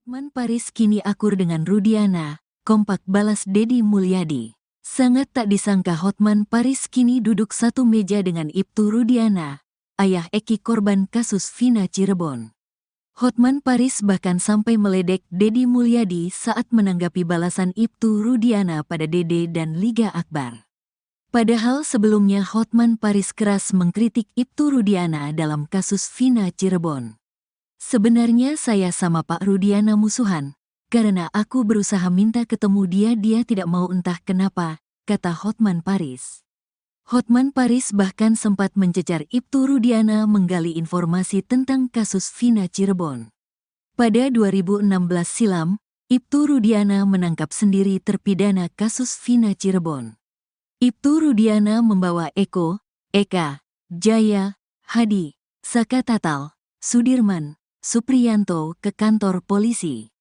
Hotman Paris kini akur dengan Rudiana, kompak balas Deddy Mulyadi. Sangat tak disangka Hotman Paris kini duduk satu meja dengan Ibtu Rudiana, ayah Eki korban kasus Vina Cirebon. Hotman Paris bahkan sampai meledek Deddy Mulyadi saat menanggapi balasan Ibtu Rudiana pada Dede dan Liga Akbar. Padahal sebelumnya Hotman Paris keras mengkritik Ibtu Rudiana dalam kasus Vina Cirebon. Sebenarnya saya sama Pak Rudiana musuhan, karena aku berusaha minta ketemu dia tidak mau entah kenapa, kata Hotman Paris. Hotman Paris bahkan sempat mencecar Ibtu Rudiana menggali informasi tentang kasus Vina Cirebon. Pada 2016 silam, Ibtu Rudiana menangkap sendiri terpidana kasus Vina Cirebon. Ibtu Rudiana membawa Eko, Eka, Jaya, Hadi, Saka Tatal, Sudirman, Supriyanto ke kantor polisi.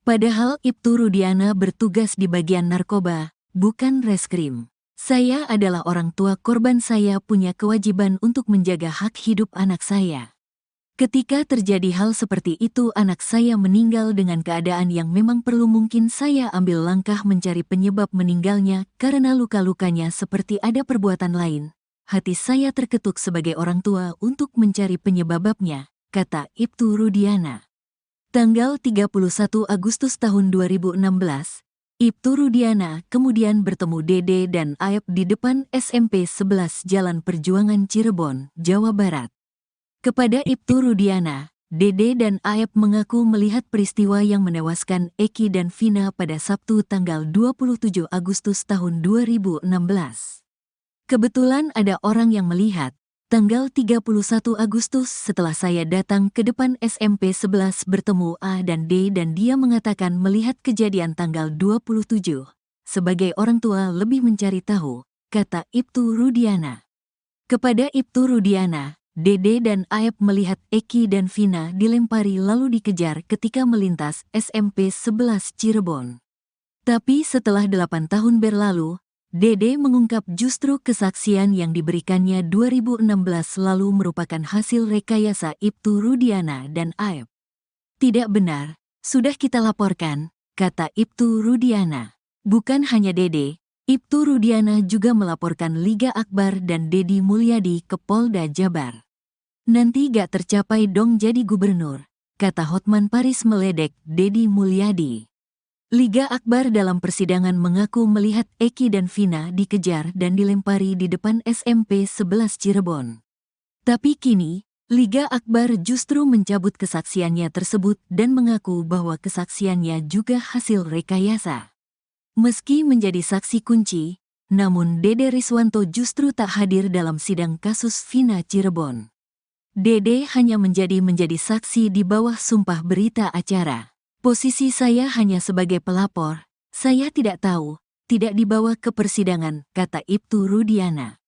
Padahal Ibtu Rudiana bertugas di bagian narkoba, bukan reskrim. Saya adalah orang tua korban, saya punya kewajiban untuk menjaga hak hidup anak saya. Ketika terjadi hal seperti itu anak saya meninggal dengan keadaan yang memang perlu, mungkin saya ambil langkah mencari penyebab meninggalnya karena luka-lukanya seperti ada perbuatan lain. Hati saya terketuk sebagai orang tua untuk mencari penyebabnya, kata Ibtu Rudiana. Tanggal 31 Agustus tahun 2016, Ibtu Rudiana kemudian bertemu Dede dan Aep di depan SMP 11 Jalan Perjuangan Cirebon, Jawa Barat. Kepada Ibtu Rudiana, Dede dan Aep mengaku melihat peristiwa yang menewaskan Eki dan Vina pada Sabtu tanggal 27 Agustus tahun 2016. Kebetulan ada orang yang melihat. Tanggal 31 Agustus setelah saya datang ke depan SMP 11 bertemu A dan D dan dia mengatakan melihat kejadian tanggal 27. Sebagai orang tua lebih mencari tahu, kata Ibtu Rudiana. Kepada Ibtu Rudiana, Dede dan Aep melihat Eki dan Vina dilempari lalu dikejar ketika melintas SMP 11 Cirebon. Tapi setelah 8 tahun berlalu, Dede mengungkap justru kesaksian yang diberikannya 2016 lalu merupakan hasil rekayasa Ibtu Rudiana dan Aep. Tidak benar, sudah kita laporkan, kata Ibtu Rudiana. Bukan hanya Dede, Ibtu Rudiana juga melaporkan Liga Akbar dan Deddy Mulyadi ke Polda Jabar. Nanti gak tercapai dong jadi gubernur, kata Hotman Paris meledek Deddy Mulyadi. Liga Akbar dalam persidangan mengaku melihat Eki dan Vina dikejar dan dilempari di depan SMP 11 Cirebon. Tapi kini, Liga Akbar justru mencabut kesaksiannya tersebut dan mengaku bahwa kesaksiannya juga hasil rekayasa. Meski menjadi saksi kunci, namun Dede Riswanto justru tak hadir dalam sidang kasus Vina Cirebon. Dede hanya menjadi saksi di bawah sumpah berita acara. Posisi saya hanya sebagai pelapor, saya tidak tahu, tidak dibawa ke persidangan, kata Ibtu Rudiana.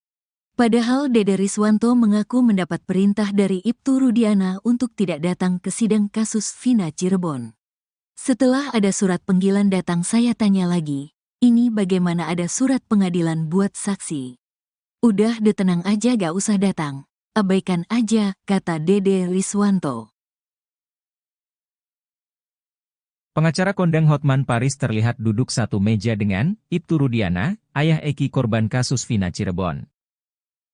Padahal Dede Riswanto mengaku mendapat perintah dari Ibtu Rudiana untuk tidak datang ke sidang kasus Vina Cirebon. Setelah ada surat panggilan datang saya tanya lagi, ini bagaimana ada surat pengadilan buat saksi? Udah tenang aja gak usah datang, abaikan aja, kata Dede Riswanto. Pengacara kondang Hotman Paris terlihat duduk satu meja dengan Ibtu Rudiana, ayah Eki korban kasus Vina Cirebon.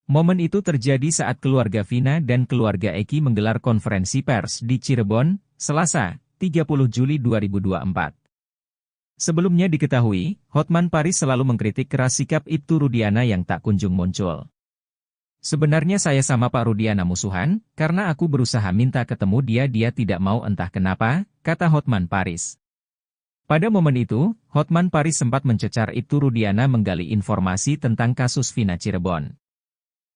Momen itu terjadi saat keluarga Vina dan keluarga Eki menggelar konferensi pers di Cirebon, Selasa, 30 Juli 2024. Sebelumnya diketahui, Hotman Paris selalu mengkritik keras sikap Ibtu Rudiana yang tak kunjung muncul. Sebenarnya saya sama Pak Rudiana musuhan, karena aku berusaha minta ketemu dia tidak mau entah kenapa, kata Hotman Paris. Pada momen itu, Hotman Paris sempat mencecar Ibtu Rudiana menggali informasi tentang kasus Vina Cirebon.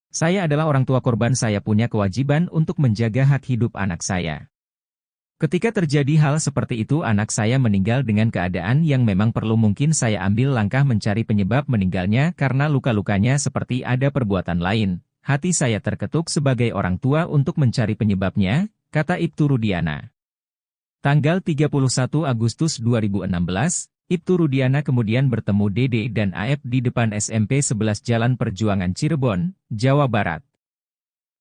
Saya adalah orang tua korban, saya punya kewajiban untuk menjaga hak hidup anak saya. Ketika terjadi hal seperti itu anak saya meninggal dengan keadaan yang memang perlu, mungkin saya ambil langkah mencari penyebab meninggalnya karena luka-lukanya seperti ada perbuatan lain. Hati saya terketuk sebagai orang tua untuk mencari penyebabnya, kata Ibtu Rudiana. Tanggal 31 Agustus 2016, Ibtu Rudiana kemudian bertemu Dede dan Aep di depan SMP 11 Jalan Perjuangan Cirebon, Jawa Barat.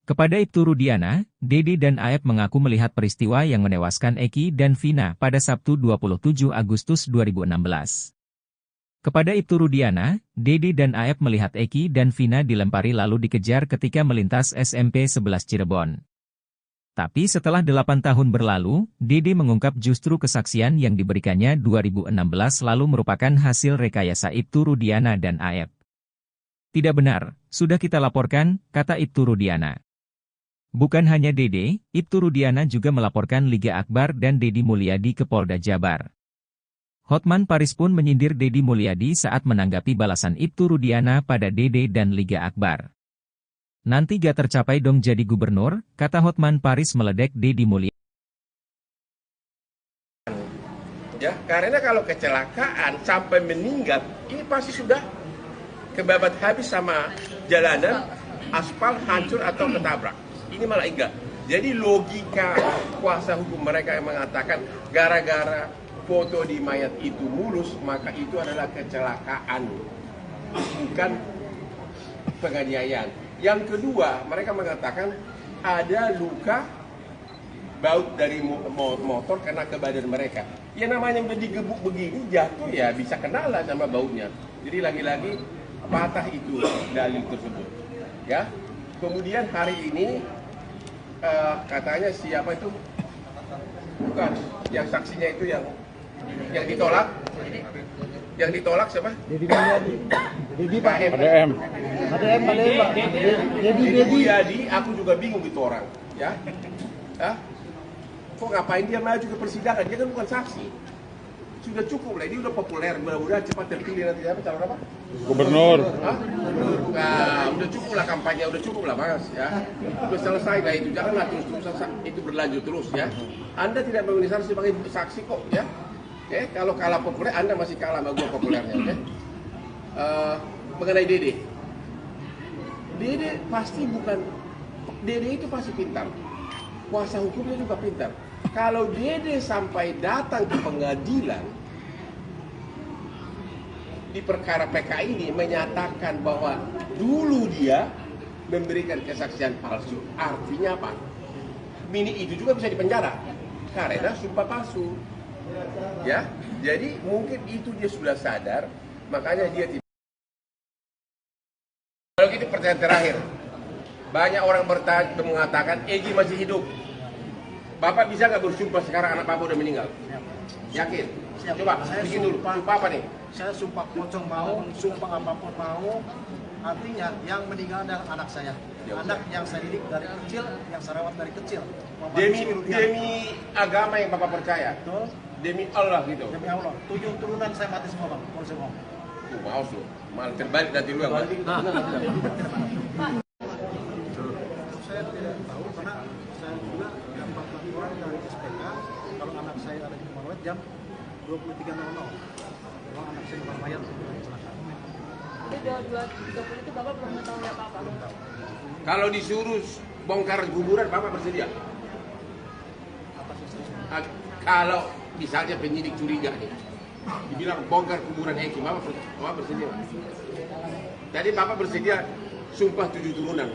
Kepada Ibtu Rudiana, Dede dan Aep mengaku melihat peristiwa yang menewaskan Eki dan Vina pada Sabtu 27 Agustus 2016. Kepada Ibtu Rudiana, Dede dan Aep melihat Eki dan Vina dilempari lalu dikejar ketika melintas SMP 11 Cirebon. Tapi setelah 8 tahun berlalu, Dede mengungkap justru kesaksian yang diberikannya 2016 lalu merupakan hasil rekayasa Ibtu Rudiana dan Aep. Tidak benar, sudah kita laporkan, kata Ibtu Rudiana. Bukan hanya Dede, Ibtu Rudiana juga melaporkan Liga Akbar dan Deddy Mulyadi ke Polda Jabar. Hotman Paris pun menyindir Deddy Mulyadi saat menanggapi balasan Ibtu Rudiana pada Dede dan Liga Akbar. Nanti gak tercapai dong jadi gubernur, kata Hotman Paris meledek Deddy Mulyadi. Ya, karena kalau kecelakaan sampai meninggal, ini pasti sudah kebabat habis sama jalanan, aspal hancur atau ketabrak. Ini malah enggak. Jadi logika kuasa hukum mereka yang mengatakan gara-gara foto di mayat itu mulus, maka itu adalah kecelakaan, bukan penganiayaan. Yang kedua, mereka mengatakan ada luka baut dari motor kena ke badan mereka. Ya namanya udah digebuk begini, jatuh ya bisa kenalan sama bautnya. Jadi lagi-lagi patah itu dalil tersebut. Ya. Kemudian hari ini katanya siapa itu? Bukan, yang saksinya itu yang ditolak. Yang ditolak siapa? Deddy Mulyadi. Deddy Pak ADM. Deddy Mulyadi, aku juga bingung itu orang, ya. Hah? Kok ngapain dia maju ke persidangan? Dia kan bukan saksi. Sudah cukup lah, ini udah populer, mudah-mudahan cepat terpilih nanti apa calon apa? Gubernur. Hah? Nah, udah cukup lah kampanye, udah cukup lah Mas, ya. Udah selesai lah itu, janganlah terus-terusan itu berlanjut terus ya. Anda tidak memenuhi syarat sebagai saksi kok, ya. Kalau kalah populer, Anda masih kalah sama gua populernya, oke? Mengenai Dede. Dede pasti bukan, Dede itu pasti pintar. Kuasa hukumnya juga pintar. Kalau Dede sampai datang ke pengadilan di perkara PK ini menyatakan bahwa dulu dia memberikan kesaksian palsu, artinya apa? Mini itu juga bisa dipenjara karena sumpah palsu. Ya, jadi mungkin itu dia sudah sadar, makanya dia tidak. Kalau gitu pertanyaan terakhir, banyak orang mengatakan Egy masih hidup. Bapak bisa nggak bersumpah sekarang anak Bapak udah meninggal? Yakin? Siap. Coba, Saya bikin dulu. Sumpah apa nih? Saya sumpah pocong mau, sumpah apapun mau. Artinya yang meninggal adalah anak saya. Anak yang saya didik dari kecil, yang saya rawat dari kecil. Demi agama yang Bapak percaya? Betul. Demi Allah gitu? Demi Allah. 7 turunan saya mati semua Bang, kalau saya mau. Mau lu, malah terbalik nanti lu yang mati. Saya tidak tahu karena saya juga dapat laporan dari SPK kalau anak saya ada di rumah rawat jam 23.00. Kalau anak saya bukan mayat kecelakaan. Jadi 2.30 itu Bapak belum mengetahui apa-apa? Kalau disuruh bongkar kuburan, Bapak bersedia? Kalau misalnya penyidik curiga nih, dibilang bongkar kuburan Eki, Bapak bersedia? Tadi Bapak bersedia sumpah 7 turunan.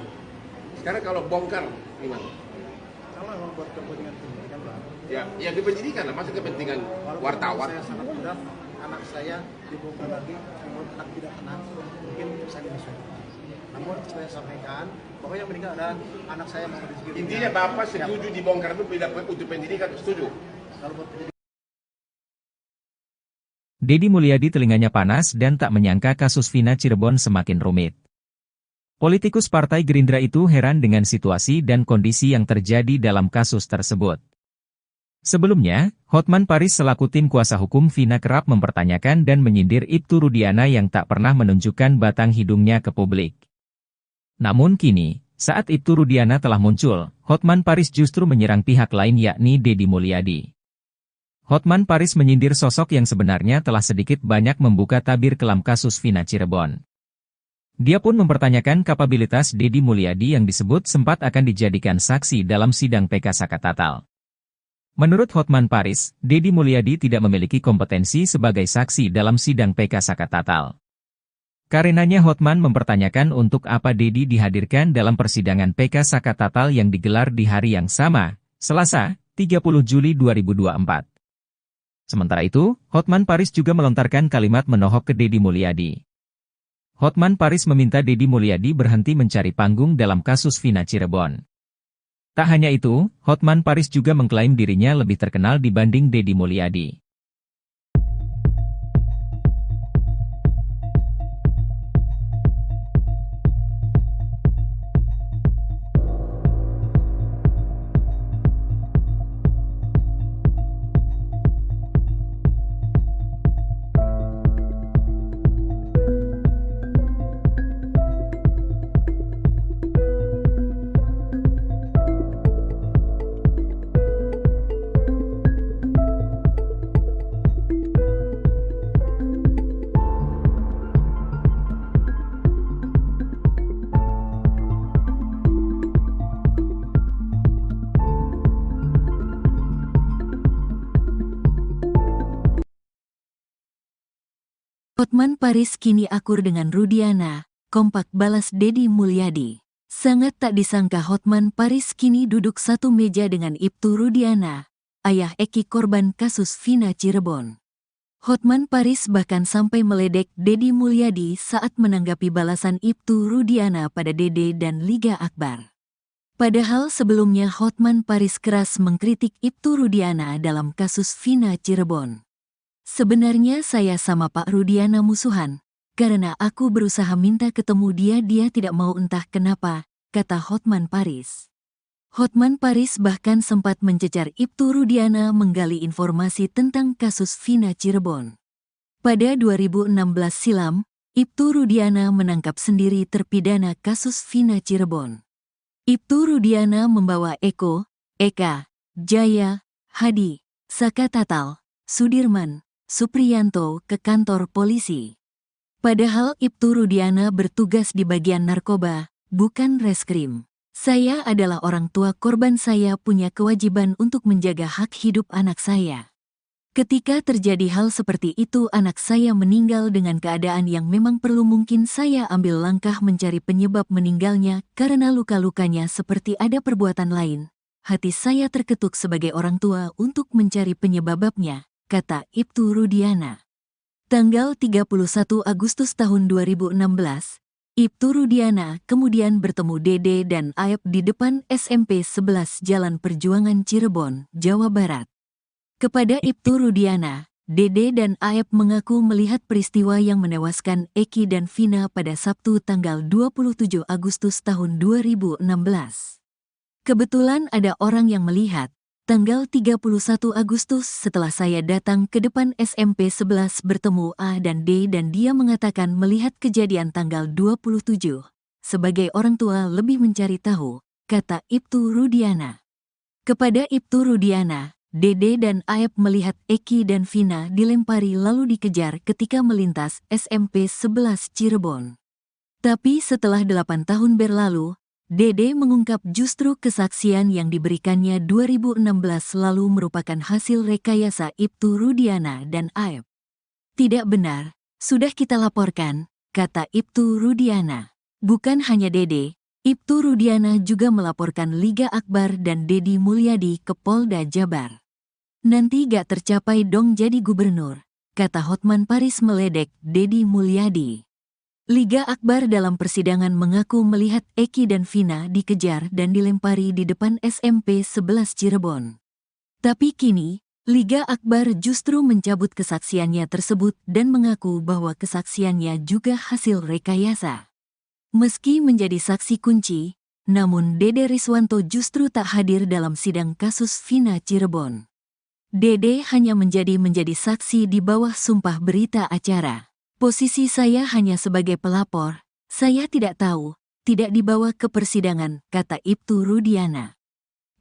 Sekarang kalau bongkar gimana? Kalau memang buat kepentingan pendidikan Bang. Ya kepentingan lah, masa kepentingan wartawan. Saya sangat berat, anak saya dibongkar lagi, menurut anak tidak tenang, mungkin saya menyesal. Namun saya sampaikan, pokoknya yang meninggal adalah anak saya masih di sekitar. Intinya Bapak setuju dibongkar itu bila untuk pendidikan, setuju? Kalau buat pendidikan. Deddy Mulyadi telinganya panas dan tak menyangka kasus Vina Cirebon semakin rumit. Politikus Partai Gerindra itu heran dengan situasi dan kondisi yang terjadi dalam kasus tersebut. Sebelumnya, Hotman Paris selaku tim kuasa hukum Vina kerap mempertanyakan dan menyindir Ibtu Rudiana yang tak pernah menunjukkan batang hidungnya ke publik. Namun kini, saat Ibtu Rudiana telah muncul, Hotman Paris justru menyerang pihak lain yakni Deddy Mulyadi. Hotman Paris menyindir sosok yang sebenarnya telah sedikit banyak membuka tabir kelam kasus Vina Cirebon. Dia pun mempertanyakan kapabilitas Deddy Mulyadi yang disebut sempat akan dijadikan saksi dalam sidang PK Sakatatal. Menurut Hotman Paris, Deddy Mulyadi tidak memiliki kompetensi sebagai saksi dalam sidang PK Sakatatal. Karenanya Hotman mempertanyakan untuk apa Dedi dihadirkan dalam persidangan PK Saka Tatal yang digelar di hari yang sama, Selasa, 30 Juli 2024. Sementara itu, Hotman Paris juga melontarkan kalimat menohok ke Dedi Mulyadi. Hotman Paris meminta Dedi Mulyadi berhenti mencari panggung dalam kasus Vina Cirebon. Tak hanya itu, Hotman Paris juga mengklaim dirinya lebih terkenal dibanding Dedi Mulyadi. Hotman Paris kini akur dengan Rudiana, kompak balas Dedi Mulyadi. Sangat tak disangka Hotman Paris kini duduk satu meja dengan Ibtu Rudiana, ayah Eki korban kasus Vina Cirebon. Hotman Paris bahkan sampai meledek Dedi Mulyadi saat menanggapi balasan Ibtu Rudiana pada Dede dan Liga Akbar. Padahal sebelumnya Hotman Paris keras mengkritik Ibtu Rudiana dalam kasus Vina Cirebon. Sebenarnya saya sama Pak Rudiana musuhan, karena aku berusaha minta ketemu dia tidak mau entah kenapa, kata Hotman Paris. Hotman Paris bahkan sempat mencecar Ibtu Rudiana menggali informasi tentang kasus Vina Cirebon. Pada 2016 silam, Ibtu Rudiana menangkap sendiri terpidana kasus Vina Cirebon. Ibtu Rudiana membawa Eko, Eka, Jaya, Hadi, Saka Tatal, Sudirman, Supriyanto ke kantor polisi. Padahal Ibtu Rudiana bertugas di bagian narkoba, bukan reskrim. Saya adalah orang tua korban, saya punya kewajiban untuk menjaga hak hidup anak saya. Ketika terjadi hal seperti itu anak saya meninggal dengan keadaan yang memang perlu, mungkin saya ambil langkah mencari penyebab meninggalnya karena luka-lukanya seperti ada perbuatan lain. Hati saya terketuk sebagai orang tua untuk mencari penyebabnya, kata Ibtu Rudiana. Tanggal 31 Agustus tahun 2016, Ibtu Rudiana kemudian bertemu Dede dan Aep di depan SMP 11 Jalan Perjuangan Cirebon, Jawa Barat. Kepada Ibtu Rudiana, Dede dan Aep mengaku melihat peristiwa yang menewaskan Eki dan Vina pada Sabtu tanggal 27 Agustus tahun 2016. Kebetulan ada orang yang melihat. Tanggal 31 Agustus setelah saya datang ke depan SMP 11 bertemu A dan D dan dia mengatakan melihat kejadian tanggal 27. Sebagai orang tua lebih mencari tahu, kata Ibtu Rudiana. Kepada Ibtu Rudiana, Dede dan Aep melihat Eki dan Vina dilempari lalu dikejar ketika melintas SMP 11 Cirebon. Tapi setelah 8 tahun berlalu, Dede mengungkap justru kesaksian yang diberikannya 2016 lalu merupakan hasil rekayasa Ibtu Rudiana dan Aep. Tidak benar, sudah kita laporkan, kata Ibtu Rudiana. Bukan hanya Dede, Ibtu Rudiana juga melaporkan Liga Akbar dan Dedi Mulyadi ke Polda Jabar. Nanti gak tercapai dong jadi gubernur, kata Hotman Paris meledek Dedi Mulyadi. Liga Akbar dalam persidangan mengaku melihat Eki dan Vina dikejar dan dilempari di depan SMP 11 Cirebon. Tapi kini, Liga Akbar justru mencabut kesaksiannya tersebut dan mengaku bahwa kesaksiannya juga hasil rekayasa. Meski menjadi saksi kunci, namun Dede Riswanto justru tak hadir dalam sidang kasus Vina Cirebon. Dede hanya menjadi saksi di bawah sumpah berita acara. Posisi saya hanya sebagai pelapor, saya tidak tahu, tidak dibawa ke persidangan, kata Ibtu Rudiana.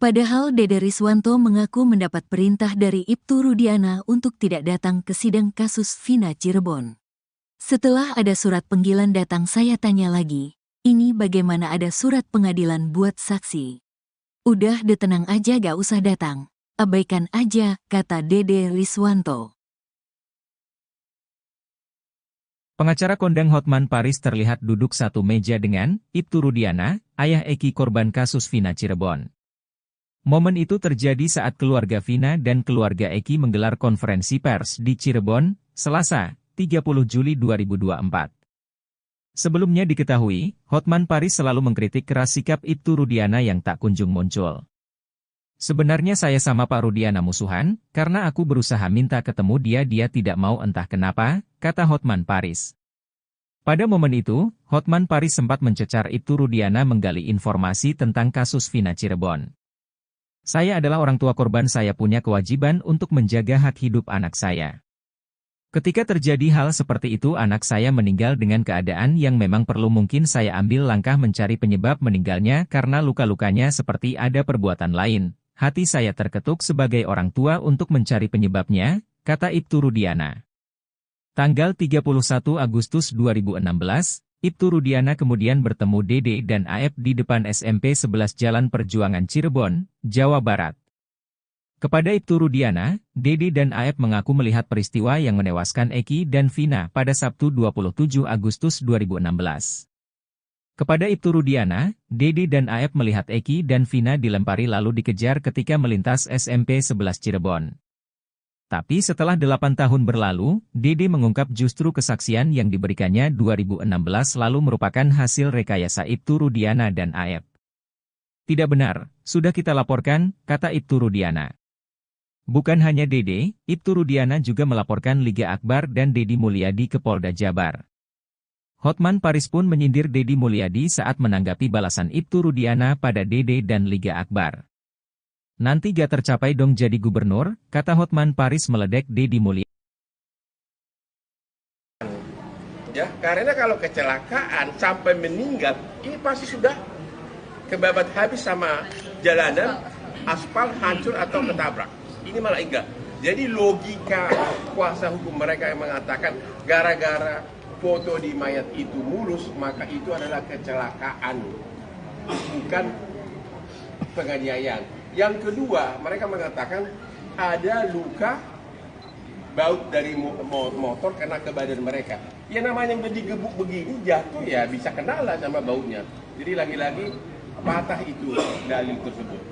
Padahal Dede Riswanto mengaku mendapat perintah dari Ibtu Rudiana untuk tidak datang ke sidang kasus Vina Cirebon. Setelah ada surat panggilan datang saya tanya lagi, ini bagaimana ada surat pengadilan buat saksi? Udah tenang aja gak usah datang, abaikan aja, kata Dede Riswanto. Pengacara kondang Hotman Paris terlihat duduk satu meja dengan Ibtu Rudiana, ayah Eki korban kasus Vina Cirebon. Momen itu terjadi saat keluarga Vina dan keluarga Eki menggelar konferensi pers di Cirebon, Selasa, 30 Juli 2024. Sebelumnya diketahui, Hotman Paris selalu mengkritik keras sikap Ibtu Rudiana yang tak kunjung muncul. Sebenarnya saya sama Pak Rudiana musuhan, karena aku berusaha minta ketemu dia tidak mau entah kenapa, kata Hotman Paris. Pada momen itu, Hotman Paris sempat mencecar Ibtu Rudiana menggali informasi tentang kasus Vina Cirebon. Saya adalah orang tua korban, saya punya kewajiban untuk menjaga hak hidup anak saya. Ketika terjadi hal seperti itu anak saya meninggal dengan keadaan yang memang perlu mungkin saya ambil langkah mencari penyebab meninggalnya karena luka-lukanya seperti ada perbuatan lain. Hati saya terketuk sebagai orang tua untuk mencari penyebabnya, kata Ibtu Rudiana. Tanggal 31 Agustus 2016, Ibtu Rudiana kemudian bertemu Dede dan Aep di depan SMP 11 Jalan Perjuangan Cirebon, Jawa Barat. Kepada Ibtu Rudiana, Dede dan Aep mengaku melihat peristiwa yang menewaskan Eki dan Vina pada Sabtu 27 Agustus 2016. Kepada Ibtu Rudiana, Dede dan Aep melihat Eki dan Vina dilempari lalu dikejar ketika melintas SMP 11 Cirebon. Tapi setelah 8 tahun berlalu, Dede mengungkap justru kesaksian yang diberikannya 2016 lalu merupakan hasil rekayasa Ibtu Rudiana dan Aep. Tidak benar, sudah kita laporkan, kata Ibtu Rudiana. Bukan hanya Dede, Ibtu Rudiana juga melaporkan Liga Akbar dan Deddy Mulyadi ke Polda Jabar. Hotman Paris pun menyindir Deddy Mulyadi saat menanggapi balasan Ibtu Rudiana pada Dede dan Liga Akbar. Nanti gak tercapai dong jadi gubernur, kata Hotman Paris meledek Deddy Mulyadi. Ya, karena kalau kecelakaan sampai meninggal, ini pasti sudah kebabat habis sama jalanan, aspal hancur atau ketabrak. Ini malah enggak. Jadi logika kuasa hukum mereka yang mengatakan gara-gara foto di mayat itu mulus, maka itu adalah kecelakaan, bukan penganiayaan. Yang kedua, mereka mengatakan ada luka baut dari motor kena ke badan mereka. Ya namanya udah digebuk begini, jatuh ya bisa kenalan sama bautnya. Jadi lagi-lagi patah itu dalil tersebut.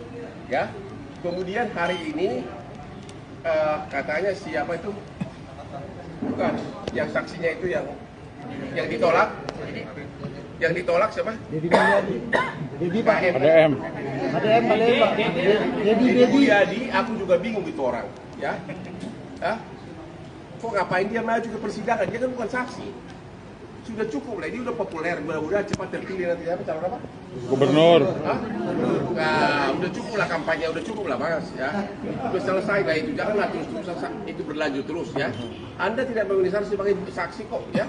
Ya. Kemudian hari ini katanya siapa itu? Bukan, yang saksinya itu yang ditolak. Yang ditolak siapa? Deddy Mulyadi. Deddy Pak. ADM. Pak. Deddy Mulyadi, aku juga bingung itu orang, ya. Hah? Kok ngapain dia maju ke persidangan? Dia kan bukan saksi. Sudah cukup lah, ini udah populer, mudah-mudahan cepat terpilih nanti apa calon apa? Gubernur. Hah? Nah, udah cukup lah kampanye, udah cukup lah Mas, ya. Udah selesai lah itu, janganlah terus-terusan itu berlanjut terus ya. Anda tidak mengenai sebagai saksi kok, ya.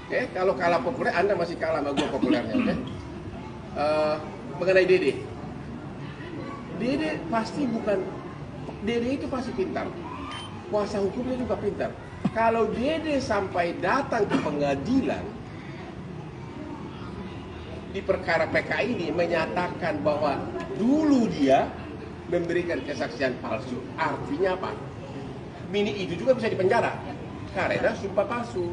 Kalau kalah populer, Anda masih kalah sama gue populernya, oke? Mengenai Dede. Dede pasti bukan, Dede itu pasti pintar. Kuasa hukumnya juga pintar. Kalau Dede sampai datang ke pengadilan, di perkara PK ini menyatakan bahwa dulu dia memberikan kesaksian palsu. Artinya apa? Mini itu juga bisa dipenjara karena sumpah palsu.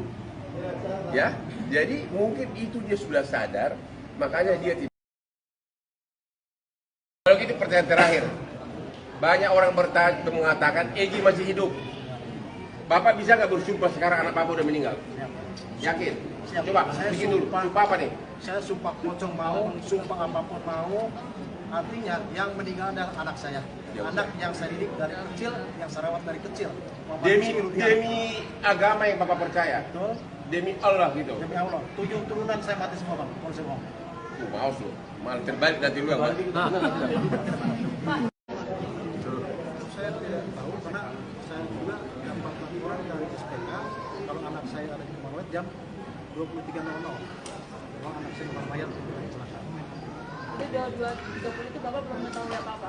Ya, jadi mungkin itu dia sudah sadar, makanya dia tidak. Kalau gitu pertanyaan terakhir, banyak orang mengatakan Egi masih hidup. Bapak bisa nggak bersumpah sekarang anak Bapak udah meninggal? Yakin? Siap. Coba Saya bikin dulu. Sumpah apa nih? Saya sumpah pocong mau, sumpah apapun mau. Artinya yang meninggal adalah anak saya. Anak yang saya didik dari kecil, yang saya rawat dari kecil. Demi agama yang Bapak percaya. Betul. Demi Allah gitu. Demi Allah. 7 turunan saya mati semua Bang. Kalau saya mau. Mau lu. Malah terbalik nanti lu yang mati. Saya tidak tahu karena saya juga dapat laporan dari SPK kalau anak saya ada di Marawet jam 23.00. Kalau anak saya di Mayat kecelakaan. Jadi 2.30 itu Bapak belum mengetahui apa-apa?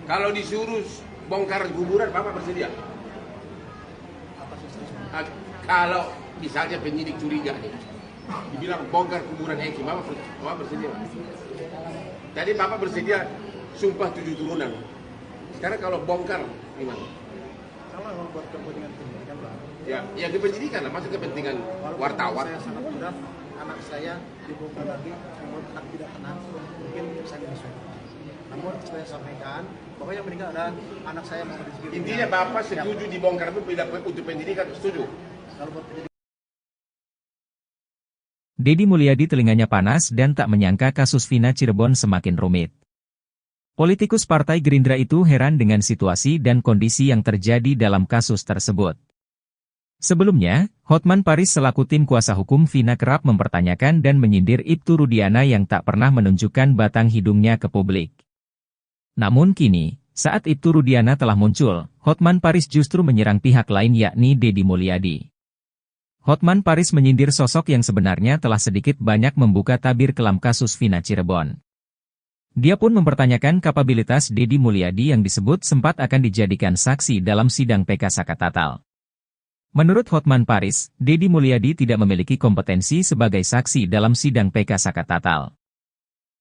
Kalau disuruh bongkar kuburan, Bapak bersedia? Kalau misalnya penyidik curiga nih, dibilang bongkar kuburan Eki, Bapak bersedia? Tadi Bapak bersedia sumpah 7 turunan. Sekarang kalau bongkar, gimana? Kalau memang buat kepentingan pendidikan Pak, Ya, yang kepentingan lah, masuk kepentingan walaupun wartawan. saya sangat mudah, anak saya dibongkar lagi, menurut anak tidak tenang, mungkin saya menyesal. Namun saya sampaikan bahwa yang meninggal adalah anak saya Muhammad Rizky. Intinya Bapak setuju dibongkar itu bila untuk pendidikan, setuju? Kalau buat pendidikan, Deddy Mulyadi telinganya panas dan tak menyangka kasus Vina Cirebon semakin rumit. Politikus Partai Gerindra itu heran dengan situasi dan kondisi yang terjadi dalam kasus tersebut. Sebelumnya, Hotman Paris selaku tim kuasa hukum Vina kerap mempertanyakan dan menyindir Ibtu Rudiana yang tak pernah menunjukkan batang hidungnya ke publik. Namun kini, saat Ibtu Rudiana telah muncul, Hotman Paris justru menyerang pihak lain yakni Deddy Mulyadi. Hotman Paris menyindir sosok yang sebenarnya telah sedikit banyak membuka tabir kelam kasus Vina Cirebon. Dia pun mempertanyakan kapabilitas Deddy Mulyadi yang disebut sempat akan dijadikan saksi dalam sidang PK Sakatatal. Menurut Hotman Paris, Deddy Mulyadi tidak memiliki kompetensi sebagai saksi dalam sidang PK Sakatatal.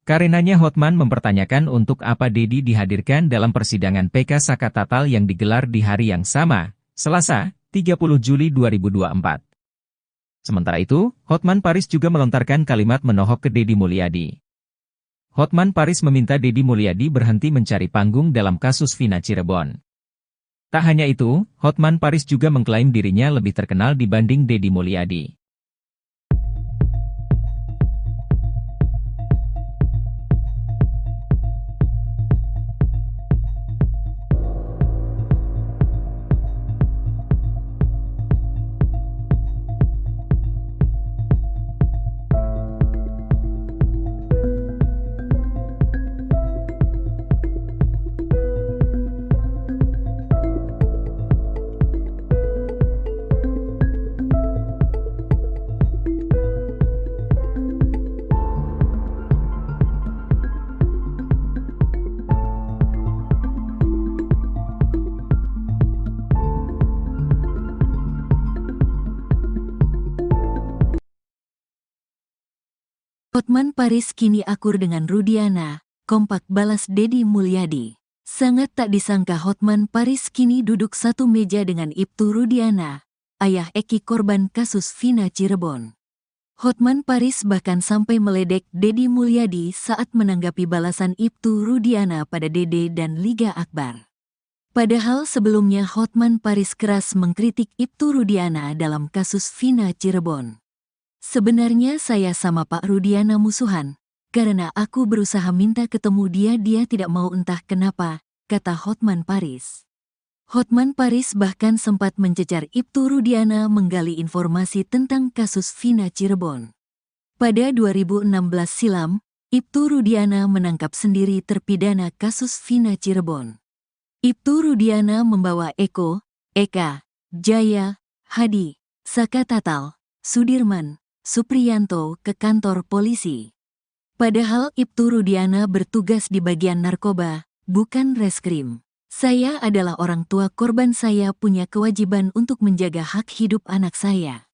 Karenanya Hotman mempertanyakan untuk apa Deddy dihadirkan dalam persidangan PK Sakatatal yang digelar di hari yang sama, Selasa, 30 Juli 2024. Sementara itu, Hotman Paris juga melontarkan kalimat menohok ke Deddy Mulyadi. Hotman Paris meminta Deddy Mulyadi berhenti mencari panggung dalam kasus Vina Cirebon. Tak hanya itu, Hotman Paris juga mengklaim dirinya lebih terkenal dibanding Deddy Mulyadi. Hotman Paris kini akur dengan Rudiana, kompak balas Deddy Mulyadi. Sangat tak disangka Hotman Paris kini duduk satu meja dengan Ibtu Rudiana, ayah Eki korban kasus Vina Cirebon. Hotman Paris bahkan sampai meledek Deddy Mulyadi saat menanggapi balasan Ibtu Rudiana pada Dede dan Liga Akbar. Padahal sebelumnya Hotman Paris keras mengkritik Ibtu Rudiana dalam kasus Vina Cirebon. Sebenarnya saya sama Pak Rudiana musuhan, karena aku berusaha minta ketemu dia tidak mau entah kenapa, kata Hotman Paris. Hotman Paris bahkan sempat mencecar Ibtu Rudiana menggali informasi tentang kasus Vina Cirebon. Pada 2016 silam, Ibtu Rudiana menangkap sendiri terpidana kasus Vina Cirebon. Ibtu Rudiana membawa Eko, Eka, Jaya, Hadi, Sakatatal, Sudirman, Supriyanto ke kantor polisi. Padahal Ibtu Rudiana bertugas di bagian narkoba, bukan reskrim. Saya adalah orang tua korban, saya punya kewajiban untuk menjaga hak hidup anak saya.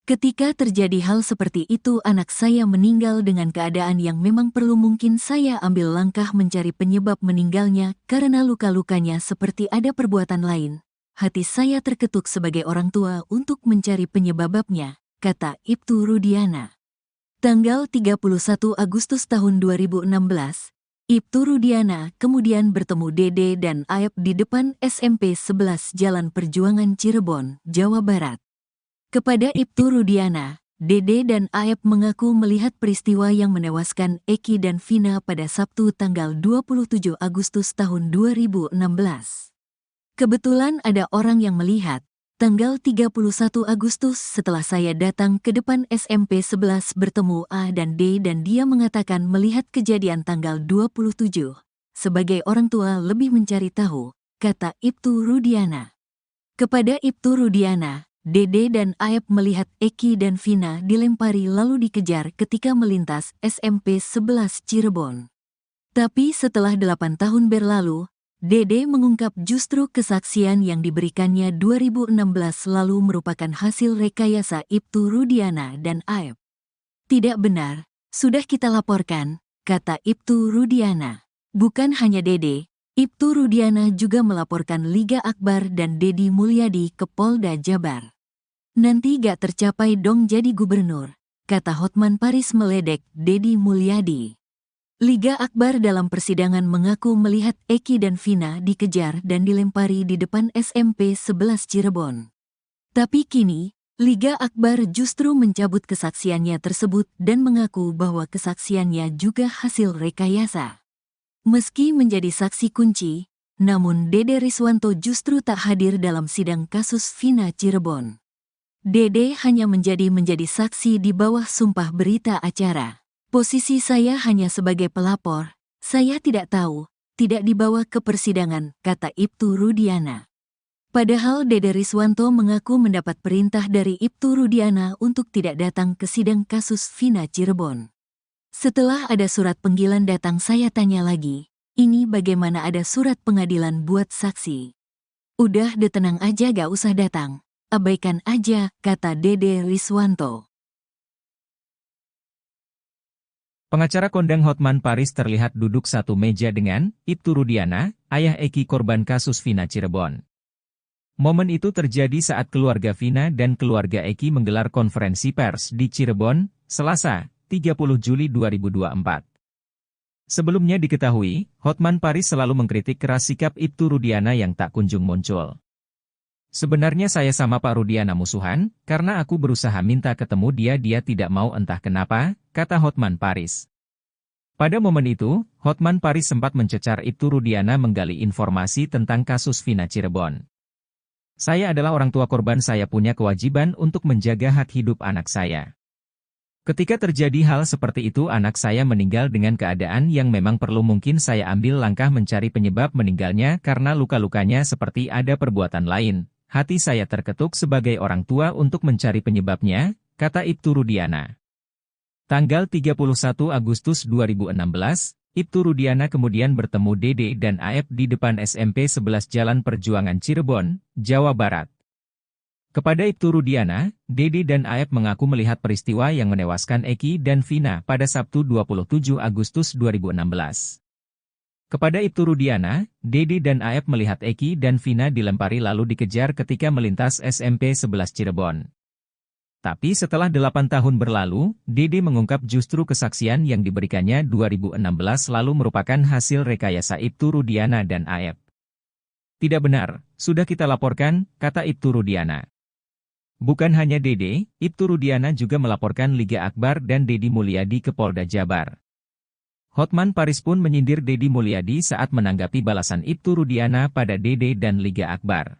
Ketika terjadi hal seperti itu anak saya meninggal dengan keadaan yang memang perlu, mungkin saya ambil langkah mencari penyebab meninggalnya karena luka-lukanya seperti ada perbuatan lain. Hati saya terketuk sebagai orang tua untuk mencari penyebabnya, kata Ibtu Rudiana. Tanggal 31 Agustus tahun 2016, Ibtu Rudiana kemudian bertemu Dede dan Aep di depan SMP 11 Jalan Perjuangan Cirebon, Jawa Barat. Kepada Ibtu Rudiana, Dede dan Aep mengaku melihat peristiwa yang menewaskan Eki dan Vina pada Sabtu tanggal 27 Agustus tahun 2016. Kebetulan ada orang yang melihat. Tanggal 31 Agustus setelah saya datang ke depan SMP 11 bertemu A dan D dan dia mengatakan melihat kejadian tanggal 27. Sebagai orang tua lebih mencari tahu, kata Ibtu Rudiana. Kepada Ibtu Rudiana, Dede dan Aep melihat Eki dan Vina dilempari lalu dikejar ketika melintas SMP 11 Cirebon. Tapi setelah 8 tahun berlalu, Dede mengungkap justru kesaksian yang diberikannya 2016 lalu merupakan hasil rekayasa Ibtu Rudiana dan Aep. Tidak benar, sudah kita laporkan, kata Ibtu Rudiana. Bukan hanya Dede, Ibtu Rudiana juga melaporkan Liga Akbar dan Deddy Mulyadi ke Polda Jabar. Nanti gak tercapai dong jadi gubernur, kata Hotman Paris meledek Deddy Mulyadi. Liga Akbar dalam persidangan mengaku melihat Eki dan Vina dikejar dan dilempari di depan SMP 11 Cirebon. Tapi kini, Liga Akbar justru mencabut kesaksiannya tersebut dan mengaku bahwa kesaksiannya juga hasil rekayasa. Meski menjadi saksi kunci, namun Dede Riswanto justru tak hadir dalam sidang kasus Vina Cirebon. Dede hanya menjadi saksi di bawah sumpah berita acara. Posisi saya hanya sebagai pelapor, saya tidak tahu, tidak dibawa ke persidangan, kata Ibtu Rudiana. Padahal Dede Riswanto mengaku mendapat perintah dari Ibtu Rudiana untuk tidak datang ke sidang kasus Vina Cirebon. Setelah ada surat panggilan datang saya tanya lagi, ini bagaimana ada surat pengadilan buat saksi? Udah tenang aja gak usah datang, abaikan aja, kata Dede Riswanto. Pengacara kondang Hotman Paris terlihat duduk satu meja dengan Ibtu Rudiana, ayah Eki korban kasus Vina Cirebon. Momen itu terjadi saat keluarga Vina dan keluarga Eki menggelar konferensi pers di Cirebon, Selasa, 30 Juli 2024. Sebelumnya diketahui, Hotman Paris selalu mengkritik keras sikap Ibtu Rudiana yang tak kunjung muncul. Sebenarnya saya sama Pak Rudiana musuhan, karena aku berusaha minta ketemu dia tidak mau entah kenapa, kata Hotman Paris. Pada momen itu, Hotman Paris sempat mencecar Ibtu Rudiana menggali informasi tentang kasus Vina Cirebon. Saya adalah orang tua korban, saya punya kewajiban untuk menjaga hak hidup anak saya. Ketika terjadi hal seperti itu anak saya meninggal dengan keadaan yang memang perlu mungkin saya ambil langkah mencari penyebab meninggalnya karena luka-lukanya seperti ada perbuatan lain. Hati saya terketuk sebagai orang tua untuk mencari penyebabnya, kata Ibtu Rudiana. Tanggal 31 Agustus 2016, Ibtu Rudiana kemudian bertemu Dede dan Aep di depan SMP 11 Jalan Perjuangan Cirebon, Jawa Barat. Kepada Ibtu Rudiana, Dede dan Aep mengaku melihat peristiwa yang menewaskan Eki dan Vina pada Sabtu 27 Agustus 2016. Kepada Ibtu Rudiana, Dede dan Aep melihat Eki dan Vina dilempari lalu dikejar ketika melintas SMP 11 Cirebon. Tapi setelah 8 tahun berlalu, Dede mengungkap justru kesaksian yang diberikannya 2016 lalu merupakan hasil rekayasa Ibtu Rudiana dan Aep. Tidak benar, sudah kita laporkan, kata Ibtu Rudiana. Bukan hanya Dede, Ibtu Rudiana juga melaporkan Liga Akbar dan Deddy Mulyadi ke Polda Jabar. Hotman Paris pun menyindir Deddy Mulyadi saat menanggapi balasan Ibtu Rudiana pada Dede dan Liga Akbar.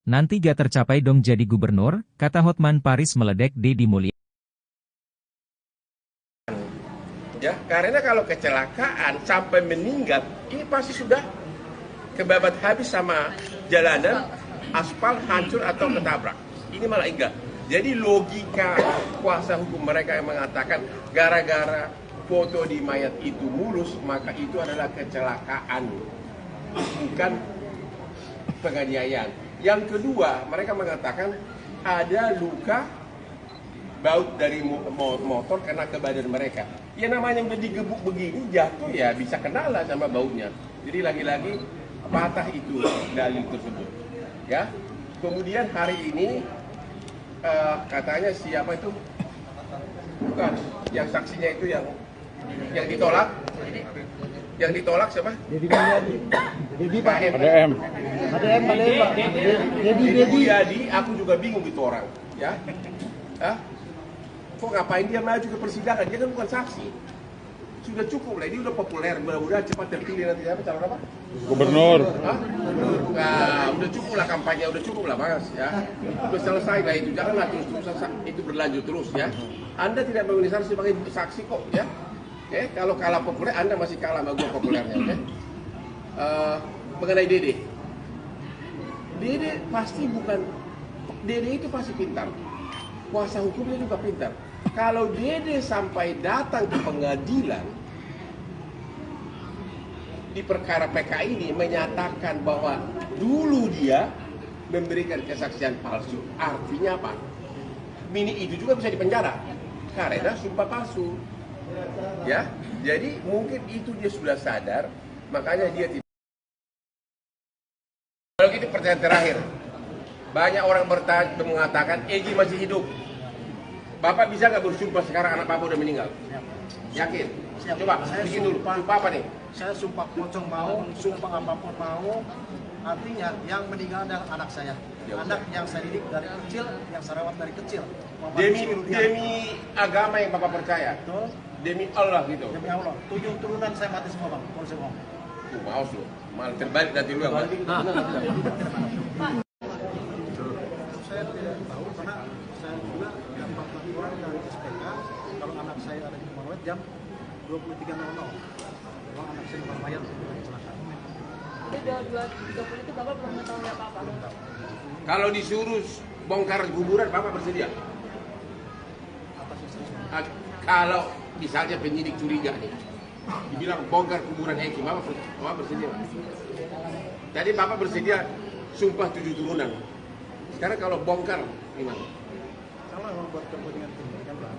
Nanti gak tercapai dong jadi gubernur, kata Hotman Paris meledek Deddy Mulyadi. Ya, karena kalau kecelakaan sampai meninggal, ini pasti sudah kebabat habis sama jalanan, aspal hancur atau ketabrak. Ini malah enggak. Jadi logika kuasa hukum mereka yang mengatakan gara-gara foto di mayat itu mulus, maka itu adalah kecelakaan, bukan penganiayaan. Yang kedua, mereka mengatakan ada luka baut dari motor kena ke badan mereka. Ya namanya udah digebuk begini, jatuh ya bisa kenala sama bautnya. Jadi lagi-lagi patah itu dalil tersebut. Ya. Kemudian hari ini katanya siapa itu? Bukan, yang saksinya itu yang ditolak. Yang ditolak siapa? Deddy Mulyadi. Deddy Pak. ADM. Pak. Deddy Mulyadi, aku juga bingung itu orang. Ya. Kok ngapain dia maju ke persidangan? Dia kan bukan saksi. Sudah cukup lah, ini udah populer, mudah-mudahan cepat terpilih nanti siapa calon apa? Gubernur. Nah, udah cukup lah kampanye, udah cukup lah mas ya. Udah selesai lah itu, janganlah terus-terusan itu berlanjut terus ya. Anda tidak mengenai sebagai saksi kok ya. Kalau kalah populer, Anda masih kalah sama gua populernya. Mengenai Dede. Dede pasti bukan, Dede itu pasti pintar. Kuasa hukumnya juga pintar. Kalau Dede sampai datang ke pengadilan di perkara PK ini menyatakan bahwa dulu dia memberikan kesaksian palsu, artinya apa? Mini itu juga bisa dipenjara karena sumpah palsu. Ya, jadi mungkin itu dia sudah sadar, makanya dia tidak Begitu pertanyaan terakhir. Banyak orang mengatakan Egy masih hidup. Bapak bisa nggak bersumpah sekarang anak Bapak udah meninggal? Yakin? Siap. Coba, Saya bikin dulu. sumpah. Sumpah apa nih? Saya sumpah pocong mau, sumpah apapun mau. Artinya yang meninggal adalah anak saya. Ya, Anak yang saya didik dari kecil, yang saya rawat dari kecil. Muhammad Demi Rizky Rudiana. demi agama yang Bapak percaya. Betul. Demi Allah gitu. Demi Allah. 7 turunan saya mati semua bang. Kalau saya bohong. Maus lu. Malah terbalik nanti lu yang mati. Saya tidak tahu karena saya juga dapat laporan dari SPK kalau anak saya ada di Marawet jam 23.00. Kalau anak saya di Mayat kecelakaan. Jadi udah 2.30 itu Bapak belum mengetahui apa-apa. Kalau disuruh bongkar kuburan, Bapak bersedia? Kalau misalnya penyidik curiga nih, dibilang bongkar kuburan Egy, Bapak bersedia? Tadi Bapak bersedia sumpah 7 turunan. Sekarang kalau bongkar, gimana? Kalau memang buat kepentingan pendidikan bang.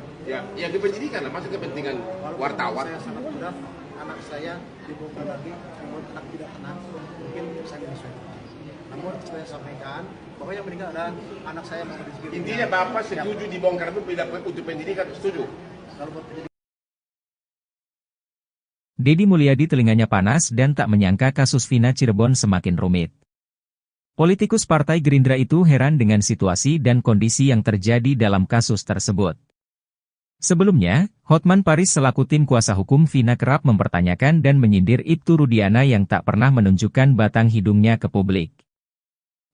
Ya kepenyidikan lah, masuk kepentingan wartawan. Saya sangat mudah, anak saya dibongkar lagi, kalau anak tidak tenang, mungkin saya menyesuaikan. Namun saya sampaikan bahwa yang meninggal adalah anak saya Muhammad Rizky Rudiana. Intinya Bapak setuju dibongkar itu bila untuk pendidikan, setuju? Kalau buat pendidikan. Deddy Mulyadi telinganya panas dan tak menyangka kasus Vina Cirebon semakin rumit. Politikus Partai Gerindra itu heran dengan situasi dan kondisi yang terjadi dalam kasus tersebut. Sebelumnya, Hotman Paris selaku tim kuasa hukum Vina kerap mempertanyakan dan menyindir Ibtu Rudiana yang tak pernah menunjukkan batang hidungnya ke publik.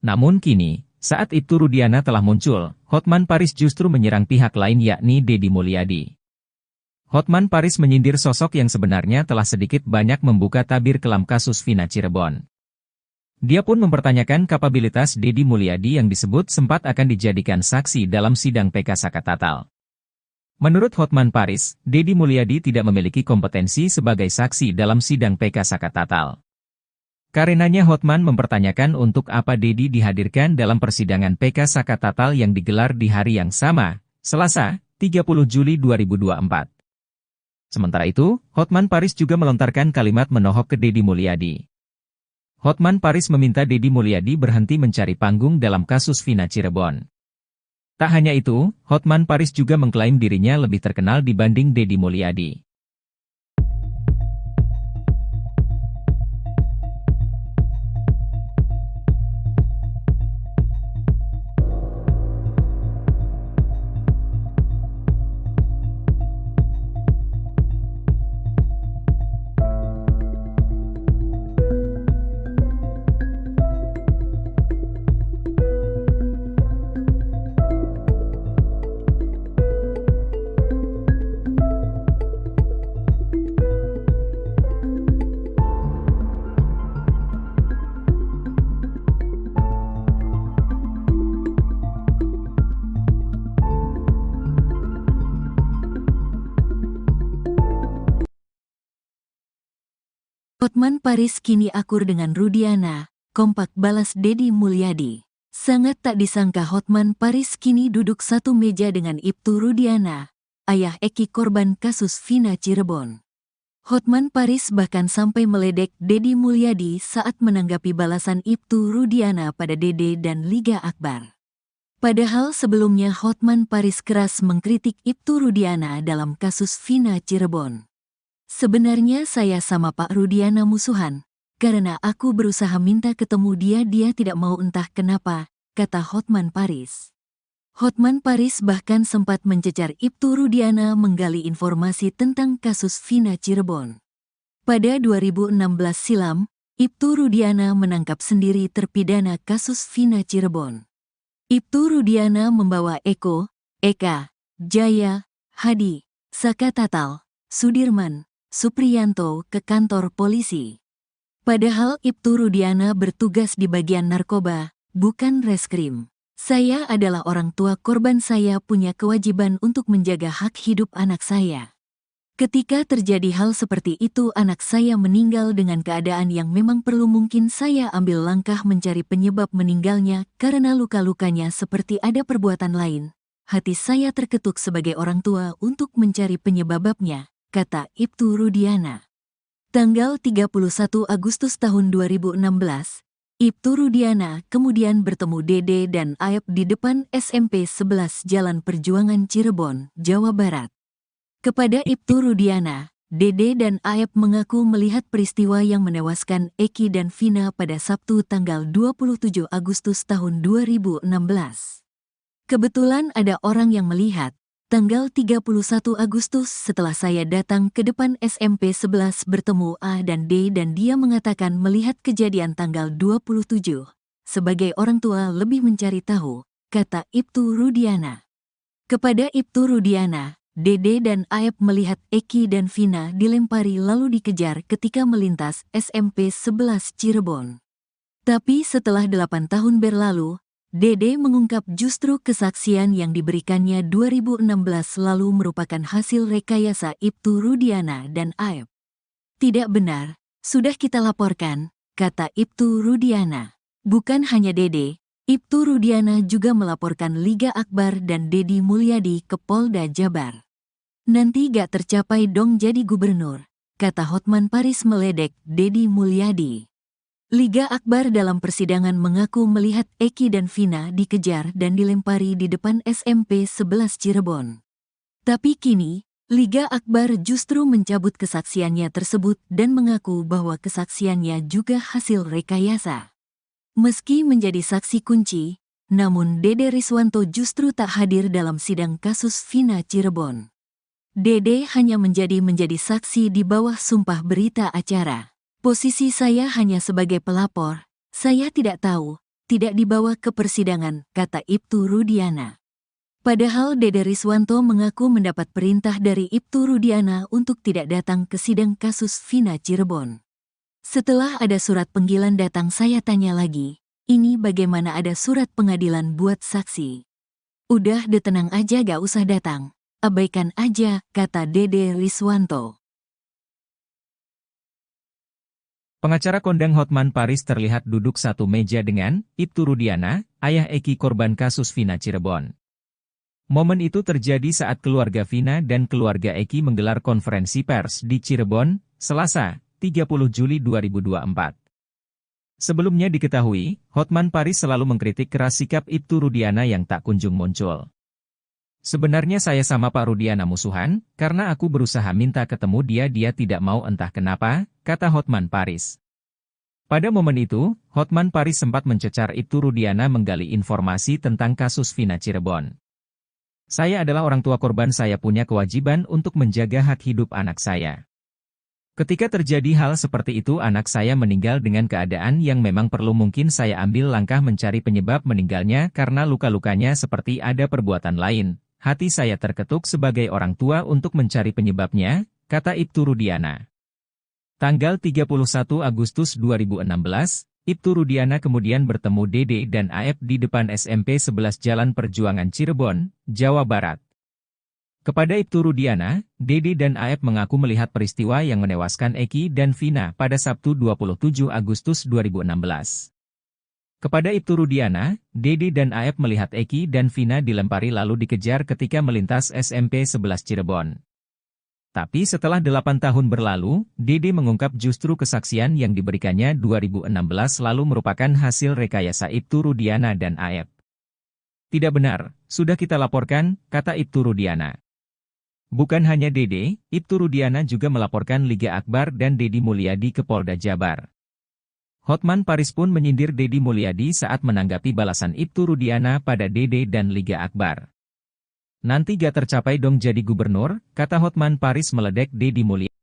Namun kini, saat Ibtu Rudiana telah muncul, Hotman Paris justru menyerang pihak lain yakni Deddy Mulyadi. Hotman Paris menyindir sosok yang sebenarnya telah sedikit banyak membuka tabir kelam kasus Vina Cirebon. Dia pun mempertanyakan kapabilitas Deddy Mulyadi yang disebut sempat akan dijadikan saksi dalam sidang PK Sakatatal. Menurut Hotman Paris, Deddy Mulyadi tidak memiliki kompetensi sebagai saksi dalam sidang PK Sakatatal. Karenanya Hotman mempertanyakan untuk apa Deddy dihadirkan dalam persidangan PK Sakatatal yang digelar di hari yang sama, Selasa, 30 Juli 2024. Sementara itu, Hotman Paris juga melontarkan kalimat menohok ke Deddy Mulyadi. Hotman Paris meminta Deddy Mulyadi berhenti mencari panggung dalam kasus Vina Cirebon. Tak hanya itu, Hotman Paris juga mengklaim dirinya lebih terkenal dibanding Deddy Mulyadi. Hotman Paris kini akur dengan Rudiana, kompak balas Deddy Mulyadi. Sangat tak disangka Hotman Paris kini duduk satu meja dengan Ibtu Rudiana, ayah Egy korban kasus Vina Cirebon. Hotman Paris bahkan sampai meledek Deddy Mulyadi saat menanggapi balasan Ibtu Rudiana pada Dede dan Liga Akbar. Padahal sebelumnya Hotman Paris keras mengkritik Ibtu Rudiana dalam kasus Vina Cirebon. Sebenarnya saya sama Pak Rudiana musuhan, karena aku berusaha minta ketemu dia tidak mau entah kenapa, kata Hotman Paris. Hotman Paris bahkan sempat mencecar Ibtu Rudiana menggali informasi tentang kasus Vina Cirebon. Pada 2016 silam, Ibtu Rudiana menangkap sendiri terpidana kasus Vina Cirebon. Ibtu Rudiana membawa Eko, Eka, Jaya, Hadi, Sakatatal, Sudirman, Supriyanto ke kantor polisi. Padahal Ibtu Rudiana bertugas di bagian narkoba, bukan reskrim. Saya adalah orang tua korban, saya punya kewajiban untuk menjaga hak hidup anak saya. Ketika terjadi hal seperti itu anak saya meninggal dengan keadaan yang memang perlu, mungkin saya ambil langkah mencari penyebab meninggalnya karena luka-lukanya seperti ada perbuatan lain. Hati saya terketuk sebagai orang tua untuk mencari penyebabnya, kata Ibtu Rudiana. Tanggal 31 Agustus tahun 2016, Ibtu Rudiana kemudian bertemu Dede dan Aep di depan SMP 11 Jalan Perjuangan Cirebon, Jawa Barat. Kepada Ibtu Rudiana, Dede dan Aep mengaku melihat peristiwa yang menewaskan Eki dan Vina pada Sabtu tanggal 27 Agustus tahun 2016. Kebetulan ada orang yang melihat, tanggal 31 Agustus setelah saya datang ke depan SMP 11 bertemu A dan D dan dia mengatakan melihat kejadian tanggal 27. Sebagai orang tua lebih mencari tahu, kata Ibtu Rudiana. Kepada Ibtu Rudiana, Dede dan Aep melihat Eki dan Vina dilempari lalu dikejar ketika melintas SMP 11 Cirebon. Tapi setelah 8 tahun berlalu, Dede mengungkap justru kesaksian yang diberikannya 2016 lalu merupakan hasil rekayasa Ibtu Rudiana dan Aep. Tidak benar, sudah kita laporkan, kata Ibtu Rudiana. Bukan hanya Dede, Ibtu Rudiana juga melaporkan Liga Akbar dan Dedi Mulyadi ke Polda Jabar. Nanti gak tercapai dong jadi gubernur, kata Hotman Paris meledek Dedi Mulyadi. Liga Akbar dalam persidangan mengaku melihat Eki dan Vina dikejar dan dilempari di depan SMP 11 Cirebon. Tapi kini, Liga Akbar justru mencabut kesaksiannya tersebut dan mengaku bahwa kesaksiannya juga hasil rekayasa. Meski menjadi saksi kunci, namun Dede Riswanto justru tak hadir dalam sidang kasus Vina Cirebon. Dede hanya menjadi saksi di bawah sumpah berita acara. Posisi saya hanya sebagai pelapor, saya tidak tahu, tidak dibawa ke persidangan, kata Ibtu Rudiana. Padahal Dede Riswanto mengaku mendapat perintah dari Ibtu Rudiana untuk tidak datang ke sidang kasus Vina Cirebon. Setelah ada surat panggilan datang saya tanya lagi, ini bagaimana ada surat pengadilan buat saksi? Udah tenang aja gak usah datang, abaikan aja, kata Dede Riswanto. Pengacara kondang Hotman Paris terlihat duduk satu meja dengan Ibtu Rudiana, ayah Eki korban kasus Vina Cirebon. Momen itu terjadi saat keluarga Vina dan keluarga Eki menggelar konferensi pers di Cirebon, Selasa, 30 Juli 2024. Sebelumnya diketahui, Hotman Paris selalu mengkritik keras sikap Ibtu Rudiana yang tak kunjung muncul. Sebenarnya saya sama Pak Rudiana musuhan, karena aku berusaha minta ketemu dia tidak mau entah kenapa, kata Hotman Paris. Pada momen itu, Hotman Paris sempat mencecar Ibtu Rudiana menggali informasi tentang kasus Vina Cirebon. Saya adalah orang tua korban, saya punya kewajiban untuk menjaga hak hidup anak saya. Ketika terjadi hal seperti itu anak saya meninggal dengan keadaan yang memang perlu mungkin saya ambil langkah mencari penyebab meninggalnya karena luka-lukanya seperti ada perbuatan lain. Hati saya terketuk sebagai orang tua untuk mencari penyebabnya, kata Ibtu Rudiana. Tanggal 31 Agustus 2016, Ibtu Rudiana kemudian bertemu Dede dan Aep di depan SMP 11 Jalan Perjuangan Cirebon, Jawa Barat. Kepada Ibtu Rudiana, Dede dan Aep mengaku melihat peristiwa yang menewaskan Eki dan Vina pada Sabtu 27 Agustus 2016. Kepada Ibtu Rudiana, Dede dan Aep melihat Eki dan Vina dilempari lalu dikejar ketika melintas SMP 11 Cirebon. Tapi setelah 8 tahun berlalu, Dede mengungkap justru kesaksian yang diberikannya 2016 lalu merupakan hasil rekayasa Ibtu Rudiana dan Aep. Tidak benar, sudah kita laporkan, kata Ibtu Rudiana. Bukan hanya Dede, Ibtu Rudiana juga melaporkan Liga Akbar dan Dedi Mulyadi ke Polda Jabar. Hotman Paris pun menyindir Dedi Mulyadi saat menanggapi balasan Ibtu Rudiana pada Dede dan Liga Akbar. Nanti gak tercapai dong jadi gubernur, kata Hotman Paris meledek Dedi Mulyadi.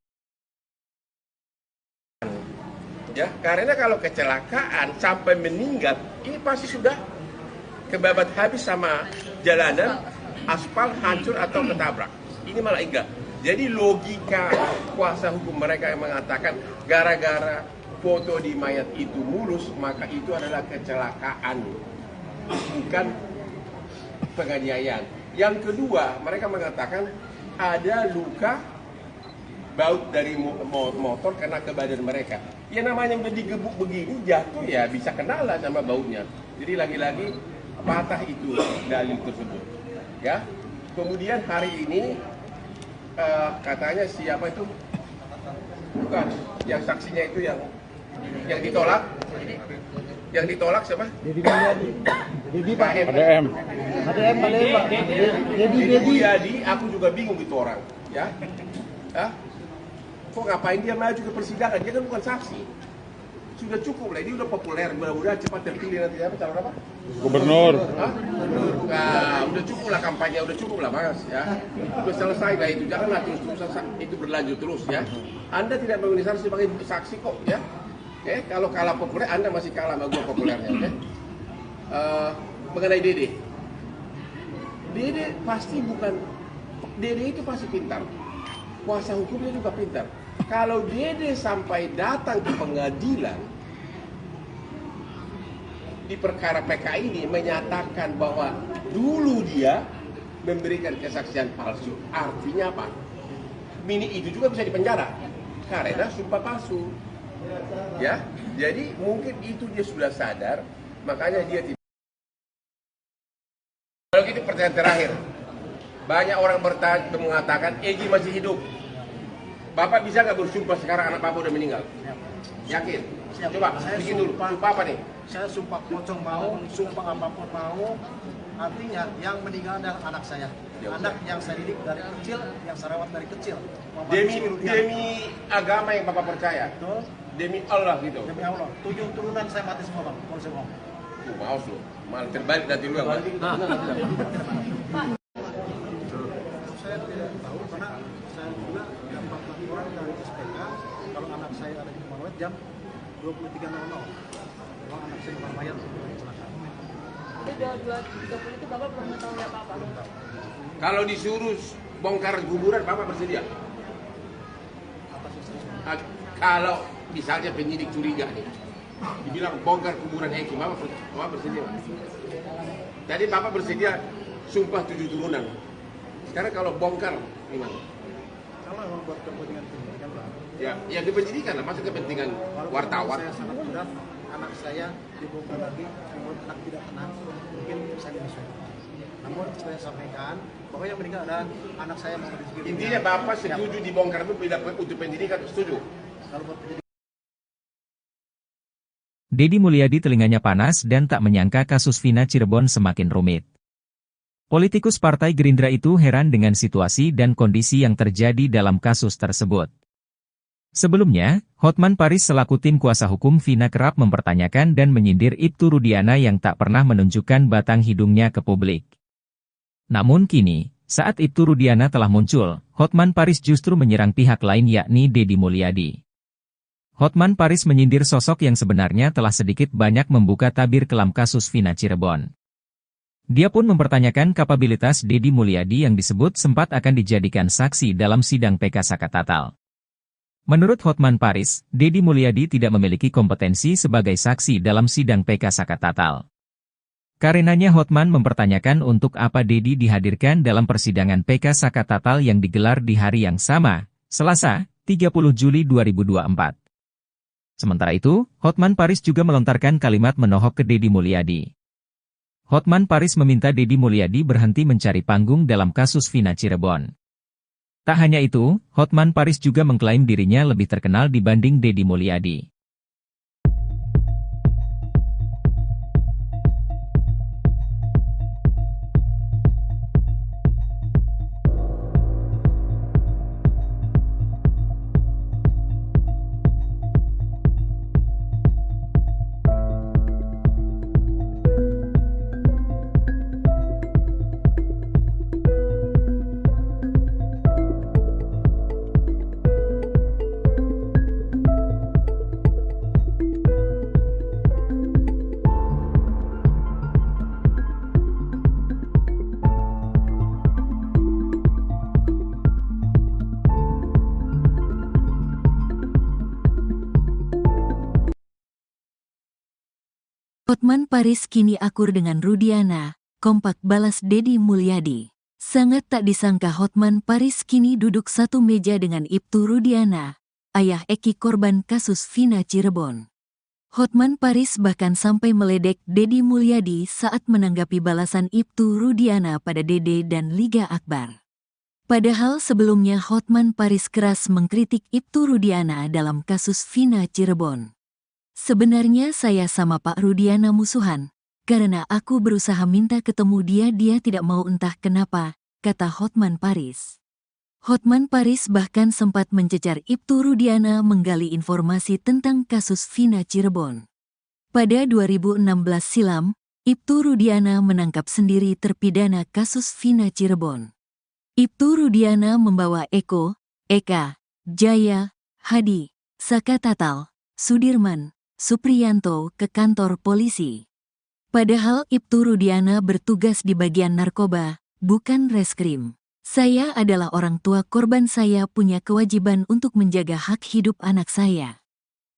Ya, karena kalau kecelakaan sampai meninggal, ini pasti sudah kebabat habis sama jalanan, aspal hancur atau ketabrak. Ini malah enggak. Jadi logika kuasa hukum mereka yang mengatakan gara-gara foto di mayat itu mulus, maka itu adalah kecelakaan, bukan penganiayaan. Yang kedua, mereka mengatakan ada luka baut dari motor kena ke badan mereka. Ya namanya udah digebuk begini, jatuh ya bisa kenalan sama bautnya. Jadi lagi-lagi patah itu dalil tersebut. Ya. Kemudian hari ini katanya siapa itu? Bukan, yang saksinya itu yang ditolak Yang ditolak siapa? Dedi Mulyadi. Dedi Pak. ADM. ADM balik Pak. Dedi Dedi Mulyadi, aku juga bingung itu orang, ya. Hah? Kok ngapain dia maju ke persidangan? Dia kan bukan saksi. Sudah cukup lah, ini udah populer, mudah-mudahan cepat terpilih nanti apa calon apa? Gubernur. Hah? Nah, udah cukup lah kampanye, udah cukup lah Mas, ya. Udah selesai lah itu, janganlah terus-terusan itu berlanjut terus ya. Anda tidak memenuhi syarat sebagai saksi kok, ya. Kalau kalah populer, Anda masih kalah sama gua populernya, oke? Mengenai Dede. Dede pasti bukan, Dede itu pasti pintar. Kuasa hukumnya juga pintar. Kalau Dede sampai datang ke pengadilan di perkara PK ini menyatakan bahwa dulu dia memberikan kesaksian palsu, artinya apa? Mini itu juga bisa dipenjara karena sumpah palsu. Ya, jadi mungkin itu dia sudah sadar, makanya dia tidak. Kalau gitu pertanyaan terakhir, banyak orang mengatakan Egy masih hidup. Bapak bisa nggak bersumpah sekarang anak Bapak udah meninggal? Yakin? Siap. Coba, Saya bikin dulu. sumpah. Sumpah apa nih? Saya sumpah pocong mau, sumpah apapun mau. Artinya yang meninggal adalah anak saya. Ya, Anak yang saya didik dari kecil, yang saya rawat dari kecil. Demi agama yang Bapak percaya. Betul. Demi Allah gitu. Demi Allah. 7 turunan saya mati semua Bang. Kalau saya bohong. Maaf lu. Malah terbalik nanti lu yang mati. Saya tidak tahu karena saya juga dapat laporan dari SPK kalau anak saya ada di Marawet jam 23.00. Kalau anak saya di Mayat kecelakaan. Jadi 2.30 itu Bapak belum mengetahui apa-apa? Kalau disuruh bongkar kuburan, Bapak bersedia? Kalau misalnya penyidik curiga nih, dibilang bongkar kuburan Egy, Bapak bersedia? Tadi Bapak bersedia sumpah 7 turunan. Sekarang kalau bongkar gimana? Kalau memang buat kepentingan pendidikan Bang. Ya, yang kepentingan lah, masa kepentingan wartawan. Saya sangat berat, anak saya dibongkar lagi, menurut anak tidak tenang, mungkin saya menyesal. Namun saya sampaikan bahwa yang meninggal adalah anak saya masih di sekitar. Intinya Bapak setuju dibongkar itu bila untuk pendidikan, setuju? Kalau buat pendidikan. Dedi Mulyadi telinganya panas dan tak menyangka kasus Vina Cirebon semakin rumit. Politikus Partai Gerindra itu heran dengan situasi dan kondisi yang terjadi dalam kasus tersebut. Sebelumnya, Hotman Paris selaku tim kuasa hukum Vina kerap mempertanyakan dan menyindir Ibtu Rudiana yang tak pernah menunjukkan batang hidungnya ke publik. Namun kini, saat Ibtu Rudiana telah muncul, Hotman Paris justru menyerang pihak lain yakni Dedi Mulyadi. Hotman Paris menyindir sosok yang sebenarnya telah sedikit banyak membuka tabir kelam kasus Vina Cirebon. Dia pun mempertanyakan kapabilitas Dedi Mulyadi yang disebut sempat akan dijadikan saksi dalam sidang PK Sakatatal. Menurut Hotman Paris, Dedi Mulyadi tidak memiliki kompetensi sebagai saksi dalam sidang PK Sakatatal. Karenanya Hotman mempertanyakan untuk apa Dedi dihadirkan dalam persidangan PK Sakatatal yang digelar di hari yang sama, Selasa, 30 Juli 2024. Sementara itu, Hotman Paris juga melontarkan kalimat menohok ke Dedi Mulyadi. Hotman Paris meminta Dedi Mulyadi berhenti mencari panggung dalam kasus Vina Cirebon. Tak hanya itu, Hotman Paris juga mengklaim dirinya lebih terkenal dibanding Dedi Mulyadi. Hotman Paris kini akur dengan Rudiana, kompak balas Dedi Mulyadi. Sangat tak disangka Hotman Paris kini duduk satu meja dengan Ibtu Rudiana, ayah Eki korban kasus Vina Cirebon. Hotman Paris bahkan sampai meledek Dedi Mulyadi saat menanggapi balasan Ibtu Rudiana pada Dede dan Liga Akbar. Padahal sebelumnya Hotman Paris keras mengkritik Ibtu Rudiana dalam kasus Vina Cirebon. Sebenarnya saya sama Pak Rudiana musuhan. Karena aku berusaha minta ketemu dia tidak mau entah kenapa, kata Hotman Paris. Hotman Paris bahkan sempat mencecar Ibtu Rudiana menggali informasi tentang kasus Vina Cirebon. Pada 2016 silam, Ibtu Rudiana menangkap sendiri terpidana kasus Vina Cirebon. Ibtu Rudiana membawa Eko, Eka, Jaya, Hadi, Saka Tatal, Sudirman, Supriyanto ke kantor polisi. Padahal Ibtu Rudiana bertugas di bagian narkoba, bukan reskrim. Saya adalah orang tua korban, saya punya kewajiban untuk menjaga hak hidup anak saya.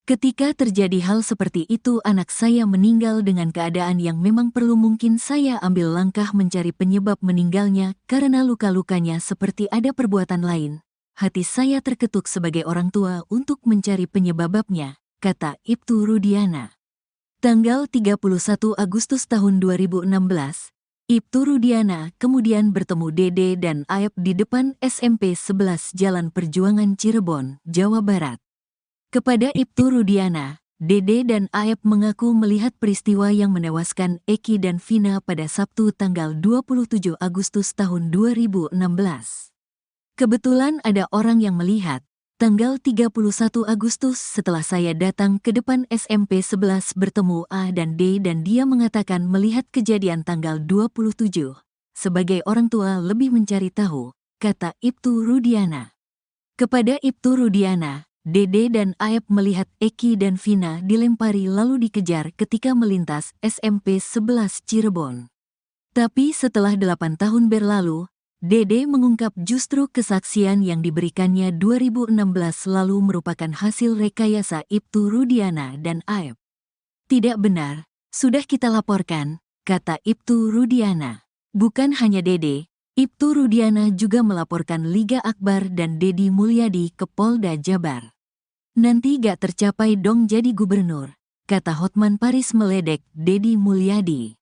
Ketika terjadi hal seperti itu, anak saya meninggal dengan keadaan yang memang perlu, mungkin saya ambil langkah mencari penyebab meninggalnya karena luka-lukanya seperti ada perbuatan lain. Hati saya terketuk sebagai orang tua untuk mencari penyebabnya, kata Ibtu Rudiana. Tanggal 31 Agustus tahun 2016, Ibtu Rudiana kemudian bertemu Dede dan Aep di depan SMP 11 Jalan Perjuangan Cirebon, Jawa Barat. Kepada Ibtu Rudiana, Dede dan Aep mengaku melihat peristiwa yang menewaskan Eki dan Vina pada Sabtu tanggal 27 Agustus tahun 2016. Kebetulan ada orang yang melihat, tanggal 31 Agustus setelah saya datang ke depan SMP 11 bertemu A dan D dan dia mengatakan melihat kejadian tanggal 27. Sebagai orang tua lebih mencari tahu, kata Ibtu Rudiana. Kepada Ibtu Rudiana, Dede dan Aep melihat Eki dan Vina dilempari lalu dikejar ketika melintas SMP 11 Cirebon. Tapi setelah 8 tahun berlalu, Dede mengungkap justru kesaksian yang diberikannya 2016 lalu merupakan hasil rekayasa Ibtu Rudiana dan Aep. Tidak benar, sudah kita laporkan, kata Ibtu Rudiana. Bukan hanya Dede, Ibtu Rudiana juga melaporkan Liga Akbar dan Dedi Mulyadi ke Polda Jabar. Nanti gak tercapai dong jadi gubernur, kata Hotman Paris meledek Dedi Mulyadi.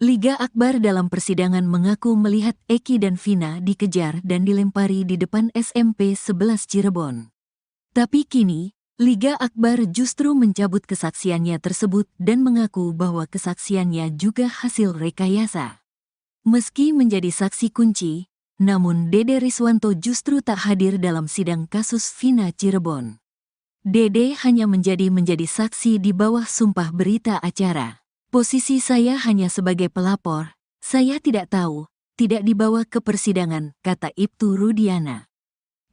Liga Akbar dalam persidangan mengaku melihat Eki dan Vina dikejar dan dilempari di depan SMP 11 Cirebon. Tapi kini, Liga Akbar justru mencabut kesaksiannya tersebut dan mengaku bahwa kesaksiannya juga hasil rekayasa. Meski menjadi saksi kunci, namun Dede Riswanto justru tak hadir dalam sidang kasus Vina Cirebon. Dede hanya menjadi saksi di bawah sumpah berita acara. Posisi saya hanya sebagai pelapor, saya tidak tahu, tidak dibawa ke persidangan, kata Ibtu Rudiana.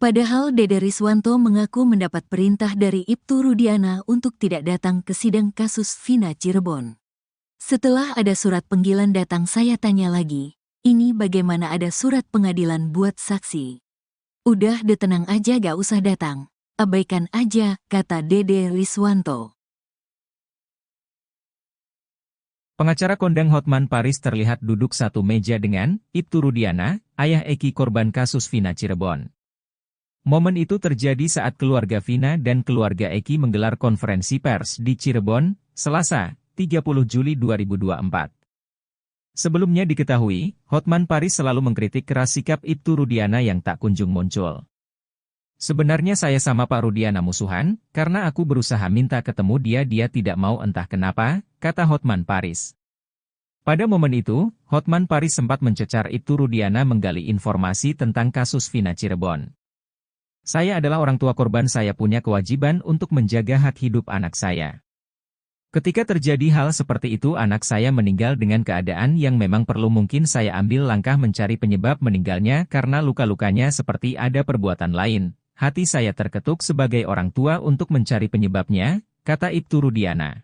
Padahal Dede Riswanto mengaku mendapat perintah dari Ibtu Rudiana untuk tidak datang ke sidang kasus Vina Cirebon. Setelah ada surat panggilan datang, saya tanya lagi, ini bagaimana ada surat pengadilan buat saksi? Udah tenang aja, gak usah datang, abaikan aja, kata Dede Riswanto. Pengacara kondang Hotman Paris terlihat duduk satu meja dengan Ibtu Rudiana, ayah Eki korban kasus Vina Cirebon. Momen itu terjadi saat keluarga Vina dan keluarga Eki menggelar konferensi pers di Cirebon, Selasa, 30 Juli 2024. Sebelumnya diketahui, Hotman Paris selalu mengkritik keras sikap Ibtu Rudiana yang tak kunjung muncul. Sebenarnya saya sama Pak Rudiana musuhan, karena aku berusaha minta ketemu dia tidak mau entah kenapa, kata Hotman Paris. Pada momen itu, Hotman Paris sempat mencecar Ibtu Rudiana menggali informasi tentang kasus Vina Cirebon. Saya adalah orang tua korban, saya punya kewajiban untuk menjaga hak hidup anak saya. Ketika terjadi hal seperti itu, anak saya meninggal dengan keadaan yang memang perlu, mungkin saya ambil langkah mencari penyebab meninggalnya karena luka-lukanya seperti ada perbuatan lain. Hati saya terketuk sebagai orang tua untuk mencari penyebabnya, kata Ibtu Rudiana.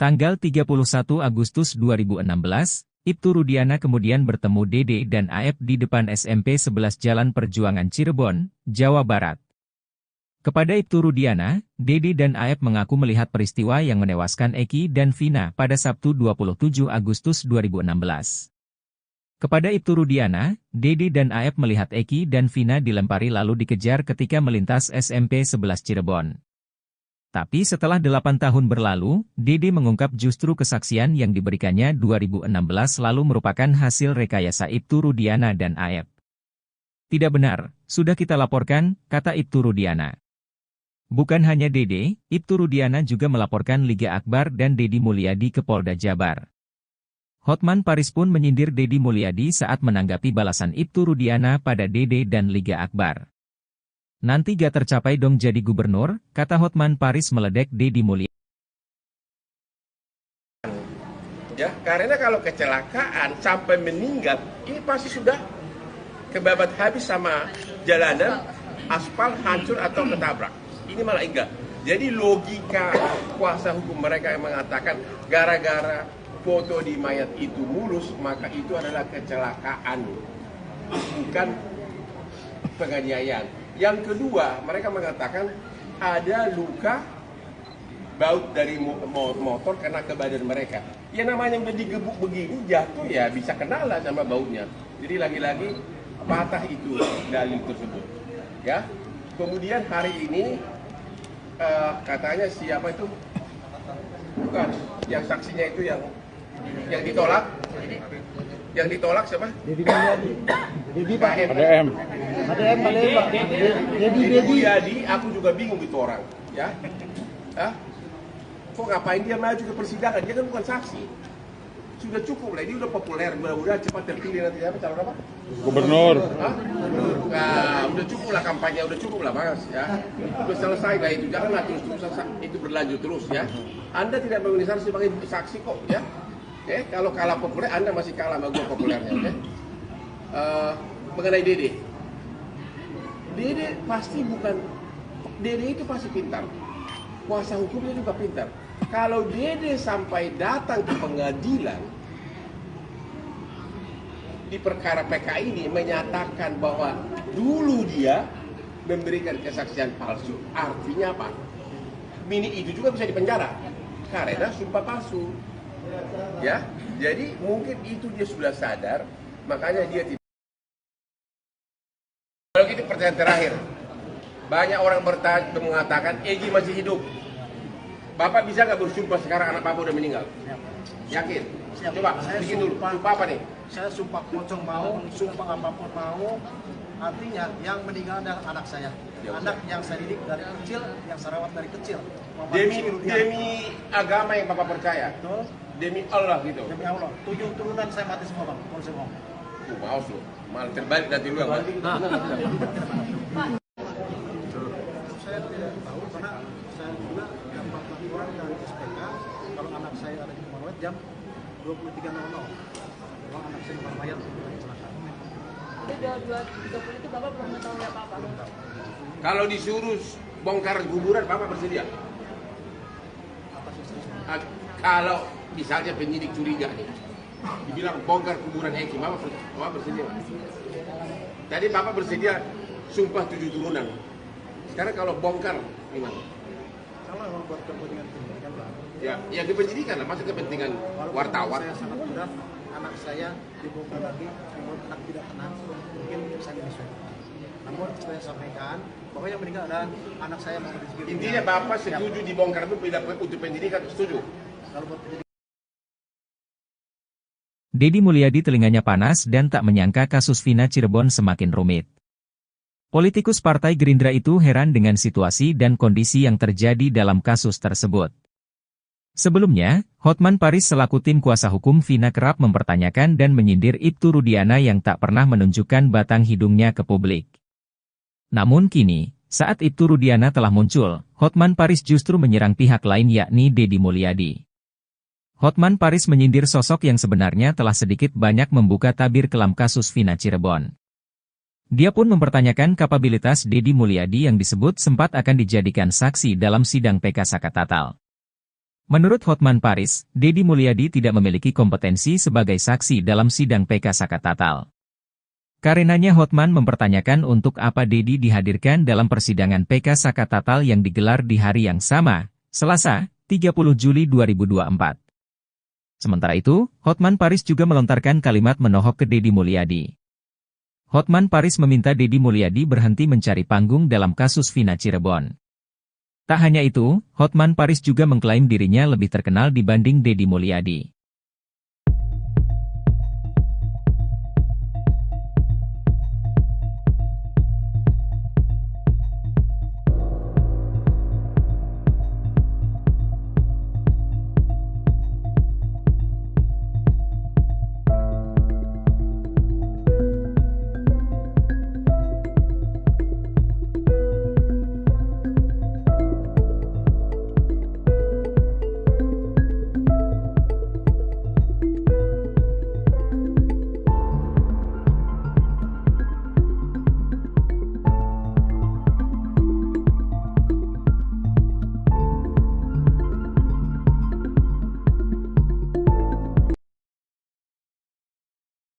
Tanggal 31 Agustus 2016, Ibtu Rudiana kemudian bertemu Dede dan Aep di depan SMP 11 Jalan Perjuangan Cirebon, Jawa Barat. Kepada Ibtu Rudiana, Dede dan Aep mengaku melihat peristiwa yang menewaskan Eki dan Vina pada Sabtu 27 Agustus 2016. Kepada Ibtu Rudiana, Dede dan Aep melihat Eki dan Vina dilempari lalu dikejar ketika melintas SMP 11 Cirebon. Tapi setelah 8 tahun berlalu, Dede mengungkap justru kesaksian yang diberikannya 2016 lalu merupakan hasil rekayasa Ibtu Rudiana dan Aep. Tidak benar, sudah kita laporkan, kata Ibtu Rudiana. Bukan hanya Dede, Ibtu Rudiana juga melaporkan Liga Akbar dan Deddy Mulyadi ke Polda Jabar. Hotman Paris pun menyindir Deddy Mulyadi saat menanggapi balasan Ibtu Rudiana pada Dede dan Liga Akbar. Nanti gak tercapai dong jadi gubernur, kata Hotman Paris meledek Deddy Mulyadi. Ya, karena kalau kecelakaan sampai meninggal, ini pasti sudah kebabat habis sama jalanan, aspal hancur atau ketabrak. Ini malah enggak. Jadi logika kuasa hukum mereka yang mengatakan gara-gara foto di mayat itu mulus, maka itu adalah kecelakaan, bukan penganiayaan. Yang kedua, mereka mengatakan ada luka baut dari motor kena ke badan mereka. Ya namanya udah digebuk begini, jatuh ya bisa kenalan sama bautnya. Jadi lagi-lagi patah itu dalil tersebut. Ya. Kemudian hari ini katanya siapa itu? Bukan, yang saksinya itu yang ditolak. Yang ditolak siapa? Deddy Mulyadi. Deddy Pak. ADM. ADM Pak. Deddy Mulyadi, aku juga bingung itu orang. Ya. Hah? Kok ngapain dia maju ke persidangan? Dia kan bukan saksi. Sudah cukup lah, ini udah populer, mudah-mudahan cepat terpilih nanti apa calon apa? Gubernur. Hah? Nah, udah cukup lah kampanye, udah cukup lah mas ya. Udah selesai lah itu, janganlah terus-terusan itu berlanjut terus ya. Anda tidak memenuhi syarat sebagai saksi kok ya. Kalau kalah populer, Anda masih kalah sama gua populernya, oke? Mengenai Dede. Dede pasti bukan, Dede itu pasti pintar. Kuasa hukumnya juga pintar. Kalau Dede sampai datang ke pengadilan di perkara PK ini menyatakan bahwa dulu dia memberikan kesaksian palsu, artinya apa? Mini itu juga bisa dipenjara karena sumpah palsu. Ya, jadi mungkin itu dia sudah sadar, makanya dia tidak. Kalau gitu pertanyaan terakhir, banyak orang mengatakan Egy masih hidup. Bapak bisa nggak bersumpah sekarang anak Bapak udah meninggal? Yakin? Siap. Coba, Saya bikin dulu. sumpah. Sumpah apa nih? Saya sumpah pocong mau, sumpah apapun mau. Artinya yang meninggal adalah anak saya. Ya, anak yang saya didik dari kecil, yang saya rawat dari kecil. Demi agama yang Bapak percaya. Betul. Demi Allah gitu. Demi Allah. 7 turunan saya mati semua bang. Kalau saya mau. Maaf lu. Malah terbalik nanti lu yang mati. Saya tidak tahu karena saya juga dapat laporan dari SPK kalau anak saya ada di Marawet jam 23.00. Kalau anak saya di Mayat kecelakaan. Jadi 2.30 itu Bapak belum mengetahui apa-apa? Kalau disuruh bongkar kuburan, Bapak bersedia? Kalau misalnya penyidik curiga nih, dibilang bongkar kuburan Eki, Bapak bersedia? Tadi Bapak bersedia sumpah 7 turunan. Sekarang kalau bongkar gimana? Kalau memang buat kepentingan pendidikan Pak. Ya kepentingan lah, masa kepentingan wartawan. Saya sangat berat, anak saya dibongkar lagi, kalau anak tidak tenang, mungkin saya menyesal. Namun saya sampaikan bahwa yang meninggal adalah anak saya masih di sekitar. Intinya Bapak setuju dibongkar itu bila untuk pendidikan, setuju? Kalau buat pendidikan. Deddy Mulyadi telinganya panas dan tak menyangka kasus Vina Cirebon semakin rumit. Politikus Partai Gerindra itu heran dengan situasi dan kondisi yang terjadi dalam kasus tersebut. Sebelumnya, Hotman Paris selaku tim kuasa hukum Vina kerap mempertanyakan dan menyindir Ibtu Rudiana yang tak pernah menunjukkan batang hidungnya ke publik. Namun kini, saat Ibtu Rudiana telah muncul, Hotman Paris justru menyerang pihak lain yakni Deddy Mulyadi. Hotman Paris menyindir sosok yang sebenarnya telah sedikit banyak membuka tabir kelam kasus Vina Cirebon. Dia pun mempertanyakan kapabilitas Deddy Mulyadi yang disebut sempat akan dijadikan saksi dalam sidang PK Sakatatal. Menurut Hotman Paris, Deddy Mulyadi tidak memiliki kompetensi sebagai saksi dalam sidang PK Sakatatal. Karenanya Hotman mempertanyakan untuk apa Deddy dihadirkan dalam persidangan PK Sakatatal yang digelar di hari yang sama, Selasa, 30 Juli 2024. Sementara itu, Hotman Paris juga melontarkan kalimat menohok ke Deddy Mulyadi. Hotman Paris meminta Deddy Mulyadi berhenti mencari panggung dalam kasus Vina Cirebon. Tak hanya itu, Hotman Paris juga mengklaim dirinya lebih terkenal dibanding Deddy Mulyadi.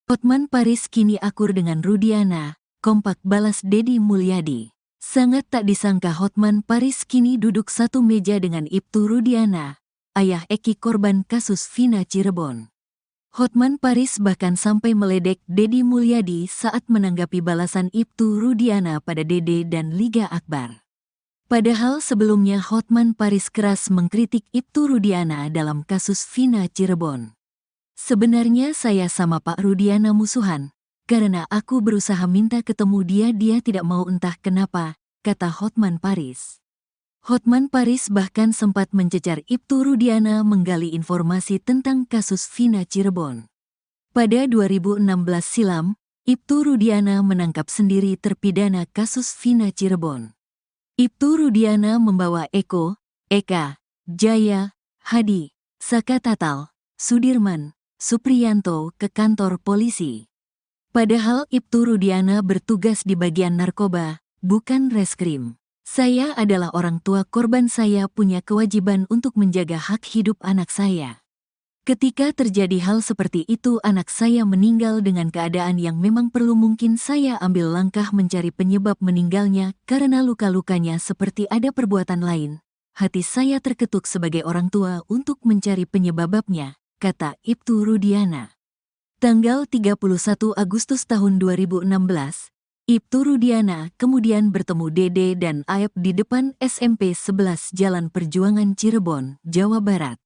Hotman Paris kini akur dengan Rudiana, kompak balas Dedi Mulyadi. Sangat tak disangka Hotman Paris kini duduk satu meja dengan Ibtu Rudiana, ayah Eki korban kasus Vina Cirebon. Hotman Paris bahkan sampai meledek Dedi Mulyadi saat menanggapi balasan Ibtu Rudiana pada Dede dan Liga Akbar. Padahal sebelumnya Hotman Paris keras mengkritik Ibtu Rudiana dalam kasus Vina Cirebon. Sebenarnya saya sama Pak Rudiana musuhan, karena aku berusaha minta ketemu dia tidak mau entah kenapa, kata Hotman Paris. Hotman Paris bahkan sempat mencecar Ibtu Rudiana menggali informasi tentang kasus Vina Cirebon. Pada 2016 silam, Ibtu Rudiana menangkap sendiri terpidana kasus Vina Cirebon. Ibtu Rudiana membawa Eko, Eka, Jaya, Hadi, Saka Tatal, Sudirman, Supriyanto ke kantor polisi. Padahal Ibtu Rudiana bertugas di bagian narkoba, bukan reskrim. Saya adalah orang tua korban, saya punya kewajiban untuk menjaga hak hidup anak saya. Ketika terjadi hal seperti itu anak saya meninggal dengan keadaan yang memang perlu, mungkin saya ambil langkah mencari penyebab meninggalnya karena luka-lukanya seperti ada perbuatan lain. Hati saya terketuk sebagai orang tua untuk mencari penyebabnya, kata Ibtu Rudiana. Tanggal 31 Agustus tahun 2016, Ibtu Rudiana kemudian bertemu Dede dan Aep di depan SMP 11 Jalan Perjuangan Cirebon, Jawa Barat.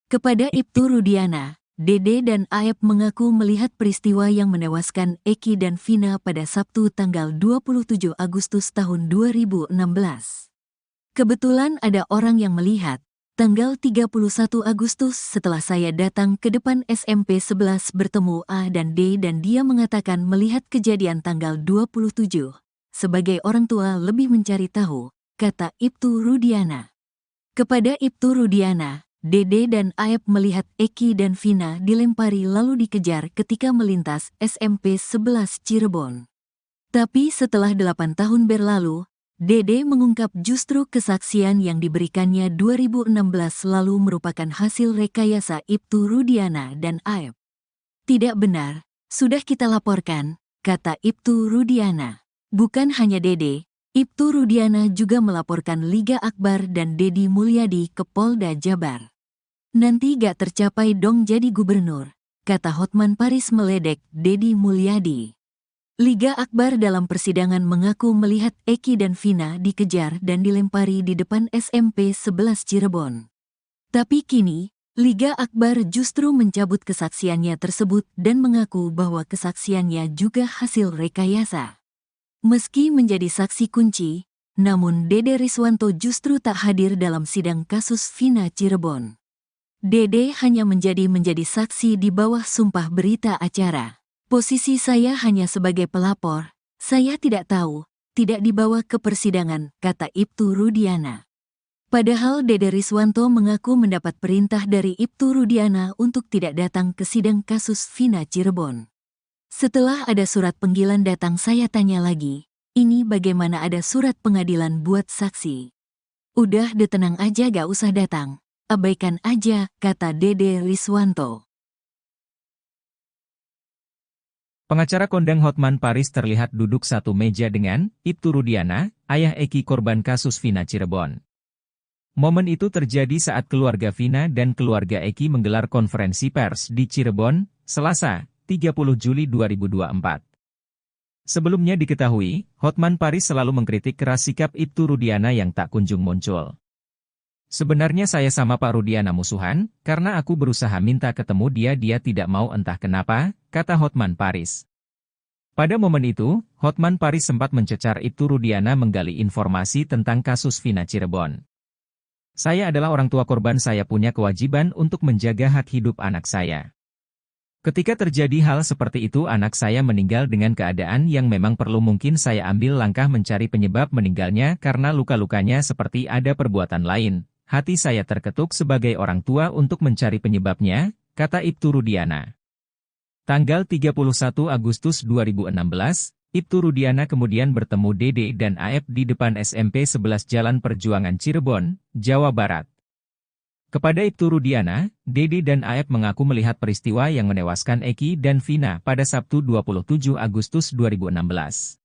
Kepada Ibtu Rudiana, Dede dan Aep mengaku melihat peristiwa yang menewaskan Eki dan Vina pada Sabtu tanggal 27 Agustus tahun 2016. Kebetulan ada orang yang melihat, tanggal 31 Agustus setelah saya datang ke depan SMP 11 bertemu A dan D dan dia mengatakan melihat kejadian tanggal 27. Sebagai orang tua lebih mencari tahu, kata Ibtu Rudiana. Kepada Ibtu Rudiana, Dede dan Aep melihat Eki dan Vina dilempari lalu dikejar ketika melintas SMP 11 Cirebon. Tapi setelah 8 tahun berlalu, Dede mengungkap justru kesaksian yang diberikannya 2016 lalu merupakan hasil rekayasa Ibtu Rudiana dan Aep. Tidak benar, sudah kita laporkan, kata Ibtu Rudiana. Bukan hanya Dede, Ibtu Rudiana juga melaporkan Liga Akbar dan Dedi Mulyadi ke Polda Jabar. Nanti gak tercapai dong jadi gubernur, kata Hotman Paris meledek Dedi Mulyadi. Liga Akbar dalam persidangan mengaku melihat Eki dan Vina dikejar dan dilempari di depan SMP 11 Cirebon. Tapi kini, Liga Akbar justru mencabut kesaksiannya tersebut dan mengaku bahwa kesaksiannya juga hasil rekayasa. Meski menjadi saksi kunci, namun Dede Riswanto justru tak hadir dalam sidang kasus Vina Cirebon. Dede hanya menjadi saksi di bawah sumpah berita acara. Posisi saya hanya sebagai pelapor, saya tidak tahu, tidak dibawa ke persidangan, kata Ibtu Rudiana. Padahal Dede Riswanto mengaku mendapat perintah dari Ibtu Rudiana untuk tidak datang ke sidang kasus Vina Cirebon. Setelah ada surat panggilan datang saya tanya lagi, ini bagaimana ada surat pengadilan buat saksi? Udah tenang aja gak usah datang. Abaikan aja, kata Dede Riswanto. Pengacara kondang Hotman Paris terlihat duduk satu meja dengan Ibtu Rudiana, ayah Eki korban kasus Vina Cirebon. Momen itu terjadi saat keluarga Vina dan keluarga Eki menggelar konferensi pers di Cirebon, Selasa, 30 Juli 2024. Sebelumnya diketahui, Hotman Paris selalu mengkritik keras sikap Ibtu Rudiana yang tak kunjung muncul. Sebenarnya saya sama Pak Rudiana musuhan, karena aku berusaha minta ketemu dia tidak mau entah kenapa, kata Hotman Paris. Pada momen itu, Hotman Paris sempat mencecar Ibtu Rudiana menggali informasi tentang kasus Vina Cirebon. Saya adalah orang tua korban, saya punya kewajiban untuk menjaga hak hidup anak saya. Ketika terjadi hal seperti itu anak saya meninggal dengan keadaan yang memang perlu, mungkin saya ambil langkah mencari penyebab meninggalnya karena luka-lukanya seperti ada perbuatan lain. Hati saya terketuk sebagai orang tua untuk mencari penyebabnya, kata Ibtu Rudiana. Tanggal 31 Agustus 2016, Ibtu Rudiana kemudian bertemu Dede dan Aep di depan SMP 11 Jalan Perjuangan Cirebon, Jawa Barat. Kepada Ibtu Rudiana, Dede dan Aep mengaku melihat peristiwa yang menewaskan Eki dan Vina pada Sabtu 27 Agustus 2016.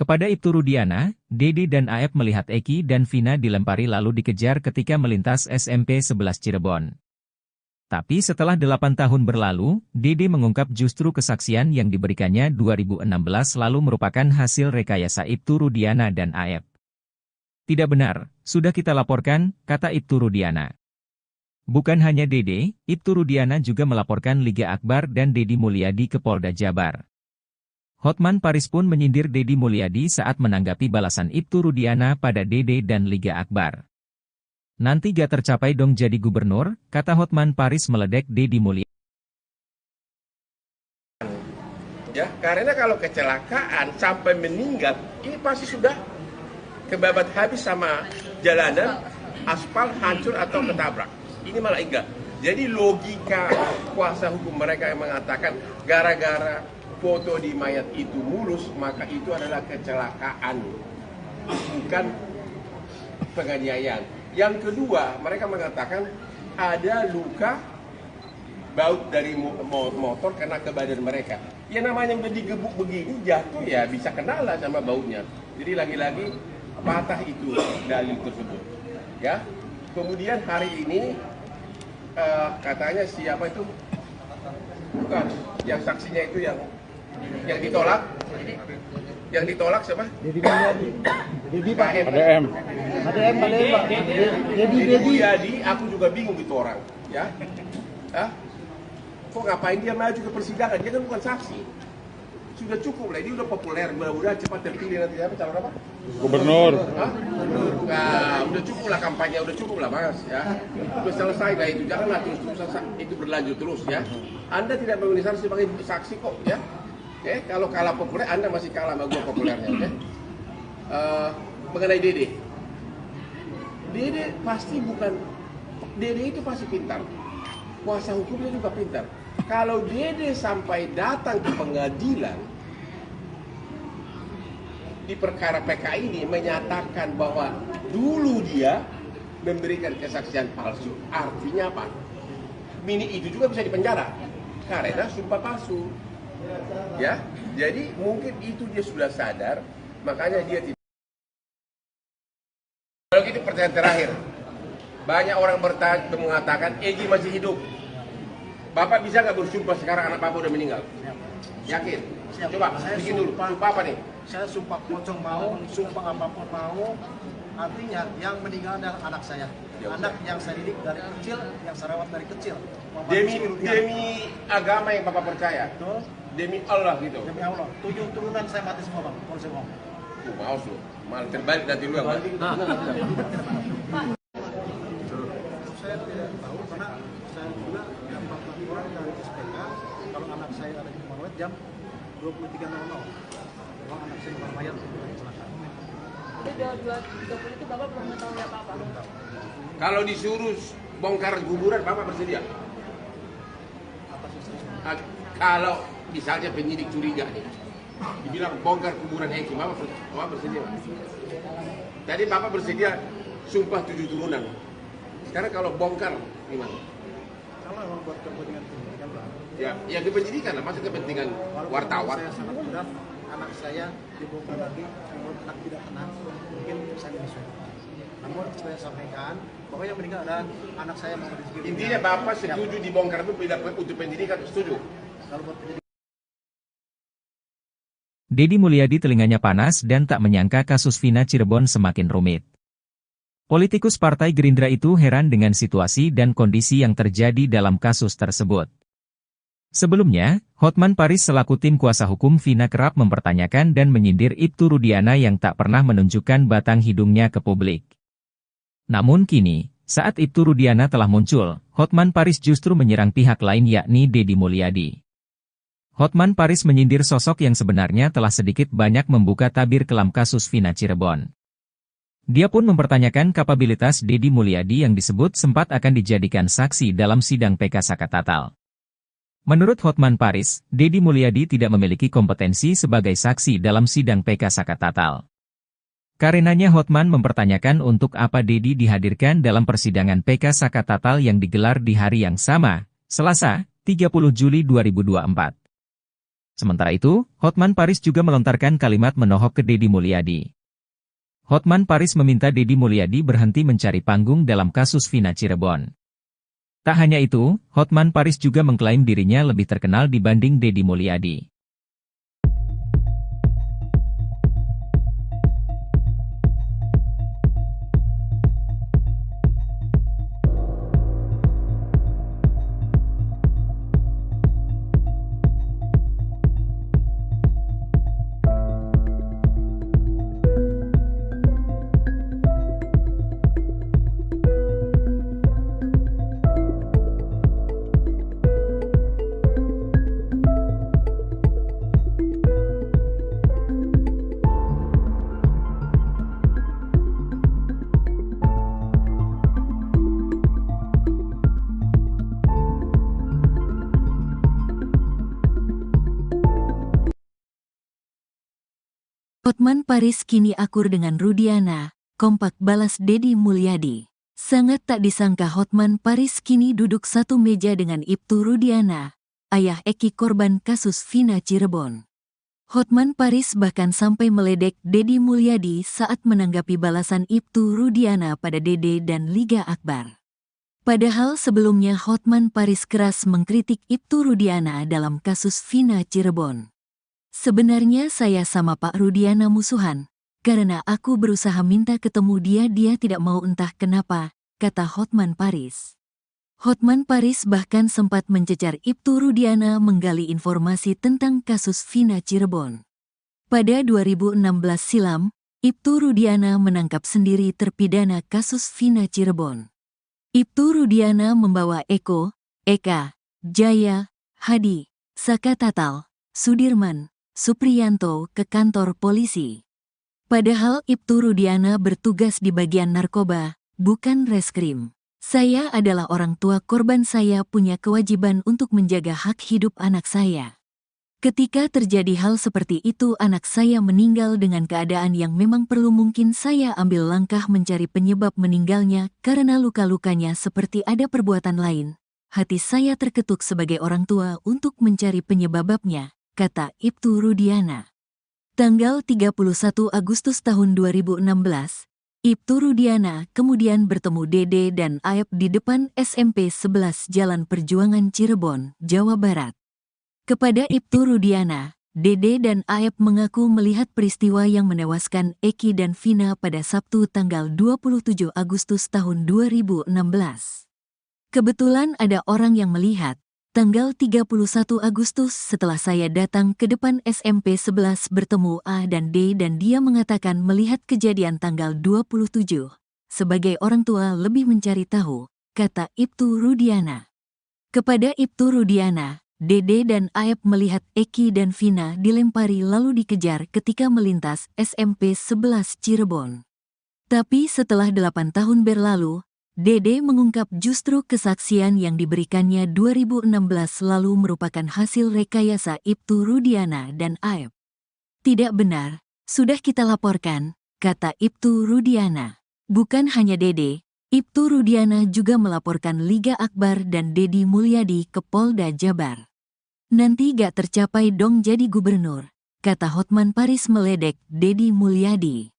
Kepada Ibtu Rudiana, Dede dan Aep melihat Eki dan Vina dilempari lalu dikejar ketika melintas SMP 11 Cirebon. Tapi setelah 8 tahun berlalu, Dede mengungkap justru kesaksian yang diberikannya 2016 lalu merupakan hasil rekayasa Ibtu Rudiana dan Aep. Tidak benar, sudah kita laporkan, kata Ibtu Rudiana. Bukan hanya Dede, Ibtu Rudiana juga melaporkan Liga Akbar dan Dedi Mulyadi ke Polda Jabar. Hotman Paris pun menyindir Dedi Mulyadi saat menanggapi balasan Ibtu Rudiana pada Dede dan Liga Akbar. Nanti gak tercapai dong jadi gubernur, kata Hotman Paris meledek Dedi Mulyadi. Ya, karena kalau kecelakaan sampai meninggal, ini pasti sudah kebabat habis sama jalanan, aspal hancur atau ketabrak. Ini malah enggak. Jadi logika kuasa hukum mereka yang mengatakan gara-gara foto di mayat itu mulus, maka itu adalah kecelakaan, bukan penganiayaan. Yang kedua, mereka mengatakan ada luka baut dari motor kena ke badan mereka. Ya namanya udah digebuk begini, jatuh ya bisa kenala sama bautnya. Jadi lagi-lagi patah itu dalil tersebut. Ya. Kemudian hari ini katanya siapa itu? Bukan, yang saksinya itu yang ditolak. Yang ditolak siapa? Dedi Mulyadi. Dedi Pak. ADM. Dedi Mulyadi, aku juga bingung itu orang, ya. Hah? Kok ngapain dia maju ke persidangan? Dia kan bukan saksi. Sudah cukup lah, ini udah populer, mudah-mudahan cepat terpilih nanti apa calon apa? Gubernur. Hah? Nah, udah cukup lah kampanye, udah cukup lah Mas, ya. Udah selesai lah itu, janganlah terus-terusan itu berlanjut terus ya. Anda tidak memenuhi syarat sebagai saksi kok, ya. Oke, kalau kalah populer, Anda masih kalah sama gue populernya, oke? Mengenai Dede. Dede pasti bukan, Dede itu pasti pintar. Kuasa hukumnya juga pintar. Kalau Dede sampai datang ke pengadilan di perkara PK ini menyatakan bahwa dulu dia memberikan kesaksian palsu, artinya apa? Mini itu juga bisa dipenjara karena sumpah palsu. Ya, jadi mungkin itu dia sudah sadar, makanya dia tidak. Kalau gitu pertanyaan terakhir, banyak orang mengatakan Egi masih hidup. Bapak bisa nggak bersumpah sekarang anak Bapak udah meninggal? Yakin? Siap. Coba Saya bikin dulu. sumpah. Sumpah apa nih? Saya sumpah pocong mau, sumpah apapun mau. Artinya yang meninggal adalah anak saya. Ya, anak yang saya didik dari kecil, yang saya rawat dari kecil. Demi agama yang Bapak percaya. Betul. Demi Allah gitu. Demi Allah. 7 turunan saya mati semua bang. Kalau saya mau. Mau lu. Malah terbalik nanti lu yang mati. Saya tidak tahu karena saya juga dapat laporan dari SPK kalau anak saya ada di rumah jam 23.00. Kalau anak saya di mayat kecelakaan. Jadi 2.30 itu Bapak belum mengetahui apa-apa? Kalau disuruh bongkar kuburan, Bapak bersedia? Atas istri saya. Kalau misalnya penyidik curiga nih, dibilang bongkar kuburan Eki, Bapak bersedia? Tadi Bapak bersedia sumpah 7 turunan. Sekarang kalau bongkar gimana? Kalau memang buat kepentingan pendidikan Pak. Ya kepenyidikan lah, masa kepentingan wartawan. Saya sangat berat, anak saya dibongkar lagi, namun anak tidak tenang, mungkin saya menyesuaikan. Namun saya sampaikan bahwa yang meninggal adalah anak saya Muhammad Rizky. Intinya Bapak setuju dibongkar itu bila untuk pendidikan, setuju? Kalau buat pendidikan. Dedi Mulyadi telinganya panas dan tak menyangka kasus Vina Cirebon semakin rumit. Politikus Partai Gerindra itu heran dengan situasi dan kondisi yang terjadi dalam kasus tersebut. Sebelumnya, Hotman Paris selaku tim kuasa hukum Vina kerap mempertanyakan dan menyindir Ibtu Rudiana yang tak pernah menunjukkan batang hidungnya ke publik. Namun kini, saat Ibtu Rudiana telah muncul, Hotman Paris justru menyerang pihak lain yakni Dedi Mulyadi. Hotman Paris menyindir sosok yang sebenarnya telah sedikit banyak membuka tabir kelam kasus Vina Cirebon. Dia pun mempertanyakan kapabilitas Dedi Mulyadi yang disebut sempat akan dijadikan saksi dalam sidang PK Sakatatal. Menurut Hotman Paris, Dedi Mulyadi tidak memiliki kompetensi sebagai saksi dalam sidang PK Sakatatal. Karenanya Hotman mempertanyakan untuk apa Dedi dihadirkan dalam persidangan PK Saka Tatal yang digelar di hari yang sama, Selasa, 30 Juli 2024. Sementara itu, Hotman Paris juga melontarkan kalimat menohok ke Dedi Mulyadi. Hotman Paris meminta Dedi Mulyadi berhenti mencari panggung dalam kasus Vina Cirebon. Tak hanya itu, Hotman Paris juga mengklaim dirinya lebih terkenal dibanding Dedi Mulyadi. Hotman Paris kini akur dengan Rudiana, kompak balas Dedi Mulyadi. Sangat tak disangka Hotman Paris kini duduk satu meja dengan Ibtu Rudiana, ayah Eki korban kasus Vina Cirebon. Hotman Paris bahkan sampai meledek Dedi Mulyadi saat menanggapi balasan Ibtu Rudiana pada Dede dan Liga Akbar. Padahal sebelumnya Hotman Paris keras mengkritik Ibtu Rudiana dalam kasus Vina Cirebon. Sebenarnya saya sama Pak Rudiana musuhan, karena aku berusaha minta ketemu dia tidak mau entah kenapa, kata Hotman Paris. Hotman Paris bahkan sempat mencecar Ibtu Rudiana menggali informasi tentang kasus Vina Cirebon. Pada 2016 silam, Ibtu Rudiana menangkap sendiri terpidana kasus Vina Cirebon. Ibtu Rudiana membawa Eko, Eka, Jaya, Hadi, Saka Tatal, Sudirman, Supriyanto ke kantor polisi. Padahal Ibtu Rudiana bertugas di bagian narkoba, bukan reskrim. Saya adalah orang tua korban, saya punya kewajiban untuk menjaga hak hidup anak saya. Ketika terjadi hal seperti itu anak saya meninggal dengan keadaan yang memang perlu, mungkin saya ambil langkah mencari penyebab meninggalnya karena luka-lukanya seperti ada perbuatan lain. Hati saya terketuk sebagai orang tua untuk mencari penyebabnya, kata Ibtu Rudiana. Tanggal 31 Agustus tahun 2016, Ibtu Rudiana kemudian bertemu Dede dan Aep di depan SMP 11 Jalan Perjuangan Cirebon, Jawa Barat. Kepada Ibtu Rudiana, Dede dan Aep mengaku melihat peristiwa yang menewaskan Eki dan Vina pada Sabtu tanggal 27 Agustus tahun 2016. Kebetulan ada orang yang melihat, tanggal 31 Agustus setelah saya datang ke depan SMP 11 bertemu A dan D dan dia mengatakan melihat kejadian tanggal 27. Sebagai orang tua lebih mencari tahu, kata Ibtu Rudiana. Kepada Ibtu Rudiana, Dede dan Aep melihat Eki dan Vina dilempari lalu dikejar ketika melintas SMP 11 Cirebon. Tapi setelah 8 tahun berlalu, Dede mengungkap justru kesaksian yang diberikannya 2016 lalu merupakan hasil rekayasa Ibtu Rudiana dan Aep. Tidak benar, sudah kita laporkan, kata Ibtu Rudiana. Bukan hanya Dede, Ibtu Rudiana juga melaporkan Liga Akbar dan Dedi Mulyadi ke Polda Jabar. Nanti gak tercapai dong jadi gubernur, kata Hotman Paris meledek Dedi Mulyadi.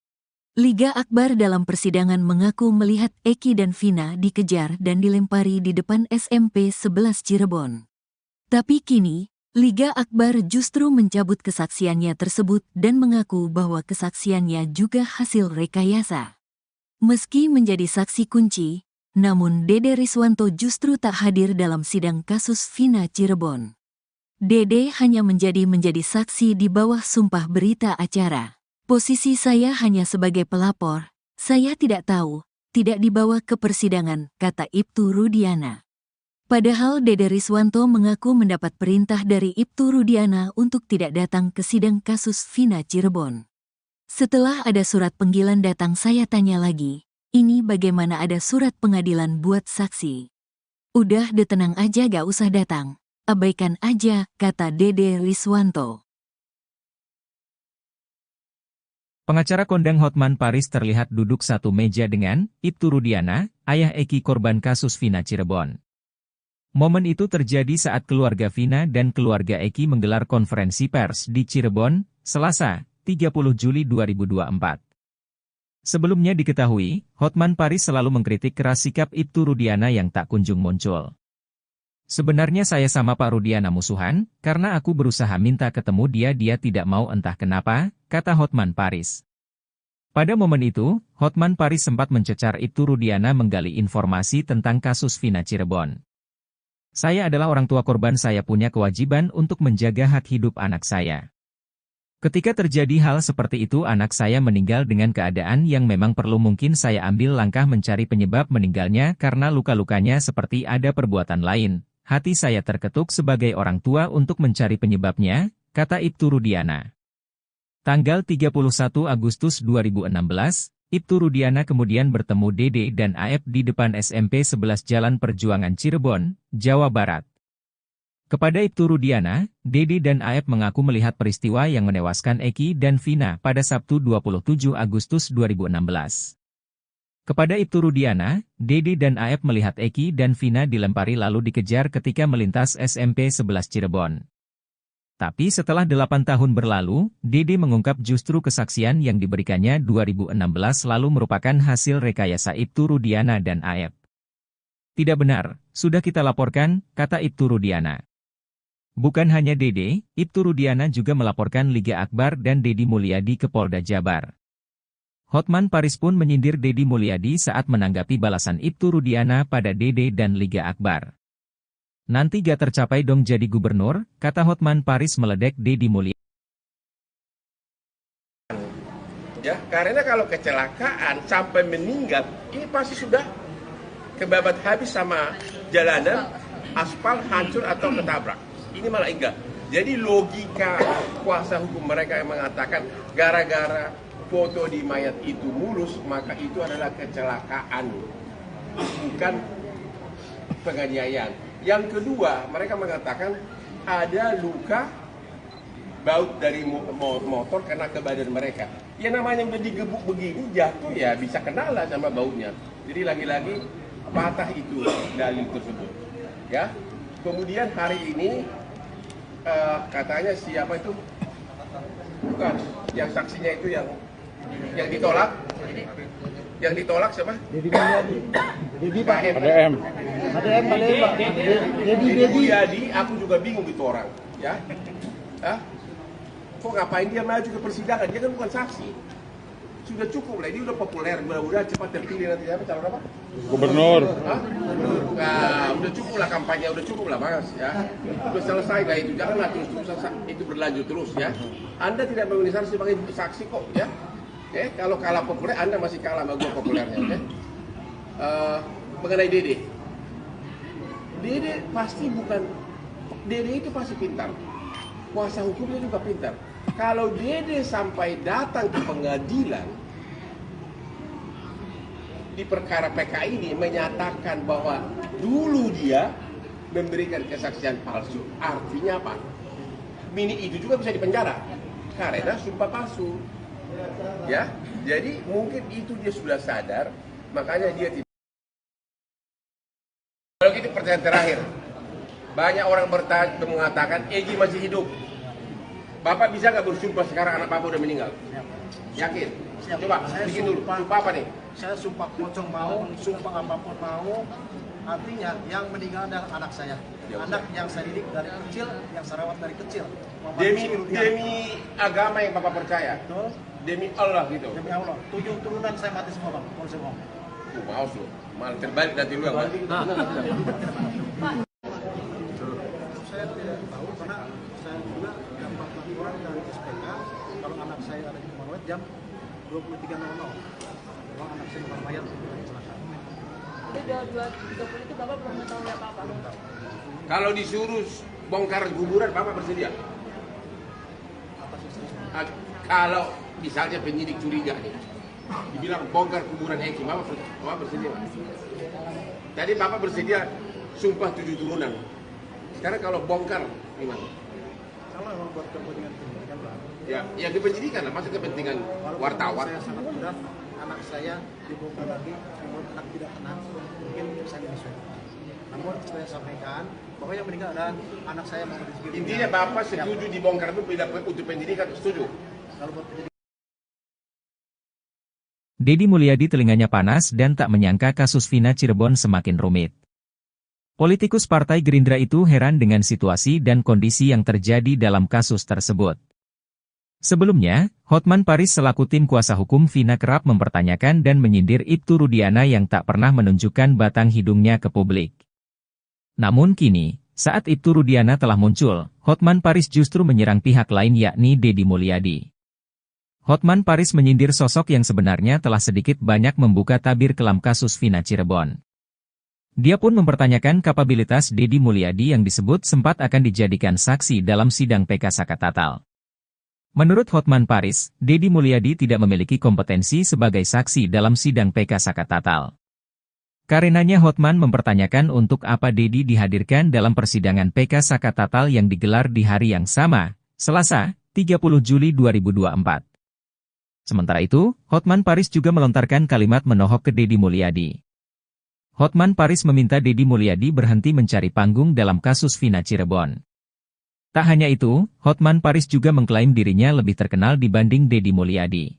Liga Akbar dalam persidangan mengaku melihat Eki dan Vina dikejar dan dilempari di depan SMP 11 Cirebon. Tapi kini, Liga Akbar justru mencabut kesaksiannya tersebut dan mengaku bahwa kesaksiannya juga hasil rekayasa. Meski menjadi saksi kunci, namun Dede Riswanto justru tak hadir dalam sidang kasus Vina Cirebon. Dede hanya menjadi saksi di bawah sumpah berita acara. Posisi saya hanya sebagai pelapor, saya tidak tahu, tidak dibawa ke persidangan, kata Ibtu Rudiana. Padahal Dede Riswanto mengaku mendapat perintah dari Ibtu Rudiana untuk tidak datang ke sidang kasus Vina Cirebon. Setelah ada surat panggilan datang saya tanya lagi, ini bagaimana ada surat pengadilan buat saksi? Udah tenang aja gak usah datang, abaikan aja, kata Dede Riswanto. Pengacara kondang Hotman Paris terlihat duduk satu meja dengan Ibtu Rudiana, ayah Eki korban kasus Vina Cirebon. Momen itu terjadi saat keluarga Vina dan keluarga Eki menggelar konferensi pers di Cirebon, Selasa, 30 Juli 2024. Sebelumnya diketahui, Hotman Paris selalu mengkritik keras sikap Ibtu Rudiana yang tak kunjung muncul. Sebenarnya saya sama Pak Rudiana musuhan, karena aku berusaha minta ketemu dia tidak mau entah kenapa, kata Hotman Paris. Pada momen itu, Hotman Paris sempat mencecar Ibtu Rudiana menggali informasi tentang kasus Vina Cirebon. Saya adalah orang tua korban, saya punya kewajiban untuk menjaga hak hidup anak saya. Ketika terjadi hal seperti itu anak saya meninggal dengan keadaan yang memang perlu, mungkin saya ambil langkah mencari penyebab meninggalnya karena luka-lukanya seperti ada perbuatan lain. Hati saya terketuk sebagai orang tua untuk mencari penyebabnya, kata Ibtu Rudiana. Tanggal 31 Agustus 2016, Ibtu Rudiana kemudian bertemu Dede dan Aep di depan SMP 11 Jalan Perjuangan Cirebon, Jawa Barat. Kepada Ibtu Rudiana, Dede dan Aep mengaku melihat peristiwa yang menewaskan Eki dan Vina pada Sabtu 27 Agustus 2016. Kepada Ibtu Rudiana, Dede dan Aep melihat Eki dan Vina dilempari lalu dikejar ketika melintas SMP 11 Cirebon. Tapi setelah 8 tahun berlalu, Dede mengungkap justru kesaksian yang diberikannya 2016 lalu merupakan hasil rekayasa Ibtu Rudiana dan Aep. Tidak benar, sudah kita laporkan, kata Ibtu Rudiana. Bukan hanya Dede, Ibtu Rudiana juga melaporkan Liga Akbar dan Deddy Mulyadi ke Polda Jabar. Hotman Paris pun menyindir Deddy Mulyadi saat menanggapi balasan Ibtu Rudiana pada Dede dan Liga Akbar. Nanti gak tercapai dong jadi gubernur, kata Hotman Paris meledek Deddy Mulyadi. Ya, karena kalau kecelakaan sampai meninggal, ini pasti sudah kebabat habis sama jalanan, aspal hancur atau ketabrak. Ini malah enggak. Jadi logika kuasa hukum mereka yang mengatakan gara-gara foto di mayat itu mulus, maka itu adalah kecelakaan, bukan penganiayaan. Yang kedua, mereka mengatakan ada luka baut dari motor kena ke badan mereka. Ya namanya udah digebuk begini, jatuh ya bisa kena lah sama bautnya. Jadi lagi-lagi patah itu dalil tersebut. Ya. Kemudian hari ini katanya siapa itu? Bukan, yang saksinya itu yang ditolak. Yang ditolak siapa? Deddy Mulyadi. Deddy Pak. ADM. Deddy Mulyadi, aku juga bingung itu orang, ya. Hah? Kok ngapain dia maju ke persidangan? Dia kan bukan saksi. Sudah cukup lah, ini udah populer, mudah-mudahan cepat terpilih nanti apa calon apa? Gubernur. Hah? Nah, udah cukup lah kampanye, udah cukup lah Mas, ya. Udah selesai lah itu, janganlah terus itu berlanjut terus ya. Anda tidak memenuhi syarat sebagai saksi kok, ya. Oke, kalau kalah populer, Anda masih kalah sama gua populernya, oke? Mengenai Dede. Dede pasti bukan, Dede itu pasti pintar. Kuasa hukumnya juga pintar. Kalau Dede sampai datang ke pengadilan di perkara PK ini menyatakan bahwa dulu dia memberikan kesaksian palsu, artinya apa? Mini itu juga bisa dipenjara karena sumpah palsu. Ya, jadi mungkin itu dia sudah sadar, makanya dia tidak. Kalau gitu pertanyaan terakhir, banyak orang mengatakan Egi masih hidup. Bapak bisa nggak bersumpah sekarang anak Bapak udah meninggal? Yakin? Siap. Coba, Saya bikin dulu. Sumpah apa nih? Saya sumpah pocong mau, sumpah apapun mau. Artinya yang meninggal adalah anak saya. Ya, anak yang saya didik dari kecil, yang saya rawat dari kecil. Demi agama yang Bapak percaya. Betul. Demi Allah gitu. Demi Allah. 7 turunan saya mati semua Bang. Kalau saya mau. Maus lu. Malah terbalik nanti lu yang mati. Saya tidak tahu karena saya juga dapat laporan dari SPK kalau anak saya ada di Marawet jam 23.00. Kalau anak saya bukan mayat kecelakaan. Itu udah 2.30 itu Bapak belum mengetahui apa-apa. Kalau disuruh bongkar kuburan, Bapak bersedia? Atas istri saya. Kalau misalnya penyidik curiga nih, dibilang bongkar kuburan Eki, Bapak bersedia? Tadi Bapak bersedia sumpah 7 turunan. Sekarang kalau bongkar, gimana? Kalau memang buat kepentingan pendidikan, Bang. Ya, yang kependidikan lah, masa kepentingan Walaupun wartawan. saya sangat berat, anak saya dibongkar lagi, dibuat anak tidak tenang, mungkin saya menyesuaikan. Namun saya sampaikan bahwa yang meninggal adalah anak saya Muhammad Rizky. Intinya Bapak setuju dibongkar itu tidak untuk pendidikan, setuju? Kalau buat pendidikan, Deddy Mulyadi telinganya panas dan tak menyangka kasus Vina Cirebon semakin rumit. Politikus Partai Gerindra itu heran dengan situasi dan kondisi yang terjadi dalam kasus tersebut. Sebelumnya, Hotman Paris selaku tim kuasa hukum Vina kerap mempertanyakan dan menyindir Ibtu Rudiana yang tak pernah menunjukkan batang hidungnya ke publik. Namun kini, saat Ibtu Rudiana telah muncul, Hotman Paris justru menyerang pihak lain yakni Deddy Mulyadi. Hotman Paris menyindir sosok yang sebenarnya telah sedikit banyak membuka tabir kelam kasus Vina Cirebon. Dia pun mempertanyakan kapabilitas Deddy Mulyadi yang disebut sempat akan dijadikan saksi dalam sidang PK Sakatatal. Menurut Hotman Paris, Deddy Mulyadi tidak memiliki kompetensi sebagai saksi dalam sidang PK Sakatatal. Karenanya Hotman mempertanyakan untuk apa Deddy dihadirkan dalam persidangan PK Sakatatal yang digelar di hari yang sama, Selasa, 30 Juli 2024. Sementara itu, Hotman Paris juga melontarkan kalimat menohok ke Deddy Mulyadi. Hotman Paris meminta Deddy Mulyadi berhenti mencari panggung dalam kasus Vina Cirebon. Tak hanya itu, Hotman Paris juga mengklaim dirinya lebih terkenal dibanding Deddy Mulyadi.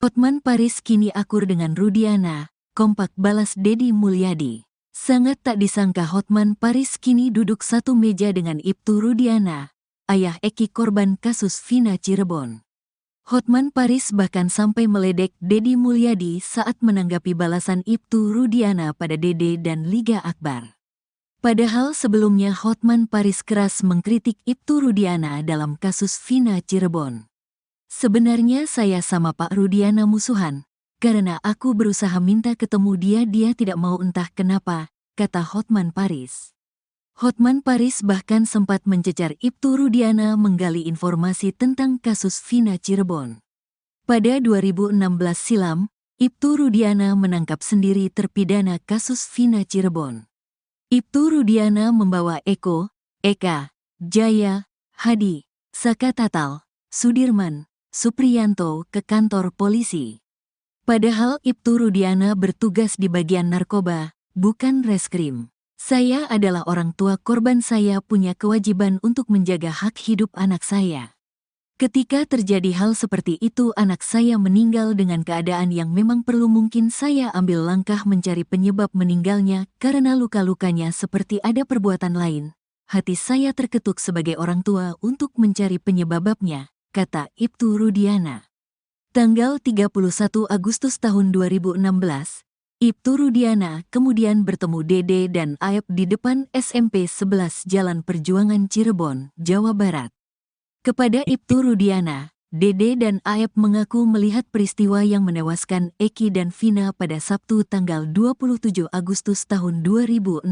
Hotman Paris kini akur dengan Rudiana, kompak balas Deddy Mulyadi. Sangat tak disangka Hotman Paris kini duduk satu meja dengan Ibtu Rudiana, ayah Eki korban kasus Vina Cirebon. Hotman Paris bahkan sampai meledek Deddy Mulyadi saat menanggapi balasan Ibtu Rudiana pada Dede dan Liga Akbar. Padahal sebelumnya Hotman Paris keras mengkritik Ibtu Rudiana dalam kasus Vina Cirebon. Sebenarnya saya sama Pak Rudiana musuhan, karena aku berusaha minta ketemu dia tidak mau entah kenapa, kata Hotman Paris. Hotman Paris bahkan sempat mencecar Ibtu Rudiana menggali informasi tentang kasus Vina Cirebon. Pada 2016 silam, Ibtu Rudiana menangkap sendiri terpidana kasus Vina Cirebon. Ibtu Rudiana membawa Eko, Eka, Jaya, Hadi, Sakatatal, Sudirman, Supriyanto ke kantor polisi. Padahal Ibtu Rudiana bertugas di bagian narkoba, bukan reskrim. Saya adalah orang tua korban, saya punya kewajiban untuk menjaga hak hidup anak saya. Ketika terjadi hal seperti itu anak saya meninggal dengan keadaan yang memang perlu, mungkin saya ambil langkah mencari penyebab meninggalnya karena luka-lukanya seperti ada perbuatan lain. Hati saya terketuk sebagai orang tua untuk mencari penyebabnya, kata Ibtu Rudiana. Tanggal 31 Agustus tahun 2016, Ibtu Rudiana kemudian bertemu Dede dan Aep di depan SMP 11 Jalan Perjuangan Cirebon, Jawa Barat. Kepada Ibtu Rudiana, Dede dan Aep mengaku melihat peristiwa yang menewaskan Eki dan Vina pada Sabtu tanggal 27 Agustus tahun 2016.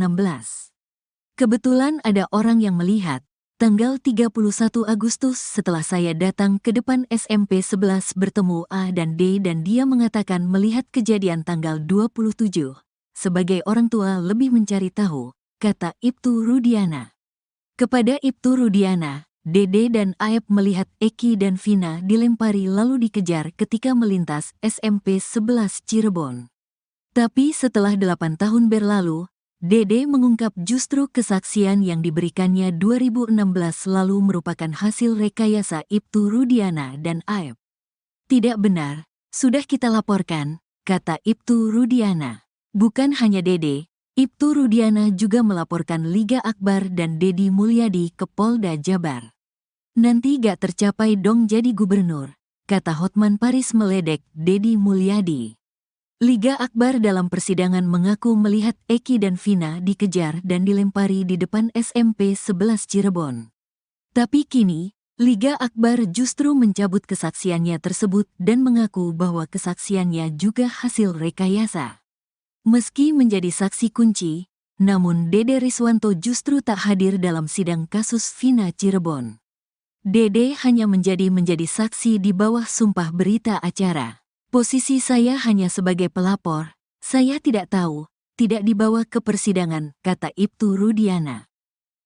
Kebetulan ada orang yang melihat, tanggal 31 Agustus setelah saya datang ke depan SMP 11 bertemu A dan D dan dia mengatakan melihat kejadian tanggal 27. Sebagai orang tua lebih mencari tahu, kata Ibtu Rudiana. Kepada Ibtu Rudiana, Dede dan Aep melihat Eki dan Vina dilempari lalu dikejar ketika melintas SMP 11 Cirebon. Tapi setelah 8 tahun berlalu, Dede mengungkap justru kesaksian yang diberikannya 2016 lalu merupakan hasil rekayasa Ibtu Rudiana dan Aep. Tidak benar, sudah kita laporkan, kata Ibtu Rudiana. Bukan hanya Dede, Ibtu Rudiana juga melaporkan Liga Akbar dan Deddy Mulyadi ke Polda Jabar. Nanti gak tercapai dong jadi gubernur, kata Hotman Paris meledek Deddy Mulyadi. Liga Akbar dalam persidangan mengaku melihat Eki dan Vina dikejar dan dilempari di depan SMP 11 Cirebon. Tapi kini, Liga Akbar justru mencabut kesaksiannya tersebut dan mengaku bahwa kesaksiannya juga hasil rekayasa. Meski menjadi saksi kunci, namun Dede Riswanto justru tak hadir dalam sidang kasus Vina Cirebon. Dede hanya menjadi saksi di bawah sumpah berita acara. Posisi saya hanya sebagai pelapor, saya tidak tahu, tidak dibawa ke persidangan, kata Ibtu Rudiana.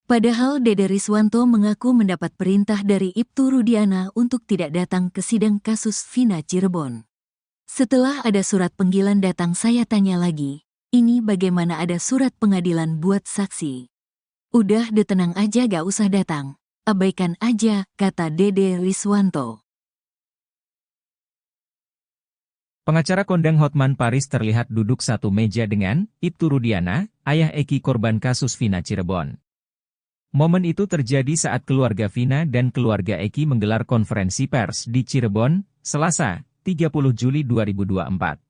Padahal Dede Riswanto mengaku mendapat perintah dari Ibtu Rudiana untuk tidak datang ke sidang kasus Vina Cirebon. Setelah ada surat panggilan datang saya tanya lagi, ini bagaimana ada surat pengadilan buat saksi? Udah tenang aja gak usah datang, abaikan aja, kata Dede Riswanto. Pengacara kondang Hotman Paris terlihat duduk satu meja dengan Ibtu Rudiana, ayah Eki korban kasus Vina Cirebon. Momen itu terjadi saat keluarga Vina dan keluarga Eki menggelar konferensi pers di Cirebon, Selasa, 30 Juli 2024.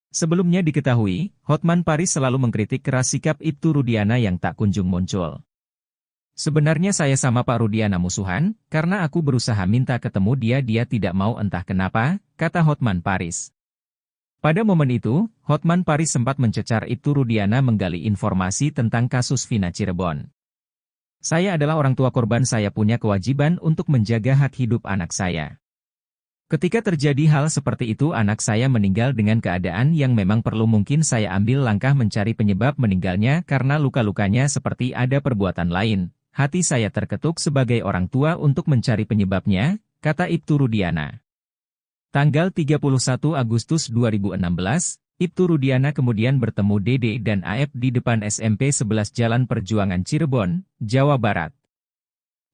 Sebelumnya diketahui, Hotman Paris selalu mengkritik keras sikap Ibtu Rudiana yang tak kunjung muncul. Sebenarnya saya sama Pak Rudiana musuhan, karena aku berusaha minta ketemu dia tidak mau entah kenapa, kata Hotman Paris. Pada momen itu, Hotman Paris sempat mencecar Ibtu Rudiana menggali informasi tentang kasus Vina Cirebon. Saya adalah orang tua korban, saya punya kewajiban untuk menjaga hak hidup anak saya. Ketika terjadi hal seperti itu anak saya meninggal dengan keadaan yang memang perlu mungkin saya ambil langkah mencari penyebab meninggalnya karena luka-lukanya seperti ada perbuatan lain. Hati saya terketuk sebagai orang tua untuk mencari penyebabnya, kata Ibtu Rudiana. Tanggal 31 Agustus 2016, Ibtu Rudiana kemudian bertemu Dede dan Aep di depan SMP 11 Jalan Perjuangan Cirebon, Jawa Barat.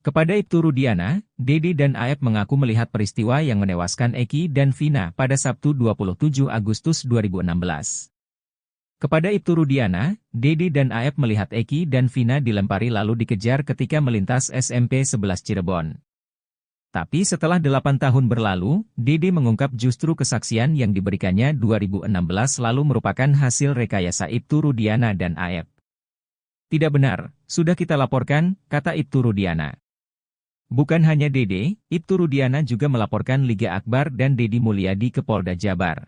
Kepada Ibtu Rudiana, Dede dan Aep mengaku melihat peristiwa yang menewaskan Eki dan Vina pada Sabtu 27 Agustus 2016. Kepada Ibtu Rudiana, Dede dan Aep melihat Eki dan Vina dilempari lalu dikejar ketika melintas SMP 11 Cirebon. Tapi setelah 8 tahun berlalu, Dede mengungkap justru kesaksian yang diberikannya 2016 lalu merupakan hasil rekayasa Ibtu Rudiana dan Aep. Tidak benar, sudah kita laporkan, kata Ibtu Rudiana. Bukan hanya Dede, Ibtu Rudiana juga melaporkan Liga Akbar dan Deddy Mulyadi ke Polda Jabar.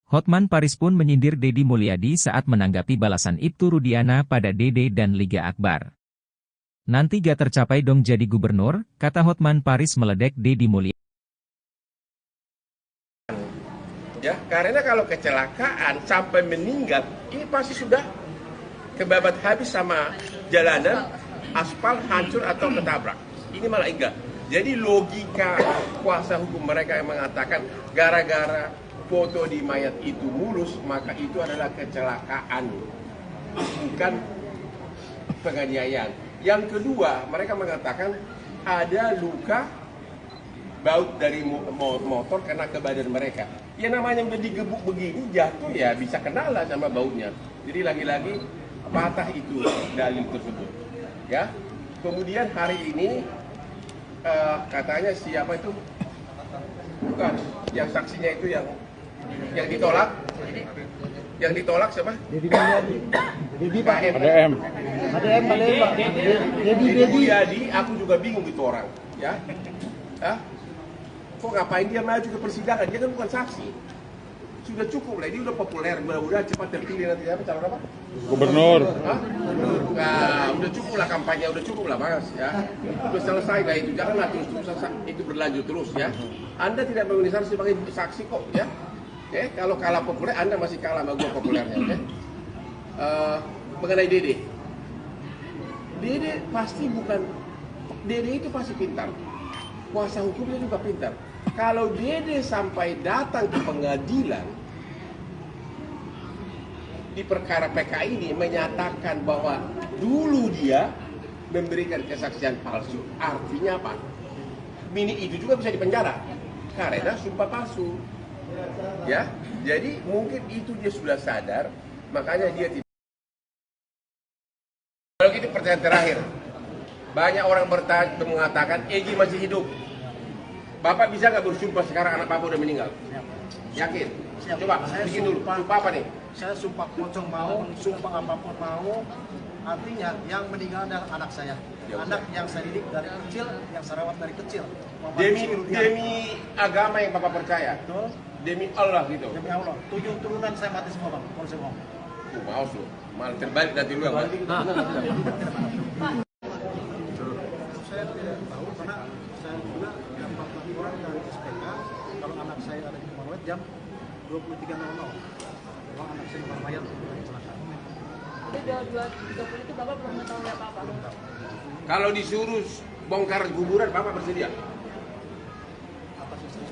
Hotman Paris pun menyindir Deddy Mulyadi saat menanggapi balasan Ibtu Rudiana pada Dede dan Liga Akbar. Nanti gak tercapai dong jadi gubernur, kata Hotman Paris meledek Deddy Mulyadi. Ya, karena kalau kecelakaan sampai meninggal, ini pasti sudah kebabat habis sama jalanan, aspal hancur atau ketabrak. Ini malah enggak. Jadi logika kuasa hukum mereka yang mengatakan gara-gara foto di mayat itu mulus, maka itu adalah kecelakaan, bukan penganiayaan. Yang kedua, mereka mengatakan ada luka baut dari motor kena ke badan mereka. Ya namanya udah digebuk begini, jatuh ya bisa kena lah sama bautnya. Jadi lagi-lagi patah itu dalil tersebut. Ya. Kemudian hari ini katanya siapa itu? Bukan, yang saksinya itu yang ditolak. Yang ditolak siapa? Deddy Mulyadi. Deddy Pak. ADM. Deddy Mulyadi, aku juga bingung itu orang. Ya. Hah? Kok ngapain dia maju ke persidangan? Dia kan bukan saksi. Sudah cukup lah, dia udah populer, mudah-mudahan cepat terpilih nanti apa calon apa? Gubernur. Hah? Nah, udah cukup lah kampanye, udah cukup lah Mas ya. Udah selesai lah itu, janganlah terus itu berlanjut terus ya. Anda tidak memenuhi syarat sebagai saksi kok ya. Oke, kalau kalah populer Anda masih kalah sama gua populernya, oke? Mengenai Dede. Dede pasti bukan, Dede itu pasti pintar. Kuasa hukumnya juga pintar. Kalau Dede sampai datang ke pengadilan di perkara PK ini menyatakan bahwa dulu dia memberikan kesaksian palsu, artinya apa? Bini itu juga bisa dipenjara karena sumpah palsu. Ya, jadi mungkin itu dia sudah sadar, makanya dia tidak pertanyaan terakhir. Banyak orang mengatakan Egy masih hidup. Bapak bisa nggak bersumpah sekarang anak Bapak udah meninggal? Yakin? Siap. Coba, Saya bikin dulu. sumpah. Sumpah apa nih? Saya sumpah pocong mau, sumpah apapun mau. Artinya yang meninggal adalah anak saya. Ya, Anak yang saya didik dari kecil, yang saya rawat dari kecil. Demi agama yang Bapak percaya. Betul. Demi Allah gitu. Demi Allah. 7 turunan saya mati semua bang. Kalau saya ngomong. Maus lu. Malah terbalik nanti lu yang mati. Saya tidak tahu karena saya juga dapat laporan dari SPK kalau anak saya ada di Morowet jam 23.00. Bahwa anak saya bukan mayat kecelakaan. Jadi 2.30 itu Bapak belum mengetahui apa-apa. Kalau disuruh bongkar kuburan, Bapak bersedia? Atas istri.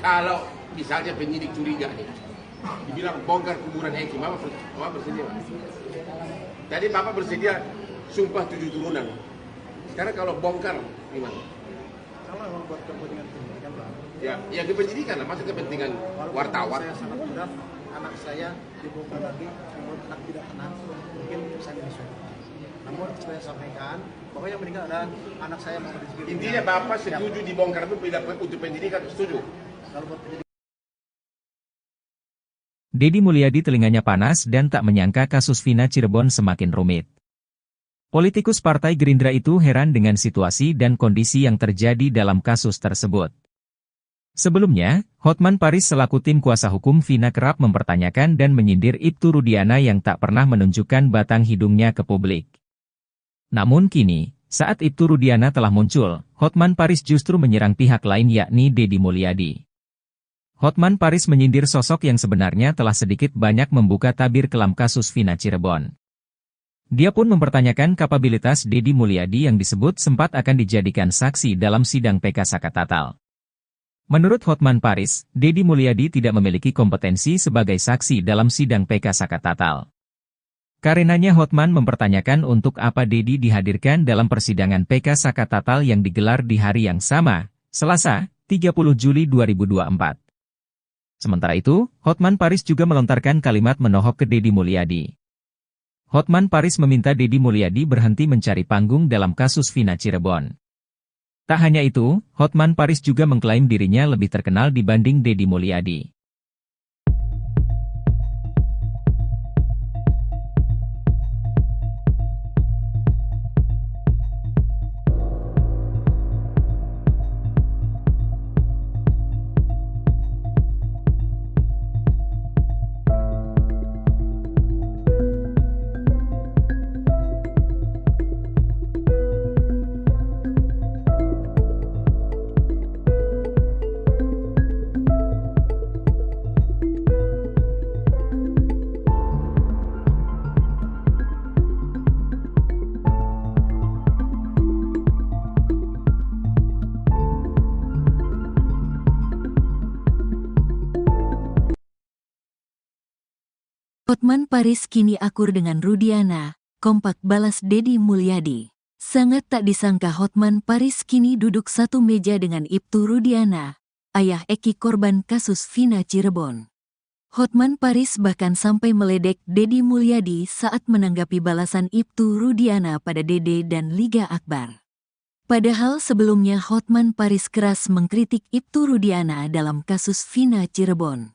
Kalau misalnya penyidik curiga nih, dibilang bongkar kuburan Egy, Bapak bersedia? Tadi Bapak bersedia sumpah 7 turunan. Sekarang kalau bongkar gimana? Kalau memang buat kepentingan pendidikan bang. Ya kependidikan lah, masa kepentingan Walaupun wartawan. Saya sangat berat, anak saya dibongkar lagi, membuat anak tidak tenang, mungkin saya menyesal. Namun saya sampaikan bahwa yang meninggal adalah anak saya mau rezeki. Intinya Bapak setuju dibongkar itu untuk pendidikan, setuju? Kalau buat pendidikan. Deddy Mulyadi telinganya panas dan tak menyangka kasus Vina Cirebon semakin rumit. Politikus Partai Gerindra itu heran dengan situasi dan kondisi yang terjadi dalam kasus tersebut. Sebelumnya, Hotman Paris selaku tim kuasa hukum Vina kerap mempertanyakan dan menyindir Ibtu Rudiana yang tak pernah menunjukkan batang hidungnya ke publik. Namun kini, saat Ibtu Rudiana telah muncul, Hotman Paris justru menyerang pihak lain yakni Deddy Mulyadi. Hotman Paris menyindir sosok yang sebenarnya telah sedikit banyak membuka tabir kelam kasus Vina Cirebon. Dia pun mempertanyakan kapabilitas Deddy Mulyadi yang disebut sempat akan dijadikan saksi dalam sidang PK Sakatatal. Menurut Hotman Paris, Deddy Mulyadi tidak memiliki kompetensi sebagai saksi dalam sidang PK Sakatatal. Karenanya Hotman mempertanyakan untuk apa Deddy dihadirkan dalam persidangan PK Sakatatal yang digelar di hari yang sama, Selasa, 30 Juli 2024. Sementara itu, Hotman Paris juga melontarkan kalimat menohok ke Deddy Mulyadi. Hotman Paris meminta Deddy Mulyadi berhenti mencari panggung dalam kasus Vina Cirebon. Tak hanya itu, Hotman Paris juga mengklaim dirinya lebih terkenal dibanding Deddy Mulyadi. Hotman Paris kini akur dengan Rudiana, kompak balas Deddy Mulyadi. Sangat tak disangka Hotman Paris kini duduk satu meja dengan Ibtu Rudiana, ayah Eki korban kasus Vina Cirebon. Hotman Paris bahkan sampai meledek Deddy Mulyadi saat menanggapi balasan Ibtu Rudiana pada Dede dan Liga Akbar. Padahal sebelumnya Hotman Paris keras mengkritik Ibtu Rudiana dalam kasus Vina Cirebon.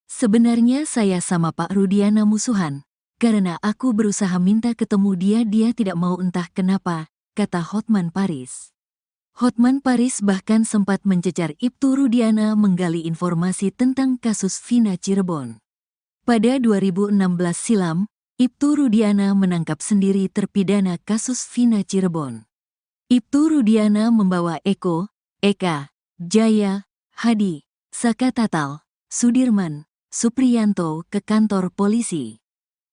Sebenarnya saya sama Pak Rudiana musuhan, karena aku berusaha minta ketemu dia tidak mau entah kenapa, kata Hotman Paris. Hotman Paris bahkan sempat mencecar Ibtu Rudiana menggali informasi tentang kasus Vina Cirebon. Pada 2016 silam, Ibtu Rudiana menangkap sendiri terpidana kasus Vina Cirebon. Ibtu Rudiana membawa Eko, Eka, Jaya, Hadi, Sakatatal, Sudirman, Supriyanto ke kantor polisi.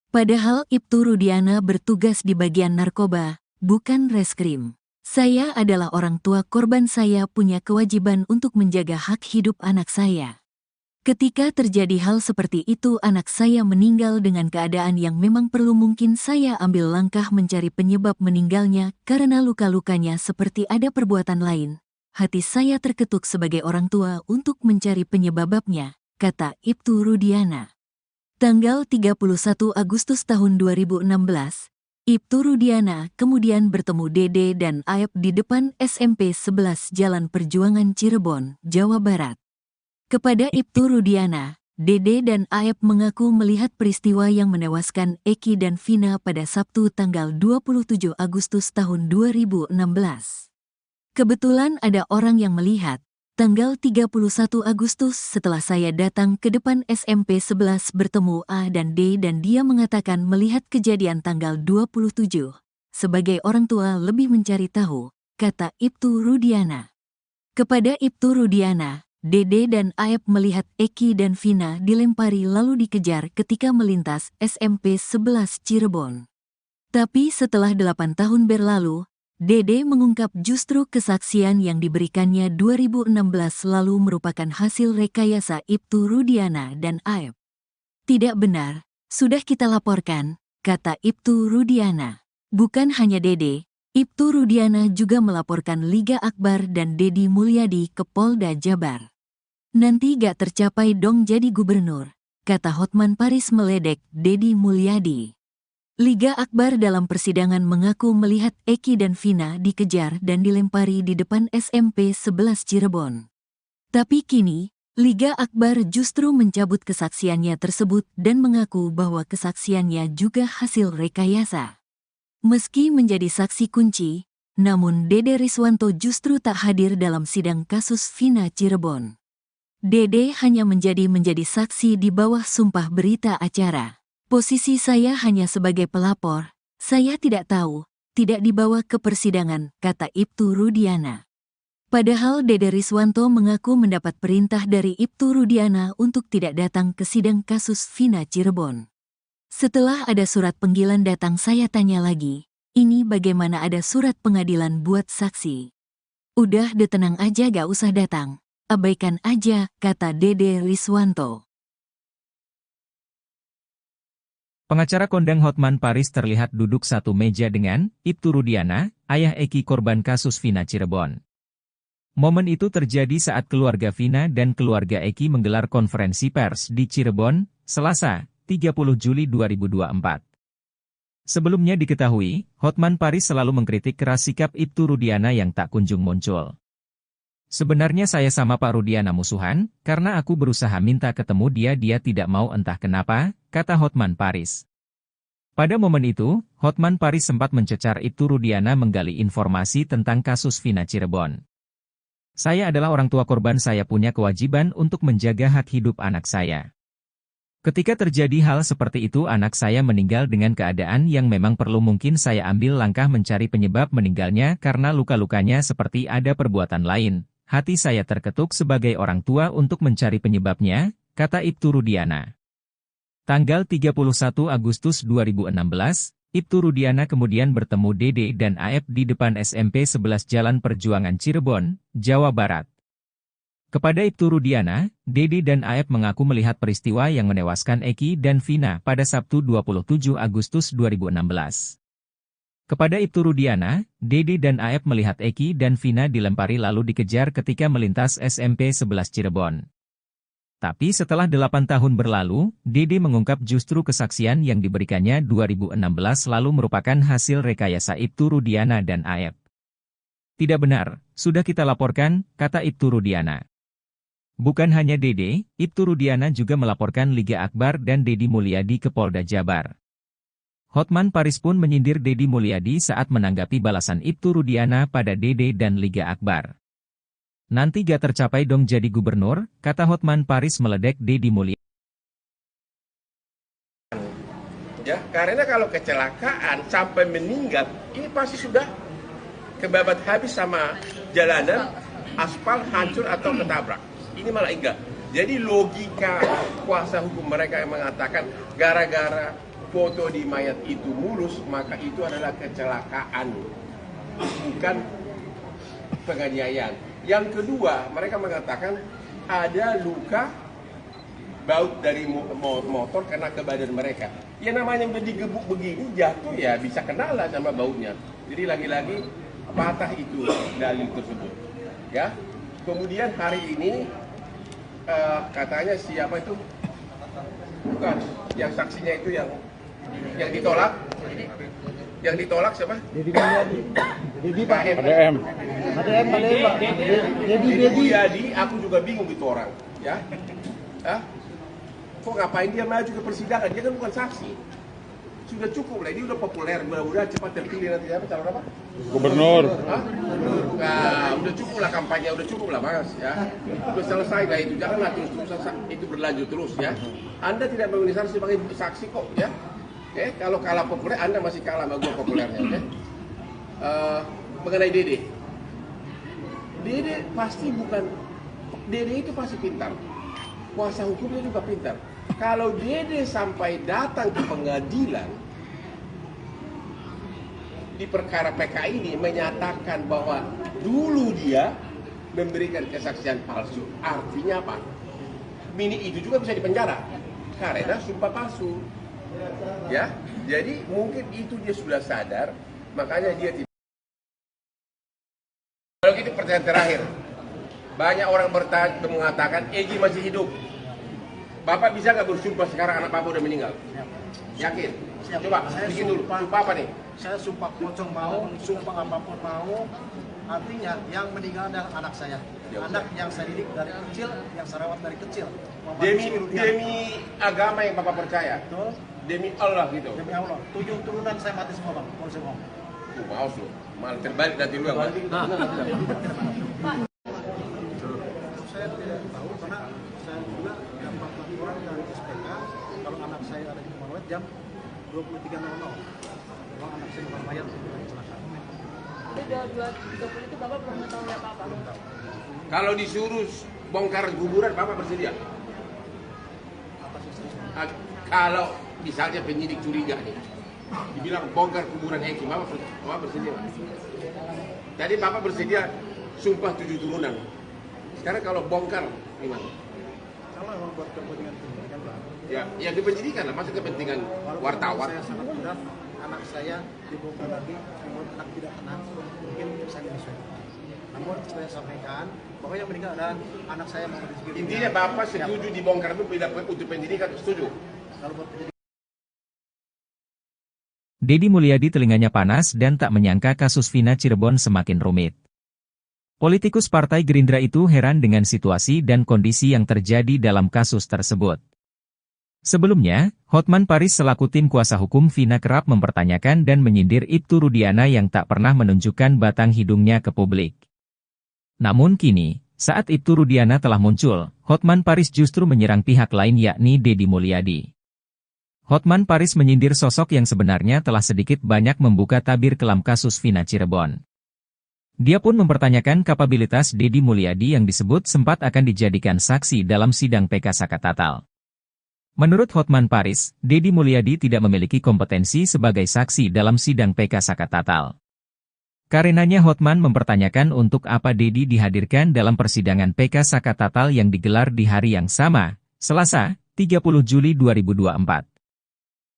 Padahal Ibtu Rudiana bertugas di bagian narkoba, bukan reskrim. Saya adalah orang tua korban, saya punya kewajiban untuk menjaga hak hidup anak saya. Ketika terjadi hal seperti itu anak saya meninggal dengan keadaan yang memang perlu, mungkin saya ambil langkah mencari penyebab meninggalnya karena luka-lukanya seperti ada perbuatan lain. Hati saya terketuk sebagai orang tua untuk mencari penyebabnya, kata Ibtu Rudiana. Tanggal 31 Agustus tahun 2016, Ibtu Rudiana kemudian bertemu Dede dan Aep di depan SMP 11 Jalan Perjuangan Cirebon, Jawa Barat. Kepada Ibtu Rudiana, Dede dan Aep mengaku melihat peristiwa yang menewaskan Eki dan Vina pada Sabtu tanggal 27 Agustus tahun 2016. Kebetulan ada orang yang melihat, tanggal 31 Agustus setelah saya datang ke depan SMP 11 bertemu A dan D dan dia mengatakan melihat kejadian tanggal 27. Sebagai orang tua lebih mencari tahu, kata Ibtu Rudiana. Kepada Ibtu Rudiana, Dede dan Aep melihat Eki dan Vina dilempari lalu dikejar ketika melintas SMP 11 Cirebon. Tapi setelah 8 tahun berlalu, Dede mengungkap justru kesaksian yang diberikannya 2016 lalu merupakan hasil rekayasa Ibtu Rudiana dan Aep. Tidak benar, sudah kita laporkan, kata Ibtu Rudiana. Bukan hanya Dede, Ibtu Rudiana juga melaporkan Liga Akbar dan Dedi Mulyadi ke Polda Jabar. Nanti gak tercapai dong jadi gubernur, kata Hotman Paris meledek Dedi Mulyadi. Liga Akbar dalam persidangan mengaku melihat Eki dan Vina dikejar dan dilempari di depan SMP 11 Cirebon. Tapi kini, Liga Akbar justru mencabut kesaksiannya tersebut dan mengaku bahwa kesaksiannya juga hasil rekayasa. Meski menjadi saksi kunci, namun Dede Riswanto justru tak hadir dalam sidang kasus Vina Cirebon. Dede hanya menjadi saksi di bawah sumpah berita acara. Posisi saya hanya sebagai pelapor, saya tidak tahu, tidak dibawa ke persidangan, kata Ibtu Rudiana. Padahal Dede Riswanto mengaku mendapat perintah dari Ibtu Rudiana untuk tidak datang ke sidang kasus Vina Cirebon. Setelah ada surat panggilan datang saya tanya lagi, ini bagaimana ada surat pengadilan buat saksi? Udah tenang aja gak usah datang. Abaikan aja, kata Dede Riswanto. Pengacara kondang Hotman Paris terlihat duduk satu meja dengan Ibtu Rudiana, ayah Eki korban kasus Vina Cirebon. Momen itu terjadi saat keluarga Vina dan keluarga Eki menggelar konferensi pers di Cirebon, Selasa, 30 Juli 2024. Sebelumnya diketahui, Hotman Paris selalu mengkritik keras sikap Ibtu Rudiana yang tak kunjung muncul. Sebenarnya saya sama Pak Rudiana musuhan, karena aku berusaha minta ketemu dia tidak mau entah kenapa, kata Hotman Paris. Pada momen itu, Hotman Paris sempat mencecar Ibtu Rudiana menggali informasi tentang kasus Vina Cirebon. Saya adalah orang tua korban, saya punya kewajiban untuk menjaga hak hidup anak saya. Ketika terjadi hal seperti itu anak saya meninggal dengan keadaan yang memang perlu mungkin saya ambil langkah mencari penyebab meninggalnya karena luka-lukanya seperti ada perbuatan lain. Hati saya terketuk sebagai orang tua untuk mencari penyebabnya, kata Ibtu Rudiana. Tanggal 31 Agustus 2016, Ibtu Rudiana kemudian bertemu Dede dan Aep di depan SMP 11 Jalan Perjuangan Cirebon, Jawa Barat. Kepada Ibtu Rudiana, Dede dan Aep mengaku melihat peristiwa yang menewaskan Eki dan Vina pada Sabtu 27 Agustus 2016. Kepada Ibtu Rudiana, Dede dan Aep melihat Eki dan Vina dilempari lalu dikejar ketika melintas SMP 11 Cirebon. Tapi setelah 8 tahun berlalu, Dede mengungkap justru kesaksian yang diberikannya 2016 lalu merupakan hasil rekayasa Ibtu Rudiana dan Aep. Tidak benar, sudah kita laporkan, kata Ibtu Rudiana. Bukan hanya Dede, Ibtu Rudiana juga melaporkan Liga Akbar dan Dedi Mulyadi ke Polda Jabar. Hotman Paris pun menyindir Dedi Mulyadi saat menanggapi balasan Ibtu Rudiana pada Dede dan Liga Akbar. Nanti gak tercapai dong jadi gubernur, kata Hotman Paris meledek Dedi Mulyadi. Ya, karena kalau kecelakaan sampai meninggal, ini pasti sudah kebabat habis sama jalanan, aspal hancur atau ketabrak. Ini malah enggak. Jadi logika kuasa hukum mereka yang mengatakan gara-gara foto di mayat itu mulus, maka itu adalah kecelakaan, bukan penganiayaan. Yang kedua, mereka mengatakan ada luka baut dari motor kena ke badan mereka. Ya namanya udah digebuk begini, jatuh ya bisa kena lah sama bautnya. Jadi lagi-lagi patah itu dalil tersebut. Ya. Kemudian hari ini katanya siapa itu? Bukan, yang saksinya itu yang ditolak Yang ditolak siapa? Dedi Mulyadi. Dedi Pak. ADM. ADM balik Pak. Dedi Mulyadi, aku juga bingung itu orang. Ya, kok ngapain dia maju ke persidangan? Dia kan bukan saksi. Sudah cukup lah, ini udah populer, mudah-mudahan cepat terpilih nanti apa calon apa? Gubernur. Nah, udah cukup lah kampanye, udah cukup lah Mas ya. Udah selesai lah itu, janganlah terus itu berlanjut terus ya. Anda tidak memenuhi syarat sebagai saksi kok ya. Oke, kalau kalah populer, Anda masih kalah sama gua populernya, oke? Mengenai Dede. Dede pasti bukan, Dede itu pasti pintar. Kuasa hukumnya juga pintar. Kalau Dede sampai datang ke pengadilan di perkara PK ini menyatakan bahwa dulu dia memberikan kesaksian palsu, artinya apa? Mini itu juga bisa dipenjara karena sumpah palsu. Ya, jadi mungkin itu dia sudah sadar, makanya dia tidak. Kalau gitu pertanyaan terakhir, banyak orang mengatakan Egy masih hidup. Bapak bisa nggak bersumpah sekarang anak Bapak udah meninggal? Yakin? Siap. Coba Saya bikin dulu. sumpah. Sumpah apa nih? Saya sumpah pocong mau, sumpah apapun mau. Artinya yang meninggal adalah anak saya. Ya, Anak yang saya didik dari kecil, yang saya rawat dari kecil. Demi agama yang Bapak percaya. Betul. Demi Allah gitu. Demi Allah. 7 turunan saya mati semua Bang. Kalau saya ngomong. Maaf lu. Malah terbalik nanti lu yang mati. Saya tidak tahu karena saya juga dapat laporan dari SPK kalau anak saya ada di Morawet jam 23.00. Kalau anak saya bukan mayat kecelakaan. Jadi 22.30 itu Bapak belum mengetahui apa-apa. Kalau disuruh bongkar kuburan, Bapak bersedia? Kalau misalnya penyidik curiga nih, dibilang bongkar kuburan Egy, Bapak bersedia? Tadi Bapak bersedia sumpah 7 turunan. Sekarang kalau bongkar gimana? Kalau memang buat kepentingan penyidikan Bang. Ya, yang kepenyidikan lah, masa kepentingan Walaupun wartawan. Saya sangat berat, anak saya dibongkar lagi, namun anak tidak kena, mungkin saya menyesuaikan. Namun saya sampaikan bahwa yang meninggal adalah anak saya Muhammad Rizky. Intinya Bapak setuju dibongkar itu untuk penyidikan, setuju? Kalau buat penyidikan, Dedi Mulyadi telinganya panas dan tak menyangka kasus Vina Cirebon semakin rumit. Politikus Partai Gerindra itu heran dengan situasi dan kondisi yang terjadi dalam kasus tersebut. Sebelumnya, Hotman Paris selaku tim kuasa hukum Vina kerap mempertanyakan dan menyindir Ibtu Rudiana yang tak pernah menunjukkan batang hidungnya ke publik. Namun kini, saat Ibtu Rudiana telah muncul, Hotman Paris justru menyerang pihak lain yakni Dedi Mulyadi. Hotman Paris menyindir sosok yang sebenarnya telah sedikit banyak membuka tabir kelam kasus Vina Cirebon. Dia pun mempertanyakan kapabilitas Dedi Mulyadi yang disebut sempat akan dijadikan saksi dalam sidang PK Sakatatal. Menurut Hotman Paris, Dedi Mulyadi tidak memiliki kompetensi sebagai saksi dalam sidang PK Sakatatal. Karenanya Hotman mempertanyakan untuk apa Dedi dihadirkan dalam persidangan PK Sakatatal yang digelar di hari yang sama, Selasa, 30 Juli 2024.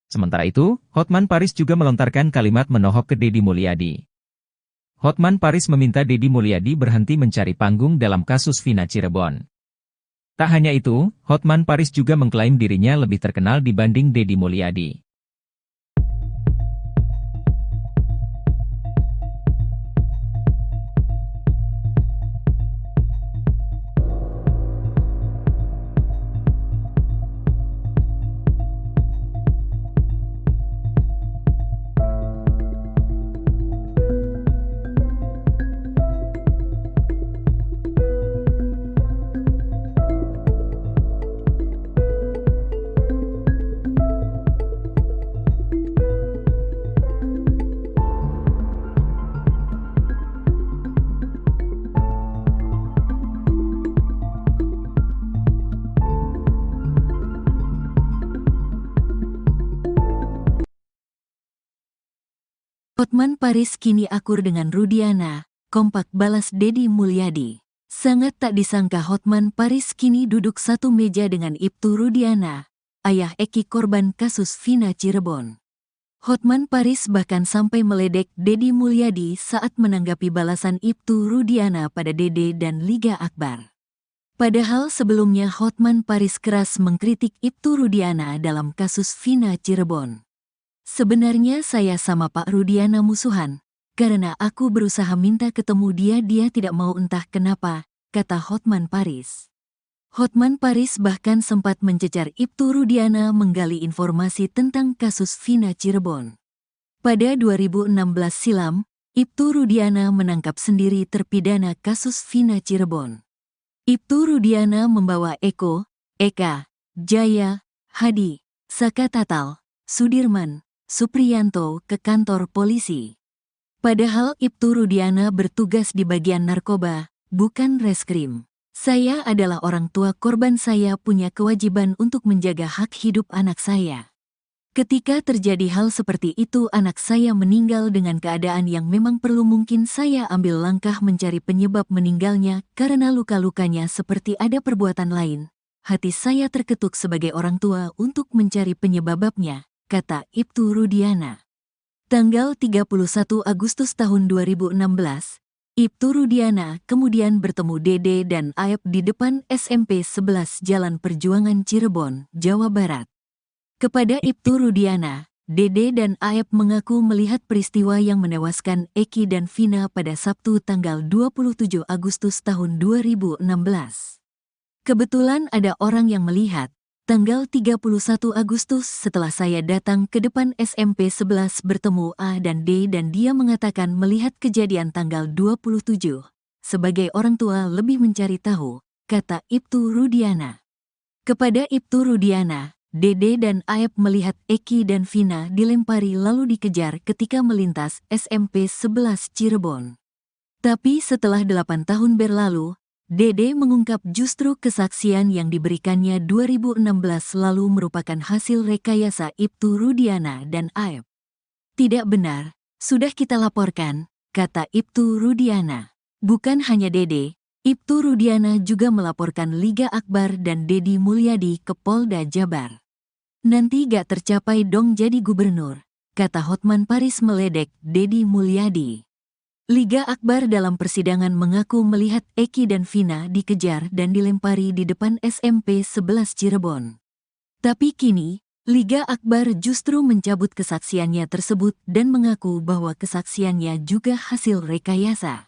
Sementara itu, Hotman Paris juga melontarkan kalimat menohok ke Dedi Mulyadi. Hotman Paris meminta Dedi Mulyadi berhenti mencari panggung dalam kasus Vina Cirebon. Tak hanya itu, Hotman Paris juga mengklaim dirinya lebih terkenal dibanding Dedi Mulyadi. Hotman Paris kini akur dengan Rudiana, kompak balas Dedi Mulyadi. Sangat tak disangka Hotman Paris kini duduk satu meja dengan Ibtu Rudiana, ayah Eki korban kasus Vina Cirebon. Hotman Paris bahkan sampai meledek Dedi Mulyadi saat menanggapi balasan Ibtu Rudiana pada Dede dan Liga Akbar. Padahal sebelumnya Hotman Paris keras mengkritik Ibtu Rudiana dalam kasus Vina Cirebon. Sebenarnya saya sama Pak Rudiana musuhan. Karena aku berusaha minta ketemu dia tidak mau entah kenapa, kata Hotman Paris. Hotman Paris bahkan sempat mencecar Ibtu Rudiana menggali informasi tentang kasus Vina Cirebon. Pada 2016 silam, Ibtu Rudiana menangkap sendiri terpidana kasus Vina Cirebon. Ibtu Rudiana membawa Eko, Eka, Jaya, Hadi, Saka Tatal, Sudirman, Supriyanto ke kantor polisi. Padahal Ibtu Rudiana bertugas di bagian narkoba, bukan reskrim. Saya adalah orang tua korban, saya punya kewajiban untuk menjaga hak hidup anak saya. Ketika terjadi hal seperti itu, anak saya meninggal dengan keadaan yang memang perlu, mungkin saya ambil langkah mencari penyebab meninggalnya karena luka-lukanya seperti ada perbuatan lain. Hati saya terketuk sebagai orang tua untuk mencari penyebabnya, kata Ibtu Rudiana. Tanggal 31 Agustus tahun 2016, Ibtu Rudiana kemudian bertemu Dede dan Aep di depan SMP 11 Jalan Perjuangan Cirebon, Jawa Barat. Kepada Ibtu Rudiana, Dede dan Aep mengaku melihat peristiwa yang menewaskan Eki dan Vina pada Sabtu tanggal 27 Agustus tahun 2016. Kebetulan ada orang yang melihat. Tanggal 31 Agustus setelah saya datang ke depan SMP 11 bertemu A dan D dan dia mengatakan melihat kejadian tanggal 27. Sebagai orang tua lebih mencari tahu, kata Ibtu Rudiana. Kepada Ibtu Rudiana, Dede dan Aep melihat Eki dan Vina dilempari lalu dikejar ketika melintas SMP 11 Cirebon. Tapi setelah 8 tahun berlalu, Dede mengungkap justru kesaksian yang diberikannya 2016 lalu merupakan hasil rekayasa Ibtu Rudiana dan Aep. Tidak benar, sudah kita laporkan, kata Ibtu Rudiana. Bukan hanya Dede, Ibtu Rudiana juga melaporkan Liga Akbar dan Dedi Mulyadi ke Polda Jabar. Nanti gak tercapai dong jadi gubernur, kata Hotman Paris meledek Dedi Mulyadi. Liga Akbar dalam persidangan mengaku melihat Eki dan Vina dikejar dan dilempari di depan SMP 11 Cirebon. Tapi kini, Liga Akbar justru mencabut kesaksiannya tersebut dan mengaku bahwa kesaksiannya juga hasil rekayasa.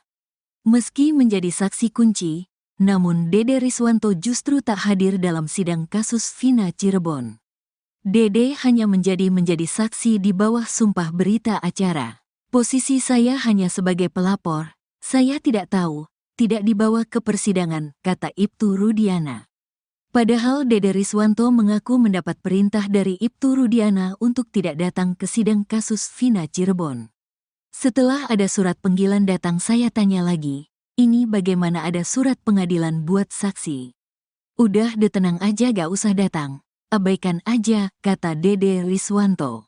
Meski menjadi saksi kunci, namun Dede Riswanto justru tak hadir dalam sidang kasus Vina Cirebon. Dede hanya menjadi saksi di bawah sumpah berita acara. Posisi saya hanya sebagai pelapor, saya tidak tahu, tidak dibawa ke persidangan, kata Ibtu Rudiana. Padahal Dede Riswanto mengaku mendapat perintah dari Ibtu Rudiana untuk tidak datang ke sidang kasus Vina Cirebon. Setelah ada surat panggilan datang, saya tanya lagi, ini bagaimana ada surat pengadilan buat saksi? Udah tenang aja, gak usah datang, abaikan aja, kata Dede Riswanto.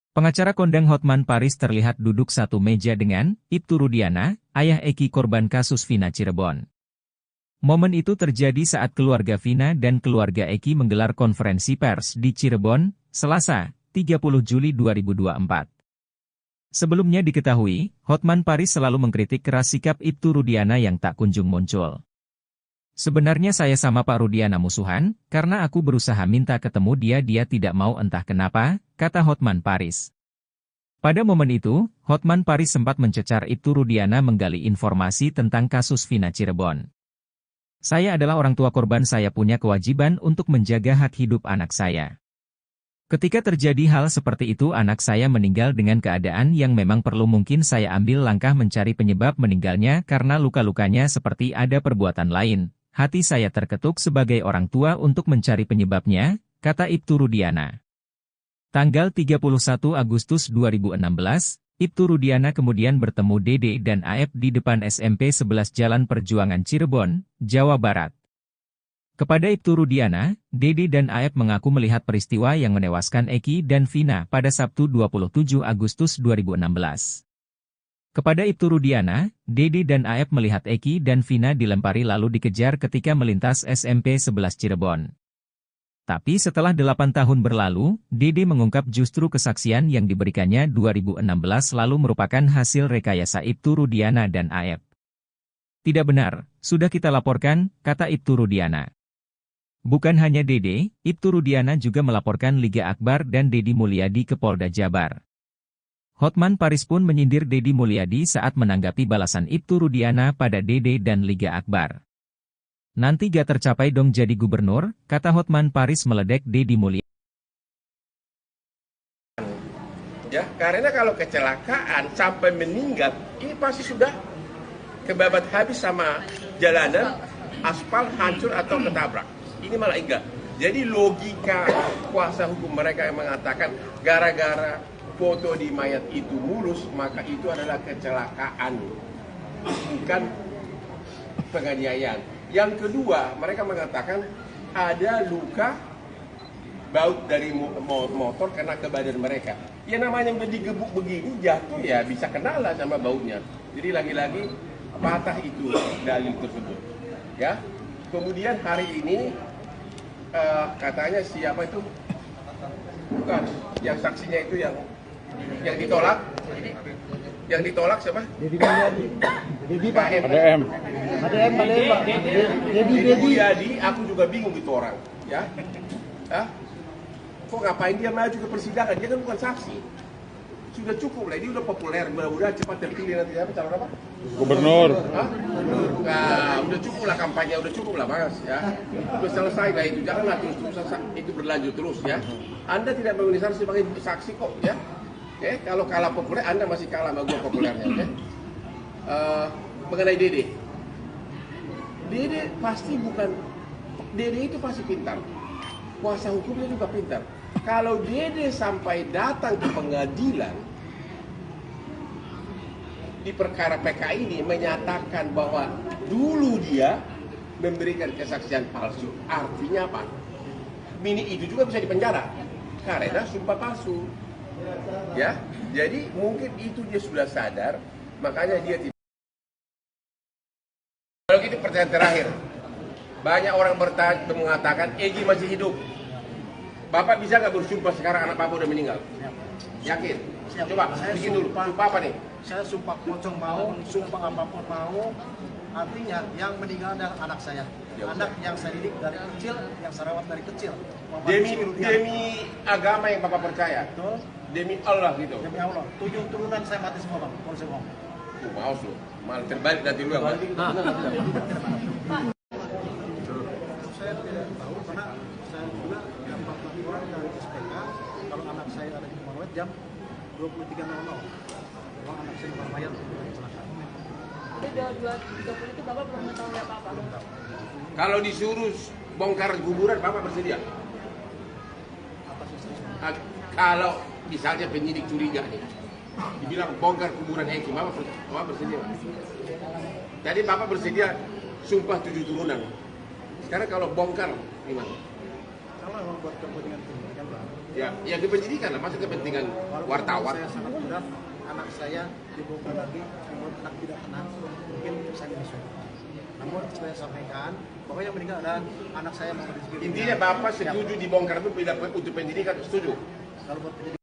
Pengacara kondang Hotman Paris terlihat duduk satu meja dengan Ibtu Rudiana, ayah Eki korban kasus Vina Cirebon. Momen itu terjadi saat keluarga Vina dan keluarga Eki menggelar konferensi pers di Cirebon, Selasa, 30 Juli 2024. Sebelumnya diketahui, Hotman Paris selalu mengkritik keras sikap Ibtu Rudiana yang tak kunjung muncul. Sebenarnya saya sama Pak Rudiana musuhan, karena aku berusaha minta ketemu dia tidak mau entah kenapa, kata Hotman Paris. Pada momen itu, Hotman Paris sempat mencecar Ibtu Rudiana menggali informasi tentang kasus Vina Cirebon. Saya adalah orang tua korban, saya punya kewajiban untuk menjaga hak hidup anak saya. Ketika terjadi hal seperti itu, anak saya meninggal dengan keadaan yang memang perlu, mungkin saya ambil langkah mencari penyebab meninggalnya karena luka-lukanya seperti ada perbuatan lain. Hati saya terketuk sebagai orang tua untuk mencari penyebabnya, kata Ibtu Rudiana. Tanggal 31 Agustus 2016, Ibtu Rudiana kemudian bertemu Dede dan Aep di depan SMP 11 Jalan Perjuangan Cirebon, Jawa Barat. Kepada Ibtu Rudiana, Dede dan Aep mengaku melihat peristiwa yang menewaskan Eki dan Vina pada Sabtu 27 Agustus 2016. Kepada Ibtu Rudiana, Dede dan Aep melihat Eki dan Vina dilempari lalu dikejar ketika melintas SMP 11 Cirebon. Tapi setelah 8 tahun berlalu, Dede mengungkap justru kesaksian yang diberikannya 2016 lalu merupakan hasil rekayasa Ibtu Rudiana dan Aep. Tidak benar, sudah kita laporkan, kata Ibtu Rudiana. Bukan hanya Dede, Ibtu Rudiana juga melaporkan Liga Akbar dan Deddy Mulyadi ke Polda Jabar. Hotman Paris pun menyindir Deddy Mulyadi saat menanggapi balasan Ibtu Rudiana pada Dede dan Liga Akbar. Nanti gak tercapai dong jadi gubernur, kata Hotman Paris meledek Deddy Mulyadi. Ya, karena kalau kecelakaan sampai meninggal, ini pasti sudah kebabat habis sama jalanan, aspal hancur atau ketabrak. Ini malah enggak. Jadi logika kuasa hukum mereka yang mengatakan gara-gara foto di mayat itu mulus, maka itu adalah kecelakaan, bukan penganiayaan. Yang kedua, mereka mengatakan ada luka baut dari motor kena ke badan mereka. Ya namanya udah digebuk begini, jatuh ya bisa kenalah sama bautnya. Jadi lagi-lagi patah itu dalil tersebut. Ya. Kemudian hari ini katanya siapa itu? Bukan, yang saksinya itu yang ditolak. Yang ditolak siapa? Deddy Mulyadi. Deddy Pak. ADM. ADM Pak. Deddy Mulyadi, aku juga bingung itu orang. Ya. Hah? Kok ngapain dia maju ke persidangan? Dia kan bukan saksi. Sudah cukup lah, ini udah populer, mudah-mudahan cepat terpilih nanti apa calon apa? Gubernur. Hah? Nah, udah cukup lah kampanye, udah cukup lah mas ya. Udah selesai lah itu, janganlah terus itu berlanjut terus ya. Anda tidak memenuhi syarat sebagai saksi kok ya. Kalau kalah populer, Anda masih kalah sama gua populernya. Mengenai Dede. Dede pasti bukan, Dede itu pasti pintar. Kuasa hukumnya juga pintar. Kalau Dede sampai datang ke pengadilan di perkara PK ini menyatakan bahwa dulu dia memberikan kesaksian palsu, artinya apa? Mini itu juga bisa dipenjara karena sumpah palsu. Ya, jadi mungkin itu dia sudah sadar, makanya dia tidak. Kalau gitu pertanyaan terakhir, banyak orang mengatakan Egy masih hidup. Bapak bisa nggak bersumpah sekarang anak Bapak udah meninggal? Yakin? Siap. Coba, Saya bikin dulu. sumpah. Sumpah apa nih? Saya sumpah pocong mau, sumpah apapun mau. Artinya yang meninggal adalah anak saya. Ya, anak yang saya didik dari kecil, yang saya rawat dari kecil. Demi agama yang Bapak percaya. Betul. Demi Allah gitu. Demi Allah. 7 turunan saya mati semua bang. Kalau saya ngomong. Maus lu. Malah terbalik nanti lu yang mati. Saya tidak tahu karena saya juga dapat laporan dari SPK kalau anak saya ada di Marawet jam 23.00. Kalau anak saya di Mayat kecelakaan. Jadi 2.30 itu Bapak belum mengetahui apa-apa? Kalau disuruh bongkar kuburan, Bapak bersedia? Kalau misalnya penyidik curiga nih, dibilang bongkar kuburan Eki, Bapak bersedia? Tadi Bapak bersedia sumpah 7 turunan. Sekarang kalau bongkar gimana? Kalau memang buat kepentingan pendidikan bang. Ya kependidikan lah, masa kepentingan wartawan. Saya sangat mudah, anak saya dibongkar lagi, kalau anak tidak tenang, mungkin saya menyusul. Namun saya sampaikan, bahwa yang meninggal adalah anak saya masih di sekitar. Intinya Bapak setuju dibongkar itu bila untuk pendidikan, setuju? Kalau buat pendidikan.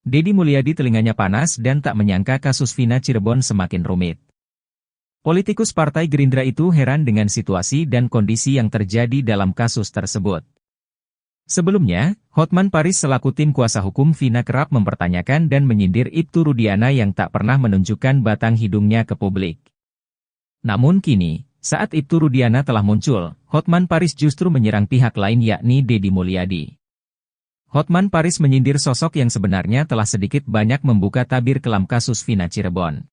Deddy Mulyadi telinganya panas dan tak menyangka kasus Vina Cirebon semakin rumit. Politikus Partai Gerindra itu heran dengan situasi dan kondisi yang terjadi dalam kasus tersebut. Sebelumnya, Hotman Paris selaku tim kuasa hukum Vina kerap mempertanyakan dan menyindir Ibtu Rudiana yang tak pernah menunjukkan batang hidungnya ke publik. Namun kini, saat Ibtu Rudiana telah muncul, Hotman Paris justru menyerang pihak lain yakni Deddy Mulyadi. Hotman Paris menyindir sosok yang sebenarnya telah sedikit banyak membuka tabir kelam kasus Vina Cirebon.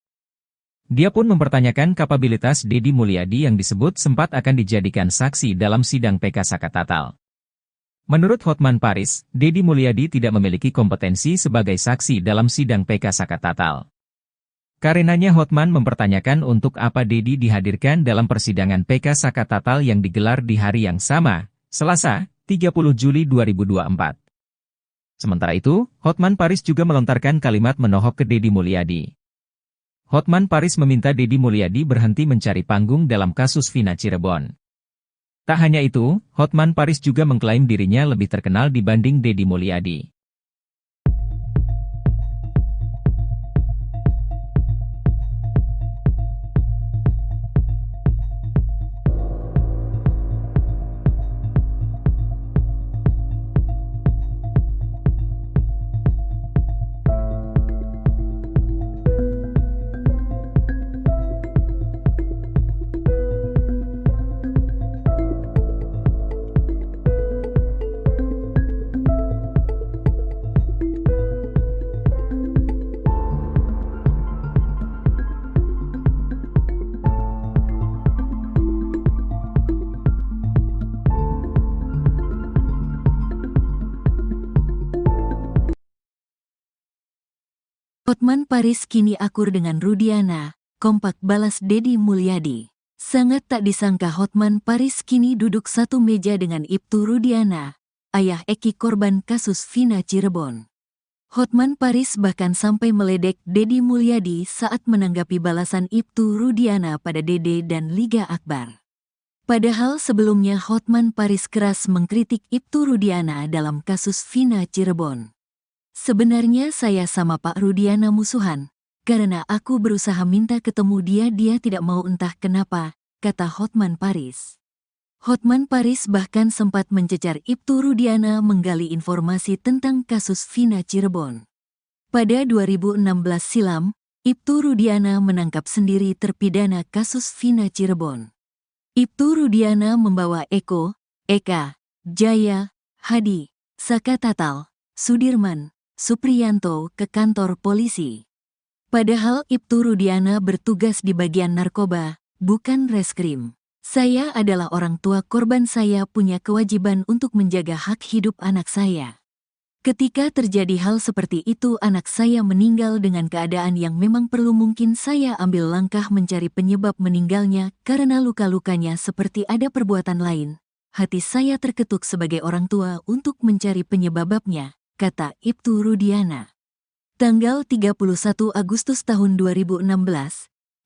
Dia pun mempertanyakan kapabilitas Deddy Mulyadi yang disebut sempat akan dijadikan saksi dalam sidang PK Sakatatal. Menurut Hotman Paris, Deddy Mulyadi tidak memiliki kompetensi sebagai saksi dalam sidang PK Sakatatal. Karenanya Hotman mempertanyakan untuk apa Deddy dihadirkan dalam persidangan PK Sakatatal yang digelar di hari yang sama, Selasa, 30 Juli 2024. Sementara itu, Hotman Paris juga melontarkan kalimat menohok ke Deddy Mulyadi. Hotman Paris meminta Deddy Mulyadi berhenti mencari panggung dalam kasus Vina Cirebon. Tak hanya itu, Hotman Paris juga mengklaim dirinya lebih terkenal dibanding Deddy Mulyadi. Hotman Paris kini akur dengan Rudiana, kompak balas Deddy Mulyadi. Sangat tak disangka Hotman Paris kini duduk satu meja dengan Ibtu Rudiana, ayah Eki korban kasus Vina Cirebon. Hotman Paris bahkan sampai meledek Deddy Mulyadi saat menanggapi balasan Ibtu Rudiana pada Dede dan Liga Akbar. Padahal sebelumnya Hotman Paris keras mengkritik Ibtu Rudiana dalam kasus Vina Cirebon. Sebenarnya saya sama Pak Rudiana musuhan, karena aku berusaha minta ketemu dia tidak mau entah kenapa, kata Hotman Paris. Hotman Paris bahkan sempat mencecar Ibtu Rudiana menggali informasi tentang kasus Vina Cirebon. Pada 2016 silam, Ibtu Rudiana menangkap sendiri terpidana kasus Vina Cirebon. Ibtu Rudiana membawa Eko, Eka, Jaya, Hadi, Saka Tatal, Sudirman, Supriyanto ke kantor polisi. Padahal Ibtu Rudiana bertugas di bagian narkoba, bukan reskrim. Saya adalah orang tua korban, saya punya kewajiban untuk menjaga hak hidup anak saya. Ketika terjadi hal seperti itu anak saya meninggal dengan keadaan yang memang perlu, mungkin saya ambil langkah mencari penyebab meninggalnya karena luka-lukanya seperti ada perbuatan lain. Hati saya terketuk sebagai orang tua untuk mencari penyebabnya, kata Ibtu Rudiana. Tanggal 31 Agustus tahun 2016,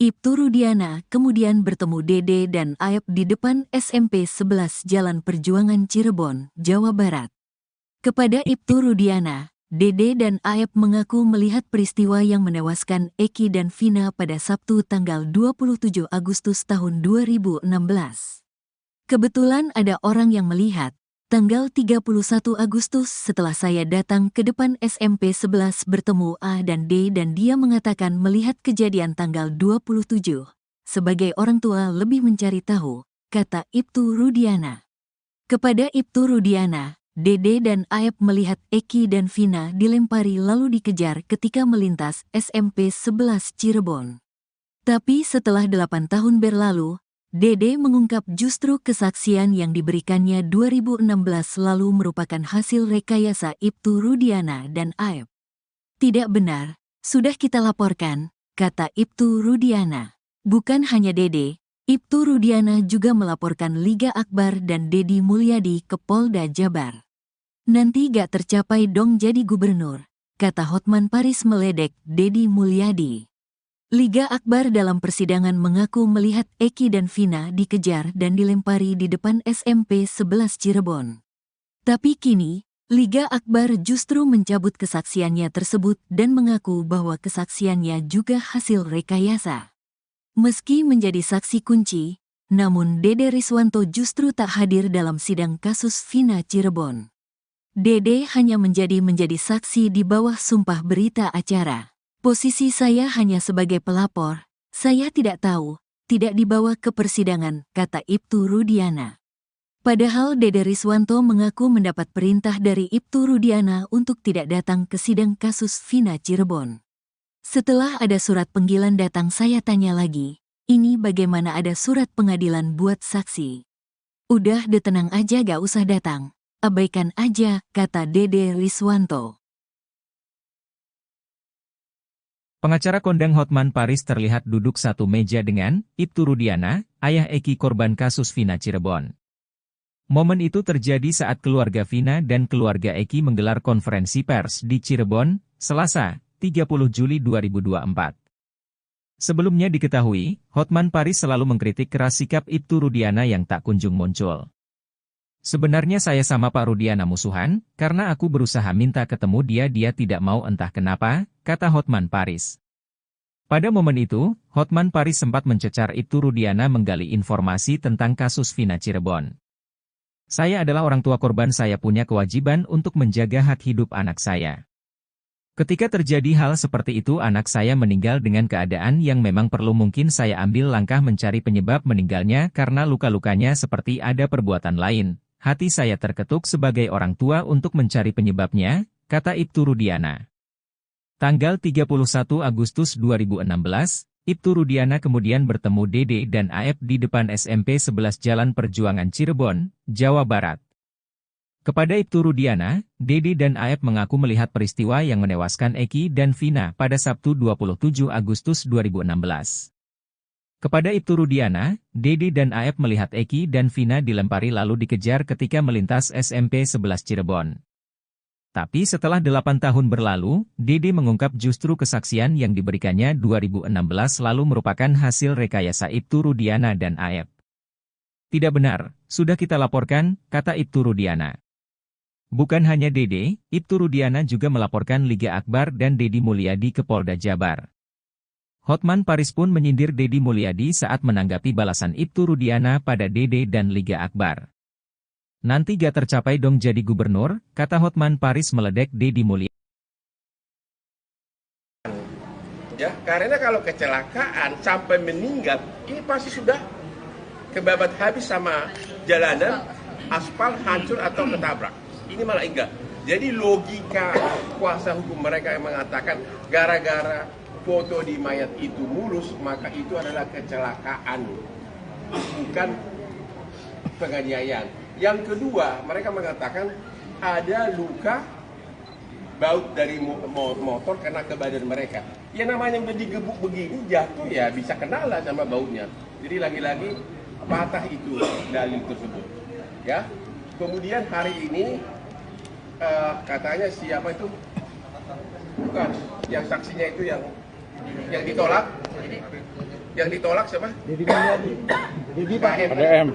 Ibtu Rudiana kemudian bertemu Dede dan Aep di depan SMP 11 Jalan Perjuangan Cirebon, Jawa Barat. Kepada Ibtu Rudiana, Dede dan Aep mengaku melihat peristiwa yang menewaskan Eki dan Vina pada Sabtu tanggal 27 Agustus tahun 2016. Kebetulan ada orang yang melihat, tanggal 31 Agustus setelah saya datang ke depan SMP 11 bertemu A dan D dan dia mengatakan melihat kejadian tanggal 27. Sebagai orang tua lebih mencari tahu, kata Ibtu Rudiana. Kepada Ibtu Rudiana, Dede dan Aep melihat Eki dan Vina dilempari lalu dikejar ketika melintas SMP 11 Cirebon. Tapi setelah 8 tahun berlalu, Dede mengungkap justru kesaksian yang diberikannya 2016 lalu merupakan hasil rekayasa Ibtu Rudiana dan Aep. Tidak benar, sudah kita laporkan, kata Ibtu Rudiana. Bukan hanya Dede, Ibtu Rudiana juga melaporkan Liga Akbar dan Deddy Mulyadi ke Polda Jabar. Nanti gak tercapai dong jadi gubernur, kata Hotman Paris meledek Deddy Mulyadi. Liga Akbar dalam persidangan mengaku melihat Eki dan Vina dikejar dan dilempari di depan SMP 11 Cirebon. Tapi kini, Liga Akbar justru mencabut kesaksiannya tersebut dan mengaku bahwa kesaksiannya juga hasil rekayasa. Meski menjadi saksi kunci, namun Dede Riswanto justru tak hadir dalam sidang kasus Vina Cirebon. Dede hanya menjadi saksi di bawah sumpah berita acara. Posisi saya hanya sebagai pelapor, saya tidak tahu, tidak dibawa ke persidangan, kata Ibtu Rudiana. Padahal Dede Riswanto mengaku mendapat perintah dari Ibtu Rudiana untuk tidak datang ke sidang kasus Vina Cirebon. Setelah ada surat panggilan datang saya tanya lagi, ini bagaimana ada surat pengadilan buat saksi? Udah tenang aja gak usah datang, abaikan aja, kata Dede Riswanto. Pengacara kondang Hotman Paris terlihat duduk satu meja dengan Ibtu Rudiana, ayah Eki korban kasus Vina Cirebon. Momen itu terjadi saat keluarga Vina dan keluarga Eki menggelar konferensi pers di Cirebon, Selasa, 30 Juli 2024. Sebelumnya diketahui, Hotman Paris selalu mengkritik keras sikap Ibtu Rudiana yang tak kunjung muncul. Sebenarnya saya sama Pak Rudiana musuhan, karena aku berusaha minta ketemu dia tidak mau entah kenapa, kata Hotman Paris. Pada momen itu, Hotman Paris sempat mencecar Ibtu Rudiana menggali informasi tentang kasus Vina Cirebon. Saya adalah orang tua korban, saya punya kewajiban untuk menjaga hak hidup anak saya. Ketika terjadi hal seperti itu anak saya meninggal dengan keadaan yang memang perlu, mungkin saya ambil langkah mencari penyebab meninggalnya karena luka-lukanya seperti ada perbuatan lain. Hati saya terketuk sebagai orang tua untuk mencari penyebabnya, kata Ibtu Rudiana. Tanggal 31 Agustus 2016, Ibtu Rudiana kemudian bertemu Dede dan Aep di depan SMP 11 Jalan Perjuangan Cirebon, Jawa Barat. Kepada Ibtu Rudiana, Dedi dan Aep mengaku melihat peristiwa yang menewaskan Eki dan Vina pada Sabtu 27 Agustus 2016. Kepada Ibtu Rudiana, Dedi dan Aep melihat Eki dan Vina dilempari lalu dikejar ketika melintas SMP 11 Cirebon. Tapi setelah 8 tahun berlalu, Dedi mengungkap justru kesaksian yang diberikannya 2016 lalu merupakan hasil rekayasa Ibtu Rudiana dan Aep. Tidak benar, sudah kita laporkan, kata Ibtu Rudiana. Bukan hanya Dede, Ibtu Rudiana juga melaporkan Liga Akbar dan Dedi Mulyadi ke Polda Jabar. Hotman Paris pun menyindir Dedi Mulyadi saat menanggapi balasan Ibtu Rudiana pada Dede dan Liga Akbar. Nanti gak tercapai dong jadi gubernur, kata Hotman Paris meledek Dedi Mulyadi. Ya, karena kalau kecelakaan sampai meninggal, ini pasti sudah kebabat habis sama jalanan, aspal hancur atau ketabrak. Ini malah enggak. Jadi logika kuasa hukum mereka yang mengatakan gara-gara foto di mayat itu mulus, maka itu adalah kecelakaan, bukan penganiayaan. Yang kedua, mereka mengatakan ada luka baut dari motor kena ke badan mereka. Ya namanya udah digebuk begini, jatuh ya bisa kena lah sama bautnya. Jadi lagi-lagi patah itu dalil tersebut. Ya. Kemudian hari ini katanya siapa itu? Bukan, yang saksinya itu yang ditolak. Yang ditolak siapa? Dedi Mulyadi. Dedi Pak. ADM.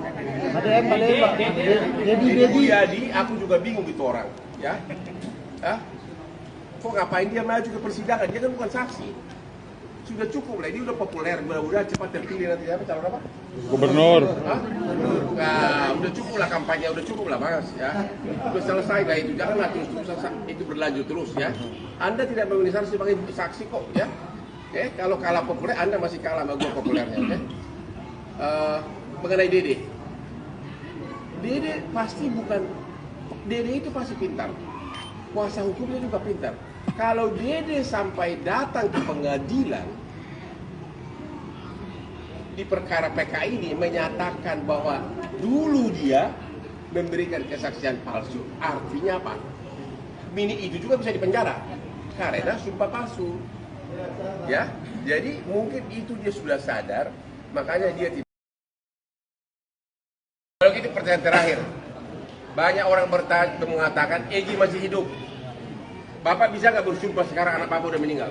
Dedi Mulyadi, aku juga bingung itu orang, ya. Hah? Kok ngapain dia maju ke persidangan? Dia kan bukan saksi. Sudah cukup lah, ini udah populer, mudah-mudahan cepat terpilih nanti apa calon apa? Gubernur. Hah? Nah, udah cukup lah kampanye, udah cukup lah Mas, ya. Udah selesai lah itu, janganlah terus itu berlanjut terus ya. Anda tidak memenuhi syarat sebagai saksi kok, ya. Oke, kalau kalah populer, Anda masih kalah sama gue populernya, oke? Mengenai Dede. Dede pasti bukan, Dede itu pasti pintar. Kuasa hukumnya juga pintar. Kalau Dede sampai datang ke pengadilan di perkara PK ini menyatakan bahwa dulu dia memberikan kesaksian palsu, artinya apa? Mini itu juga bisa dipenjara karena sumpah palsu. Ya, jadi mungkin itu dia sudah sadar, makanya dia tidak. Kalau gitu pertanyaan terakhir, banyak orang mengatakan Egi masih hidup. Bapak bisa nggak bersumpah sekarang anak Bapak udah meninggal?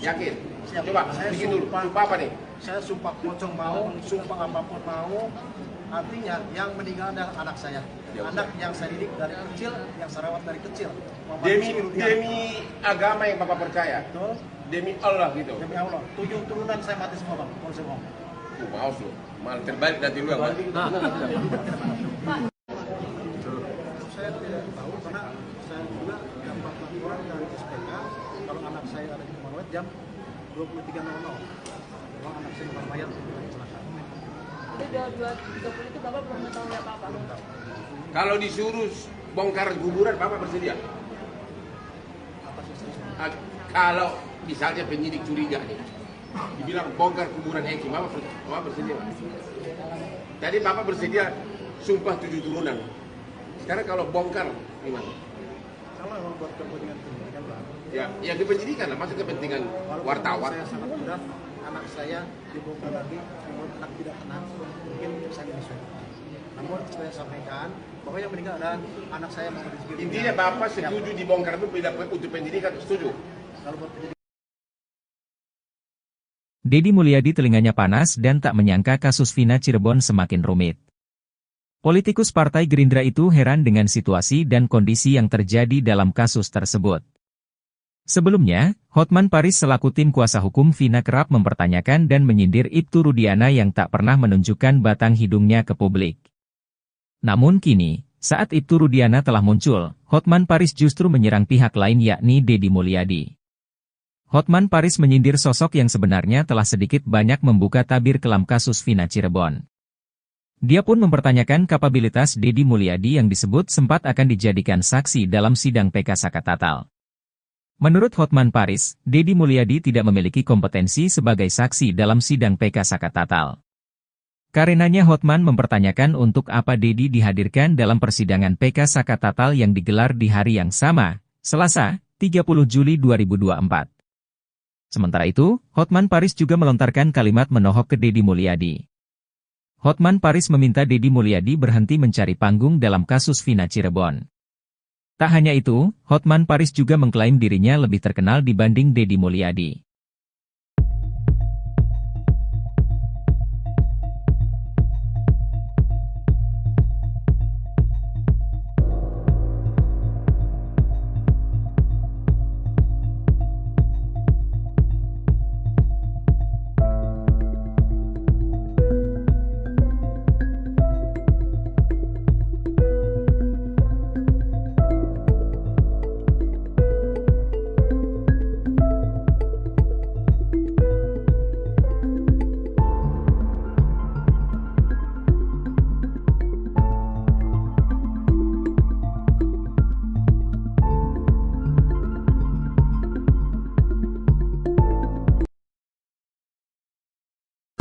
Yakin? Siap. Coba Saya bikin dulu. sumpah. Sumpah apa nih? Saya sumpah pocong mau, sumpah apapun mau. Artinya yang meninggal adalah anak saya. Ya, anak yang saya didik dari kecil, yang saya rawat dari kecil. Demi agama yang Bapak percaya. Betul. Demi Allah gitu. Demi Allah. 7 turunan saya mati semua bang. Kalau saya mau. Maaf lu. Malah terbalik nanti lu yang mati. Saya tidak tahu karena saya juga dapat laporan dari SPK kalau anak saya ada di rumah jam 23.00. Memang anak saya bukan mayat kecelakaan. Jadi 2.30 itu Bapak belum mengetahui apa-apa? Kalau disuruh bongkar kuburan, Bapak bersedia? Atas istri saya. Kalau misalnya penyidik curiga nih, dibilang bongkar kuburan Eki, Bapak bersedia? Tadi Bapak bersedia sumpah 7 turunan. Sekarang kalau bongkar, gimana? Kalau memang buat kepentingan pendidikan Pak. Ya di penyidikan lah, masa kepentingan Walaupun wartawan. Saya sangat berat, anak saya dibongkar lagi, namun anak tidak tenang, mungkin saya menyesuaikan. Namun saya sampaikan bahwa yang meninggal adalah anak saya masih di sekitar. Intinya Bapak setuju dibongkar itu tidak untuk penyidikan, setuju? Kalau buat pendidikan. Dedi Mulyadi telinganya panas dan tak menyangka kasus Vina Cirebon semakin rumit. Politikus Partai Gerindra itu heran dengan situasi dan kondisi yang terjadi dalam kasus tersebut. Sebelumnya, Hotman Paris selaku tim kuasa hukum Vina kerap mempertanyakan dan menyindir Ibtu Rudiana yang tak pernah menunjukkan batang hidungnya ke publik. Namun kini, saat Ibtu Rudiana telah muncul, Hotman Paris justru menyerang pihak lain yakni Dedi Mulyadi. Hotman Paris menyindir sosok yang sebenarnya telah sedikit banyak membuka tabir kelam kasus Vina Cirebon. Dia pun mempertanyakan kapabilitas Dedi Mulyadi yang disebut sempat akan dijadikan saksi dalam sidang PK Sakatatal. Menurut Hotman Paris, Dedi Mulyadi tidak memiliki kompetensi sebagai saksi dalam sidang PK Sakatatal. Karenanya Hotman mempertanyakan untuk apa Dedi dihadirkan dalam persidangan PK Saka Tatal yang digelar di hari yang sama, Selasa, 30 Juli 2024. Sementara itu, Hotman Paris juga melontarkan kalimat menohok ke Dedi Mulyadi. Hotman Paris meminta Dedi Mulyadi berhenti mencari panggung dalam kasus Vina Cirebon. Tak hanya itu, Hotman Paris juga mengklaim dirinya lebih terkenal dibanding Dedi Mulyadi.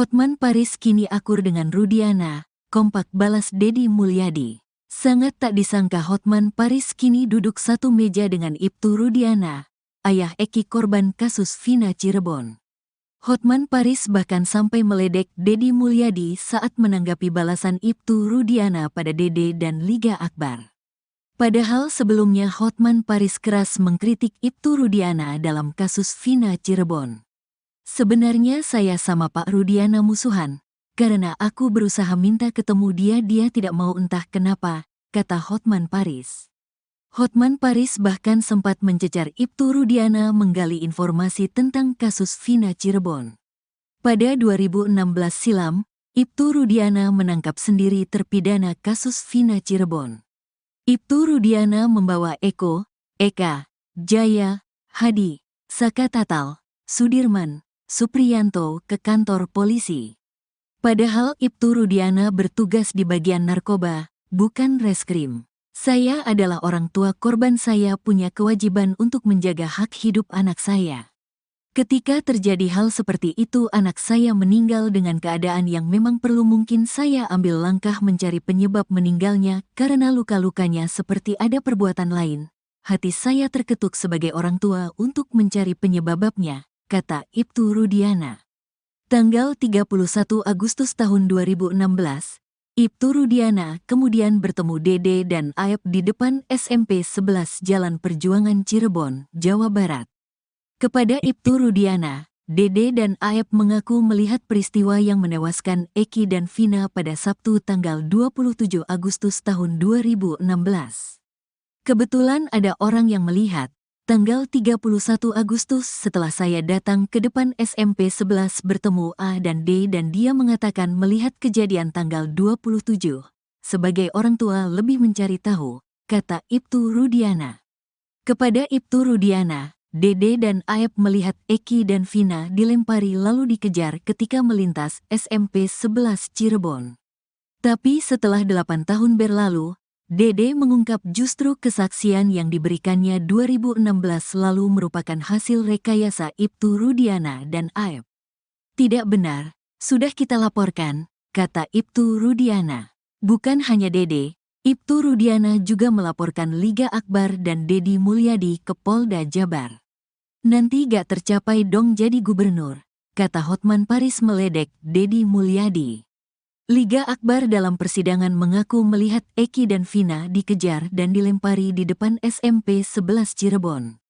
Hotman Paris kini akur dengan Rudiana, kompak balas Dedi Mulyadi. Sangat tak disangka Hotman Paris kini duduk satu meja dengan Ibtu Rudiana, ayah Eki korban kasus Vina Cirebon. Hotman Paris bahkan sampai meledek Dedi Mulyadi saat menanggapi balasan Ibtu Rudiana pada Dede dan Liga Akbar. Padahal sebelumnya Hotman Paris keras mengkritik Ibtu Rudiana dalam kasus Vina Cirebon. Sebenarnya saya sama Pak Rudiana musuhan, karena aku berusaha minta ketemu dia tidak mau entah kenapa, kata Hotman Paris. Hotman Paris bahkan sempat mencecar Ibtu Rudiana menggali informasi tentang kasus Vina Cirebon. Pada 2016 silam, Ibtu Rudiana menangkap sendiri terpidana kasus Vina Cirebon. Ibtu Rudiana membawa Eko, Eka, Jaya, Hadi, Saka Tatal, Sudirman, Supriyanto ke kantor polisi. Padahal Ibtu Rudiana bertugas di bagian narkoba, bukan reskrim. Saya adalah orang tua korban, saya punya kewajiban untuk menjaga hak hidup anak saya. Ketika terjadi hal seperti itu anak saya meninggal dengan keadaan yang memang perlu, mungkin saya ambil langkah mencari penyebab meninggalnya karena luka-lukanya seperti ada perbuatan lain. Hati saya terketuk sebagai orang tua untuk mencari penyebabnya, kata Ibtu Rudiana. Tanggal 31 Agustus tahun 2016, Ibtu Rudiana kemudian bertemu Dede dan Aep di depan SMP 11 Jalan Perjuangan Cirebon, Jawa Barat. Kepada Ibtu Rudiana, Dede dan Aep mengaku melihat peristiwa yang menewaskan Eki dan Vina pada Sabtu tanggal 27 Agustus tahun 2016. Kebetulan ada orang yang melihat, tanggal 31 Agustus setelah saya datang ke depan SMP 11 bertemu A dan D dan dia mengatakan melihat kejadian tanggal 27. Sebagai orang tua lebih mencari tahu, kata Ibtu Rudiana. Kepada Ibtu Rudiana, Dede dan Aep melihat Eki dan Vina dilempari lalu dikejar ketika melintas SMP 11 Cirebon. Tapi setelah 8 tahun berlalu, Dede mengungkap justru kesaksian yang diberikannya 2016 lalu merupakan hasil rekayasa Ibtu Rudiana dan Aep. Tidak benar, sudah kita laporkan, kata Ibtu Rudiana. Bukan hanya Dede, Ibtu Rudiana juga melaporkan Liga Akbar dan Dedi Mulyadi ke Polda Jabar. Nanti gak tercapai dong jadi gubernur, kata Hotman Paris meledek Dedi Mulyadi. Liga Akbar dalam persidangan mengaku melihat Eki dan Vina dikejar dan dilempari di depan SMP 11 Cirebon.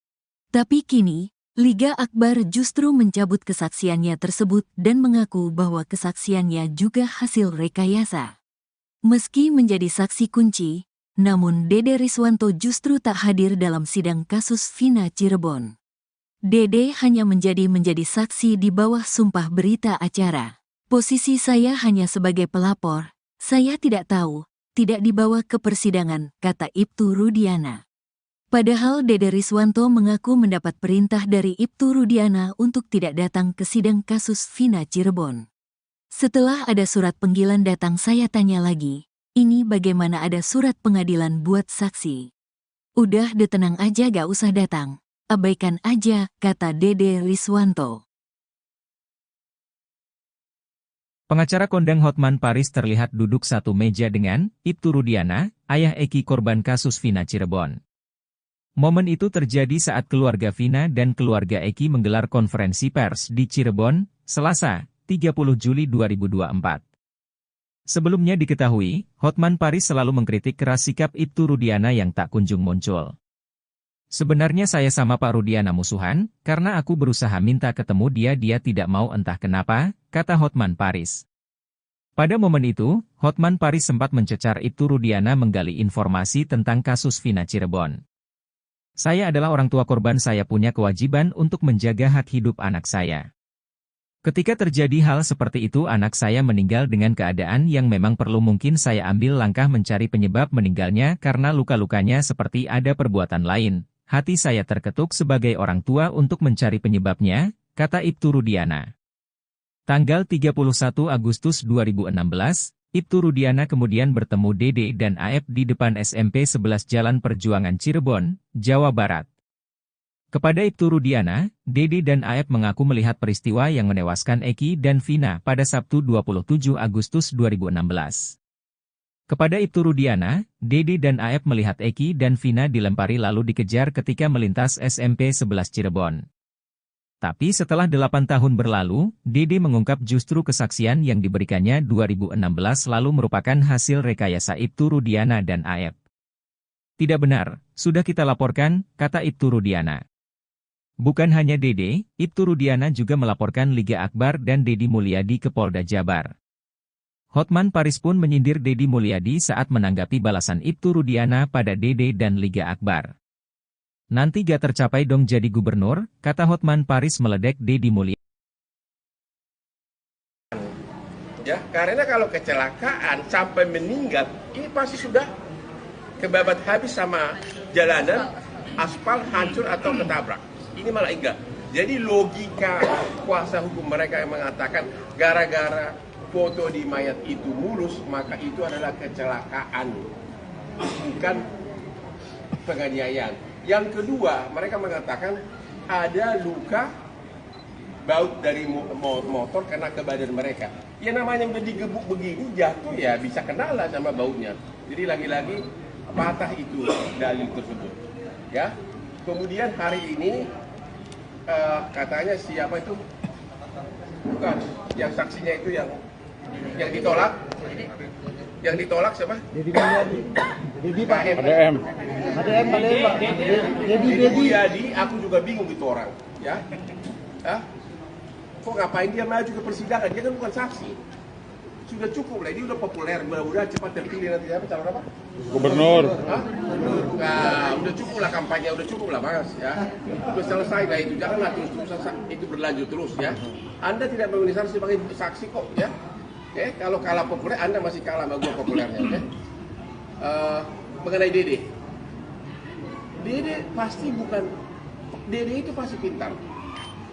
Tapi kini, Liga Akbar justru mencabut kesaksiannya tersebut dan mengaku bahwa kesaksiannya juga hasil rekayasa. Meski menjadi saksi kunci, namun Dede Riswanto justru tak hadir dalam sidang kasus Vina Cirebon. Dede hanya menjadi saksi di bawah sumpah berita acara. Posisi saya hanya sebagai pelapor, saya tidak tahu, tidak dibawa ke persidangan, kata Ibtu Rudiana. Padahal Dede Riswanto mengaku mendapat perintah dari Ibtu Rudiana untuk tidak datang ke sidang kasus Vina Cirebon. Setelah ada surat panggilan datang saya tanya lagi, ini bagaimana ada surat pengadilan buat saksi? Udah tenang aja gak usah datang, abaikan aja, kata Dede Riswanto. Pengacara kondang Hotman Paris terlihat duduk satu meja dengan Ibtu Rudiana, ayah Eki korban kasus Vina Cirebon. Momen itu terjadi saat keluarga Vina dan keluarga Eki menggelar konferensi pers di Cirebon, Selasa, 30 Juli 2024. Sebelumnya diketahui, Hotman Paris selalu mengkritik keras sikap Ibtu Rudiana yang tak kunjung muncul. Sebenarnya saya sama Pak Rudiana musuhan, karena aku berusaha minta ketemu dia tidak mau entah kenapa, kata Hotman Paris. Pada momen itu, Hotman Paris sempat mencecar Ibtu Rudiana menggali informasi tentang kasus Vina Cirebon. Saya adalah orang tua korban, saya punya kewajiban untuk menjaga hak hidup anak saya. Ketika terjadi hal seperti itu anak saya meninggal dengan keadaan yang memang perlu, mungkin saya ambil langkah mencari penyebab meninggalnya karena luka-lukanya seperti ada perbuatan lain. Hati saya terketuk sebagai orang tua untuk mencari penyebabnya, kata Ibtu Rudiana. Tanggal 31 Agustus 2016, Ibtu Rudiana kemudian bertemu Dede dan Aep di depan SMP 11 Jalan Perjuangan Cirebon, Jawa Barat. Kepada Ibtu Rudiana, Dede dan Aep mengaku melihat peristiwa yang menewaskan Eki dan Vina pada Sabtu 27 Agustus 2016. Kepada Ibtu Rudiana, Dede dan Aep melihat Eki dan Vina dilempari lalu dikejar ketika melintas SMP 11 Cirebon. Tapi setelah 8 tahun berlalu, Dede mengungkap justru kesaksian yang diberikannya 2016 lalu merupakan hasil rekayasa Ibtu Rudiana dan Aep. Tidak benar, sudah kita laporkan, kata Ibtu Rudiana. Bukan hanya Dede, Ibtu Rudiana juga melaporkan Liga Akbar dan Deddy Mulyadi ke Polda Jabar. Hotman Paris pun menyindir Deddy Mulyadi saat menanggapi balasan Ibtu Rudiana pada Dede dan Liga Akbar. Nanti gak tercapai dong jadi gubernur, kata Hotman Paris meledek Deddy Mulyadi. Ya, karena kalau kecelakaan sampai meninggal, ini pasti sudah kebabat habis sama jalanan, aspal hancur atau ketabrak. Ini malah enggak. Jadi logika kuasa hukum mereka yang mengatakan gara-gara foto di mayat itu mulus, maka itu adalah kecelakaan, bukan penganiayaan. Yang kedua, mereka mengatakan ada luka baut dari motor kena ke badan mereka. Ya namanya udah digebuk begini, jatuh ya bisa kenala sama bautnya. Jadi lagi-lagi patah itu dalil tersebut. Ya, kemudian hari ini katanya siapa itu? Bukan, yang saksinya itu yang ditolak. Yang ditolak siapa? Deddy Mulyadi. Deddy Pak. ADM. Deddy Mulyadi, aku juga bingung itu orang, ya. Hah? Kok ngapain dia maju ke persidangan? Dia kan bukan saksi. Sudah cukup lah, ini udah populer, mudah-mudahan cepat terpilih nanti apa calon apa? Gubernur. Hah? Nah, udah cukup lah kampanye, udah cukup lah Mas, ya. Udah selesai lah itu, janganlah terus-terusan itu berlanjut terus ya. Anda tidak memenuhi syarat sebagai saksi kok, ya. Oke, kalau kalah populer, Anda masih kalah sama gua populernya, oke? Mengenai Dede. Dede pasti bukan, Dede itu pasti pintar.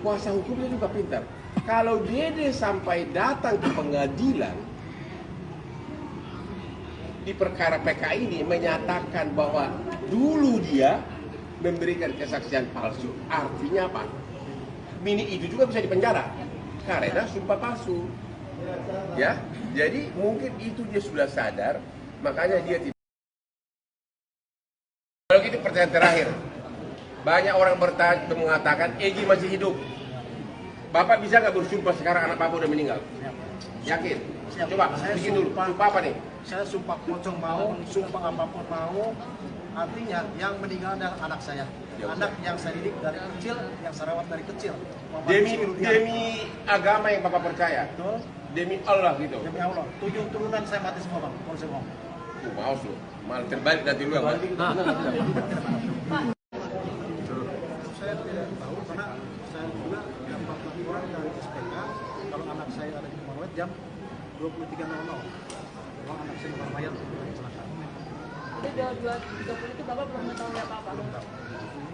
Kuasa hukumnya juga pintar. Kalau Dede sampai datang ke pengadilan di perkara PK ini menyatakan bahwa dulu dia memberikan kesaksian palsu, artinya apa? Bini itu juga bisa dipenjara karena sumpah palsu. Ya, jadi mungkin itu dia sudah sadar, makanya dia tidak. Kalau gitu pertanyaan terakhir, banyak orang mengatakan Egy masih hidup. Bapak bisa nggak bersumpah sekarang anak Bapak udah meninggal? Yakin? Coba, bikin dulu. Sumpah apa nih? Saya sumpah pocong mau, sumpah apapun mau. Artinya yang meninggal adalah anak saya. Anak yang saya didik dari kecil, yang saya rawat dari kecil. Demi agama yang Bapak percaya. Betul. Demi Allah gitu. Demi Allah. 7 turunan saya mati semua Bang. Kalau saya ngomong. Maus lu. Malah terbalik nanti lu yang mati. Saya tidak tahu karena saya juga dapat laporan dari SPK kalau anak saya ada di Morawet jam 23.00. Kalau anak saya bukan mayat kecelakaan. Jadi udah 2.30 itu Bapak belum mengetahui apa-apa?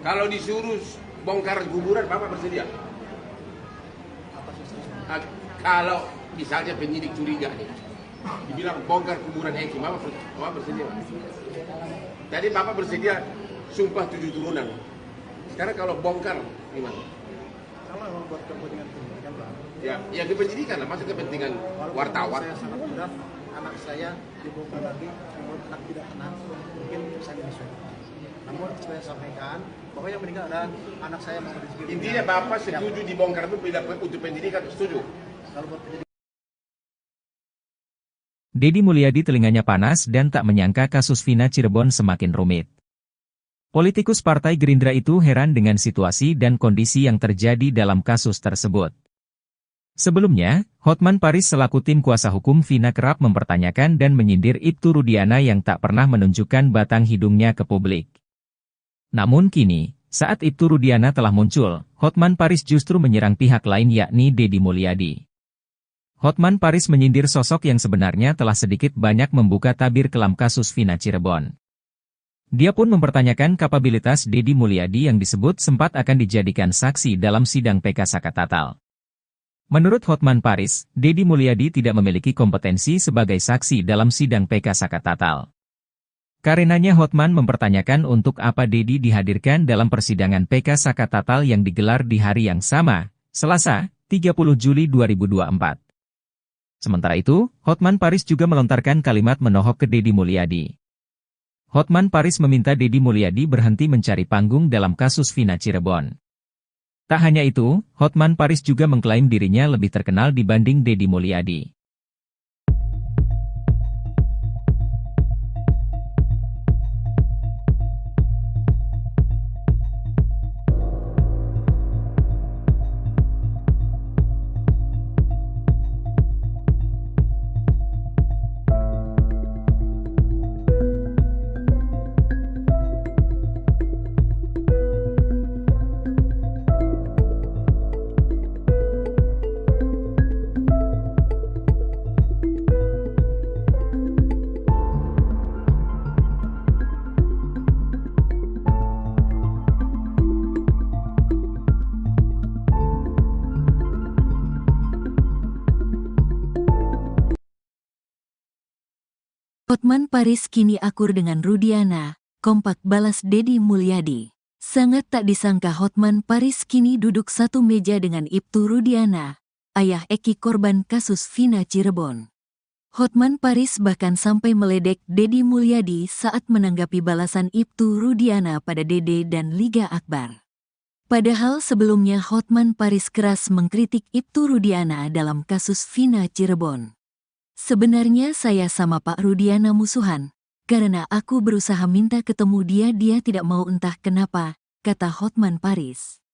Kalau disuruh bongkar kuburan, Bapak bersedia? Kalau misalnya penyidik curiga nih, dibilang bongkar kuburan Eki, Bapak bersedia? Tadi Bapak bersedia sumpah 7 turunan. Sekarang kalau bongkar, gimana? Kalau memang buat kepentingan pendidikan, Bang. Ya, ya kependidikan lah, masa kepentingan Walaupun wartawan. saya sangat berat, anak saya dibongkar lagi, membuat anak tidak tenang, mungkin saya menyesuaikan. Namun saya sampaikan bahwa yang meninggal adalah anak saya Muhammad Rizky. Intinya Bapak setuju dibongkar itu bila untuk pendidikan, setuju? Kalau buat pendidikan, Deddy Mulyadi telinganya panas dan tak menyangka kasus Vina Cirebon semakin rumit. Politikus Partai Gerindra itu heran dengan situasi dan kondisi yang terjadi dalam kasus tersebut. Sebelumnya, Hotman Paris selaku tim kuasa hukum Vina kerap mempertanyakan dan menyindir Ibtu Rudiana yang tak pernah menunjukkan batang hidungnya ke publik. Namun kini, saat Ibtu Rudiana telah muncul, Hotman Paris justru menyerang pihak lain yakni Deddy Mulyadi. Hotman Paris menyindir sosok yang sebenarnya telah sedikit banyak membuka tabir kelam kasus Vina Cirebon. Dia pun mempertanyakan kapabilitas Deddy Mulyadi yang disebut sempat akan dijadikan saksi dalam sidang PK Sakatatal. Menurut Hotman Paris, Deddy Mulyadi tidak memiliki kompetensi sebagai saksi dalam sidang PK Sakatatal. Karenanya Hotman mempertanyakan untuk apa Deddy dihadirkan dalam persidangan PK Sakatatal yang digelar di hari yang sama, Selasa, 30 Juli 2024. Sementara itu, Hotman Paris juga melontarkan kalimat menohok ke Deddy Mulyadi. Hotman Paris meminta Deddy Mulyadi berhenti mencari panggung dalam kasus Vina Cirebon. Tak hanya itu, Hotman Paris juga mengklaim dirinya lebih terkenal dibanding Deddy Mulyadi. Hotman Paris kini akur dengan Rudiana, kompak balas Deddy Mulyadi. Sangat tak disangka Hotman Paris kini duduk satu meja dengan Ibtu Rudiana, ayah Eki korban kasus Vina Cirebon. Hotman Paris bahkan sampai meledek Deddy Mulyadi saat menanggapi balasan Ibtu Rudiana pada Dede dan Liga Akbar. Padahal sebelumnya Hotman Paris keras mengkritik Ibtu Rudiana dalam kasus Vina Cirebon. Sebenarnya saya sama Pak Rudiana musuhan, karena aku berusaha minta ketemu dia tidak mau entah kenapa, kata Hotman Paris.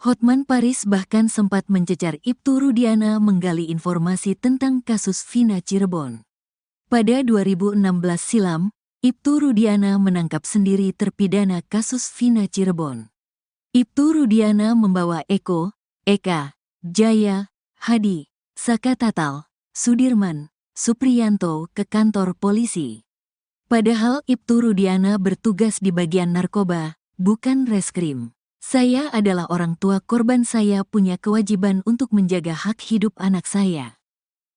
Hotman Paris bahkan sempat mencecar Ibtu Rudiana menggali informasi tentang kasus Vina Cirebon. Pada 2016 silam, Ibtu Rudiana menangkap sendiri terpidana kasus Vina Cirebon. Ibtu Rudiana membawa Eko, Eka, Jaya, Hadi, Sakatatal, Sudirman, Supriyanto ke kantor polisi. Padahal Ibtu Rudiana bertugas di bagian narkoba, bukan reskrim. Saya adalah orang tua korban, saya punya kewajiban untuk menjaga hak hidup anak saya.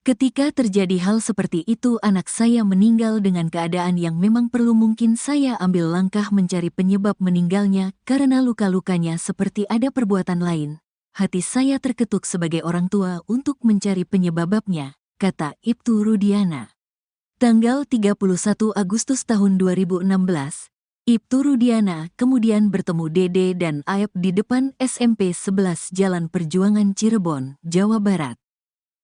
Ketika terjadi hal seperti itu anak saya meninggal dengan keadaan yang memang perlu, mungkin saya ambil langkah mencari penyebab meninggalnya karena luka-lukanya seperti ada perbuatan lain. Hati saya terketuk sebagai orang tua untuk mencari penyebabnya, kata Ibtu Rudiana. Tanggal 31 Agustus tahun 2016, Ibtu Rudiana kemudian bertemu Dede dan Aep di depan SMP 11 Jalan Perjuangan Cirebon, Jawa Barat.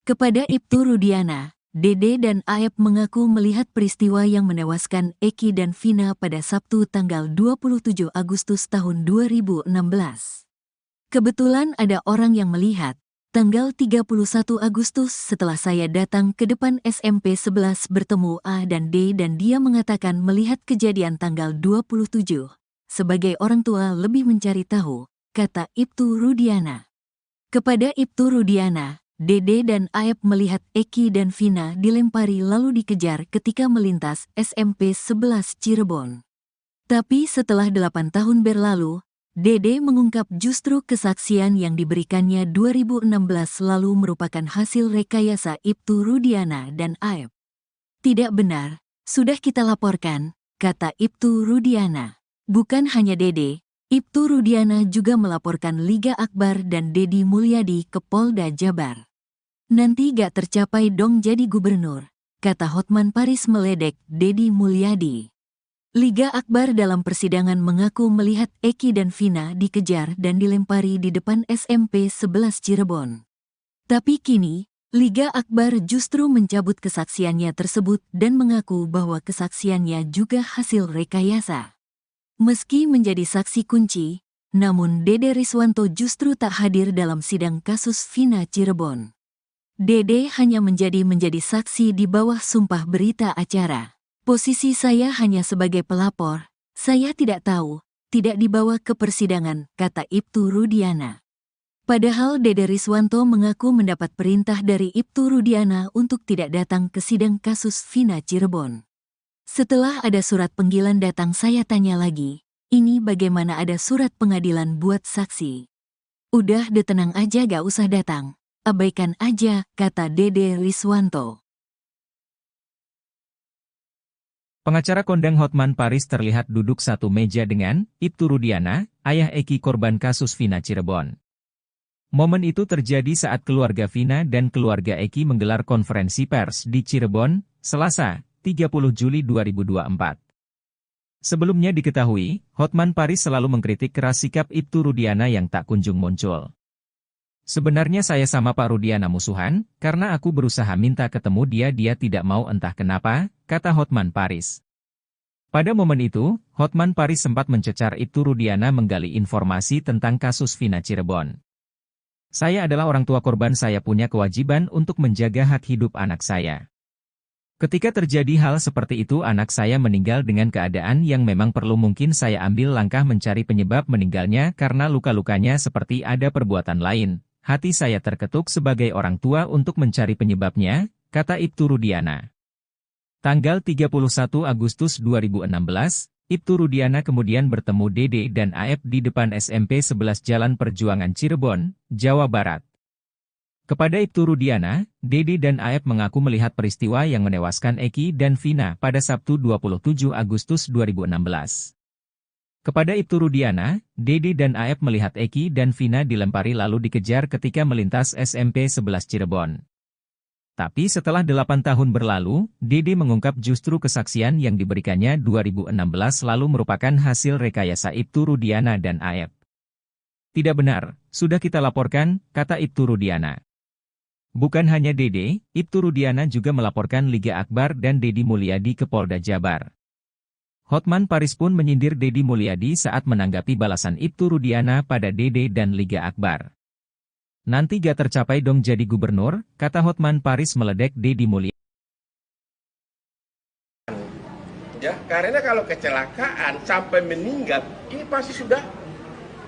Kepada Ibtu Rudiana, Dede dan Aep mengaku melihat peristiwa yang menewaskan Eki dan Vina pada Sabtu tanggal 27 Agustus tahun 2016. Kebetulan ada orang yang melihat, tanggal 31 Agustus setelah saya datang ke depan SMP 11 bertemu A dan D dan dia mengatakan melihat kejadian tanggal 27. Sebagai orang tua lebih mencari tahu, kata Ibtu Rudiana. Kepada Ibtu Rudiana, Dede dan Aep melihat Eki dan Vina dilempari lalu dikejar ketika melintas SMP 11 Cirebon. Tapi setelah 8 tahun berlalu, Dede mengungkap justru kesaksian yang diberikannya 2016 lalu merupakan hasil rekayasa Ibtu Rudiana dan Aep. Tidak benar, sudah kita laporkan, kata Ibtu Rudiana. Bukan hanya Dede, Ibtu Rudiana juga melaporkan Liga Akbar dan Deddy Mulyadi ke Polda Jabar. Nanti gak tercapai dong jadi gubernur, kata Hotman Paris meledek Deddy Mulyadi. Liga Akbar dalam persidangan mengaku melihat Eki dan Vina dikejar dan dilempari di depan SMP 11 Cirebon. Tapi kini, Liga Akbar justru mencabut kesaksiannya tersebut dan mengaku bahwa kesaksiannya juga hasil rekayasa. Meski menjadi saksi kunci, namun Dede Riswanto justru tak hadir dalam sidang kasus Vina Cirebon. Dede hanya menjadi saksi di bawah sumpah berita acara. Posisi saya hanya sebagai pelapor, saya tidak tahu, tidak dibawa ke persidangan, kata Ibtu Rudiana. Padahal Dede Riswanto mengaku mendapat perintah dari Ibtu Rudiana untuk tidak datang ke sidang kasus Vina Cirebon. Setelah ada surat panggilan datang saya tanya lagi, ini bagaimana ada surat pengadilan buat saksi? Udah tenang aja gak usah datang, abaikan aja, kata Dede Riswanto. Pengacara kondang Hotman Paris terlihat duduk satu meja dengan Ibtu Rudiana, ayah Eki korban kasus Vina Cirebon. Momen itu terjadi saat keluarga Vina dan keluarga Eki menggelar konferensi pers di Cirebon, Selasa, 30 Juli 2024. Sebelumnya diketahui, Hotman Paris selalu mengkritik keras sikap Ibtu Rudiana yang tak kunjung muncul. Sebenarnya saya sama Pak Rudiana musuhan, karena aku berusaha minta ketemu dia tidak mau entah kenapa, kata Hotman Paris. Pada momen itu, Hotman Paris sempat mencecar Ibtu Rudiana menggali informasi tentang kasus Vina Cirebon. Saya adalah orang tua korban, saya punya kewajiban untuk menjaga hak hidup anak saya. Ketika terjadi hal seperti itu anak saya meninggal dengan keadaan yang memang perlu mungkin saya ambil langkah mencari penyebab meninggalnya karena luka-lukanya seperti ada perbuatan lain. Hati saya terketuk sebagai orang tua untuk mencari penyebabnya, kata Ibtu Rudiana. Tanggal 31 Agustus 2016, Ibtu Rudiana kemudian bertemu Dede dan Aep di depan SMP 11 Jalan Perjuangan Cirebon, Jawa Barat. Kepada Ibtu Rudiana, Dede dan Aep mengaku melihat peristiwa yang menewaskan Eki dan Vina pada Sabtu 27 Agustus 2016. Kepada Ibtu Rudiana, Dede dan Aep melihat Eki dan Vina dilempari lalu dikejar ketika melintas SMP 11 Cirebon. Tapi setelah 8 tahun berlalu, Dede mengungkap justru kesaksian yang diberikannya 2016 lalu merupakan hasil rekayasa Ibtu Rudiana dan Aep. Tidak benar, sudah kita laporkan, kata Ibtu Rudiana. Bukan hanya Dede, Ibtu Rudiana juga melaporkan Liga Akbar dan Deddy Mulyadi ke Polda Jabar. Hotman Paris pun menyindir Deddy Mulyadi saat menanggapi balasan Ibtu Rudiana pada Dede dan Liga Akbar. Nanti gak tercapai dong jadi gubernur, kata Hotman Paris meledek Deddy Mulyadi. Ya, karena kalau kecelakaan sampai meninggal, ini pasti sudah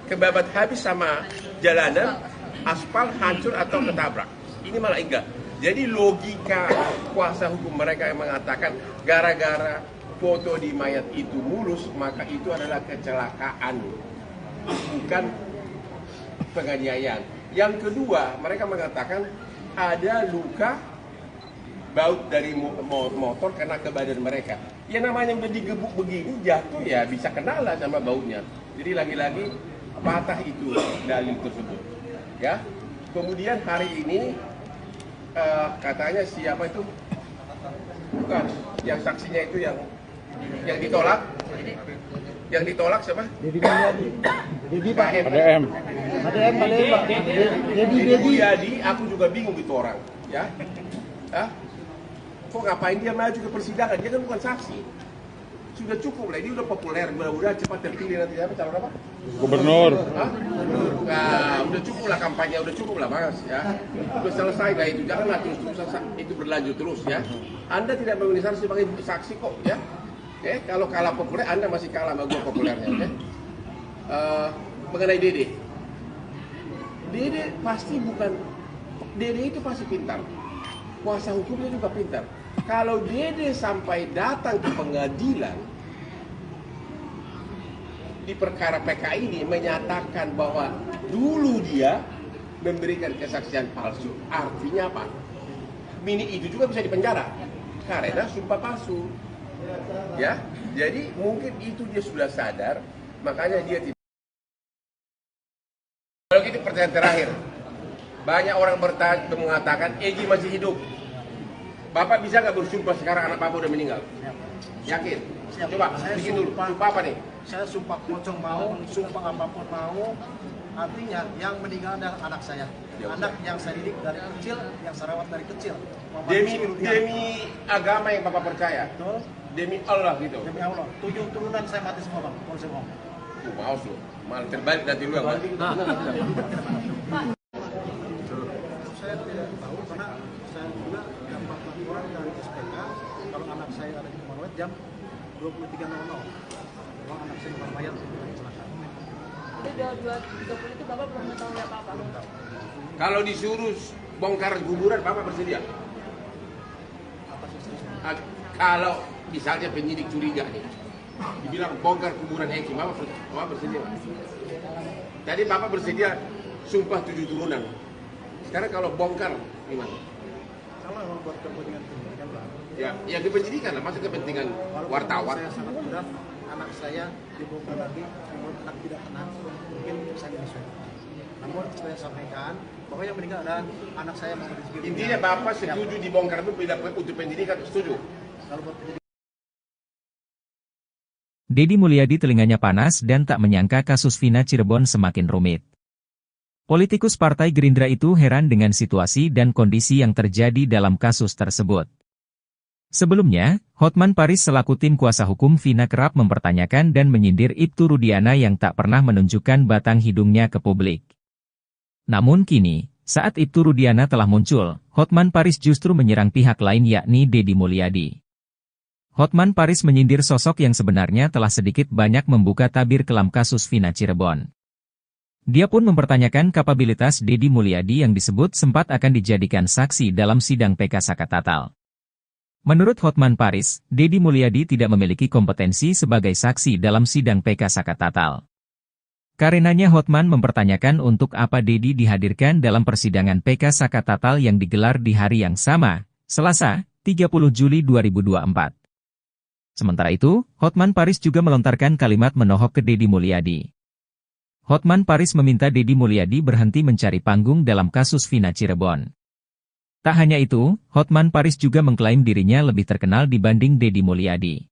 kebabat habis sama jalanan, aspal hancur atau ketabrak. Ini malah enggak. Jadi logika kuasa hukum mereka yang mengatakan gara-gara foto di mayat itu mulus, maka itu adalah kecelakaan, bukan penganiayaan. Yang kedua, mereka mengatakan ada luka baut dari motor kena ke badan mereka. Ya namanya udah digebuk begini, jatuh ya bisa kena lah sama bautnya. Jadi lagi-lagi patah itu dalil tersebut. Ya. Kemudian hari ini katanya siapa itu? Bukan, yang saksinya itu yang ditolak. Yang ditolak siapa? Deddy Mulyadi. Deddy Pak. ADM. Deddy Mulyadi, aku juga bingung itu orang. Ya. Kok ngapain dia maju ke persidangan? Dia kan bukan saksi. Sudah cukup lah, ini udah populer, mudah-mudahan cepat terpilih nanti apa calon apa? Gubernur. Nah, udah cukup lah kampanye, udah cukup lah Mas ya. Udah selesai lah itu, janganlah terus-terusan itu berlanjut terus ya. Anda tidak memenuhi syarat sebagai saksi kok ya. Oke, kalau kalah populer Anda masih kalah sama gua populernya, oke? Mengenai Dede. Dede pasti bukan, Dede itu pasti pintar. Kuasa hukumnya juga pintar. Kalau Dede sampai datang ke pengadilan di perkara PK ini menyatakan bahwa dulu dia memberikan kesaksian palsu, artinya apa? Mini itu juga bisa dipenjara karena sumpah palsu. Ya, jadi mungkin itu dia sudah sadar, makanya dia tidak pertanyaan terakhir. Banyak orang mengatakan Egy masih hidup. Bapak bisa nggak bersumpah sekarang anak Bapak udah meninggal? Yakin? Siap. Coba, Saya bikin dulu. sumpah. Sumpah apa nih? Saya sumpah pocong mau, sumpah apapun mau. Artinya yang meninggal adalah anak saya. Ya, Anak yang saya didik dari kecil, yang saya rawat dari kecil. Muhammad Demi, Rizky Rudiana. demi agama yang Bapak percaya. Betul. Demi Allah gitu. Demi Allah. 7 turunan saya mati semua bang. Kalau saya ngomong. Maaf lu. Malah terbalik nanti lu yang mati. Saya tidak tahu karena saya juga dapat laporan dari SPK kalau anak saya ada di Rumah jam 23.00. Bahwa anak saya bukan mayat kecelakaan. Itu 22.30 itu Bapak belum mengetahui apa-apa. Kalau disuruh bongkar kuburan, Bapak bersedia? Atas istri saya. Kalau misalnya penyidik curiga nih, dibilang bongkar kuburan Egy, Bapak bersedia? Tadi Bapak bersedia sumpah 7 turunan. Sekarang kalau bongkar, gimana? Kalau memang buat kepentingan pendidikan bang. Ya kepenyidikan lah, masa kepentingan Walaupun wartawan. Saya sangat mudah, anak saya dibongkar lagi, namun anak tidak tenang, mungkin saya menyesal. Namun saya sampaikan bahwa yang meninggal adalah anak saya Muhammad Rizky Rudiana. Intinya Bapak setuju dibongkar itu untuk pendidikan, setuju? Kalau buat pendidikan, Deddy Mulyadi telinganya panas dan tak menyangka kasus Vina Cirebon semakin rumit. Politikus Partai Gerindra itu heran dengan situasi dan kondisi yang terjadi dalam kasus tersebut. Sebelumnya, Hotman Paris selaku tim kuasa hukum Vina kerap mempertanyakan dan menyindir Ibtu Rudiana yang tak pernah menunjukkan batang hidungnya ke publik. Namun kini, saat Ibtu Rudiana telah muncul, Hotman Paris justru menyerang pihak lain yakni Deddy Mulyadi. Hotman Paris menyindir sosok yang sebenarnya telah sedikit banyak membuka tabir kelam kasus Vina Cirebon. Dia pun mempertanyakan kapabilitas Deddy Mulyadi yang disebut sempat akan dijadikan saksi dalam sidang PK Sakatatal. Menurut Hotman Paris, Deddy Mulyadi tidak memiliki kompetensi sebagai saksi dalam sidang PK Sakatatal. Karenanya Hotman mempertanyakan untuk apa Deddy dihadirkan dalam persidangan PK Sakatatal yang digelar di hari yang sama, Selasa, 30 Juli 2024. Sementara itu, Hotman Paris juga melontarkan kalimat menohok ke Deddy Mulyadi. Hotman Paris meminta Deddy Mulyadi berhenti mencari panggung dalam kasus Vina Cirebon. Tak hanya itu, Hotman Paris juga mengklaim dirinya lebih terkenal dibanding Deddy Mulyadi.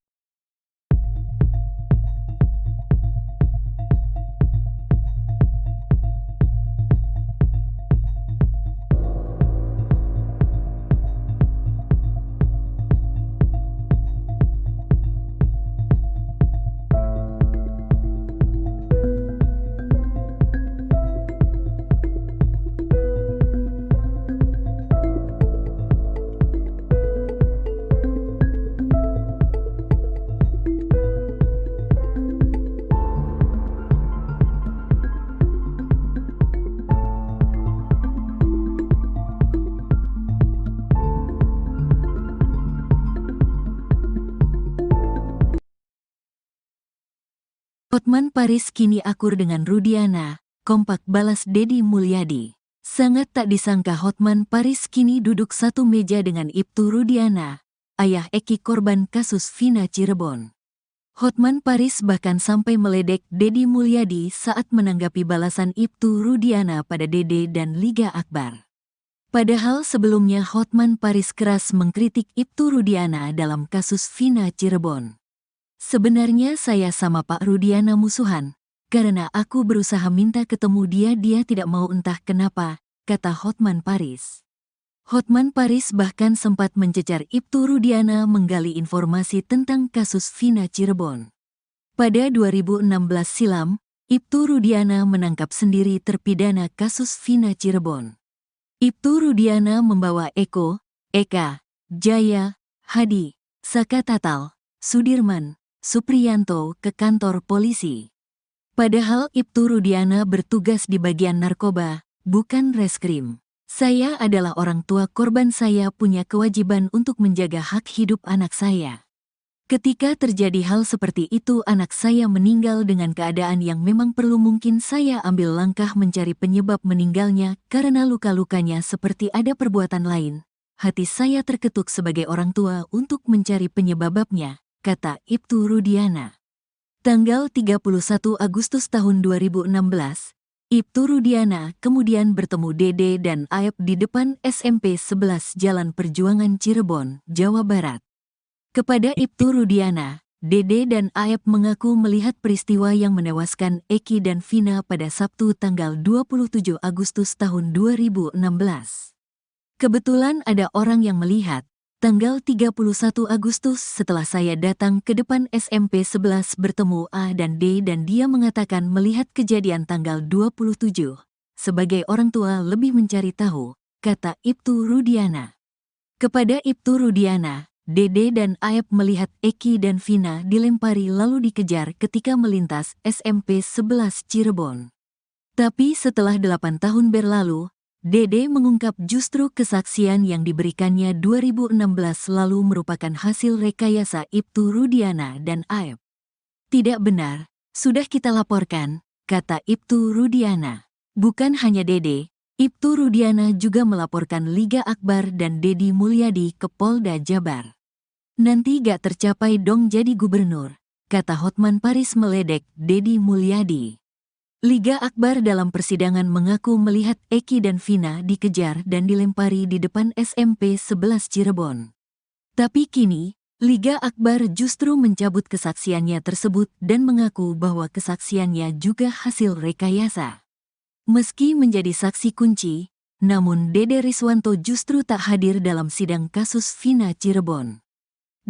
Hotman Paris kini akur dengan Rudiana, kompak balas Deddy Mulyadi. Sangat tak disangka Hotman Paris kini duduk satu meja dengan Ibtu Rudiana, ayah Eki korban kasus Vina Cirebon. Hotman Paris bahkan sampai meledek Deddy Mulyadi saat menanggapi balasan Ibtu Rudiana pada Dede dan Liga Akbar. Padahal sebelumnya Hotman Paris keras mengkritik Ibtu Rudiana dalam kasus Vina Cirebon. Sebenarnya saya sama Pak Rudiana musuhan, karena aku berusaha minta ketemu dia tidak mau entah kenapa, kata Hotman Paris. Hotman Paris bahkan sempat mencecar Ibtu Rudiana menggali informasi tentang kasus Vina Cirebon. Pada 2016 silam, Ibtu Rudiana menangkap sendiri terpidana kasus Vina Cirebon. Ibtu Rudiana membawa Eko, Eka, Jaya, Hadi, Sakatatal, Sudirman, Supriyanto ke kantor polisi. Padahal Ibtu Rudiana bertugas di bagian narkoba, bukan reskrim. Saya adalah orang tua korban, saya punya kewajiban untuk menjaga hak hidup anak saya. Ketika terjadi hal seperti itu anak saya meninggal dengan keadaan yang memang perlu, mungkin saya ambil langkah mencari penyebab meninggalnya karena luka-lukanya seperti ada perbuatan lain. Hati saya terketuk sebagai orang tua untuk mencari penyebabnya, kata Ibtu Rudiana. Tanggal 31 Agustus tahun 2016, Ibtu Rudiana kemudian bertemu Dede dan Aep di depan SMP 11 Jalan Perjuangan Cirebon, Jawa Barat. Kepada Ibtu Rudiana, Dede dan Aep mengaku melihat peristiwa yang menewaskan Eki dan Vina pada Sabtu tanggal 27 Agustus tahun 2016. Kebetulan ada orang yang melihat, tanggal 31 Agustus setelah saya datang ke depan SMP 11 bertemu A dan D dan dia mengatakan melihat kejadian tanggal 27. Sebagai orang tua lebih mencari tahu, kata Ibtu Rudiana. Kepada Ibtu Rudiana, Dede dan Aep melihat Eki dan Vina dilempari lalu dikejar ketika melintas SMP 11 Cirebon. Tapi setelah 8 tahun berlalu, Dede mengungkap justru kesaksian yang diberikannya 2016 lalu merupakan hasil rekayasa Ibtu Rudiana dan Aep. Tidak benar, sudah kita laporkan, kata Ibtu Rudiana. Bukan hanya Dede, Ibtu Rudiana juga melaporkan Liga Akbar dan Dedi Mulyadi ke Polda Jabar. Nanti gak tercapai dong jadi gubernur, kata Hotman Paris meledek Dedi Mulyadi. Liga Akbar dalam persidangan mengaku melihat Eki dan Vina dikejar dan dilempari di depan SMP 11 Cirebon. Tapi kini, Liga Akbar justru mencabut kesaksiannya tersebut dan mengaku bahwa kesaksiannya juga hasil rekayasa. Meski menjadi saksi kunci, namun Dede Riswanto justru tak hadir dalam sidang kasus Vina Cirebon.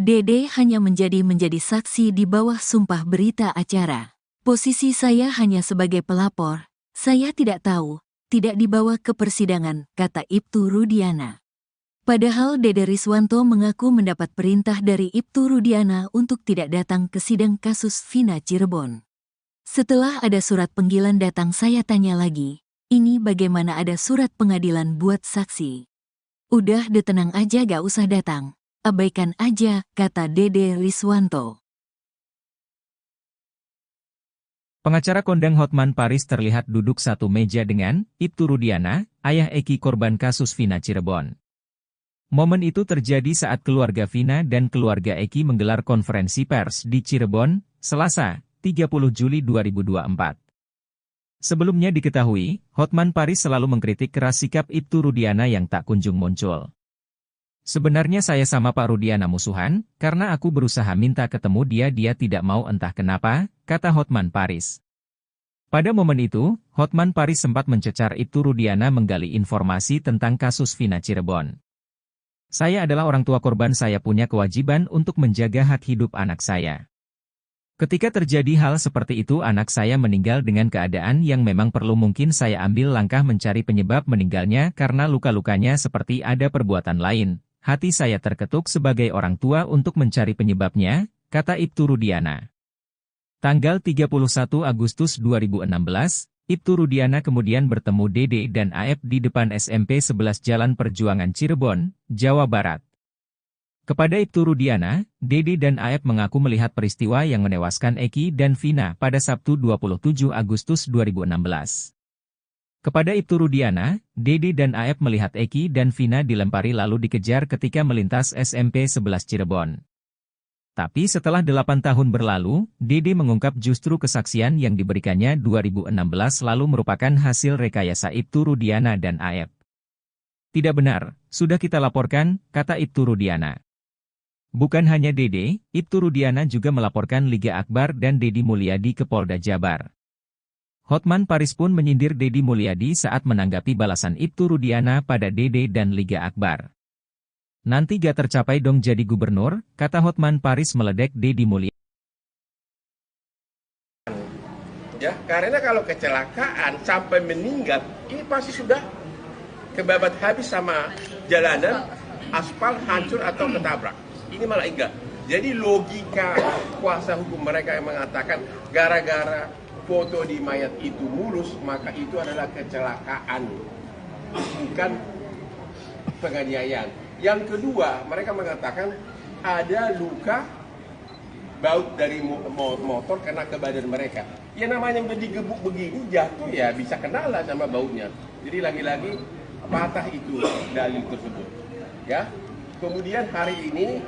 Dede hanya menjadi saksi di bawah sumpah berita acara. Posisi saya hanya sebagai pelapor, saya tidak tahu, tidak dibawa ke persidangan, kata Ibtu Rudiana. Padahal Dede Riswanto mengaku mendapat perintah dari Ibtu Rudiana untuk tidak datang ke sidang kasus Vina Cirebon. Setelah ada surat panggilan datang saya tanya lagi, ini bagaimana ada surat pengadilan buat saksi? Udah tenang aja gak usah datang. Abaikan aja, kata Dede Riswanto. Pengacara kondang Hotman Paris terlihat duduk satu meja dengan Ibtu Rudiana, ayah Eki korban kasus Vina Cirebon. Momen itu terjadi saat keluarga Vina dan keluarga Eki menggelar konferensi pers di Cirebon, Selasa, 30 Juli 2024. Sebelumnya diketahui, Hotman Paris selalu mengkritik keras sikap Ibtu Rudiana yang tak kunjung muncul. Sebenarnya saya sama Pak Rudiana musuhan, karena aku berusaha minta ketemu dia tidak mau entah kenapa, kata Hotman Paris. Pada momen itu, Hotman Paris sempat mencecar Ibtu Rudiana menggali informasi tentang kasus Vina Cirebon. Saya adalah orang tua korban, saya punya kewajiban untuk menjaga hak hidup anak saya. Ketika terjadi hal seperti itu anak saya meninggal dengan keadaan yang memang perlu mungkin saya ambil langkah mencari penyebab meninggalnya karena luka-lukanya seperti ada perbuatan lain. Hati saya terketuk sebagai orang tua untuk mencari penyebabnya, kata Ibtu Rudiana. Tanggal 31 Agustus 2016, Ibtu Rudiana kemudian bertemu Dede dan Aep di depan SMP 11 Jalan Perjuangan Cirebon, Jawa Barat. Kepada Ibtu Rudiana, Dede dan Aep mengaku melihat peristiwa yang menewaskan Eki dan Vina pada Sabtu 27 Agustus 2016. Kepada Ibtu Rudiana, Dede dan Aep melihat Eki dan Vina dilempari lalu dikejar ketika melintas SMP 11 Cirebon. Tapi setelah 8 tahun berlalu, Dede mengungkap justru kesaksian yang diberikannya 2016 lalu merupakan hasil rekayasa Ibtu Rudiana dan Aep. Tidak benar, sudah kita laporkan, kata Ibtu Rudiana. Bukan hanya Dede, Ibtu Rudiana juga melaporkan Liga Akbar dan Dedi Mulyadi ke Polda Jabar. Hotman Paris pun menyindir Dedi Mulyadi saat menanggapi balasan Ibtu Rudiana pada Dede dan Liga Akbar. Nanti gak tercapai dong jadi gubernur, kata Hotman Paris meledek Dedi Mulyadi. Ya, karena kalau kecelakaan sampai meninggal, ini pasti sudah kebabat habis sama jalanan, aspal hancur atau ketabrak. Ini malah enggak. Jadi logika kuasa hukum mereka yang mengatakan gara-gara foto di mayat itu mulus, maka itu adalah kecelakaan, bukan penganiayaan. Yang kedua, mereka mengatakan ada luka baut dari motor kena ke badan mereka. Ya namanya udah digebuk begini, jatuh ya bisa kena lah sama bautnya. Jadi lagi-lagi patah itu dalil tersebut. Ya. Kemudian hari ini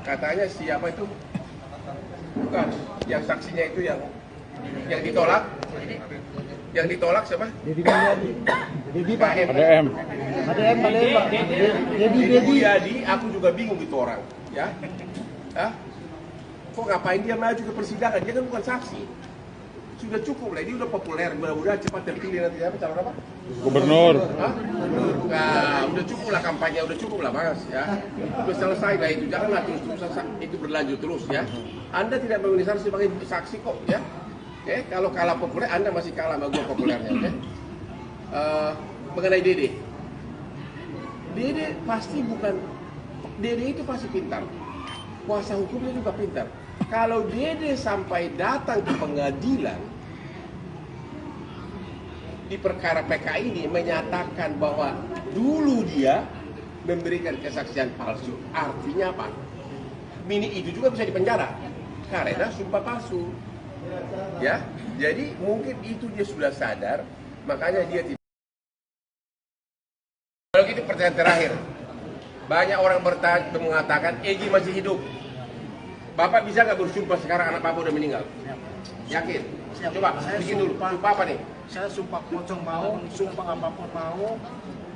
katanya siapa itu? Bukan, yang saksinya itu yang ditolak Yang ditolak siapa? Dedi Mulyadi. Dedi Pak. ADM. ADM balik Pak. Dedi Mulyadi, aku juga bingung itu orang. Ya, Hah? Kok ngapain dia maju ke persidangan? Dia kan bukan saksi. Sudah cukup lah, dia udah populer. Mudah-mudahan cepat terpilih nanti apa calon apa? Gubernur. Hah? Nah, udah cukup lah kampanye, udah cukup lah Mas ya. Udah selesai lah itu, janganlah terus itu berlanjut terus ya. Anda tidak memenuhi syarat sebagai saksi kok ya. Oke, kalau kalah populer, Anda masih kalah sama gua populernya, oke? Mengenai Dede. Dede pasti bukan, Dede itu pasti pintar. Kuasa hukumnya juga pintar. Kalau Dede sampai datang ke pengadilan di perkara PK ini menyatakan bahwa dulu dia memberikan kesaksian palsu, artinya apa? Mini itu juga bisa dipenjara karena sumpah palsu. Ya, jadi mungkin itu dia sudah sadar, makanya dia tidak. Kalau gitu pertanyaan terakhir, banyak orang mengatakan Egy masih hidup. Bapak bisa nggak bersumpah sekarang anak Bapak udah meninggal? Yakin? Siap. Coba Saya bikin dulu. Sumpah apa nih? Saya sumpah pocong mau, sumpah apapun mau.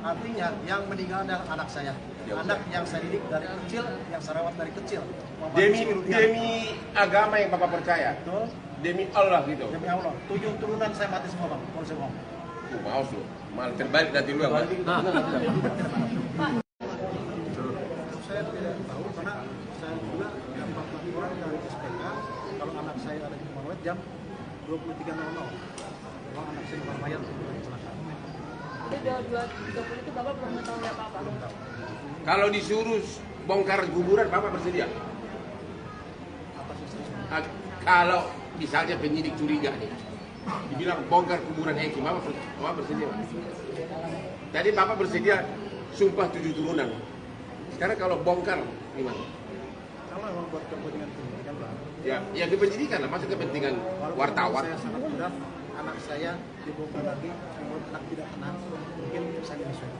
Artinya yang meninggal adalah anak saya. Anak yang saya didik dari kecil, yang saya rawat dari kecil. Demi agama yang Bapak percaya. Betul. Demi Allah gitu. Demi Allah. 7 turunan saya mati semua Bang. Kalau saya bohong. Mau lu. Malah terbalik nanti lu yang mati. Saya tidak tahu karena saya juga dapat laporan dari SPK kalau anak saya ada di Morowet jam 23.00. Kalau anak saya di mayat kecelakaan. Jadi 2.30 itu Bapak belum mengetahui apa-apa. Kalau disuruh bongkar kuburan, Bapak bersedia? Apa sih saya? Kalau misalnya penyidik curiga nih, dibilang bongkar kuburan Egy, Bapak bersedia? Tadi Bapak bersedia sumpah 7 turunan. Sekarang kalau bongkar gimana? Kalau memang buat kepentingan pendidikan Bang. Ya kependidikan lah, maksud kepentingan Walaupun wartawan. Saya sangat mudah, anak saya dibongkar lagi, namun anak tidak tenang, mungkin saya menyusul.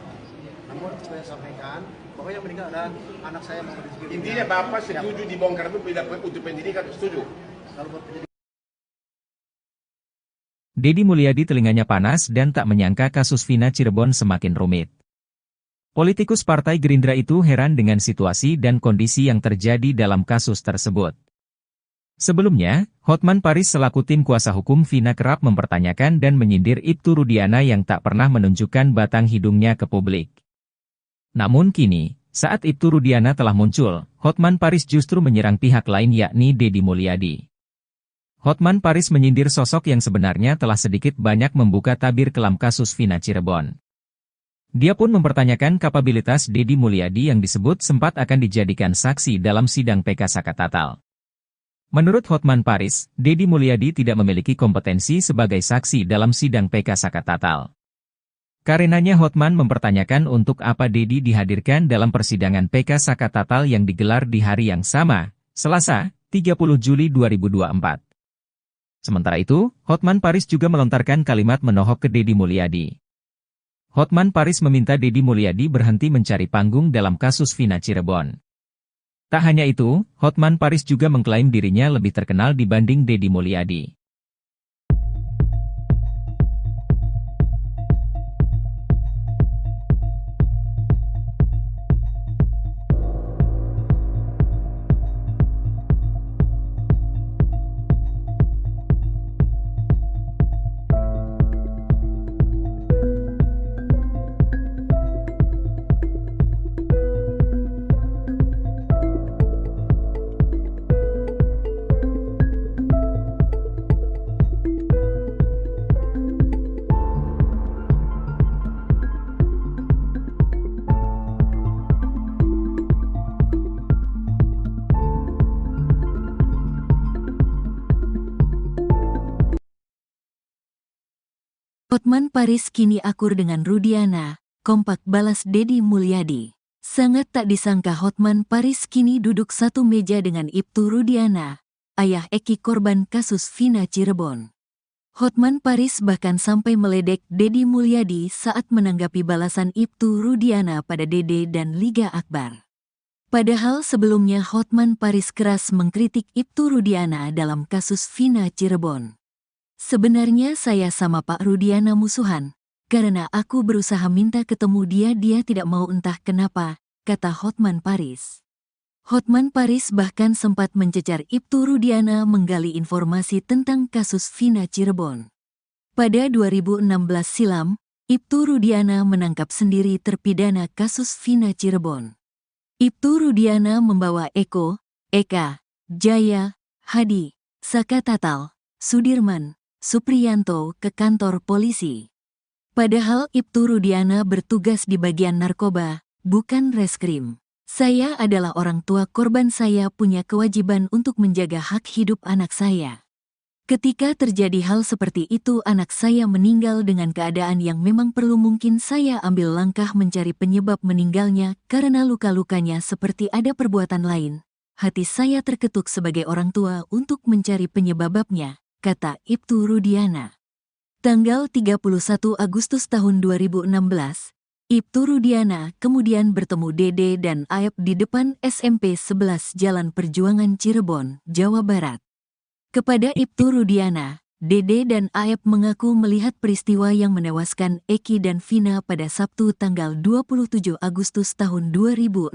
Namun saya sampaikan bahwa yang meninggal adalah anak saya Muhammad Rizky. Intinya Bapak setuju dibongkar itu untuk pendidikan, setuju? Kalau buat pendidikan, Dedi Mulyadi telinganya panas dan tak menyangka kasus Vina Cirebon semakin rumit. Politikus Partai Gerindra itu heran dengan situasi dan kondisi yang terjadi dalam kasus tersebut. Sebelumnya, Hotman Paris selaku tim kuasa hukum Vina kerap mempertanyakan dan menyindir Ibtu Rudiana yang tak pernah menunjukkan batang hidungnya ke publik. Namun kini, saat Ibtu Rudiana telah muncul, Hotman Paris justru menyerang pihak lain yakni Dedi Mulyadi. Hotman Paris menyindir sosok yang sebenarnya telah sedikit banyak membuka tabir kelam kasus Vina Cirebon. Dia pun mempertanyakan kapabilitas Dedi Mulyadi yang disebut sempat akan dijadikan saksi dalam sidang PK Sakatatal. Menurut Hotman Paris, Dedi Mulyadi tidak memiliki kompetensi sebagai saksi dalam sidang PK Sakatatal. Karenanya Hotman mempertanyakan untuk apa Dedi dihadirkan dalam persidangan PK Sakatatal yang digelar di hari yang sama, Selasa, 30 Juli 2024. Sementara itu, Hotman Paris juga melontarkan kalimat menohok ke Dedi Mulyadi. Hotman Paris meminta Dedi Mulyadi berhenti mencari panggung dalam kasus Vina Cirebon. Tak hanya itu, Hotman Paris juga mengklaim dirinya lebih terkenal dibanding Dedi Mulyadi. Hotman Paris kini akur dengan Rudiana, kompak balas Dedi Mulyadi. Sangat tak disangka Hotman Paris kini duduk satu meja dengan Ibtu Rudiana, ayah Eki korban kasus Vina Cirebon. Hotman Paris bahkan sampai meledek Dedi Mulyadi saat menanggapi balasan Ibtu Rudiana pada Dede dan Liga Akbar. Padahal sebelumnya Hotman Paris keras mengkritik Ibtu Rudiana dalam kasus Vina Cirebon. Sebenarnya saya sama Pak Rudiana musuhan. Karena aku berusaha minta ketemu dia tidak mau entah kenapa, kata Hotman Paris. Hotman Paris bahkan sempat mencecar Ibtu Rudiana menggali informasi tentang kasus Vina Cirebon. Pada 2016 silam, Ibtu Rudiana menangkap sendiri terpidana kasus Vina Cirebon. Ibtu Rudiana membawa Eko, Eka, Jaya, Hadi, Saka Tatal, Sudirman, Supriyanto ke kantor polisi. Padahal Ibtu Rudiana bertugas di bagian narkoba, bukan reskrim. Saya adalah orang tua korban, saya punya kewajiban untuk menjaga hak hidup anak saya. Ketika terjadi hal seperti itu, anak saya meninggal dengan keadaan yang memang perlu, mungkin saya ambil langkah mencari penyebab meninggalnya karena luka-lukanya seperti ada perbuatan lain. Hati saya terketuk sebagai orang tua untuk mencari penyebabnya, kata Ibtu Rudiana. Tanggal 31 Agustus tahun 2016, Ibtu Rudiana kemudian bertemu Dede dan Aep di depan SMP 11 Jalan Perjuangan Cirebon, Jawa Barat. Kepada Ibtu Rudiana, Dede dan Aep mengaku melihat peristiwa yang menewaskan Eki dan Vina pada Sabtu tanggal 27 Agustus tahun 2016.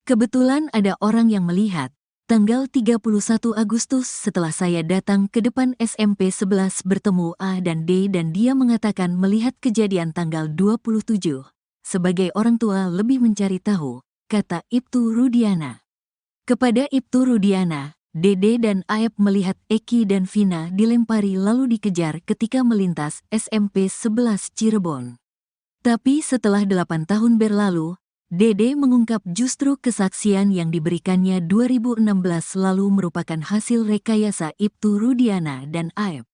Kebetulan ada orang yang melihat. Tanggal 31 Agustus setelah saya datang ke depan SMP 11 bertemu A dan D dan dia mengatakan melihat kejadian tanggal 27. Sebagai orang tua lebih mencari tahu, kata Ibtu Rudiana. Kepada Ibtu Rudiana, Dede dan Aep melihat Eki dan Vina dilempari lalu dikejar ketika melintas SMP 11 Cirebon. Tapi setelah 8 tahun berlalu, Dede mengungkap justru kesaksian yang diberikannya 2016 lalu merupakan hasil rekayasa Ibtu Rudiana dan Aep.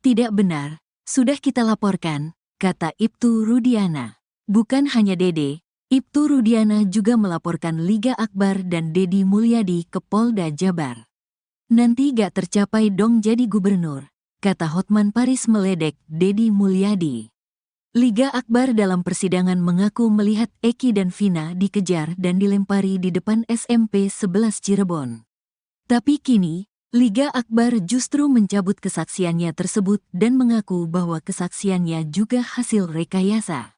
Tidak benar, sudah kita laporkan, kata Ibtu Rudiana. Bukan hanya Dede, Ibtu Rudiana juga melaporkan Liga Akbar dan Dedi Mulyadi ke Polda Jabar. Nanti gak tercapai dong jadi gubernur, kata Hotman Paris meledek Dedi Mulyadi. Liga Akbar dalam persidangan mengaku melihat Eki dan Vina dikejar dan dilempari di depan SMP 11 Cirebon. Tapi kini, Liga Akbar justru mencabut kesaksiannya tersebut dan mengaku bahwa kesaksiannya juga hasil rekayasa.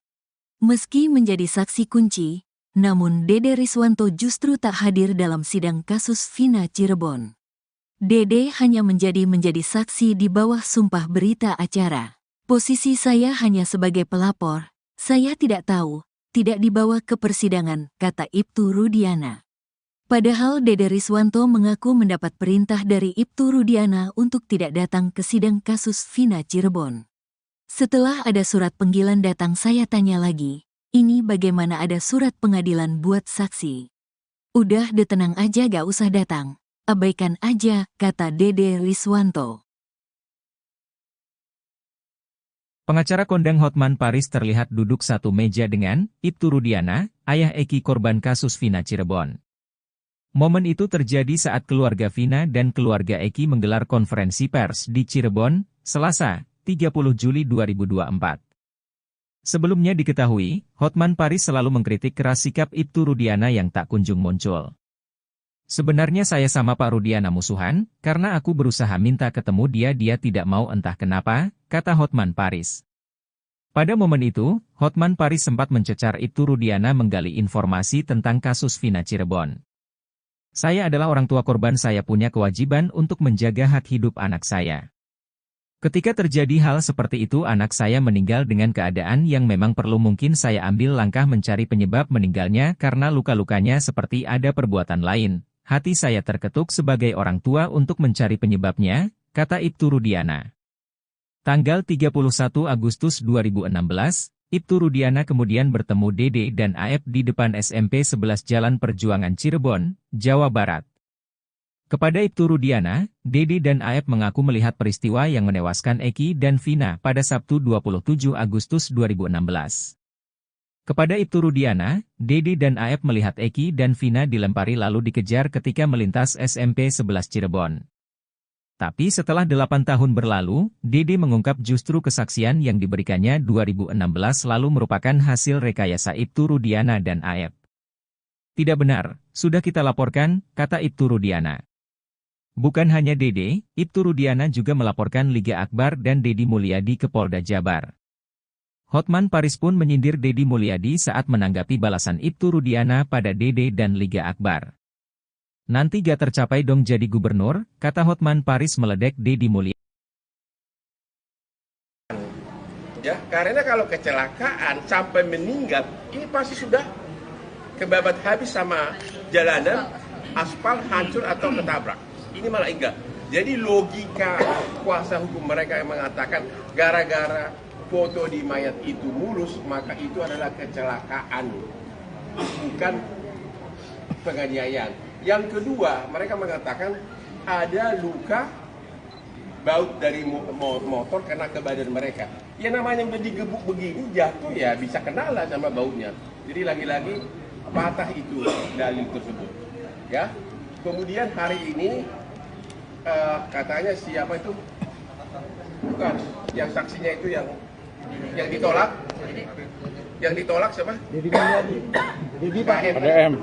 Meski menjadi saksi kunci, namun Dede Riswanto justru tak hadir dalam sidang kasus Vina Cirebon. Dede hanya menjadi saksi di bawah sumpah berita acara. Posisi saya hanya sebagai pelapor, saya tidak tahu, tidak dibawa ke persidangan, kata Ibtu Rudiana. Padahal Dede Riswanto mengaku mendapat perintah dari Ibtu Rudiana untuk tidak datang ke sidang kasus Vina Cirebon. Setelah ada surat panggilan datang, saya tanya lagi, ini bagaimana ada surat pengadilan buat saksi? Udah tenang aja, gak usah datang, abaikan aja, kata Dede Riswanto. Pengacara kondang Hotman Paris terlihat duduk satu meja dengan Ibtu Rudiana, ayah Eki korban kasus Vina Cirebon. Momen itu terjadi saat keluarga Vina dan keluarga Eki menggelar konferensi pers di Cirebon, Selasa, 30 Juli 2024. Sebelumnya diketahui, Hotman Paris selalu mengkritik keras sikap Ibtu Rudiana yang tak kunjung muncul. Sebenarnya saya sama Pak Rudiana musuhan, karena aku berusaha minta ketemu dia tidak mau entah kenapa, kata Hotman Paris. Pada momen itu, Hotman Paris sempat mencecar Ibtu Rudiana menggali informasi tentang kasus Vina Cirebon. Saya adalah orang tua korban, saya punya kewajiban untuk menjaga hak hidup anak saya. Ketika terjadi hal seperti itu, anak saya meninggal dengan keadaan yang memang perlu, mungkin saya ambil langkah mencari penyebab meninggalnya karena luka-lukanya seperti ada perbuatan lain. Hati saya terketuk sebagai orang tua untuk mencari penyebabnya, kata Ibtu Rudiana. Tanggal 31 Agustus 2016, Ibtu Rudiana kemudian bertemu Dede dan Aep di depan SMP 11 Jalan Perjuangan Cirebon, Jawa Barat. Kepada Ibtu Rudiana, Dede dan Aep mengaku melihat peristiwa yang menewaskan Eki dan Vina pada Sabtu 27 Agustus 2016. Kepada Ibtu Rudiana, Dede dan Aep melihat Eki dan Vina dilempari lalu dikejar ketika melintas SMP 11 Cirebon. Tapi setelah 8 tahun berlalu, Dede mengungkap justru kesaksian yang diberikannya 2016 lalu merupakan hasil rekayasa Ibtu Rudiana dan Aep. Tidak benar, sudah kita laporkan, kata Ibtu Rudiana. Bukan hanya Dede, Ibtu Rudiana juga melaporkan Liga Akbar dan Deddy Mulyadi ke Polda Jabar. Hotman Paris pun menyindir Deddy Mulyadi saat menanggapi balasan Ibtu Rudiana pada Dede dan Liga Akbar. Nanti gak tercapai dong jadi gubernur, kata Hotman Paris meledek Deddy Mulyadi. Ya, karena kalau kecelakaan sampai meninggal, ini pasti sudah kebabat habis sama jalanan, aspal hancur atau ketabrak. Ini malah enggak. Jadi logika kuasa hukum mereka yang mengatakan gara-gara foto di mayat itu mulus, maka itu adalah kecelakaan, bukan penganiayaan. Yang kedua, mereka mengatakan ada luka baut dari motor kena ke badan mereka. Ya namanya udah digebuk begini, jatuh ya bisa kenalan sama bautnya. Jadi lagi-lagi patah itu dalil tersebut. Ya. Kemudian hari ini katanya siapa itu? Bukan, yang saksinya itu yang ditolak. Yang ditolak siapa? Deddy Mulyadi. Deddy Pak. ADM.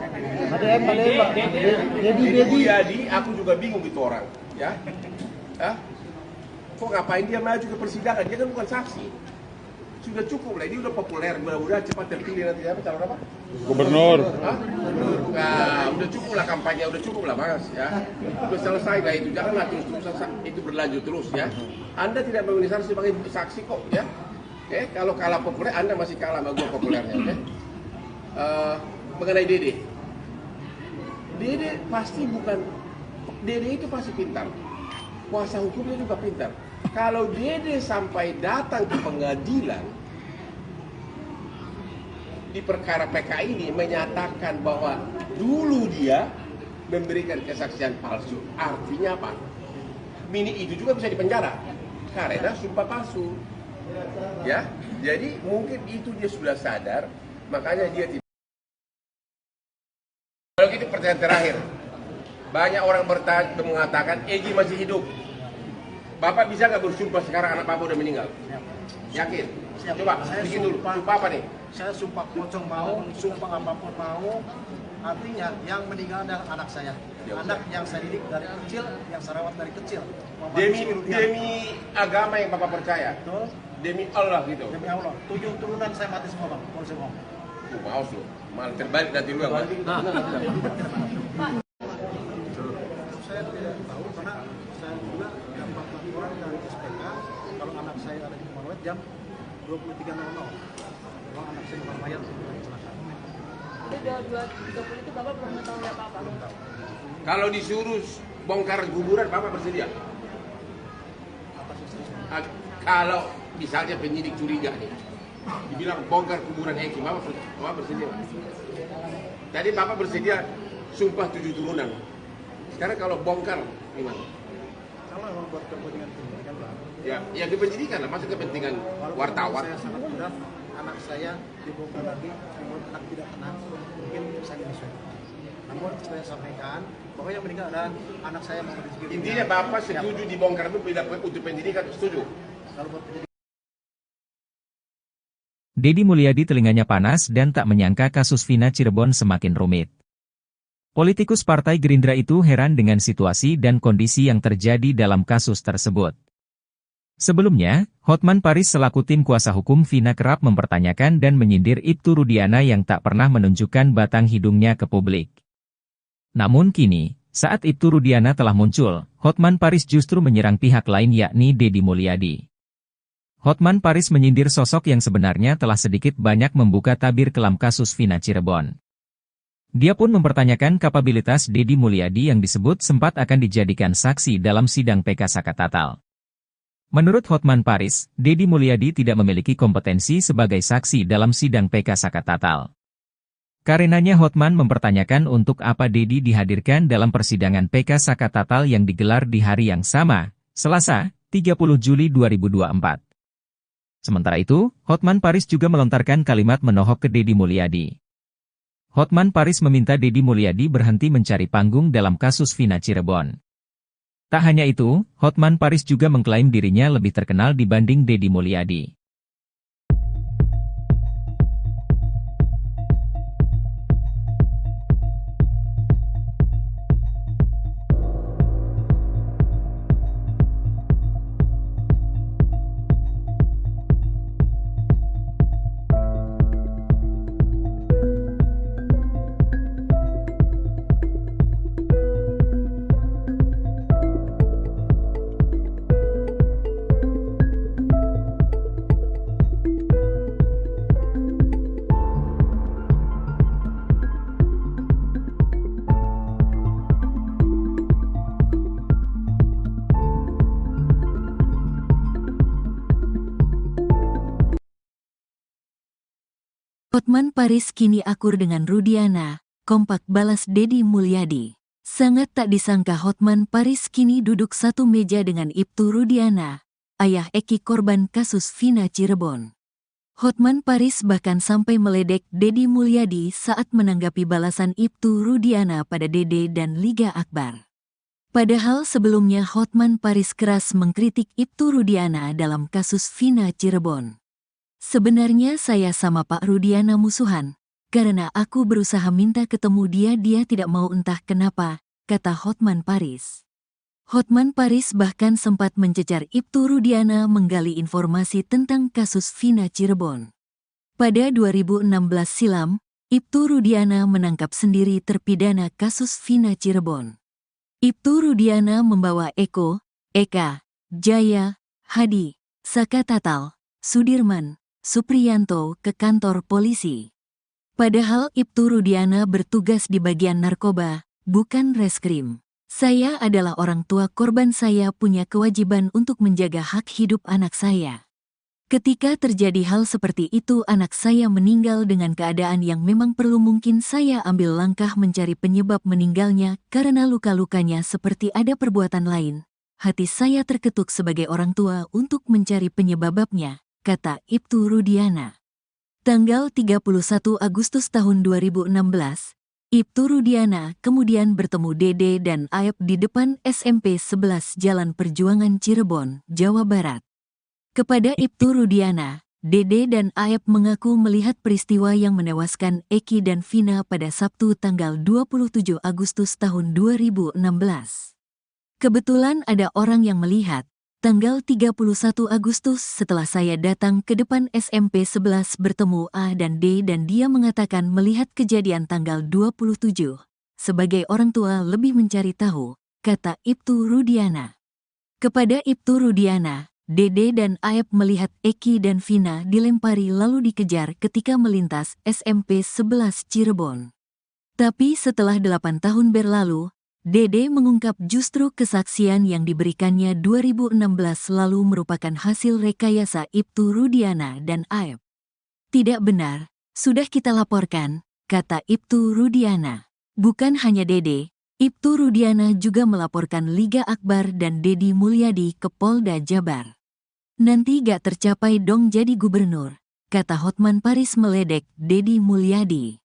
Pak. Deddy Mulyadi, aku juga bingung itu orang. Ya. Hah? Kok ngapain dia maju ke persidangan? Dia kan bukan saksi. Sudah cukup lah, ini udah populer, mudah-mudahan cepat terpilih nanti apa calon apa? Gubernur. Hah? Nah, udah cukup lah kampanye, udah cukup lah mas ya. Udah selesai lah itu, janganlah terus itu berlanjut terus ya. Anda tidak memenuhi syarat sebagai saksi kok ya. Kalau kalah populer, Anda masih kalah sama gua populernya. Mengenai Dede. Dede pasti bukan, Dede itu pasti pintar. Kuasa hukumnya juga pintar. Kalau Dede sampai datang ke pengadilan di perkara PK ini menyatakan bahwa dulu dia memberikan kesaksian palsu, artinya apa? Mini itu juga bisa dipenjara karena sumpah palsu. Ya, jadi mungkin itu dia sudah sadar, makanya dia tidak. Kalau gitu pertanyaan terakhir, banyak orang mengatakan Egy masih hidup. Bapak bisa nggak bersumpah sekarang anak Bapak udah meninggal? Yakin? Siap. Coba, Saya bikin dulu. sumpah. Sumpah apa nih? Saya sumpah pocong mau, sumpah apapun mau. Artinya yang meninggal adalah anak saya. Ya, anak yang saya didik dari kecil, yang saya rawat dari kecil. Demi agama yang Bapak percaya. Betul. Demi Allah gitu. Demi Allah. 7 turunan saya mati semua bang. Kalau saya mau. Maaf lu. Malah terbalik nanti lu yang mati. Saya tidak tahu karena saya juga dapat laporan dari SPK kalau anak saya ada di Marawet jam 23.00. Kalau anak saya di Mayat kecelakaan. Jadi 2.30 itu Bapak belum mengetahui apa-apa? Kalau disuruh bongkar kuburan, Bapak bersedia? Kalau misalnya penyidik curiga nih, dibilang bongkar kuburan Eki, Bapak bersedia? Tadi Bapak bersedia sumpah 7 turunan. Sekarang kalau bongkar gimana? Kalau memang buat kepentingan pendidikan bang. Ya kepentingan lah, masuk kepentingan wartawan. Saya sangat mudah, anak saya dibongkar lagi, kalau anak tidak tenang, mungkin saya menyusul. Namun saya sampaikan bahwa yang meninggal adalah anak saya masih di sekitar. Intinya Bapak setuju dibongkar itu bila untuk pendidikan, setuju? Kalau buat pendidikan. Deddy Mulyadi telinganya panas dan tak menyangka kasus Vina Cirebon semakin rumit. Politikus Partai Gerindra itu heran dengan situasi dan kondisi yang terjadi dalam kasus tersebut. Sebelumnya, Hotman Paris selaku tim kuasa hukum Vina kerap mempertanyakan dan menyindir Ibtu Rudiana yang tak pernah menunjukkan batang hidungnya ke publik. Namun kini, saat Ibtu Rudiana telah muncul, Hotman Paris justru menyerang pihak lain yakni Deddy Mulyadi. Hotman Paris menyindir sosok yang sebenarnya telah sedikit banyak membuka tabir kelam kasus Vina Cirebon. Dia pun mempertanyakan kapabilitas Deddy Mulyadi yang disebut sempat akan dijadikan saksi dalam sidang PK Sakatatal. Menurut Hotman Paris, Deddy Mulyadi tidak memiliki kompetensi sebagai saksi dalam sidang PK Sakatatal. Karenanya Hotman mempertanyakan untuk apa Deddy dihadirkan dalam persidangan PK Sakatatal yang digelar di hari yang sama, Selasa, 30 Juli 2024. Sementara itu, Hotman Paris juga melontarkan kalimat menohok ke Deddy Mulyadi. Hotman Paris meminta Deddy Mulyadi berhenti mencari panggung dalam kasus Vina Cirebon. Tak hanya itu, Hotman Paris juga mengklaim dirinya lebih terkenal dibanding Deddy Mulyadi. Hotman Paris kini akur dengan Rudiana, kompak balas Dedi Mulyadi. Sangat tak disangka Hotman Paris kini duduk satu meja dengan Ibtu Rudiana, ayah Eki korban kasus Vina Cirebon. Hotman Paris bahkan sampai meledek Dedi Mulyadi saat menanggapi balasan Ibtu Rudiana pada Dede dan Liga Akbar. Padahal sebelumnya Hotman Paris keras mengkritik Ibtu Rudiana dalam kasus Vina Cirebon. Sebenarnya saya sama Pak Rudiana musuhan, karena aku berusaha minta ketemu dia tidak mau entah kenapa, kata Hotman Paris. Hotman Paris bahkan sempat mencecar Ibtu Rudiana menggali informasi tentang kasus Vina Cirebon. Pada 2016 silam, Ibtu Rudiana menangkap sendiri terpidana kasus Vina Cirebon. Ibtu Rudiana membawa Eko, Eka, Jaya, Hadi, Saka Tatal, Sudirman, Supriyanto ke kantor polisi. Padahal Ibtu Rudiana bertugas di bagian narkoba, bukan reskrim. Saya adalah orang tua korban, saya punya kewajiban untuk menjaga hak hidup anak saya. Ketika terjadi hal seperti itu anak saya meninggal dengan keadaan yang memang perlu, mungkin saya ambil langkah mencari penyebab meninggalnya karena luka-lukanya seperti ada perbuatan lain. Hati saya terketuk sebagai orang tua untuk mencari penyebabnya, kata Ibtu Rudiana. Tanggal 31 Agustus tahun 2016, Ibtu Rudiana kemudian bertemu Dede dan Aep di depan SMP 11 Jalan Perjuangan Cirebon, Jawa Barat. Kepada Ibtu Rudiana, Dede dan Aep mengaku melihat peristiwa yang menewaskan Eki dan Vina pada Sabtu tanggal 27 Agustus tahun 2016. Kebetulan ada orang yang melihat. Tanggal 31 Agustus setelah saya datang ke depan SMP 11 bertemu A dan D dan dia mengatakan melihat kejadian tanggal 27. Sebagai orang tua lebih mencari tahu, kata Ibtu Rudiana. Kepada Ibtu Rudiana, Dede dan Aep melihat Eki dan Vina dilempari lalu dikejar ketika melintas SMP 11 Cirebon. Tapi setelah 8 tahun berlalu, Dede mengungkap justru kesaksian yang diberikannya 2016 lalu merupakan hasil rekayasa Ibtu Rudiana dan Aep. Tidak benar, sudah kita laporkan, kata Ibtu Rudiana. Bukan hanya Dede, Ibtu Rudiana juga melaporkan Liga Akbar dan Dedi Mulyadi ke Polda Jabar. Nanti gak tercapai dong jadi gubernur, kata Hotman Paris meledek Dedi Mulyadi.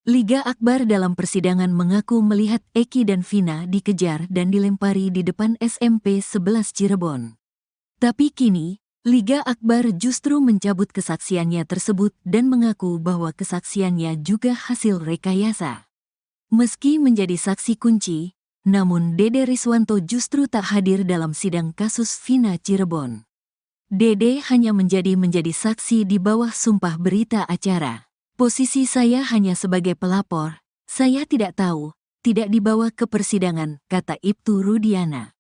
Liga Akbar dalam persidangan mengaku melihat Eki dan Vina dikejar dan dilempari di depan SMP 11 Cirebon. Tapi kini, Liga Akbar justru mencabut kesaksiannya tersebut dan mengaku bahwa kesaksiannya juga hasil rekayasa. Meski menjadi saksi kunci, namun Dede Riswanto justru tak hadir dalam sidang kasus Vina Cirebon. Dede hanya menjadi saksi di bawah sumpah berita acara. Posisi saya hanya sebagai pelapor, saya tidak tahu, tidak dibawa ke persidangan, kata Ibtu Rudiana.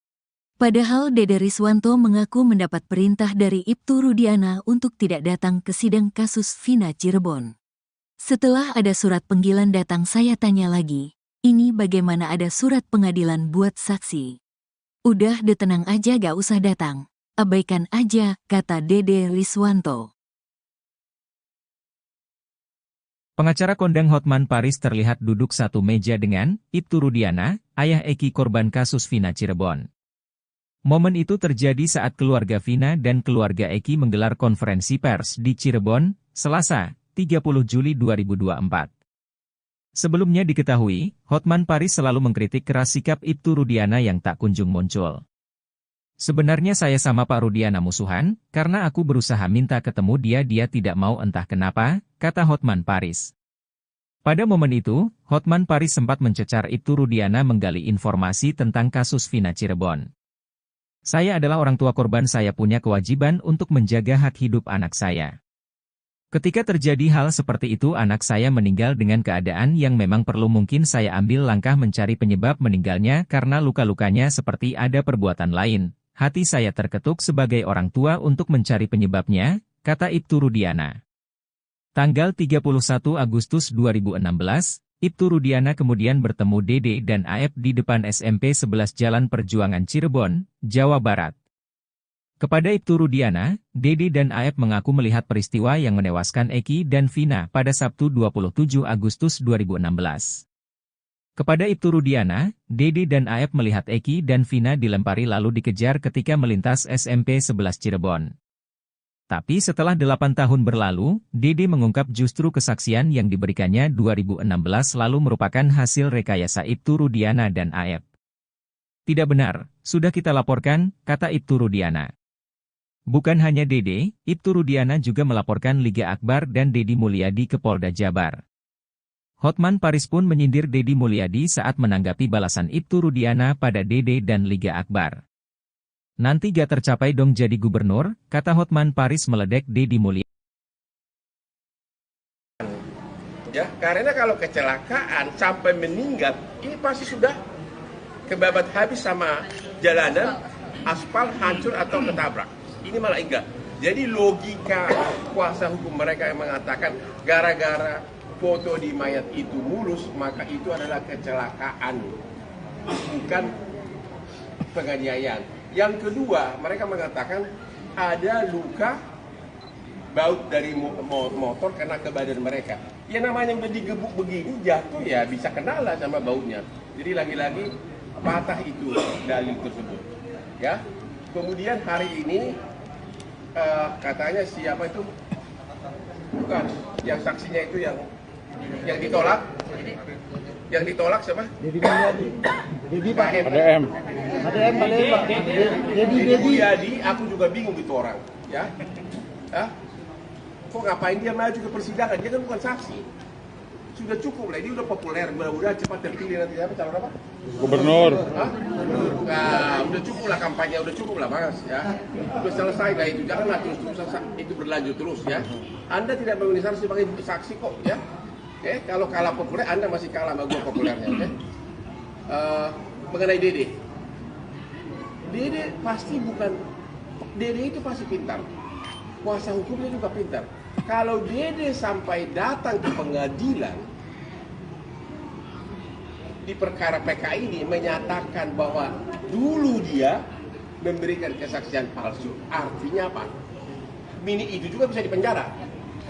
Padahal Dede Riswanto mengaku mendapat perintah dari Ibtu Rudiana untuk tidak datang ke sidang kasus Vina Cirebon. Setelah ada surat panggilan datang saya tanya lagi, ini bagaimana ada surat pengadilan buat saksi? Udah tenang aja gak usah datang, abaikan aja, kata Dede Riswanto. Pengacara kondang Hotman Paris terlihat duduk satu meja dengan Ibtu Rudiana, ayah Eki korban kasus Vina Cirebon. Momen itu terjadi saat keluarga Vina dan keluarga Eki menggelar konferensi pers di Cirebon, Selasa, 30 Juli 2024. Sebelumnya diketahui, Hotman Paris selalu mengkritik keras sikap Ibtu Rudiana yang tak kunjung muncul. Sebenarnya saya sama Pak Rudiana musuhan, karena aku berusaha minta ketemu dia tidak mau entah kenapa, kata Hotman Paris. Pada momen itu, Hotman Paris sempat mencecar Ibtu Rudiana menggali informasi tentang kasus Vina Cirebon. Saya adalah orang tua korban, saya punya kewajiban untuk menjaga hak hidup anak saya. Ketika terjadi hal seperti itu anak saya meninggal dengan keadaan yang memang perlu, mungkin saya ambil langkah mencari penyebab meninggalnya karena luka-lukanya seperti ada perbuatan lain. Hati saya terketuk sebagai orang tua untuk mencari penyebabnya, kata Ibtu Rudiana. Tanggal 31 Agustus 2016, Ibtu Rudiana kemudian bertemu Dede dan Aep di depan SMP 11 Jalan Perjuangan Cirebon, Jawa Barat. Kepada Ibtu Rudiana, Dede dan Aep mengaku melihat peristiwa yang menewaskan Eki dan Vina pada Sabtu 27 Agustus 2016. Kepada Ibtu Rudiana, Dede dan Aep melihat Eki dan Vina dilempari lalu dikejar ketika melintas SMP 11 Cirebon. Tapi setelah 8 tahun berlalu, Dede mengungkap justru kesaksian yang diberikannya 2016 lalu merupakan hasil rekayasa Ibtu Rudiana dan Aep. Tidak benar, sudah kita laporkan, kata Ibtu Rudiana. Bukan hanya Dede, Ibtu Rudiana juga melaporkan Liga Akbar dan Deddy Mulyadi ke Polda Jabar. Hotman Paris pun menyindir Deddy Mulyadi saat menanggapi balasan Ibtu Rudiana pada Dede dan Liga Akbar. Nanti gak tercapai dong jadi gubernur, kata Hotman Paris meledek Deddy Mulyadi. Ya, karena kalau kecelakaan sampai meninggal, ini pasti sudah kebabat habis sama jalanan, aspal hancur atau ketabrak. Ini malah enggak. Jadi logika kuasa hukum mereka yang mengatakan gara-gara foto di mayat itu mulus, maka itu adalah kecelakaan, bukan penganiayaan. Yang kedua, mereka mengatakan ada luka baut dari motor kena ke badan mereka. Ya namanya udah digebuk begini, jatuh ya bisa kenalah sama bautnya. Jadi lagi-lagi patah itu dalil tersebut. Ya. Kemudian hari ini katanya siapa itu? Bukan, yang saksinya itu yang ditolak. Yang ditolak siapa? Deddy Mulyadi. Deddy Pak. ADM. Deddy Mulyadi, aku juga bingung itu orang, ya. Hah? Kok ngapain dia maju ke persidangan? Dia kan bukan saksi. Sudah cukup lah, ini udah populer, mudah-mudahan cepat terpilih nanti apa calon apa? Gubernur. Hah? Nah, udah cukup lah kampanye, udah cukup lah Mas, ya. Udah selesai lah itu, janganlah terus-terusan itu berlanjut terus ya. Anda tidak memenuhi syarat sebagai saksi kok, ya. Kalau kalah populer, Anda masih kalah sama gua populernya, oke? Mengenai Dede. Dede pasti bukan, Dede itu pasti pintar. Kuasa hukumnya juga pintar. Kalau Dede sampai datang ke pengadilan di perkara PK ini menyatakan bahwa dulu dia memberikan kesaksian palsu, artinya apa? Mini itu juga bisa dipenjara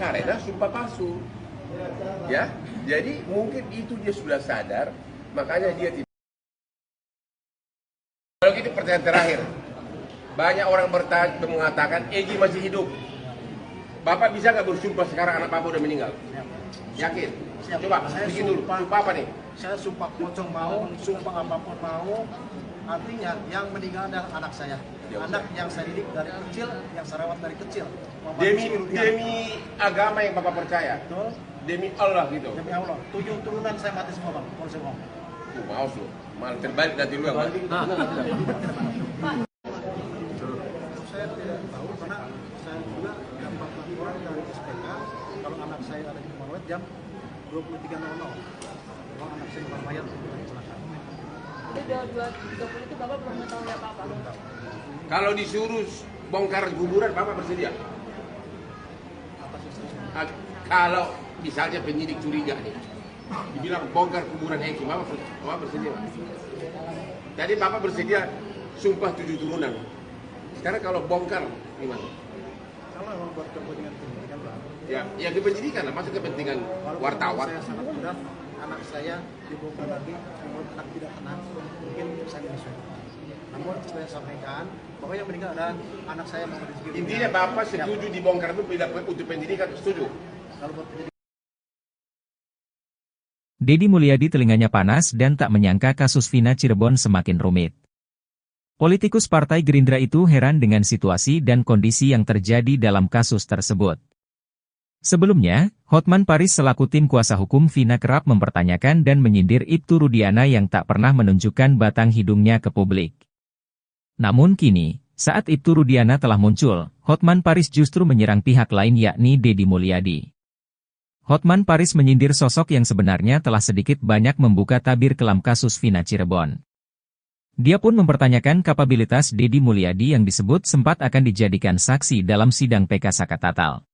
karena sumpah palsu. Ya, jadi mungkin itu dia sudah sadar, makanya dia tidak. Kalau gitu pertanyaan terakhir, banyak orang mengatakan Egi masih hidup. Bapak bisa nggak bersumpah sekarang anak Bapak udah meninggal? Yakin? Siap. Coba, Saya bikin dulu. sumpah. Sumpah apa nih? Saya sumpah pocong mau, sumpah apapun mau. Artinya yang meninggal adalah anak saya. Ya, anak yang saya didik dari kecil, yang saya rawat dari kecil. Demi agama yang Bapak percaya. Betul. Demi Allah gitu. Demi Allah. 7 turunan saya mati semua Bang. Kalau saya mau. Mau lu. Malah terbalik nanti lu yang mati. Saya tidak tahu karena saya juga dapat laporan dari SPK kalau anak saya ada di Marawet jam 23.00. Kalau anak saya di Mayat kecelakaan. Jadi udah 2.30 itu Bapak belum mengetahui apa-apa? Kalau disuruh bongkar kuburan, Bapak bersedia? Kalau misalnya penyidik curiga nih, dibilang bongkar kuburan Eki, Bapak bersedia? Tadi Bapak bersedia sumpah 7 turunan. Sekarang kalau bongkar gimana? Kalau memang buat kepentingan pendidikan Bang. Ya kepenyidikan lah, masuk kepentingan wartawan. Saya sangat mudah, anak saya dibongkar lagi, kalau anak tidak tenang, mungkin saya menyusul. Namun saya sampaikan bahwa yang meninggal adalah anak saya masih di sekitar. Intinya Bapak setuju dibongkar itu bila untuk pendidikan, setuju? Kalau buat pendidikan. Deddy Mulyadi telinganya panas dan tak menyangka kasus Vina Cirebon semakin rumit. Politikus Partai Gerindra itu heran dengan situasi dan kondisi yang terjadi dalam kasus tersebut. Sebelumnya, Hotman Paris selaku tim kuasa hukum Vina kerap mempertanyakan dan menyindir Ibtu Rudiana yang tak pernah menunjukkan batang hidungnya ke publik. Namun kini, saat Ibtu Rudiana telah muncul, Hotman Paris justru menyerang pihak lain yakni Deddy Mulyadi. Hotman Paris menyindir sosok yang sebenarnya telah sedikit banyak membuka tabir kelam kasus Vina Cirebon. Dia pun mempertanyakan kapabilitas Deddy Mulyadi yang disebut sempat akan dijadikan saksi dalam sidang PK Sakatatal.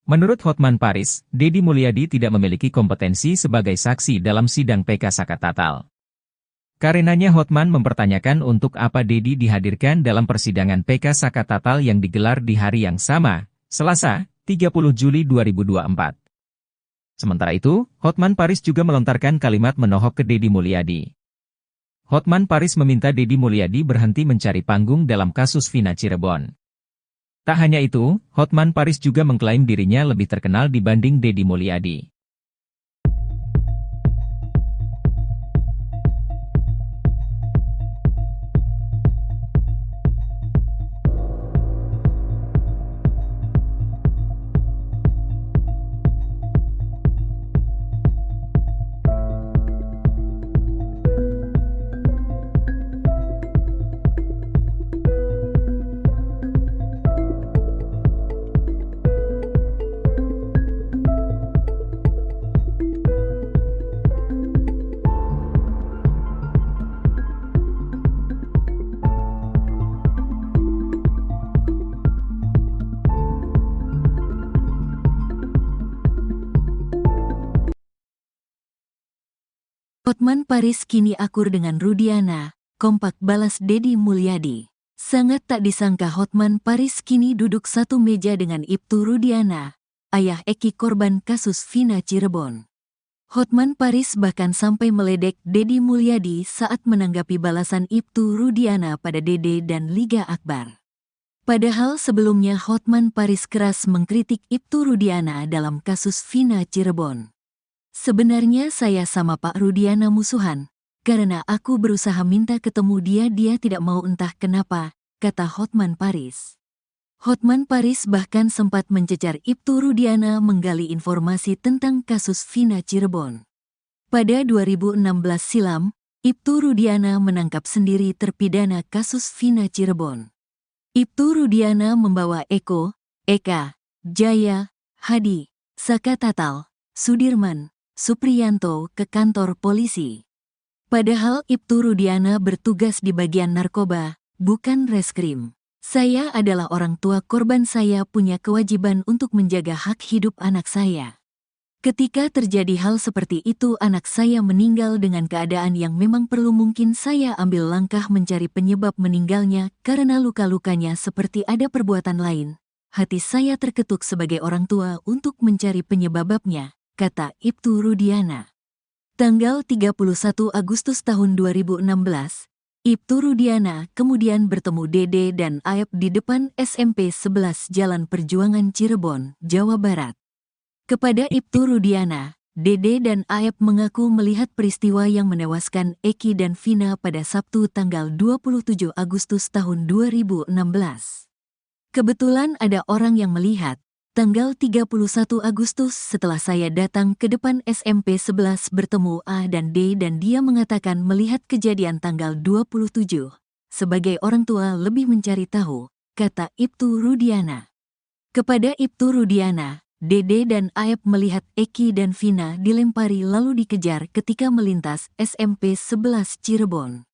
Menurut Hotman Paris, Deddy Mulyadi tidak memiliki kompetensi sebagai saksi dalam sidang PK Sakatatal. Karenanya Hotman mempertanyakan untuk apa Dedi dihadirkan dalam persidangan PK Saka Tatal yang digelar di hari yang sama, Selasa, 30 Juli 2024. Sementara itu, Hotman Paris juga melontarkan kalimat menohok ke Dedi Mulyadi. Hotman Paris meminta Dedi Mulyadi berhenti mencari panggung dalam kasus Vina Cirebon. Tak hanya itu, Hotman Paris juga mengklaim dirinya lebih terkenal dibanding Dedi Mulyadi. Hotman Paris kini akur dengan Rudiana, kompak balas Dedi Mulyadi. Sangat tak disangka Hotman Paris kini duduk satu meja dengan Ibtu Rudiana, ayah Eki korban kasus Vina Cirebon. Hotman Paris bahkan sampai meledek Dedi Mulyadi saat menanggapi balasan Ibtu Rudiana pada Dede dan Liga Akbar. Padahal sebelumnya Hotman Paris keras mengkritik Ibtu Rudiana dalam kasus Vina Cirebon. Sebenarnya saya sama Pak Rudiana musuhan, karena aku berusaha minta ketemu dia tidak mau entah kenapa, kata Hotman Paris. Hotman Paris bahkan sempat mencecar Ibtu Rudiana menggali informasi tentang kasus Vina Cirebon. Pada 2016 silam, Ibtu Rudiana menangkap sendiri terpidana kasus Vina Cirebon. Ibtu Rudiana membawa Eko, Eka, Jaya, Hadi, Saka Tatal, Sudirman, Supriyanto ke kantor polisi. Padahal Ibtu Rudiana bertugas di bagian narkoba, bukan reskrim. Saya adalah orang tua korban, saya punya kewajiban untuk menjaga hak hidup anak saya. Ketika terjadi hal seperti itu anak saya meninggal dengan keadaan yang memang perlu, mungkin saya ambil langkah mencari penyebab meninggalnya karena luka-lukanya seperti ada perbuatan lain. Hati saya terketuk sebagai orang tua untuk mencari penyebabnya, kata Ibtu Rudiana. Tanggal 31 Agustus tahun 2016, Ibtu Rudiana kemudian bertemu Dede dan Aep di depan SMP 11 Jalan Perjuangan Cirebon, Jawa Barat. Kepada Ibtu Rudiana, Dede dan Aep mengaku melihat peristiwa yang menewaskan Eki dan Vina pada Sabtu tanggal 27 Agustus tahun 2016. Kebetulan ada orang yang melihat, tanggal 31 Agustus setelah saya datang ke depan SMP 11 bertemu A dan D dan dia mengatakan melihat kejadian tanggal 27. Sebagai orang tua lebih mencari tahu, kata Ibtu Rudiana. Kepada Ibtu Rudiana, Dede dan Aep melihat Eki dan Vina dilempari lalu dikejar ketika melintas SMP 11 Cirebon.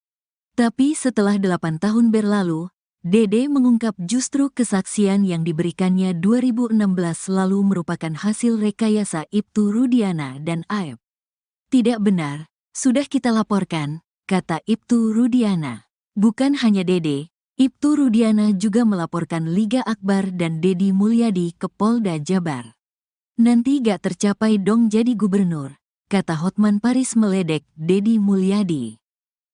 Tapi setelah 8 tahun berlalu, Dede mengungkap justru kesaksian yang diberikannya 2016 lalu merupakan hasil rekayasa Ibtu Rudiana dan Aep. Tidak benar, sudah kita laporkan, kata Ibtu Rudiana. Bukan hanya Dede, Ibtu Rudiana juga melaporkan Liga Akbar dan Dedi Mulyadi ke Polda Jabar. Nanti gak tercapai dong jadi gubernur, kata Hotman Paris meledek Dedi Mulyadi.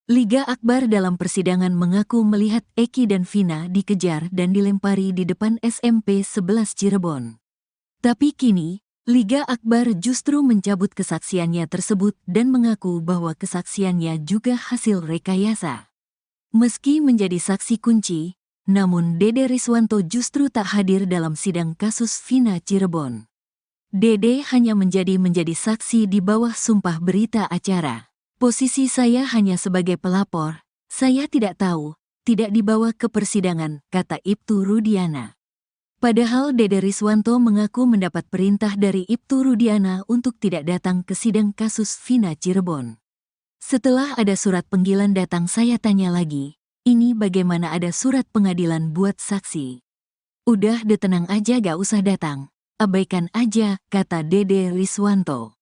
Liga Akbar dalam persidangan mengaku melihat Eki dan Vina dikejar dan dilempari di depan SMP 11 Cirebon. Tapi kini, Liga Akbar justru mencabut kesaksiannya tersebut dan mengaku bahwa kesaksiannya juga hasil rekayasa. Meski menjadi saksi kunci, namun Dede Riswanto justru tak hadir dalam sidang kasus Vina Cirebon. Dede hanya menjadi saksi di bawah sumpah berita acara. Posisi saya hanya sebagai pelapor, saya tidak tahu, tidak dibawa ke persidangan, kata Ibtu Rudiana. Padahal Dede Riswanto mengaku mendapat perintah dari Ibtu Rudiana untuk tidak datang ke sidang kasus Vina Cirebon. Setelah ada surat panggilan datang saya tanya lagi, ini bagaimana ada surat pengadilan buat saksi? Udah tenang aja gak usah datang, abaikan aja, kata Dede Riswanto.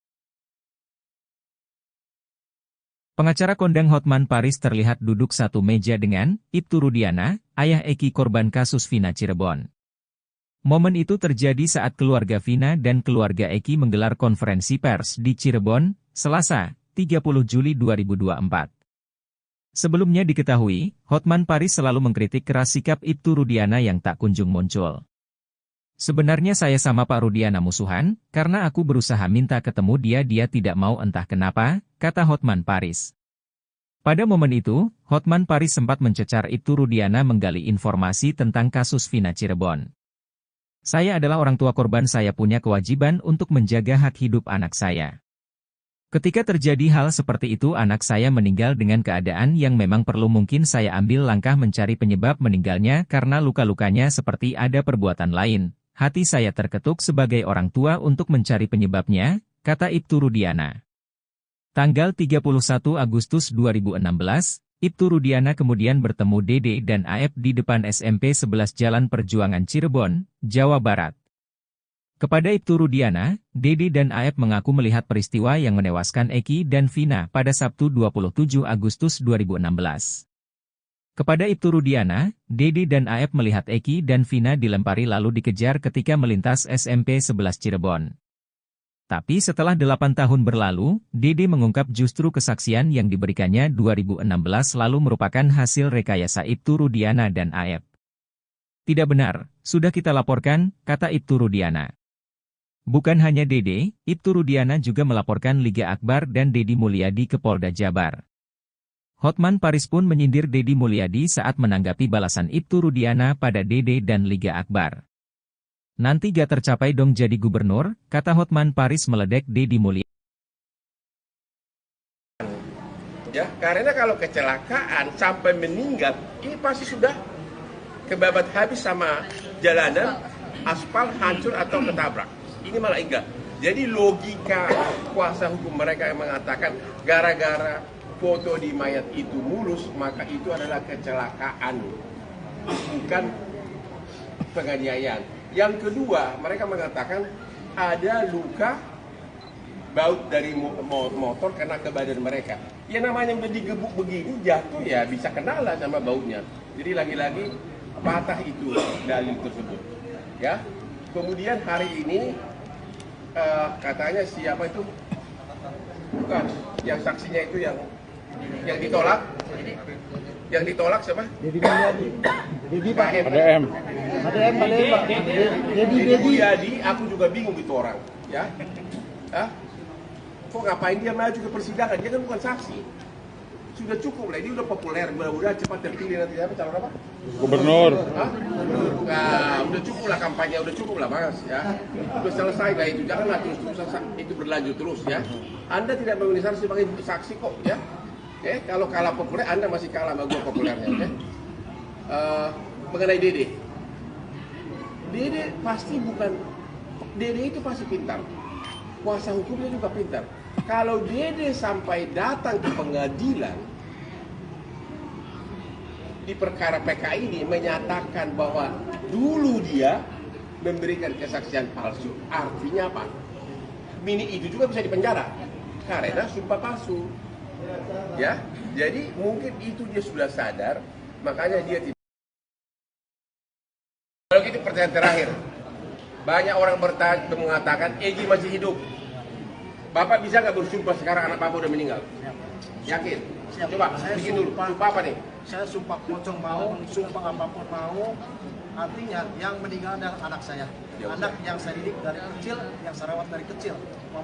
Pengacara kondang Hotman Paris terlihat duduk satu meja dengan Ibtu Rudiana, ayah Eki korban kasus Vina Cirebon. Momen itu terjadi saat keluarga Vina dan keluarga Eki menggelar konferensi pers di Cirebon, Selasa, 30 Juli 2024. Sebelumnya diketahui, Hotman Paris selalu mengkritik keras sikap Ibtu Rudiana yang tak kunjung muncul. Sebenarnya saya sama Pak Rudiana musuhan, karena aku berusaha minta ketemu dia tidak mau entah kenapa, kata Hotman Paris. Pada momen itu, Hotman Paris sempat mencecar Ibtu Rudiana menggali informasi tentang kasus Vina Cirebon. Saya adalah orang tua korban, saya punya kewajiban untuk menjaga hak hidup anak saya. Ketika terjadi hal seperti itu anak saya meninggal dengan keadaan yang memang perlu, mungkin saya ambil langkah mencari penyebab meninggalnya karena luka-lukanya seperti ada perbuatan lain. Hati saya terketuk sebagai orang tua untuk mencari penyebabnya, kata Ibtu Rudiana. Tanggal 31 Agustus 2016, Ibtu Rudiana kemudian bertemu Dede dan Aep di depan SMP 11 Jalan Perjuangan Cirebon, Jawa Barat. Kepada Ibtu Rudiana, Dede dan Aep mengaku melihat peristiwa yang menewaskan Eki dan Vina pada Sabtu 27 Agustus 2016. Kepada Ibtu Rudiana, Dede dan Aep melihat Eki dan Vina dilempari lalu dikejar ketika melintas SMP 11 Cirebon. Tapi setelah 8 tahun berlalu, Dede mengungkap justru kesaksian yang diberikannya 2016 lalu merupakan hasil rekayasa Ibtu Rudiana dan Aep. Tidak benar, sudah kita laporkan, kata Ibtu Rudiana. Bukan hanya Dede, Ibtu Rudiana juga melaporkan Liga Akbar dan Deddy Mulyadi ke Polda Jabar. Hotman Paris pun menyindir Deddy Mulyadi saat menanggapi balasan Ibtu Rudiana pada Dede dan Liga Akbar. Nanti gak tercapai dong jadi gubernur, kata Hotman Paris meledek Deddy Mulyadi. Ya, karena kalau kecelakaan sampai meninggal, ini pasti sudah kebabat habis sama jalanan, aspal hancur atau ketabrak. Ini malah enggak. Jadi logika kuasa hukum mereka yang mengatakan gara-gara foto di mayat itu mulus, maka itu adalah kecelakaan, bukan penganiayaan. Yang kedua, mereka mengatakan ada luka baut dari motor kena ke badan mereka. Ya namanya udah digebuk begini, jatuh ya bisa kena lah sama bautnya. Jadi lagi-lagi patah itu dalil tersebut. Ya. Kemudian hari ini katanya siapa itu? Bukan, yang saksinya itu yang ditolak. Yang ditolak siapa? Deddy Mulyadi. Deddy Pak. ADM. Deddy Mulyadi, aku juga bingung itu orang, ya. Hah? Kok ngapain dia maju ke persidangan? Dia kan bukan saksi. Sudah cukup lah, ini udah populer, mudah-mudahan cepat terpilih nanti apa calon apa? Gubernur. Hah? Nah, udah cukup lah kampanye, udah cukup lah Mas, ya. Udah selesai lah itu, janganlah terus-terusan itu berlanjut terus ya. Anda tidak memenuhi syarat sebagai saksi kok, ya. Kalau kalah populer, Anda masih kalah sama gue populernya, oke? Mengenai Dede. Dede pasti bukan, Dede itu pasti pintar. Kuasa hukumnya juga pintar. Kalau Dede sampai datang ke pengadilan di perkara PK ini menyatakan bahwa dulu dia memberikan kesaksian palsu, artinya apa? Mini itu juga bisa dipenjara karena sumpah palsu. Ya, jadi mungkin itu dia sudah sadar, makanya dia tidak. Kalau gitu pertanyaan terakhir, banyak orang mengatakan Egi masih hidup. Bapak bisa nggak bersumpah sekarang anak Bapak udah meninggal? Yakin? Siap. Coba Saya bikin dulu. Sumpah apa nih? Saya sumpah pocong mau, sumpah apapun mau. Artinya yang meninggal adalah anak saya. Anak yang saya didik dari kecil, yang saya rawat dari kecil.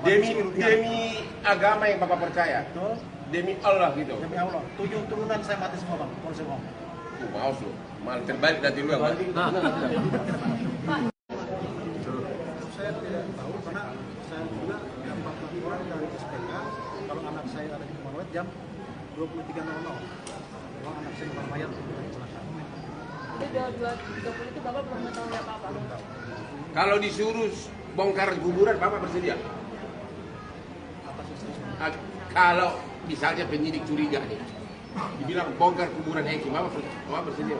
Demi agama yang Bapak percaya. Betul. Demi Allah gitu. Demi Allah. 7 turunan saya mati semua bang. Kalau saya mau. Mau lu. Malah terbalik nanti lu yang mati. Saya tidak tahu karena saya juga dapat laporan dari SPK kalau anak saya ada di rumah jam 23.00. Kalau anak saya di mayat kecelakaan. Jadi 2.30 itu Bapak belum mengetahui apa-apa? Kalau disuruh bongkar kuburan, Bapak bersedia? Kalau misalnya penyidik curiga nih, dibilang bongkar kuburan Eki, Bapak bersedia?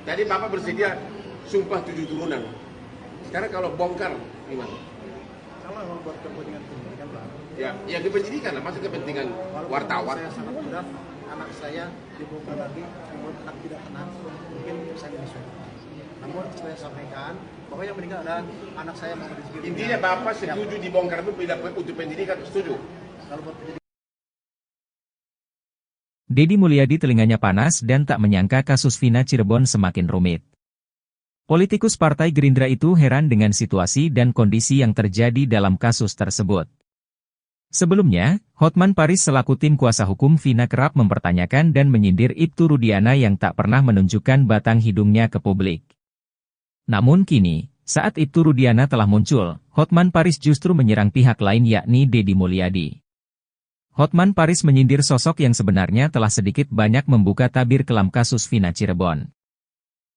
Tadi Bapak bersedia sumpah 7 turunan. Sekarang kalau bongkar gimana? Kalau memang buat kepentingan penyidikan Ya di penyidikan lah, masa kepentingan Walaupun wartawan. saya sangat berat, anak saya dibongkar lagi, membuat anak tidak tenang, mungkin saya menyesuaikan. Namun saya sampaikan bahwa yang meninggal adalah anak saya Muhammad Rizky. Intinya Bapak setuju dibongkar itu bila untuk penyidikan, setuju? Kalau buat penyidikan, Deddy Mulyadi telinganya panas dan tak menyangka kasus Vina Cirebon semakin rumit. Politikus Partai Gerindra itu heran dengan situasi dan kondisi yang terjadi dalam kasus tersebut. Sebelumnya, Hotman Paris selaku tim kuasa hukum Vina kerap mempertanyakan dan menyindir Ibtu Rudiana yang tak pernah menunjukkan batang hidungnya ke publik. Namun kini, saat Ibtu Rudiana telah muncul, Hotman Paris justru menyerang pihak lain yakni Deddy Mulyadi. Hotman Paris menyindir sosok yang sebenarnya telah sedikit banyak membuka tabir kelam kasus Vina Cirebon.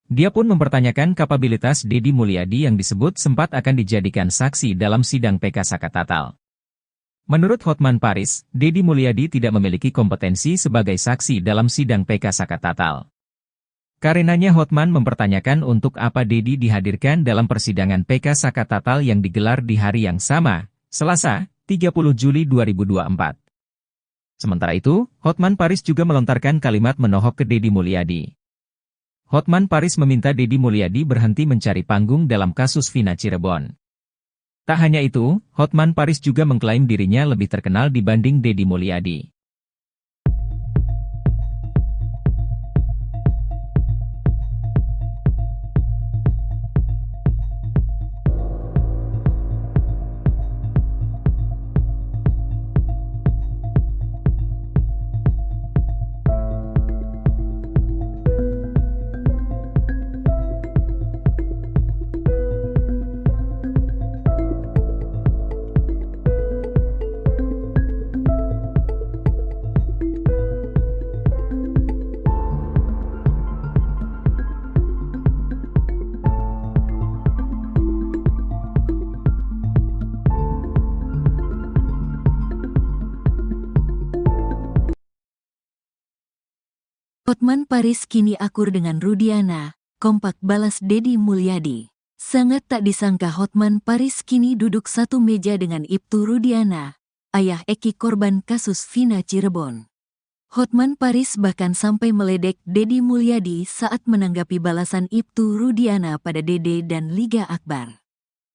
Dia pun mempertanyakan kapabilitas Deddy Mulyadi yang disebut sempat akan dijadikan saksi dalam sidang PK Sakatatal. Menurut Hotman Paris, Deddy Mulyadi tidak memiliki kompetensi sebagai saksi dalam sidang PK Sakatatal. Karenanya Hotman mempertanyakan untuk apa Deddy dihadirkan dalam persidangan PK Sakatatal yang digelar di hari yang sama, Selasa, 30 Juli 2024. Sementara itu, Hotman Paris juga melontarkan kalimat menohok ke Deddy Mulyadi. Hotman Paris meminta Deddy Mulyadi berhenti mencari panggung dalam kasus Vina Cirebon. Tak hanya itu, Hotman Paris juga mengklaim dirinya lebih terkenal dibanding Deddy Mulyadi. Hotman Paris kini akur dengan Rudiana, kompak balas Deddy Mulyadi. Sangat tak disangka Hotman Paris kini duduk satu meja dengan Ibtu Rudiana, ayah Eki korban kasus Vina Cirebon. Hotman Paris bahkan sampai meledek Deddy Mulyadi saat menanggapi balasan Ibtu Rudiana pada Dede dan Liga Akbar.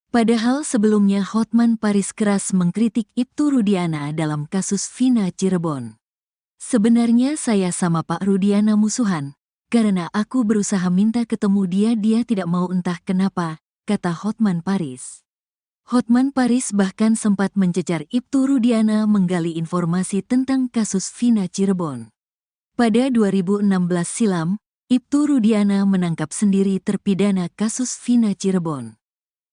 Padahal sebelumnya Hotman Paris keras mengkritik Ibtu Rudiana dalam kasus Vina Cirebon. Sebenarnya saya sama Pak Rudiana musuhan, karena aku berusaha minta ketemu dia tidak mau entah kenapa, kata Hotman Paris. Hotman Paris bahkan sempat mencecar Ibtu Rudiana menggali informasi tentang kasus Vina Cirebon. Pada 2016 silam, Ibtu Rudiana menangkap sendiri terpidana kasus Vina Cirebon.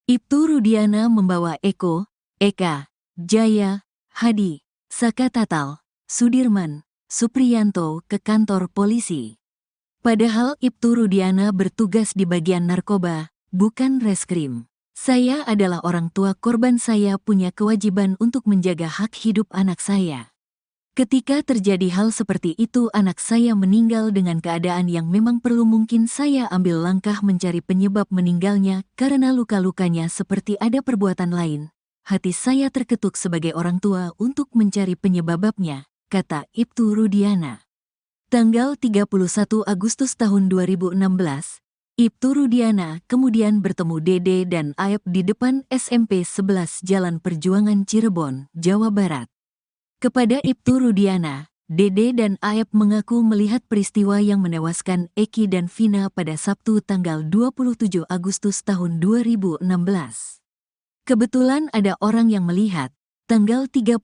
Ibtu Rudiana membawa Eko, Eka, Jaya, Hadi, Sakatatal, Sudirman, Supriyanto ke kantor polisi. Padahal Ibtu Rudiana bertugas di bagian narkoba, bukan reskrim. Saya adalah orang tua korban, saya punya kewajiban untuk menjaga hak hidup anak saya. Ketika terjadi hal seperti itu anak saya meninggal dengan keadaan yang memang perlu, mungkin saya ambil langkah mencari penyebab meninggalnya karena luka-lukanya seperti ada perbuatan lain. Hati saya terketuk sebagai orang tua untuk mencari penyebabnya, kata Ibtu Rudiana. Tanggal 31 Agustus tahun 2016, Ibtu Rudiana kemudian bertemu Dede dan Aep di depan SMP 11 Jalan Perjuangan Cirebon, Jawa Barat. Kepada Ibtu Rudiana, Dede dan Aep mengaku melihat peristiwa yang menewaskan Eki dan Vina pada Sabtu tanggal 27 Agustus tahun 2016. Kebetulan ada orang yang melihat, tanggal 31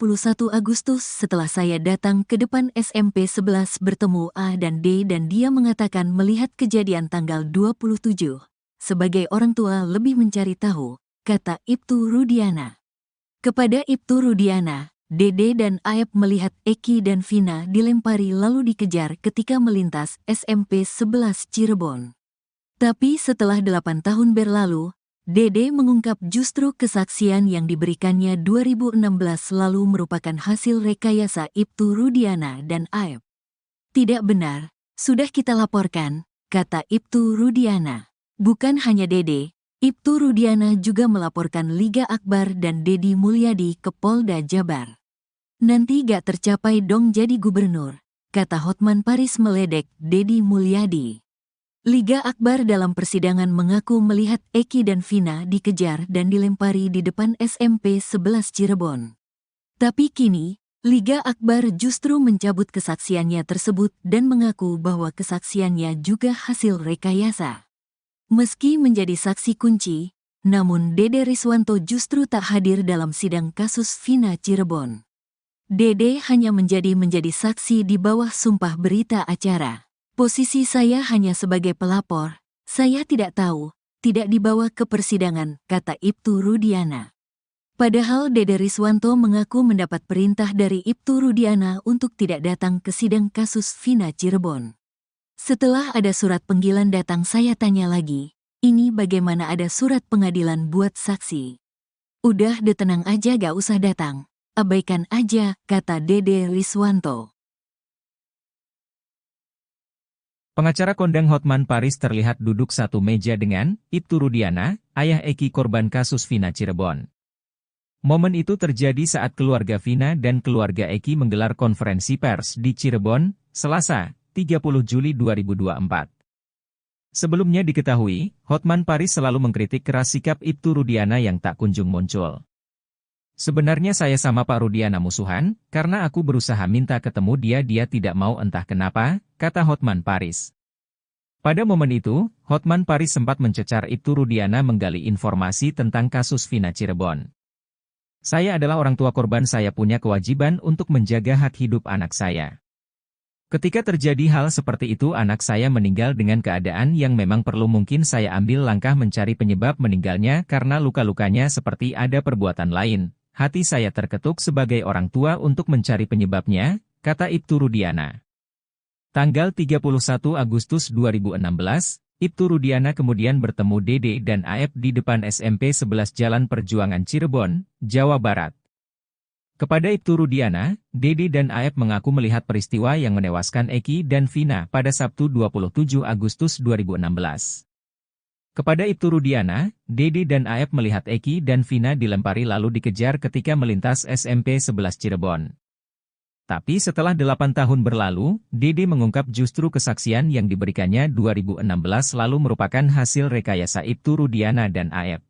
Agustus setelah saya datang ke depan SMP 11 bertemu A dan D dan dia mengatakan melihat kejadian tanggal 27. Sebagai orang tua lebih mencari tahu, kata Ibtu Rudiana. Kepada Ibtu Rudiana, Dede dan Aep melihat Eki dan Vina dilempari lalu dikejar ketika melintas SMP 11 Cirebon. Tapi setelah 8 tahun berlalu, Dede mengungkap justru kesaksian yang diberikannya 2016 lalu merupakan hasil rekayasa Ibtu Rudiana dan Aep. Tidak benar, sudah kita laporkan, kata Ibtu Rudiana. Bukan hanya Dede, Ibtu Rudiana juga melaporkan Liga Akbar dan Dedi Mulyadi ke Polda Jabar. Nanti gak tercapai dong jadi gubernur, kata Hotman Paris meledek Dedi Mulyadi. Liga Akbar dalam persidangan mengaku melihat Eki dan Vina dikejar dan dilempari di depan SMP 11 Cirebon. Tapi kini, Liga Akbar justru mencabut kesaksiannya tersebut dan mengaku bahwa kesaksiannya juga hasil rekayasa. Meski menjadi saksi kunci, namun Dede Riswanto justru tak hadir dalam sidang kasus Vina Cirebon. Dede hanya menjadi saksi di bawah sumpah berita acara. Posisi saya hanya sebagai pelapor, saya tidak tahu, tidak dibawa ke persidangan, kata Ibtu Rudiana. Padahal Dede Riswanto mengaku mendapat perintah dari Ibtu Rudiana untuk tidak datang ke sidang kasus Vina Cirebon. Setelah ada surat panggilan datang saya tanya lagi, ini bagaimana ada surat pengadilan buat saksi? Udah tenang aja gak usah datang, abaikan aja, kata Dede Riswanto. Pengacara kondang Hotman Paris terlihat duduk satu meja dengan Ibtu Rudiana, ayah Eki korban kasus Vina Cirebon. Momen itu terjadi saat keluarga Vina dan keluarga Eki menggelar konferensi pers di Cirebon, Selasa, 30 Juli 2024. Sebelumnya diketahui, Hotman Paris selalu mengkritik keras sikap Ibtu Rudiana yang tak kunjung muncul. Sebenarnya saya sama Pak Rudiana musuhan, karena aku berusaha minta ketemu dia tidak mau entah kenapa, kata Hotman Paris. Pada momen itu, Hotman Paris sempat mencecar Ibtu Rudiana menggali informasi tentang kasus Vina Cirebon. Saya adalah orang tua korban, saya punya kewajiban untuk menjaga hak hidup anak saya. Ketika terjadi hal seperti itu anak saya meninggal dengan keadaan yang memang perlu mungkin saya ambil langkah mencari penyebab meninggalnya karena luka-lukanya seperti ada perbuatan lain. Hati saya terketuk sebagai orang tua untuk mencari penyebabnya, kata Ibtu Rudiana. Tanggal 31 Agustus 2016, Ibtu Rudiana kemudian bertemu Dede dan Aep di depan SMP 11 Jalan Perjuangan Cirebon, Jawa Barat. Kepada Ibtu Rudiana, Dede dan Aep mengaku melihat peristiwa yang menewaskan Eki dan Vina pada Sabtu 27 Agustus 2016. Kepada Ibtu Rudiana, Dede dan Aep melihat Eki dan Vina dilempari lalu dikejar ketika melintas SMP 11 Cirebon. Tapi setelah 8 tahun berlalu, Dede mengungkap justru kesaksian yang diberikannya 2016 lalu merupakan hasil rekayasa Ibtu Rudiana dan Aep.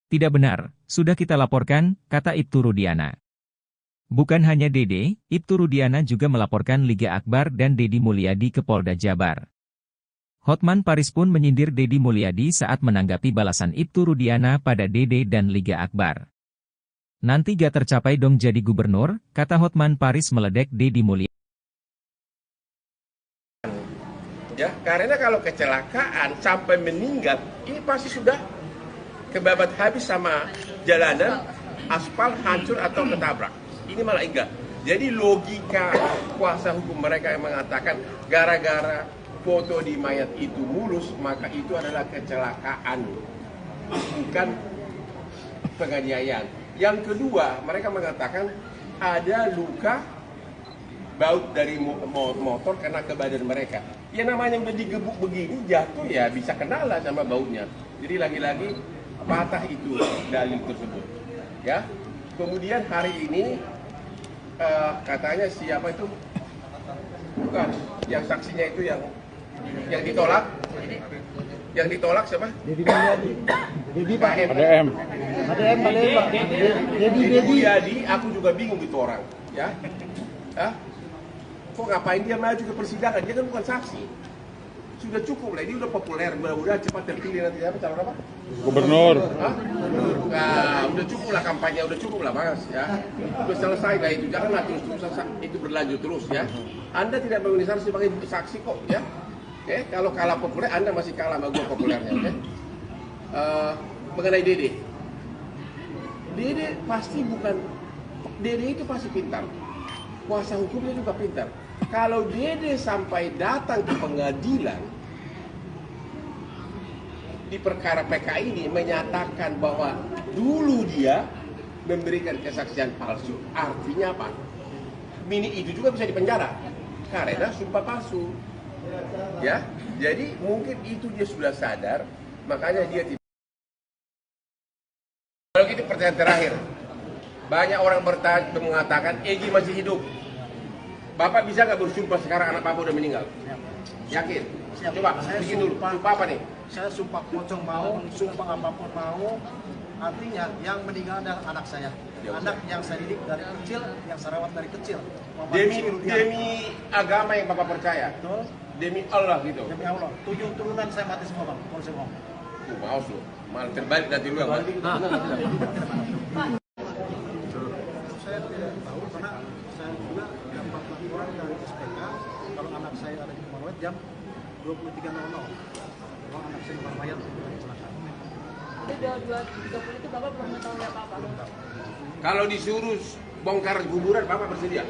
Tidak benar, sudah kita laporkan, kata Ibtu Rudiana. Bukan hanya Dede, Ibtu Rudiana juga melaporkan Liga Akbar dan Dedi Mulyadi ke Polda Jabar. Hotman Paris pun menyindir Dedi Mulyadi saat menanggapi balasan Ibtu Rudiana pada Dede dan Liga Akbar. Nanti gak tercapai dong jadi gubernur, kata Hotman Paris meledek Dedi Mulyadi. Ya, karena kalau kecelakaan sampai meninggal, ini pasti sudah kebabat habis sama jalanan, aspal hancur atau ketabrak. Ini malah enggak. Jadi logika kuasa hukum mereka yang mengatakan gara-gara foto di mayat itu mulus, maka itu adalah kecelakaan, bukan penganiayaan. Yang kedua, mereka mengatakan ada luka baut dari motor kena ke badan mereka. Ya namanya udah digebuk begini, jatuh ya bisa kena lah sama bautnya. Jadi lagi-lagi patah itu dalil tersebut. Ya, kemudian hari ini katanya siapa itu? Bukan, yang saksinya itu yang ditolak. Yang ditolak siapa? Dedi Mulyadi. Dedi Pak. ADM. Dedi Mulyadi, aku juga bingung itu orang, ya. Hah? Kok ngapain dia maju ke persidangan? Dia kan bukan saksi. Sudah cukup lah, ini udah populer, mudah-mudahan cepat terpilih nanti apa calon apa? Gubernur. Hah? Nah, udah cukup lah kampanye, udah cukup lah Mas, ya. Udah selesai lah itu, janganlah terus-terusan itu berlanjut terus ya. Anda tidak memenuhi syarat sebagai saksi kok, ya. Oke, kalau kalah populer, Anda masih kalah sama gua populernya, oke? Mengenai Dede. Dede pasti bukan, Dede itu pasti pintar. Kuasa hukumnya juga pintar. Kalau Dede sampai datang ke pengadilan di perkara PK ini menyatakan bahwa dulu dia memberikan kesaksian palsu, artinya apa? Mini itu juga bisa dipenjara karena sumpah palsu. Ya, jadi mungkin itu dia sudah sadar, makanya dia tidak pertanyaan terakhir. Banyak orang mengatakan Egy masih hidup. Bapak bisa nggak bersumpah sekarang anak Bapak udah meninggal? Yakin? Siap. Coba, Saya bikin dulu. Sumpah apa nih? Saya sumpah pocong mau, sumpah apapun mau. Artinya yang meninggal adalah anak saya. Anak yang saya didik dari kecil, yang saya rawat dari kecil. Demi agama yang Bapak percaya. Betul. Demi Allah gitu. Demi Allah. 7 turunan saya mati semua, Bang. Kalau saya ngomong. Maus lu. Malah terbalik nanti lu yang mati. Saya tidak tahu karena saya juga dapat laporan dari SPK kalau anak saya ada di Kumarawet jam 23.00. Kalau anak saya bukan mayat itu kecelakaan. Itu udah 2.30 itu Bapak belum mengetahui apa-apa. Kalau disuruh bongkar kuburan, Bapak bersedia?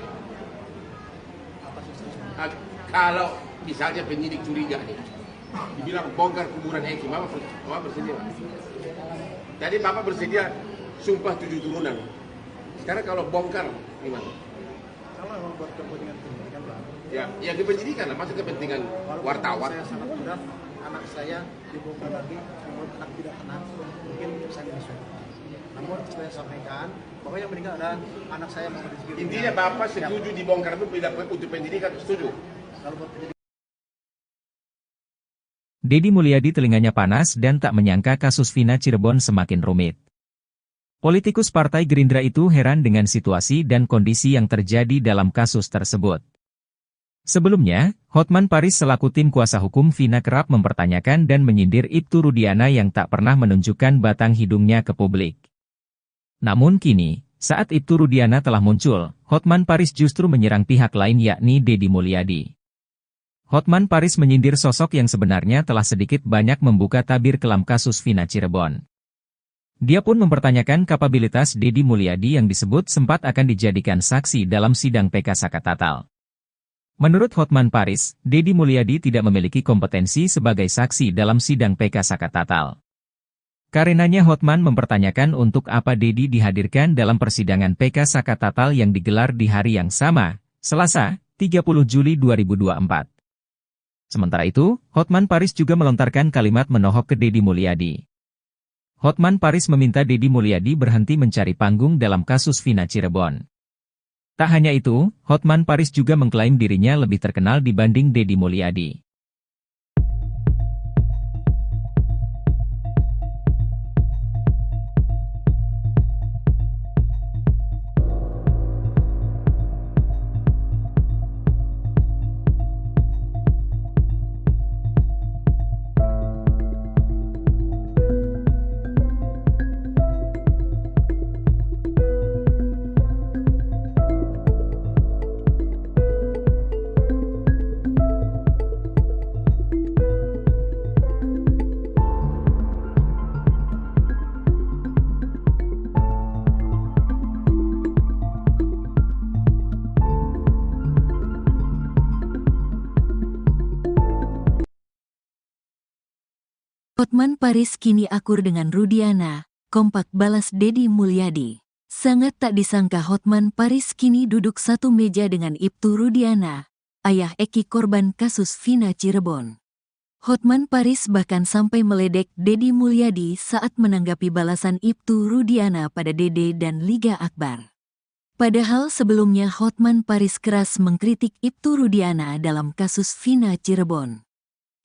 Apa sih saya? Kalau misalnya penyidik curiga nih, dibilang bongkar kuburan Egy, Bapak bersedia? Jadi Bapak bersedia sumpah 7 turunan. Sekarang kalau bongkar gimana? Kalau memang buat kepentingan pendidikan, Bang. Ya kepenyidikan lah, masa kepentingan wartawan. Saya sangat berat, anak saya dibongkar lagi, membuat anak tidak tenang, mungkin saya bisa. Namun saya sampaikan bahwa yang meninggal adalah anak saya Muhammad Rizky. Intinya Bapak setuju dibongkar itu tidak untuk pendidikan, setuju? Kalau buat pendidikan, Deddy Mulyadi telinganya panas dan tak menyangka kasus Vina Cirebon semakin rumit. Politikus Partai Gerindra itu heran dengan situasi dan kondisi yang terjadi dalam kasus tersebut. Sebelumnya, Hotman Paris selaku tim kuasa hukum Vina kerap mempertanyakan dan menyindir Ibtu Rudiana yang tak pernah menunjukkan batang hidungnya ke publik. Namun kini, saat Ibtu Rudiana telah muncul, Hotman Paris justru menyerang pihak lain yakni Deddy Mulyadi. Hotman Paris menyindir sosok yang sebenarnya telah sedikit banyak membuka tabir kelam kasus Vina Cirebon. Dia pun mempertanyakan kapabilitas Deddy Mulyadi yang disebut sempat akan dijadikan saksi dalam sidang PK Sakatatal. Menurut Hotman Paris, Deddy Mulyadi tidak memiliki kompetensi sebagai saksi dalam sidang PK Sakatatal. Karenanya Hotman mempertanyakan untuk apa Deddy dihadirkan dalam persidangan PK Sakatatal yang digelar di hari yang sama, Selasa, 30 Juli 2024. Sementara itu, Hotman Paris juga melontarkan kalimat menohok ke Deddy Mulyadi. Hotman Paris meminta Deddy Mulyadi berhenti mencari panggung dalam kasus Vina Cirebon. Tak hanya itu, Hotman Paris juga mengklaim dirinya lebih terkenal dibanding Deddy Mulyadi. Hotman Paris kini akur dengan Rudiana, kompak balas Deddy Mulyadi. Sangat tak disangka Hotman Paris kini duduk satu meja dengan Ibtu Rudiana, ayah Eki korban kasus Vina Cirebon. Hotman Paris bahkan sampai meledek Deddy Mulyadi saat menanggapi balasan Ibtu Rudiana pada Dede dan Liga Akbar. Padahal sebelumnya Hotman Paris keras mengkritik Ibtu Rudiana dalam kasus Vina Cirebon.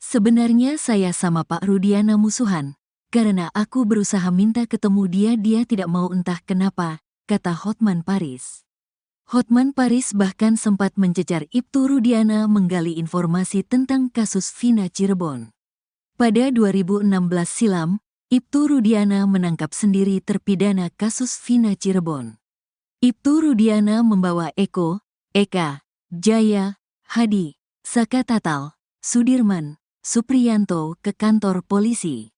Sebenarnya saya sama Pak Rudiana musuhan, karena aku berusaha minta ketemu dia tidak mau entah kenapa, kata Hotman Paris. Hotman Paris bahkan sempat mencecar Ibtu Rudiana menggali informasi tentang kasus Vina Cirebon. Pada 2016 silam, Ibtu Rudiana menangkap sendiri terpidana kasus Vina Cirebon. Ibtu Rudiana membawa Eko, Eka, Jaya, Hadi, Sakatatal, Sudirman, Supriyanto ke kantor polisi.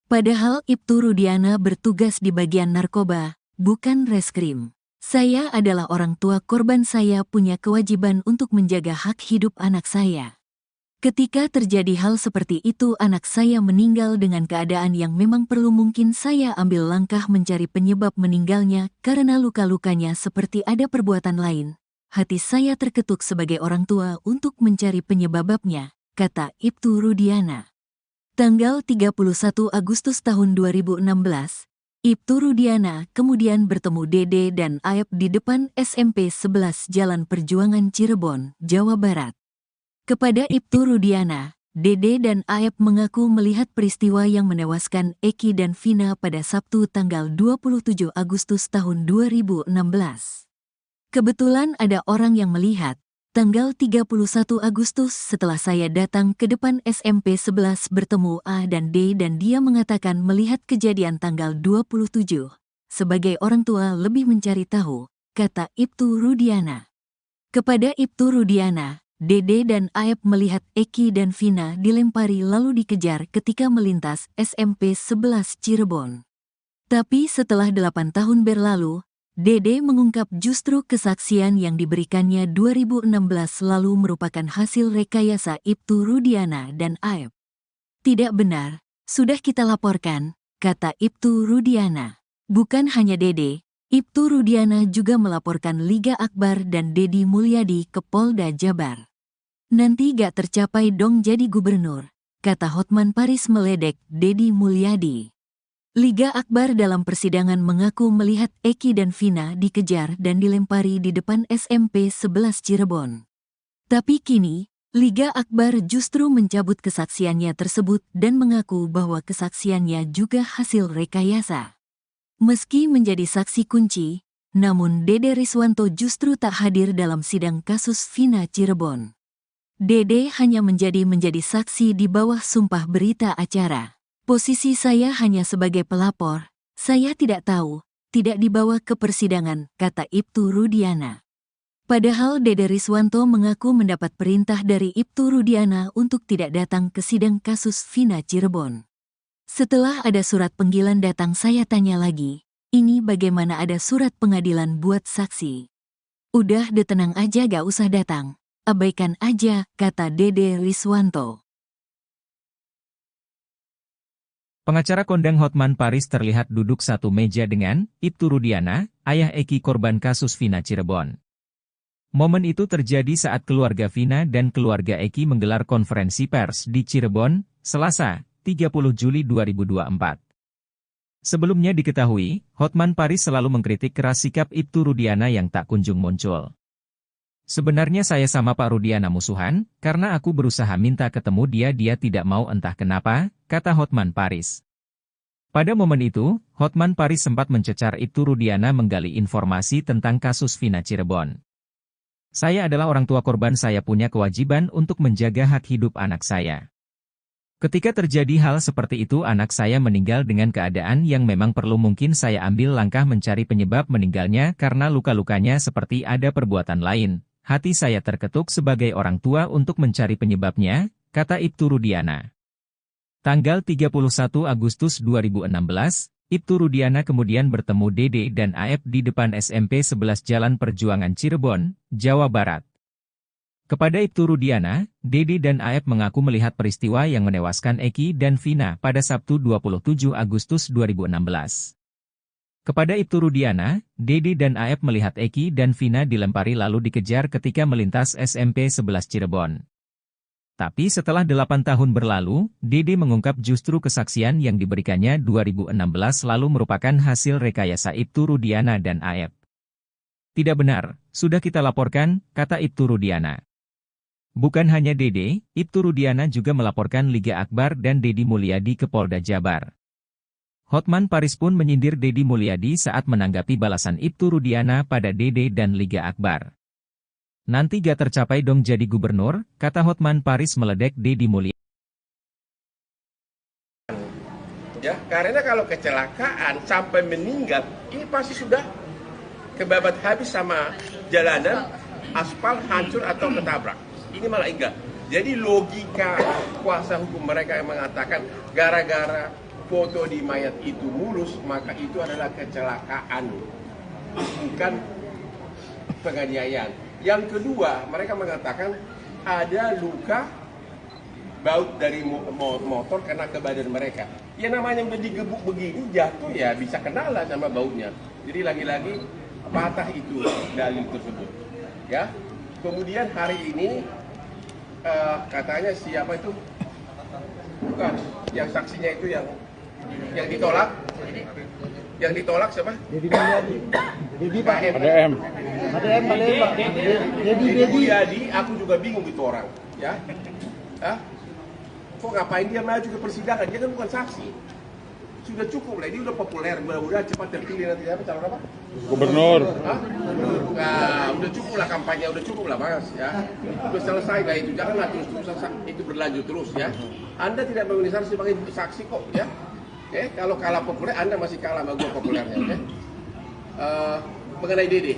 Padahal Ibtu Rudiana bertugas di bagian narkoba, bukan reskrim. Saya adalah orang tua korban, saya punya kewajiban untuk menjaga hak hidup anak saya. Ketika terjadi hal seperti itu anak saya meninggal dengan keadaan yang memang perlu, mungkin saya ambil langkah mencari penyebab meninggalnya karena luka-lukanya seperti ada perbuatan lain. Hati saya terketuk sebagai orang tua untuk mencari penyebabnya, kata Ibtu Rudiana. Tanggal 31 Agustus tahun 2016, Ibtu Rudiana kemudian bertemu Dede dan Aep di depan SMP 11 Jalan Perjuangan Cirebon, Jawa Barat. Kepada Ibtu Rudiana, Dede dan Aep mengaku melihat peristiwa yang menewaskan Eki dan Vina pada Sabtu tanggal 27 Agustus tahun 2016. Kebetulan ada orang yang melihat, tanggal 31 Agustus setelah saya datang ke depan SMP 11 bertemu A dan D dan dia mengatakan melihat kejadian tanggal 27. Sebagai orang tua lebih mencari tahu, kata Ibtu Rudiana. Kepada Ibtu Rudiana, Dede dan Aep melihat Eki dan Vina dilempari lalu dikejar ketika melintas SMP 11 Cirebon. Tapi setelah 8 tahun berlalu, Dede mengungkap justru kesaksian yang diberikannya 2016 lalu merupakan hasil rekayasa Ibtu Rudiana dan Aep. Tidak benar, sudah kita laporkan, kata Ibtu Rudiana. Bukan hanya Dede, Ibtu Rudiana juga melaporkan Liga Akbar dan Dedi Mulyadi ke Polda Jabar. Nanti gak tercapai dong jadi gubernur, kata Hotman Paris meledek Dedi Mulyadi. Liga Akbar dalam persidangan mengaku melihat Eki dan Vina dikejar dan dilempari di depan SMP 11 Cirebon. Tapi kini, Liga Akbar justru mencabut kesaksiannya tersebut dan mengaku bahwa kesaksiannya juga hasil rekayasa. Meski menjadi saksi kunci, namun Dede Riswanto justru tak hadir dalam sidang kasus Vina Cirebon. Dede hanya menjadi saksi di bawah sumpah berita acara. Posisi saya hanya sebagai pelapor, saya tidak tahu, tidak dibawa ke persidangan, kata Ibtu Rudiana. Padahal Dede Riswanto mengaku mendapat perintah dari Ibtu Rudiana untuk tidak datang ke sidang kasus Vina Cirebon. Setelah ada surat panggilan datang saya tanya lagi, ini bagaimana ada surat pengadilan buat saksi? Udah tenang aja gak usah datang, abaikan aja, kata Dede Riswanto. Pengacara kondang Hotman Paris terlihat duduk satu meja dengan Ibtu Rudiana, ayah Eki korban kasus Vina Cirebon. Momen itu terjadi saat keluarga Vina dan keluarga Eki menggelar konferensi pers di Cirebon, Selasa, 30 Juli 2024. Sebelumnya diketahui, Hotman Paris selalu mengkritik keras sikap Ibtu Rudiana yang tak kunjung muncul. Sebenarnya saya sama Pak Rudiana musuhan, karena aku berusaha minta ketemu dia tidak mau entah kenapa, kata Hotman Paris. Pada momen itu, Hotman Paris sempat mencecar Ibtu Rudiana menggali informasi tentang kasus Vina Cirebon. Saya adalah orang tua korban, saya punya kewajiban untuk menjaga hak hidup anak saya. Ketika terjadi hal seperti itu anak saya meninggal dengan keadaan yang memang perlu mungkin saya ambil langkah mencari penyebab meninggalnya karena luka-lukanya seperti ada perbuatan lain. Hati saya terketuk sebagai orang tua untuk mencari penyebabnya, kata Ibtu Rudiana. Tanggal 31 Agustus 2016, Ibtu Rudiana kemudian bertemu Dede dan Aep di depan SMP 11 Jalan Perjuangan Cirebon, Jawa Barat. Kepada Ibtu Rudiana, Dede dan Aep mengaku melihat peristiwa yang menewaskan Eki dan Vina pada Sabtu 27 Agustus 2016. Kepada Ibtu Rudiana, Dede dan Aep melihat Eki dan Vina dilempari lalu dikejar ketika melintas SMP 11 Cirebon. Tapi setelah 8 tahun berlalu, Dede mengungkap justru kesaksian yang diberikannya 2016 lalu merupakan hasil rekayasa Ibtu Rudiana dan Aep. Tidak benar, sudah kita laporkan, kata Ibtu Rudiana. Bukan hanya Dede, Ibtu Rudiana juga melaporkan Liga Akbar dan Dedi Mulyadi ke Polda Jabar. Hotman Paris pun menyindir Dedi Mulyadi saat menanggapi balasan Ibtu Rudiana pada Dede dan Liga Akbar. Nanti gak tercapai dong jadi gubernur, kata Hotman Paris meledek Dedi Mulyadi. Ya, karena kalau kecelakaan sampai meninggal, ini pasti sudah kebabat habis sama jalanan, aspal hancur atau ketabrak. Ini malah enggak. Jadi logika kuasa hukum mereka yang mengatakan gara-gara foto di mayat itu mulus, maka itu adalah kecelakaan, bukan penganiayaan. Yang kedua, mereka mengatakan ada luka baut dari motor kena ke badan mereka. Ya namanya udah digebuk begini, jatuh ya bisa kena lah sama bautnya. Jadi lagi-lagi patah itu dalil tersebut. Ya, kemudian hari ini katanya siapa itu? Bukan, yang saksinya itu yang ditolak. Yang ditolak siapa? Dedi Mulyadi. Dedi Pak. ADM. ADM Pak. Dedi Mulyadi, aku juga bingung itu orang. Ya, Hah? Kok ngapain dia maju ke persidangan? Dia kan bukan saksi. Sudah cukup lah, dia udah populer, mudah-mudahan cepat terpilih nanti apa calon apa? Gubernur. Hah? Nah, udah cukup lah kampanye, udah cukup lah Mas ya. Udah selesai lah itu, janganlah terus itu berlanjut terus ya. Anda tidak memenuhi syarat sebagai saksi kok ya. Oke, kalau kalah populer Anda masih kalah sama gua populernya, oke? Mengenai Dede.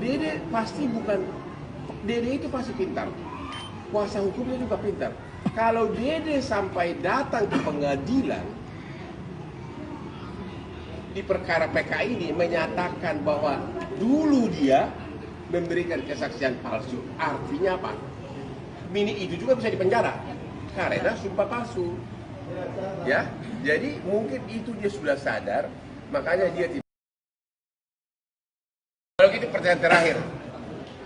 Dede pasti bukan, Dede itu pasti pintar. Kuasa hukumnya juga pintar. Kalau Dede sampai datang ke pengadilan di perkara PK ini menyatakan bahwa dulu dia memberikan kesaksian palsu, artinya apa? Mini itu juga bisa dipenjara karena sumpah palsu. Ya, jadi mungkin itu dia sudah sadar, makanya dia tidak. Kalau gitu pertanyaan terakhir,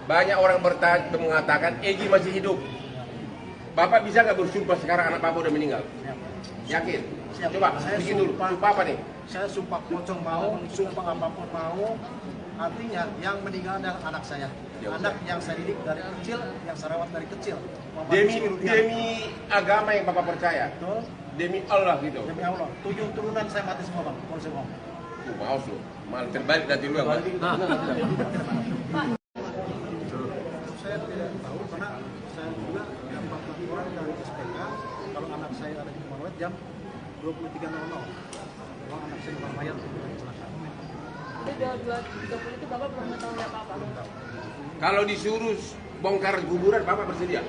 banyak orang mengatakan Egy masih hidup. Bapak bisa nggak bersumpah sekarang anak Bapak udah meninggal? Yakin? Siap. Coba, Saya bikin dulu. Sumpah apa nih? Saya sumpah pocong mau, sumpah apapun mau. Artinya yang meninggal adalah anak saya. Ya, Anak yang saya didik dari kecil, yang saya rawat dari kecil. Demi agama yang Bapak percaya. Betul. Demi Allah gitu. Demi Allah. 7 turunan saya mati semua Bang. Kalau saya ngomong. Mau lu. Malah terbalik nanti lu yang mati. Saya tidak tahu karena saya juga dapat laporan dari SPK kalau anak saya ada di Morawet jam 23.00. Kalau anak saya di mayat kecelakaan. Jadi 2.30 itu Bapak belum mengetahui apa-apa. Kalau disuruh bongkar kuburan Bapak bersedia?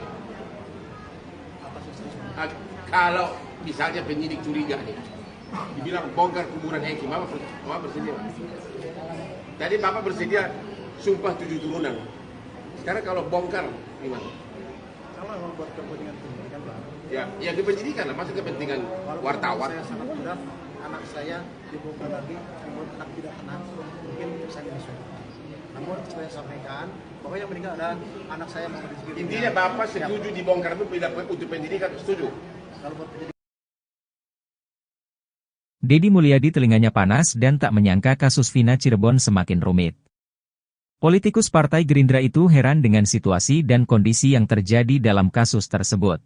Atas istri. Kalau misalnya penyidik curiga nih, dibilang bongkar kuburan Eki, Bapak bersedia? Tadi Bapak bersedia sumpah 7 turunan. Sekarang kalau bongkar gimana? Kalau memang buat kepentingan pendidikan Bang. Ya kependidikan lah, masa kepentingan wartawan. Saya sangat berat, anak saya dibongkar lagi, membuat anak tidak tenang, mungkin saya disuruh. Namun saya sampaikan bahwa yang meninggal adalah anak saya mau rezeki. Intinya Bapak setuju dibongkar itu bila untuk pendidikan, setuju? Kalau buat pendidikan. Dedi Mulyadi telinganya panas dan tak menyangka kasus Vina Cirebon semakin rumit. Politikus Partai Gerindra itu heran dengan situasi dan kondisi yang terjadi dalam kasus tersebut.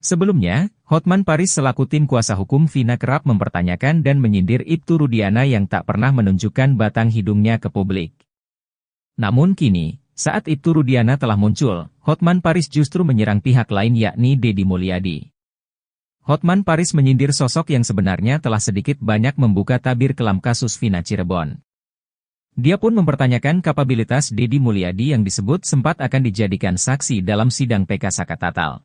Sebelumnya, Hotman Paris selaku tim kuasa hukum Vina kerap mempertanyakan dan menyindir Ibtu Rudiana yang tak pernah menunjukkan batang hidungnya ke publik. Namun kini, saat Ibtu Rudiana telah muncul, Hotman Paris justru menyerang pihak lain yakni Dedi Mulyadi. Hotman Paris menyindir sosok yang sebenarnya telah sedikit banyak membuka tabir kelam kasus Vina Cirebon. Dia pun mempertanyakan kapabilitas Dedi Mulyadi yang disebut sempat akan dijadikan saksi dalam sidang PK Sakatatal.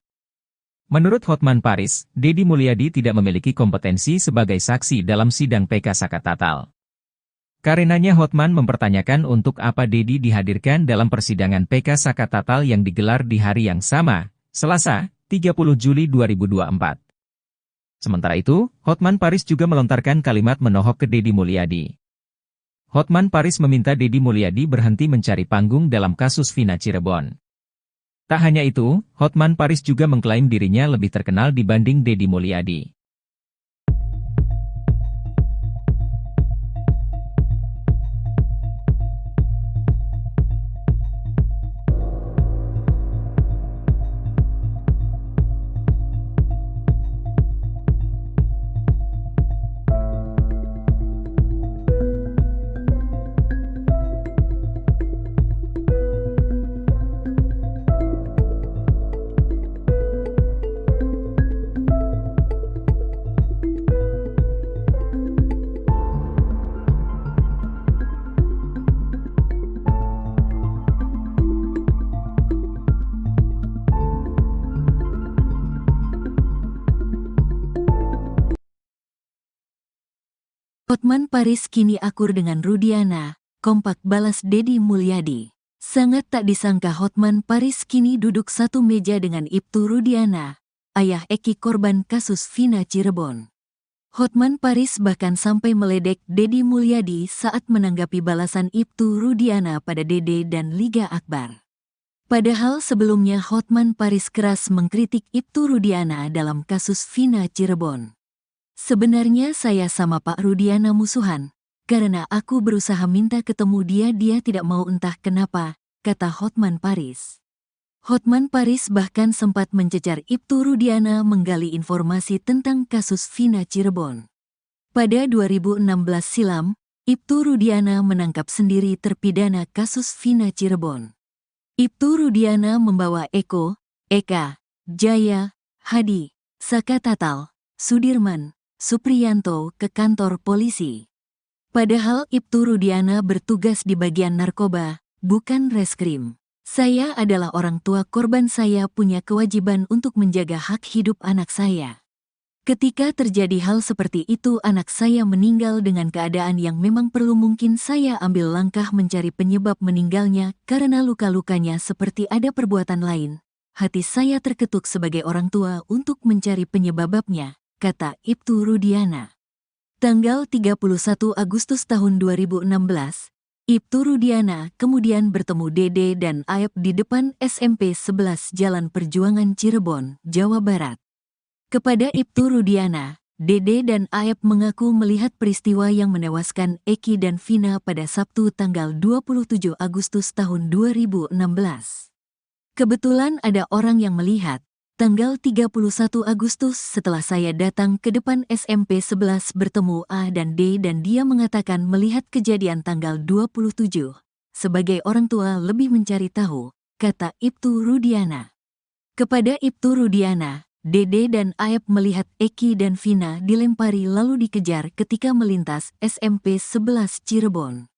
Menurut Hotman Paris, Dedi Mulyadi tidak memiliki kompetensi sebagai saksi dalam sidang PK Sakatatal. Karenanya Hotman mempertanyakan untuk apa Dedi dihadirkan dalam persidangan PK Sakatatal yang digelar di hari yang sama, Selasa, 30 Juli 2024. Sementara itu, Hotman Paris juga melontarkan kalimat menohok ke Dedi Mulyadi. Hotman Paris meminta Dedi Mulyadi berhenti mencari panggung dalam kasus Vina Cirebon. Tak hanya itu, Hotman Paris juga mengklaim dirinya lebih terkenal dibanding Dedi Mulyadi. Hotman Paris kini akur dengan Rudiana, kompak balas Dedi Mulyadi. Sangat tak disangka Hotman Paris kini duduk satu meja dengan Ibtu Rudiana, ayah Eki korban kasus Vina Cirebon. Hotman Paris bahkan sampai meledek Dedi Mulyadi saat menanggapi balasan Ibtu Rudiana pada Dede dan Liga Akbar. Padahal sebelumnya Hotman Paris keras mengkritik Ibtu Rudiana dalam kasus Vina Cirebon. Sebenarnya saya sama Pak Rudiana musuhan. Karena aku berusaha minta ketemu dia tidak mau entah kenapa, kata Hotman Paris. Hotman Paris bahkan sempat mencecar Ibtu Rudiana menggali informasi tentang kasus Vina Cirebon. Pada 2016 silam, Ibtu Rudiana menangkap sendiri terpidana kasus Vina Cirebon. Ibtu Rudiana membawa Eko, Eka, Jaya, Hadi, Saka Tatal, Sudirman, Supriyanto ke kantor polisi. Padahal Ibtu Rudiana bertugas di bagian narkoba, bukan reskrim. Saya adalah orang tua korban, saya punya kewajiban untuk menjaga hak hidup anak saya. Ketika terjadi hal seperti itu anak saya meninggal dengan keadaan yang memang perlu, mungkin saya ambil langkah mencari penyebab meninggalnya karena luka-lukanya seperti ada perbuatan lain. Hati saya terketuk sebagai orang tua untuk mencari penyebabnya, kata Ibtu Rudiana. Tanggal 31 Agustus tahun 2016, Ibtu Rudiana kemudian bertemu Dede dan Aep di depan SMP 11 Jalan Perjuangan Cirebon, Jawa Barat. Kepada Ibtu Rudiana, Dede dan Aep mengaku melihat peristiwa yang menewaskan Eki dan Vina pada Sabtu tanggal 27 Agustus tahun 2016. Kebetulan ada orang yang melihat, tanggal 31 Agustus setelah saya datang ke depan SMP 11 bertemu A dan D dan dia mengatakan melihat kejadian tanggal 27. Sebagai orang tua lebih mencari tahu, kata Ibtu Rudiana. Kepada Ibtu Rudiana, Dede dan Aep melihat Eki dan Vina dilempari lalu dikejar ketika melintas SMP 11 Cirebon.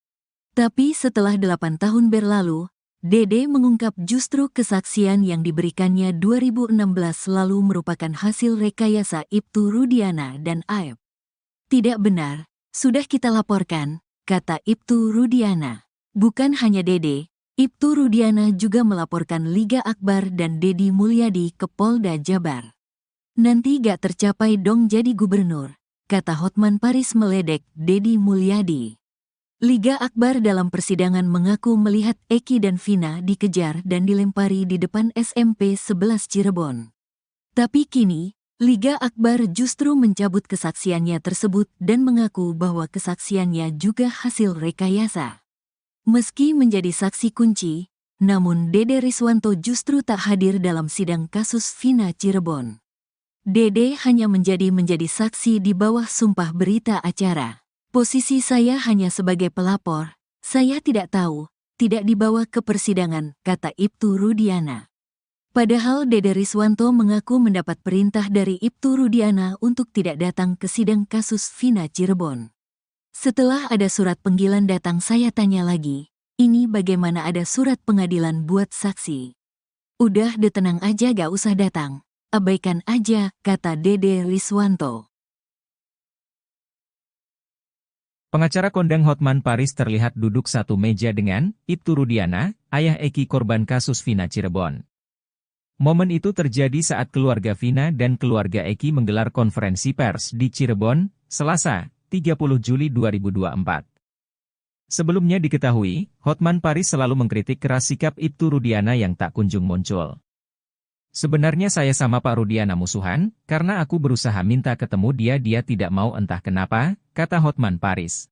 Tapi setelah 8 tahun berlalu, Dede mengungkap justru kesaksian yang diberikannya 2016 lalu merupakan hasil rekayasa Ibtu Rudiana dan Aep. Tidak benar, sudah kita laporkan, kata Ibtu Rudiana. Bukan hanya Dede, Ibtu Rudiana juga melaporkan Liga Akbar dan Dedi Mulyadi ke Polda Jabar. Nanti gak tercapai dong jadi gubernur, kata Hotman Paris meledek Dedi Mulyadi. Liga Akbar dalam persidangan mengaku melihat Eki dan Vina dikejar dan dilempari di depan SMP 11 Cirebon. Tapi kini, Liga Akbar justru mencabut kesaksiannya tersebut dan mengaku bahwa kesaksiannya juga hasil rekayasa. Meski menjadi saksi kunci, namun Dede Riswanto justru tak hadir dalam sidang kasus Vina Cirebon. Dede hanya menjadi saksi di bawah sumpah berita acara. Posisi saya hanya sebagai pelapor, saya tidak tahu, tidak dibawa ke persidangan, kata Ibtu Rudiana. Padahal Dede Riswanto mengaku mendapat perintah dari Ibtu Rudiana untuk tidak datang ke sidang kasus Vina Cirebon. Setelah ada surat panggilan datang saya tanya lagi, ini bagaimana ada surat pengadilan buat saksi? Udah tenang aja gak usah datang, abaikan aja, kata Dede Riswanto. Pengacara kondang Hotman Paris terlihat duduk satu meja dengan Ibtu Rudiana, ayah Eki korban kasus Vina Cirebon. Momen itu terjadi saat keluarga Vina dan keluarga Eki menggelar konferensi pers di Cirebon, Selasa, 30 Juli 2024. Sebelumnya diketahui, Hotman Paris selalu mengkritik keras sikap Ibtu Rudiana yang tak kunjung muncul. Sebenarnya saya sama Pak Rudiana musuhan, karena aku berusaha minta ketemu dia tidak mau entah kenapa, kata Hotman Paris.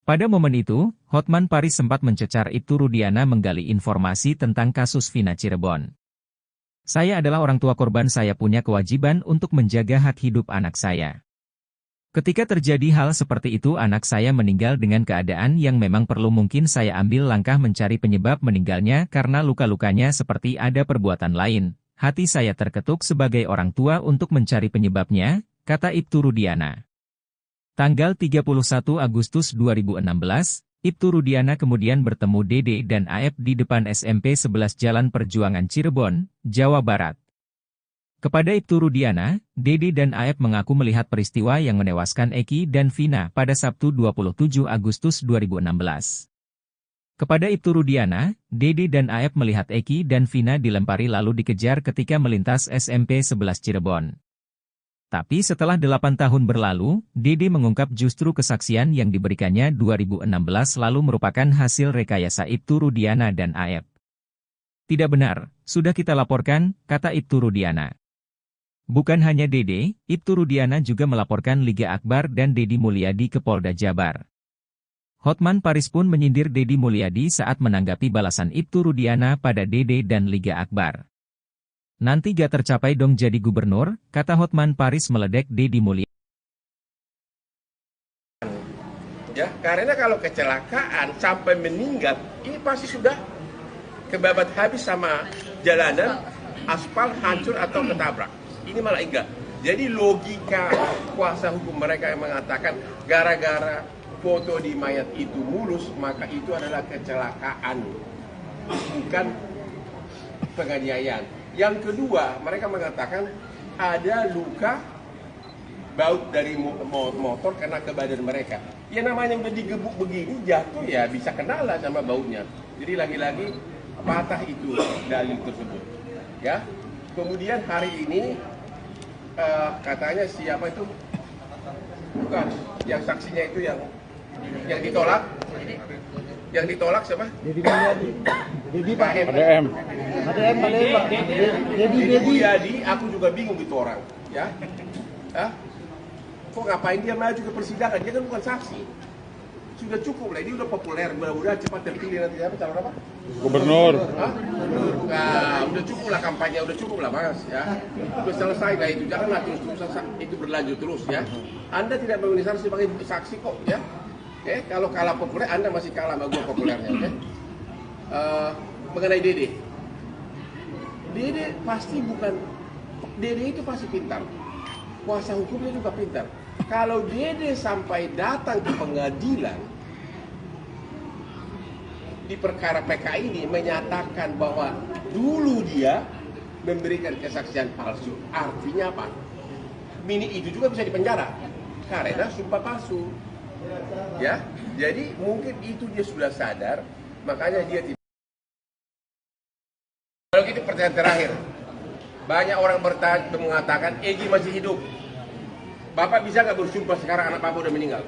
Pada momen itu, Hotman Paris sempat mencecar Ibtu Rudiana menggali informasi tentang kasus Vina Cirebon. Saya adalah orang tua korban, saya punya kewajiban untuk menjaga hak hidup anak saya. Ketika terjadi hal seperti itu anak saya meninggal dengan keadaan yang memang perlu, mungkin saya ambil langkah mencari penyebab meninggalnya karena luka-lukanya seperti ada perbuatan lain. Hati saya terketuk sebagai orang tua untuk mencari penyebabnya, kata Ibtu Rudiana. Tanggal 31 Agustus 2016, Ibtu Rudiana kemudian bertemu Dede dan Aep di depan SMP 11 Jalan Perjuangan Cirebon, Jawa Barat. Kepada Ibtu Rudiana, Dede dan Aep mengaku melihat peristiwa yang menewaskan Eki dan Vina pada Sabtu 27 Agustus 2016. Kepada Ibtu Rudiana, Dede dan Aep melihat Eki dan Vina dilempari lalu dikejar ketika melintas SMP 11 Cirebon. Tapi setelah 8 tahun berlalu, Dede mengungkap justru kesaksian yang diberikannya 2016 lalu merupakan hasil rekayasa Ibtu Rudiana dan Aep. Tidak benar, sudah kita laporkan, kata Ibtu Rudiana. Bukan hanya Dede, Ibtu Rudiana juga melaporkan Liga Akbar dan Deddy Mulyadi ke Polda Jabar. Hotman Paris pun menyindir Deddy Mulyadi saat menanggapi balasan Ibtu Rudiana pada Dede dan Liga Akbar. Nanti gak tercapai dong jadi gubernur, kata Hotman Paris meledek Deddy Mulyadi. Ya, karena kalau kecelakaan sampai meninggal, ini pasti sudah kebabat habis sama jalanan, aspal hancur atau ketabrak. Ini malah enggak. Jadi logika kuasa hukum mereka yang mengatakan gara-gara foto di mayat itu mulus, maka itu adalah kecelakaan, bukan penganiayaan. Yang kedua, mereka mengatakan ada luka baut dari motor kena ke badan mereka. Ya namanya udah digebuk begini, jatuh ya bisa kena lah sama bautnya. Jadi lagi-lagi patah itu dalil tersebut. Ya. Kemudian hari ini katanya siapa itu? Bukan, yang saksinya itu yang ditolak. Yang ditolak siapa? Deddy Mulyadi. Deddy Pak. ADM. ADM Pak. Deddy Mulyadi, aku juga bingung itu orang. Ya. Hah? Kok ngapain dia maju ke persidangan? Dia kan bukan saksi. Sudah cukup lah, ini udah populer. Mudah-mudahan cepat terpilih nanti apa calon apa? Gubernur. Hah? Nah, udah cukup lah kampanye, udah cukup lah Mas ya. Udah selesai lah itu, janganlah terus itu berlanjut terus ya. Anda tidak memenuhi syarat sebagai saksi kok ya. Kalau kalah populer, Anda masih kalah sama gua populernya. Mengenai Dede. Dede pasti bukan, Dede itu pasti pintar. Kuasa hukumnya juga pintar. Kalau Dede sampai datang ke pengadilan di perkara PK ini menyatakan bahwa dulu dia memberikan kesaksian palsu, artinya apa? Mini itu juga bisa dipenjara karena sumpah palsu. Ya, jadi mungkin itu dia sudah sadar, makanya dia tidak. Kalau gitu pertanyaan terakhir, banyak orang mengatakan Egy masih hidup. Bapak bisa nggak bersumpah sekarang anak Bapak udah meninggal?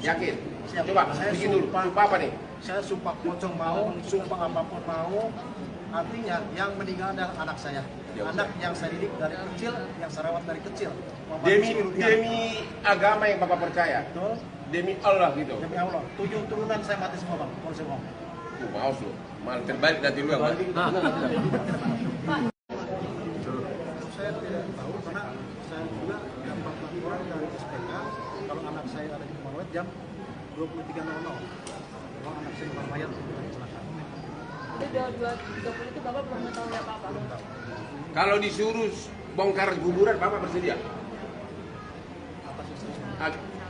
Yakin? Siap. Coba Saya bikin dulu. Sumpah apa nih? Saya sumpah pocong mau, sumpah apapun mau. Artinya yang meninggal adalah anak saya. Ya, anak yang saya didik dari kecil, yang saya rawat dari kecil. Demi agama yang Bapak percaya. Betul. Demi Allah gitu. Demi Allah. 7 turunan saya mati semua Bang. Kalau saya ngomong. Mau lu. Malah terbalik nanti lu yang mati. Saya tidak tahu karena saya juga dapat laporan dari SPK kalau anak saya ada di Morowet jam 23.00. Kalau anak saya di Mayat kecelakaan. Jadi 2.30 itu Bapak belum mengetahui apa-apa. Kalau disuruh bongkar kuburan Bapak bersedia?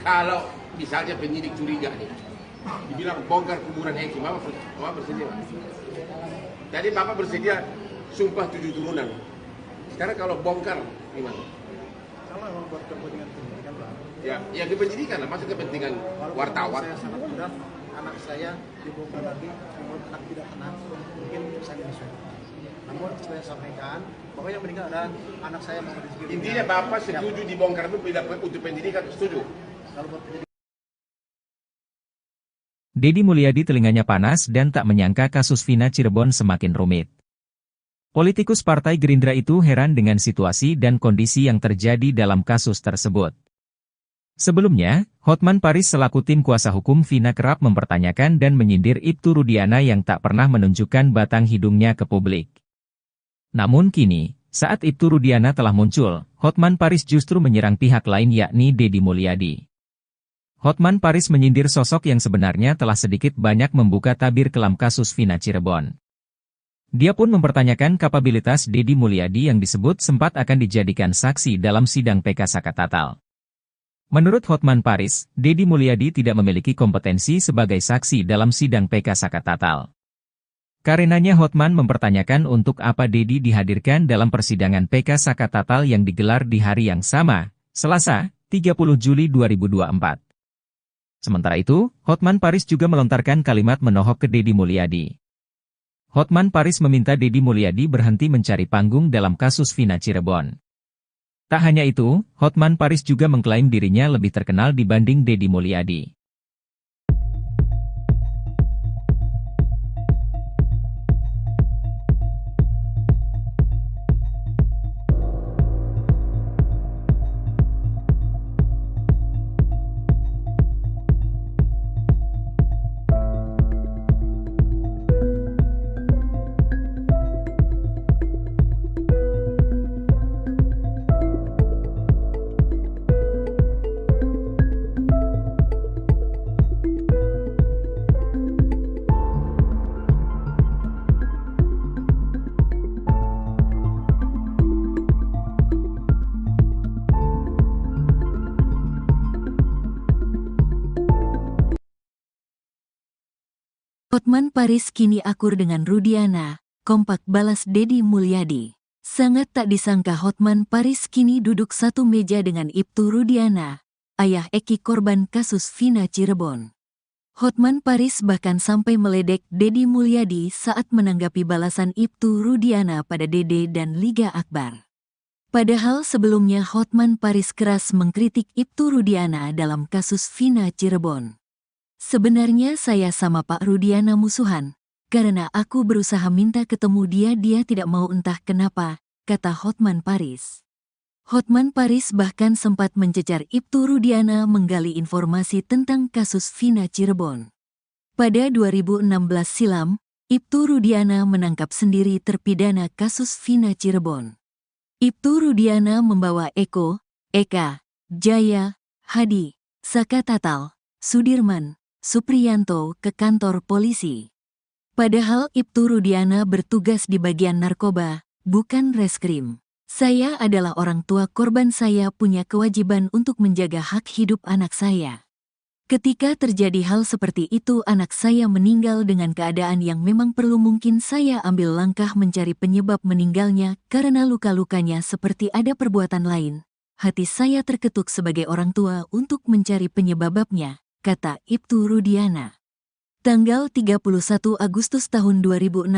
Kalau misalnya penyidik curiga nih, dibilang bongkar kuburan Egy, Bapak bersedia? Jadi Bapak bersedia sumpah 7 turunan. Sekarang kalau bongkar gimana? Kalau memang buat kepentingan pendidikan Bang. Ya kependidikan lah, maksud kepentingan wartawan. Saya sangat mudah, anak saya dibongkar lagi, membuat anak tidak tenang, mungkin saya bisa. Namun saya sampaikan bahwa yang meninggal adalah anak saya Muhammad Rizky. Intinya Bapak setuju dibongkar itu untuk pendidikan, setuju? Kalau buat pendidikan. Deddy Mulyadi telinganya panas dan tak menyangka kasus Vina Cirebon semakin rumit. Politikus Partai Gerindra itu heran dengan situasi dan kondisi yang terjadi dalam kasus tersebut. Sebelumnya, Hotman Paris selaku tim kuasa hukum Vina kerap mempertanyakan dan menyindir Ibtu Rudiana yang tak pernah menunjukkan batang hidungnya ke publik. Namun kini, saat Ibtu Rudiana telah muncul, Hotman Paris justru menyerang pihak lain yakni Deddy Mulyadi. Hotman Paris menyindir sosok yang sebenarnya telah sedikit banyak membuka tabir kelam kasus Vina Cirebon. Dia pun mempertanyakan kapabilitas Deddy Mulyadi yang disebut sempat akan dijadikan saksi dalam sidang PK Sakatatal. Menurut Hotman Paris, Deddy Mulyadi tidak memiliki kompetensi sebagai saksi dalam sidang PK Sakatatal. Karenanya Hotman mempertanyakan untuk apa Deddy dihadirkan dalam persidangan PK Sakatatal yang digelar di hari yang sama, Selasa, 30 Juli 2024. Sementara itu, Hotman Paris juga melontarkan kalimat menohok ke Deddy Mulyadi. Hotman Paris meminta Deddy Mulyadi berhenti mencari panggung dalam kasus Vina Cirebon. Tak hanya itu, Hotman Paris juga mengklaim dirinya lebih terkenal dibanding Deddy Mulyadi. Hotman Paris kini akur dengan Rudiana, kompak balas Dedi Mulyadi. Sangat tak disangka Hotman Paris kini duduk satu meja dengan Ibtu Rudiana, ayah Eki korban kasus Vina Cirebon. Hotman Paris bahkan sampai meledek Dedi Mulyadi saat menanggapi balasan Ibtu Rudiana pada Dede dan Liga Akbar. Padahal sebelumnya Hotman Paris keras mengkritik Ibtu Rudiana dalam kasus Vina Cirebon. Sebenarnya saya sama Pak Rudiana musuhan, karena aku berusaha minta ketemu dia tidak mau entah kenapa, kata Hotman Paris. Hotman Paris bahkan sempat mencecar Ibtu Rudiana menggali informasi tentang kasus Vina Cirebon. Pada 2016 silam, Ibtu Rudiana menangkap sendiri terpidana kasus Vina Cirebon. Ibtu Rudiana membawa Eko, Eka, Jaya, Hadi, Saka Tatal, Sudirman, Supriyanto ke kantor polisi. Padahal Ibtu Rudiana bertugas di bagian narkoba, bukan reskrim. Saya adalah orang tua korban, saya punya kewajiban untuk menjaga hak hidup anak saya. Ketika terjadi hal seperti itu anak saya meninggal dengan keadaan yang memang perlu, mungkin saya ambil langkah mencari penyebab meninggalnya karena luka-lukanya seperti ada perbuatan lain. Hati saya terketuk sebagai orang tua untuk mencari penyebabnya, kata Ibtu Rudiana. Tanggal 31 Agustus tahun 2016,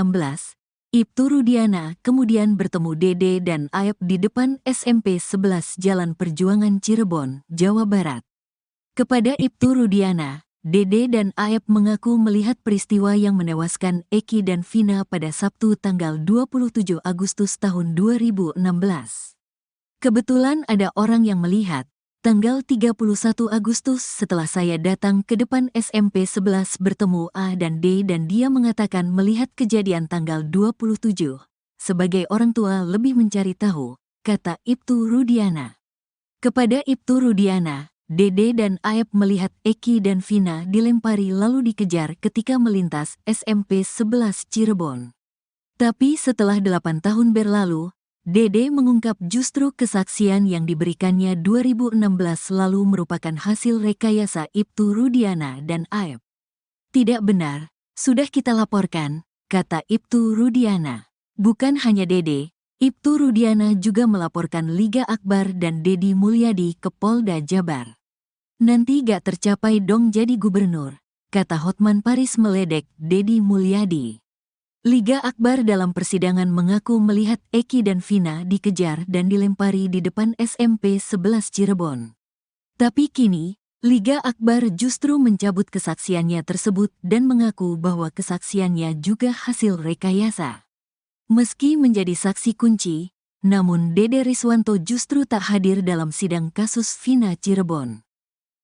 Ibtu Rudiana kemudian bertemu Dede dan Aep di depan SMP 11 Jalan Perjuangan Cirebon, Jawa Barat. Kepada Ibtu Rudiana, Dede dan Aep mengaku melihat peristiwa yang menewaskan Eki dan Vina pada Sabtu tanggal 27 Agustus tahun 2016. Kebetulan ada orang yang melihat, tanggal 31 Agustus setelah saya datang ke depan SMP 11 bertemu A dan D dan dia mengatakan melihat kejadian tanggal 27. Sebagai orang tua lebih mencari tahu, kata Ibtu Rudiana. Kepada Ibtu Rudiana, Dede dan Aep melihat Eki dan Vina dilempari lalu dikejar ketika melintas SMP 11 Cirebon. Tapi setelah 8 tahun berlalu, Dede mengungkap justru kesaksian yang diberikannya 2016 lalu merupakan hasil rekayasa Ibtu Rudiana dan Aep. Tidak benar, sudah kita laporkan, kata Ibtu Rudiana. Bukan hanya Dede, Ibtu Rudiana juga melaporkan Liga Akbar dan Dedi Mulyadi ke Polda Jabar. Nanti gak tercapai dong jadi gubernur, kata Hotman Paris meledek Dedi Mulyadi. Liga Akbar dalam persidangan mengaku melihat Eki dan Vina dikejar dan dilempari di depan SMP 11 Cirebon. Tapi kini, Liga Akbar justru mencabut kesaksiannya tersebut dan mengaku bahwa kesaksiannya juga hasil rekayasa. Meski menjadi saksi kunci, namun Dede Riswanto justru tak hadir dalam sidang kasus Vina Cirebon.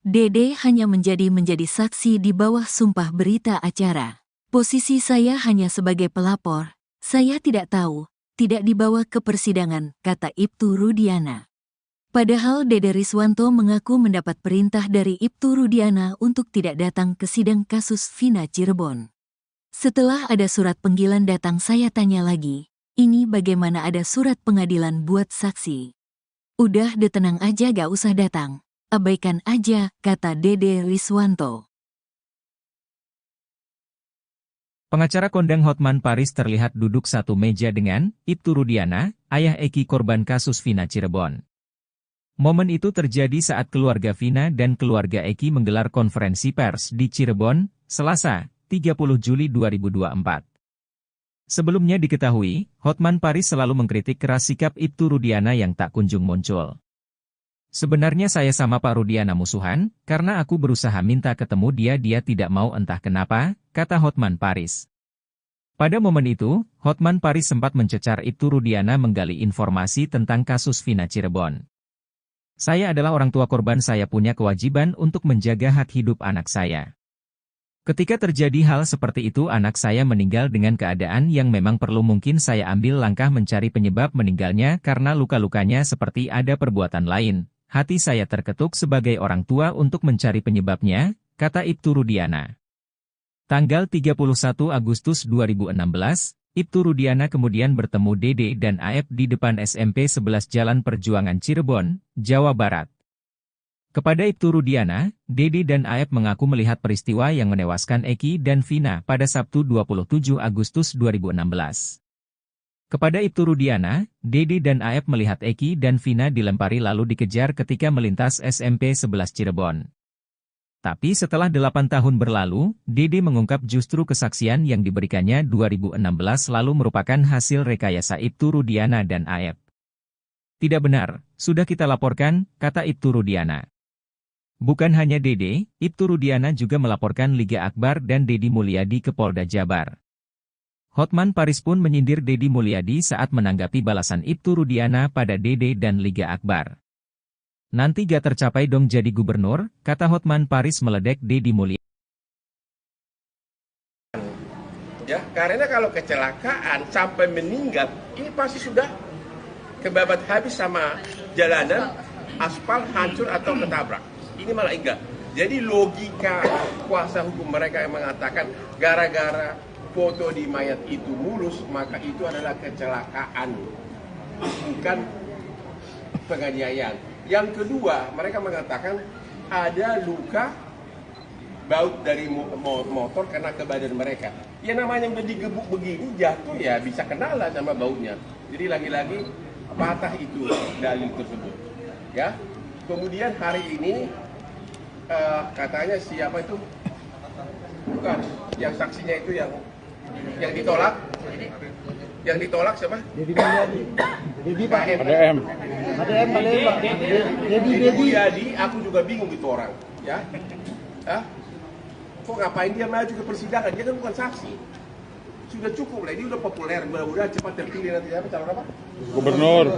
Dede hanya menjadi saksi di bawah sumpah berita acara. Posisi saya hanya sebagai pelapor, saya tidak tahu, tidak dibawa ke persidangan, kata Ibtu Rudiana. Padahal Dede Riswanto mengaku mendapat perintah dari Ibtu Rudiana untuk tidak datang ke sidang kasus Vina Cirebon. Setelah ada surat panggilan datang saya tanya lagi, ini bagaimana ada surat pengadilan buat saksi? Udah tenang aja gak usah datang. Abaikan aja, kata Dede Riswanto. Pengacara kondang Hotman Paris terlihat duduk satu meja dengan Ibtu Rudiana, ayah Eki korban kasus Vina Cirebon. Momen itu terjadi saat keluarga Vina dan keluarga Eki menggelar konferensi pers di Cirebon, Selasa, 30 Juli 2024. Sebelumnya diketahui, Hotman Paris selalu mengkritik keras sikap Ibtu Rudiana yang tak kunjung muncul. Sebenarnya saya sama Pak Rudiana musuhan, karena aku berusaha minta ketemu dia tidak mau entah kenapa, kata Hotman Paris. Pada momen itu, Hotman Paris sempat mencecar Ibtu Rudiana menggali informasi tentang kasus Vina Cirebon. Saya adalah orang tua korban, saya punya kewajiban untuk menjaga hak hidup anak saya. Ketika terjadi hal seperti itu anak saya meninggal dengan keadaan yang memang perlu, mungkin saya ambil langkah mencari penyebab meninggalnya karena luka-lukanya seperti ada perbuatan lain. Hati saya terketuk sebagai orang tua untuk mencari penyebabnya, kata Ibtu Rudiana. Tanggal 31 Agustus 2016, Ibtu Rudiana kemudian bertemu Dede dan Aep di depan SMP 11 Jalan Perjuangan Cirebon, Jawa Barat. Kepada Ibtu Rudiana, Dede dan Aep mengaku melihat peristiwa yang menewaskan Eki dan Vina pada Sabtu 27 Agustus 2016. Kepada Ibtu Rudiana, Dede dan Aep melihat Eki dan Vina dilempari lalu dikejar ketika melintas SMP 11 Cirebon. Tapi setelah 8 tahun berlalu, Dede mengungkap justru kesaksian yang diberikannya 2016 lalu merupakan hasil rekayasa Ibtu Rudiana dan Aep. Tidak benar, sudah kita laporkan, kata Ibtu Rudiana. Bukan hanya Dede, Ibtu Rudiana juga melaporkan Liga Akbar dan Deddy Mulyadi ke Polda Jabar. Hotman Paris pun menyindir Deddy Mulyadi saat menanggapi balasan Ibtu Rudiana pada Dede dan Liga Akbar. Nanti gak tercapai dong jadi gubernur, kata Hotman Paris meledek Deddy Mulyadi. Ya, karena kalau kecelakaan sampai meninggal, ini pasti sudah kebabat habis sama jalanan, aspal hancur atau ketabrak. Ini malah enggak. Jadi logika kuasa hukum mereka yang mengatakan gara-gara foto di mayat itu mulus, maka itu adalah kecelakaan, bukan penganiayaan. Yang kedua, mereka mengatakan ada luka baut dari motor kena ke badan mereka. Ya namanya udah digebuk begini, jatuh ya bisa kenalan sama bautnya. Jadi lagi-lagi patah itu dalil tersebut. Ya. Kemudian hari ini katanya siapa itu? Bukan, yang saksinya itu yang ditolak. Yang ditolak siapa? Deddy Mulyadi. Deddy Pak. ADM. ADM Pak. Deddy Mulyadi, aku juga bingung itu orang. Ya. Kok ngapain dia maju ke persidangan? Dia kan bukan saksi. Sudah cukup lah, ini udah populer, mudah-mudahan cepat terpilih nanti apa calon apa? Gubernur.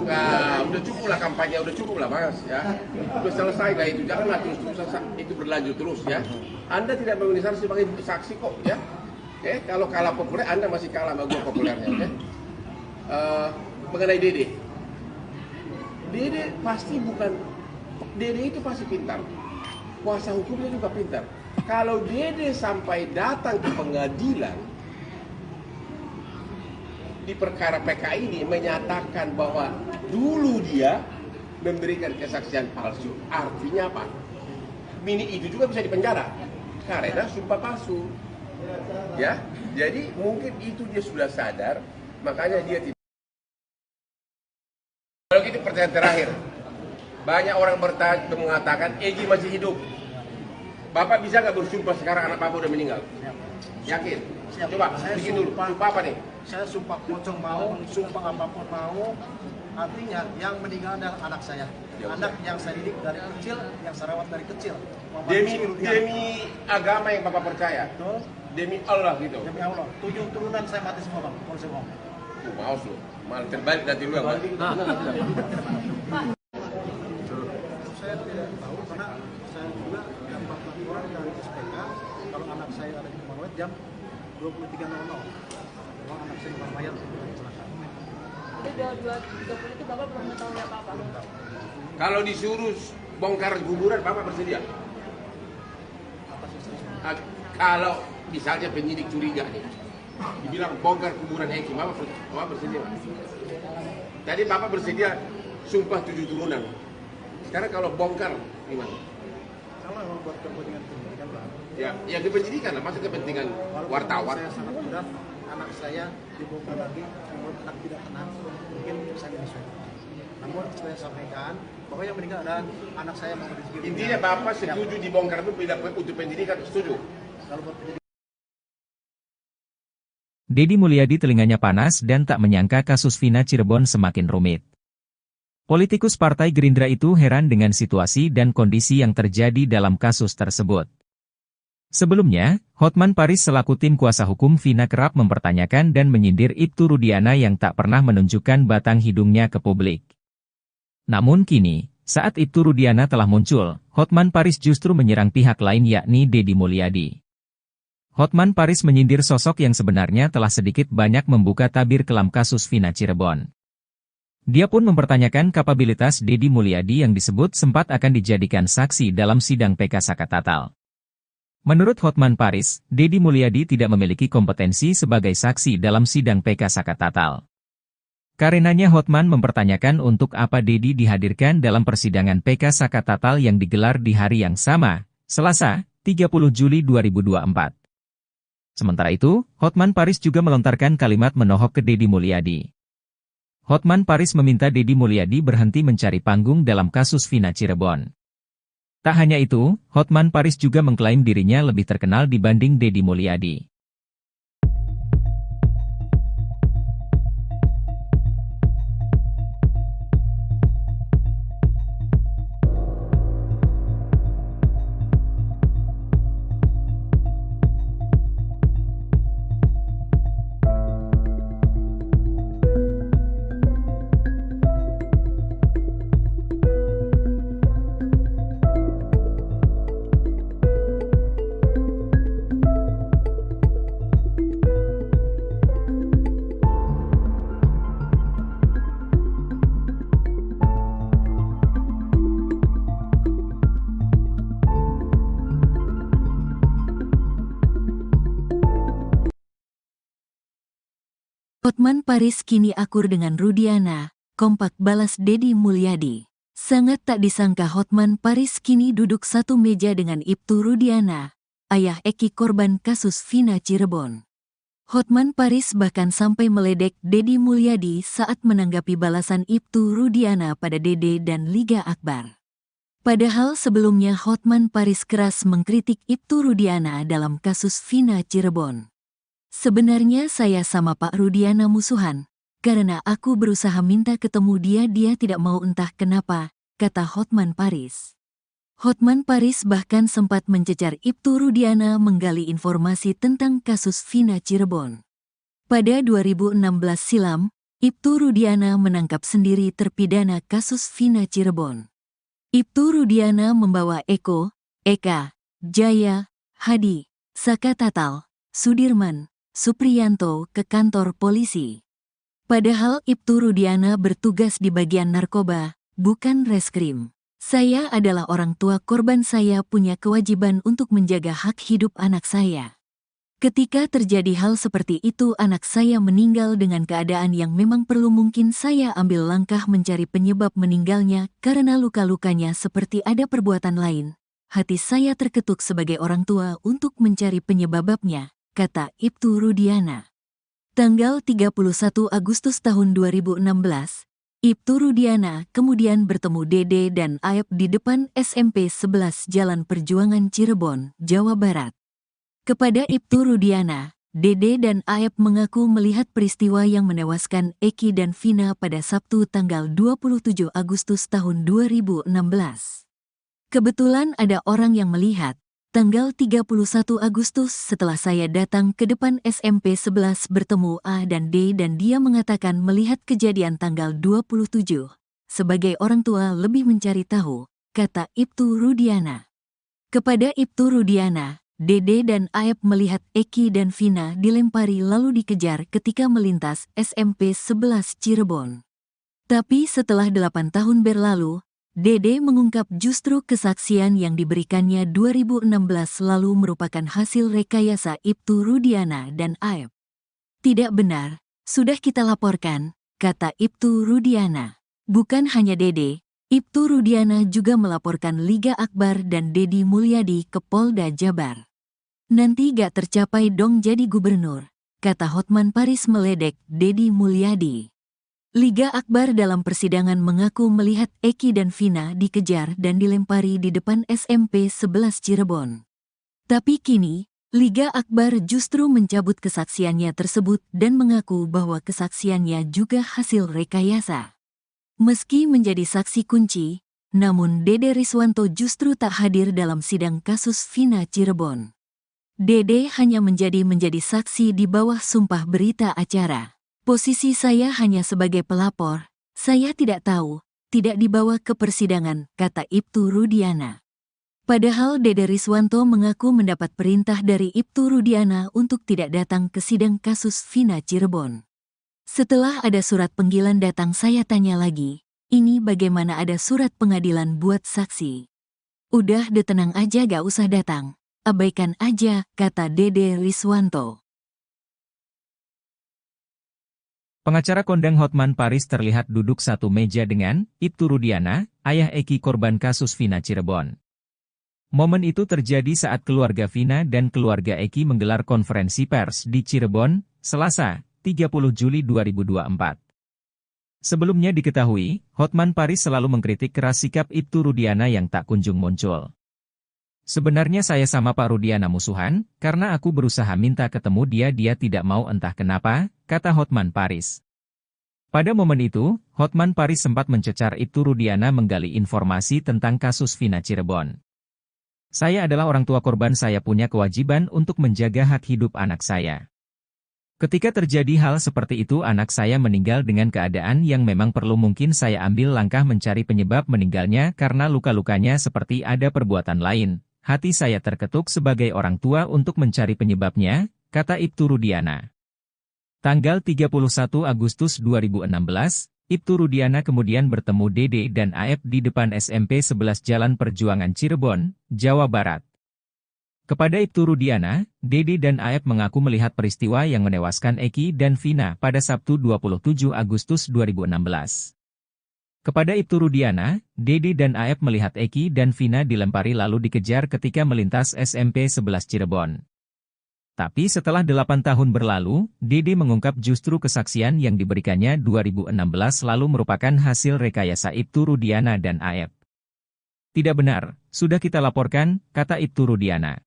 Nah, udah cukup lah kampanye, udah cukup lah Mas ya. Udah selesai lah itu, janganlah terus itu berlanjut terus ya. Anda tidak memenuhi syarat sebagai saksi kok ya. Kalau kalah populer, Anda masih kalah sama gua populernya oke. Mengenai Dede. Dede pasti bukan, Dede itu pasti pintar. Kuasa hukumnya juga pintar. Kalau Dede sampai datang ke pengadilan di perkara PK ini menyatakan bahwa dulu dia memberikan kesaksian palsu, artinya apa? Mini itu juga bisa dipenjara karena sumpah palsu. Ya, jadi mungkin itu dia sudah sadar, makanya dia tidak. Kalau gitu pertanyaan terakhir, banyak orang mengatakan Egy masih hidup. Bapak bisa nggak bersumpah sekarang anak Bapak udah meninggal? Yakin? Siap. Coba bikin dulu. Sumpah apa nih? Saya sumpah pocong mau, sumpah apapun mau. Artinya yang meninggal adalah anak saya. Ya, anak yang saya didik dari kecil, yang saya rawat dari kecil. Demi agama yang Bapak percaya. Betul. Demi Allah gitu. Demi Allah. 7 turunan saya mati semua bang. Kalau saya ngomong. Maus lu. Malah terbalik nanti lu yang mati. Saya tidak tahu karena saya juga dapat laporan dari SPK kalau anak saya ada di Monowet jam 23.00. Kalau anak saya di Mayat kecelakaan. Jadi 22.30 itu Bapak belum mengetahui apa-apa? Kalau disuruh bongkar kuburan, Bapak bersedia? Kalau misalnya penyidik curiga nih, dibilang bongkar kuburan Eki, Bapak bersedia? Tadi Bapak bersedia sumpah 7 turunan. Sekarang kalau bongkar gimana? Kalau memang buat kepentingan pendidikan Pak. Ya, yang kependidikan lah, masa kepentingan wartawan. Saya sangat mudah, anak saya dibongkar lagi, membuat anak tidak tenang, mungkin saya menyesuaikan. Namun saya sampaikan bahwa yang meninggal adalah anak saya mau rezeki. Intinya Bapak setuju dibongkar itu tidak untuk pendidikan, setuju? Kalau buat pendidikan. Deddy Mulyadi telinganya panas dan tak menyangka kasus Vina Cirebon semakin rumit. Politikus Partai Gerindra itu heran dengan situasi dan kondisi yang terjadi dalam kasus tersebut. Sebelumnya, Hotman Paris selaku tim kuasa hukum Vina kerap mempertanyakan dan menyindir Ibtu Rudiana yang tak pernah menunjukkan batang hidungnya ke publik. Namun kini, saat Ibtu Rudiana telah muncul, Hotman Paris justru menyerang pihak lain yakni Deddy Mulyadi. Hotman Paris menyindir sosok yang sebenarnya telah sedikit banyak membuka tabir kelam kasus Vina Cirebon. Dia pun mempertanyakan kapabilitas Deddy Mulyadi yang disebut sempat akan dijadikan saksi dalam sidang PK Sakatatal. Menurut Hotman Paris, Deddy Mulyadi tidak memiliki kompetensi sebagai saksi dalam sidang PK Sakatatal. Karenanya Hotman mempertanyakan untuk apa Dedi dihadirkan dalam persidangan PK Saka Tatal yang digelar di hari yang sama, Selasa, 30 Juli 2024. Sementara itu, Hotman Paris juga melontarkan kalimat menohok ke Dedi Mulyadi. Hotman Paris meminta Dedi Mulyadi berhenti mencari panggung dalam kasus Vina Cirebon. Tak hanya itu, Hotman Paris juga mengklaim dirinya lebih terkenal dibanding Dedi Mulyadi. Hotman Paris kini akur dengan Rudiana, kompak balas Dedi Mulyadi. Sangat tak disangka Hotman Paris kini duduk satu meja dengan Ibtu Rudiana, ayah Eki korban kasus Vina Cirebon. Hotman Paris bahkan sampai meledek Dedi Mulyadi saat menanggapi balasan Ibtu Rudiana pada Dede dan Liga Akbar. Padahal sebelumnya Hotman Paris keras mengkritik Ibtu Rudiana dalam kasus Vina Cirebon. Sebenarnya saya sama Pak Rudiana musuhan, karena aku berusaha minta ketemu dia tidak mau entah kenapa, kata Hotman Paris. Hotman Paris bahkan sempat mencecar Ibtu Rudiana menggali informasi tentang kasus Vina Cirebon. Pada 2016 silam, Ibtu Rudiana menangkap sendiri terpidana kasus Vina Cirebon. Ibtu Rudiana membawa Eko, Eka, Jaya, Hadi, Saka Tatal, Sudirman, Supriyanto ke kantor polisi. Padahal Ibtu Rudiana bertugas di bagian narkoba, bukan reskrim. Saya adalah orang tua korban, saya punya kewajiban untuk menjaga hak hidup anak saya. Ketika terjadi hal seperti itu anak saya meninggal dengan keadaan yang memang perlu, mungkin saya ambil langkah mencari penyebab meninggalnya karena luka-lukanya seperti ada perbuatan lain. Hati saya terketuk sebagai orang tua untuk mencari penyebabnya, kata Ibtu Rudiana. Tanggal 31 Agustus tahun 2016, Ibtu Rudiana kemudian bertemu Dede dan Aep di depan SMP 11 Jalan Perjuangan Cirebon, Jawa Barat. Kepada Ibtu Rudiana, Dede dan Aep mengaku melihat peristiwa yang menewaskan Eki dan Vina pada Sabtu tanggal 27 Agustus tahun 2016. Kebetulan ada orang yang melihat. Tanggal 31 Agustus setelah saya datang ke depan SMP 11 bertemu A dan D dan dia mengatakan melihat kejadian tanggal 27. Sebagai orang tua lebih mencari tahu, kata Ibtu Rudiana. Kepada Ibtu Rudiana, Dede dan Aep melihat Eki dan Vina dilempari lalu dikejar ketika melintas SMP 11 Cirebon. Tapi setelah 8 tahun berlalu, Dede mengungkap justru kesaksian yang diberikannya 2016 lalu merupakan hasil rekayasa Ibtu Rudiana dan Aep. Tidak benar, sudah kita laporkan, kata Ibtu Rudiana. Bukan hanya Dede, Ibtu Rudiana juga melaporkan Liga Akbar dan Dedi Mulyadi ke Polda Jabar. Nanti gak tercapai dong jadi gubernur, kata Hotman Paris meledek Dedi Mulyadi. Liga Akbar dalam persidangan mengaku melihat Eki dan Vina dikejar dan dilempari di depan SMP 11 Cirebon. Tapi kini, Liga Akbar justru mencabut kesaksiannya tersebut dan mengaku bahwa kesaksiannya juga hasil rekayasa. Meski menjadi saksi kunci, namun Dede Riswanto justru tak hadir dalam sidang kasus Vina Cirebon. Dede hanya menjadi saksi di bawah sumpah berita acara. Posisi saya hanya sebagai pelapor, saya tidak tahu, tidak dibawa ke persidangan, kata Ibtu Rudiana. Padahal Dede Riswanto mengaku mendapat perintah dari Ibtu Rudiana untuk tidak datang ke sidang kasus Vina Cirebon. Setelah ada surat panggilan datang saya tanya lagi, ini bagaimana ada surat pengadilan buat saksi? Udah tenang aja gak usah datang, abaikan aja, kata Dede Riswanto. Pengacara kondang Hotman Paris terlihat duduk satu meja dengan Ibtu Rudiana, ayah Eki korban kasus Vina Cirebon. Momen itu terjadi saat keluarga Vina dan keluarga Eki menggelar konferensi pers di Cirebon, Selasa, 30 Juli 2024. Sebelumnya diketahui, Hotman Paris selalu mengkritik keras sikap Ibtu Rudiana yang tak kunjung muncul. Sebenarnya saya sama Pak Rudiana musuhan, karena aku berusaha minta ketemu dia tidak mau entah kenapa, kata Hotman Paris. Pada momen itu, Hotman Paris sempat mencecar Ibtu Rudiana menggali informasi tentang kasus Vina Cirebon. Saya adalah orang tua korban, saya punya kewajiban untuk menjaga hak hidup anak saya. Ketika terjadi hal seperti itu anak saya meninggal dengan keadaan yang memang perlu mungkin saya ambil langkah mencari penyebab meninggalnya karena luka-lukanya seperti ada perbuatan lain. Hati saya terketuk sebagai orang tua untuk mencari penyebabnya, kata Ibtu Rudiana. Tanggal 31 Agustus 2016, Ibtu Rudiana kemudian bertemu Dede dan Aep di depan SMP 11 Jalan Perjuangan Cirebon, Jawa Barat. Kepada Ibtu Rudiana, Dede dan Aep mengaku melihat peristiwa yang menewaskan Eki dan Vina pada Sabtu 27 Agustus 2016. Kepada Ibtu Rudiana, Dede dan Aep melihat Eki dan Vina dilempari lalu dikejar ketika melintas SMP 11 Cirebon. Tapi setelah 8 tahun berlalu, Dede mengungkap justru kesaksian yang diberikannya 2016 lalu merupakan hasil rekayasa Ibtu Rudiana dan Aep. Tidak benar, sudah kita laporkan, kata Ibtu Rudiana.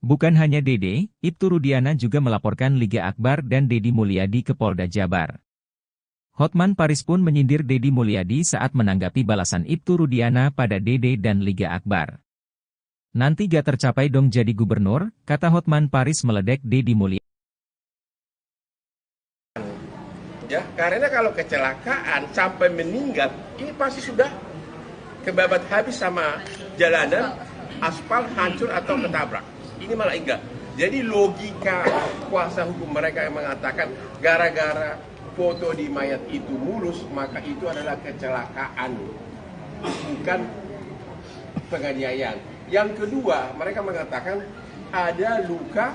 Bukan hanya Dede, Ibtu Rudiana juga melaporkan Liga Akbar dan Deddy Mulyadi ke Polda Jabar. Hotman Paris pun menyindir Deddy Mulyadi saat menanggapi balasan Ibtu Rudiana pada Dede dan Liga Akbar. Nanti gak tercapai dong jadi gubernur, kata Hotman Paris meledek Deddy Mulyadi. Ya, karena kalau kecelakaan sampai meninggal, ini pasti sudah kebabat habis sama jalanan, aspal hancur atau ketabrak. Ini malah enggak. Jadi logika kuasa hukum mereka yang mengatakan gara-gara foto di mayat itu mulus, maka itu adalah kecelakaan, bukan penganiayaan. Yang kedua, mereka mengatakan ada luka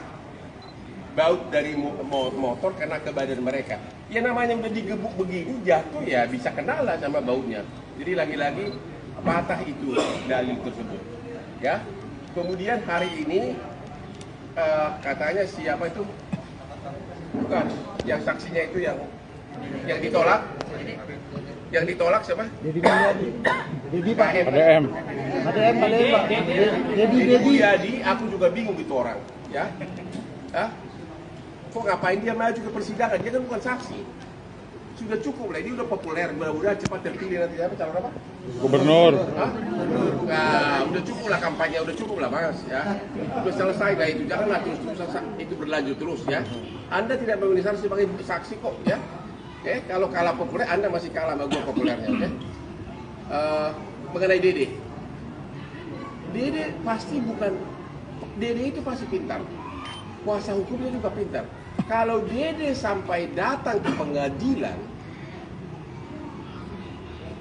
baut dari motor kena ke badan mereka. Ya namanya udah digebuk begini, jatuh ya bisa kenalan sama bautnya. Jadi lagi-lagi patah itu dalil tersebut. Ya. Kemudian hari ini katanya siapa itu? Bukan, yang saksinya itu yang ditolak. Yang ditolak siapa? Deddy Mulyadi. Deddy Pak. ADM. Pak. Deddy Mulyadi, aku juga bingung itu orang, ya. Hah? Kok ngapain dia maju ke persidangan? Dia kan bukan saksi. Sudah cukup lah, ini udah populer, mudah-mudahan cepat terpilih nanti apa calon apa? Gubernur. Hah? Nah, udah cukup lah kampanye, udah cukup lah Mas, ya. Udah selesai lah itu, janganlah terus-terusan itu berlanjut terus ya. Anda tidak memenuhi syarat sebagai saksi kok, ya. Kalau kalah populer, Anda masih kalah sama gue populernya, oke? Mengenai Dede. Dede pasti bukan, Dede itu pasti pintar. Kuasa hukumnya juga pintar. Kalau Dede sampai datang ke pengadilan,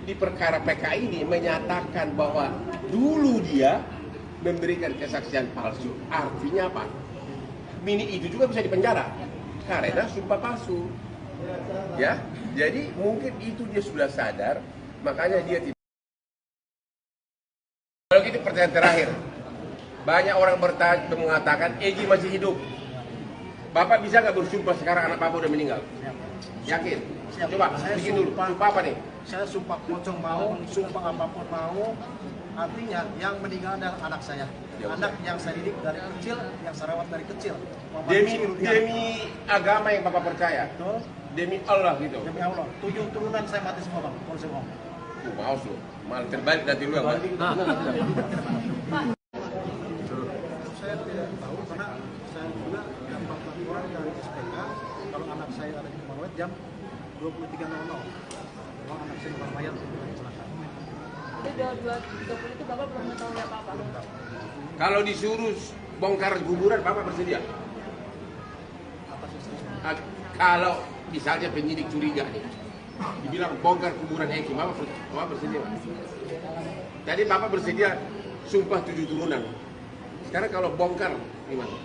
di perkara PK ini menyatakan bahwa dulu dia memberikan kesaksian palsu. Artinya apa? Mini itu juga bisa dipenjara karena sumpah palsu. Ya, jadi mungkin itu dia sudah sadar, makanya dia tidak. Kalau gitu pertanyaan terakhir, banyak orang mengatakan Egi masih hidup. Bapak bisa nggak bersumpah sekarang anak Bapak udah meninggal? Yakin? Siap. Coba Saya bikin dulu. Sumpah apa nih? Saya sumpah pocong mau, sumpah apapun mau. Artinya yang meninggal adalah anak saya. Ya, anak yang saya didik dari kecil, yang saya rawat dari kecil. Demi agama yang Bapak percaya. Betul. Demi Allah gitu. Demi Allah. 7 turunan saya mati semua bang. Kalau saya mau. Maus lu. Malah terbalik nanti lu yang mati. Saya tidak tahu karena saya juga dapat laporan dari SPK kalau anak saya ada di Marawet jam 23.00. Kalau anak saya bukan mayat kecelakaan. Jadi 2.30 itu Bapak belum mengetahui apa-apa? Kalau disuruh bongkar kuburan, Bapak bersedia? Kalau misalnya penyidik curiga nih, dibilang bongkar kuburan Eki, Bapak bersedia? Tadi Bapak bersedia sumpah 7 turunan. Sekarang kalau bongkar, gimana?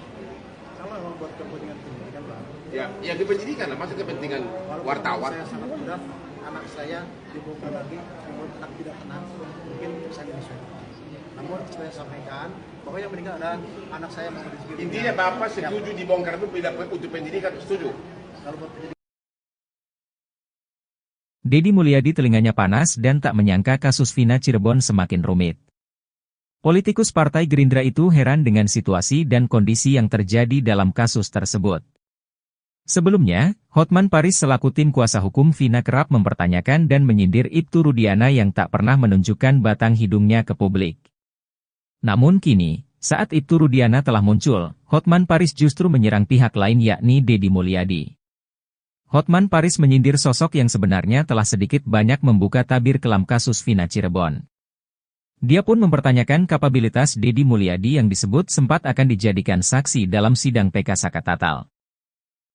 Kalau memang buat kepentingan penyidikan, Pak. Ya, yang di penyidikan lah, masa kepentingan Walaupun wartawan. saya sangat mudah, anak saya dibongkar lagi, namun anak tidak tenang, mungkin saya menyesuaikan. Namun saya sampaikan, bahwa yang meninggal adalah anak saya masih di sekitar. Intinya Bapak setuju dibongkar itu bila untuk penyidikan, setuju? Kalau buat penyidik, Deddy Mulyadi telinganya panas dan tak menyangka kasus Vina Cirebon semakin rumit. Politikus Partai Gerindra itu heran dengan situasi dan kondisi yang terjadi dalam kasus tersebut. Sebelumnya, Hotman Paris selaku tim kuasa hukum Vina kerap mempertanyakan dan menyindir Ibtu Rudiana yang tak pernah menunjukkan batang hidungnya ke publik. Namun kini, saat Ibtu Rudiana telah muncul, Hotman Paris justru menyerang pihak lain yakni Deddy Mulyadi. Hotman Paris menyindir sosok yang sebenarnya telah sedikit banyak membuka tabir kelam kasus Vina Cirebon. Dia pun mempertanyakan kapabilitas Deddy Mulyadi yang disebut sempat akan dijadikan saksi dalam sidang PK Sakatatal.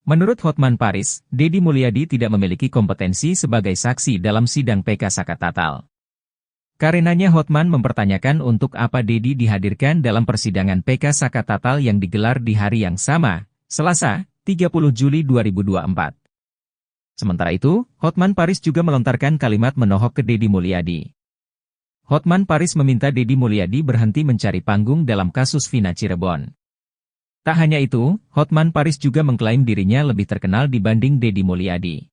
Menurut Hotman Paris, Deddy Mulyadi tidak memiliki kompetensi sebagai saksi dalam sidang PK Sakatatal. Karenanya Hotman mempertanyakan untuk apa Deddy dihadirkan dalam persidangan PK Sakatatal yang digelar di hari yang sama, Selasa, 30 Juli 2024. Sementara itu, Hotman Paris juga melontarkan kalimat menohok ke Deddy Mulyadi. Hotman Paris meminta Deddy Mulyadi berhenti mencari panggung dalam kasus Vina Cirebon. Tak hanya itu, Hotman Paris juga mengklaim dirinya lebih terkenal dibanding Deddy Mulyadi.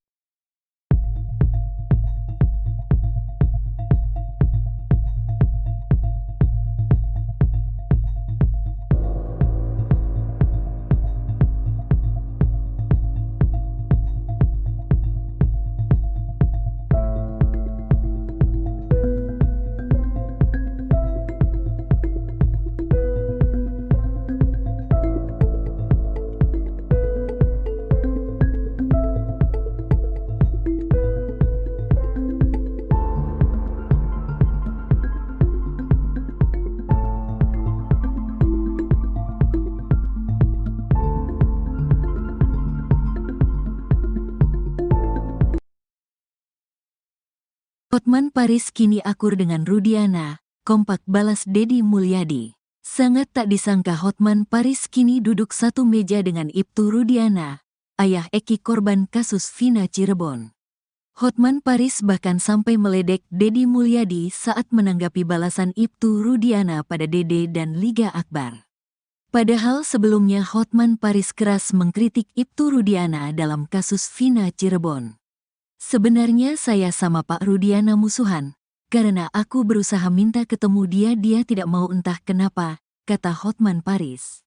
Hotman Paris kini akur dengan Rudiana, kompak balas Deddy Mulyadi. Sangat tak disangka Hotman Paris kini duduk satu meja dengan Ibtu Rudiana, ayah Eki korban kasus Vina Cirebon. Hotman Paris bahkan sampai meledek Deddy Mulyadi saat menanggapi balasan Ibtu Rudiana pada Dede dan Liga Akbar. Padahal sebelumnya Hotman Paris keras mengkritik Ibtu Rudiana dalam kasus Vina Cirebon. Sebenarnya saya sama Pak Rudiana musuhan, karena aku berusaha minta ketemu dia tidak mau entah kenapa, kata Hotman Paris.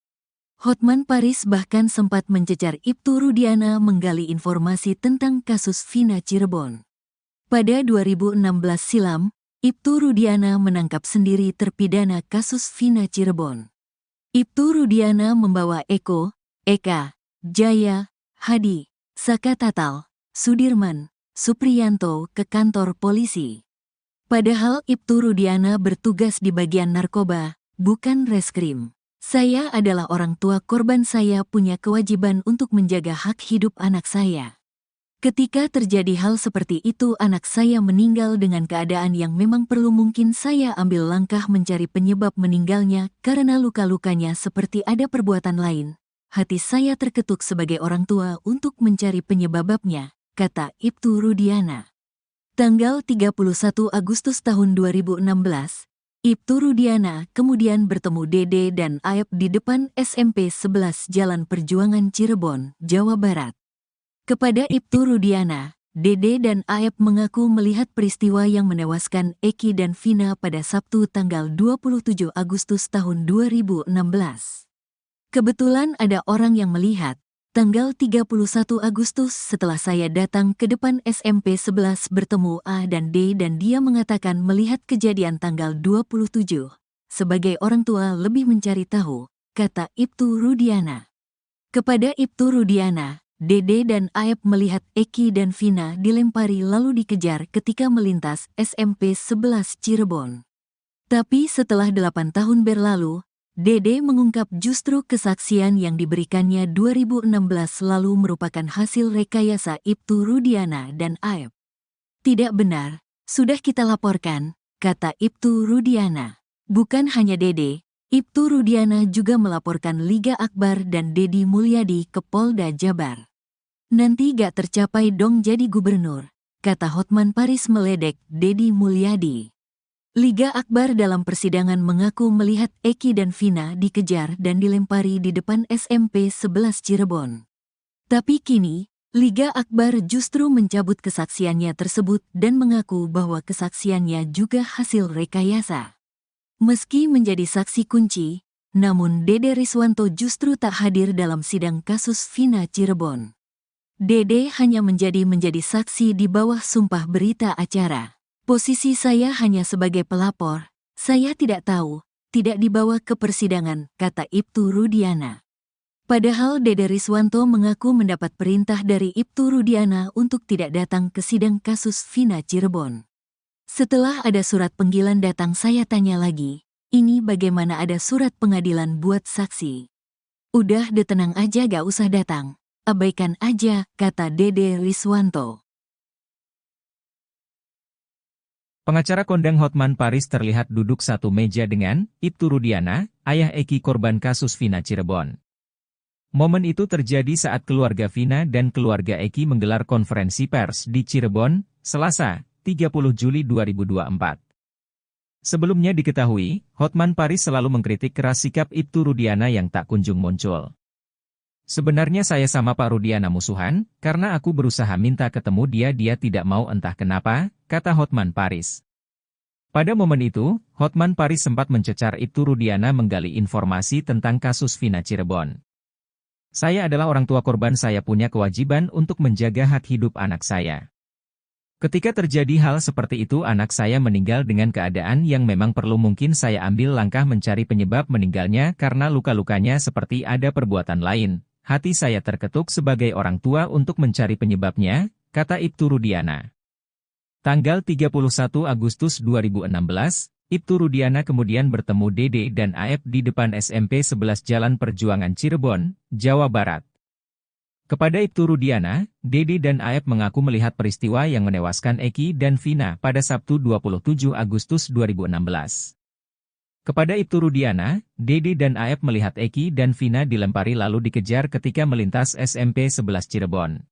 Hotman Paris bahkan sempat mencecar Ibtu Rudiana menggali informasi tentang kasus Vina Cirebon. Pada 2016 silam, Ibtu Rudiana menangkap sendiri terpidana kasus Vina Cirebon. Ibtu Rudiana membawa Eko, Eka, Jaya, Hadi, Sakatatal, Sudirman, Supriyanto ke kantor polisi. Padahal Ibtu Rudiana bertugas di bagian narkoba, bukan reskrim. Saya adalah orang tua korban, saya punya kewajiban untuk menjaga hak hidup anak saya. Ketika terjadi hal seperti itu anak saya meninggal dengan keadaan yang memang perlu, mungkin saya ambil langkah mencari penyebab meninggalnya karena luka-lukanya seperti ada perbuatan lain. Hati saya terketuk sebagai orang tua untuk mencari penyebabnya, kata Ibtu Rudiana. Tanggal 31 Agustus tahun 2016, Ibtu Rudiana kemudian bertemu Dede dan Aep di depan SMP 11 Jalan Perjuangan Cirebon, Jawa Barat. Kepada Ibtu Rudiana, Dede dan Aep mengaku melihat peristiwa yang menewaskan Eki dan Vina pada Sabtu tanggal 27 Agustus tahun 2016. Kebetulan ada orang yang melihat, tanggal 31 Agustus setelah saya datang ke depan SMP 11 bertemu A dan D dan dia mengatakan melihat kejadian tanggal 27. Sebagai orang tua lebih mencari tahu, kata Ibtu Rudiana. Kepada Ibtu Rudiana, Dede dan Aep melihat Eki dan Vina dilempari lalu dikejar ketika melintas SMP 11 Cirebon. Tapi setelah 8 tahun berlalu, Dede mengungkap justru kesaksian yang diberikannya 2016 lalu merupakan hasil rekayasa Ibtu Rudiana dan Aep. Tidak benar, sudah kita laporkan, kata Ibtu Rudiana. Bukan hanya Dede, Ibtu Rudiana juga melaporkan Liga Akbar dan Deddy Mulyadi ke Polda Jabar. Nanti gak tercapai dong jadi gubernur, kata Hotman Paris meledek Deddy Mulyadi. Liga Akbar dalam persidangan mengaku melihat Eki dan Vina dikejar dan dilempari di depan SMP 11 Cirebon. Tapi kini, Liga Akbar justru mencabut kesaksiannya tersebut dan mengaku bahwa kesaksiannya juga hasil rekayasa. Meski menjadi saksi kunci, namun Dede Riswanto justru tak hadir dalam sidang kasus Vina Cirebon. Dede hanya menjadi saksi di bawah sumpah berita acara. Posisi saya hanya sebagai pelapor, saya tidak tahu, tidak dibawa ke persidangan, kata Ibtu Rudiana. Padahal Dede Riswanto mengaku mendapat perintah dari Ibtu Rudiana untuk tidak datang ke sidang kasus Vina Cirebon. Setelah ada surat panggilan datang saya tanya lagi, ini bagaimana ada surat pengadilan buat saksi? Udah tenang aja gak usah datang, abaikan aja, kata Dede Riswanto. Pengacara kondang Hotman Paris terlihat duduk satu meja dengan Ibtu Rudiana, ayah Eki korban kasus Vina Cirebon. Momen itu terjadi saat keluarga Vina dan keluarga Eki menggelar konferensi pers di Cirebon, Selasa, 30 Juli 2024. Sebelumnya diketahui, Hotman Paris selalu mengkritik keras sikap Ibtu Rudiana yang tak kunjung muncul. Sebenarnya saya sama Pak Rudiana musuhan, karena aku berusaha minta ketemu dia tidak mau entah kenapa, kata Hotman Paris. Pada momen itu, Hotman Paris sempat mencecar Ibtu Rudiana menggali informasi tentang kasus Vina Cirebon. Saya adalah orang tua korban, saya punya kewajiban untuk menjaga hak hidup anak saya. Ketika terjadi hal seperti itu anak saya meninggal dengan keadaan yang memang perlu, mungkin saya ambil langkah mencari penyebab meninggalnya karena luka-lukanya seperti ada perbuatan lain. Hati saya terketuk sebagai orang tua untuk mencari penyebabnya, kata Ibtu Rudiana. Tanggal 31 Agustus 2016, Ibtu Rudiana kemudian bertemu Dede dan Aep di depan SMP 11 Jalan Perjuangan Cirebon, Jawa Barat. Kepada Ibtu Rudiana, Dede dan Aep mengaku melihat peristiwa yang menewaskan Eki dan Vina pada Sabtu 27 Agustus 2016. Kepada Ibtu Rudiana, Dede dan Aep melihat Eki dan Vina dilempari lalu dikejar ketika melintas SMP 11 Cirebon.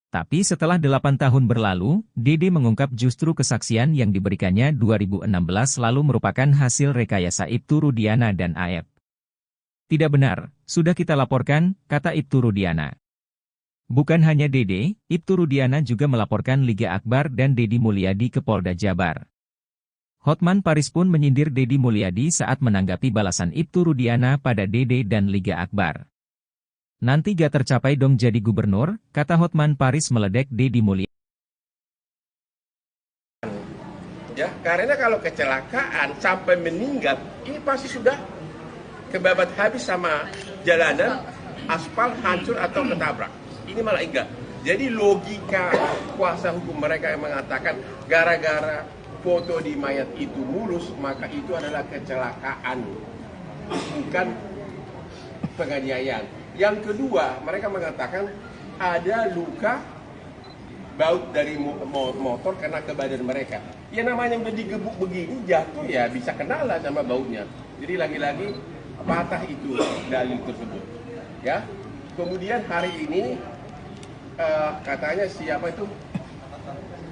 Tapi setelah 8 tahun berlalu, Dede mengungkap justru kesaksian yang diberikannya 2016 lalu merupakan hasil rekayasa Ibtu Rudiana dan Aep. Tidak benar, sudah kita laporkan, kata Ibtu Rudiana. Bukan hanya Dede, Ibtu Rudiana juga melaporkan Liga Akbar dan Deddy Mulyadi ke Polda Jabar. Hotman Paris pun menyindir Deddy Mulyadi saat menanggapi balasan Ibtu Rudiana pada Dede dan Liga Akbar. Nanti gak tercapai dong jadi gubernur, kata Hotman Paris meledek Deddy Mulyadi. Ya, karena kalau kecelakaan sampai meninggal, ini pasti sudah kebabat habis sama jalanan, aspal hancur atau ketabrak. Ini malah enggak. Jadi logika kuasa hukum mereka yang mengatakan gara-gara foto di mayat itu mulus, maka itu adalah kecelakaan, bukan penganiayaan. Yang kedua, mereka mengatakan ada luka baut dari motor kena ke badan mereka. Ya namanya udah digebuk begini, jatuh ya bisa kenala sama bautnya. Jadi lagi-lagi patah itu dalil tersebut. Ya. Kemudian hari ini katanya siapa itu?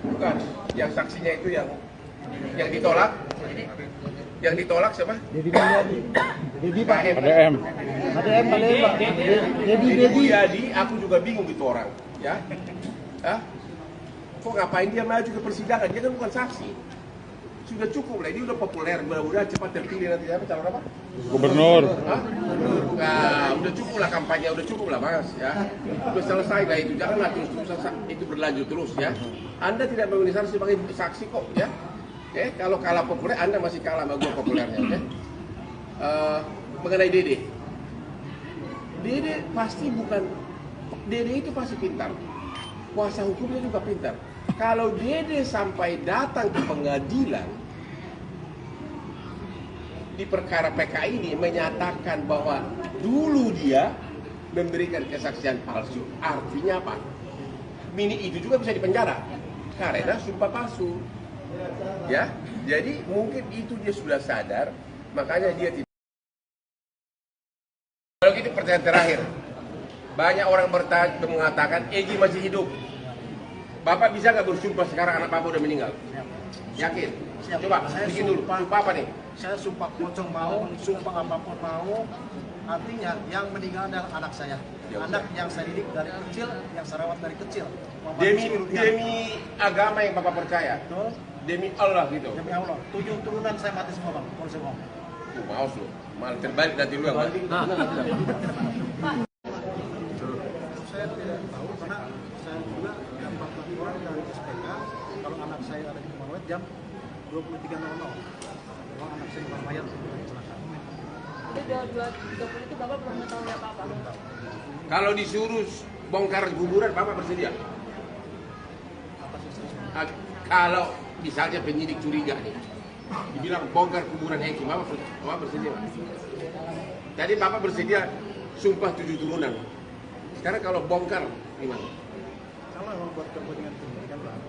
Bukan, yang saksinya itu yang ditolak. Yang ditolak siapa? Deddy Mulyadi. Deddy Pak. ADM. Deddy Mulyadi, aku juga bingung itu orang, ya. Hah? Kok ngapain dia maju ke persidangan? Dia kan bukan saksi. Sudah cukup lah, ini udah populer, mudah-mudahan cepat terpilih nanti apa calon apa? Gubernur. Hah? Nah, udah cukup lah kampanye, udah cukup lah Mas, ya. Udah selesai lah itu, janganlah terus-terusan itu berlanjut terus, ya. Anda tidak memenuhi syarat sebagai saksi kok, ya. Kalau kalah populer, Anda masih kalah sama gue populernya. Mengenai Dede. Dede pasti bukan, Dede itu pasti pintar. Kuasa hukumnya juga pintar. Kalau Dede sampai datang ke pengadilan, di perkara PK ini menyatakan bahwa dulu dia memberikan kesaksian palsu, artinya apa? Mini itu juga bisa dipenjara, karena sumpah palsu. Ya, jadi mungkin itu dia sudah sadar, makanya dia tidak. Kalau gitu pertanyaan terakhir, Banyak orang mengatakan Egi masih hidup. Bapak bisa nggak bersumpah sekarang anak Bapak udah meninggal? Yakin? Siap. Coba, Saya bikin dulu. Sumpah apa nih? Saya sumpah pocong mau, sumpah apapun mau. Artinya yang meninggal adalah anak saya. Ya, Anak yang saya didik dari kecil, yang saya rawat dari kecil. Muhammad Demi Rizky Rudiana. agama yang Bapak percaya. Betul. Demi Allah gitu. Demi Allah. 7 turunan saya mati semua bang. Kalau saya bohong. Maus lu. Malah terbalik nanti lu yang mati. Saya tidak tahu karena saya juga dapat laporan dari SPK kalau anak saya ada di rumah jam 23.00. Kalau anak saya di mayat kecelakaan. Jadi 2.30 itu Bapak belum mengetahui apa-apa. Kalau disuruh bongkar kuburan, Bapak bersedia? Apa sih? Kalau misalnya penyidik curiga nih, dibilang bongkar kuburan Eki, Bapak bersedia? Tadi Bapak bersedia sumpah 7 turunan. Sekarang kalau bongkar gimana? Kalau memang buat kepentingan pendidikan bang.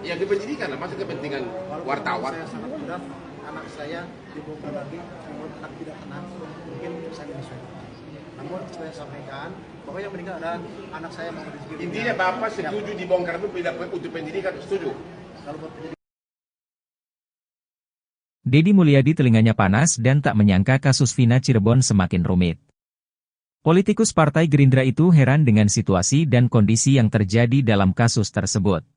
Ya kepenyidikan lah, masa kepentingan wartawan. Saya sangat berat, anak saya dibongkar lagi, membuat anak tidak tenang, mungkin saya menyesuaikan. Namun saya sampaikan bahwa yang meninggal adalah anak saya Muhammad Rizky Rudiana. Intinya Bapak setuju dibongkar itu bila untuk pendidikan, setuju? Kalau buat pendidikan. Deddy Mulyadi telinganya panas dan tak menyangka kasus Vina Cirebon semakin rumit. Politikus Partai Gerindra itu heran dengan situasi dan kondisi yang terjadi dalam kasus tersebut.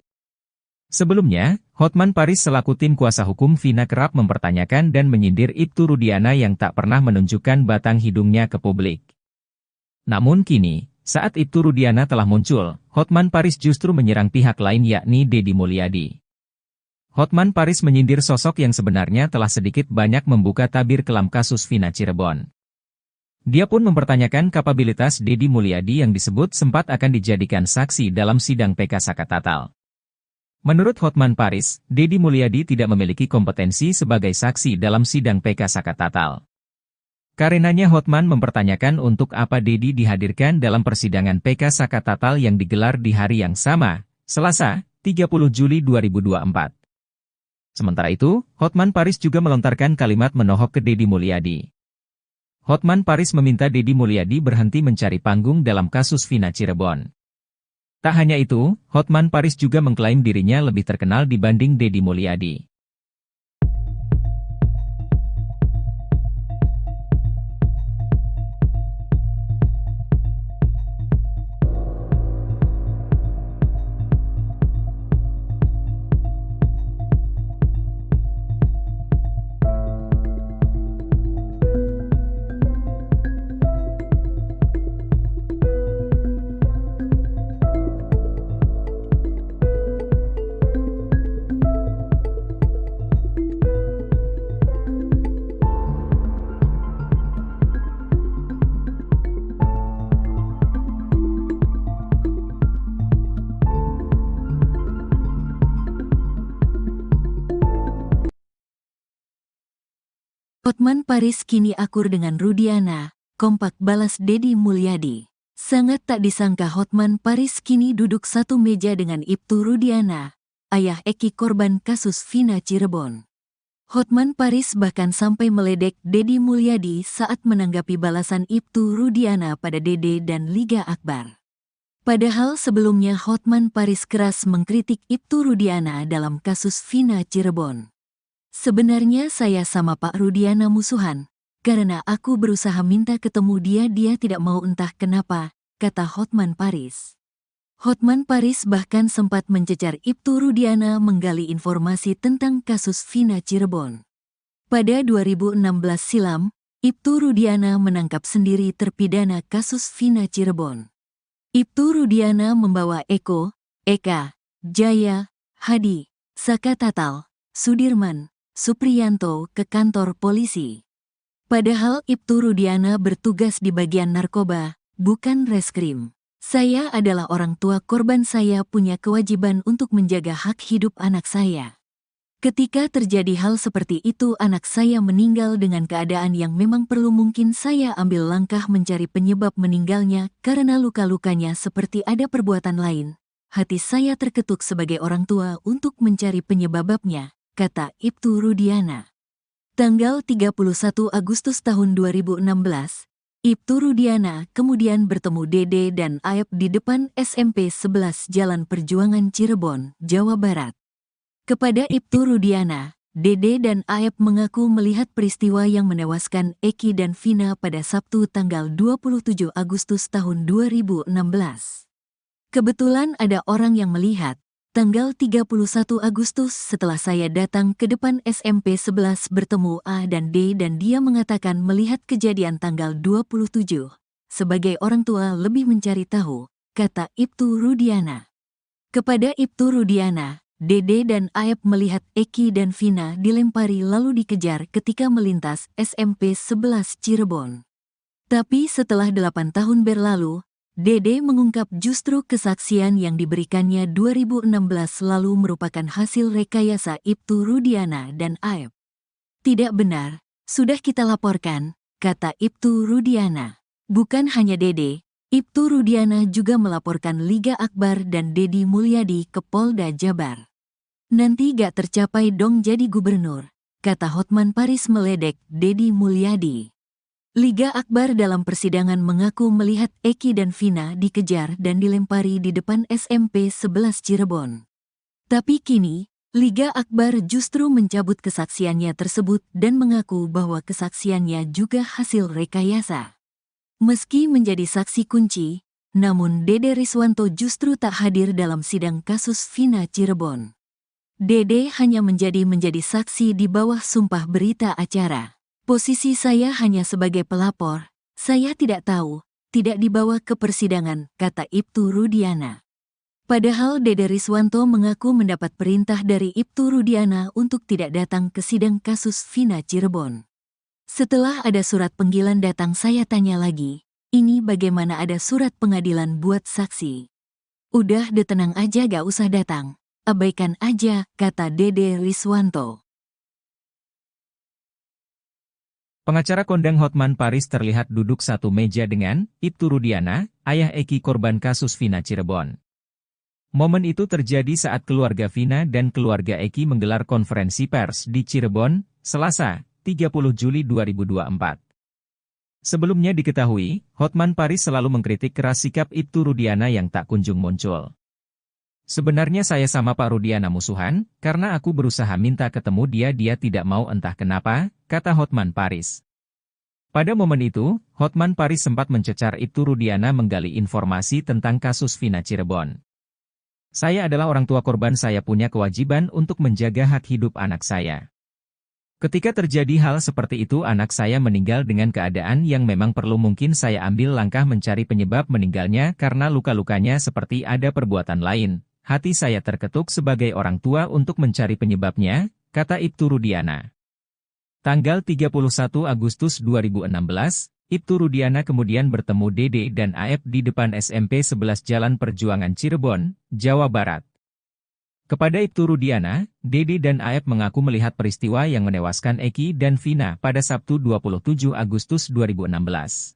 Sebelumnya, Hotman Paris selaku tim kuasa hukum Vina kerap mempertanyakan dan menyindir Ibtu Rudiana yang tak pernah menunjukkan batang hidungnya ke publik. Namun kini, saat Ibtu Rudiana telah muncul, Hotman Paris justru menyerang pihak lain yakni Deddy Mulyadi. Hotman Paris menyindir sosok yang sebenarnya telah sedikit banyak membuka tabir kelam kasus Vina Cirebon. Dia pun mempertanyakan kapabilitas Deddy Mulyadi yang disebut sempat akan dijadikan saksi dalam sidang PK Sakatatal. Menurut Hotman Paris, Deddy Mulyadi tidak memiliki kompetensi sebagai saksi dalam sidang PK Sakatatal. Karenanya Hotman mempertanyakan untuk apa Deddy dihadirkan dalam persidangan PK Sakatatal yang digelar di hari yang sama, Selasa, 30 Juli 2024. Sementara itu, Hotman Paris juga melontarkan kalimat menohok ke Deddy Mulyadi. Hotman Paris meminta Deddy Mulyadi berhenti mencari panggung dalam kasus Vina Cirebon. Tak hanya itu, Hotman Paris juga mengklaim dirinya lebih terkenal dibanding Deddy Mulyadi. Hotman Paris kini akur dengan Rudiana, kompak balas Deddy Mulyadi. Sangat tak disangka Hotman Paris kini duduk satu meja dengan Ibtu Rudiana, ayah Eki korban kasus Vina Cirebon. Hotman Paris bahkan sampai meledek Deddy Mulyadi saat menanggapi balasan Ibtu Rudiana pada Dede dan Liga Akbar. Padahal sebelumnya Hotman Paris keras mengkritik Ibtu Rudiana dalam kasus Vina Cirebon. Sebenarnya saya sama Pak Rudiana musuhan, karena aku berusaha minta ketemu dia tidak mau entah kenapa, kata Hotman Paris. Hotman Paris bahkan sempat mencecar Ibtu Rudiana menggali informasi tentang kasus Vina Cirebon. Pada 2016 silam, Ibtu Rudiana menangkap sendiri terpidana kasus Vina Cirebon. Ibtu Rudiana membawa Eko, Eka, Jaya, Hadi, Sakatatal, Sudirman, Supriyanto ke kantor polisi. Padahal Ibtu Rudiana bertugas di bagian narkoba, bukan reskrim. Saya adalah orang tua korban, saya punya kewajiban untuk menjaga hak hidup anak saya. Ketika terjadi hal seperti itu anak saya meninggal dengan keadaan yang memang perlu, mungkin saya ambil langkah mencari penyebab meninggalnya karena luka-lukanya seperti ada perbuatan lain. Hati saya terketuk sebagai orang tua untuk mencari penyebabnya, kata Ibtu Rudiana. Tanggal 31 Agustus tahun 2016, Ibtu Rudiana kemudian bertemu Dede dan Aep di depan SMP 11 Jalan Perjuangan Cirebon, Jawa Barat. Kepada Ibtu Rudiana, Dede dan Aep mengaku melihat peristiwa yang menewaskan Eki dan Vina pada Sabtu tanggal 27 Agustus tahun 2016. Kebetulan ada orang yang melihat, tanggal 31 Agustus setelah saya datang ke depan SMP 11 bertemu A dan D dan dia mengatakan melihat kejadian tanggal 27. Sebagai orang tua lebih mencari tahu, kata Ibtu Rudiana. Kepada Ibtu Rudiana, Dede dan Aep melihat Eki dan Vina dilempari lalu dikejar ketika melintas SMP 11 Cirebon. Tapi setelah 8 tahun berlalu, Dede mengungkap justru kesaksian yang diberikannya 2016 lalu merupakan hasil rekayasa Ibtu Rudiana dan Aep. Tidak benar, sudah kita laporkan, kata Ibtu Rudiana. Bukan hanya Dede, Ibtu Rudiana juga melaporkan Liga Akbar dan Dedi Mulyadi ke Polda Jabar. Nanti gak tercapai dong jadi gubernur, kata Hotman Paris meledek Dedi Mulyadi. Liga Akbar dalam persidangan mengaku melihat Eki dan Vina dikejar dan dilempari di depan SMP 11 Cirebon. Tapi kini, Liga Akbar justru mencabut kesaksiannya tersebut dan mengaku bahwa kesaksiannya juga hasil rekayasa. Meski menjadi saksi kunci, namun Dede Riswanto justru tak hadir dalam sidang kasus Vina Cirebon. Dede hanya menjadi saksi di bawah sumpah berita acara. Posisi saya hanya sebagai pelapor, saya tidak tahu, tidak dibawa ke persidangan, kata Ibtu Rudiana. Padahal Dede Riswanto mengaku mendapat perintah dari Ibtu Rudiana untuk tidak datang ke sidang kasus Vina Cirebon. Setelah ada surat panggilan datang saya tanya lagi, ini bagaimana ada surat pengadilan buat saksi? Udah tenang aja gak usah datang, abaikan aja, kata Dede Riswanto. Pengacara kondang Hotman Paris terlihat duduk satu meja dengan Ibtu Rudiana, ayah Eki korban kasus Vina Cirebon. Momen itu terjadi saat keluarga Vina dan keluarga Eki menggelar konferensi pers di Cirebon, Selasa, 30 Juli 2024. Sebelumnya diketahui, Hotman Paris selalu mengkritik keras sikap Ibtu Rudiana yang tak kunjung muncul. Sebenarnya saya sama Pak Rudiana musuhan, karena aku berusaha minta ketemu dia tidak mau entah kenapa, kata Hotman Paris. Pada momen itu, Hotman Paris sempat mencecar Ibtu Rudiana menggali informasi tentang kasus Vina Cirebon. Saya adalah orang tua korban, saya punya kewajiban untuk menjaga hak hidup anak saya. Ketika terjadi hal seperti itu anak saya meninggal dengan keadaan yang memang perlu mungkin saya ambil langkah mencari penyebab meninggalnya karena luka-lukanya seperti ada perbuatan lain. Hati saya terketuk sebagai orang tua untuk mencari penyebabnya, kata Ibtu Rudiana. Tanggal 31 Agustus 2016, Ibtu Rudiana kemudian bertemu Dede dan Aep di depan SMP 11 Jalan Perjuangan Cirebon, Jawa Barat. Kepada Ibtu Rudiana, Dede dan Aep mengaku melihat peristiwa yang menewaskan Eki dan Vina pada Sabtu 27 Agustus 2016.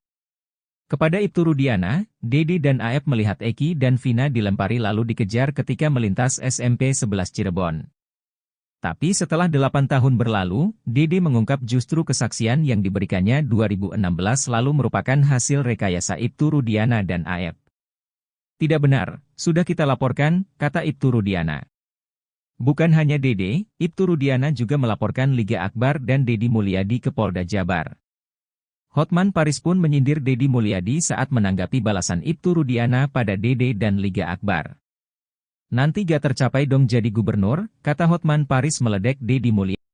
Kepada Ibtu Rudiana, Dede dan Aep melihat Eki dan Vina dilempari lalu dikejar ketika melintas SMP 11 Cirebon. Tapi setelah 8 tahun berlalu, Dede mengungkap justru kesaksian yang diberikannya 2016 lalu merupakan hasil rekayasa Ibtu Rudiana dan Aep. Tidak benar, sudah kita laporkan, kata Ibtu Rudiana. Bukan hanya Dede, Ibtu Rudiana juga melaporkan Liga Akbar dan Dedi Mulyadi ke Polda Jabar. Hotman Paris pun menyindir Dedi Mulyadi saat menanggapi balasan Ibtu Rudiana pada Dede dan Liga Akbar. Nanti gak tercapai dong jadi gubernur, kata Hotman Paris meledek Dedi Mulyadi.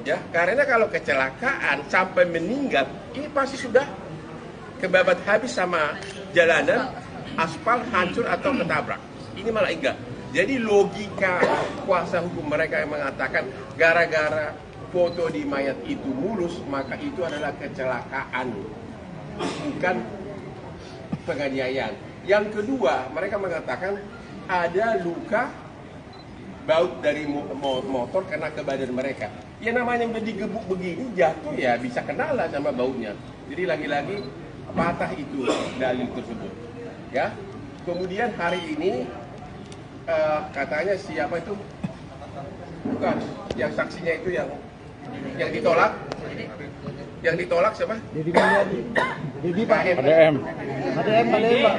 Ya, karena kalau kecelakaan sampai meninggal, ini pasti sudah kebabat habis sama jalanan, aspal hancur atau ketabrak. Ini malah enggak. Jadi logika kuasa hukum mereka yang mengatakan gara-gara foto di mayat itu mulus, maka itu adalah kecelakaan, bukan penganiayaan. Yang kedua, mereka mengatakan ada luka baut dari motor kena ke badan mereka. Ya namanya udah digebuk begini, jatuh ya bisa kena lah sama bautnya. Jadi lagi-lagi patah itu dalil tersebut. Ya. Kemudian hari ini katanya siapa itu? Bukan, yang saksinya itu yang ditolak. Yang ditolak siapa? Dedi Mulyadi. Dedi Pak. ADM. ADM Pak.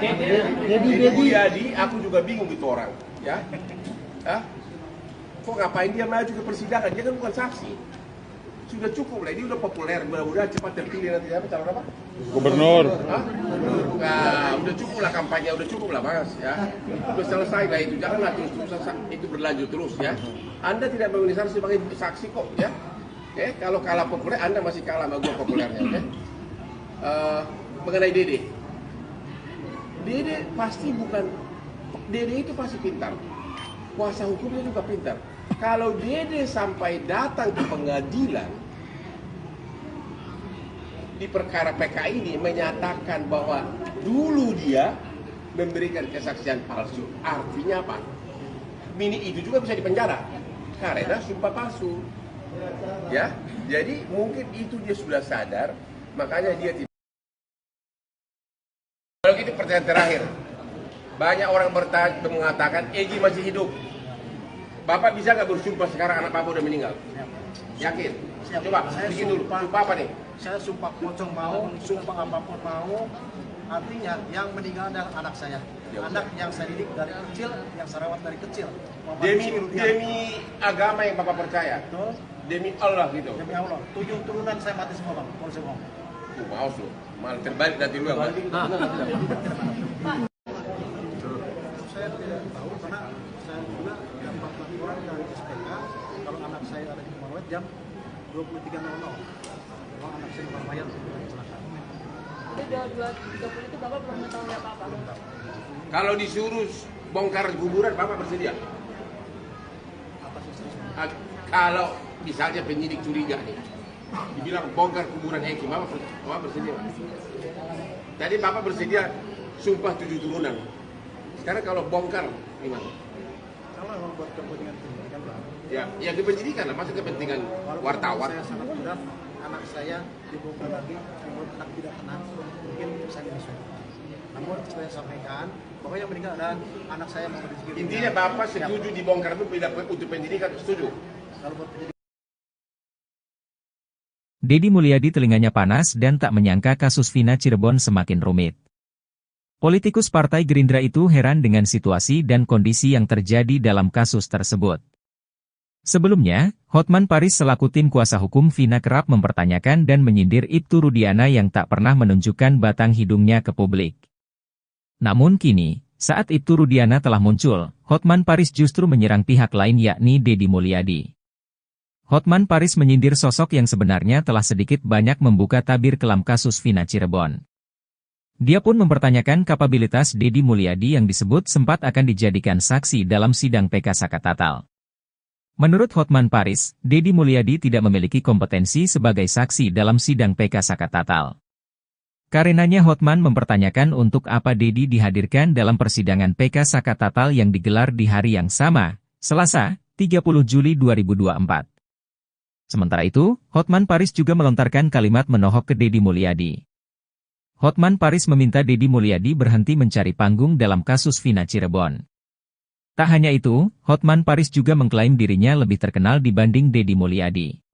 Dedi Mulyadi, aku juga bingung itu orang, ya. Hah? Kok ngapain dia maju ke persidangan? Dia kan bukan saksi. Sudah cukup lah, ini udah populer, mudah-mudahan cepat terpilih nanti apa calon apa? Gubernur. Hah? Nah, udah cukup lah kampanye, udah cukup lah Mas, ya. Udah selesai lah itu, janganlah terus-terusan itu berlanjut terus ya. Anda tidak memenuhi syarat sebagai saksi kok, ya. Oke, kalau kalah populer, Anda masih kalah sama gua populernya, oke? Mengenai Dede. Dede pasti bukan, Dede itu pasti pintar. Kuasa hukumnya juga pintar. Kalau Dede sampai datang ke pengadilan di perkara PK ini menyatakan bahwa dulu dia memberikan kesaksian palsu, artinya apa? Mini itu juga bisa dipenjara karena sumpah palsu. Ya, jadi mungkin itu dia sudah sadar, makanya dia tidak. Kalau gitu pertanyaan terakhir, banyak orang mengatakan Egy masih hidup. Bapak bisa nggak bersumpah sekarang anak Bapak udah meninggal? Yakin? Siap. Coba, Saya bikin dulu. Sumpah apa nih? Saya sumpah pocong mau, sumpah apapun mau. Artinya yang meninggal adalah anak saya. Ya, anak yang saya didik dari kecil, yang saya rawat dari kecil. Demi agama yang Bapak percaya. Betul. Demi Allah gitu. Demi Allah. 7 turunan saya mati semua bang. Kalau saya mau. Mau lu. Malah terbalik nanti lu yang mati. Saya tidak tahu karena saya juga dapat laporan dari SPK kalau anak saya ada di rumah jam 23.00. Kalau anak saya di mayat kecelakaan. Jadi 2.30 itu Bapak belum mengetahui apa-apa. Kalau disuruh bongkar kuburan, Bapak bersedia? Atas istri. Kalau misalnya penyidik curiga nih, dibilang bongkar kuburan Eki, Bapak bersedia? Tadi Bapak bersedia sumpah 7 turunan. Sekarang kalau bongkar gimana? Kalau memang buat kepentingan pendidikan bang. Ya kepentingan lah, masa kepentingan wartawan. Saya sangat berat, anak saya dibongkar lagi, menurut anak tidak tenang, mungkin saya menyesuaikan. Namun saya sampaikan bahwa yang meninggal adalah anak saya mau rezeki. Intinya Bapak setuju dibongkar itu bila untuk pendidikan, setuju? Kalau buat pendidikan. Dedi Mulyadi telinganya panas dan tak menyangka kasus Vina Cirebon semakin rumit. Politikus Partai Gerindra itu heran dengan situasi dan kondisi yang terjadi dalam kasus tersebut. Sebelumnya, Hotman Paris selaku tim kuasa hukum Vina kerap mempertanyakan dan menyindir Ibtu Rudiana yang tak pernah menunjukkan batang hidungnya ke publik. Namun kini, saat Ibtu Rudiana telah muncul, Hotman Paris justru menyerang pihak lain yakni Dedi Mulyadi. Hotman Paris menyindir sosok yang sebenarnya telah sedikit banyak membuka tabir kelam kasus Vina Cirebon. Dia pun mempertanyakan kapabilitas Dedi Mulyadi yang disebut sempat akan dijadikan saksi dalam sidang PK Sakatatal. Menurut Hotman Paris, Dedi Mulyadi tidak memiliki kompetensi sebagai saksi dalam sidang PK Sakatatal. Karenanya Hotman mempertanyakan untuk apa Dedi dihadirkan dalam persidangan PK Sakatatal yang digelar di hari yang sama, Selasa, 30 Juli 2024. Sementara itu, Hotman Paris juga melontarkan kalimat menohok ke Dedi Mulyadi. Hotman Paris meminta Dedi Mulyadi berhenti mencari panggung dalam kasus Vina Cirebon. Tak hanya itu, Hotman Paris juga mengklaim dirinya lebih terkenal dibanding Dedi Mulyadi.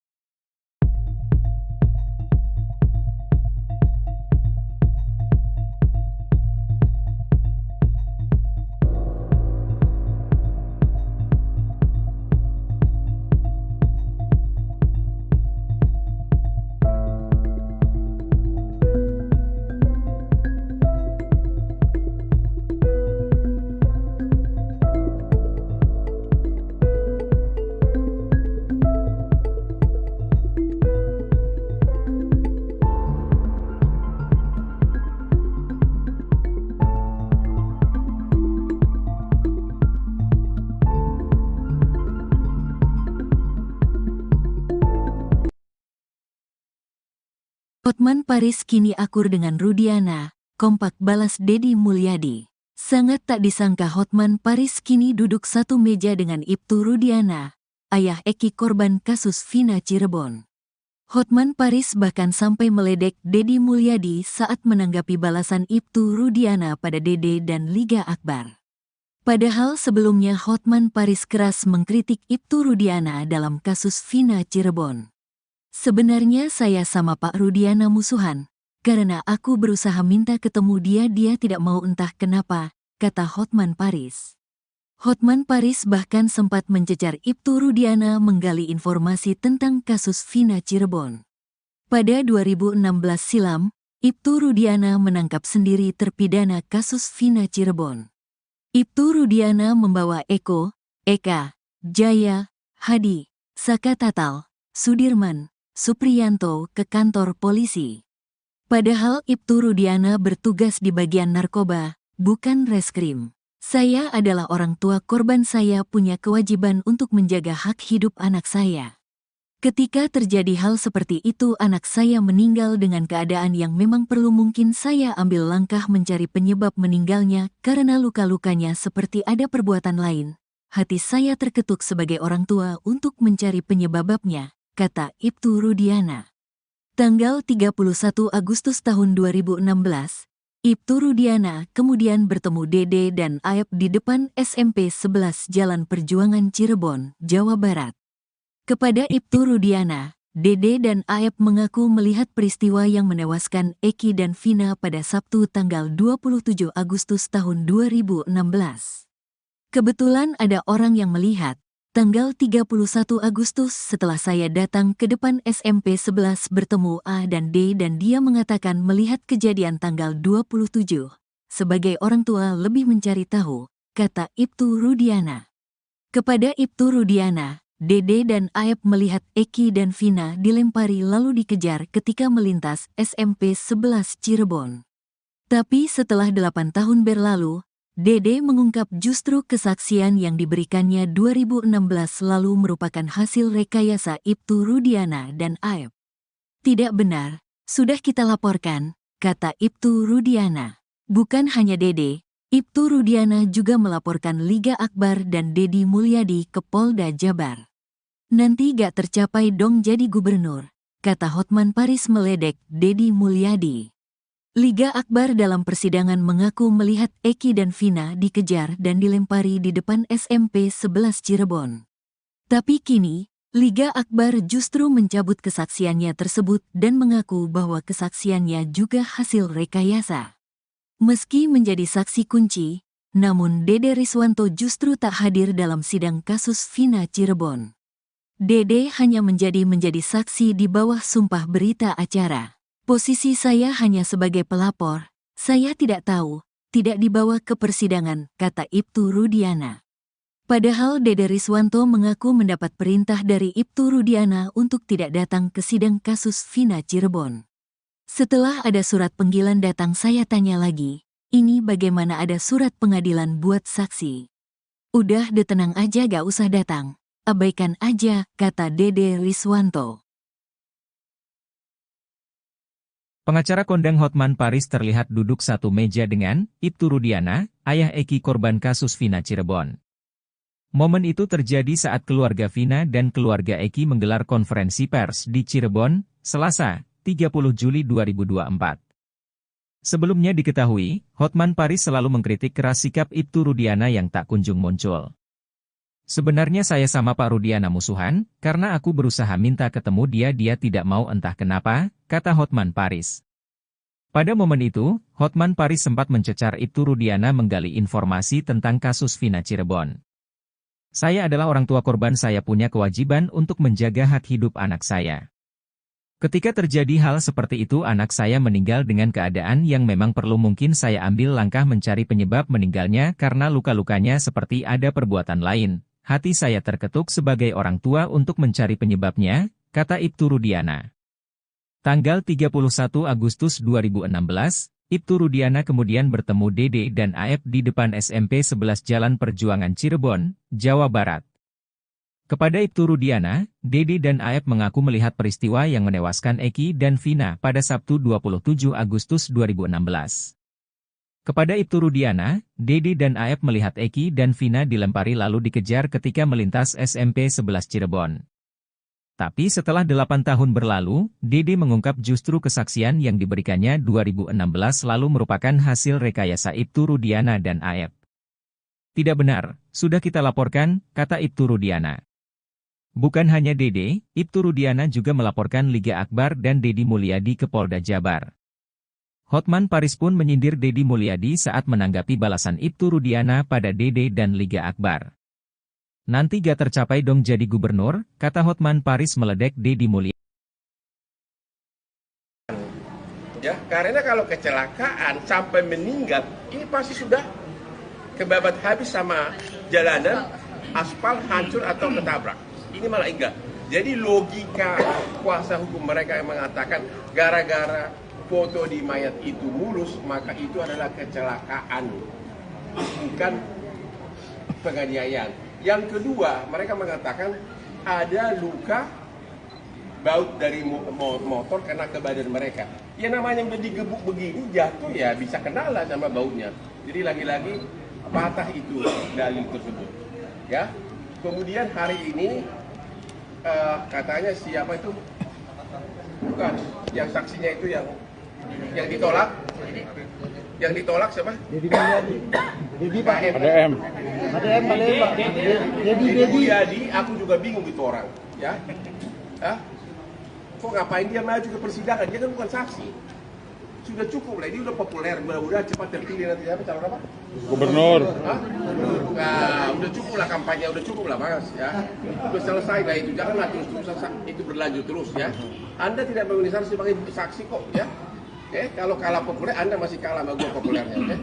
Hotman Paris kini akur dengan Rudiana, kompak balas Dedi Mulyadi. Sangat tak disangka Hotman Paris kini duduk satu meja dengan Ibtu Rudiana, ayah Eki korban kasus Vina Cirebon. Hotman Paris bahkan sampai meledek Dedi Mulyadi saat menanggapi balasan Ibtu Rudiana pada Dede dan Liga Akbar. Padahal sebelumnya Hotman Paris keras mengkritik Ibtu Rudiana dalam kasus Vina Cirebon. Sebenarnya saya sama Pak Rudiana musuhan. Karena aku berusaha minta ketemu dia tidak mau entah kenapa, kata Hotman Paris. Hotman Paris bahkan sempat mencecar Ibtu Rudiana menggali informasi tentang kasus Vina Cirebon. Pada 2016 silam, Ibtu Rudiana menangkap sendiri terpidana kasus Vina Cirebon. Ibtu Rudiana membawa Eko, Eka, Jaya, Hadi, Saka Tatal, Sudirman, Supriyanto ke kantor polisi. Padahal Ibtu Rudiana bertugas di bagian narkoba, bukan reskrim. Saya adalah orang tua korban, saya punya kewajiban untuk menjaga hak hidup anak saya. Ketika terjadi hal seperti itu, anak saya meninggal dengan keadaan yang memang perlu, mungkin saya ambil langkah mencari penyebab meninggalnya karena luka-lukanya seperti ada perbuatan lain. Hati saya terketuk sebagai orang tua untuk mencari penyebabnya, kata Ibtu Rudiana. Tanggal 31 Agustus tahun 2016, Ibtu Rudiana kemudian bertemu Dede dan Aep di depan SMP 11 Jalan Perjuangan Cirebon, Jawa Barat. Kepada Ibtu Rudiana, Dede dan Aep mengaku melihat peristiwa yang menewaskan Eki dan Vina pada Sabtu tanggal 27 Agustus tahun 2016. Kebetulan ada orang yang melihat, tanggal 31 Agustus setelah saya datang ke depan SMP 11 bertemu A dan D dan dia mengatakan melihat kejadian tanggal 27. Sebagai orang tua lebih mencari tahu, kata Ibtu Rudiana. Kepada Ibtu Rudiana, Dede dan Aep melihat Eki dan Vina dilempari lalu dikejar ketika melintas SMP 11 Cirebon. Tapi setelah 8 tahun berlalu, Dede mengungkap justru kesaksian yang diberikannya 2016 lalu merupakan hasil rekayasa Ibtu Rudiana dan Aep. Tidak benar, sudah kita laporkan, kata Ibtu Rudiana. Bukan hanya Dede, Ibtu Rudiana juga melaporkan Liga Akbar dan Dedi Mulyadi ke Polda Jabar. Nanti gak tercapai dong jadi gubernur, kata Hotman Paris meledek Dedi Mulyadi. Liga Akbar dalam persidangan mengaku melihat Eki dan Vina dikejar dan dilempari di depan SMP 11 Cirebon. Tapi kini, Liga Akbar justru mencabut kesaksiannya tersebut dan mengaku bahwa kesaksiannya juga hasil rekayasa. Meski menjadi saksi kunci, namun Dede Riswanto justru tak hadir dalam sidang kasus Vina Cirebon. Dede hanya menjadi saksi di bawah sumpah berita acara. Posisi saya hanya sebagai pelapor, saya tidak tahu, tidak dibawa ke persidangan, kata Ibtu Rudiana. Padahal Dede Riswanto mengaku mendapat perintah dari Ibtu Rudiana untuk tidak datang ke sidang kasus Vina Cirebon. Setelah ada surat panggilan datang, saya tanya lagi, ini bagaimana ada surat pengadilan buat saksi? Udah tenang aja, gak usah datang, abaikan aja, kata Dede Riswanto. Pengacara kondang Hotman Paris terlihat duduk satu meja dengan Ibtu Rudiana, ayah Eki korban kasus Vina Cirebon. Momen itu terjadi saat keluarga Vina dan keluarga Eki menggelar konferensi pers di Cirebon, Selasa, 30 Juli 2024. Sebelumnya diketahui, Hotman Paris selalu mengkritik keras sikap Ibtu Rudiana yang tak kunjung muncul. Sebenarnya saya sama Pak Rudiana musuhan, karena aku berusaha minta ketemu dia tidak mau entah kenapa, kata Hotman Paris. Pada momen itu, Hotman Paris sempat mencecar Ibtu Rudiana menggali informasi tentang kasus Vina Cirebon. Saya adalah orang tua korban, saya punya kewajiban untuk menjaga hak hidup anak saya. Ketika terjadi hal seperti itu anak saya meninggal dengan keadaan yang memang perlu, mungkin saya ambil langkah mencari penyebab meninggalnya karena luka-lukanya seperti ada perbuatan lain. Hati saya terketuk sebagai orang tua untuk mencari penyebabnya, kata Ibtu Rudiana. Tanggal 31 Agustus 2016, Ibtu Rudiana kemudian bertemu Dede dan Aep di depan SMP 11 Jalan Perjuangan Cirebon, Jawa Barat. Kepada Ibtu Rudiana, Dede dan Aep mengaku melihat peristiwa yang menewaskan Eki dan Vina pada Sabtu 27 Agustus 2016. Kepada Ibtu Rudiana, Dede dan Aep melihat Eki dan Vina dilempari lalu dikejar ketika melintas SMP 11 Cirebon. Tapi setelah 8 tahun berlalu, Dede mengungkap justru kesaksian yang diberikannya 2016 lalu merupakan hasil rekayasa Ibtu Rudiana dan Aep. Tidak benar, sudah kita laporkan, kata Ibtu Rudiana. Bukan hanya Dede, Ibtu Rudiana juga melaporkan Liga Akbar dan Deddy Mulyadi ke Polda Jabar. Hotman Paris pun menyindir Deddy Mulyadi saat menanggapi balasan Ibtu Rudiana pada Dede dan Liga Akbar. Nanti gak tercapai dong jadi gubernur, kata Hotman Paris meledek Deddy Mulyadi. Ya, karena kalau kecelakaan sampai meninggal, ini pasti sudah kebabat habis sama jalanan, aspal hancur atau ketabrak. Ini malah enggak. Jadi logika kuasa hukum mereka yang mengatakan gara-gara foto di mayat itu mulus, maka itu adalah kecelakaan, bukan penganiayaan. Yang kedua, mereka mengatakan ada luka baut dari motor kena ke badan mereka. Ya namanya udah digebuk begini, jatuh ya bisa kena lah sama bautnya. Jadi lagi-lagi patah itu dalil tersebut. Ya. Kemudian hari ini katanya siapa itu? Bukan, yang saksinya itu yang ditolak. Yang ditolak siapa? Deddy Mulyadi. Deddy Pak. ADM. Pak. Deddy Mulyadi, aku juga bingung itu orang, ya. Hah? Kok ngapain dia maju ke persidangan? Dia kan bukan saksi. Sudah cukup lah, ini udah populer, mudah-mudahan cepat terpilih nanti apa calon apa? Gubernur. Hah? Nah, udah cukup lah kampanye, udah cukup lah Mas, ya. Udah selesai lah itu, janganlah terus-terusan itu berlanjut terus ya. Anda tidak memenuhi syarat sebagai saksi kok, ya. Kalau kalah populer, Anda masih kalah sama gue populernya, oke?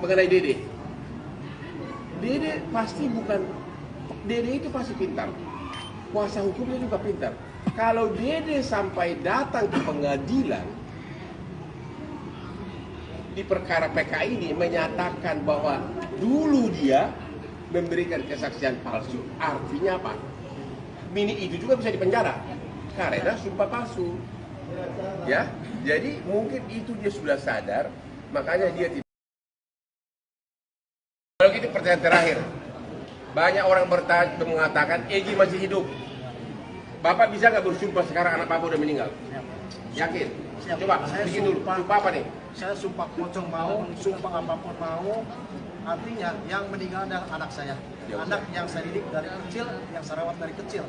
Mengenai Dede. Dede pasti bukan, Dede itu pasti pintar. Kuasa hukumnya juga pintar. Kalau Dede sampai datang ke pengadilan di perkara PK ini menyatakan bahwa dulu dia memberikan kesaksian palsu, artinya apa? Mini itu juga bisa dipenjara karena sumpah palsu. Ya, jadi mungkin itu dia sudah sadar, makanya dia tidak. Kalau gitu pertanyaan terakhir, banyak orang mengatakan Egy masih hidup. Bapak bisa nggak bersumpah sekarang anak Bapak udah meninggal? Yakin? Siap. Coba, Saya bikin dulu. Sumpah apa nih? Saya sumpah pocong mau, sumpah apapun mau. Artinya yang meninggal adalah anak saya. Ya, anak yang saya didik dari kecil, yang saya rawat dari kecil.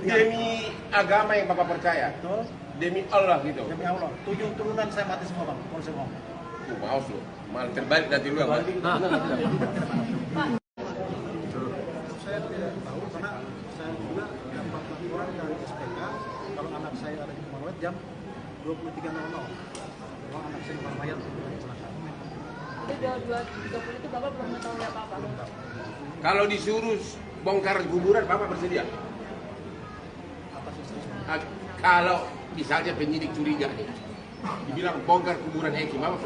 Demi agama yang Bapak percaya. Betul. Demi Allah gitu. Demi Allah. 7 turunan saya mati semua bang. Kalau saya mau. Maus lu. Malah terbalik nanti lu yang mati. Saya tidak tahu karena saya juga dapat laporan dari SPK kalau anak saya ada di rumah jam 23.00. Kalau anak saya di Parmayan kecelakaan. Jadi 2.30 itu Bapak belum mengetahui apa-apa? Kalau disuruh bongkar kuburan, Bapak bersedia? Atas istri. Kalau misalnya penyidik curiga nih, dibilang bongkar kuburan Eki, Bapak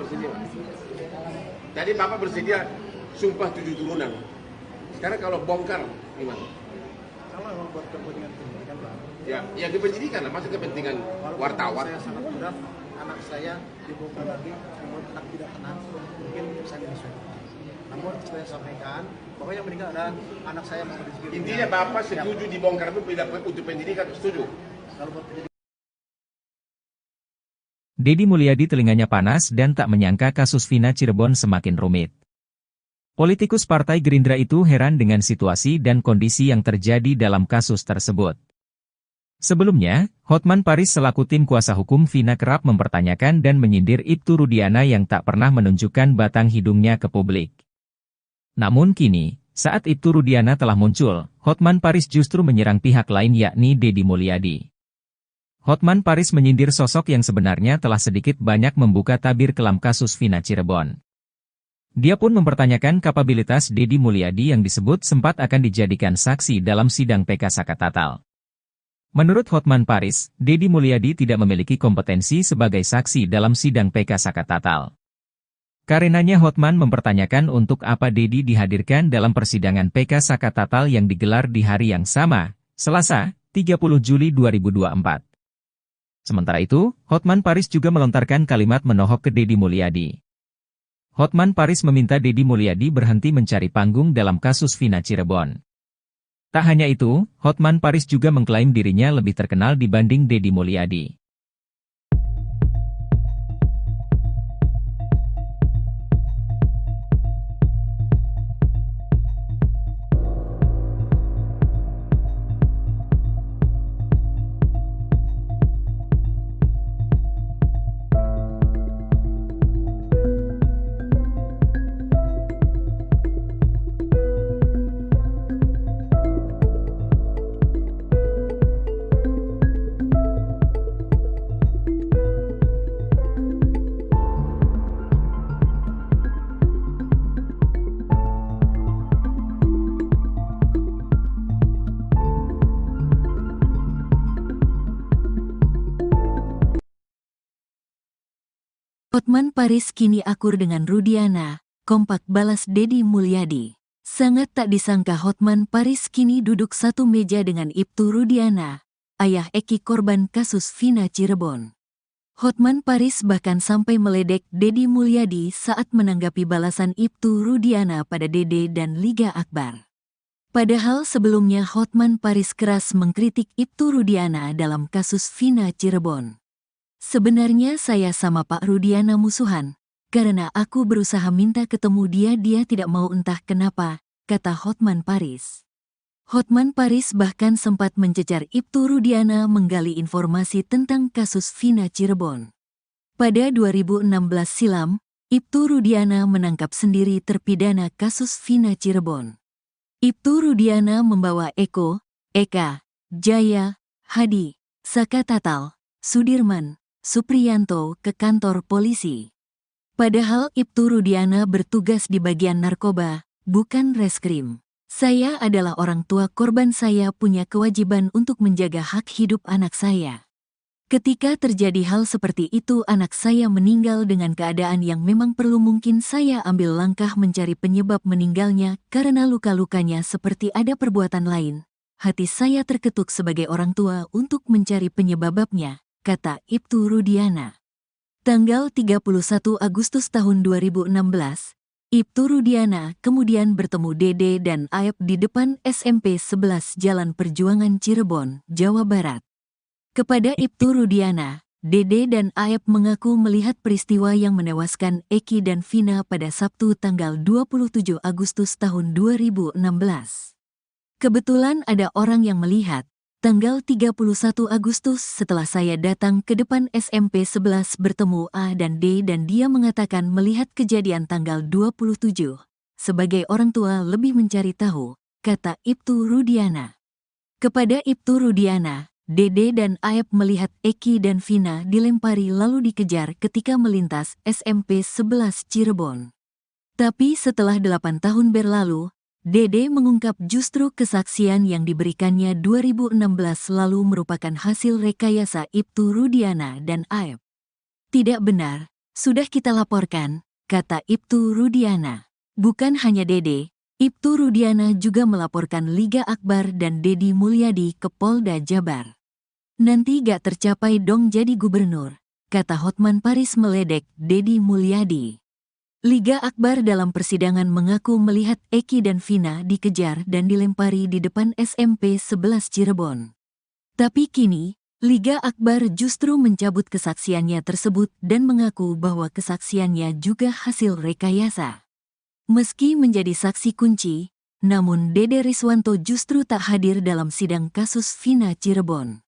bersedia? Tadi Bapak bersedia sumpah 7 turunan. Sekarang kalau bongkar gimana? Kalau memang buat kepentingan pendidikan bang. Ya kepentingan lah, masa kepentingan wartawan. Saya sangat berat, anak saya dibongkar lagi, namun anak tidak tenang, mungkin saya menyesuaikan. Namun saya sampaikan, bahwa yang meninggal adalah anak saya Muhammad Rizky. Intinya Bapak setuju dibongkar itu bila untuk pendidikan, setuju? Kalau buat pendidikan. Deddy Mulyadi telinganya panas dan tak menyangka kasus Vina Cirebon semakin rumit. Politikus Partai Gerindra itu heran dengan situasi dan kondisi yang terjadi dalam kasus tersebut. Sebelumnya, Hotman Paris selaku tim kuasa hukum Vina kerap mempertanyakan dan menyindir Ibtu Rudiana yang tak pernah menunjukkan batang hidungnya ke publik. Namun kini, saat Ibtu Rudiana telah muncul, Hotman Paris justru menyerang pihak lain yakni Deddy Mulyadi. Hotman Paris menyindir sosok yang sebenarnya telah sedikit banyak membuka tabir kelam kasus Vina Cirebon. Dia pun mempertanyakan kapabilitas Deddy Mulyadi yang disebut sempat akan dijadikan saksi dalam sidang PK Sakatatal. Menurut Hotman Paris, Deddy Mulyadi tidak memiliki kompetensi sebagai saksi dalam sidang PK Sakatatal. Karenanya Hotman mempertanyakan untuk apa Deddy dihadirkan dalam persidangan PK Sakatatal yang digelar di hari yang sama, Selasa, 30 Juli 2024. Sementara itu, Hotman Paris juga melontarkan kalimat menohok ke Deddy Mulyadi. Hotman Paris meminta Deddy Mulyadi berhenti mencari panggung dalam kasus Vina Cirebon. Tak hanya itu, Hotman Paris juga mengklaim dirinya lebih terkenal dibanding Deddy Mulyadi. Hotman Paris kini akur dengan Rudiana, kompak balas Deddy Mulyadi. Sangat tak disangka Hotman Paris kini duduk satu meja dengan Ibtu Rudiana, ayah Eki korban kasus Vina Cirebon. Hotman Paris bahkan sampai meledek Deddy Mulyadi saat menanggapi balasan Ibtu Rudiana pada Dede dan Liga Akbar. Padahal sebelumnya Hotman Paris keras mengkritik Ibtu Rudiana dalam kasus Vina Cirebon. Sebenarnya saya sama Pak Rudiana musuhan, karena aku berusaha minta ketemu dia tidak mau entah kenapa, kata Hotman Paris. Hotman Paris bahkan sempat mencecar Ibtu Rudiana menggali informasi tentang kasus Vina Cirebon. Pada 2016 silam, Ibtu Rudiana menangkap sendiri terpidana kasus Vina Cirebon. Ibtu Rudiana membawa Eko, Eka, Jaya, Hadi, Saka Tatal, Sudirman, Supriyanto ke kantor polisi. Padahal Ibtu Rudiana bertugas di bagian narkoba, bukan reskrim. Saya adalah orang tua korban, saya punya kewajiban untuk menjaga hak hidup anak saya. Ketika terjadi hal seperti itu anak saya meninggal dengan keadaan yang memang perlu, mungkin saya ambil langkah mencari penyebab meninggalnya karena luka-lukanya seperti ada perbuatan lain. Hati saya terketuk sebagai orang tua untuk mencari penyebabnya, kata Ibtu Rudiana. Tanggal 31 Agustus tahun 2016, Ibtu Rudiana kemudian bertemu Dede dan Aep di depan SMP 11 Jalan Perjuangan Cirebon, Jawa Barat. Kepada Ibtu Rudiana, Dede dan Aep mengaku melihat peristiwa yang menewaskan Eki dan Vina pada Sabtu tanggal 27 Agustus tahun 2016. Kebetulan ada orang yang melihat, tanggal 31 Agustus setelah saya datang ke depan SMP 11 bertemu A dan D dan dia mengatakan melihat kejadian tanggal 27. Sebagai orang tua lebih mencari tahu, kata Ibtu Rudiana. Kepada Ibtu Rudiana, Dede dan Aep melihat Eki dan Vina dilempari lalu dikejar ketika melintas SMP 11 Cirebon. Tapi setelah 8 tahun berlalu, Dede mengungkap justru kesaksian yang diberikannya 2016 lalu merupakan hasil rekayasa Ibtu Rudiana dan Aep. Tidak benar, sudah kita laporkan, kata Ibtu Rudiana. Bukan hanya Dede, Ibtu Rudiana juga melaporkan Liga Akbar dan Deddy Mulyadi ke Polda Jabar. Nanti gak tercapai dong jadi gubernur, kata Hotman Paris meledek Deddy Mulyadi. Liga Akbar dalam persidangan mengaku melihat Eki dan Vina dikejar dan dilempari di depan SMP 11 Cirebon. Tapi kini, Liga Akbar justru mencabut kesaksiannya tersebut dan mengaku bahwa kesaksiannya juga hasil rekayasa. Meski menjadi saksi kunci, namun Dede Riswanto justru tak hadir dalam sidang kasus Vina Cirebon.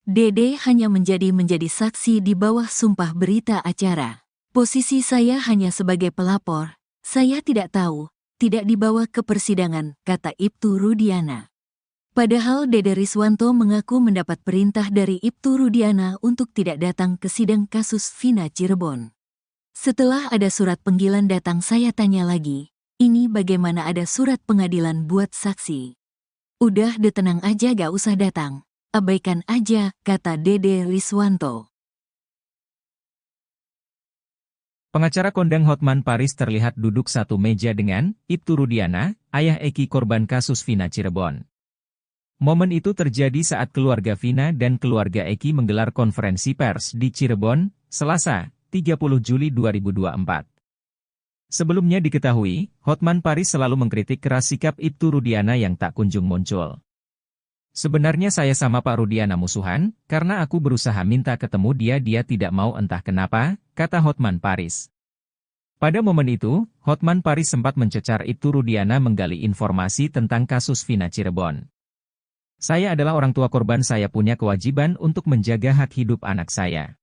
Dede hanya menjadi saksi di bawah sumpah berita acara. Posisi saya hanya sebagai pelapor, saya tidak tahu, tidak dibawa ke persidangan, kata Ibtu Rudiana. Padahal Dede Riswanto mengaku mendapat perintah dari Ibtu Rudiana untuk tidak datang ke sidang kasus Vina Cirebon. Setelah ada surat panggilan datang saya tanya lagi, ini bagaimana ada surat pengadilan buat saksi? Udah tenang aja gak usah datang, abaikan aja, kata Dede Riswanto. Pengacara kondang Hotman Paris terlihat duduk satu meja dengan Ibtu Rudiana, ayah Eki korban kasus Vina Cirebon. Momen itu terjadi saat keluarga Vina dan keluarga Eki menggelar konferensi pers di Cirebon, Selasa, 30 Juli 2024. Sebelumnya diketahui, Hotman Paris selalu mengkritik keras sikap Ibtu Rudiana yang tak kunjung muncul. Sebenarnya saya sama Pak Rudiana musuhan, karena aku berusaha minta ketemu dia tidak mau entah kenapa, kata Hotman Paris. Pada momen itu, Hotman Paris sempat mencecar Ibtu Rudiana menggali informasi tentang kasus Vina Cirebon. Saya adalah orang tua korban, saya punya kewajiban untuk menjaga hak hidup anak saya.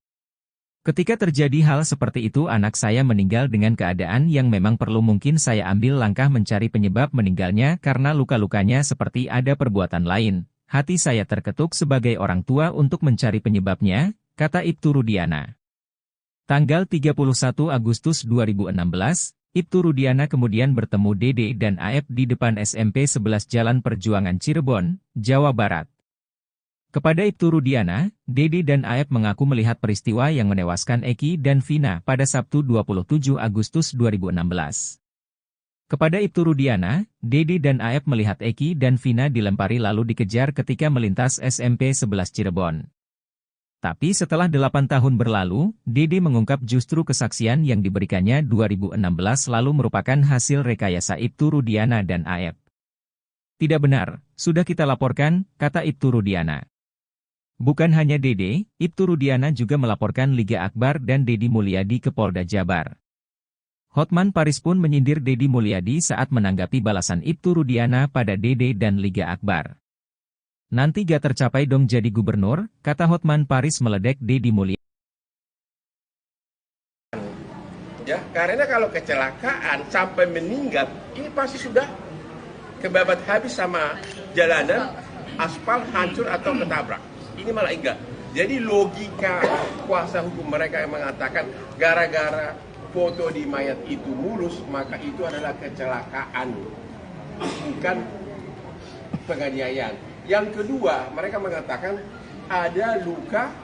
Ketika terjadi hal seperti itu anak saya meninggal dengan keadaan yang memang perlu, mungkin saya ambil langkah mencari penyebab meninggalnya karena luka-lukanya seperti ada perbuatan lain. Hati saya terketuk sebagai orang tua untuk mencari penyebabnya, kata Ibtu Rudiana. Tanggal 31 Agustus 2016, Ibtu Rudiana kemudian bertemu Dede dan Aep di depan SMP 11 Jalan Perjuangan Cirebon, Jawa Barat. Kepada Ibtu Rudiana, Dede dan Aep mengaku melihat peristiwa yang menewaskan Eki dan Vina pada Sabtu 27 Agustus 2016. Kepada Ibtu Rudiana, Dede dan Aep melihat Eki dan Vina dilempari lalu dikejar ketika melintas SMP 11 Cirebon. Tapi setelah 8 tahun berlalu, Dede mengungkap justru kesaksian yang diberikannya 2016 lalu merupakan hasil rekayasa Ibtu Rudiana dan Aep. Tidak benar, sudah kita laporkan, kata Ibtu Rudiana. Bukan hanya Dede, Ibtu Rudiana juga melaporkan Liga Akbar dan Deddy Mulyadi ke Polda Jabar. Hotman Paris pun menyindir Deddy Mulyadi saat menanggapi balasan Ibtu Rudiana pada Dede dan Liga Akbar. Nanti gak tercapai dong jadi gubernur, kata Hotman Paris meledek Deddy Mulyadi. Ya, karena kalau kecelakaan sampai meninggal, ini pasti sudah kebabat habis sama jalanan, aspal hancur atau ketabrak. Ini malah enggak. Jadi logika kuasa hukum mereka yang mengatakan gara-gara foto di mayat itu mulus, maka itu adalah kecelakaan, bukan penganiayaan. Yang kedua, mereka mengatakan ada luka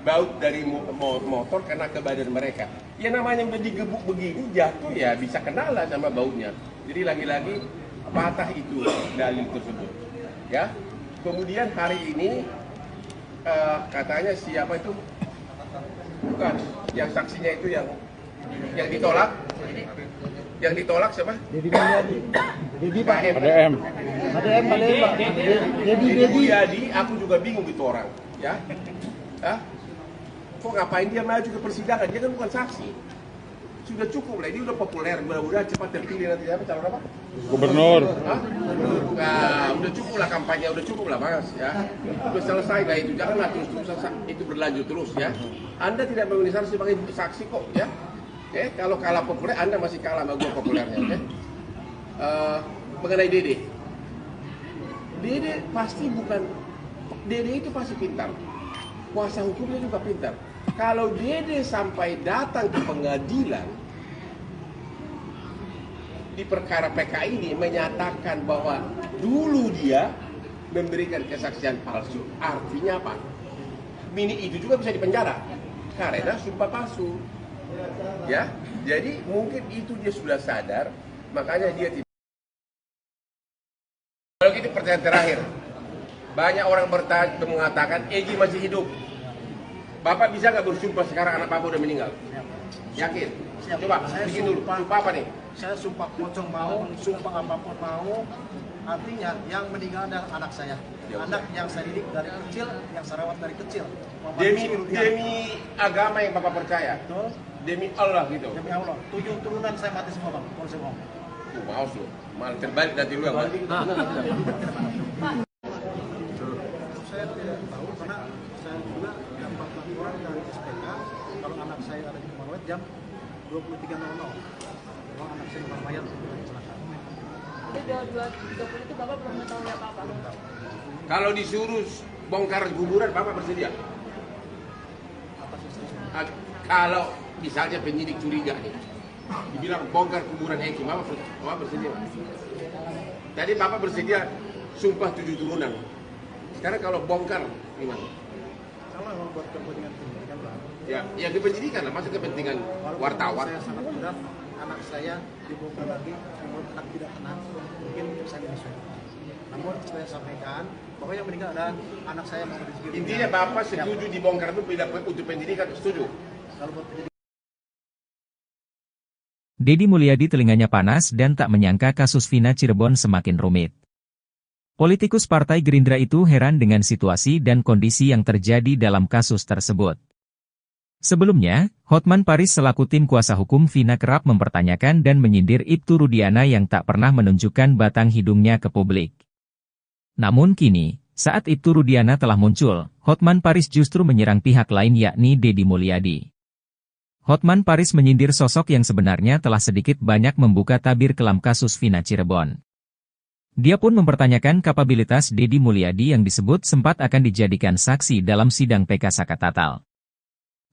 baut dari motor kena ke badan mereka. Ya namanya udah digebuk begini, jatuh ya bisa kena lah sama bautnya. Jadi lagi-lagi patah itu dalil tersebut. Ya. Kemudian hari ini katanya siapa itu? Bukan, yang saksinya itu yang ditolak. Yang ditolak siapa? Deddy Mulyadi. Deddy Pak. ADM. Deddy Mulyadi, aku juga bingung itu orang, ya. Hah? Kok ngapain dia maju ke persidangan? Dia kan bukan saksi. Sudah cukup lah, ini udah populer, mudah-mudahan cepat terpilih nanti apa calon apa? Gubernur. Hah? Nah, udah cukup lah kampanye, udah cukup lah Mas, ya. Udah selesai lah itu, janganlah terus-terus itu berlanjut terus ya. Anda tidak memenuhi syarat sebagai saksi kok, ya. Oke, kalau kalah populer, Anda masih kalah sama gua populernya, oke? Mengenai Dede. Dede pasti bukan, Dede itu pasti pintar. Kuasa hukumnya juga pintar. Kalau Dede sampai datang ke pengadilan di perkara PK ini menyatakan bahwa dulu dia memberikan kesaksian palsu, artinya apa? Bini itu juga bisa dipenjara karena sumpah palsu. Ya, jadi mungkin itu dia sudah sadar, makanya dia tidak. Kalau gitu pertanyaan terakhir, banyak orang mengatakan Egy masih hidup. Bapak bisa nggak bersumpah sekarang anak Bapak udah meninggal? Yakin? Siap. Coba, Saya bikin dulu. Sumpah apa nih? Saya sumpah pocong mau, sumpah apapun mau. Artinya yang meninggal adalah anak saya. Ya, anak yang saya didik dari kecil, yang saya rawat dari kecil. Demi agama yang Bapak percaya. Betul. Demi Allah gitu. Demi Allah. 7 turunan saya mati semua Bang. Kalau saya ngomong. Maaf lu, malah terbalik nanti lu yang mati. Saya tidak tahu karena saya juga dapat laporan dari SPK kalau anak saya ada di rumah jam 23.00. Kalau anak saya bukan mayat kecelakaan. Itu 22.30 itu Bapak belum mengetahui apa-apa. Kalau disuruh bongkar kuburan, Bapak bersedia? Atas istri saya. Kalau misalnya penyidik curiga nih, dibilang bongkar kuburan Eki, Bapak bersedia? Tadi Bapak bersedia sumpah 7 turunan. Sekarang kalau bongkar gimana? Kalau memang buat kepentingan pendidikan Bang. Ya kependidikan lah, masa kepentingan wartawan. Saya sangat berat, anak saya dibongkar lagi, membuat anak tidak tenang, mungkin saya menyesal. Namun saya sampaikan, pokoknya yang meninggal adalah anak saya mau disebut. Intinya Bapak setuju dibongkar itu tidak untuk pendidikan, setuju? Kalau buat pendidikan. Deddy Mulyadi telinganya panas dan tak menyangka kasus Vina Cirebon semakin rumit. Politikus Partai Gerindra itu heran dengan situasi dan kondisi yang terjadi dalam kasus tersebut. Sebelumnya, Hotman Paris selaku tim kuasa hukum Vina kerap mempertanyakan dan menyindir Ibtu Rudiana yang tak pernah menunjukkan batang hidungnya ke publik. Namun kini, saat Ibtu Rudiana telah muncul, Hotman Paris justru menyerang pihak lain yakni Deddy Mulyadi. Hotman Paris menyindir sosok yang sebenarnya telah sedikit banyak membuka tabir kelam kasus Vina Cirebon. Dia pun mempertanyakan kapabilitas Deddy Mulyadi yang disebut sempat akan dijadikan saksi dalam sidang PK Sakatatal.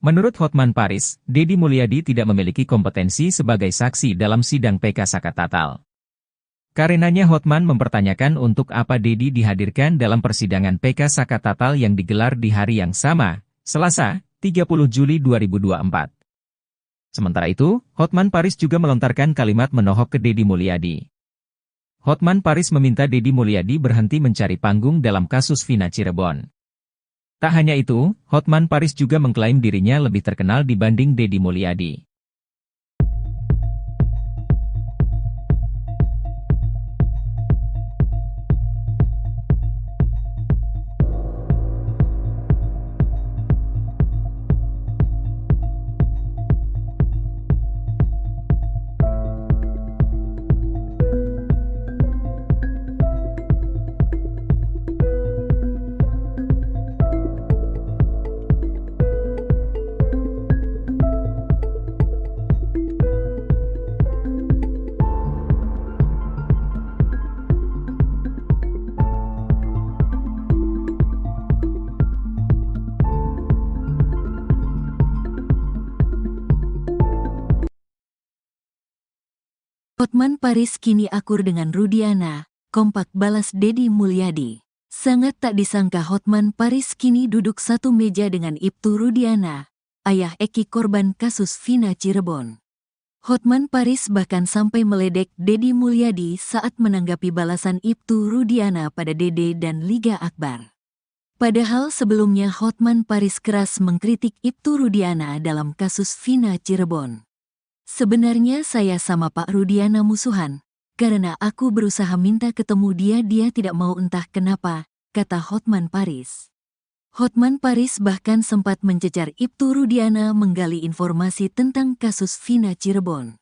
Menurut Hotman Paris, Deddy Mulyadi tidak memiliki kompetensi sebagai saksi dalam sidang PK Sakatatal. Karenanya Hotman mempertanyakan untuk apa Dedi dihadirkan dalam persidangan PK Saka Tatal yang digelar di hari yang sama, Selasa, 30 Juli 2024. Sementara itu, Hotman Paris juga melontarkan kalimat menohok ke Dedi Mulyadi. Hotman Paris meminta Dedi Mulyadi berhenti mencari panggung dalam kasus Vina Cirebon. Tak hanya itu, Hotman Paris juga mengklaim dirinya lebih terkenal dibanding Dedi Mulyadi. Hotman Paris kini akur dengan Rudiana, kompak balas Dedi Mulyadi. Sangat tak disangka Hotman Paris kini duduk satu meja dengan Ibtu Rudiana, ayah Eki korban kasus Vina Cirebon. Hotman Paris bahkan sampai meledek Dedi Mulyadi saat menanggapi balasan Ibtu Rudiana pada Dede dan Liga Akbar. Padahal sebelumnya Hotman Paris keras mengkritik Ibtu Rudiana dalam kasus Vina Cirebon. Sebenarnya saya sama Pak Rudiana musuhan, karena aku berusaha minta ketemu dia tidak mau entah kenapa, kata Hotman Paris. Hotman Paris bahkan sempat mencecar Ibtu Rudiana menggali informasi tentang kasus Vina Cirebon.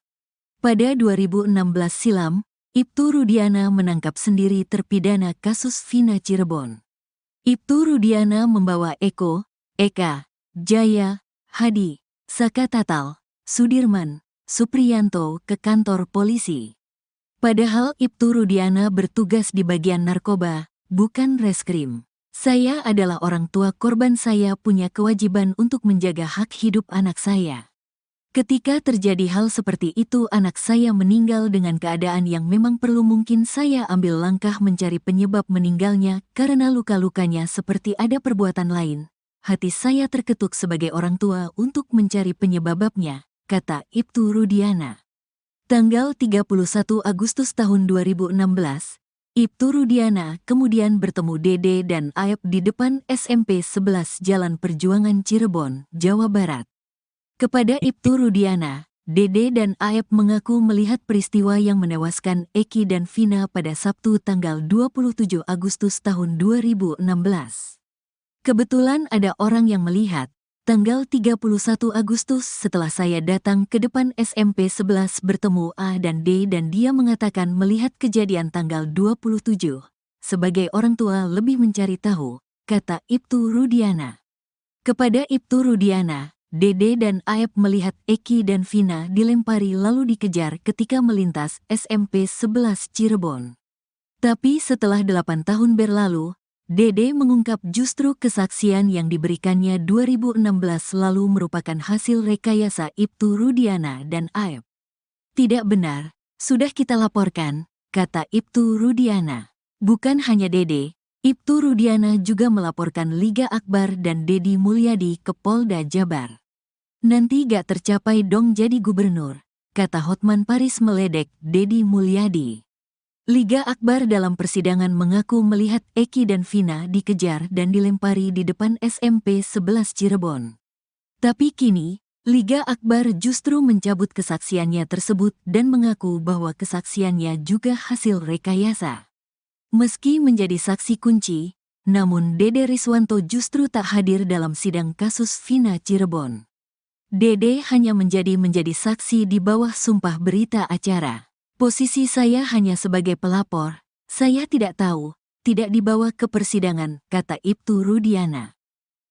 Pada 2016 silam, Ibtu Rudiana menangkap sendiri terpidana kasus Vina Cirebon. Ibtu Rudiana membawa Eko, Eka, Jaya, Hadi, Saka Tatal, Sudirman, Supriyanto ke kantor polisi. Padahal Ibtu Rudiana bertugas di bagian narkoba, bukan reskrim. Saya adalah orang tua korban, saya punya kewajiban untuk menjaga hak hidup anak saya. Ketika terjadi hal seperti itu anak saya meninggal dengan keadaan yang memang perlu, mungkin saya ambil langkah mencari penyebab meninggalnya karena luka-lukanya seperti ada perbuatan lain. Hati saya terketuk sebagai orang tua untuk mencari penyebabnya, kata Ibtu Rudiana. Tanggal 31 Agustus tahun 2016, Ibtu Rudiana kemudian bertemu Dede dan Aep di depan SMP 11 Jalan Perjuangan Cirebon, Jawa Barat. Kepada Ibtu Rudiana, Dede dan Aep mengaku melihat peristiwa yang menewaskan Eki dan Vina pada Sabtu tanggal 27 Agustus tahun 2016. Kebetulan ada orang yang melihat, tanggal 31 Agustus setelah saya datang ke depan SMP 11 bertemu A dan D dan dia mengatakan melihat kejadian tanggal 27. Sebagai orang tua lebih mencari tahu, kata Ibtu Rudiana. Kepada Ibtu Rudiana, Dede dan Aep melihat Eki dan Vina dilempari lalu dikejar ketika melintas SMP 11 Cirebon. Tapi setelah 8 tahun berlalu, Dede mengungkap justru kesaksian yang diberikannya 2016 lalu merupakan hasil rekayasa Ibtu Rudiana dan Aep. Tidak benar, sudah kita laporkan, kata Ibtu Rudiana. Bukan hanya Dede, Ibtu Rudiana juga melaporkan Liga Akbar dan Dedi Mulyadi ke Polda Jabar. Nanti gak tercapai dong jadi gubernur, kata Hotman Paris meledek Dedi Mulyadi. Liga Akbar dalam persidangan mengaku melihat Eki dan Vina dikejar dan dilempari di depan SMP 11 Cirebon. Tapi kini, Liga Akbar justru mencabut kesaksiannya tersebut dan mengaku bahwa kesaksiannya juga hasil rekayasa. Meski menjadi saksi kunci, namun Dede Riswanto justru tak hadir dalam sidang kasus Vina Cirebon. Dede hanya menjadi saksi di bawah sumpah berita acara. Posisi saya hanya sebagai pelapor, saya tidak tahu, tidak dibawa ke persidangan, kata Ibtu Rudiana.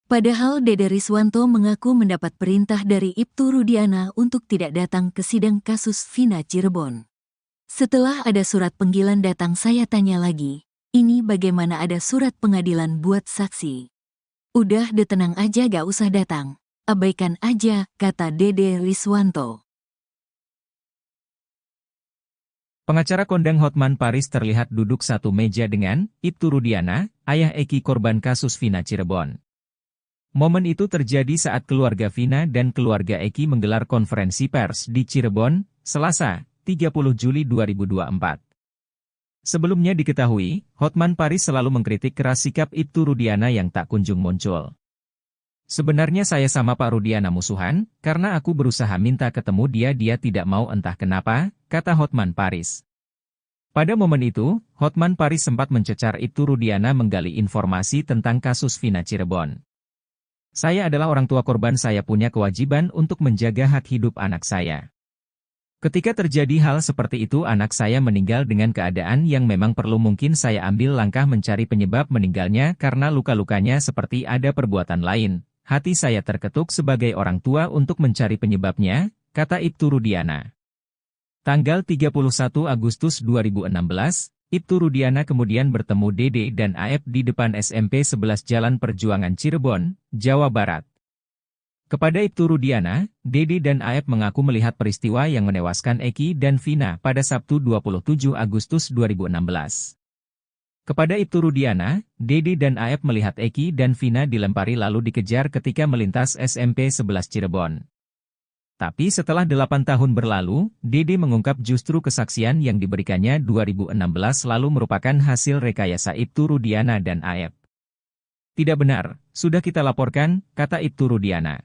Padahal Dede Riswanto mengaku mendapat perintah dari Ibtu Rudiana untuk tidak datang ke sidang kasus Vina Cirebon. Setelah ada surat panggilan datang saya tanya lagi, ini bagaimana ada surat pengadilan buat saksi? Udah tenang aja gak usah datang. Abaikan aja, kata Dede Riswanto. Pengacara kondang Hotman Paris terlihat duduk satu meja dengan Ibtu Rudiana, ayah Eki korban kasus Vina Cirebon. Momen itu terjadi saat keluarga Vina dan keluarga Eki menggelar konferensi pers di Cirebon, Selasa, 30 Juli 2024. Sebelumnya diketahui, Hotman Paris selalu mengkritik keras sikap Ibtu Rudiana yang tak kunjung muncul. Sebenarnya saya sama Pak Rudiana musuhan, karena aku berusaha minta ketemu dia tidak mau entah kenapa, kata Hotman Paris. Pada momen itu, Hotman Paris sempat mencecar Ibtu Rudiana menggali informasi tentang kasus Vina Cirebon. Saya adalah orang tua korban, saya punya kewajiban untuk menjaga hak hidup anak saya. Ketika terjadi hal seperti itu anak saya meninggal dengan keadaan yang memang perlu mungkin saya ambil langkah mencari penyebab meninggalnya karena luka-lukanya seperti ada perbuatan lain. Hati saya terketuk sebagai orang tua untuk mencari penyebabnya, kata Ibtu Rudiana. Tanggal 31 Agustus 2016, Ibtu Rudiana kemudian bertemu Dede dan Aep di depan SMP 11 Jalan Perjuangan Cirebon, Jawa Barat. Kepada Ibtu Rudiana, Dede dan Aep mengaku melihat peristiwa yang menewaskan Eki dan Vina pada Sabtu 27 Agustus 2016. Kepada Ibtu Rudiana, Dede dan Aep melihat Eki dan Vina dilempari lalu dikejar ketika melintas SMP 11 Cirebon. Tapi setelah 8 tahun berlalu, Dede mengungkap justru kesaksian yang diberikannya 2016 lalu merupakan hasil rekayasa Ibtu Rudiana dan Aep. Tidak benar, sudah kita laporkan, kata Ibtu Rudiana.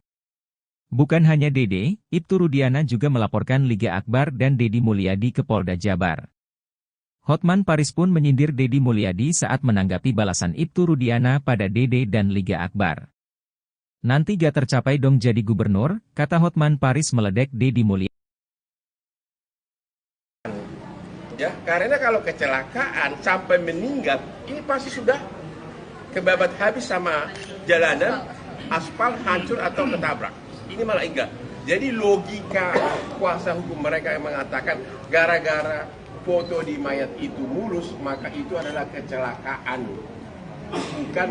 Bukan hanya Dede, Ibtu Rudiana juga melaporkan Liga Akbar dan Deddy Mulyadi ke Polda Jabar. Hotman Paris pun menyindir Deddy Mulyadi saat menanggapi balasan Ibtu Rudiana pada Dede dan Liga Akbar. Nanti gak tercapai dong jadi gubernur, kata Hotman Paris meledek Deddy Mulyadi. Ya, karena kalau kecelakaan sampai meninggal, ini pasti sudah kebabat habis sama jalanan, aspal hancur atau ketabrak. Ini malah enggak. Jadi logika kuasa hukum mereka yang mengatakan gara-gara foto di mayat itu mulus, maka itu adalah kecelakaan, bukan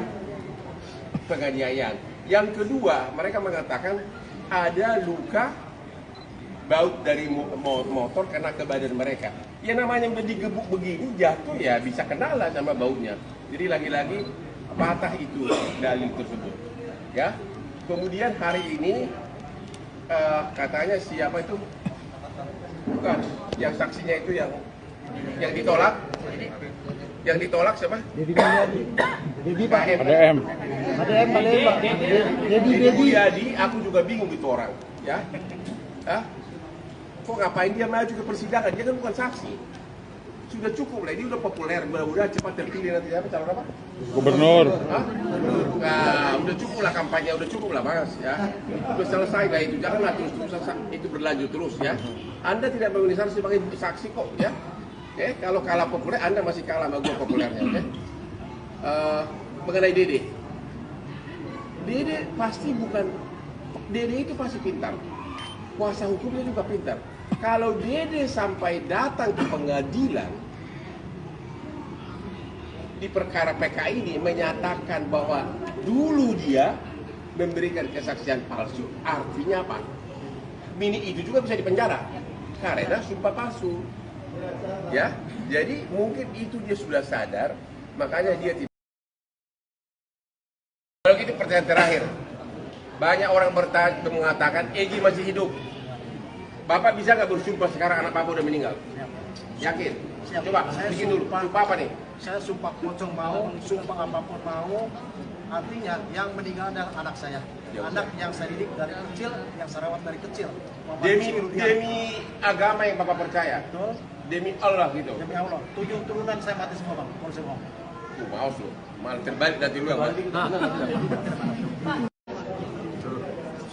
penganiayaan. Yang kedua, mereka mengatakan ada luka baut dari motor kena ke badan mereka. Ya namanya udah digebuk begini, jatuh ya bisa kenalan sama bautnya. Jadi lagi-lagi patah itu dalil tersebut. Ya. Kemudian hari ini katanya siapa itu? Bukan, yang saksinya itu yang ditolak. Yang ditolak siapa? Deddy Mulyadi. Deddy Pak. ADM. ADM Pak. Deddy Mulyadi, aku juga bingung itu orang. Ya. Kok ngapain dia maju ke persidangan? Dia kan bukan saksi. Sudah cukup lah, ini udah populer, mudah-mudahan cepat terpilih nanti apa calon apa? Gubernur. Nah, udah cukup lah kampanye, udah cukup lah Mas ya. Udah selesai lah itu, janganlah terus itu berlanjut terus ya. Anda tidak memenuhi syarat sebagai saksi kok ya. Kalau kalah populer, Anda masih kalah sama gua populernya, oke? Mengenai Dede. Dede pasti bukan, Dede itu pasti pintar. Kuasa hukumnya juga pintar. Kalau Dede sampai datang ke pengadilan di perkara PK ini menyatakan bahwa dulu dia memberikan kesaksian palsu, artinya apa? Mini itu juga bisa dipenjara karena sumpah palsu. Ya, jadi mungkin itu dia sudah sadar, makanya dia tidak. Kalau gitu pertanyaan terakhir, banyak orang mengatakan Egy masih hidup. Bapak bisa nggak bersumpah sekarang anak Bapak udah meninggal? Yakin? Siap. Coba bikin dulu. Sumpah apa nih? Saya sumpah pocong mau, sumpah apapun mau. Artinya yang meninggal adalah anak saya. Ya, anak yang saya didik dari kecil, yang saya rawat dari kecil. Demi agama yang Bapak percaya. Betul. Demi Allah gitu. Demi Allah. 7 turunan saya mati semua bang. Kalau saya bohong. Mau lu. Malah terbalik nanti lu yang mati.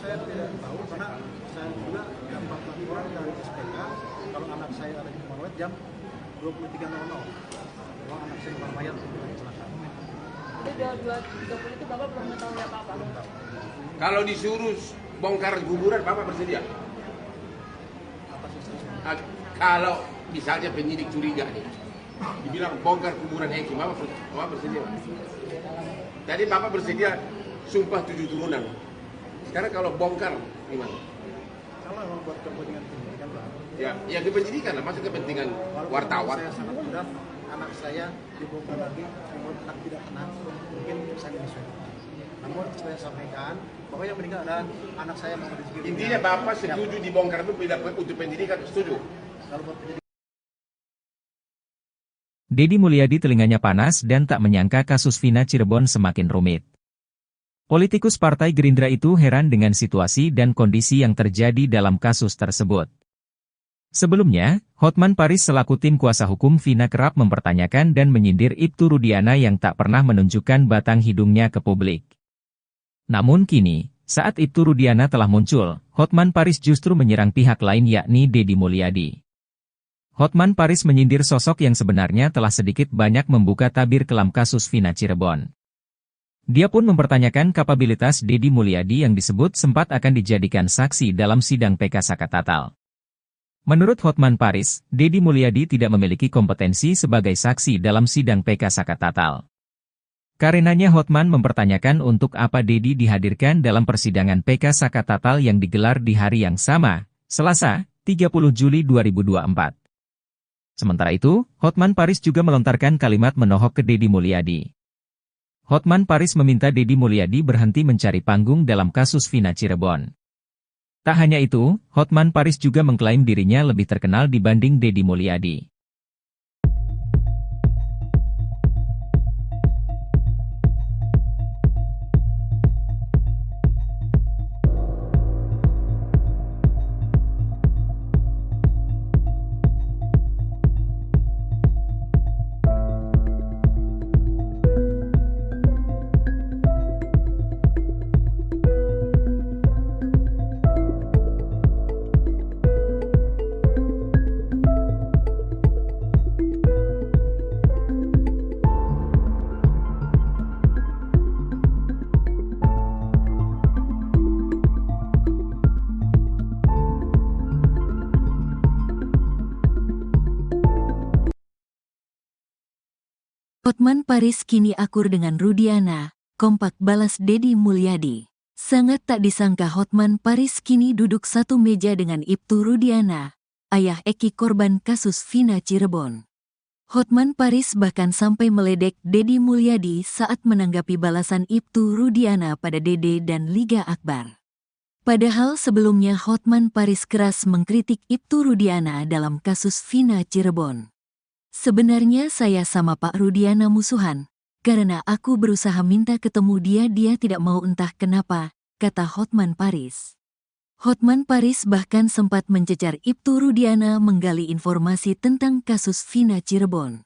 Saya tidak tahu karena saya juga dapat laporan dari SPK kalau anak saya ada di Polres jam 23.00. Bahwa anak saya di mayat kecelakaan. Jadi 2.30 itu Bapak belum mengetahui apa-apa? Kalau disuruh bongkar kuburan, Bapak bersedia? Kalau misalnya penyidik curiga nih, dibilang bongkar kuburan Eki, Bapak bersedia? Tadi Bapak bersedia sumpah 7 turunan. Sekarang kalau bongkar, gimana? Kalau memang buat kepentingan penyidikan, Pak, Ya, yang kependidikan lah, maksud kepentingan Walaupun wartawan. saya sangat mudah, anak saya dibongkar lagi, namun anak tidak kena, mungkin saya menyesuaikan. Namun saya sampaikan bahwa yang meninggal adalah anak saya Muhammad Rizky. Intinya Bapak setuju dibongkar itu untuk pendidikan, setuju? Kalau buat pendidikan, Deddy Mulyadi telinganya panas dan tak menyangka kasus Vina Cirebon semakin rumit. Politikus Partai Gerindra itu heran dengan situasi dan kondisi yang terjadi dalam kasus tersebut. Sebelumnya, Hotman Paris selaku tim kuasa hukum Vina kerap mempertanyakan dan menyindir Ibtu Rudiana yang tak pernah menunjukkan batang hidungnya ke publik. Namun kini, saat Ibtu Rudiana telah muncul, Hotman Paris justru menyerang pihak lain yakni Deddy Mulyadi. Hotman Paris menyindir sosok yang sebenarnya telah sedikit banyak membuka tabir kelam kasus Vina Cirebon. Dia pun mempertanyakan kapabilitas Deddy Mulyadi yang disebut sempat akan dijadikan saksi dalam sidang PK Sakatatal. Menurut Hotman Paris, Deddy Mulyadi tidak memiliki kompetensi sebagai saksi dalam sidang PK Sakatatal. Karenanya Hotman mempertanyakan untuk apa Deddy dihadirkan dalam persidangan PK Sakatatal yang digelar di hari yang sama, Selasa, 30 Juli 2024. Sementara itu, Hotman Paris juga melontarkan kalimat menohok ke Deddy Mulyadi. Hotman Paris meminta Deddy Mulyadi berhenti mencari panggung dalam kasus Vina Cirebon. Tak hanya itu, Hotman Paris juga mengklaim dirinya lebih terkenal dibanding Deddy Mulyadi. Hotman Paris kini akur dengan Rudiana, kompak balas Deddy Mulyadi. Sangat tak disangka Hotman Paris kini duduk satu meja dengan Ibtu Rudiana, ayah Eki korban kasus Vina Cirebon. Hotman Paris bahkan sampai meledek Deddy Mulyadi saat menanggapi balasan Ibtu Rudiana pada Dede dan Liga Akbar. Padahal sebelumnya Hotman Paris keras mengkritik Ibtu Rudiana dalam kasus Vina Cirebon. Sebenarnya saya sama Pak Rudiana musuhan, karena aku berusaha minta ketemu dia tidak mau entah kenapa, kata Hotman Paris. Hotman Paris bahkan sempat mencecar Ibtu Rudiana menggali informasi tentang kasus Vina Cirebon.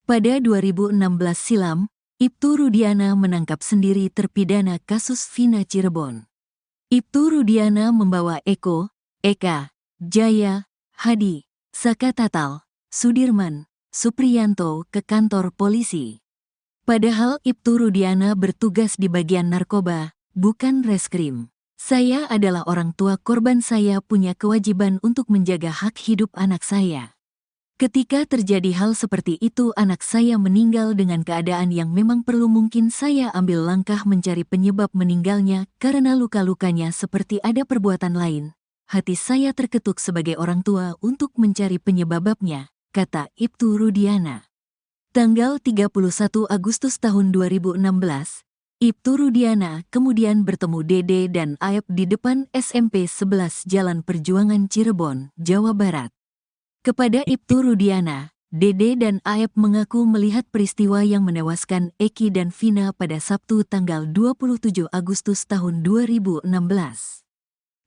Pada 2016 silam, Ibtu Rudiana menangkap sendiri terpidana kasus Vina Cirebon. Ibtu Rudiana membawa Eko, Eka, Jaya, Hadi, Sakatatal, Sudirman, Supriyanto ke kantor polisi. Padahal Ibtu Rudiana bertugas di bagian narkoba, bukan reskrim. Saya adalah orang tua korban, saya punya kewajiban untuk menjaga hak hidup anak saya. Ketika terjadi hal seperti itu anak saya meninggal dengan keadaan yang memang perlu, mungkin saya ambil langkah mencari penyebab meninggalnya karena luka-lukanya seperti ada perbuatan lain. Hati saya terketuk sebagai orang tua untuk mencari penyebabnya, kata Ibtu Rudiana. Tanggal 31 Agustus tahun 2016, Ibtu Rudiana kemudian bertemu Dede dan Aep di depan SMP 11 Jalan Perjuangan Cirebon, Jawa Barat. Kepada Ibtu Rudiana, Dede dan Aep mengaku melihat peristiwa yang menewaskan Eki dan Vina pada Sabtu tanggal 27 Agustus tahun 2016.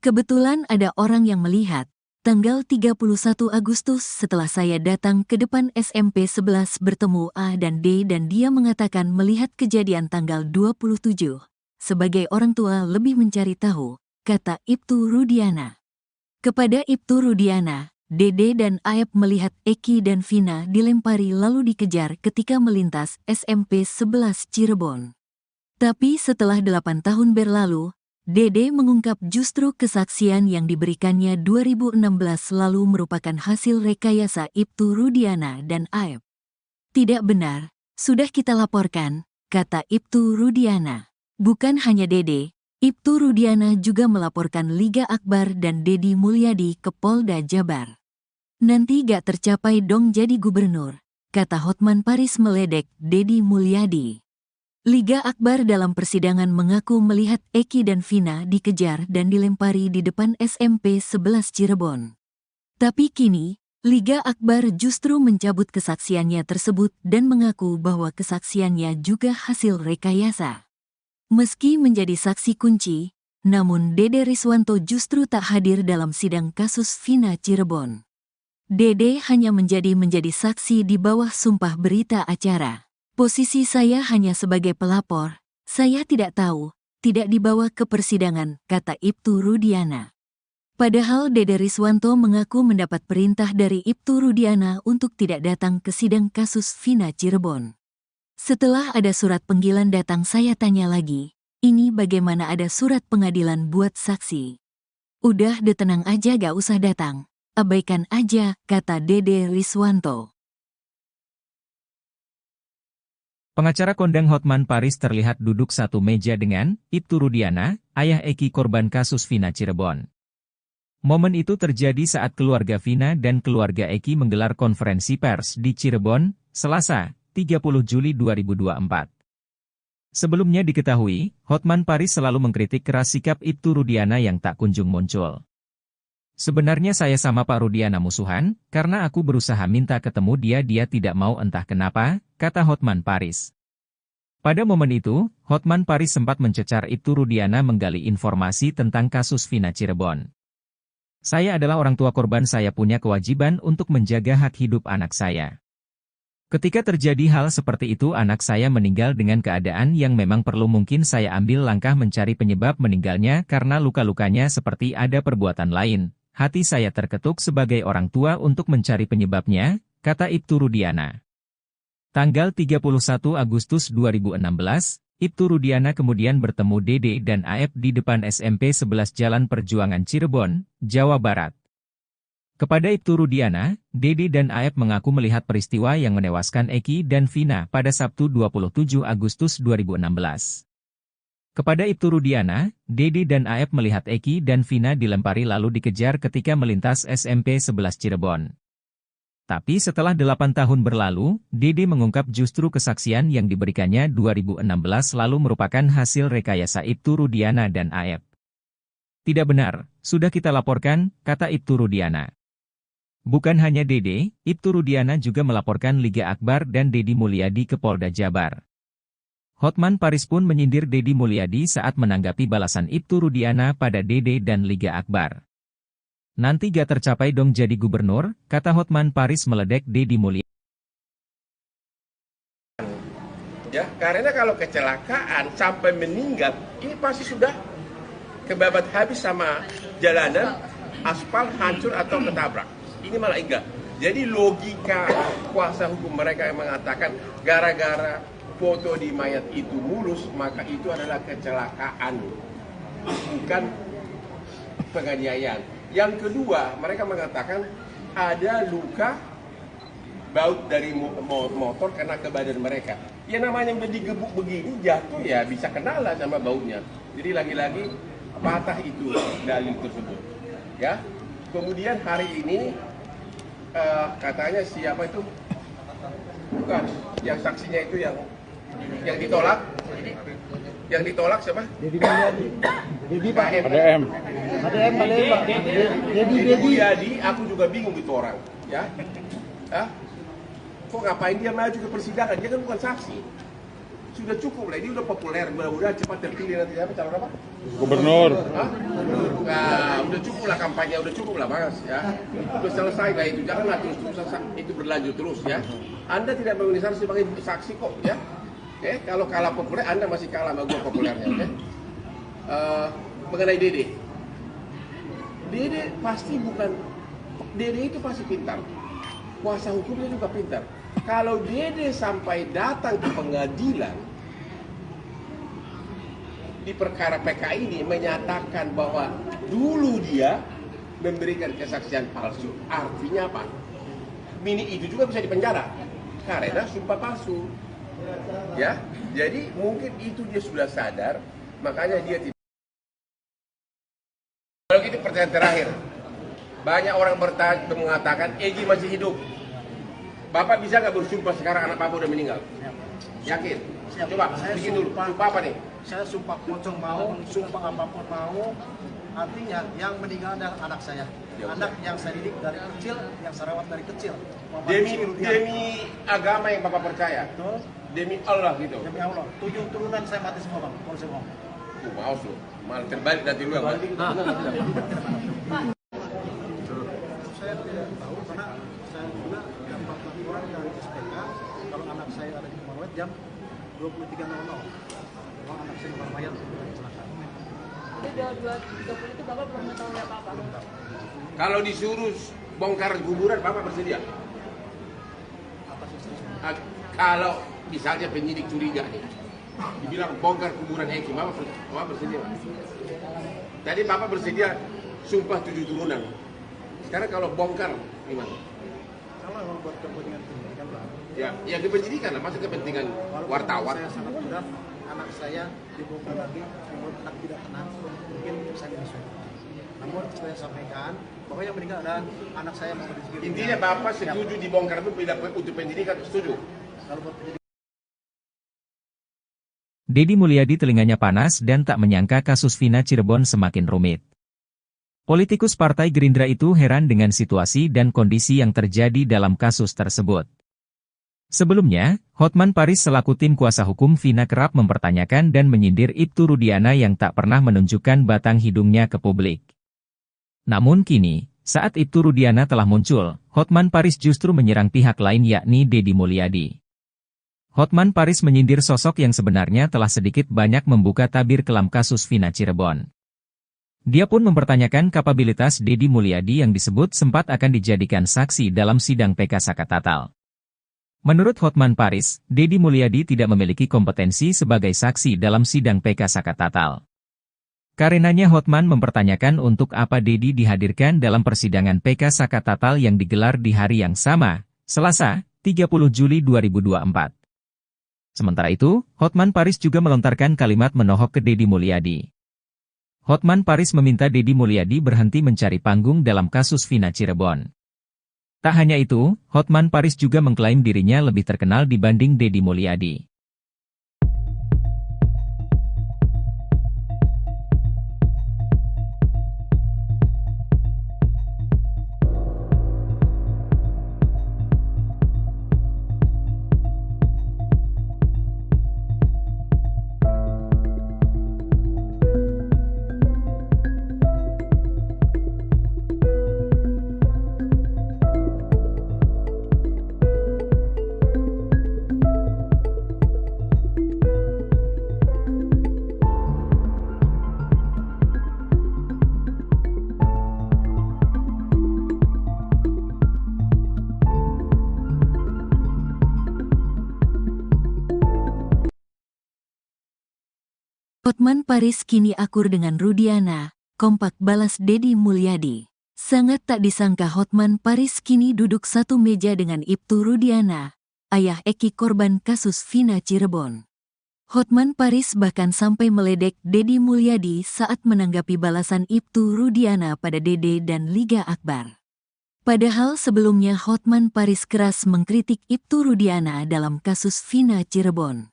Kebetulan ada orang yang melihat. Tanggal 31 Agustus setelah saya datang ke depan SMP 11 bertemu A dan D dan dia mengatakan melihat kejadian tanggal 27. Sebagai orang tua lebih mencari tahu, kata Ibtu Rudiana. Kepada Ibtu Rudiana, Dede dan Aep melihat Eki dan Vina dilempari lalu dikejar ketika melintas SMP 11 Cirebon. Tapi setelah 8 tahun berlalu, Dede mengungkap justru kesaksian yang diberikannya 2016 lalu merupakan hasil rekayasa Ibtu Rudiana dan Aep. Tidak benar, sudah kita laporkan, kata Ibtu Rudiana. Bukan hanya Dede, Ibtu Rudiana juga melaporkan Liga Akbar dan Deddy Mulyadi ke Polda Jabar. Nanti gak tercapai dong jadi gubernur, kata Hotman Paris meledek Deddy Mulyadi. Liga Akbar dalam persidangan mengaku melihat Eki dan Vina dikejar dan dilempari di depan SMP 11 Cirebon. Tapi kini, Liga Akbar justru mencabut kesaksiannya tersebut dan mengaku bahwa kesaksiannya juga hasil rekayasa. Meski menjadi saksi kunci, namun Dede Riswanto justru tak hadir dalam sidang kasus Vina Cirebon. Dede hanya menjadi saksi di bawah sumpah berita acara. Posisi saya hanya sebagai pelapor, saya tidak tahu, tidak dibawa ke persidangan, kata Ibtu Rudiana. Padahal Dede Riswanto mengaku mendapat perintah dari Ibtu Rudiana untuk tidak datang ke sidang kasus Vina Cirebon. Setelah ada surat panggilan datang saya tanya lagi, ini bagaimana ada surat pengadilan buat saksi? Udah tenang aja gak usah datang, abaikan aja, kata Dede Riswanto. Pengacara kondang Hotman Paris terlihat duduk satu meja dengan Ibtu Rudiana, ayah Eki korban kasus Vina Cirebon. Momen itu terjadi saat keluarga Vina dan keluarga Eki menggelar konferensi pers di Cirebon, Selasa, 30 Juli 2024. Sebelumnya diketahui, Hotman Paris selalu mengkritik keras sikap Ibtu Rudiana yang tak kunjung muncul. Sebenarnya saya sama Pak Rudiana musuhan, karena aku berusaha minta ketemu dia tidak mau entah kenapa, kata Hotman Paris. Pada momen itu, Hotman Paris sempat mencecar Ibtu Rudiana menggali informasi tentang kasus Vina Cirebon. Saya adalah orang tua korban, saya punya kewajiban untuk menjaga hak hidup anak saya. Ketika terjadi hal seperti itu anak saya meninggal dengan keadaan yang memang perlu mungkin saya ambil langkah mencari penyebab meninggalnya karena luka-lukanya seperti ada perbuatan lain. Hati saya terketuk sebagai orang tua untuk mencari penyebabnya, kata Ibtu Rudiana. Tanggal 31 Agustus 2016, Ibtu Rudiana kemudian bertemu Dede dan Aep di depan SMP 11 Jalan Perjuangan Cirebon, Jawa Barat. Kepada Ibtu Rudiana, Dede dan Aep mengaku melihat peristiwa yang menewaskan Eki dan Vina pada Sabtu 27 Agustus 2016. Kepada Ibtu Rudiana, Dede dan Aep melihat Eki dan Vina dilempari lalu dikejar ketika melintas SMP 11 Cirebon. Tapi setelah 8 tahun berlalu, Dede mengungkap justru kesaksian yang diberikannya 2016 lalu merupakan hasil rekayasa Ibtu Rudiana dan Aep. Tidak benar, sudah kita laporkan, kata Ibtu Rudiana. Bukan hanya Dede, Ibtu Rudiana juga melaporkan Liga Akbar dan Deddy Mulyadi ke Polda Jabar. Hotman Paris pun menyindir Deddy Mulyadi saat menanggapi balasan Ibtu Rudiana pada Dede dan Liga Akbar. Nanti gak tercapai dong jadi gubernur, kata Hotman Paris meledek Deddy Mulyadi. Ya, karena kalau kecelakaan sampai meninggal, ini pasti sudah kebabat habis sama jalanan, aspal hancur atau ketabrak. Ini malah enggak. Jadi logika kuasa hukum mereka yang mengatakan gara-gara foto di mayat itu mulus, maka itu adalah kecelakaan, bukan penganiayaan. Yang kedua, mereka mengatakan ada luka baut dari motor kena ke badan mereka. Ya namanya udah digebuk begini, jatuh ya bisa kenalah sama bautnya. Jadi lagi-lagi patah itu dalil tersebut. Ya. Kemudian hari ini katanya siapa itu? Bukan, yang saksinya itu yang ditolak. Yang ditolak siapa? Deddy Mulyadi. Deddy Pak. ADM. ADM Pak. Deddy Mulyadi, aku juga bingung itu orang. Ya. Kok ngapain dia maju ke persidangan? Dia kan bukan saksi. Sudah cukup lah, ini udah populer, mudah-mudahan cepat terpilih nanti siapa calon apa? Gubernur. Nah, udah cukup lah kampanye, udah cukup lah mas ya. Udah selesai lah itu, janganlah terus-terusan itu berlanjut terus ya. Anda tidak memenuhi syarat sebagai saksi kok ya. Kalau kalah populer, Anda masih kalah sama gua populernya. Mengenai Dede. Dede pasti bukan, Dede itu pasti pintar. Kuasa hukumnya juga pintar. Kalau Dede sampai datang ke pengadilan di perkara PK ini menyatakan bahwa dulu dia memberikan kesaksian palsu, artinya apa? Mini itu juga bisa dipenjara karena sumpah palsu. Ya, jadi mungkin itu dia sudah sadar, makanya dia tidak. Kalau gitu pertanyaan terakhir, Banyak orang mengatakan Egi masih hidup. Bapak bisa nggak bersumpah sekarang anak Bapak udah meninggal? Yakin? Siap. Coba, Saya bikin dulu. sumpah. Sumpah apa nih? Saya sumpah pocong mau, sumpah apapun mau. Artinya yang meninggal adalah anak saya. Ya, Anak yang saya didik dari kecil, yang saya rawat dari kecil. Muhammad Demi, Rizky Rudiana. demi agama yang Bapak percaya. Betul. Demi Allah gitu. Demi Allah. 7 turunan saya mati semua bang. Kalau saya ngomong. Maaf lu. Malah terbalik nanti lu yang mati. Saya tidak tahu karena saya juga dapat laporan dari SPK kalau anak saya ada di Kemaruet jam 23.00. Memang anak saya bukan mayat kecelakaan. Jadi udah 2.30 itu Bapak belum mengetahui apa-apa. Kalau disuruh bongkar kuburan, Bapak bersedia? Atas istri saya. Kalau misalnya penyidik curiga nih, dibilang bongkar kuburan Eki, Bapak bersedia? Tadi Bapak bersedia sumpah 7 turunan. Sekarang kalau bongkar gimana? Kalau memang buat kepentingan pendidikan bang. Ya kepentingan lah, masa kepentingan Walaupun wartawan. Saya sangat berat, anak saya dibongkar lagi, menurut anak tidak tenang, mungkin saya menyesal. Namun saya sampaikan bahwa yang meninggal adalah anak saya Muhammad Rizky Rudiana. Intinya Bapak setuju dibongkar itu bila untuk pendidikan, setuju? Kalau buat pendidikan. Deddy Mulyadi telinganya panas dan tak menyangka kasus Vina Cirebon semakin rumit. Politikus Partai Gerindra itu heran dengan situasi dan kondisi yang terjadi dalam kasus tersebut. Sebelumnya, Hotman Paris selaku tim kuasa hukum Vina kerap mempertanyakan dan menyindir Ibtu Rudiana yang tak pernah menunjukkan batang hidungnya ke publik. Namun kini, saat Ibtu Rudiana telah muncul, Hotman Paris justru menyerang pihak lain yakni Deddy Mulyadi. Hotman Paris menyindir sosok yang sebenarnya telah sedikit banyak membuka tabir kelam kasus Vina Cirebon. Dia pun mempertanyakan kapabilitas Deddy Mulyadi yang disebut sempat akan dijadikan saksi dalam sidang PK Saka Tatal. Menurut Hotman Paris, Deddy Mulyadi tidak memiliki kompetensi sebagai saksi dalam sidang PK Saka Tatal. Karenanya Hotman mempertanyakan untuk apa Deddy dihadirkan dalam persidangan PK Saka Tatal yang digelar di hari yang sama, Selasa, 30 Juli 2024. Sementara itu, Hotman Paris juga melontarkan kalimat menohok ke Deddy Mulyadi. Hotman Paris meminta Deddy Mulyadi berhenti mencari panggung dalam kasus Vina Cirebon. Tak hanya itu, Hotman Paris juga mengklaim dirinya lebih terkenal dibanding Deddy Mulyadi. Hotman Paris kini akur dengan Rudiana, kompak balas Deddy Mulyadi. Sangat tak disangka Hotman Paris kini duduk satu meja dengan Ibtu Rudiana, ayah Eki korban kasus Vina Cirebon. Hotman Paris bahkan sampai meledek Deddy Mulyadi saat menanggapi balasan Ibtu Rudiana pada Dede dan Liga Akbar. Padahal sebelumnya Hotman Paris keras mengkritik Ibtu Rudiana dalam kasus Vina Cirebon.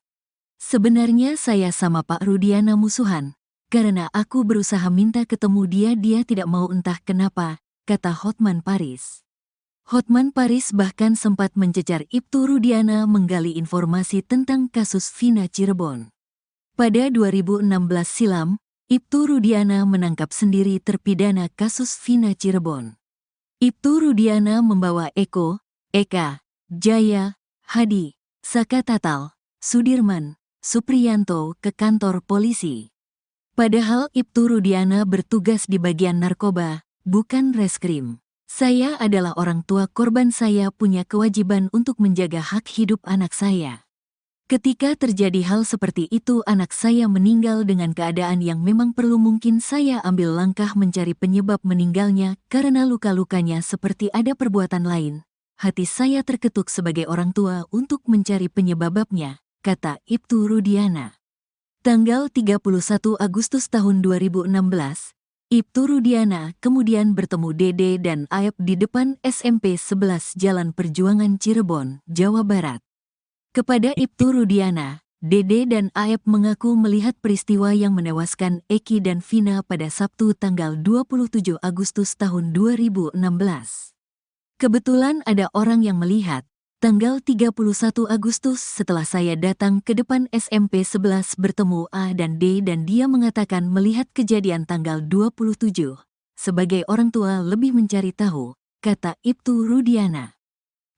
Sebenarnya saya sama Pak Rudiana musuhan, karena aku berusaha minta ketemu dia tidak mau entah kenapa, kata Hotman Paris. Hotman Paris bahkan sempat mencecar Ibtu Rudiana menggali informasi tentang kasus Vina Cirebon. Pada 2016 silam, Ibtu Rudiana menangkap sendiri terpidana kasus Vina Cirebon. Ibtu Rudiana membawa Eko, Eka, Jaya, Hadi, Saka Tatal, Sudirman, Supriyanto ke kantor polisi. Padahal Ibtu Rudiana bertugas di bagian narkoba, bukan reskrim. Saya adalah orang tua korban, saya punya kewajiban untuk menjaga hak hidup anak saya. Ketika terjadi hal seperti itu anak saya meninggal dengan keadaan yang memang perlu, mungkin saya ambil langkah mencari penyebab meninggalnya karena luka-lukanya seperti ada perbuatan lain. Hati saya terketuk sebagai orang tua untuk mencari penyebabnya, kata Ibtu Rudiana. Tanggal 31 Agustus tahun 2016, Ibtu Rudiana kemudian bertemu Dede dan Aep di depan SMP 11 Jalan Perjuangan Cirebon, Jawa Barat. Kepada Ibtu Rudiana, Dede dan Aep mengaku melihat peristiwa yang menewaskan Eki dan Vina pada Sabtu tanggal 27 Agustus tahun 2016. Kebetulan ada orang yang melihat, tanggal 31 Agustus setelah saya datang ke depan SMP 11 bertemu A dan D dan dia mengatakan melihat kejadian tanggal 27. Sebagai orang tua lebih mencari tahu, kata Ibtu Rudiana.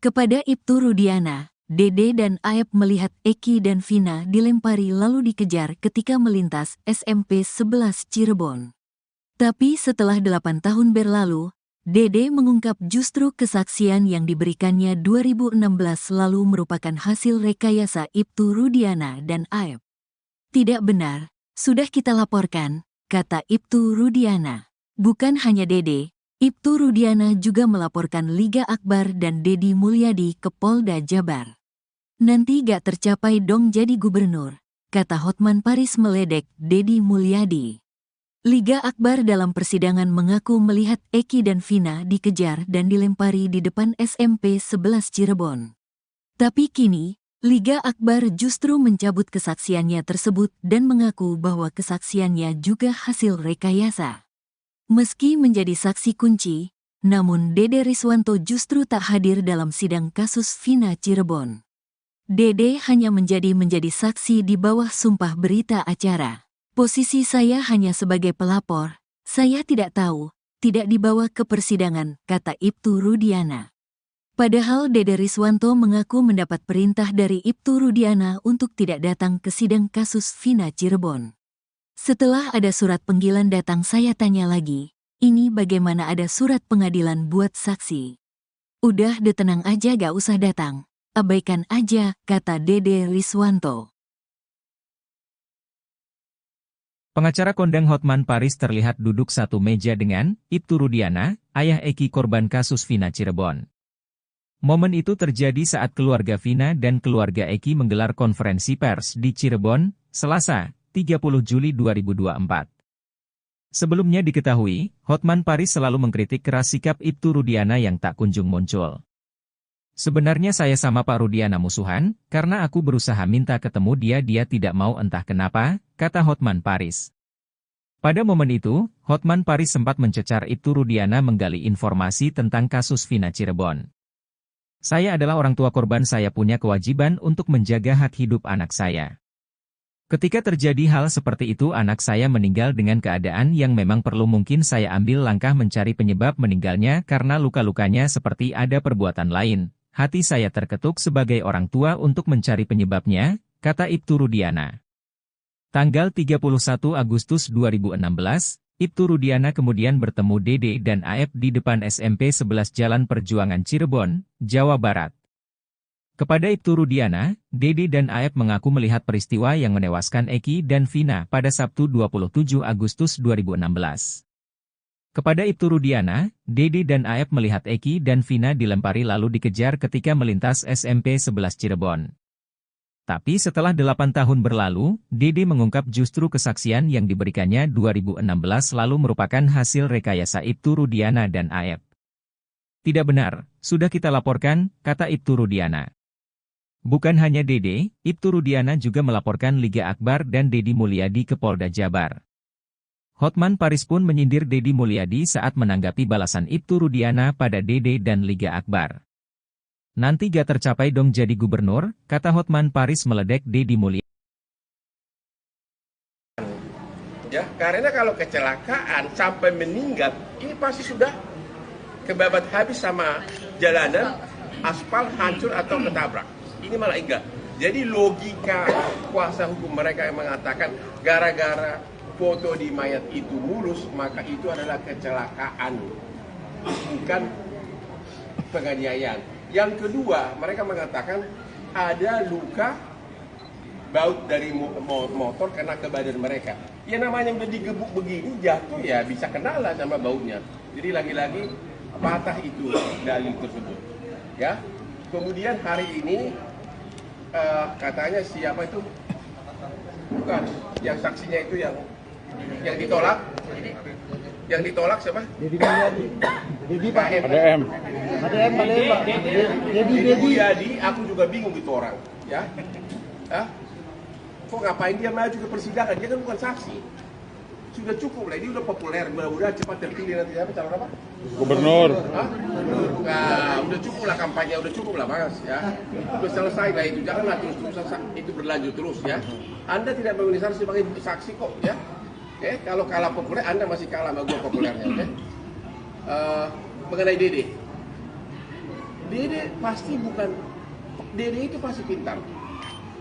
Kepada Ibtu Rudiana, Dede dan Aep melihat Eki dan Vina dilempari lalu dikejar ketika melintas SMP 11 Cirebon. Tapi setelah 8 tahun berlalu, Dede mengungkap justru kesaksian yang diberikannya 2016 lalu merupakan hasil rekayasa Ibtu Rudiana dan Aep. Tidak benar, sudah kita laporkan, kata Ibtu Rudiana. Bukan hanya Dede, Ibtu Rudiana juga melaporkan Liga Akbar dan Dedi Mulyadi ke Polda Jabar. Nanti gak tercapai dong jadi gubernur, kata Hotman Paris meledek Dedi Mulyadi. Liga Akbar dalam persidangan mengaku melihat Eki dan Vina dikejar dan dilempari di depan SMP 11 Cirebon. Tapi kini, Liga Akbar justru mencabut kesaksiannya tersebut dan mengaku bahwa kesaksiannya juga hasil rekayasa. Meski menjadi saksi kunci, namun Dede Riswanto justru tak hadir dalam sidang kasus Vina Cirebon. Dede hanya menjadi saksi di bawah sumpah berita acara. Posisi saya hanya sebagai pelapor, saya tidak tahu, tidak dibawa ke persidangan, kata Ibtu Rudiana. Padahal Dede Riswanto mengaku mendapat perintah dari Ibtu Rudiana untuk tidak datang ke sidang kasus Vina Cirebon. Setelah ada surat panggilan datang saya tanya lagi, ini bagaimana ada surat pengadilan buat saksi? Udah tenang aja gak usah datang, abaikan aja, kata Dede Riswanto. Pengacara kondang Hotman Paris terlihat duduk satu meja dengan Ibtu Rudiana, ayah Eki korban kasus Vina Cirebon. Momen itu terjadi saat keluarga Vina dan keluarga Eki menggelar konferensi pers di Cirebon, Selasa, 30 Juli 2024. Sebelumnya diketahui, Hotman Paris selalu mengkritik keras sikap Ibtu Rudiana yang tak kunjung muncul. Sebenarnya saya sama Pak Rudiana musuhan, karena aku berusaha minta ketemu dia tidak mau entah kenapa, kata Hotman Paris. Pada momen itu, Hotman Paris sempat mencecar Ibtu Rudiana menggali informasi tentang kasus Vina Cirebon. Saya adalah orang tua korban, saya punya kewajiban untuk menjaga hak hidup anak saya. Ketika terjadi hal seperti itu anak saya meninggal dengan keadaan yang memang perlu mungkin saya ambil langkah mencari penyebab meninggalnya karena luka-lukanya seperti ada perbuatan lain. Hati saya terketuk sebagai orang tua untuk mencari penyebabnya, kata Ibtu Rudiana. Tanggal 31 Agustus 2016, Ibtu Rudiana kemudian bertemu Dede dan Aep di depan SMP 11 Jalan Perjuangan Cirebon, Jawa Barat. Kepada Ibtu Rudiana, Dede dan Aep mengaku melihat peristiwa yang menewaskan Eki dan Vina pada Sabtu 27 Agustus 2016. Kepada Ibtu Rudiana, Dede dan Aep melihat Eki dan Vina dilempari lalu dikejar ketika melintas SMP 11 Cirebon. Tapi setelah 8 tahun berlalu, Dede mengungkap justru kesaksian yang diberikannya 2016 lalu merupakan hasil rekayasa Ibtu Rudiana dan Aep. Tidak benar, sudah kita laporkan, kata Ibtu Rudiana. Bukan hanya Dede, Ibtu Rudiana juga melaporkan Liga Akbar dan Dedi Mulyadi ke Polda Jabar. Hotman Paris pun menyindir Dedi Mulyadi saat menanggapi balasan Ibtu Rudiana pada Dede dan Liga Akbar. Nanti gak tercapai dong jadi gubernur, kata Hotman Paris meledek Dedi Mulyadi. Ya, karena kalau kecelakaan sampai meninggal, ini pasti sudah kebabat habis sama jalanan, aspal hancur atau ketabrak. Ini malah enggak. Jadi logika kuasa hukum mereka yang mengatakan gara-gara foto di mayat itu mulus, maka itu adalah kecelakaan, bukan penganiayaan. Yang kedua, mereka mengatakan ada luka baut dari motor kena ke badan mereka. Ya namanya udah digebuk begini, jatuh ya bisa kenalan sama bautnya. Jadi lagi-lagi patah itu dalil tersebut. Ya. Kemudian hari ini katanya siapa itu? Bukan, yang saksinya itu yang ditolak. Yang ditolak siapa? Dedi Mulyadi. Dedi Pak. ADM. ADM Pak. Dedi Mulyadi, aku juga bingung itu orang, ya. Hah? Kok ngapain dia maju ke persidangan? Dia kan bukan saksi. Sudah cukup lah, ini udah populer, mudah-mudahan cepat terpilih nanti siapa calon apa? Gubernur. Hah? Nah, udah cukup lah kampanye, udah cukup lah Mas, ya. Udah selesai lah itu, janganlah terus-terusan itu berlanjut terus ya. Anda tidak memenuhi syarat sebagai saksi kok, ya. Kalau kalah populer, Anda masih kalah sama gua populernya, oke? Mengenai Dede. Dede pasti bukan, Dede itu pasti pintar.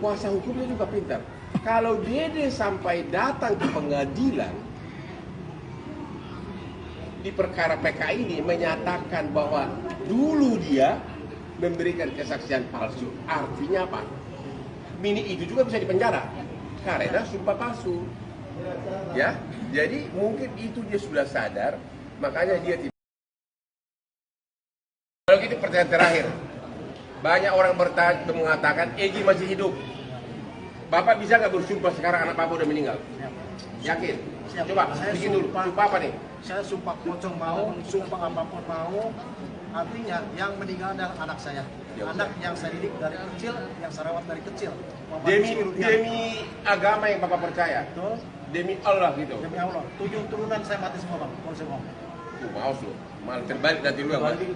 Kuasa hukumnya juga pintar. Kalau Dede sampai datang ke pengadilan di perkara PK ini menyatakan bahwa dulu dia memberikan kesaksian palsu, artinya apa? Mini itu juga bisa dipenjara karena sumpah palsu. Ya, jadi mungkin itu dia sudah sadar, makanya dia tidak. Kalau gitu pertanyaan terakhir, banyak orang mengatakan Egy masih hidup. Bapak bisa nggak bersumpah sekarang anak Bapak udah meninggal? Yakin? Siap. Coba, Saya bikin dulu. sumpah. Sumpah apa nih? Saya sumpah pocong mau, sumpah apapun mau. Artinya yang meninggal adalah anak saya. Ya, anak yang saya didik dari kecil, yang saya rawat dari kecil. Demi agama yang Bapak percaya. Betul. Demi Allah gitu. Demi Allah. 7 turunan saya mati semua Bang. Kalau saya mau. Maaf lu. Malah terbalik nanti lu yang mati.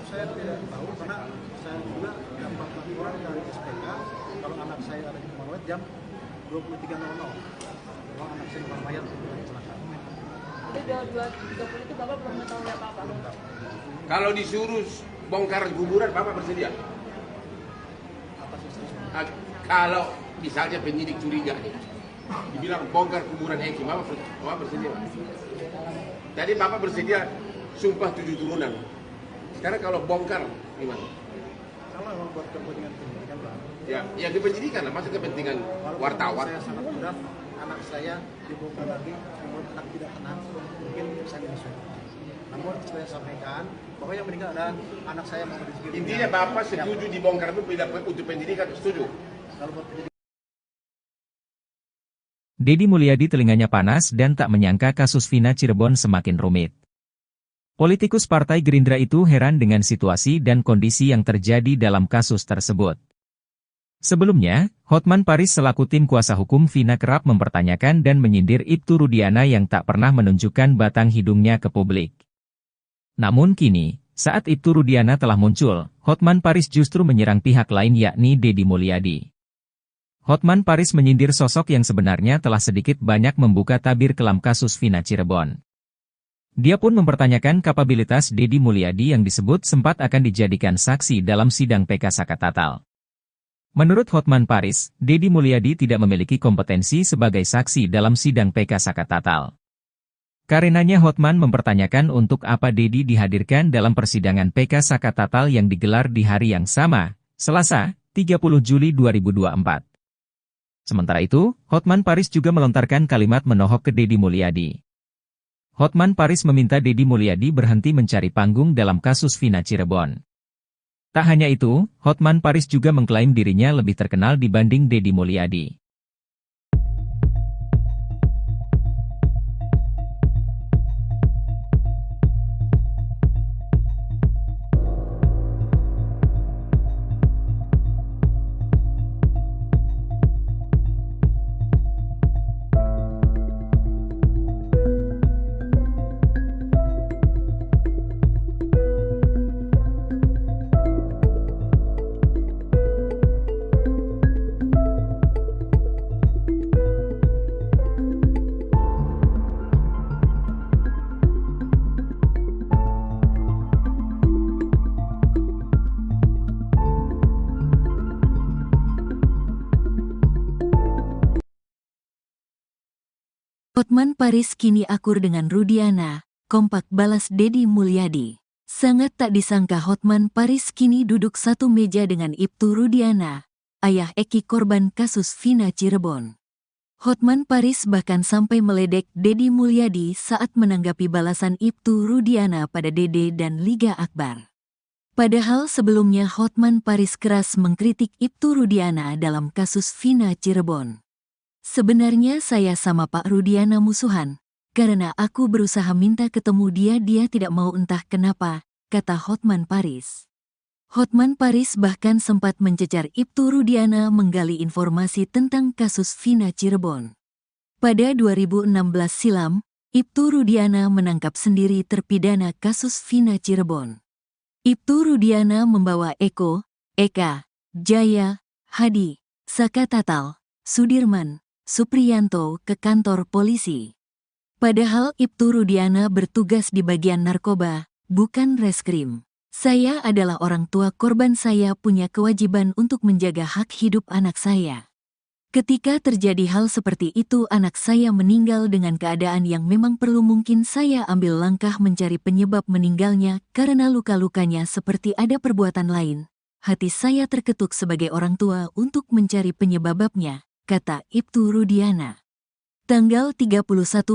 Saya tidak tahu karena saya juga dapat laporan dari SPK kalau anak saya ada di Marawet jam 23.00. Kalau anak saya di Mayat kecelakaan. Jadi 2.30 itu Bapak belum mengetahui apa-apa? Kalau disuruh bongkar kuburan, Bapak bersedia? Kalau misalnya penyidik curiga nih, dibilang bongkar kuburan Egy, Bapak bersedia? Tadi Bapak bersedia sumpah 7 turunan. Sekarang kalau bongkar gimana? Kalau memang buat kepentingan pendidikan Bang. Ya kependidikan lah, masa kepentingan wartawan. Saya sangat berat, anak saya dibongkar lagi, menurut anak tidak tenang, mungkin saya menyesal. Namun saya sampaikan bahwa yang meninggal adalah anak saya mau rezeki. Intinya Bapak setuju dibongkar itu bila untuk pendidikan, setuju? Kalau buat pendidikan. Dedi Mulyadi telinganya panas dan tak menyangka kasus Vina Cirebon semakin rumit. Politikus Partai Gerindra itu heran dengan situasi dan kondisi yang terjadi dalam kasus tersebut. Sebelumnya, Hotman Paris selaku tim kuasa hukum Vina kerap mempertanyakan dan menyindir Ibtu Rudiana yang tak pernah menunjukkan batang hidungnya ke publik. Namun kini, saat Ibtu Rudiana telah muncul, Hotman Paris justru menyerang pihak lain yakni Dedi Mulyadi. Hotman Paris menyindir sosok yang sebenarnya telah sedikit banyak membuka tabir kelam kasus Vina Cirebon. Dia pun mempertanyakan kapabilitas Dedi Mulyadi yang disebut sempat akan dijadikan saksi dalam sidang PK Sakatatal. Menurut Hotman Paris, Dedi Mulyadi tidak memiliki kompetensi sebagai saksi dalam sidang PK Sakatatal. Karenanya Hotman mempertanyakan untuk apa Dedi dihadirkan dalam persidangan PK Sakatatal yang digelar di hari yang sama, Selasa, 30 Juli 2024. Sementara itu, Hotman Paris juga melontarkan kalimat menohok ke Dedi Mulyadi. Hotman Paris meminta Dedi Mulyadi berhenti mencari panggung dalam kasus Vina Cirebon. Tak hanya itu, Hotman Paris juga mengklaim dirinya lebih terkenal dibanding Dedi Mulyadi. Hotman Paris kini akur dengan Rudiana, kompak balas Dedi Mulyadi. Sangat tak disangka Hotman Paris kini duduk satu meja dengan Ibtu Rudiana, ayah Eki korban kasus Vina Cirebon. Hotman Paris bahkan sampai meledek Dedi Mulyadi saat menanggapi balasan Ibtu Rudiana pada Dede dan Liga Akbar. Padahal sebelumnya Hotman Paris keras mengkritik Ibtu Rudiana dalam kasus Vina Cirebon. Sebenarnya saya sama Pak Rudiana musuhan. Karena aku berusaha minta ketemu dia tidak mau entah kenapa, kata Hotman Paris. Hotman Paris bahkan sempat mencecar Ibtu Rudiana menggali informasi tentang kasus Vina Cirebon. Pada 2016 silam, Ibtu Rudiana menangkap sendiri terpidana kasus Vina Cirebon. Ibtu Rudiana membawa Eko, Eka, Jaya, Hadi, Saka Tatal, Sudirman, Supriyanto ke kantor polisi. Padahal Ibtu Rudiana bertugas di bagian narkoba, bukan reskrim. Saya adalah orang tua korban, saya punya kewajiban untuk menjaga hak hidup anak saya. Ketika terjadi hal seperti itu, anak saya meninggal dengan keadaan yang memang perlu, mungkin saya ambil langkah mencari penyebab meninggalnya karena luka-lukanya seperti ada perbuatan lain. Hati saya terketuk sebagai orang tua untuk mencari penyebabnya, kata Ibtu Rudiana. Tanggal 31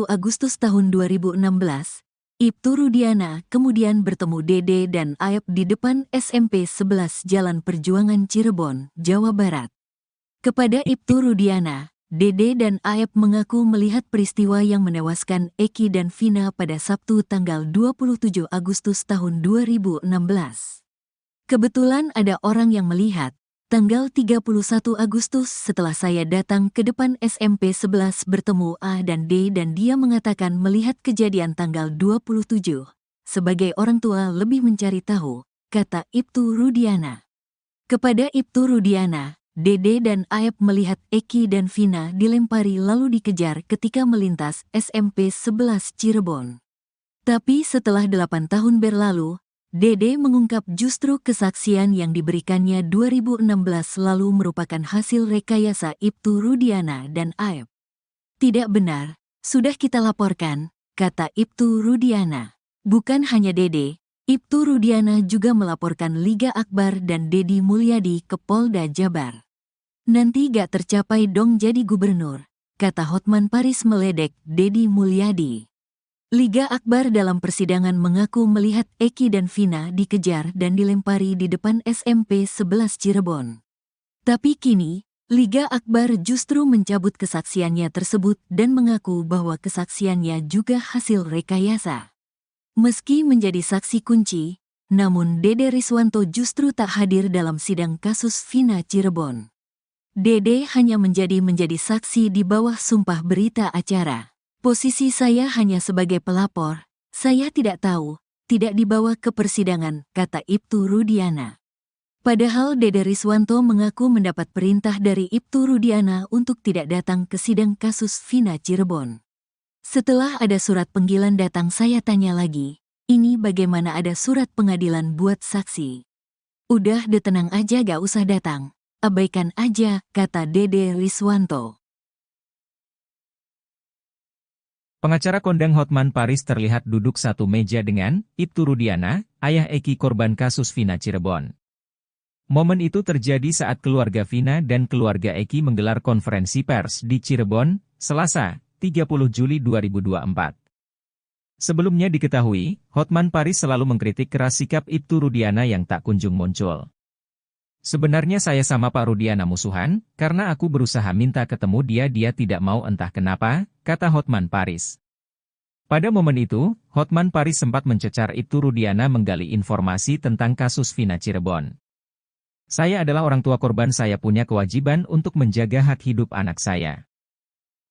Agustus tahun 2016, Ibtu Rudiana kemudian bertemu Dede dan Aep di depan SMP 11 Jalan Perjuangan Cirebon, Jawa Barat. Kepada Ibtu Rudiana, Dede dan Aep mengaku melihat peristiwa yang menewaskan Eki dan Vina pada Sabtu tanggal 27 Agustus tahun 2016. Kebetulan ada orang yang melihat, tanggal 31 Agustus setelah saya datang ke depan SMP 11 bertemu A dan D dan dia mengatakan melihat kejadian tanggal 27. Sebagai orang tua lebih mencari tahu, kata Ibtu Rudiana. Kepada Ibtu Rudiana, Dede dan Aep melihat Eki dan Vina dilempari lalu dikejar ketika melintas SMP 11 Cirebon. Tapi setelah 8 tahun berlalu, Dede mengungkap justru kesaksian yang diberikannya 2016 lalu merupakan hasil rekayasa Ibtu Rudiana dan Aep. Tidak benar, sudah kita laporkan, kata Ibtu Rudiana. Bukan hanya Dede, Ibtu Rudiana juga melaporkan Liga Akbar dan Dedi Mulyadi ke Polda Jabar. Nanti gak tercapai dong jadi gubernur, kata Hotman Paris meledek Dedi Mulyadi. Liga Akbar dalam persidangan mengaku melihat Eki dan Vina dikejar dan dilempari di depan SMP 11 Cirebon. Tapi kini, Liga Akbar justru mencabut kesaksiannya tersebut dan mengaku bahwa kesaksiannya juga hasil rekayasa. Meski menjadi saksi kunci, namun Dede Riswanto justru tak hadir dalam sidang kasus Vina Cirebon. Dede hanya menjadi saksi di bawah sumpah berita acara. Posisi saya hanya sebagai pelapor, saya tidak tahu, tidak dibawa ke persidangan, kata Ibtu Rudiana. Padahal Dede Riswanto mengaku mendapat perintah dari Ibtu Rudiana untuk tidak datang ke sidang kasus Vina Cirebon. Setelah ada surat panggilan datang, saya tanya lagi, ini bagaimana ada surat pengadilan buat saksi? Udah tenang aja, gak usah datang, abaikan aja, kata Dede Riswanto. Pengacara kondang Hotman Paris terlihat duduk satu meja dengan Ibtu Rudiana, ayah Eki korban kasus Vina Cirebon. Momen itu terjadi saat keluarga Vina dan keluarga Eki menggelar konferensi pers di Cirebon, Selasa, 30 Juli 2024. Sebelumnya diketahui, Hotman Paris selalu mengkritik keras sikap Ibtu Rudiana yang tak kunjung muncul. Sebenarnya saya sama Pak Rudiana musuhan, karena aku berusaha minta ketemu dia tidak mau entah kenapa, kata Hotman Paris. Pada momen itu, Hotman Paris sempat mencecar Ibtu Rudiana menggali informasi tentang kasus Vina Cirebon. Saya adalah orang tua korban, saya punya kewajiban untuk menjaga hak hidup anak saya.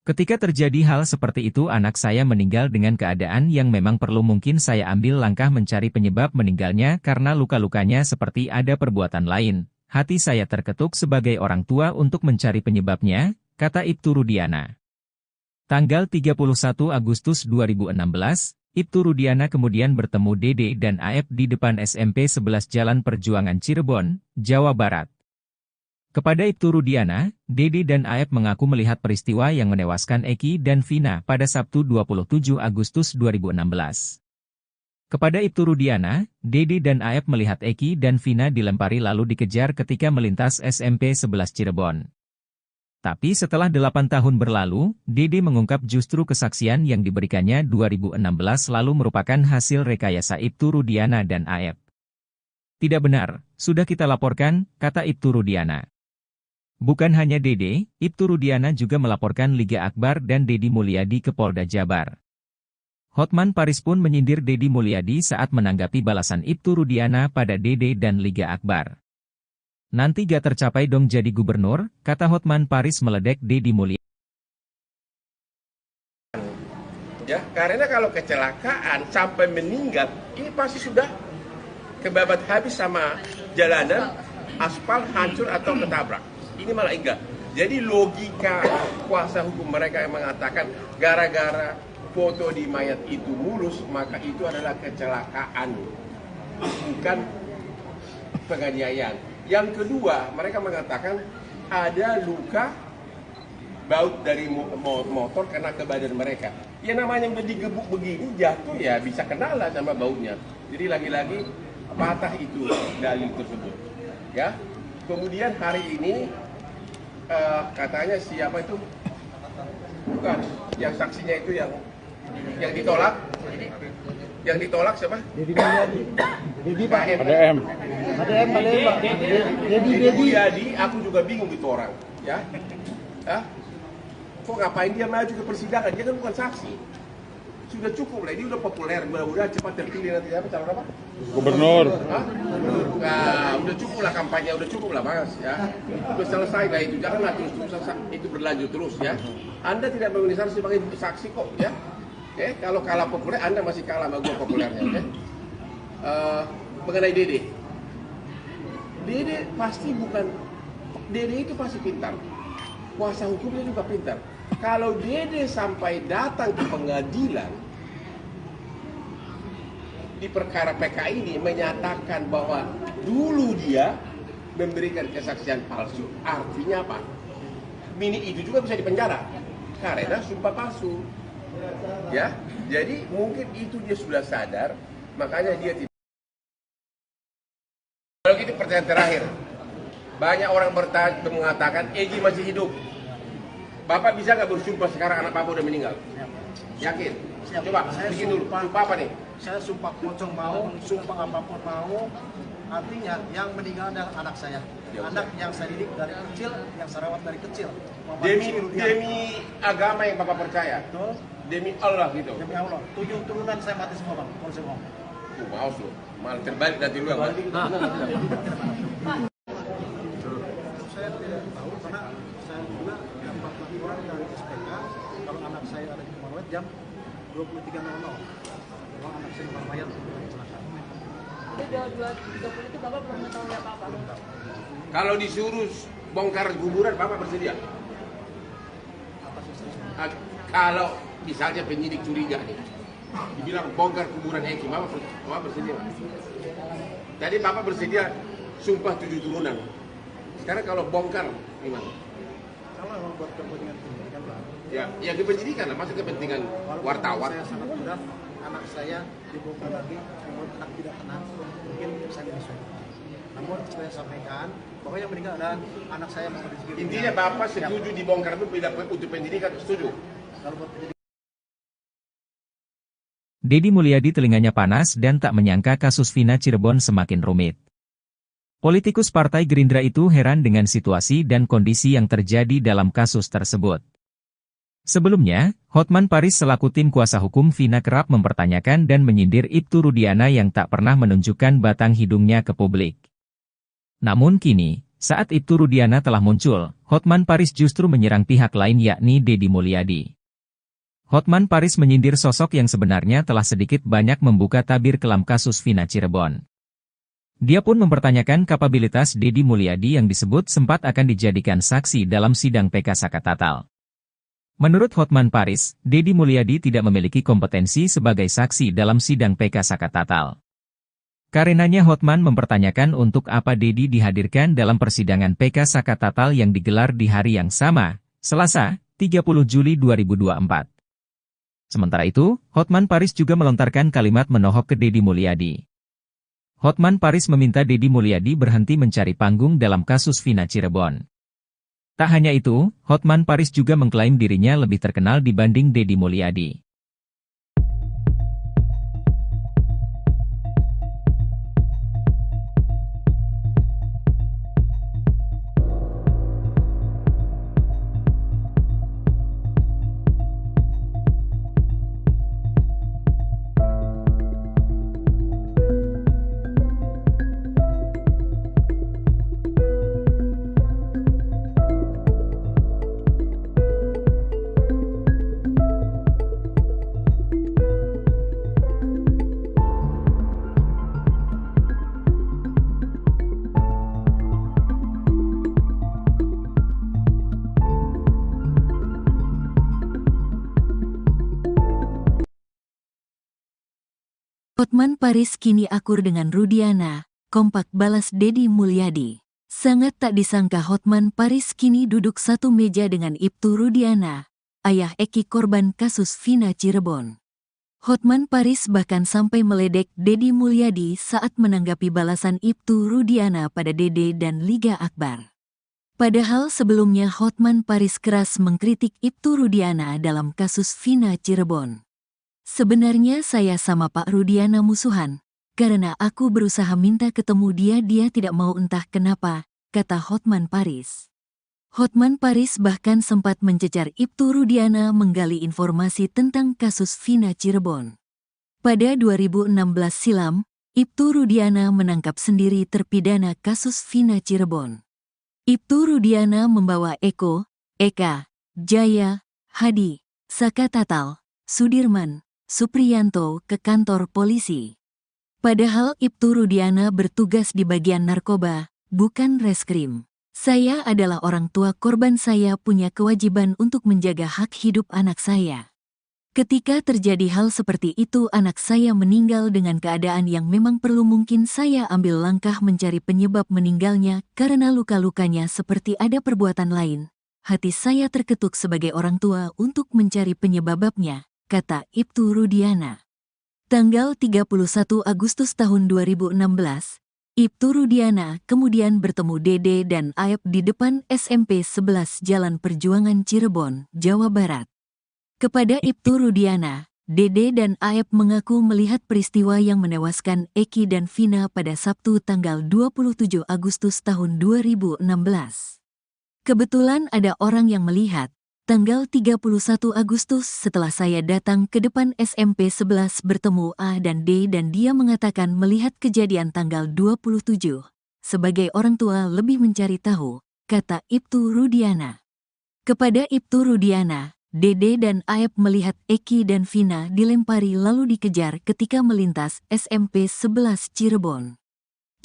Ketika terjadi hal seperti itu, anak saya meninggal dengan keadaan yang memang perlu, mungkin saya ambil langkah mencari penyebab meninggalnya karena luka-lukanya seperti ada perbuatan lain. Hati saya terketuk sebagai orang tua untuk mencari penyebabnya, kata Ibtu Rudiana. Tanggal 31 Agustus 2016, Ibtu Rudiana kemudian bertemu Dede dan Aep di depan SMP 11 Jalan Perjuangan Cirebon, Jawa Barat. Kepada Ibtu Rudiana, Dede dan Aep mengaku melihat peristiwa yang menewaskan Eki dan Vina pada Sabtu 27 Agustus 2016. Kepada Ibtu Rudiana, Dede dan Aep melihat Eki dan Vina dilempari lalu dikejar ketika melintas SMP 11 Cirebon. Tapi setelah 8 tahun berlalu, Dede mengungkap justru kesaksian yang diberikannya 2016 lalu merupakan hasil rekayasa Ibtu Rudiana dan Aep. Tidak benar, sudah kita laporkan, kata Ibtu Rudiana. Bukan hanya Dede, Ibtu Rudiana juga melaporkan Liga Akbar dan Deddy Mulyadi ke Polda Jabar. Hotman Paris pun menyindir Deddy Mulyadi saat menanggapi balasan Ibtu Rudiana pada Dede dan Liga Akbar. Nanti gak tercapai dong jadi gubernur, kata Hotman Paris meledek Deddy Mulyadi. Ya, karena kalau kecelakaan sampai meninggal, ini pasti sudah kebabat habis sama jalanan, aspal hancur atau ketabrak. Ini malah enggak. Jadi logika kuasa hukum mereka yang mengatakan gara-gara foto di mayat itu mulus, maka itu adalah kecelakaan, bukan penganiayaan. Yang kedua, mereka mengatakan ada luka baut dari motor kena ke badan mereka. Ya namanya udah digebuk begini, jatuh ya bisa kena lah sama bautnya. Jadi lagi-lagi patah itu dalil tersebut. Ya. Kemudian hari ini katanya siapa itu? Bukan, yang saksinya itu yang ditolak. Yang ditolak siapa? Deddy Mulyadi. Deddy Pak. ADM. Deddy Mulyadi, aku juga bingung itu orang, ya. Hah? Kok ngapain dia maju ke persidangan? Dia kan bukan saksi. Sudah cukup lah, ini udah populer, mudah-mudahan cepat terpilih nanti apa calon apa? Gubernur. Hah? Nah, udah cukup lah kampanye, udah cukup lah Mas, ya. Udah selesai lah itu, janganlah terus-terusan itu berlanjut terus ya. Anda tidak memenuhi syarat sebagai saksi kok, ya. Kalau kalah populer, Anda masih kalah sama gua populernya, oke? Mengenai Dede. Dede pasti bukan, Dede itu pasti pintar. Kuasa hukumnya juga pintar. Kalau Dede sampai datang ke pengadilan di perkara PK ini menyatakan bahwa dulu dia memberikan kesaksian palsu, artinya apa? Mini itu juga bisa dipenjara karena sumpah palsu. Ya, jadi mungkin itu dia sudah sadar, makanya dia tidak. Kalau gitu pertanyaan terakhir, banyak orang mengatakan Egy masih hidup. Bapak bisa nggak bersumpah sekarang anak Bapak udah meninggal? Yakin? Coba bikin dulu. Sumpah apa nih? Saya sumpah pocong mau, sumpah apapun mau. Artinya yang meninggal adalah anak saya. Anak yang saya didik dari kecil, yang saya rawat dari kecil. Demi agama yang Bapak percaya. Betul. Demi Allah gitu. Demi Allah. 7 turunan saya mati semua Bang. Kalau saya mau. Maaf lu. Malah terbalik nanti lu yang mati. Saya tidak tahu karena saya juga dapat laporan dari SPK kalau anak saya ada di Marawet jam 23.00. Kalau anak saya di Mayat kecelakaan. Jadi 2.30 itu Bapak belum mengetahui apa-apa? Kalau disuruh bongkar kuburan, Bapak bersedia? Kalau misalnya penyidik curiga nih, dibilang bongkar kuburan Eki, Bapak bersedia? Tadi Bapak bersedia sumpah 7 turunan. Sekarang kalau bongkar gimana? Kalau memang buat kepentingan pendidikan Bang. Ya kepentingan lah, masuk kepentingan wartawan. Saya sangat mudah, anak saya dibongkar lagi, kalau anak tidak tenang, mungkin saya menyesal. Namun saya sampaikan, bahwa yang meninggal adalah anak saya masih di sekitar. Intinya Bapak setuju dibongkar itu bila untuk pendidikan, setuju? Kalau buat pendidikan. Deddy Mulyadi telinganya panas dan tak menyangka kasus Vina Cirebon semakin rumit. Politikus Partai Gerindra itu heran dengan situasi dan kondisi yang terjadi dalam kasus tersebut. Sebelumnya, Hotman Paris selaku tim kuasa hukum Vina kerap mempertanyakan dan menyindir Ibtu Rudiana yang tak pernah menunjukkan batang hidungnya ke publik. Namun kini, saat Ibtu Rudiana telah muncul, Hotman Paris justru menyerang pihak lain yakni Deddy Mulyadi. Hotman Paris menyindir sosok yang sebenarnya telah sedikit banyak membuka tabir kelam kasus Vina Cirebon. Dia pun mempertanyakan kapabilitas Deddy Mulyadi yang disebut sempat akan dijadikan saksi dalam sidang PK Sakatatal. Menurut Hotman Paris, Deddy Mulyadi tidak memiliki kompetensi sebagai saksi dalam sidang PK Sakatatal. Karenanya Hotman mempertanyakan untuk apa Deddy dihadirkan dalam persidangan PK Sakatatal yang digelar di hari yang sama, Selasa, 30 Juli 2024. Sementara itu, Hotman Paris juga melontarkan kalimat menohok ke Deddy Mulyadi. Hotman Paris meminta Deddy Mulyadi berhenti mencari panggung dalam kasus Vina Cirebon. Tak hanya itu, Hotman Paris juga mengklaim dirinya lebih terkenal dibanding Deddy Mulyadi. Hotman Paris kini akur dengan Rudiana, kompak balas Deddy Mulyadi. Sangat tak disangka Hotman Paris kini duduk satu meja dengan Ibtu Rudiana, ayah Eki korban kasus Vina Cirebon. Hotman Paris bahkan sampai meledek Deddy Mulyadi saat menanggapi balasan Ibtu Rudiana pada Dede dan Liga Akbar. Padahal sebelumnya Hotman Paris keras mengkritik Ibtu Rudiana dalam kasus Vina Cirebon. Sebenarnya saya sama Pak Rudiana musuhan, karena aku berusaha minta ketemu dia tidak mau entah kenapa, kata Hotman Paris. Hotman Paris bahkan sempat mencecar Ibtu Rudiana menggali informasi tentang kasus Vina Cirebon. Pada 2016 silam, Ibtu Rudiana menangkap sendiri terpidana kasus Vina Cirebon. Ibtu Rudiana membawa Eko, Eka, Jaya, Hadi, Saka Tatal, Sudirman, Supriyanto ke kantor polisi. Padahal Ibtu Rudiana bertugas di bagian narkoba, bukan reskrim. Saya adalah orang tua korban, saya punya kewajiban untuk menjaga hak hidup anak saya. Ketika terjadi hal seperti itu anak saya meninggal dengan keadaan yang memang perlu, mungkin saya ambil langkah mencari penyebab meninggalnya karena luka-lukanya seperti ada perbuatan lain. Hati saya terketuk sebagai orang tua untuk mencari penyebabnya, kata Ibtu Rudiana. Tanggal 31 Agustus tahun 2016, Ibtu Rudiana kemudian bertemu Dede dan Aep di depan SMP 11 Jalan Perjuangan Cirebon, Jawa Barat. Kepada Ibtu Rudiana, Dede dan Aep mengaku melihat peristiwa yang menewaskan Eki dan Vina pada Sabtu tanggal 27 Agustus tahun 2016. Kebetulan ada orang yang melihat, tanggal 31 Agustus setelah saya datang ke depan SMP 11 bertemu A dan D dan dia mengatakan melihat kejadian tanggal 27. Sebagai orang tua lebih mencari tahu, kata Ibtu Rudiana. Kepada Ibtu Rudiana, Dede dan Aep melihat Eki dan Vina dilempari lalu dikejar ketika melintas SMP 11 Cirebon.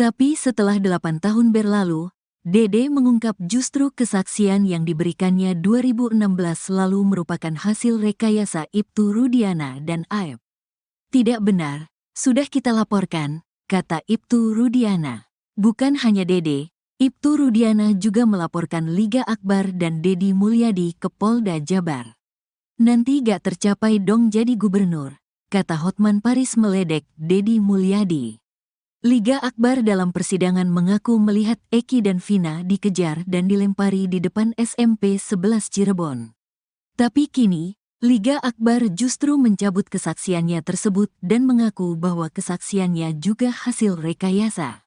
Tapi setelah 8 tahun berlalu, Dede mengungkap justru kesaksian yang diberikannya 2016 lalu merupakan hasil rekayasa Ibtu Rudiana dan Aep. Tidak benar, sudah kita laporkan, kata Ibtu Rudiana. Bukan hanya Dede, Ibtu Rudiana juga melaporkan Liga Akbar dan Deddy Mulyadi ke Polda Jabar. Nanti gak tercapai dong jadi gubernur, kata Hotman Paris meledek Deddy Mulyadi. Liga Akbar dalam persidangan mengaku melihat Eki dan Vina dikejar dan dilempari di depan SMP 11 Cirebon. Tapi kini, Liga Akbar justru mencabut kesaksiannya tersebut dan mengaku bahwa kesaksiannya juga hasil rekayasa.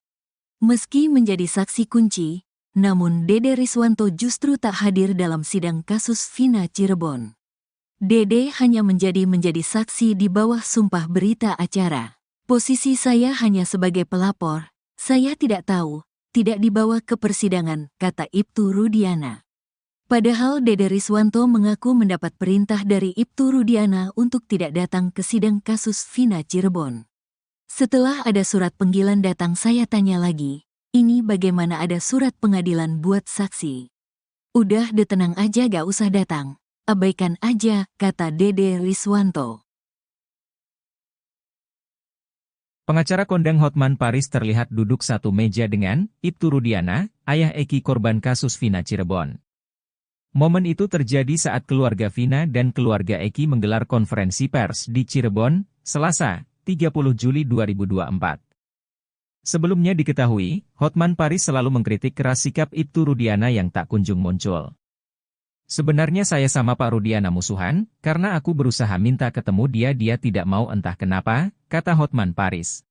Meski menjadi saksi kunci, namun Dede Riswanto justru tak hadir dalam sidang kasus Vina Cirebon. Dede hanya menjadi saksi di bawah sumpah berita acara. Posisi saya hanya sebagai pelapor, saya tidak tahu, tidak dibawa ke persidangan, kata Ibtu Rudiana. Padahal Dede Riswanto mengaku mendapat perintah dari Ibtu Rudiana untuk tidak datang ke sidang kasus Vina Cirebon. Setelah ada surat panggilan datang saya tanya lagi, ini bagaimana ada surat pengadilan buat saksi? Udah tenang aja gak usah datang. Abaikan aja, kata Dede Riswanto. Pengacara kondang Hotman Paris terlihat duduk satu meja dengan Ibtu Rudiana, ayah Eki korban kasus Vina Cirebon. Momen itu terjadi saat keluarga Vina dan keluarga Eki menggelar konferensi pers di Cirebon, Selasa, 30 Juli 2024. Sebelumnya diketahui, Hotman Paris selalu mengkritik keras sikap Ibtu Rudiana yang tak kunjung muncul. Sebenarnya saya sama Pak Rudiana musuhan, karena aku berusaha minta ketemu dia tidak mau entah kenapa, kata Hotman Paris.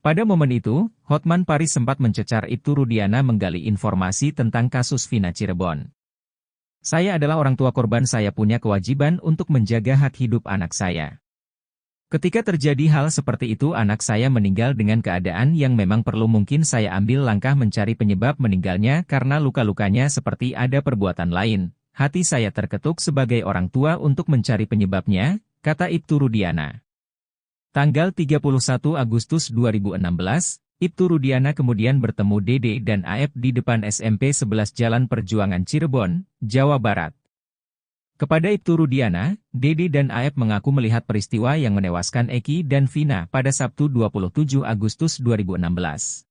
Pada momen itu, Hotman Paris sempat mencecar Ibtu Rudiana menggali informasi tentang kasus Vina Cirebon. Saya adalah orang tua korban, saya punya kewajiban untuk menjaga hak hidup anak saya. Ketika terjadi hal seperti itu anak saya meninggal dengan keadaan yang memang perlu, mungkin saya ambil langkah mencari penyebab meninggalnya karena luka-lukanya seperti ada perbuatan lain. Hati saya terketuk sebagai orang tua untuk mencari penyebabnya, kata Ibtu Rudiana. Tanggal 31 Agustus 2016, Ibtu Rudiana kemudian bertemu Dede dan Aep di depan SMP 11 Jalan Perjuangan Cirebon, Jawa Barat. Kepada Ibtu Rudiana, Dede dan Aep mengaku melihat peristiwa yang menewaskan Eki dan Vina pada Sabtu 27 Agustus 2016.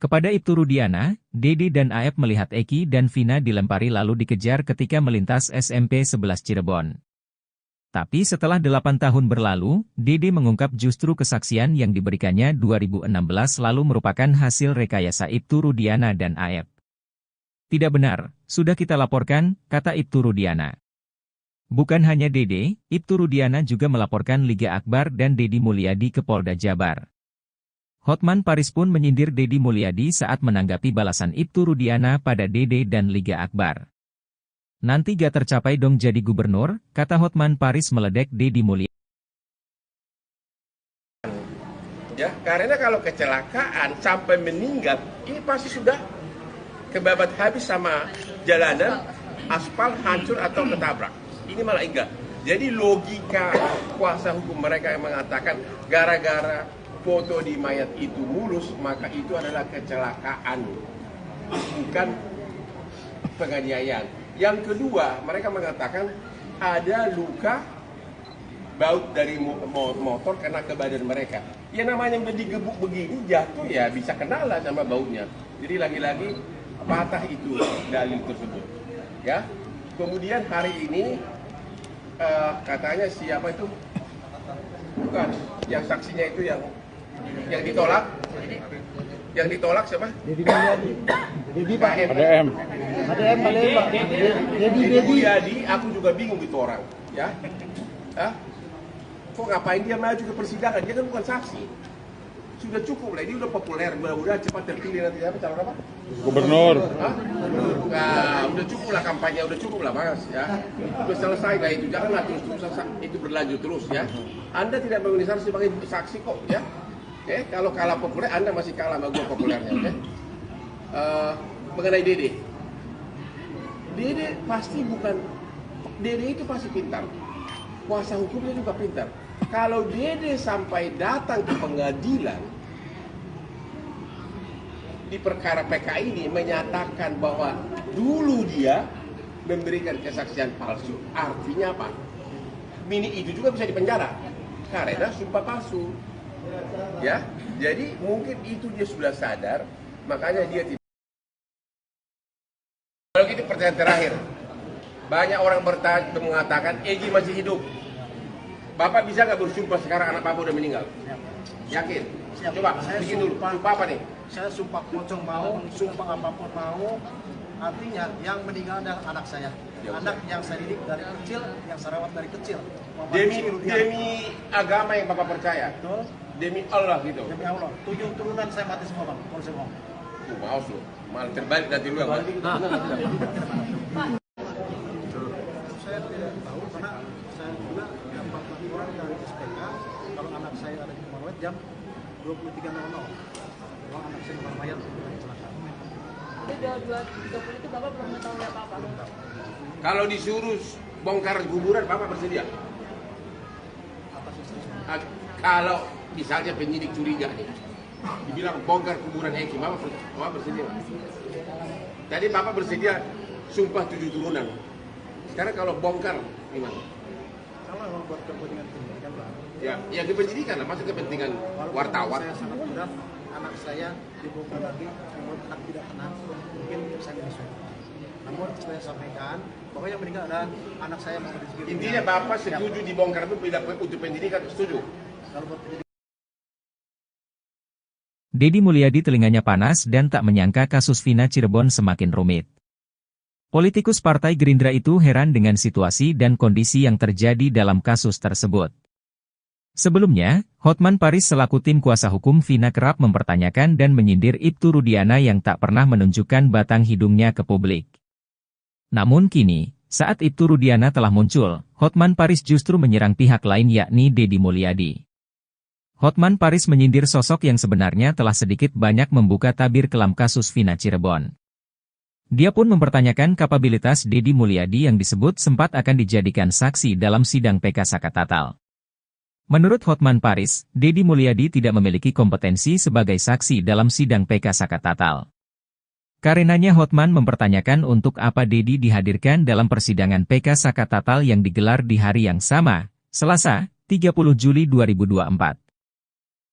Kepada Ibtu Rudiana, Dede dan Aep melihat Eki dan Vina dilempari lalu dikejar ketika melintas SMP 11 Cirebon. Tapi setelah 8 tahun berlalu, Dede mengungkap justru kesaksian yang diberikannya 2016 lalu merupakan hasil rekayasa Ibtu Rudiana dan Aep. Tidak benar, sudah kita laporkan, kata Ibtu Rudiana. Bukan hanya Dede, Ibtu Rudiana juga melaporkan Liga Akbar dan Dedi Mulyadi ke Polda Jabar. Hotman Paris pun menyindir Dedi Mulyadi saat menanggapi balasan Ibtu Rudiana pada Dede dan Liga Akbar. Nanti gak tercapai dong jadi gubernur, kata Hotman Paris meledek Dedi Mulyadi. Ya, karena kalau kecelakaan sampai meninggal, ini pasti sudah kebabat habis sama jalanan, aspal hancur atau ketabrak. Ini malah enggak. Jadi logika kuasa hukum mereka yang mengatakan gara-gara foto di mayat itu mulus, maka itu adalah kecelakaan, bukan penganiayaan. Yang kedua, mereka mengatakan ada luka baut dari motor kena ke badan mereka. Ya namanya udah digebuk begini, jatuh ya bisa kena lah sama bautnya. Jadi lagi-lagi patah itu dalil tersebut. Ya. Kemudian hari ini katanya siapa itu? Bukan, yang saksinya itu yang ditolak. Yang ditolak siapa? Dedi Mulyadi. Dedi Pak. ADM. Dedi Mulyadi, aku juga bingung itu orang, ya. Hah? Kok ngapain dia maju ke persidangan? Dia kan bukan saksi. Sudah cukup lah, ini udah populer, mudah-mudahan cepat terpilih nanti apa calon apa? Gubernur. Hah? Nah, udah cukup lah kampanye, udah cukup lah Mas, ya. Udah selesai lah itu, janganlah terus-terusan itu berlanjut terus, ya. Anda tidak memenuhi syarat sebagai saksi kok, ya. Oke, kalau kalah populer, Anda masih kalah sama gue populernya, oke? Mengenai Dede. Dede pasti bukan, Dede itu pasti pintar. Kuasa hukumnya juga pintar. Kalau Dede sampai datang ke pengadilan, di perkara PK ini menyatakan bahwa dulu dia memberikan kesaksian palsu. Artinya apa? Mini itu juga bisa dipenjara karena sumpah palsu. Ya, jadi mungkin itu dia sudah sadar, makanya dia tidak. Kalau gitu pertanyaan terakhir, banyak orang mengatakan Egi masih hidup. Bapak bisa nggak bersumpah sekarang anak Bapak udah meninggal? Yakin? Siap. Coba, Saya bikin dulu. Sumpah apa nih? Saya sumpah pocong mau, sumpah apapun mau. Artinya yang meninggal adalah anak saya. Anak yang saya didik dari kecil, yang saya rawat dari kecil. Demi agama yang Bapak percaya. Betul. Demi Allah gitu. Demi Allah. 7 turunan saya mati semua bang. Kalau saya mau. Maaf lu, malah terbalik nanti lu yang mati. Saya tidak tahu karena saya juga dapat laporan dari SPK kalau anak saya ada di rumah jam 23.00. Kalau anak saya di mayat kecelakaan. Jadi 2.30 itu Bapak belum mengetahui apa-apa? Kalau disuruh bongkar kuburan, Bapak bersedia? Atas istri saya. Kalau misalnya penyidik curiga nih, dibilang bongkar kuburan Eki, Bapak bersedia? Tadi Bapak bersedia sumpah 7 turunan. Sekarang kalau bongkar gimana? Kalau memang buat kepentingan pendidikan bang. Ya kepentingan lah, masa kepentingan wartawan. Saya sangat berat, anak saya dibongkar lagi, namun anak tidak tenang, mungkin saya menyesuaikan. Namun saya sampaikan bahwa yang meninggal adalah anak saya masih di sini. Intinya Bapak setuju dibongkar itu bila untuk pendidikan, setuju? Kalau buat pendidikan. Dedi Mulyadi telinganya panas dan tak menyangka kasus Vina Cirebon semakin rumit. Politikus Partai Gerindra itu heran dengan situasi dan kondisi yang terjadi dalam kasus tersebut. Sebelumnya, Hotman Paris selaku tim kuasa hukum Vina kerap mempertanyakan dan menyindir Ibtu Rudiana yang tak pernah menunjukkan batang hidungnya ke publik. Namun kini, saat Ibtu Rudiana telah muncul, Hotman Paris justru menyerang pihak lain yakni Dedi Mulyadi. Hotman Paris menyindir sosok yang sebenarnya telah sedikit banyak membuka tabir kelam kasus Vina Cirebon. Dia pun mempertanyakan kapabilitas Dedi Mulyadi yang disebut sempat akan dijadikan saksi dalam sidang PK Sakatatal. Menurut Hotman Paris, Dedi Mulyadi tidak memiliki kompetensi sebagai saksi dalam sidang PK Sakatatal. Karenanya Hotman mempertanyakan untuk apa Dedi dihadirkan dalam persidangan PK Saka Tatal yang digelar di hari yang sama, Selasa, 30 Juli 2024.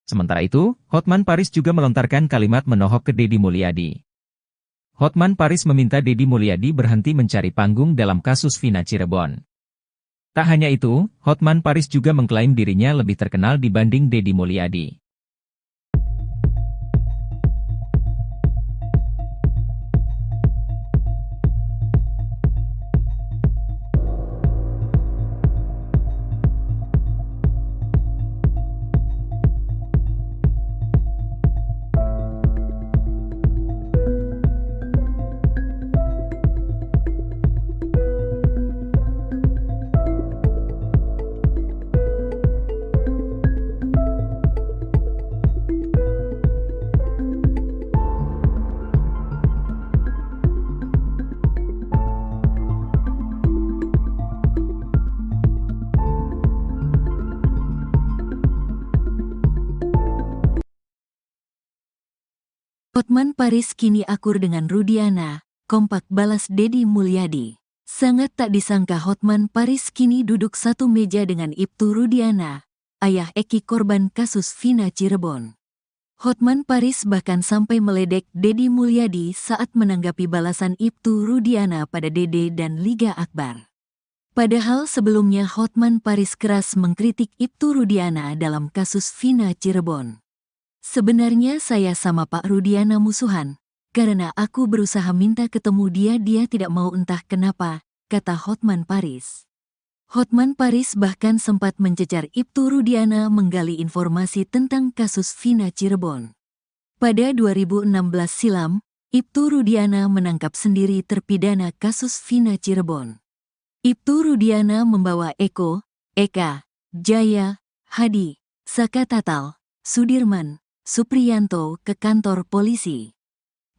Sementara itu, Hotman Paris juga melontarkan kalimat menohok ke Dedi Mulyadi. Hotman Paris meminta Dedi Mulyadi berhenti mencari panggung dalam kasus Vina Cirebon. Tak hanya itu, Hotman Paris juga mengklaim dirinya lebih terkenal dibanding Dedi Mulyadi. Hotman Paris kini akur dengan Rudiana, kompak balas Dedi Mulyadi. Sangat tak disangka Hotman Paris kini duduk satu meja dengan Ibtu Rudiana, ayah Eki korban kasus Vina Cirebon. Hotman Paris bahkan sampai meledek Dedi Mulyadi saat menanggapi balasan Ibtu Rudiana pada Dede dan Liga Akbar. Padahal sebelumnya Hotman Paris keras mengkritik Ibtu Rudiana dalam kasus Vina Cirebon. Sebenarnya saya sama Pak Rudiana musuhan, karena aku berusaha minta ketemu dia tidak mau entah kenapa, kata Hotman Paris. Hotman Paris bahkan sempat mencecar Ibtu Rudiana menggali informasi tentang kasus Vina Cirebon. Pada 2016 silam, Ibtu Rudiana menangkap sendiri terpidana kasus Vina Cirebon. Ibtu Rudiana membawa Eko, Eka, Jaya, Hadi, Saka Tatal, Sudirman, Supriyanto ke kantor polisi.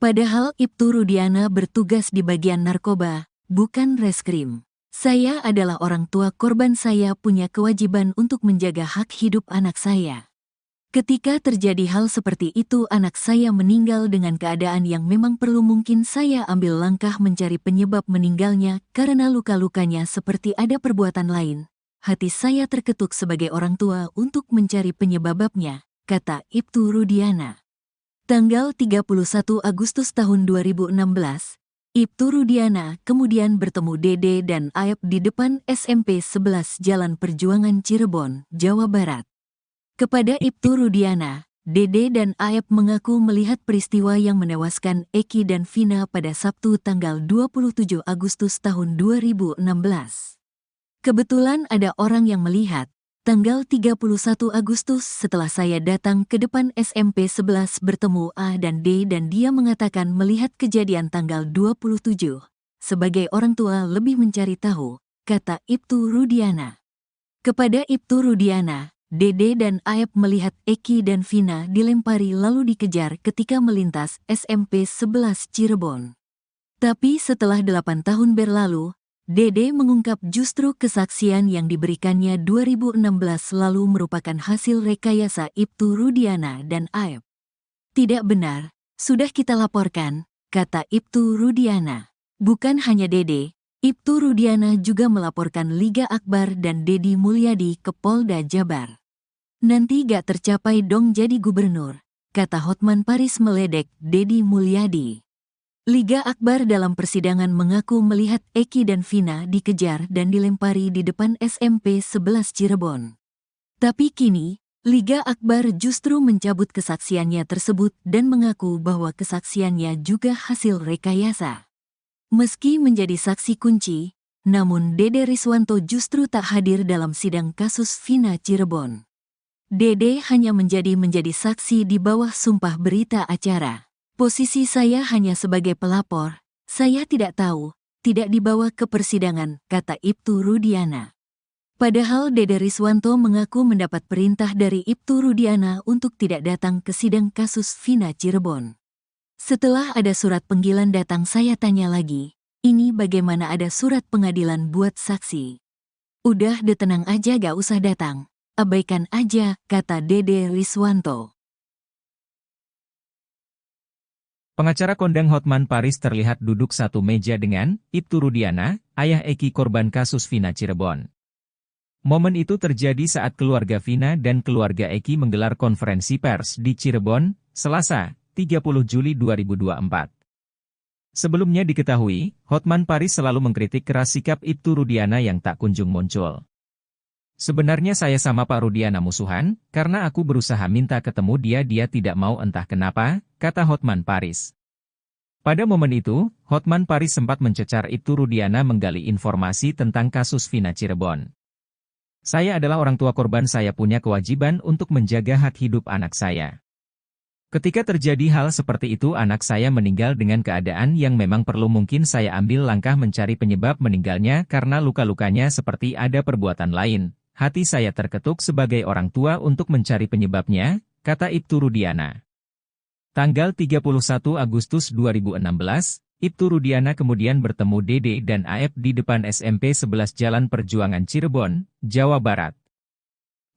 Padahal Ibtu Rudiana bertugas di bagian narkoba, bukan reskrim. Saya adalah orang tua korban, saya punya kewajiban untuk menjaga hak hidup anak saya. Ketika terjadi hal seperti itu anak saya meninggal dengan keadaan yang memang perlu, mungkin saya ambil langkah mencari penyebab meninggalnya karena luka-lukanya seperti ada perbuatan lain. Hati saya terketuk sebagai orang tua untuk mencari penyebabnya, kata Ibtu Rudiana. Tanggal 31 Agustus tahun 2016, Ibtu Rudiana kemudian bertemu Dede dan Aep di depan SMP 11 Jalan Perjuangan Cirebon, Jawa Barat. Kepada Ibtu Rudiana, Dede dan Aep mengaku melihat peristiwa yang menewaskan Eki dan Vina pada Sabtu tanggal 27 Agustus tahun 2016. Kebetulan ada orang yang melihat, tanggal 31 Agustus setelah saya datang ke depan SMP 11 bertemu A dan D dan dia mengatakan melihat kejadian tanggal 27. Sebagai orang tua lebih mencari tahu, kata Ibtu Rudiana. Kepada Ibtu Rudiana, Dede dan Aep melihat Eki dan Vina dilempari lalu dikejar ketika melintas SMP 11 Cirebon. Tapi setelah 8 tahun berlalu, Dede mengungkap justru kesaksian yang diberikannya 2016 lalu merupakan hasil rekayasa Ibtu Rudiana dan Aep. Tidak benar, sudah kita laporkan, kata Ibtu Rudiana. Bukan hanya Dede, Ibtu Rudiana juga melaporkan Liga Akbar dan Dedi Mulyadi ke Polda Jabar. Nanti gak tercapai dong jadi gubernur, kata Hotman Paris meledek Dedi Mulyadi. Liga Akbar dalam persidangan mengaku melihat Eki dan Vina dikejar dan dilempari di depan SMP 11 Cirebon. Tapi kini, Liga Akbar justru mencabut kesaksiannya tersebut dan mengaku bahwa kesaksiannya juga hasil rekayasa. Meski menjadi saksi kunci, namun Dede Riswanto justru tak hadir dalam sidang kasus Vina Cirebon. Dede hanya menjadi saksi di bawah sumpah berita acara. Posisi saya hanya sebagai pelapor, saya tidak tahu, tidak dibawa ke persidangan, kata Ibtu Rudiana. Padahal Dede Riswanto mengaku mendapat perintah dari Ibtu Rudiana untuk tidak datang ke sidang kasus Vina Cirebon. Setelah ada surat panggilan datang saya tanya lagi, ini bagaimana ada surat pengadilan buat saksi? Udah tenang aja gak usah datang, abaikan aja, kata Dede Riswanto. Pengacara kondang Hotman Paris terlihat duduk satu meja dengan Ibtu Rudiana, ayah Eki korban kasus Vina Cirebon. Momen itu terjadi saat keluarga Vina dan keluarga Eki menggelar konferensi pers di Cirebon, Selasa, 30 Juli 2024. Sebelumnya diketahui, Hotman Paris selalu mengkritik keras sikap Ibtu Rudiana yang tak kunjung muncul. Sebenarnya saya sama Pak Rudiana musuhan, karena aku berusaha minta ketemu dia tidak mau entah kenapa, kata Hotman Paris. Pada momen itu, Hotman Paris sempat mencecar Ibtu Rudiana menggali informasi tentang kasus Vina Cirebon. Saya adalah orang tua korban, saya punya kewajiban untuk menjaga hak hidup anak saya. Ketika terjadi hal seperti itu anak saya meninggal dengan keadaan yang memang perlu, mungkin saya ambil langkah mencari penyebab meninggalnya karena luka-lukanya seperti ada perbuatan lain. Hati saya terketuk sebagai orang tua untuk mencari penyebabnya, kata Ibtu Rudiana. Tanggal 31 Agustus 2016, Ibtu Rudiana kemudian bertemu Dede dan Aep di depan SMP 11 Jalan Perjuangan Cirebon, Jawa Barat.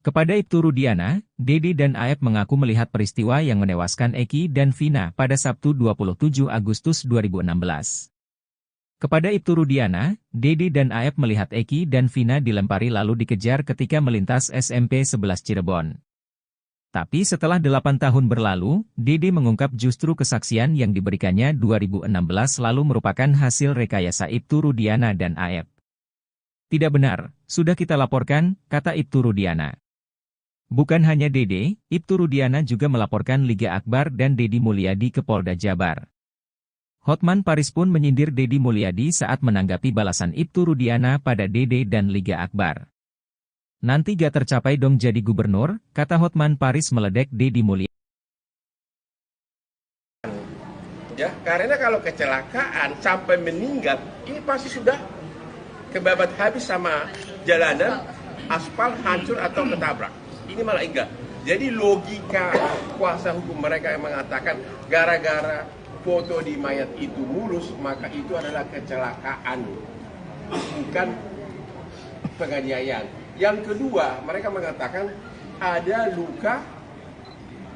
Kepada Ibtu Rudiana, Dede dan Aep mengaku melihat peristiwa yang menewaskan Eki dan Vina pada Sabtu 27 Agustus 2016. Kepada Ibtu Rudiana, Dede dan Aep melihat Eki dan Vina dilempari lalu dikejar ketika melintas SMP 11 Cirebon. Tapi setelah 8 tahun berlalu, Dede mengungkap justru kesaksian yang diberikannya 2016 lalu merupakan hasil rekayasa Ibtu Rudiana dan Aep. Tidak benar, sudah kita laporkan, kata Ibtu Rudiana. Bukan hanya Dede, Ibtu Rudiana juga melaporkan Liga Akbar dan Deddy Mulyadi ke Polda Jabar. Hotman Paris pun menyindir Deddy Mulyadi saat menanggapi balasan Ibtu Rudiana pada Dede dan Liga Akbar. Nanti gak tercapai dong jadi gubernur, kata Hotman Paris meledek Deddy Mulyadi. Ya, karena kalau kecelakaan sampai meninggal, ini pasti sudah kebabat habis sama jalanan, aspal hancur atau ketabrak. Ini malah enggak. Jadi logika kuasa hukum mereka yang mengatakan gara-gara foto di mayat itu mulus, maka itu adalah kecelakaan, bukan penganiayaan. Yang kedua, mereka mengatakan ada luka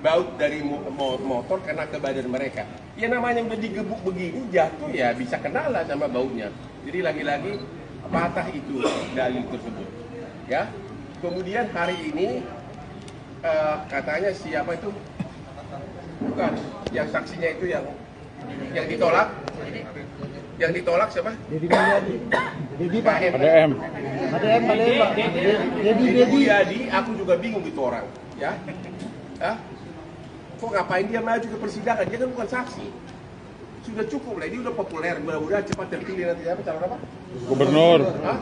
baut dari motor kena ke badan mereka. Ya namanya udah digebuk begini, jatuh ya bisa kena lah sama bautnya. Jadi lagi-lagi patah itu dalil tersebut. Ya. Kemudian hari ini katanya siapa itu? Bukan, yang saksinya itu yang ditolak. Yang ditolak siapa? Deddy Mulyadi. Deddy Pak. ADM. Deddy Mulyadi, aku juga bingung itu orang, ya. Hah? Kok ngapain dia maju ke persidangan? Dia kan bukan saksi. Sudah cukup lah, ini udah populer, mudah-mudahan cepat terpilih nanti apa calon apa? Gubernur. Hah?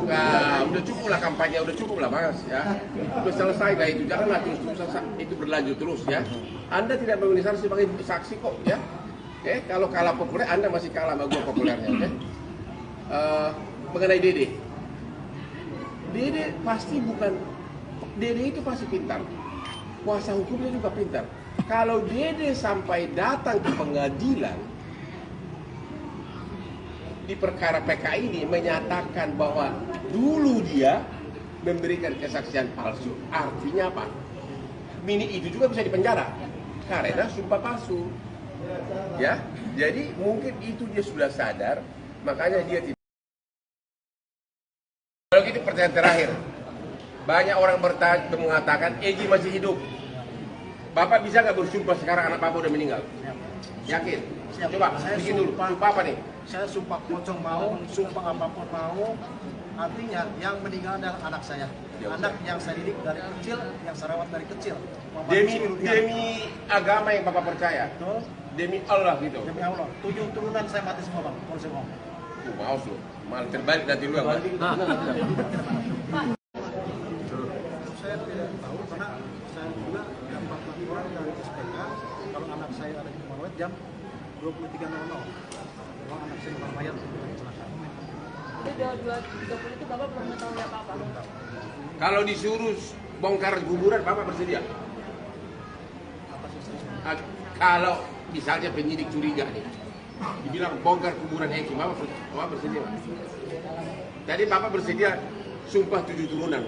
Nah, udah cukup lah kampanye, udah cukup lah Mas, ya. Udah selesai lah itu, janganlah terus-terusan itu berlanjut terus ya. Anda tidak memenuhi syarat sebagai saksi kok, ya. Oke, kalau kalah populer, Anda masih kalah sama gua populernya, oke? Mengenai Dede. Dede pasti bukan, Dede itu pasti pintar. Kuasa hukumnya juga pintar. Kalau Dede sampai datang ke pengadilan di perkara PK ini menyatakan bahwa dulu dia memberikan kesaksian palsu, artinya apa? Mini itu juga bisa dipenjara karena sumpah palsu. Ya, jadi mungkin itu dia sudah sadar, makanya dia tidak. Kalau gitu pertanyaan terakhir, banyak orang mengatakan Egi masih hidup. Bapak bisa nggak bersumpah sekarang anak Bapak udah meninggal? Yakin? Siap. Coba, Saya bikin dulu. Sumpah apa nih? Saya sumpah pocong mau, sumpah apapun mau. Artinya yang meninggal adalah anak saya. Anak yang saya didik dari kecil, yang saya rawat dari kecil. Demi agama yang Bapak percaya. Betul. Demi Allah gitu. Demi Allah. 7 turunan saya mati semua Bang. Kalau saya ngomong. Maaf lu, malah terbalik nanti lu yang mati. Saya tidak tahu karena saya juga dapat laporan dari SPK kalau anak saya ada di Marawet jam 23.00. Kalau anak saya bukan mayat kecelakaan. Itu 2.30 itu Bapak belum mengetahui apa-apa. Kalau disuruh bongkar kuburan, Bapak bersedia? Apa sih saya? Kalau misalnya penyidik curiga nih, dibilang bongkar kuburan Eki, Bapak bersedia? Jadi Bapak bersedia sumpah 7 turunan.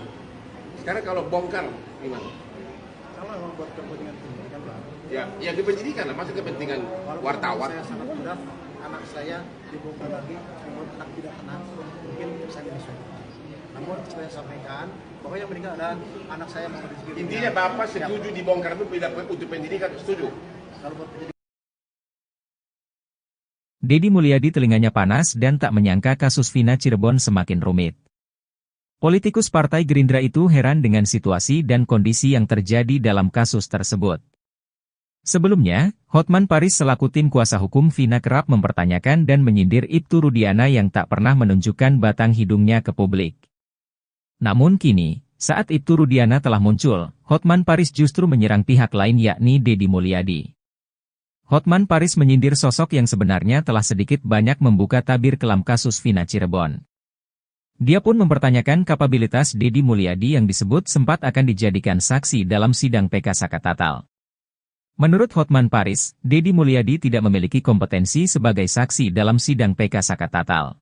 Sekarang kalau bongkar gimana? Kalau memang buat kepentingan penyidikan Bang, Ya, yang ke pendidikan lah, masa kepentingan Walaupun wartawan. saya sangat berat, anak saya dibongkar lagi, membuat anak tidak tenang, mungkin saya menyesuaikan. Namun saya sampaikan bahwa yang meninggal adalah anak saya Muhammad Rizky. Intinya Bapak setuju dibongkar itu bila untuk pendidikan, setuju? Kalau buat pendidikan, Deddy Mulyadi telinganya panas dan tak menyangka kasus Vina Cirebon semakin rumit. Politikus Partai Gerindra itu heran dengan situasi dan kondisi yang terjadi dalam kasus tersebut. Sebelumnya, Hotman Paris selaku tim kuasa hukum Vina kerap mempertanyakan dan menyindir Ibtu Rudiana yang tak pernah menunjukkan batang hidungnya ke publik. Namun kini, saat Ibtu Rudiana telah muncul, Hotman Paris justru menyerang pihak lain yakni Deddy Mulyadi. Hotman Paris menyindir sosok yang sebenarnya telah sedikit banyak membuka tabir kelam kasus Vina Cirebon. Dia pun mempertanyakan kapabilitas Deddy Mulyadi yang disebut sempat akan dijadikan saksi dalam sidang PK Sakatatal. Menurut Hotman Paris, Deddy Mulyadi tidak memiliki kompetensi sebagai saksi dalam sidang PK Sakatatal.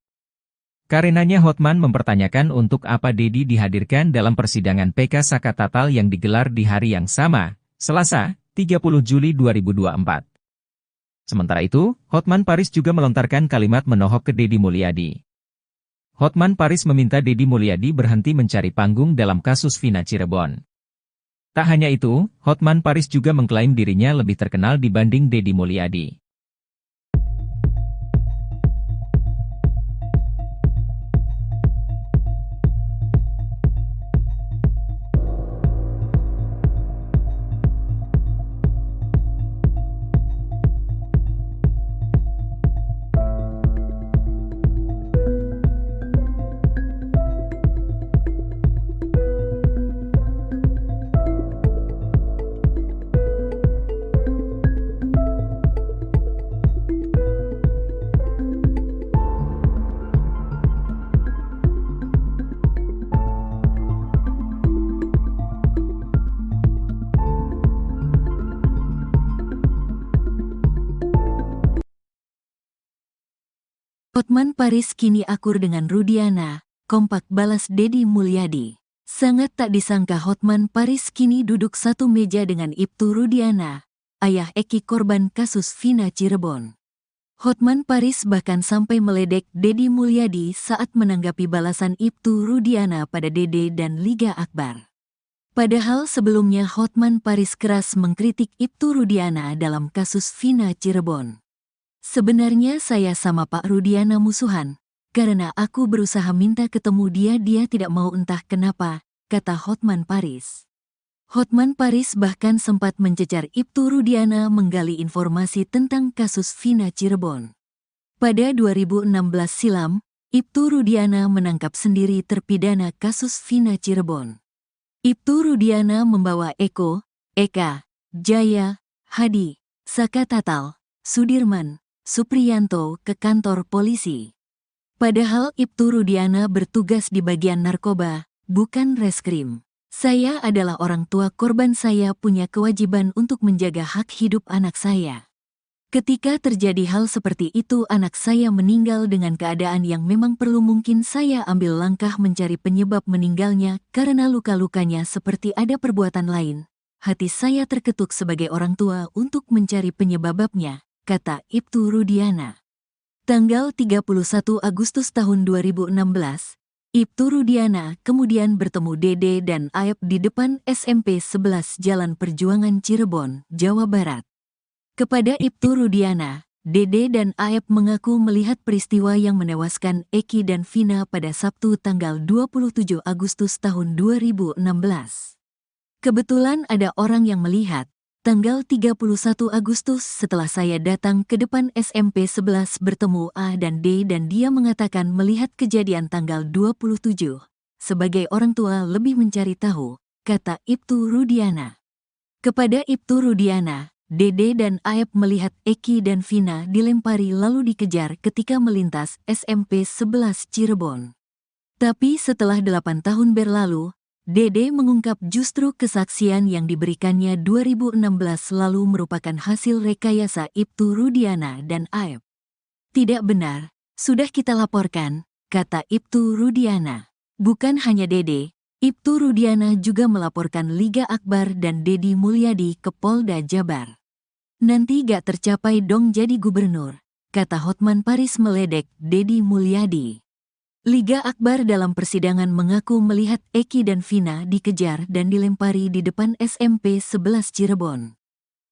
Karenanya Hotman mempertanyakan untuk apa Deddy dihadirkan dalam persidangan PK Sakatatal yang digelar di hari yang sama, Selasa, 30 Juli 2024. Sementara itu, Hotman Paris juga melontarkan kalimat menohok ke Deddy Mulyadi. Hotman Paris meminta Deddy Mulyadi berhenti mencari panggung dalam kasus Vina Cirebon. Tak hanya itu, Hotman Paris juga mengklaim dirinya lebih terkenal dibanding Deddy Mulyadi. Hotman Paris kini akur dengan Rudiana, kompak balas Deddy Mulyadi. Sangat tak disangka Hotman Paris kini duduk satu meja dengan Ibtu Rudiana, ayah Eki korban kasus Vina Cirebon. Hotman Paris bahkan sampai meledek Deddy Mulyadi saat menanggapi balasan Ibtu Rudiana pada Dede dan Liga Akbar. Padahal sebelumnya Hotman Paris keras mengkritik Ibtu Rudiana dalam kasus Vina Cirebon. Sebenarnya saya sama Pak Rudiana musuhan, karena aku berusaha minta ketemu dia tidak mau entah kenapa, kata Hotman Paris. Hotman Paris bahkan sempat mencecar Ibtu Rudiana menggali informasi tentang kasus Vina Cirebon. Pada 2016 silam, Ibtu Rudiana menangkap sendiri terpidana kasus Vina Cirebon. Ibtu Rudiana membawa Eko, Eka, Jaya, Hadi, Sakatatal, Sudirman, Supriyanto ke kantor polisi. Padahal Ibtu Rudiana bertugas di bagian narkoba, bukan reskrim. Saya adalah orang tua korban, saya punya kewajiban untuk menjaga hak hidup anak saya. Ketika terjadi hal seperti itu anak saya meninggal dengan keadaan yang memang perlu, mungkin saya ambil langkah mencari penyebab meninggalnya karena luka-lukanya seperti ada perbuatan lain. Hati saya terketuk sebagai orang tua untuk mencari penyebabnya, kata Ibtu Rudiana. Tanggal 31 Agustus tahun 2016, Ibtu Rudiana kemudian bertemu Dede dan Aep di depan SMP 11 Jalan Perjuangan Cirebon, Jawa Barat. Kepada Ibtu Rudiana, Dede dan Aep mengaku melihat peristiwa yang menewaskan Eki dan Vina pada Sabtu tanggal 27 Agustus tahun 2016. Kebetulan ada orang yang melihat, tanggal 31 Agustus setelah saya datang ke depan SMP 11 bertemu A dan D dan dia mengatakan melihat kejadian tanggal 27. Sebagai orang tua lebih mencari tahu, kata Ibtu Rudiana. Kepada Ibtu Rudiana, Dede dan Aep melihat Eki dan Vina dilempari lalu dikejar ketika melintas SMP 11 Cirebon. Tapi setelah 8 tahun berlalu, Dede mengungkap justru kesaksian yang diberikannya 2016 lalu merupakan hasil rekayasa Ibtu Rudiana dan Aep. Tidak benar, sudah kita laporkan, kata Ibtu Rudiana. Bukan hanya Dede, Ibtu Rudiana juga melaporkan Liga Akbar dan Deddy Mulyadi ke Polda Jabar. Nanti gak tercapai dong jadi gubernur, kata Hotman Paris meledek Deddy Mulyadi. Liga Akbar dalam persidangan mengaku melihat Eki dan Vina dikejar dan dilempari di depan SMP 11 Cirebon.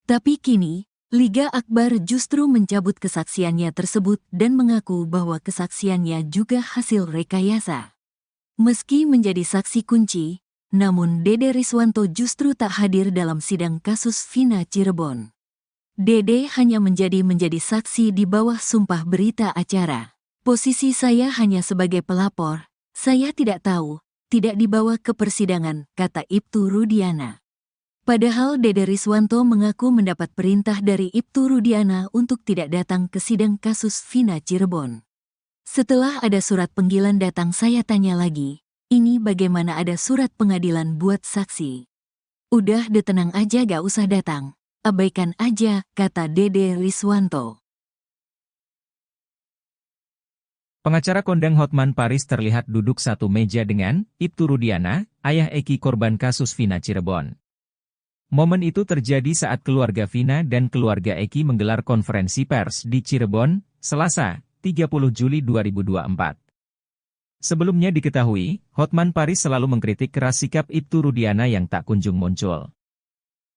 Tapi kini, Liga Akbar justru mencabut kesaksiannya tersebut dan mengaku bahwa kesaksiannya juga hasil rekayasa. Meski menjadi saksi kunci, namun Dede Riswanto justru tak hadir dalam sidang kasus Vina Cirebon. Dede hanya menjadi saksi di bawah sumpah berita acara. Posisi saya hanya sebagai pelapor, saya tidak tahu, tidak dibawa ke persidangan, kata Ibtu Rudiana. Padahal Dede Riswanto mengaku mendapat perintah dari Ibtu Rudiana untuk tidak datang ke sidang kasus Vina Cirebon. Setelah ada surat panggilan datang saya tanya lagi, ini bagaimana ada surat pengadilan buat saksi? Udah tenang aja gak usah datang, abaikan aja, kata Dede Riswanto. Pengacara kondang Hotman Paris terlihat duduk satu meja dengan Ibtu Rudiana, ayah Eki korban kasus Vina Cirebon. Momen itu terjadi saat keluarga Vina dan keluarga Eki menggelar konferensi pers di Cirebon, Selasa, 30 Juli 2024. Sebelumnya diketahui, Hotman Paris selalu mengkritik keras sikap Ibtu Rudiana yang tak kunjung muncul.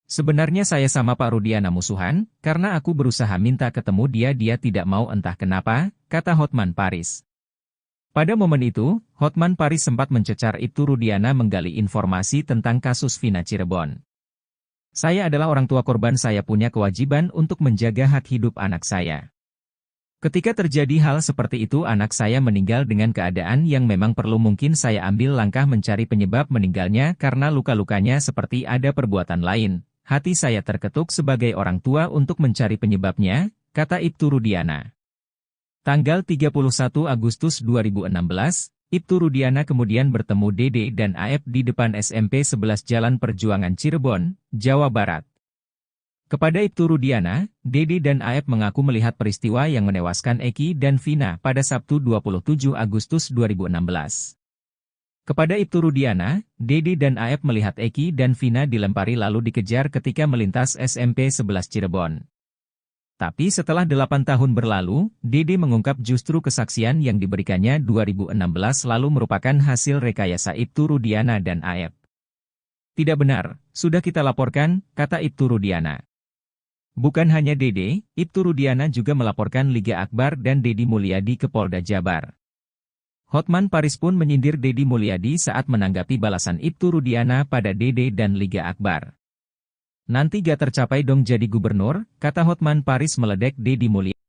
Sebenarnya saya sama Pak Rudiana musuhan, karena aku berusaha minta ketemu dia tidak mau entah kenapa, kata Hotman Paris. Pada momen itu, Hotman Paris sempat mencecar Ibtu Rudiana menggali informasi tentang kasus Vina Cirebon. Saya adalah orang tua korban, saya punya kewajiban untuk menjaga hak hidup anak saya. Ketika terjadi hal seperti itu anak saya meninggal dengan keadaan yang memang perlu mungkin saya ambil langkah mencari penyebab meninggalnya karena luka-lukanya seperti ada perbuatan lain. Hati saya terketuk sebagai orang tua untuk mencari penyebabnya, kata Ibtu Rudiana. Tanggal 31 Agustus 2016, Ibtu Rudiana kemudian bertemu Dede dan Aep di depan SMP 11 Jalan Perjuangan Cirebon, Jawa Barat. Kepada Ibtu Rudiana, Dede dan Aep mengaku melihat peristiwa yang menewaskan Eki dan Vina pada Sabtu 27 Agustus 2016. Kepada Ibtu Rudiana, Dede dan Aep melihat Eki dan Vina dilempari lalu dikejar ketika melintas SMP 11 Cirebon. Tapi setelah 8 tahun berlalu, Dede mengungkap justru kesaksian yang diberikannya 2016 lalu merupakan hasil rekayasa Ibtu Rudiana dan Aep. Tidak benar, sudah kita laporkan, kata Ibtu Rudiana. Bukan hanya Dede, Ibtu Rudiana juga melaporkan Liga Akbar dan Deddy Mulyadi ke Polda Jabar. Hotman Paris pun menyindir Deddy Mulyadi saat menanggapi balasan Ibtu Rudiana pada Dede dan Liga Akbar. Nanti gak tercapai dong jadi gubernur, kata Hotman Paris meledek Deddy Mulyadi.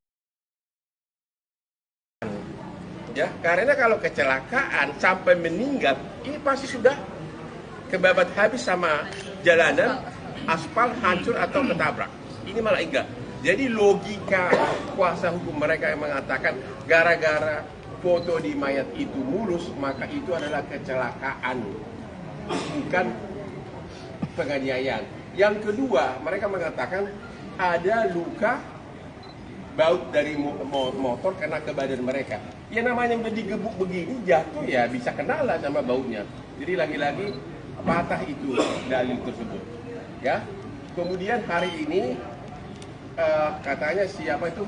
Ya, karena kalau kecelakaan sampai meninggal, ini pasti sudah kebabat habis sama jalanan, aspal hancur atau ketabrak. Ini malah enggak. Jadi logika kuasa hukum mereka yang mengatakan gara-gara foto di mayat itu mulus, maka itu adalah kecelakaan, bukan penganiayaan. Yang kedua, mereka mengatakan ada luka baut dari motor kena ke badan mereka. Ya namanya udah digebuk begini, jatuh ya bisa kena lah sama bautnya. Jadi lagi-lagi patah itu dalil tersebut. Ya. Kemudian hari ini katanya siapa itu?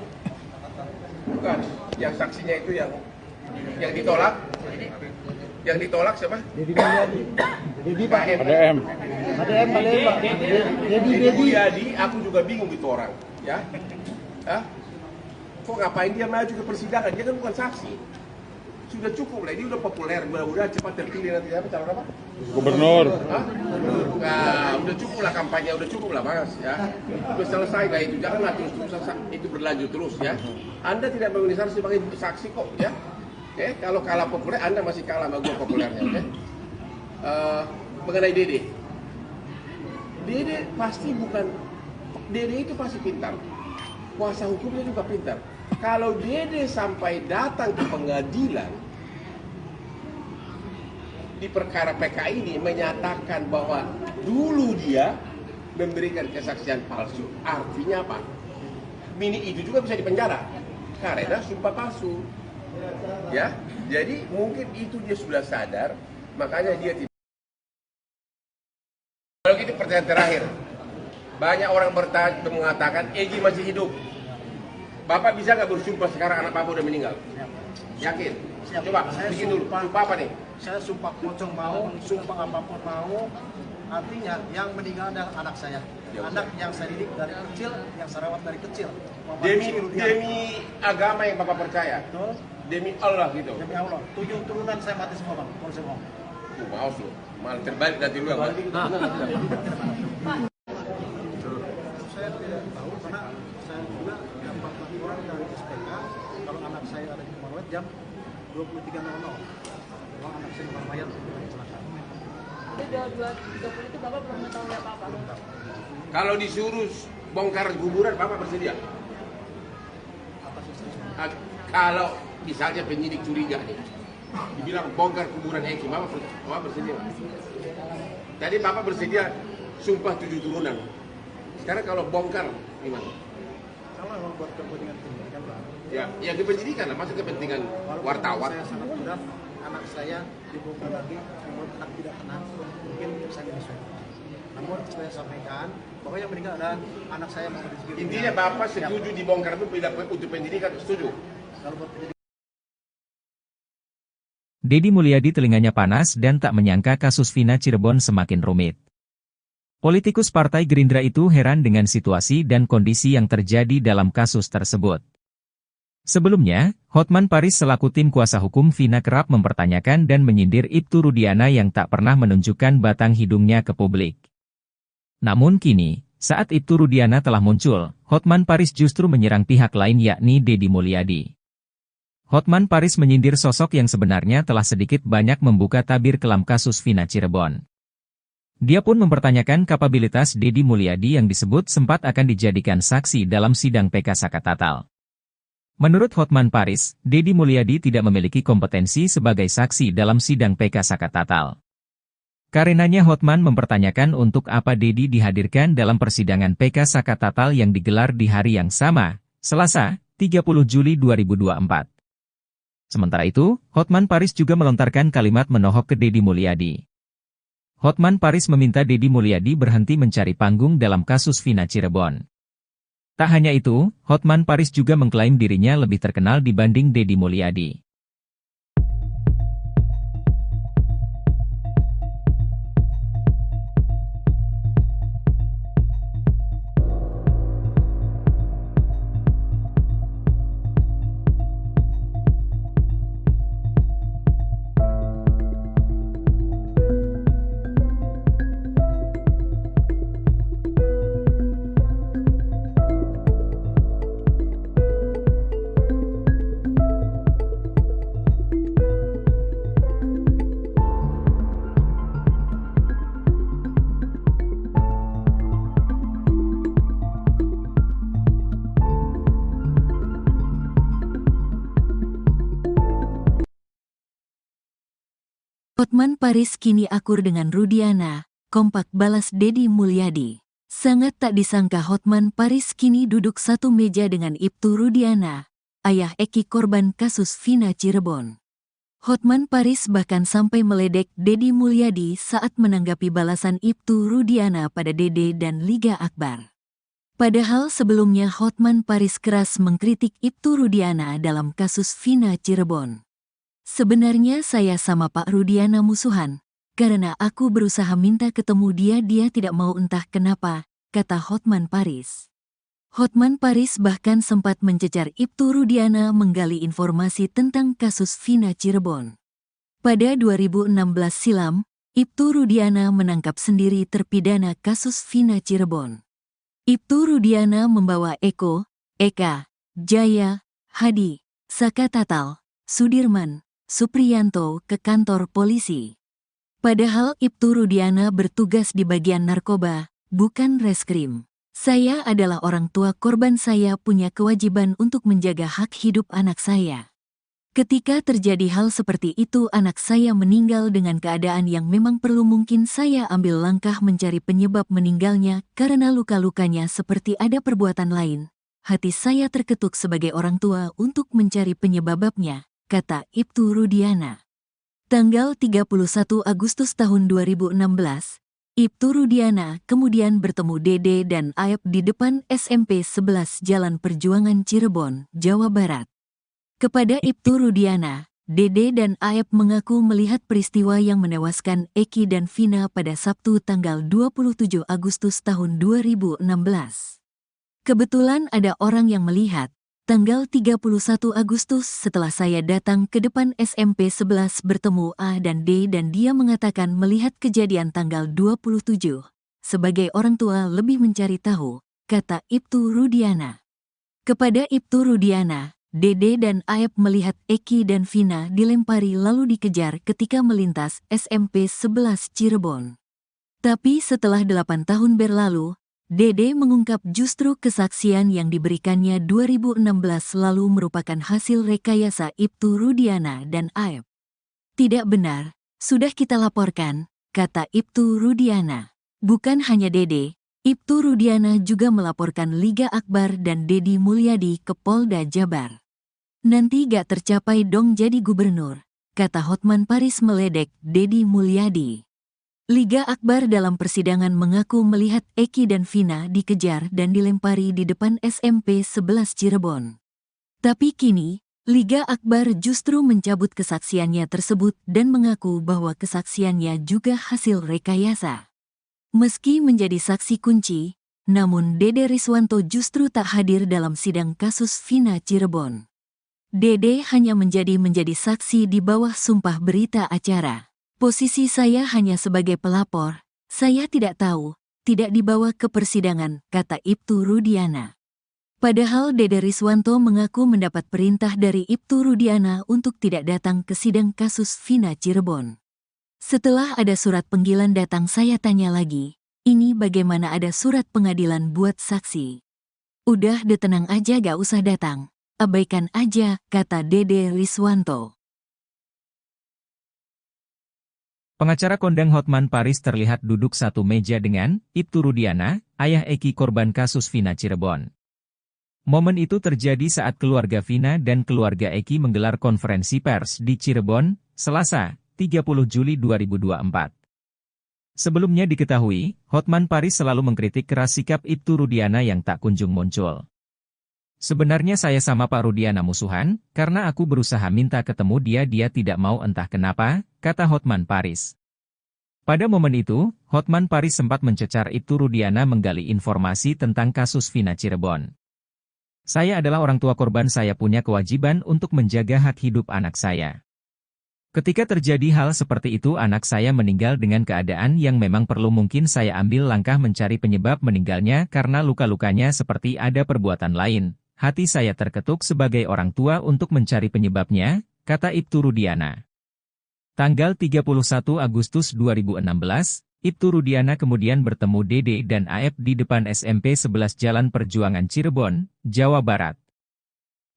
Bukan, yang saksinya itu yang ditolak. Yang ditolak siapa? Deddy Mulyadi. Deddy Pak. ADM. ADM Pak. Deddy Mulyadi, aku juga bingung itu orang. Ya. Hah? Kok ngapain dia maju ke persidangan? Dia kan bukan saksi. Sudah cukup lah, ini udah populer, mudah-mudahan cepat terpilih nanti apa calon apa? Gubernur. Hah? Nah, udah cukup lah kampanye, udah cukup lah Mas ya. Udah selesai lah itu, janganlah terus itu berlanjut terus ya. Anda tidak memenuhi syarat sebagai saksi kok ya. Oke, kalau kalah populer Anda masih kalah sama gua populernya, oke? Mengenai Dede. Dede pasti bukan, Dede itu pasti pintar. Kuasa hukumnya juga pintar. Kalau Dede sampai datang ke pengadilan di perkara PK ini menyatakan bahwa dulu dia memberikan kesaksian palsu, artinya apa? Mini itu juga bisa dipenjara karena sumpah palsu. Ya, jadi mungkin itu dia sudah sadar, makanya dia tidak. Kalau gitu pertanyaan terakhir, Banyak orang mengatakan Egi masih hidup. Bapak bisa nggak bersumpah sekarang anak Bapak udah meninggal? Yakin? Siap. Coba, Saya bikin dulu. Sumpah apa nih? Saya sumpah pocong mau, sumpah apapun mau. Artinya yang meninggal adalah anak saya. Ya, Anak yang saya didik dari kecil, yang saya rawat dari kecil. Demi agama yang Bapak percaya. Betul. Demi Allah gitu. Demi Allah. 7 turunan saya mati semua, Bang. Kalau saya ngomong. Maaf lu. Malah terbalik dari lu yang mati. Saya tidak tahu karena saya juga dapat laporan dari SPK kalau anak saya ada di Marawet jam 23.00. Bahwa anak saya bukan mayat kecelakaan. Itu 22.30 itu Bapak belum mengetahui apa-apa. Kalau disuruh bongkar kuburan, Bapak bersedia? Atas istri saya. Kalau misalnya penyidik curiga nih, dibilang bongkar kuburan Eki, Bapak bersedia? Tadi Bapak bersedia sumpah 7 turunan. Sekarang kalau bongkar, gimana? Kalau memang buat kepentingan pendidikan, Bang. Ya kependidikan lah, maksud kepentingan Walaupun wartawan. Saya sangat mudah, anak saya dibongkar lagi, membuat anak tidak tenang, mungkin saya menyesuaikan. Namun saya sampaikan bahwa yang meninggal adalah anak saya mau rezeki. Intinya Bapak setuju dibongkar itu bila untuk pendidikan, setuju? Kalau buat pendidikan, Deddy Mulyadi telinganya panas dan tak menyangka kasus Vina Cirebon semakin rumit. Politikus Partai Gerindra itu heran dengan situasi dan kondisi yang terjadi dalam kasus tersebut. Sebelumnya, Hotman Paris selaku tim kuasa hukum Vina kerap mempertanyakan dan menyindir Ibtu Rudiana yang tak pernah menunjukkan batang hidungnya ke publik. Namun kini, saat Ibtu Rudiana telah muncul, Hotman Paris justru menyerang pihak lain yakni Deddy Mulyadi. Hotman Paris menyindir sosok yang sebenarnya telah sedikit banyak membuka tabir kelam kasus Vina Cirebon. Dia pun mempertanyakan kapabilitas Deddy Mulyadi yang disebut sempat akan dijadikan saksi dalam sidang PK Sakatatal. Menurut Hotman Paris, Deddy Mulyadi tidak memiliki kompetensi sebagai saksi dalam sidang PK Sakatatal. Karenanya Hotman mempertanyakan untuk apa Deddy dihadirkan dalam persidangan PK Sakatatal yang digelar di hari yang sama, Selasa, 30 Juli 2024. Sementara itu, Hotman Paris juga melontarkan kalimat menohok ke Deddy Mulyadi. Hotman Paris meminta Deddy Mulyadi berhenti mencari panggung dalam kasus Vina Cirebon. Tak hanya itu, Hotman Paris juga mengklaim dirinya lebih terkenal dibanding Deddy Mulyadi. Hotman Paris kini akur dengan Rudiana, kompak balas Deddy Mulyadi. Sangat tak disangka Hotman Paris kini duduk satu meja dengan Ibtu Rudiana, ayah Eki korban kasus Vina Cirebon. Hotman Paris bahkan sampai meledek Deddy Mulyadi saat menanggapi balasan Ibtu Rudiana pada Dede dan Liga Akbar. Padahal sebelumnya Hotman Paris keras mengkritik Ibtu Rudiana dalam kasus Vina Cirebon. Sebenarnya saya sama Pak Rudiana musuhan, karena aku berusaha minta ketemu dia tidak mau entah kenapa, kata Hotman Paris. Hotman Paris bahkan sempat mencecar Ibtu Rudiana menggali informasi tentang kasus Vina Cirebon. Pada 2016 silam, Ibtu Rudiana menangkap sendiri terpidana kasus Vina Cirebon. Ibtu Rudiana membawa Eko, Eka, Jaya, Hadi, Sakatatal, Sudirman, Supriyanto ke kantor polisi. Padahal Ibtu Rudiana bertugas di bagian narkoba, bukan reskrim. Saya adalah orang tua korban, saya punya kewajiban untuk menjaga hak hidup anak saya. Ketika terjadi hal seperti itu anak saya meninggal dengan keadaan yang memang perlu, mungkin saya ambil langkah mencari penyebab meninggalnya karena luka-lukanya seperti ada perbuatan lain. Hati saya terketuk sebagai orang tua untuk mencari penyebabnya, kata Ibtu Rudiana. Tanggal 31 Agustus tahun 2016, Ibtu Rudiana kemudian bertemu Dede dan Aep di depan SMP 11 Jalan Perjuangan Cirebon, Jawa Barat. Kepada Ibtu Rudiana, Dede dan Aep mengaku melihat peristiwa yang menewaskan Eki dan Vina pada Sabtu tanggal 27 Agustus tahun 2016. Kebetulan ada orang yang melihat, tanggal 31 Agustus setelah saya datang ke depan SMP 11 bertemu A dan D dan dia mengatakan melihat kejadian tanggal 27. Sebagai orang tua lebih mencari tahu, kata Ibtu Rudiana. Kepada Ibtu Rudiana, Dede dan Aep melihat Eki dan Vina dilempari lalu dikejar ketika melintas SMP 11 Cirebon. Tapi setelah 8 tahun berlalu, Dede mengungkap justru kesaksian yang diberikannya 2016 lalu merupakan hasil rekayasa Ibtu Rudiana dan Aep. Tidak benar, sudah kita laporkan, kata Ibtu Rudiana. Bukan hanya Dede, Ibtu Rudiana juga melaporkan Liga Akbar dan Dedi Mulyadi ke Polda Jabar. Nanti gak tercapai dong jadi gubernur, kata Hotman Paris meledek Dedi Mulyadi. Liga Akbar dalam persidangan mengaku melihat Eki dan Vina dikejar dan dilempari di depan SMP 11 Cirebon. Tapi kini, Liga Akbar justru mencabut kesaksiannya tersebut dan mengaku bahwa kesaksiannya juga hasil rekayasa. Meski menjadi saksi kunci, namun Dede Riswanto justru tak hadir dalam sidang kasus Vina Cirebon. Dede hanya menjadi saksi di bawah sumpah berita acara. Posisi saya hanya sebagai pelapor, saya tidak tahu, tidak dibawa ke persidangan, kata Ibtu Rudiana. Padahal Dede Riswanto mengaku mendapat perintah dari Ibtu Rudiana untuk tidak datang ke sidang kasus Vina Cirebon. Setelah ada surat panggilan datang saya tanya lagi, ini bagaimana ada surat pengadilan buat saksi? Udah tenang aja gak usah datang, abaikan aja, kata Dede Riswanto. Pengacara kondang Hotman Paris terlihat duduk satu meja dengan Ibtu Rudiana, ayah Eki korban kasus Vina Cirebon. Momen itu terjadi saat keluarga Vina dan keluarga Eki menggelar konferensi pers di Cirebon, Selasa, 30 Juli 2024. Sebelumnya diketahui, Hotman Paris selalu mengkritik keras sikap Ibtu Rudiana yang tak kunjung muncul. Sebenarnya saya sama Pak Rudiana musuhan, karena aku berusaha minta ketemu dia tidak mau entah kenapa, kata Hotman Paris. Pada momen itu, Hotman Paris sempat mencecar Ibtu Rudiana menggali informasi tentang kasus Vina Cirebon. Saya adalah orang tua korban, saya punya kewajiban untuk menjaga hak hidup anak saya. Ketika terjadi hal seperti itu anak saya meninggal dengan keadaan yang memang perlu mungkin saya ambil langkah mencari penyebab meninggalnya karena luka-lukanya seperti ada perbuatan lain. Hati saya terketuk sebagai orang tua untuk mencari penyebabnya, kata Ibtu Rudiana. Tanggal 31 Agustus 2016, Ibtu Rudiana kemudian bertemu Dede dan Aep di depan SMP 11 Jalan Perjuangan Cirebon, Jawa Barat.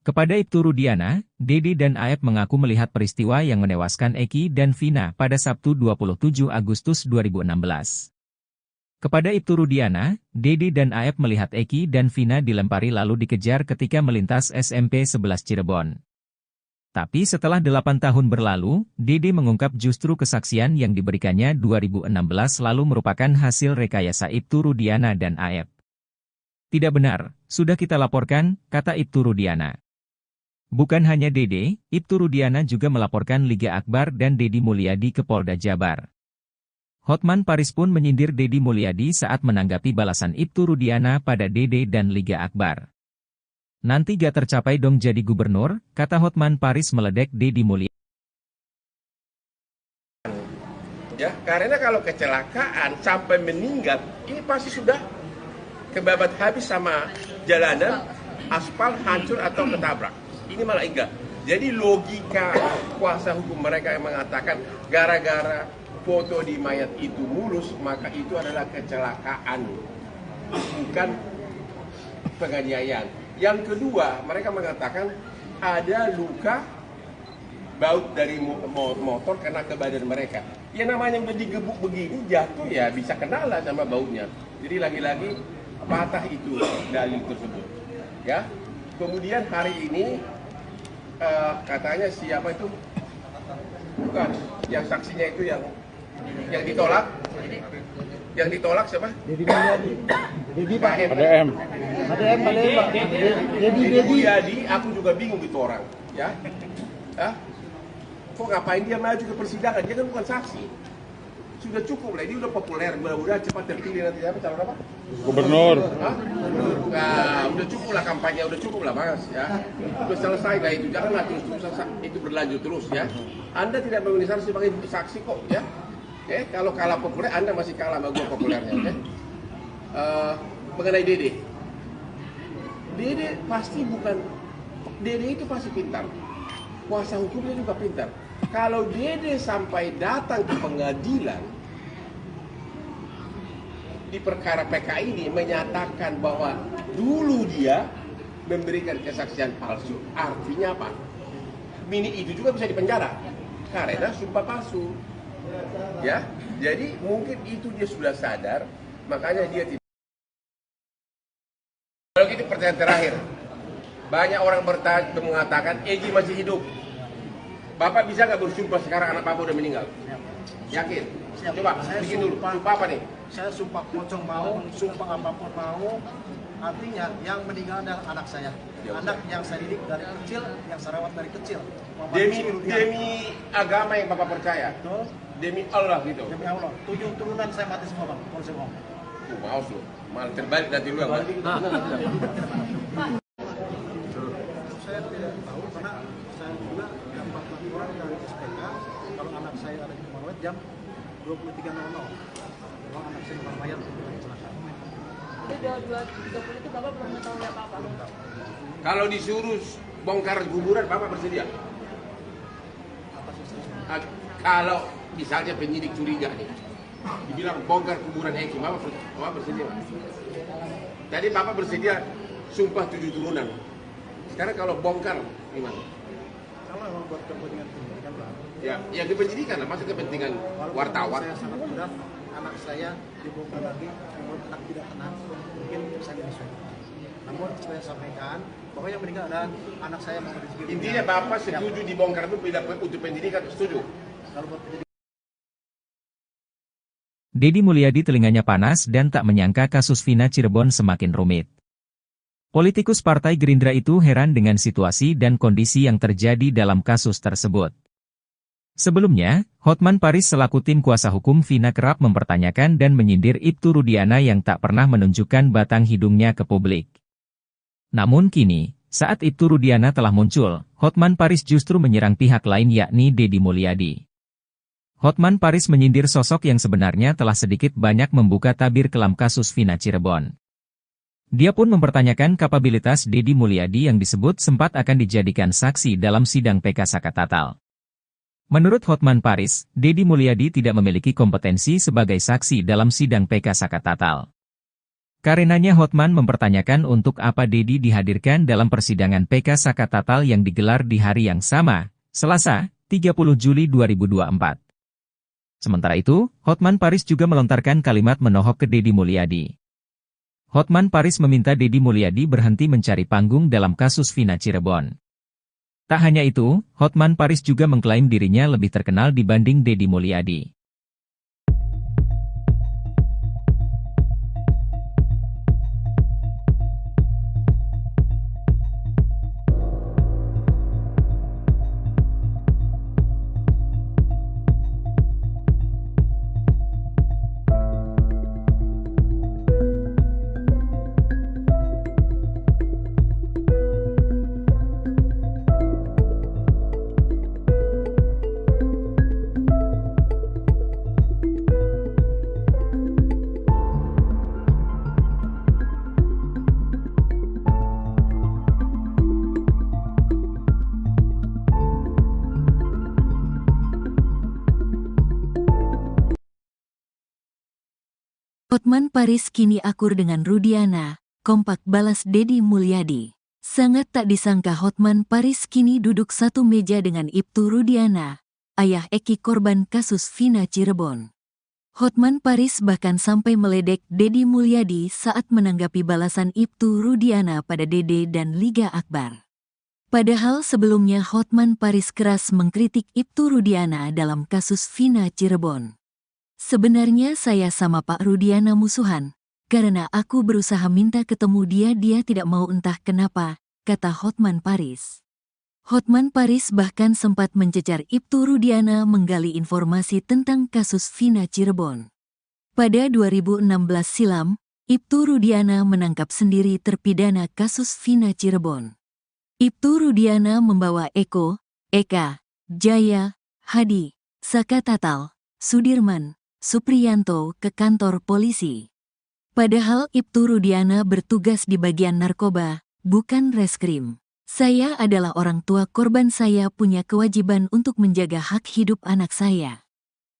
Kepada Ibtu Rudiana, Dede dan Aep mengaku melihat peristiwa yang menewaskan Eki dan Vina pada Sabtu 27 Agustus 2016. Kepada Ibtu Rudiana, Dede dan Aep melihat Eki dan Vina dilempari lalu dikejar ketika melintas SMP 11 Cirebon. Tapi setelah 8 tahun berlalu, Dede mengungkap justru kesaksian yang diberikannya 2016 lalu merupakan hasil rekayasa Ibtu Rudiana dan Aep. Tidak benar, sudah kita laporkan, kata Ibtu Rudiana. Bukan hanya Dede, Ibtu Rudiana juga melaporkan Liga Akbar dan Dedi Mulyadi ke Polda Jabar. Hotman Paris pun menyindir Dedi Mulyadi saat menanggapi balasan Ibtu Rudiana pada Dede dan Liga Akbar. Nanti gak tercapai dong jadi gubernur, kata Hotman Paris meledek Dedi Mulyadi. Ya, karena kalau kecelakaan sampai meninggal, ini pasti sudah kebabat habis sama jalanan, aspal hancur atau ketabrak. Ini malah enggak. Jadi logika kuasa hukum mereka yang mengatakan gara-gara foto di mayat itu mulus, maka itu adalah kecelakaan, bukan penganiayaan. Yang kedua, mereka mengatakan ada luka baut dari motor kena ke badan mereka. Ya namanya udah digebuk begini, jatuh ya bisa kena lah sama bautnya. Jadi lagi-lagi patah itu dalil tersebut. Ya. Kemudian hari ini katanya siapa itu? Bukan, yang saksinya itu yang ditolak. Yang ditolak siapa? Dedi Mulyadi. Dedi Pak. ADM. ADM balik Pak. Dedi Mulyadi, aku juga bingung itu orang. Ya, kok ngapain dia maju ke persidangan? Dia kan bukan saksi. Sudah cukup lah, ini udah populer, mudah-mudahan cepat terpilih nanti apa calon apa? Gubernur. Nah, udah cukup lah kampanye, udah cukup lah Mas ya. Udah selesai lah itu, janganlah terus itu berlanjut terus ya. Anda tidak memenuhi syarat sebagai saksi kok ya. Kalau kalah populer, Anda masih kalah sama gua populernya, oke? Mengenai Dede. Dede pasti bukan, Dede itu pasti pintar. Kuasa hukumnya juga pintar. Kalau Dede sampai datang ke pengadilan di perkara PK ini menyatakan bahwa dulu dia memberikan kesaksian palsu, artinya apa? Mini itu juga bisa dipenjara karena sumpah palsu. Ya, jadi mungkin itu dia sudah sadar, makanya dia tidak. Kalau gitu pertanyaan terakhir, banyak orang mengatakan Egy masih hidup. Bapak bisa nggak bersumpah sekarang anak Bapak udah meninggal? Yakin? Siap. Coba Saya bikin dulu. Sumpah apa nih? Saya sumpah pocong mau, sumpah apapun mau. Artinya yang meninggal adalah anak saya. Ya, anak yang saya didik dari kecil, yang saya rawat dari kecil. Demi agama yang Bapak percaya. Betul. Demi Allah gitu. Demi Allah. 7 turunan saya mati semua Bang. Kalau saya ngomong. Maaf lu. Malah terbalik nanti lu yang mati. Saya tidak tahu karena saya juga dapat laporan dari SPK kalau anak saya ada di Morowet jam 23.00. Kalau anak saya di Mayat kecelakaan. Itu 2.30 itu Bapak belum mengetahui apa-apa. Kalau disuruh bongkar kuburan Bapak bersedia? Kalau misalnya penyidik curiga nih, dibilang bongkar kuburan Eki, Bapak bersedia? Tadi Bapak bersedia sumpah 7 turunan. Sekarang kalau bongkar gimana? Kalau memang buat kepentingan pendidikan Bang. Ya kependidikan, maksud kepentingan wartawan. Saya sangat mudah, anak saya dibongkar lagi, namun anak tidak tenang, mungkin saya menyesal. Namun saya sampaikan bahwa yang meninggal adalah anak saya Muhammad Rizky. Intinya Bapak setuju dibongkar itu untuk pendidikan, setuju? Kalau buat pendidikan, Dedi Mulyadi telinganya panas dan tak menyangka kasus Vina Cirebon semakin rumit. Politikus Partai Gerindra itu heran dengan situasi dan kondisi yang terjadi dalam kasus tersebut. Sebelumnya, Hotman Paris selaku tim kuasa hukum Vina kerap mempertanyakan dan menyindir Ibtu Rudiana yang tak pernah menunjukkan batang hidungnya ke publik. Namun kini, saat Ibtu Rudiana telah muncul, Hotman Paris justru menyerang pihak lain yakni Dedi Mulyadi. Hotman Paris menyindir sosok yang sebenarnya telah sedikit banyak membuka tabir kelam kasus Vina Cirebon. Dia pun mempertanyakan kapabilitas Dedi Mulyadi yang disebut sempat akan dijadikan saksi dalam sidang PK Sakatatal. Menurut Hotman Paris, Dedi Mulyadi tidak memiliki kompetensi sebagai saksi dalam sidang PK Sakatatal. Karenanya Hotman mempertanyakan untuk apa Dedi dihadirkan dalam persidangan PK Sakatatal yang digelar di hari yang sama, Selasa, 30 Juli 2024. Sementara itu, Hotman Paris juga melontarkan kalimat menohok ke Dedi Mulyadi. Hotman Paris meminta Dedi Mulyadi berhenti mencari panggung dalam kasus Vina Cirebon. Tak hanya itu, Hotman Paris juga mengklaim dirinya lebih terkenal dibanding Dedi Mulyadi. Hotman Paris kini akur dengan Rudiana, kompak balas Dedi Mulyadi. Sangat tak disangka Hotman Paris kini duduk satu meja dengan Ibtu Rudiana, ayah Eki korban kasus Vina Cirebon. Hotman Paris bahkan sampai meledek Dedi Mulyadi saat menanggapi balasan Ibtu Rudiana pada Dede dan Liga Akbar. Padahal sebelumnya Hotman Paris keras mengkritik Ibtu Rudiana dalam kasus Vina Cirebon. Sebenarnya saya sama Pak Rudiana musuhan. Karena aku berusaha minta ketemu dia tidak mau entah kenapa, kata Hotman Paris. Hotman Paris bahkan sempat mencecar Ibtu Rudiana menggali informasi tentang kasus Vina Cirebon. Pada 2016 silam, Ibtu Rudiana menangkap sendiri terpidana kasus Vina Cirebon. Ibtu Rudiana membawa Eko, Eka, Jaya, Hadi, Saka Tatal, Sudirman, Supriyanto ke kantor polisi. Padahal Ibtu Rudiana bertugas di bagian narkoba, bukan reskrim. Saya adalah orang tua korban, saya punya kewajiban untuk menjaga hak hidup anak saya.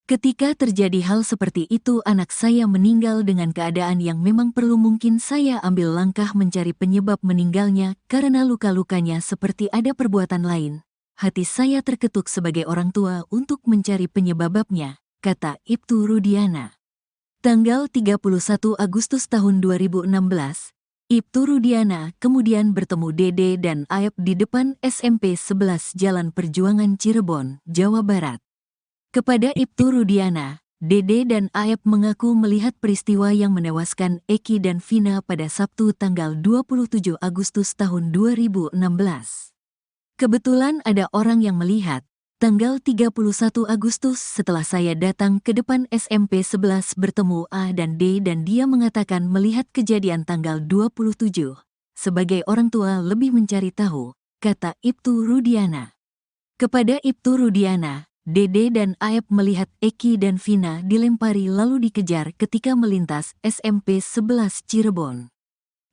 Ketika terjadi hal seperti itu anak saya meninggal dengan keadaan yang memang perlu, mungkin saya ambil langkah mencari penyebab meninggalnya karena luka-lukanya seperti ada perbuatan lain. Hati saya terketuk sebagai orang tua untuk mencari penyebabnya, kata Ibtu Rudiana. Tanggal 31 Agustus tahun 2016, Ibtu Rudiana kemudian bertemu Dede dan Aep di depan SMP 11 Jalan Perjuangan Cirebon, Jawa Barat. Kepada Ibtu Rudiana, Dede dan Aep mengaku melihat peristiwa yang menewaskan Eki dan Vina pada Sabtu tanggal 27 Agustus tahun 2016. Kebetulan ada orang yang melihat, tanggal 31 Agustus setelah saya datang ke depan SMP 11 bertemu A dan D dan dia mengatakan melihat kejadian tanggal 27. Sebagai orang tua lebih mencari tahu, kata Ibtu Rudiana. Kepada Ibtu Rudiana, Dede dan Aep melihat Eki dan Vina dilempari lalu dikejar ketika melintas SMP 11 Cirebon.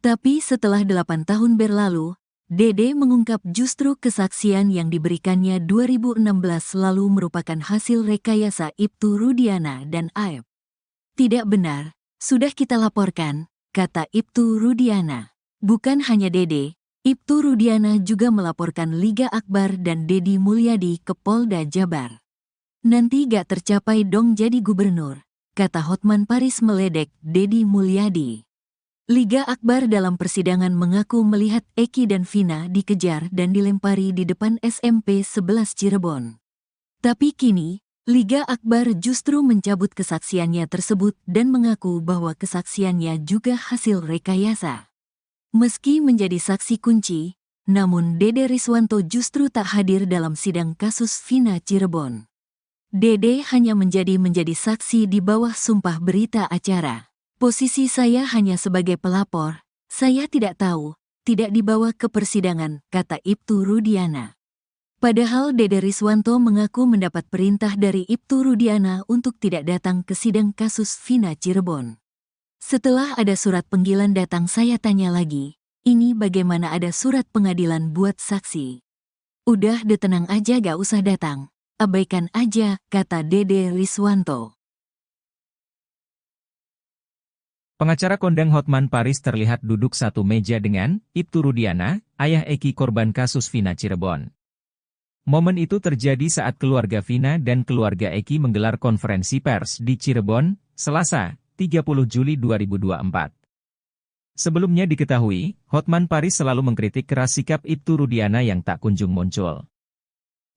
Tapi setelah 8 tahun berlalu, Dede mengungkap justru kesaksian yang diberikannya 2016 lalu merupakan hasil rekayasa Ibtu Rudiana dan Aep. Tidak benar, sudah kita laporkan, kata Ibtu Rudiana. Bukan hanya Dede, Ibtu Rudiana juga melaporkan Liga Akbar dan Dedi Mulyadi ke Polda Jabar. Nanti gak tercapai dong jadi gubernur, kata Hotman Paris meledek Dedi Mulyadi. Liga Akbar dalam persidangan mengaku melihat Eki dan Vina dikejar dan dilempari di depan SMP 11 Cirebon. Tapi kini, Liga Akbar justru mencabut kesaksiannya tersebut dan mengaku bahwa kesaksiannya juga hasil rekayasa. Meski menjadi saksi kunci, namun Dede Riswanto justru tak hadir dalam sidang kasus Vina Cirebon. Dede hanya menjadi saksi di bawah sumpah berita acara. Posisi saya hanya sebagai pelapor, saya tidak tahu, tidak dibawa ke persidangan, kata Ibtu Rudiana. Padahal Dede Riswanto mengaku mendapat perintah dari Ibtu Rudiana untuk tidak datang ke sidang kasus Vina Cirebon. Setelah ada surat panggilan datang saya tanya lagi, ini bagaimana ada surat pengadilan buat saksi? Udah tenang aja gak usah datang. Abaikan aja, kata Dede Riswanto. Pengacara kondang Hotman Paris terlihat duduk satu meja dengan Ibtu Rudiana, ayah Eki korban kasus Vina Cirebon. Momen itu terjadi saat keluarga Vina dan keluarga Eki menggelar konferensi pers di Cirebon, Selasa, 30 Juli 2024. Sebelumnya diketahui, Hotman Paris selalu mengkritik keras sikap Ibtu Rudiana yang tak kunjung muncul.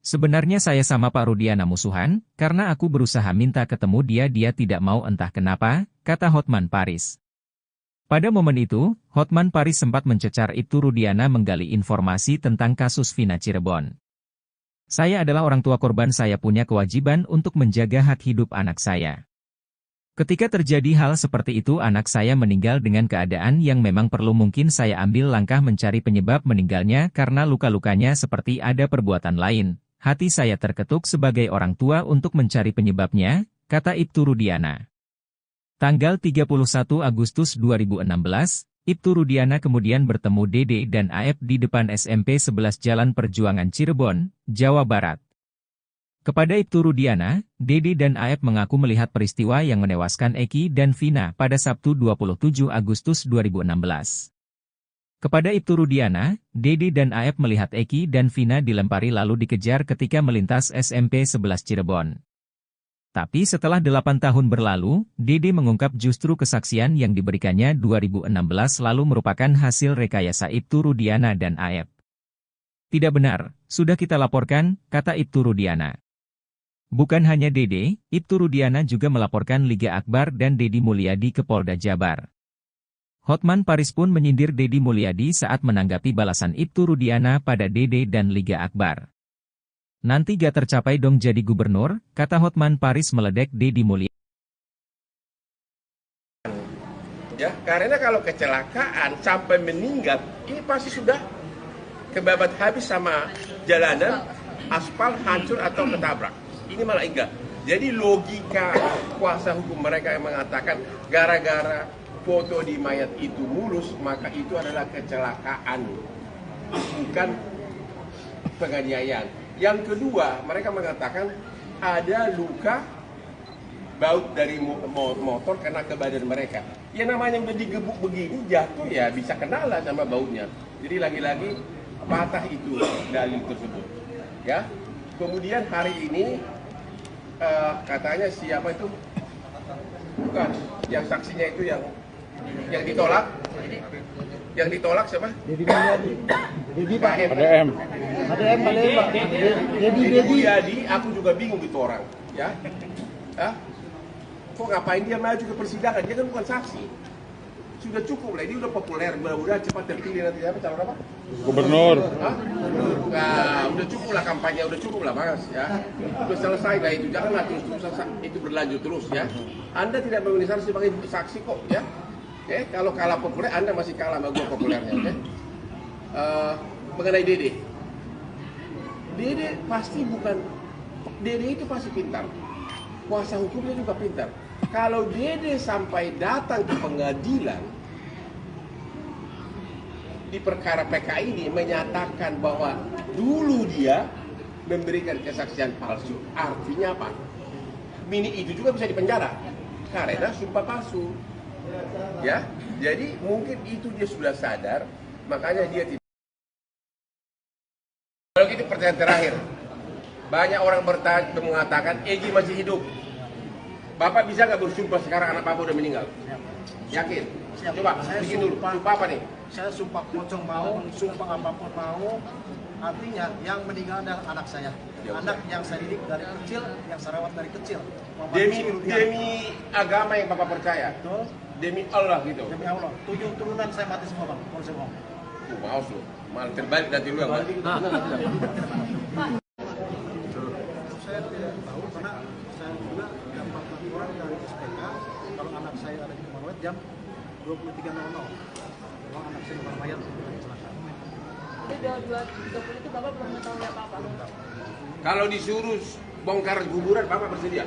Sebenarnya saya sama Pak Rudiana musuhan, karena aku berusaha minta ketemu dia tidak mau entah kenapa, kata Hotman Paris. Pada momen itu, Hotman Paris sempat mencecar Ibtu Rudiana menggali informasi tentang kasus Vina Cirebon. Saya adalah orang tua korban, saya punya kewajiban untuk menjaga hak hidup anak saya. Ketika terjadi hal seperti itu anak saya meninggal dengan keadaan yang memang perlu, mungkin saya ambil langkah mencari penyebab meninggalnya karena luka-lukanya seperti ada perbuatan lain. Hati saya terketuk sebagai orang tua untuk mencari penyebabnya, kata Ibtu Rudiana. Tanggal 31 Agustus 2016, Ibtu Rudiana kemudian bertemu Dede dan Aep di depan SMP 11 Jalan Perjuangan Cirebon, Jawa Barat. Kepada Ibtu Rudiana, Dede dan Aep mengaku melihat peristiwa yang menewaskan Eki dan Vina pada Sabtu 27 Agustus 2016. Kepada Ibtu Rudiana, Dede dan Aep melihat Eki dan Vina dilempari lalu dikejar ketika melintas SMP 11 Cirebon. Tapi setelah 8 tahun berlalu, Dede mengungkap justru kesaksian yang diberikannya 2016 lalu merupakan hasil rekayasa Ibtu Rudiana dan Aep. Tidak benar, sudah kita laporkan, kata Ibtu Rudiana. Bukan hanya Dede, Ibtu Rudiana juga melaporkan Liga Akbar dan Deddy Mulyadi ke Polda Jabar. Hotman Paris pun menyindir Deddy Mulyadi saat menanggapi balasan Ibtu Rudiana pada Dede dan Liga Akbar. Nanti gak tercapai dong jadi gubernur, kata Hotman Paris meledek Deddy Mulyadi. Ya, karena kalau kecelakaan sampai meninggal, ini pasti sudah kebabat habis sama jalanan, aspal hancur atau ketabrak. Ini malah enggak. Jadi logika kuasa hukum mereka yang mengatakan gara-gara foto di mayat itu mulus, maka itu adalah kecelakaan, bukan penganiayaan. Yang kedua, mereka mengatakan ada luka baut dari motor kena ke badan mereka. Ya namanya udah digebuk begini, jatuh ya bisa kena lah sama bautnya. Jadi lagi-lagi patah itu dalil tersebut. Ya. Kemudian hari ini katanya siapa itu? Bukan, yang saksinya itu yang ditolak. Yang ditolak siapa? Deddy Mulyadi. Deddy Pak. ADM. ADM Pak. Deddy Mulyadi, aku juga bingung itu orang. Ya. Hah? Kok ngapain dia maju ke persidangan? Dia kan bukan saksi. Sudah cukup lah, ini udah populer, mudah-mudahan cepat terpilih nanti apa calon apa? Gubernur. Hah? Nah, udah cukup lah kampanye, udah cukup lah Mas ya. Udah selesai lah itu, janganlah terus itu berlanjut terus ya. Anda tidak memenuhi syarat sebagai saksi kok ya. Oke, kalau kalah populer Anda masih kalah sama gua populernya, oke? Mengenai Dede. Dede pasti bukan, Dede itu pasti pintar. Kuasa hukumnya juga pintar. Kalau Dede sampai datang ke pengadilan di perkara PK ini menyatakan bahwa dulu dia memberikan kesaksian palsu, artinya apa? Mini itu juga bisa dipenjara karena sumpah palsu. Ya, jadi mungkin itu dia sudah sadar, makanya dia tidak. Kalau gitu pertanyaan terakhir, banyak orang mengatakan Egy masih hidup. Bapak bisa nggak bersumpah sekarang anak Bapak udah meninggal? Yakin? Siap. Coba, Saya bikin dulu. Sumpah apa nih? Saya sumpah pocong mau, sumpah apapun mau. Artinya yang meninggal adalah anak saya. Ya, anak yang saya didik dari kecil, yang saya rawat dari kecil. Demi agama yang Bapak percaya. Betul. Demi Allah gitu. Demi Allah. 7 turunan saya mati semua Bang. Kalau saya bohong. Mau lu. Malah terbalik nanti lu yang mati. Saya tidak tahu karena saya juga dapat laporan dari SPK kalau anak saya ada di Monowet jam 23.00. Kalau anak saya di Mayat kecelakaan. Jadi 2.30 itu Bapak belum mengetahui apa-apa. Kalau disuruh bongkar kuburan Bapak bersedia?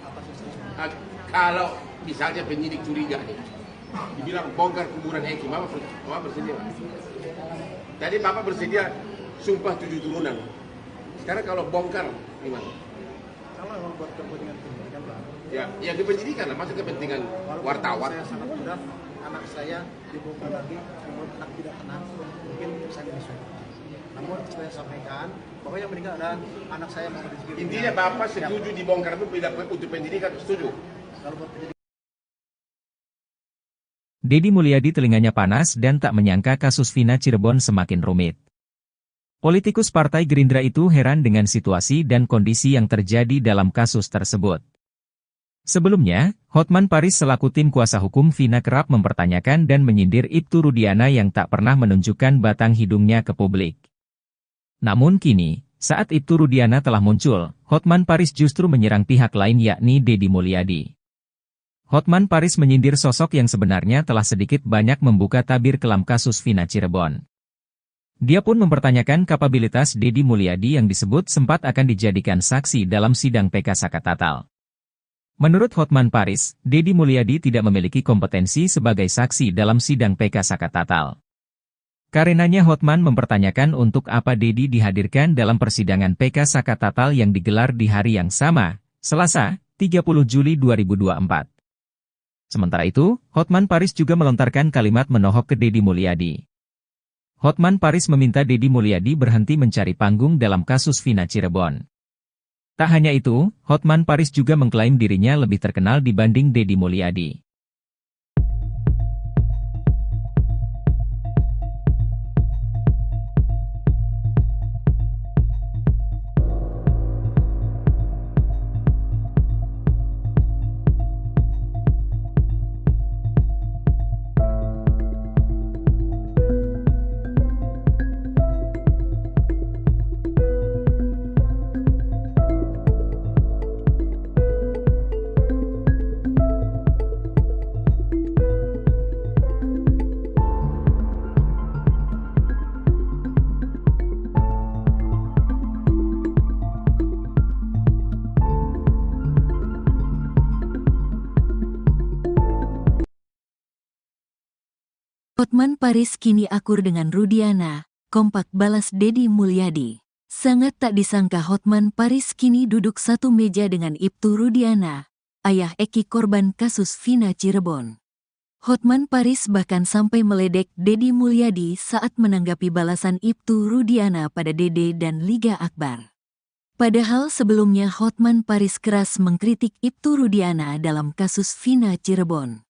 Apa sih? Kalau misalnya penyidik curiga nih, dibilang bongkar kuburan Eki, Bapak bersedia? Tadi Bapak bersedia sumpah 7 turunan. Sekarang kalau bongkar gimana? Kalau memang buat kepentingan pendidikan Bang. Ya, yang kependidikan lah, maksud kepentingan Walaupun wartawan. Saya sangat mudah, anak saya dibongkar lagi, namun anak tidak kena, mungkin saya menyesal. Namun saya sampaikan bahwa yang meninggal adalah anak saya Muhammad Rizky. Intinya Bapak setuju dibongkar itu tidak untuk pendidikan, setuju? Kalau buat pendidikan. Deddy Mulyadi telinganya panas dan tak menyangka kasus Vina Cirebon semakin rumit. Politikus Partai Gerindra itu heran dengan situasi dan kondisi yang terjadi dalam kasus tersebut. Sebelumnya, Hotman Paris selaku tim kuasa hukum Vina kerap mempertanyakan dan menyindir Ibtu Rudiana yang tak pernah menunjukkan batang hidungnya ke publik. Namun kini, saat Ibtu Rudiana telah muncul, Hotman Paris justru menyerang pihak lain yakni Deddy Mulyadi. Hotman Paris menyindir sosok yang sebenarnya telah sedikit banyak membuka tabir kelam kasus Vina Cirebon. Dia pun mempertanyakan kapabilitas Deddy Mulyadi yang disebut sempat akan dijadikan saksi dalam sidang PK Sakatatal. Menurut Hotman Paris, Deddy Mulyadi tidak memiliki kompetensi sebagai saksi dalam sidang PK Sakatatal. Karenanya Hotman mempertanyakan untuk apa Deddy dihadirkan dalam persidangan PK Sakatatal yang digelar di hari yang sama, Selasa, 30 Juli 2024. Sementara itu, Hotman Paris juga melontarkan kalimat menohok ke Deddy Mulyadi. Hotman Paris meminta Deddy Mulyadi berhenti mencari panggung dalam kasus Vina Cirebon. Tak hanya itu, Hotman Paris juga mengklaim dirinya lebih terkenal dibanding Deddy Mulyadi. Hotman Paris kini akur dengan Rudiana, kompak balas Dedi Mulyadi. Sangat tak disangka Hotman Paris kini duduk satu meja dengan Ibtu Rudiana, ayah Eki korban kasus Vina Cirebon. Hotman Paris bahkan sampai meledek Dedi Mulyadi saat menanggapi balasan Ibtu Rudiana pada Dede dan Liga Akbar. Padahal sebelumnya Hotman Paris keras mengkritik Ibtu Rudiana dalam kasus Vina Cirebon.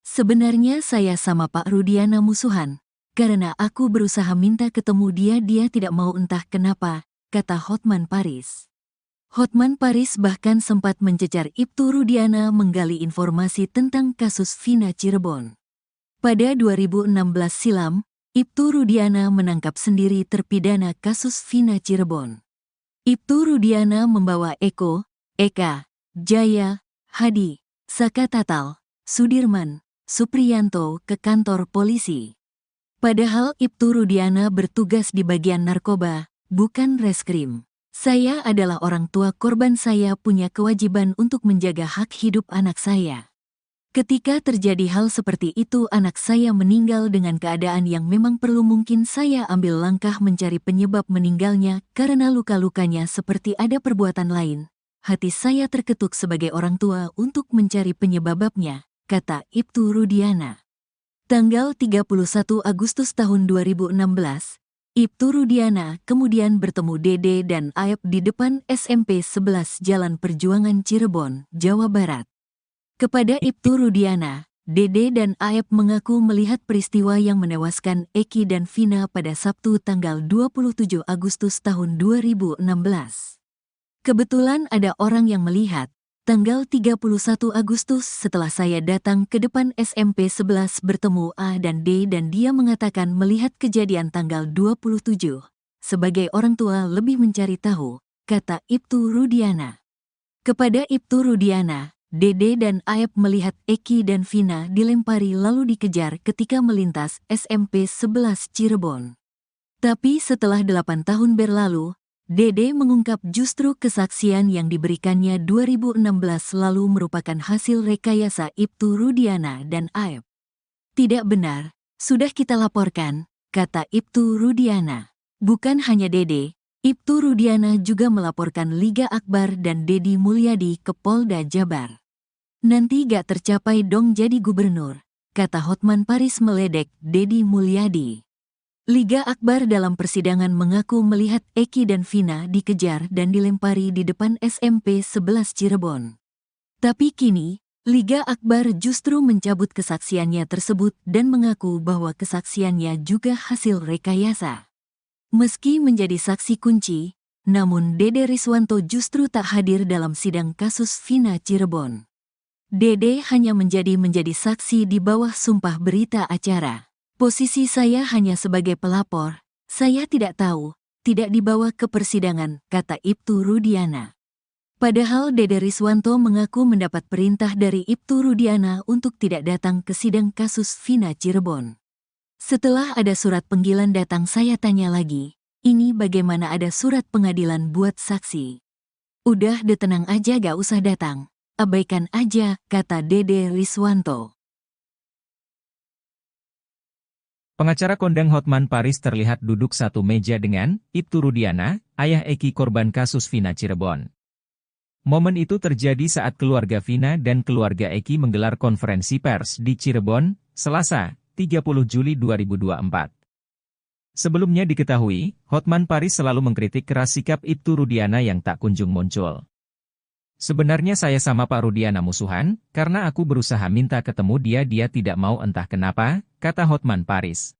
Sebenarnya saya sama Pak Rudiana musuhan, karena aku berusaha minta ketemu dia tidak mau entah kenapa, kata Hotman Paris. Hotman Paris bahkan sempat mencecar Ibtu Rudiana menggali informasi tentang kasus Vina Cirebon. Pada 2016 silam, Ibtu Rudiana menangkap sendiri terpidana kasus Vina Cirebon. Ibtu Rudiana membawa Eko, Eka, Jaya, Hadi, Saka Tatal, Sudirman, Supriyanto ke kantor polisi. Padahal Ibtu Rudiana bertugas di bagian narkoba, bukan reskrim. Saya adalah orang tua korban, saya punya kewajiban untuk menjaga hak hidup anak saya. Ketika terjadi hal seperti itu anak saya meninggal dengan keadaan yang memang perlu, mungkin saya ambil langkah mencari penyebab meninggalnya karena luka-lukanya seperti ada perbuatan lain. Hati saya terketuk sebagai orang tua untuk mencari penyebabnya, kata Ibtu Rudiana. Tanggal 31 Agustus tahun 2016, Ibtu Rudiana kemudian bertemu Dede dan Aep di depan SMP 11 Jalan Perjuangan Cirebon, Jawa Barat. Kepada Ibtu Rudiana, Dede dan Aep mengaku melihat peristiwa yang menewaskan Eki dan Vina pada Sabtu tanggal 27 Agustus tahun 2016. Kebetulan ada orang yang melihat. Tanggal 31 Agustus setelah saya datang ke depan SMP 11 bertemu A dan D dan dia mengatakan melihat kejadian tanggal 27. Sebagai orang tua lebih mencari tahu, kata Ibtu Rudiana. Kepada Ibtu Rudiana, Dede dan Aep melihat Eki dan Vina dilempari lalu dikejar ketika melintas SMP 11 Cirebon. Tapi setelah 8 tahun berlalu, Dede mengungkap justru kesaksian yang diberikannya 2016 lalu merupakan hasil rekayasa Ibtu Rudiana dan Aep. Tidak benar, sudah kita laporkan, kata Ibtu Rudiana. Bukan hanya Dede, Ibtu Rudiana juga melaporkan Liga Akbar dan Dedi Mulyadi ke Polda Jabar. Nanti gak tercapai dong jadi gubernur, kata Hotman Paris meledek Dedi Mulyadi. Liga Akbar dalam persidangan mengaku melihat Eki dan Vina dikejar dan dilempari di depan SMP 11 Cirebon. Tapi kini, Liga Akbar justru mencabut kesaksiannya tersebut dan mengaku bahwa kesaksiannya juga hasil rekayasa. Meski menjadi saksi kunci, namun Dede Riswanto justru tak hadir dalam sidang kasus Vina Cirebon. Dede hanya menjadi saksi di bawah sumpah berita acara. Posisi saya hanya sebagai pelapor, saya tidak tahu, tidak dibawa ke persidangan, kata Ibtu Rudiana. Padahal Dede Riswanto mengaku mendapat perintah dari Ibtu Rudiana untuk tidak datang ke sidang kasus Vina Cirebon. Setelah ada surat panggilan datang saya tanya lagi, ini bagaimana ada surat pengadilan buat saksi? Udah tenang aja gak usah datang, abaikan aja, kata Dede Riswanto. Pengacara kondang Hotman Paris terlihat duduk satu meja dengan Ibtu Rudiana, ayah Eki korban kasus Vina Cirebon. Momen itu terjadi saat keluarga Vina dan keluarga Eki menggelar konferensi pers di Cirebon, Selasa, 30 Juli 2024. Sebelumnya diketahui, Hotman Paris selalu mengkritik keras sikap Ibtu Rudiana yang tak kunjung muncul. Sebenarnya saya sama Pak Rudiana musuhan, karena aku berusaha minta ketemu dia tidak mau entah kenapa, kata Hotman Paris.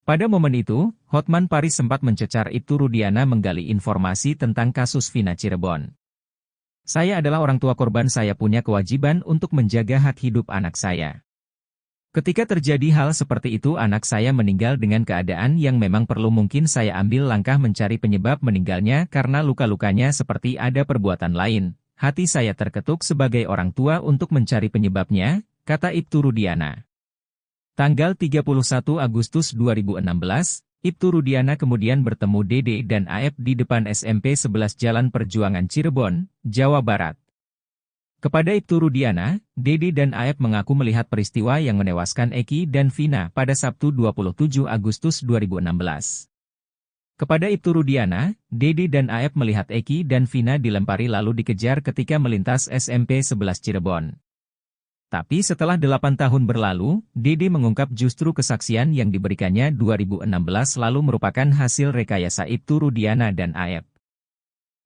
Pada momen itu, Hotman Paris sempat mencecar Ibtu Rudiana menggali informasi tentang kasus Vina Cirebon. Saya adalah orang tua korban, saya punya kewajiban untuk menjaga hak hidup anak saya. Ketika terjadi hal seperti itu anak saya meninggal dengan keadaan yang memang perlu, mungkin saya ambil langkah mencari penyebab meninggalnya karena luka-lukanya seperti ada perbuatan lain. Hati saya terketuk sebagai orang tua untuk mencari penyebabnya, kata Ibtu Rudiana. Tanggal 31 Agustus 2016, Ibtu Rudiana kemudian bertemu Dede dan Aep di depan SMP 11 Jalan Perjuangan Cirebon, Jawa Barat. Kepada Ibtu Rudiana, Dede dan Aep mengaku melihat peristiwa yang menewaskan Eki dan Vina pada Sabtu 27 Agustus 2016. Kepada Ibtu Rudiana, Dede dan Aep melihat Eki dan Vina dilempari lalu dikejar ketika melintas SMP 11 Cirebon. Tapi setelah 8 tahun berlalu, Dede mengungkap justru kesaksian yang diberikannya 2016 lalu merupakan hasil rekayasa Ibtu Rudiana dan Aep.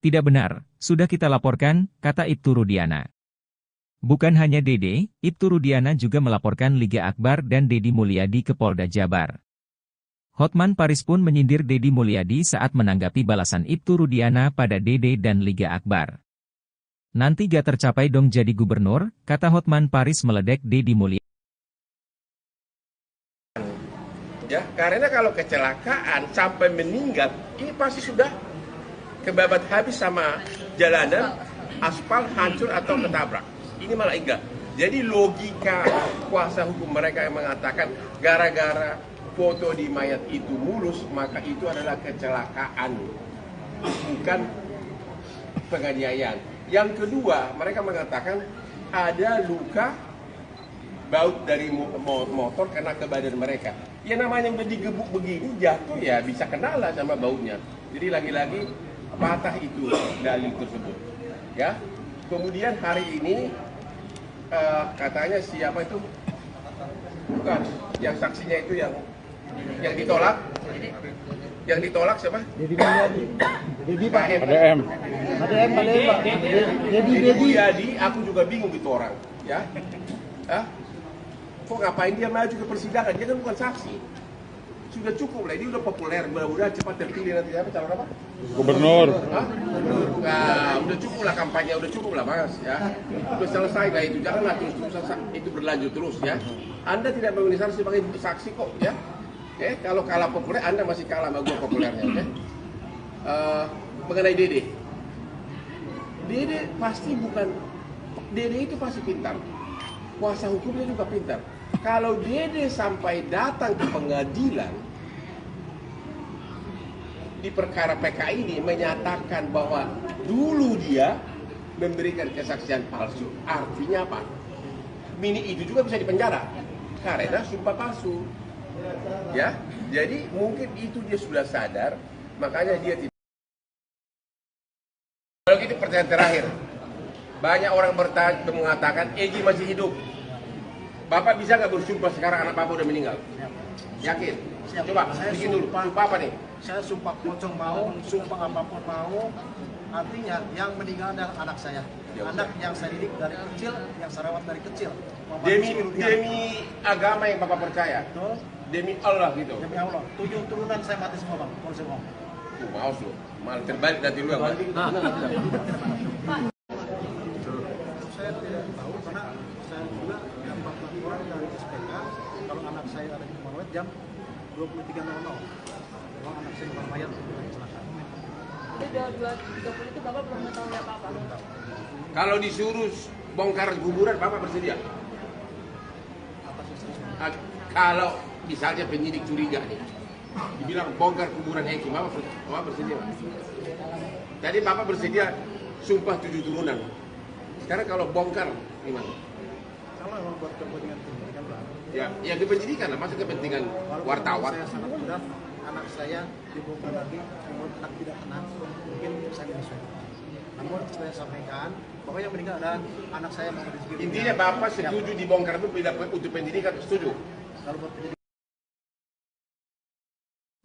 Tidak benar, sudah kita laporkan, kata Ibtu Rudiana. Bukan hanya Dede, Ibtu Rudiana juga melaporkan Liga Akbar dan Deddy Mulyadi ke Polda Jabar. Hotman Paris pun menyindir Deddy Mulyadi saat menanggapi balasan Ibtu Rudiana pada Dede dan Liga Akbar. Nanti gak tercapai dong jadi gubernur, kata Hotman Paris meledek Deddy Mulyadi. Ya, karena kalau kecelakaan sampai meninggal, ini pasti sudah kebabat habis sama jalanan, aspal hancur atau ketabrak. Ini malah enggak. Jadi logika kuasa hukum mereka yang mengatakan gara-gara foto di mayat itu mulus, maka itu adalah kecelakaan, bukan penganiayaan. Yang kedua, mereka mengatakan ada luka baut dari motor kena ke badan mereka. Ya namanya udah digebuk begini, jatuh ya bisa kena lah sama bautnya. Jadi lagi-lagi patah itu dalil tersebut. Ya. Kemudian hari ini katanya siapa itu? Bukan, yang saksinya itu yang ditolak. Yang ditolak siapa? Deddy Mulyadi. Deddy Pak. ADM. Deddy Mulyadi, aku juga bingung itu orang, ya. Kok ngapain dia maju ke persidangan? Dia kan bukan saksi. Sudah cukup lah, ini udah populer, mudah-mudahan cepat terpilih nanti apa calon apa? Gubernur. Nah, udah cukup lah kampanye, udah cukup lah mas, ya. Udah selesai lah itu, janganlah terus itu berlanjut terus ya. Anda tidak memenuhi syarat sebagai saksi kok, ya. Kalau kalah populer, Anda masih kalah sama gua populernya, oke? Mengenai Dede, Dede pasti bukan, Dede itu pasti pintar, kuasa hukumnya juga pintar. Kalau Dede sampai datang ke pengadilan di perkara PK ini menyatakan bahwa dulu dia memberikan kesaksian palsu, artinya apa? Mini itu juga bisa dipenjara karena sumpah palsu. Ya, jadi mungkin itu dia sudah sadar, makanya dia tidak. Kalau gitu pertanyaan terakhir, banyak orang mengatakan Egy masih hidup. Bapak bisa nggak bersumpah sekarang anak Bapak udah meninggal? Yakin? Siap. Coba, Saya bikin dulu. Sumpah apa nih? Saya sumpah pocong mau, sumpah apapun mau. Artinya yang meninggal adalah anak saya. Ya, anak yang saya didik dari kecil, yang saya rawat dari kecil. Demi agama yang Bapak percaya. Betul. Demi Allah gitu. Demi Allah. 7 turunan saya mati semua bang. Kalau saya mau. Maaf lu, malah terbalik nanti lu yang mati. Saya tidak tahu karena saya juga dapat laporan dari SPK kalau anak saya ada di Morawet jam 23.00. Kalau anak saya di Mayat kecelakaan. Jadi 2.30 itu Bapak belum mengetahui apa-apa? Kalau disuruh bongkar kuburan, Bapak bersedia? Kalau misalnya penyidik curiga nih, dibilang bongkar kuburan Eki, Bapak bersedia? Tadi Bapak bersedia sumpah 7 turunan. Sekarang kalau bongkar gimana? Kalau memang buat kepentingan pendidikan lah. Ya kepentingan lah, masa kepentingan wartawan. Saya sangat mudah, anak saya dibongkar lagi, kalau anak tidak kena, mungkin saya menyesal. Namun saya sampaikan, bahwa yang meninggal adalah anak saya masih di sekitar. Intinya Bapak setuju dibongkar itu bila untuk pendidikan, setuju? Kalau buat pendidikan.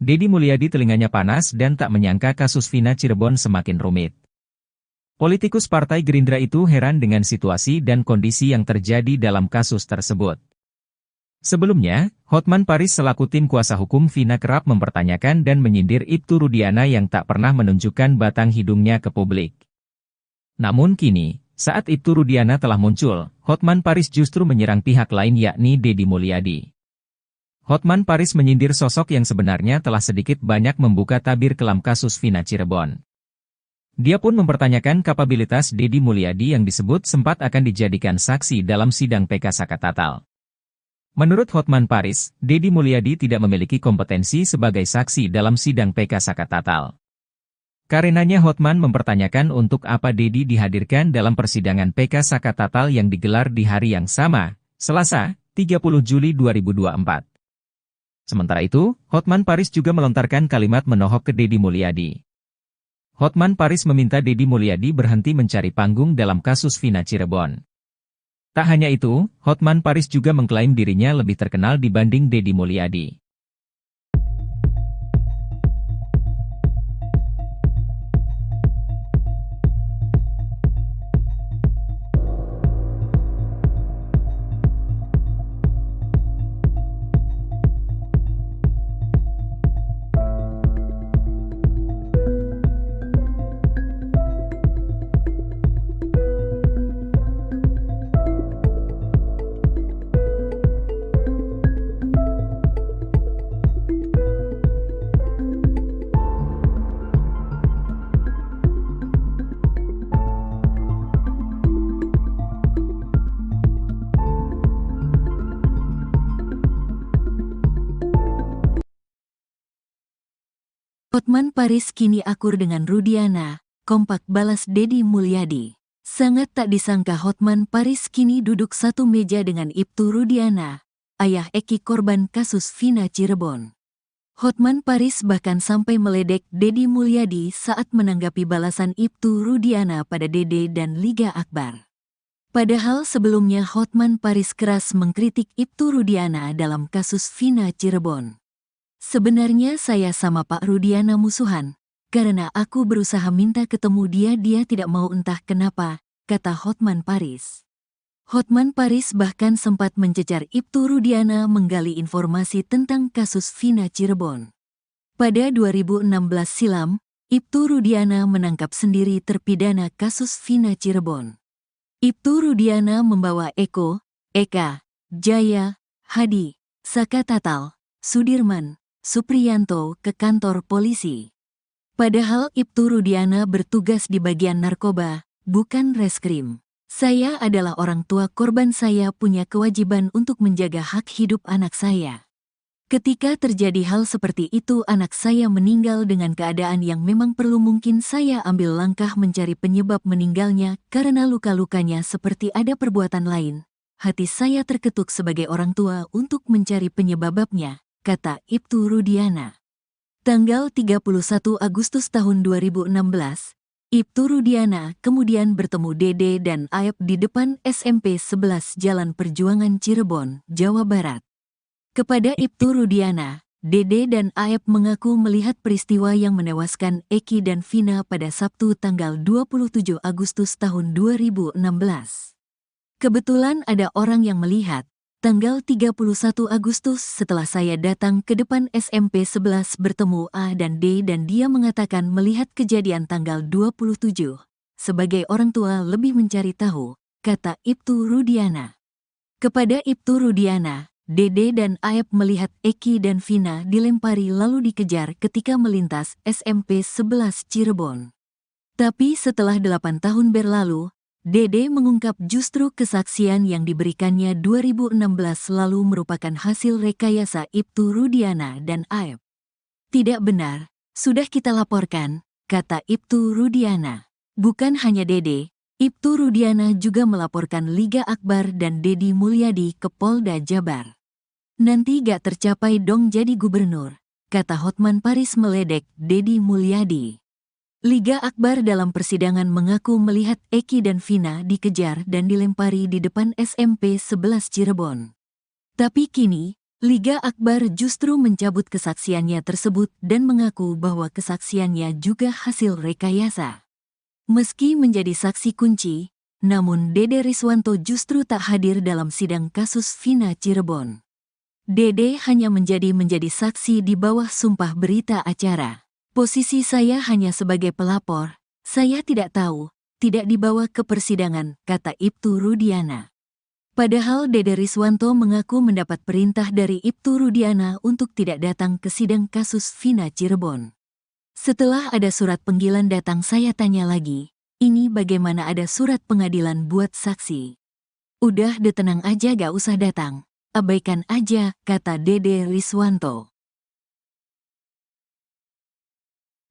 Deddy Mulyadi telinganya panas dan tak menyangka kasus Vina Cirebon semakin rumit. Politikus Partai Gerindra itu heran dengan situasi dan kondisi yang terjadi dalam kasus tersebut. Sebelumnya, Hotman Paris selaku tim kuasa hukum Vina kerap mempertanyakan dan menyindir Ibtu Rudiana yang tak pernah menunjukkan batang hidungnya ke publik. Namun kini, saat Ibtu Rudiana telah muncul, Hotman Paris justru menyerang pihak lain yakni Deddy Mulyadi. Hotman Paris menyindir sosok yang sebenarnya telah sedikit banyak membuka tabir kelam kasus Vina Cirebon. Dia pun mempertanyakan kapabilitas Deddy Mulyadi yang disebut sempat akan dijadikan saksi dalam sidang PK Sakatatal. Menurut Hotman Paris, Deddy Mulyadi tidak memiliki kompetensi sebagai saksi dalam sidang PK Sakatatal. Karenanya Hotman mempertanyakan untuk apa Dedi dihadirkan dalam persidangan PK Saka Tatal yang digelar di hari yang sama, Selasa, 30 Juli 2024. Sementara itu, Hotman Paris juga melontarkan kalimat menohok ke Dedi Mulyadi. Hotman Paris meminta Dedi Mulyadi berhenti mencari panggung dalam kasus Vina Cirebon. Tak hanya itu, Hotman Paris juga mengklaim dirinya lebih terkenal dibanding Dedi Mulyadi. Hotman Paris kini akur dengan Rudiana, kompak balas Dedi Mulyadi. Sangat tak disangka Hotman Paris kini duduk satu meja dengan Ibtu Rudiana, ayah Eki korban kasus Vina Cirebon. Hotman Paris bahkan sampai meledek Dedi Mulyadi saat menanggapi balasan Ibtu Rudiana pada Dede dan Liga Akbar. Padahal sebelumnya Hotman Paris keras mengkritik Ibtu Rudiana dalam kasus Vina Cirebon. Sebenarnya saya sama Pak Rudiana musuhan, karena aku berusaha minta ketemu dia tidak mau entah kenapa, kata Hotman Paris. Hotman Paris bahkan sempat mencecar Ibtu Rudiana menggali informasi tentang kasus Vina Cirebon. Pada 2016 silam, Ibtu Rudiana menangkap sendiri terpidana kasus Vina Cirebon. Ibtu Rudiana membawa Eko, Eka, Jaya, Hadi, Saka Tatal, Sudirman, Supriyanto ke kantor polisi. Padahal Ibtu Rudiana bertugas di bagian narkoba, bukan reskrim. Saya adalah orang tua korban, saya punya kewajiban untuk menjaga hak hidup anak saya. Ketika terjadi hal seperti itu anak saya meninggal dengan keadaan yang memang perlu, mungkin saya ambil langkah mencari penyebab meninggalnya karena luka-lukanya seperti ada perbuatan lain. Hati saya terketuk sebagai orang tua untuk mencari penyebabnya, kata Ibtu Rudiana. Tanggal 31 Agustus tahun 2016, Ibtu Rudiana kemudian bertemu Dede dan Aep di depan SMP 11 Jalan Perjuangan Cirebon, Jawa Barat. Kepada Ibtu Rudiana, Dede dan Aep mengaku melihat peristiwa yang menewaskan Eki dan Vina pada Sabtu tanggal 27 Agustus tahun 2016. Kebetulan ada orang yang melihat, tanggal 31 Agustus setelah saya datang ke depan SMP 11 bertemu A dan D dan dia mengatakan melihat kejadian tanggal 27. Sebagai orang tua lebih mencari tahu, kata Ibtu Rudiana. Kepada Ibtu Rudiana, Dede dan Aep melihat Eki dan Vina dilempari lalu dikejar ketika melintas SMP 11 Cirebon. Tapi setelah 8 tahun berlalu, Dede mengungkap justru kesaksian yang diberikannya 2016 lalu merupakan hasil rekayasa Ibtu Rudiana dan Aep. Tidak benar, sudah kita laporkan, kata Ibtu Rudiana. Bukan hanya Dede, Ibtu Rudiana juga melaporkan Liga Akbar dan Dedi Mulyadi ke Polda Jabar. Nanti gak tercapai dong jadi gubernur, kata Hotman Paris meledek Dedi Mulyadi. Liga Akbar dalam persidangan mengaku melihat Eki dan Vina dikejar dan dilempari di depan SMP 11 Cirebon. Tapi kini, Liga Akbar justru mencabut kesaksiannya tersebut dan mengaku bahwa kesaksiannya juga hasil rekayasa. Meski menjadi saksi kunci, namun Dede Riswanto justru tak hadir dalam sidang kasus Vina Cirebon. Dede hanya menjadi saksi di bawah sumpah berita acara. Posisi saya hanya sebagai pelapor, saya tidak tahu, tidak dibawa ke persidangan, kata Ibtu Rudiana. Padahal Dede Riswanto mengaku mendapat perintah dari Ibtu Rudiana untuk tidak datang ke sidang kasus Vina Cirebon. Setelah ada surat panggilan datang saya tanya lagi, ini bagaimana ada surat pengadilan buat saksi? Udah tenang aja gak usah datang, abaikan aja, kata Dede Riswanto.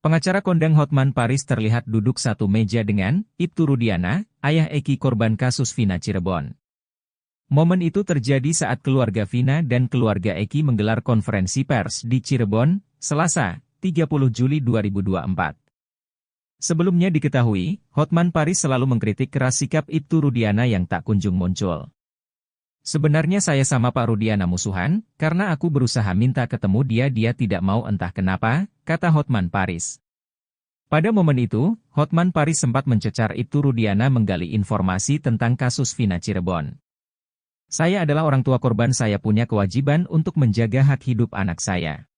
Pengacara kondang Hotman Paris terlihat duduk satu meja dengan Ibtu Rudiana, ayah Eki korban kasus Vina Cirebon. Momen itu terjadi saat keluarga Vina dan keluarga Eki menggelar konferensi pers di Cirebon, Selasa, 30 Juli 2024. Sebelumnya diketahui, Hotman Paris selalu mengkritik keras sikap Ibtu Rudiana yang tak kunjung muncul. Sebenarnya saya sama Pak Rudiana musuhan, karena aku berusaha minta ketemu dia tidak mau entah kenapa, kata Hotman Paris. Pada momen itu, Hotman Paris sempat mencecar Ibtu Rudiana menggali informasi tentang kasus Vina Cirebon. Saya adalah orang tua korban, saya punya kewajiban untuk menjaga hak hidup anak saya.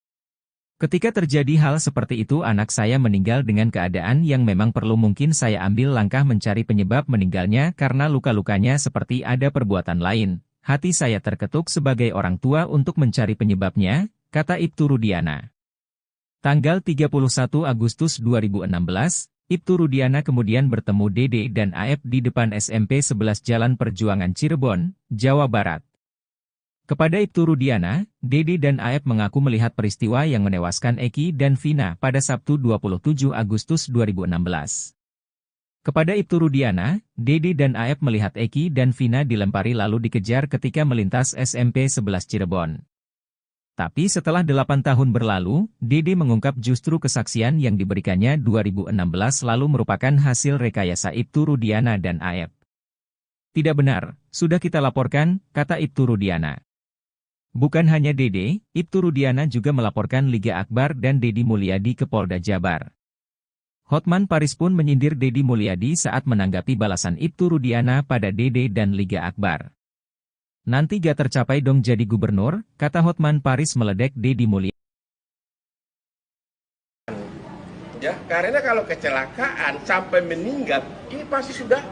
Ketika terjadi hal seperti itu anak saya meninggal dengan keadaan yang memang perlu, mungkin saya ambil langkah mencari penyebab meninggalnya karena luka-lukanya seperti ada perbuatan lain. Hati saya terketuk sebagai orang tua untuk mencari penyebabnya, kata Ibtu Rudiana. Tanggal 31 Agustus 2016, Ibtu Rudiana kemudian bertemu Dede dan Aep di depan SMP 11 Jalan Perjuangan Cirebon, Jawa Barat. Kepada Ibtu Rudiana, Dede dan Aep mengaku melihat peristiwa yang menewaskan Eki dan Vina pada Sabtu 27 Agustus 2016. Kepada Ibtu Rudiana, Dede dan Aep melihat Eki dan Vina dilempari lalu dikejar ketika melintas SMP 11 Cirebon. Tapi setelah 8 tahun berlalu, Dede mengungkap justru kesaksian yang diberikannya 2016 lalu merupakan hasil rekayasa Ibtu Rudiana dan Aep. Tidak benar, sudah kita laporkan, kata Ibtu Rudiana. Bukan hanya Dede, Ibtu Rudiana juga melaporkan Liga Akbar dan Deddy Mulyadi ke Polda Jabar. Hotman Paris pun menyindir Deddy Mulyadi saat menanggapi balasan Ibtu Rudiana pada Dede dan Liga Akbar. Nanti gak tercapai dong jadi gubernur, kata Hotman Paris meledek Deddy Mulyadi. Ya, karena kalau kecelakaan sampai meninggal, ini pasti sudah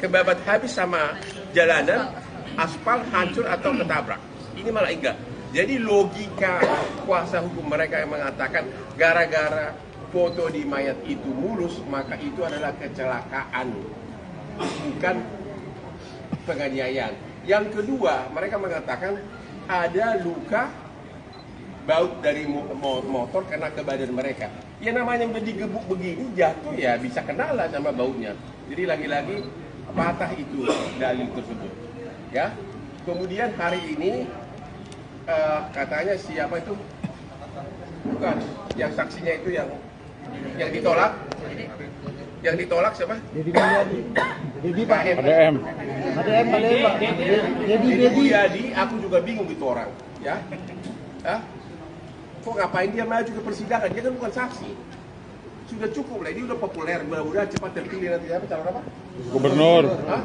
kebabat habis sama jalanan, aspal hancur atau ketabrak. Ini malah enggak. Jadi logika kuasa hukum mereka yang mengatakan gara-gara foto di mayat itu mulus, maka itu adalah kecelakaan, bukan penganiayaan. Yang kedua, mereka mengatakan ada luka baut dari motor kena ke badan mereka. Ya namanya udah digebuk begini, jatuh ya bisa kena lah sama bautnya. Jadi lagi-lagi patah itu dalil tersebut. Ya. Kemudian hari ini katanya siapa itu? Bukan, yang saksinya itu yang ditolak. Yang ditolak siapa? Deddy Mulyadi. Deddy Pak. ADM. Deddy Mulyadi, aku juga bingung itu orang, ya. Hah? Kok ngapain dia maju ke persidangan? Dia kan bukan saksi. Sudah cukup lah, ini udah populer, mudah-mudahan cepat terpilih nanti apa calon apa? Gubernur. Hah?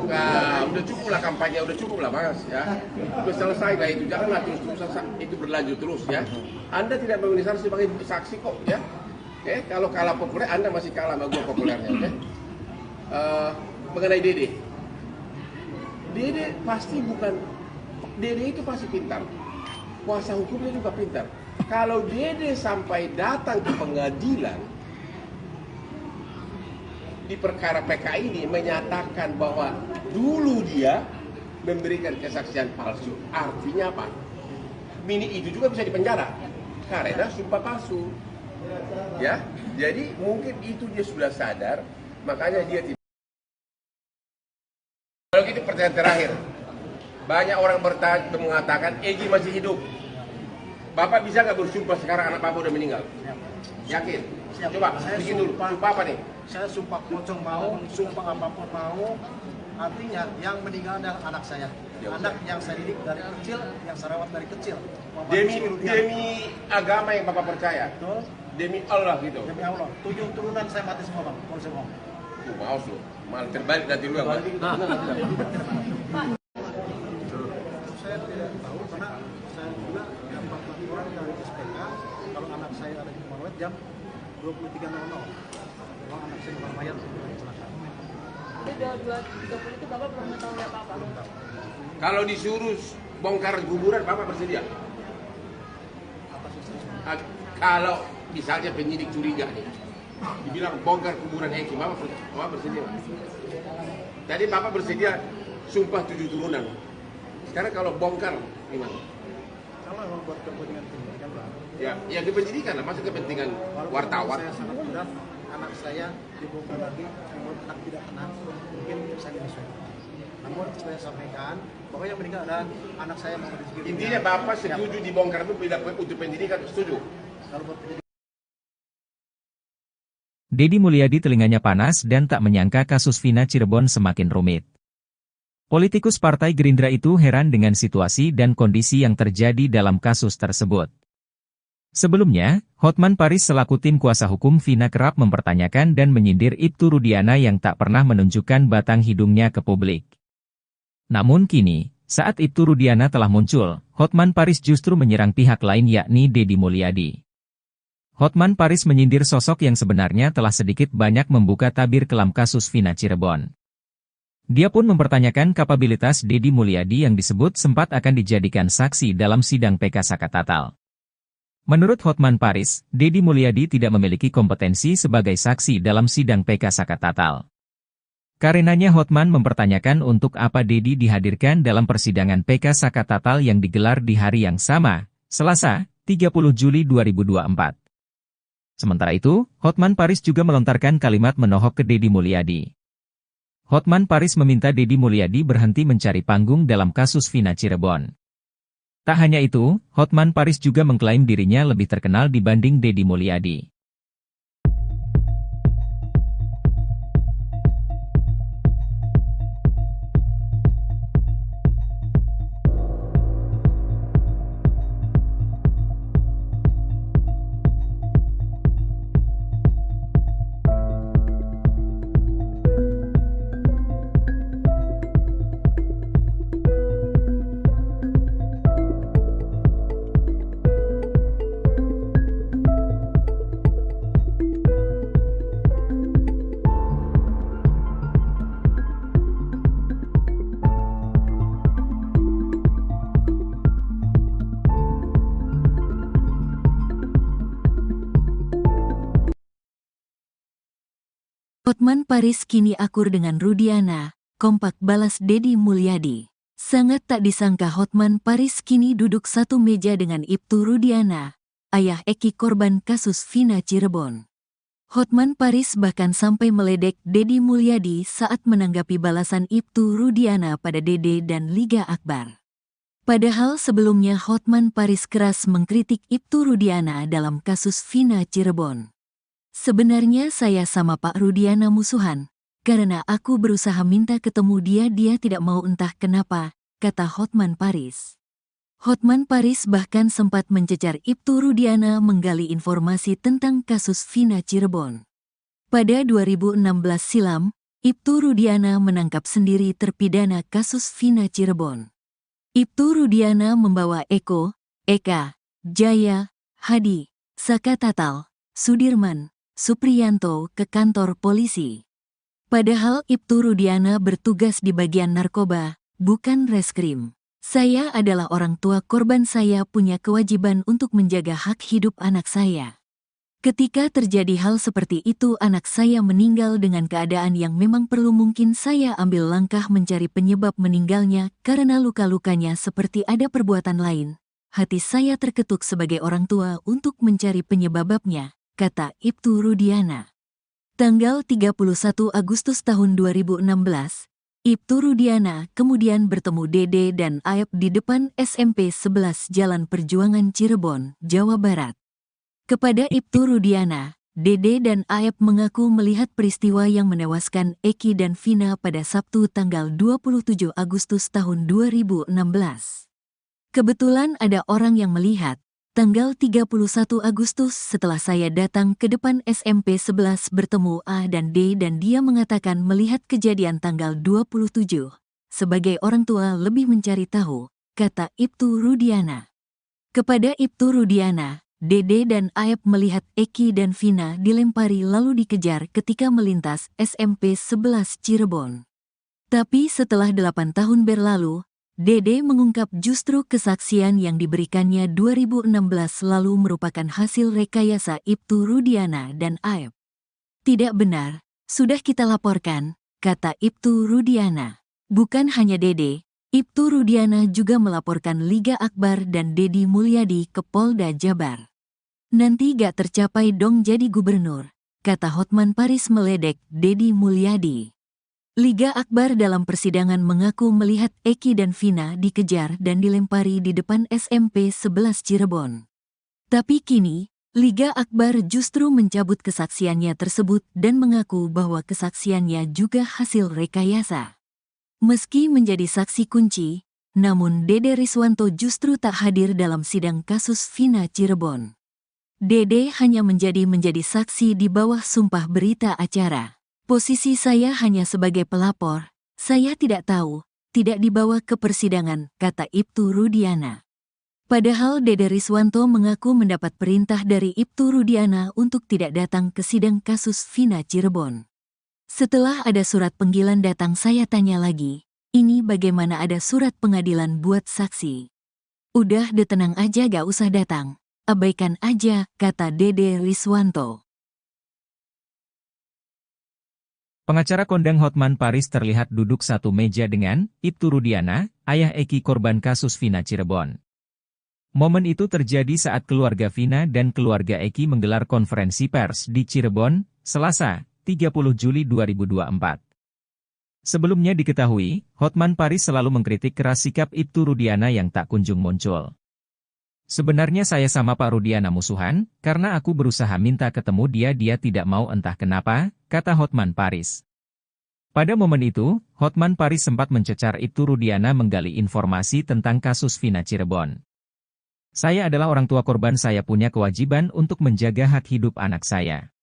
Nah, udah cukup lah kampanye, udah cukup lah Mas, ya. Udah selesai lah itu, janganlah terus-terusan itu berlanjut terus ya. Anda tidak memenuhi syarat sebagai saksi kok, ya. Oke, kalau kalah populer, Anda masih kalah sama gua populernya, oke? Mengenai Dede. Dede pasti bukan, Dede itu pasti pintar. Kuasa hukumnya juga pintar. Kalau Dede sampai datang ke pengadilan di perkara PK ini menyatakan bahwa dulu dia memberikan kesaksian palsu, artinya apa? Mini itu juga bisa dipenjara karena sumpah palsu. Ya, jadi mungkin itu dia sudah sadar, makanya dia tidak. Kalau gitu pertanyaan terakhir, banyak orang mengatakan Egi masih hidup. Bapak bisa nggak bersumpah sekarang anak Bapak udah meninggal? Yakin? Siap. Coba, Saya bikin dulu. Sumpah apa nih? Saya sumpah pocong mau, sumpah apapun mau. Artinya yang meninggal adalah anak saya. Ya, anak yang saya didik dari kecil, yang saya rawat dari kecil. Demi agama yang Bapak percaya. Betul. Demi Allah gitu. Demi Allah. 7 turunan saya mati semua Bang. Kalau saya mau. Maaf lu, malah terbalik nanti lu yang Saya tidak tahu karena saya juga dapat laporan dari SPK kalau anak saya ada di Marawet jam 23.00. Kalau anak saya bukan mayat kecelakaan. Itu udah 2.30 itu Bapak belum mengetahui apa-apa. Kalau disuruh bongkar kuburan, Bapak bersedia? Atas istri saya. Kalau misalnya penyidik curiga nih, dibilang bongkar kuburan Eki, Bapak bersedia? Tadi Bapak bersedia sumpah 7 turunan. Sekarang kalau bongkar, gimana? Kalau memang buat kepentingan penyidikan Bang, Ya ke pendidikan lah, masa kepentingan Walaupun wartawan. saya sangat berat, anak saya dibongkar lagi, membuat anak tidak tenang, mungkin saya menyesuaikan. Namun saya sampaikan bahwa yang meninggal adalah anak saya Muhammad Rizky. Intinya Bapak setuju dibongkar itu tidak untuk pendidikan, setuju? Kalau buat pendidikan, Deddy Mulyadi telinganya panas dan tak menyangka kasus Vina Cirebon semakin rumit. Politikus Partai Gerindra itu heran dengan situasi dan kondisi yang terjadi dalam kasus tersebut. Sebelumnya, Hotman Paris selaku tim kuasa hukum Vina kerap mempertanyakan dan menyindir Ibtu Rudiana yang tak pernah menunjukkan batang hidungnya ke publik. Namun kini, saat Ibtu Rudiana telah muncul, Hotman Paris justru menyerang pihak lain yakni Deddy Mulyadi. Hotman Paris menyindir sosok yang sebenarnya telah sedikit banyak membuka tabir kelam kasus Vina Cirebon. Dia pun mempertanyakan kapabilitas Deddy Mulyadi yang disebut sempat akan dijadikan saksi dalam sidang PK Sakatatal. Menurut Hotman Paris, Deddy Mulyadi tidak memiliki kompetensi sebagai saksi dalam sidang PK Sakatatal. Karenanya Hotman mempertanyakan untuk apa Deddy dihadirkan dalam persidangan PK Sakatatal yang digelar di hari yang sama, Selasa, 30 Juli 2024. Sementara itu, Hotman Paris juga melontarkan kalimat menohok ke Deddy Mulyadi. Hotman Paris meminta Deddy Mulyadi berhenti mencari panggung dalam kasus Vina Cirebon. Tak hanya itu, Hotman Paris juga mengklaim dirinya lebih terkenal dibanding Deddy Mulyadi. Hotman Paris kini akur dengan Rudiana, kompak balas Deddy Mulyadi. Sangat tak disangka Hotman Paris kini duduk satu meja dengan Ibtu Rudiana, ayah Eki korban kasus Vina Cirebon. Hotman Paris bahkan sampai meledek Deddy Mulyadi saat menanggapi balasan Ibtu Rudiana pada Dede dan Liga Akbar. Padahal sebelumnya Hotman Paris keras mengkritik Ibtu Rudiana dalam kasus Vina Cirebon. Sebenarnya saya sama Pak Rudiana musuhan, karena aku berusaha minta ketemu dia tidak mau entah kenapa, kata Hotman Paris. Hotman Paris bahkan sempat mencecar Ibtu Rudiana menggali informasi tentang kasus Vina Cirebon. Pada 2016 silam, Ibtu Rudiana menangkap sendiri terpidana kasus Vina Cirebon. Ibtu Rudiana membawa Eko, Eka, Jaya, Hadi, Sakatatal, Sudirman, Supriyanto ke kantor polisi. Padahal Ibtu Rudiana bertugas di bagian narkoba, bukan reskrim. Saya adalah orang tua korban, saya punya kewajiban untuk menjaga hak hidup anak saya. Ketika terjadi hal seperti itu anak saya meninggal dengan keadaan yang memang perlu, mungkin saya ambil langkah mencari penyebab meninggalnya karena luka-lukanya seperti ada perbuatan lain. Hati saya terketuk sebagai orang tua untuk mencari penyebabnya, kata Ibtu Rudiana. Tanggal 31 Agustus tahun 2016, Ibtu Rudiana kemudian bertemu Dede dan Aep di depan SMP 11 Jalan Perjuangan Cirebon, Jawa Barat. Kepada Ibtu Rudiana, Dede dan Aep mengaku melihat peristiwa yang menewaskan Eki dan Vina pada Sabtu tanggal 27 Agustus tahun 2016. Kebetulan ada orang yang melihat, tanggal 31 Agustus setelah saya datang ke depan SMP 11 bertemu A dan D dan dia mengatakan melihat kejadian tanggal 27. Sebagai orang tua lebih mencari tahu, kata Ibtu Rudiana. Kepada Ibtu Rudiana, Dede dan Aep melihat Eki dan Vina dilempari lalu dikejar ketika melintas SMP 11 Cirebon. Tapi setelah 8 tahun berlalu, Dede mengungkap justru kesaksian yang diberikannya 2016 lalu merupakan hasil rekayasa Ibtu Rudiana dan Aep. Tidak benar, sudah kita laporkan, kata Ibtu Rudiana. Bukan hanya Dede, Ibtu Rudiana juga melaporkan Liga Akbar dan Deddy Mulyadi ke Polda Jabar. Nanti gak tercapai dong jadi gubernur, kata Hotman Paris meledek Deddy Mulyadi. Liga Akbar dalam persidangan mengaku melihat Eki dan Vina dikejar dan dilempari di depan SMP 11 Cirebon. Tapi kini, Liga Akbar justru mencabut kesaksiannya tersebut dan mengaku bahwa kesaksiannya juga hasil rekayasa. Meski menjadi saksi kunci, namun Dede Riswanto justru tak hadir dalam sidang kasus Vina Cirebon. Dede hanya menjadi saksi di bawah sumpah berita acara. Posisi saya hanya sebagai pelapor, saya tidak tahu, tidak dibawa ke persidangan, kata Ibtu Rudiana. Padahal Dede Riswanto mengaku mendapat perintah dari Ibtu Rudiana untuk tidak datang ke sidang kasus Vina Cirebon. Setelah ada surat panggilan datang saya tanya lagi, ini bagaimana ada surat pengadilan buat saksi? Udah tenang aja gak usah datang, abaikan aja, kata Dede Riswanto. Pengacara kondang Hotman Paris terlihat duduk satu meja dengan Ibtu Rudiana, ayah Eki korban kasus Vina Cirebon. Momen itu terjadi saat keluarga Vina dan keluarga Eki menggelar konferensi pers di Cirebon, Selasa, 30 Juli 2024. Sebelumnya diketahui, Hotman Paris selalu mengkritik keras sikap Ibtu Rudiana yang tak kunjung muncul. Sebenarnya saya sama Pak Rudiana musuhan, karena aku berusaha minta ketemu dia tidak mau entah kenapa, kata Hotman Paris. Pada momen itu, Hotman Paris sempat mencecar Ibtu Rudiana menggali informasi tentang kasus Vina Cirebon. Saya adalah orang tua korban, saya punya kewajiban untuk menjaga hak hidup anak saya.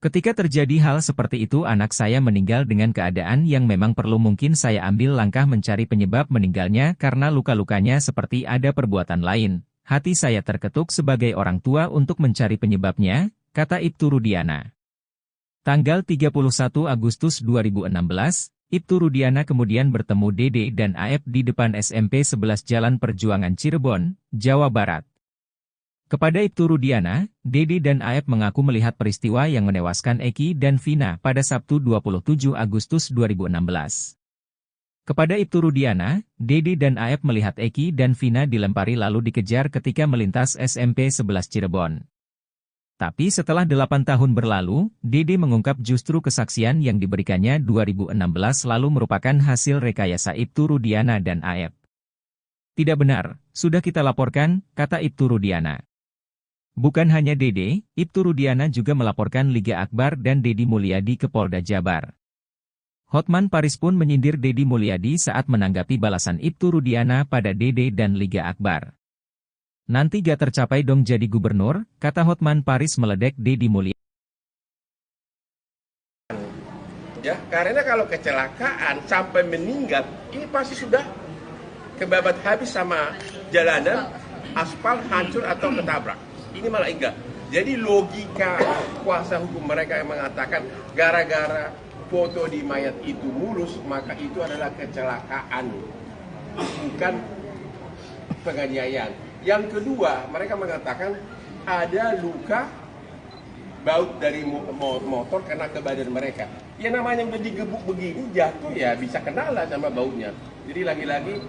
Ketika terjadi hal seperti itu anak saya meninggal dengan keadaan yang memang perlu mungkin saya ambil langkah mencari penyebab meninggalnya karena luka-lukanya seperti ada perbuatan lain. Hati saya terketuk sebagai orang tua untuk mencari penyebabnya, kata Ibtu Rudiana. Tanggal 31 Agustus 2016, Ibtu Rudiana kemudian bertemu Dede dan Aep di depan SMP 11 Jalan Perjuangan Cirebon, Jawa Barat. Kepada Ibtu Rudiana, Dede dan Aep mengaku melihat peristiwa yang menewaskan Eki dan Vina pada Sabtu 27 Agustus 2016. Kepada Ibtu Rudiana, Dede dan Aep melihat Eki dan Vina dilempari lalu dikejar ketika melintas SMP 11 Cirebon. Tapi setelah 8 tahun berlalu, Dede mengungkap justru kesaksian yang diberikannya 2016 lalu merupakan hasil rekayasa Ibtu Rudiana dan Aep. Tidak benar, sudah kita laporkan, kata Ibtu Rudiana. Bukan hanya Dede, Ibtu Rudiana juga melaporkan Liga Akbar dan Deddy Mulyadi ke Polda Jabar. Hotman Paris pun menyindir Deddy Mulyadi saat menanggapi balasan Ibtu Rudiana pada Dede dan Liga Akbar. Nanti gak tercapai dong jadi gubernur, kata Hotman Paris meledek Deddy Mulyadi. Ya, karena kalau kecelakaan sampai meninggal, ini pasti sudah kebabat habis sama jalanan, aspal hancur atau ketabrak. Ini malah enggak. Jadi logika kuasa hukum mereka yang mengatakan gara-gara foto di mayat itu mulus, maka itu adalah kecelakaan, bukan penganiayaan. Yang kedua, mereka mengatakan ada luka baut dari motor kena ke badan mereka. Ya namanya udah digebuk begini, jatuh ya bisa kena lah sama bautnya. Jadi lagi-lagi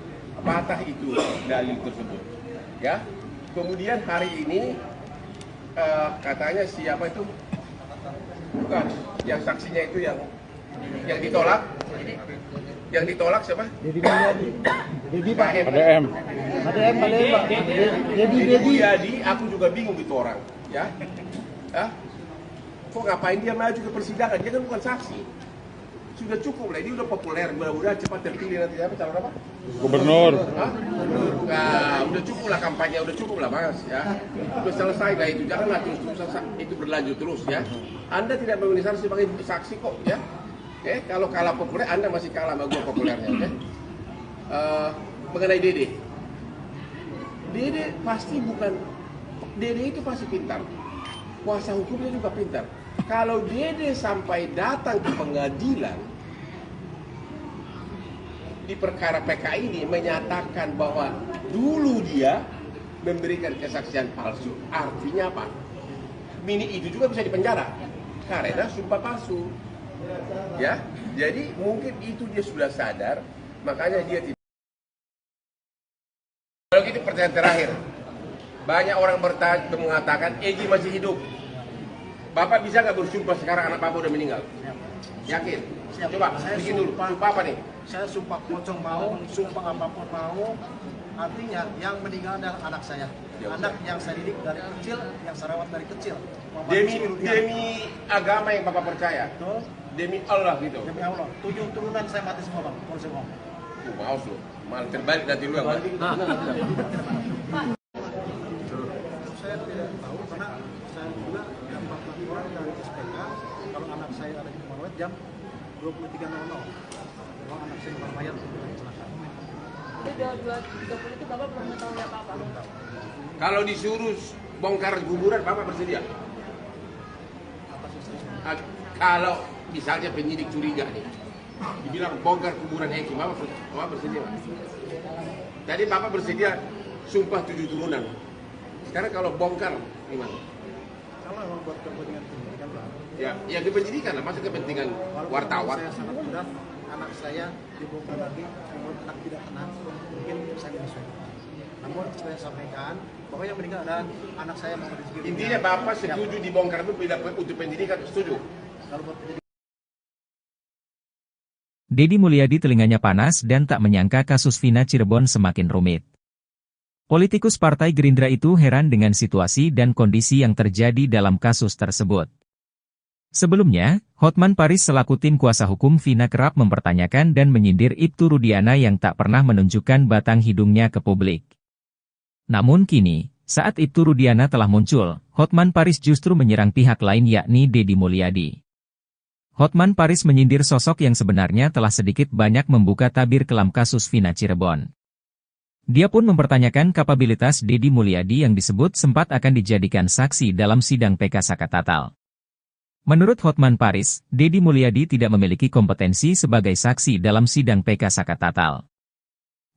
patah itu dalil tersebut. Ya. Kemudian hari ini katanya siapa itu? Bukan, yang saksinya itu yang ditolak. Yang ditolak siapa? Deddy Mulyadi. Deddy Pak. ADM. Deddy Mulyadi, aku juga bingung itu orang, ya. Hah? Kok ngapain dia maju ke persidangan? Dia kan bukan saksi. Sudah cukup lah, dia udah populer, mudah-mudahan cepat terpilih nanti apa calon apa? Gubernur. Hah? Nah, udah cukup lah kampanye, udah cukup lah Mas, ya. Udah selesai lah itu, janganlah terus itu berlanjut terus ya. Anda tidak memenuhi syarat sebagai saksi kok, ya. Oke, kalau kalah populer, Anda masih kalah sama gua populernya, oke? Mengenai Dede. Dede pasti bukan, Dede itu pasti pintar. Kuasa hukumnya juga pintar. Kalau Dede sampai datang ke pengadilan di perkara PK ini menyatakan bahwa dulu dia memberikan kesaksian palsu, artinya apa? Mini itu juga bisa dipenjara karena sumpah palsu. Ya, jadi mungkin itu dia sudah sadar, makanya dia tidak. Kalau gitu pertanyaan terakhir, Banyak orang mengatakan Egi masih hidup. Bapak bisa nggak bersumpah sekarang anak Bapak udah meninggal? Yakin? Siap. Coba, Saya bikin dulu. sumpah. Sumpah apa nih? Saya sumpah pocong mau, sumpah apapun mau. Artinya yang meninggal adalah anak saya. Ya, Anak yang saya didik dari kecil, yang saya rawat dari kecil. Demi agama yang Bapak percaya. Betul. Demi Allah gitu. Demi Allah. 7 turunan saya mati semua, Bang. Kalau saya ngomong. Maaf lu. Malah terbalik dari lu yang mati. Saya tidak tahu karena saya juga dapat laporan dari SPK kalau anak saya ada di rumah jam 23.00. Kalau anak saya di mayat kecelakaan. Jadi 2.30 itu Bapak belum mengetahui apa-apa. Kalau disuruh bongkar kuburan, Bapak bersedia? Atas istri saya. Kalau misalnya penyidik curiga nih, dibilang bongkar kuburan Eki, Bapak bersedia? Tadi Bapak bersedia sumpah 7 turunan. Sekarang kalau bongkar, gimana? Kalau memang buat kepentingan pendidikan, Bang. Ya kepenyidikan lah, masa kepentingan Walaupun wartawan. Saya sangat mudah, anak saya dibongkar lagi, membuat anak tidak tenang, mungkin saya menyesuaikan. Namun saya sampaikan bahwa yang meninggal adalah anak saya Muhammad Rizky. Intinya Bapak setuju dibongkar itu bila untuk pendidikan, setuju? Kalau buat pendidikan, Deddy Mulyadi telinganya panas dan tak menyangka kasus Vina Cirebon semakin rumit. Politikus Partai Gerindra itu heran dengan situasi dan kondisi yang terjadi dalam kasus tersebut. Sebelumnya, Hotman Paris selaku tim kuasa hukum Vina kerap mempertanyakan dan menyindir Ibtu Rudiana yang tak pernah menunjukkan batang hidungnya ke publik. Namun kini, saat Ibtu Rudiana telah muncul, Hotman Paris justru menyerang pihak lain yakni Deddy Mulyadi. Hotman Paris menyindir sosok yang sebenarnya telah sedikit banyak membuka tabir kelam kasus Vina Cirebon. Dia pun mempertanyakan kapabilitas Deddy Mulyadi yang disebut sempat akan dijadikan saksi dalam sidang PK Sakatatal. Menurut Hotman Paris, Deddy Mulyadi tidak memiliki kompetensi sebagai saksi dalam sidang PK Sakatatal.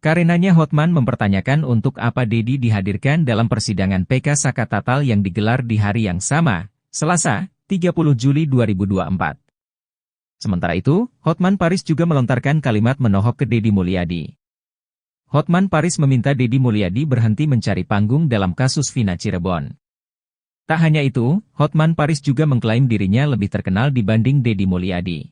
Karenanya Hotman mempertanyakan untuk apa Deddy dihadirkan dalam persidangan PK Sakatatal yang digelar di hari yang sama, Selasa, 30 Juli 2024. Sementara itu, Hotman Paris juga melontarkan kalimat menohok ke Deddy Mulyadi. Hotman Paris meminta Deddy Mulyadi berhenti mencari panggung dalam kasus Vina Cirebon. Tak hanya itu, Hotman Paris juga mengklaim dirinya lebih terkenal dibanding Deddy Mulyadi.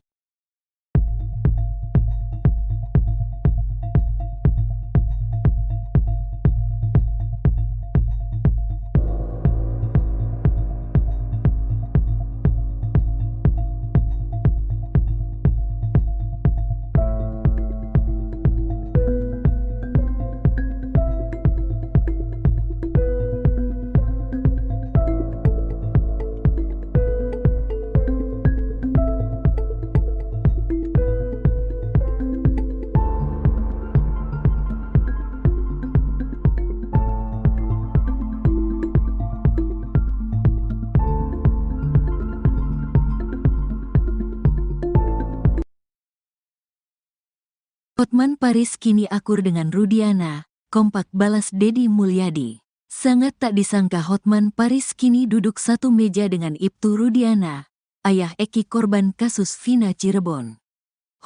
Hotman Paris kini akur dengan Rudiana, kompak balas Deddy Mulyadi. Sangat tak disangka Hotman Paris kini duduk satu meja dengan Ibtu Rudiana, ayah Eki korban kasus Vina Cirebon.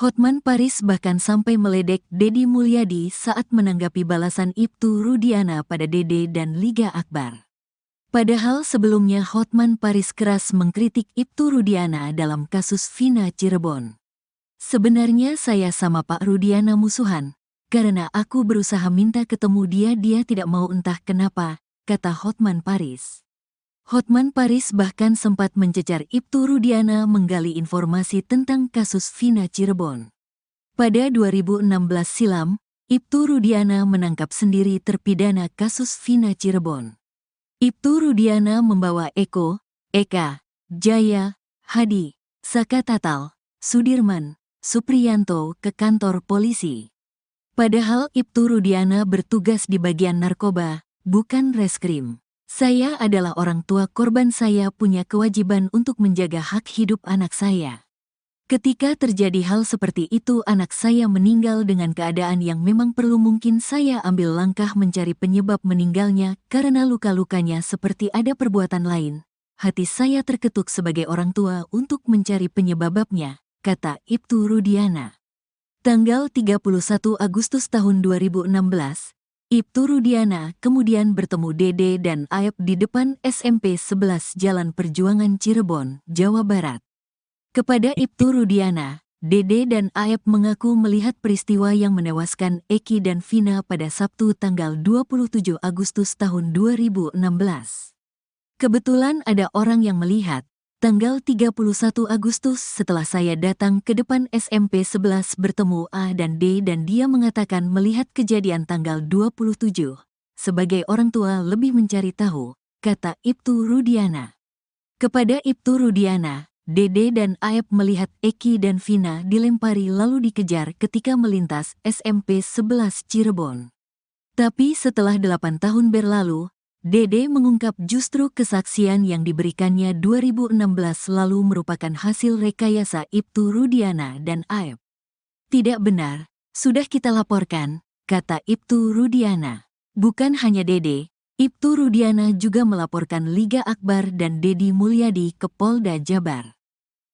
Hotman Paris bahkan sampai meledek Deddy Mulyadi saat menanggapi balasan Ibtu Rudiana pada Dede dan Liga Akbar. Padahal sebelumnya Hotman Paris keras mengkritik Ibtu Rudiana dalam kasus Vina Cirebon. Sebenarnya saya sama Pak Rudiana musuhan, karena aku berusaha minta ketemu dia tidak mau entah kenapa, kata Hotman Paris. Hotman Paris bahkan sempat mencecar Ibtu Rudiana menggali informasi tentang kasus Vina Cirebon. Pada 2016 silam, Ibtu Rudiana menangkap sendiri terpidana kasus Vina Cirebon. Ibtu Rudiana membawa Eko, Eka, Jaya, Hadi, Sakatatal, Sudirman, Supriyanto ke kantor polisi. Padahal Ibtu Rudiana bertugas di bagian narkoba, bukan reskrim. Saya adalah orang tua korban, saya punya kewajiban untuk menjaga hak hidup anak saya. Ketika terjadi hal seperti itu anak saya meninggal dengan keadaan yang memang perlu, mungkin saya ambil langkah mencari penyebab meninggalnya karena luka-lukanya seperti ada perbuatan lain. Hati saya terketuk sebagai orang tua untuk mencari penyebabnya, kata Ibtu Rudiana. Tanggal 31 Agustus tahun 2016, Ibtu Rudiana kemudian bertemu Dede dan Aep di depan SMP 11 Jalan Perjuangan Cirebon, Jawa Barat. Kepada Ibtu Rudiana, Dede dan Aep mengaku melihat peristiwa yang menewaskan Eki dan Vina pada Sabtu tanggal 27 Agustus tahun 2016. Kebetulan ada orang yang melihat, tanggal 31 Agustus setelah saya datang ke depan SMP 11 bertemu A dan D dan dia mengatakan melihat kejadian tanggal 27. Sebagai orang tua lebih mencari tahu, kata Ibtu Rudiana. Kepada Ibtu Rudiana, Dede dan Aep melihat Eki dan Vina dilempari lalu dikejar ketika melintas SMP 11 Cirebon. Tapi setelah 8 tahun berlalu, Dede mengungkap justru kesaksian yang diberikannya 2016 lalu merupakan hasil rekayasa Ibtu Rudiana dan Aep. Tidak benar, sudah kita laporkan, kata Ibtu Rudiana. Bukan hanya Dede, Ibtu Rudiana juga melaporkan Liga Akbar dan Dedi Mulyadi ke Polda Jabar.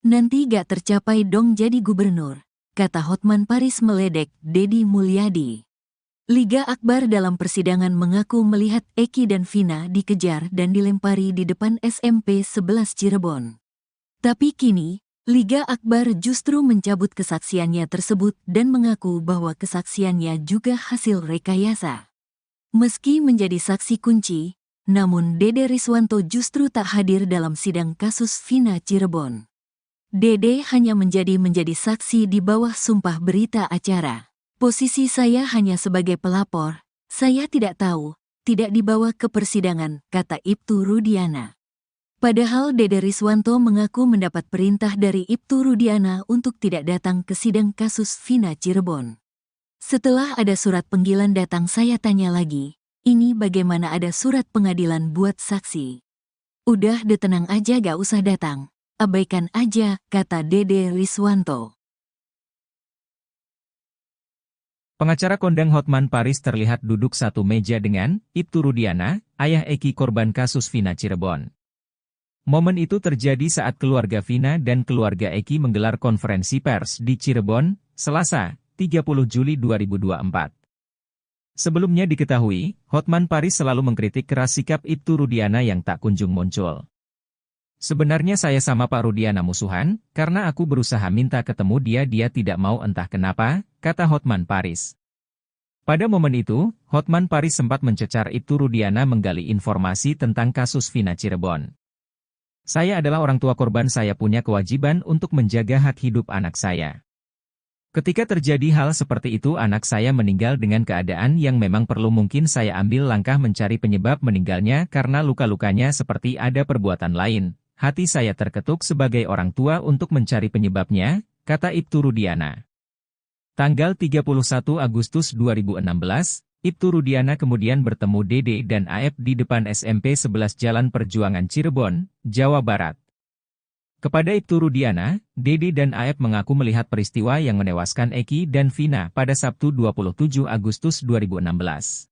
Nanti gak tercapai dong jadi gubernur, kata Hotman Paris meledek Dedi Mulyadi. Liga Akbar dalam persidangan mengaku melihat Eki dan Vina dikejar dan dilempari di depan SMP 11 Cirebon. Tapi kini, Liga Akbar justru mencabut kesaksiannya tersebut dan mengaku bahwa kesaksiannya juga hasil rekayasa. Meski menjadi saksi kunci, namun Dede Riswanto justru tak hadir dalam sidang kasus Vina Cirebon. Dede hanya menjadi saksi di bawah sumpah berita acara. Posisi saya hanya sebagai pelapor, saya tidak tahu, tidak dibawa ke persidangan, kata Ibtu Rudiana. Padahal Dede Riswanto mengaku mendapat perintah dari Ibtu Rudiana untuk tidak datang ke sidang kasus Vina Cirebon. Setelah ada surat panggilan datang saya tanya lagi, ini bagaimana ada surat pengadilan buat saksi? Udah tenang aja gak usah datang, abaikan aja, kata Dede Riswanto. Pengacara kondang Hotman Paris terlihat duduk satu meja dengan Ibtu Rudiana, ayah Eki korban kasus Vina Cirebon. Momen itu terjadi saat keluarga Vina dan keluarga Eki menggelar konferensi pers di Cirebon, Selasa, 30 Juli 2024. Sebelumnya diketahui, Hotman Paris selalu mengkritik keras sikap Ibtu Rudiana yang tak kunjung muncul. Sebenarnya saya sama Pak Rudiana musuhan, karena aku berusaha minta ketemu dia tidak mau entah kenapa, kata Hotman Paris. Pada momen itu, Hotman Paris sempat mencecar Ibtu Rudiana menggali informasi tentang kasus Vina Cirebon. Saya adalah orang tua korban, saya punya kewajiban untuk menjaga hak hidup anak saya. Ketika terjadi hal seperti itu anak saya meninggal dengan keadaan yang memang perlu mungkin saya ambil langkah mencari penyebab meninggalnya karena luka-lukanya seperti ada perbuatan lain. Hati saya terketuk sebagai orang tua untuk mencari penyebabnya, kata Ibtu Rudiana. Tanggal 31 Agustus 2016, Ibtu Rudiana kemudian bertemu Dede dan Aep di depan SMP 11 Jalan Perjuangan Cirebon, Jawa Barat. Kepada Ibtu Rudiana, Dede dan Aep mengaku melihat peristiwa yang menewaskan Eki dan Vina pada Sabtu 27 Agustus 2016.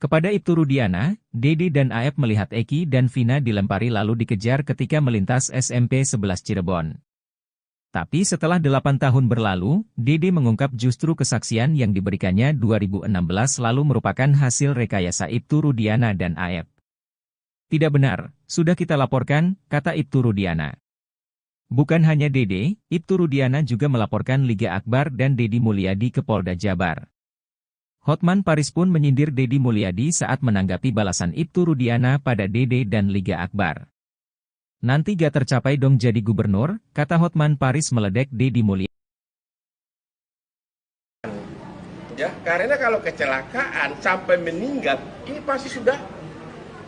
Kepada Ibtu Rudiana, Dede dan Aep melihat Eki dan Vina dilempari lalu dikejar ketika melintas SMP 11 Cirebon. Tapi setelah 8 tahun berlalu, Dede mengungkap justru kesaksian yang diberikannya 2016 lalu merupakan hasil rekayasa Ibtu Rudiana dan Aep. Tidak benar, sudah kita laporkan, kata Ibtu Rudiana. Bukan hanya Dede, Ibtu Rudiana juga melaporkan Liga Akbar dan Dedi Mulyadi ke Polda Jabar. Hotman Paris pun menyindir Dedi Mulyadi saat menanggapi balasan Ibtu Rudiana pada Dede dan Liga Akbar. Nanti gak tercapai dong jadi gubernur, kata Hotman Paris meledek Dedi Mulyadi. Ya, karena kalau kecelakaan sampai meninggal, ini pasti sudah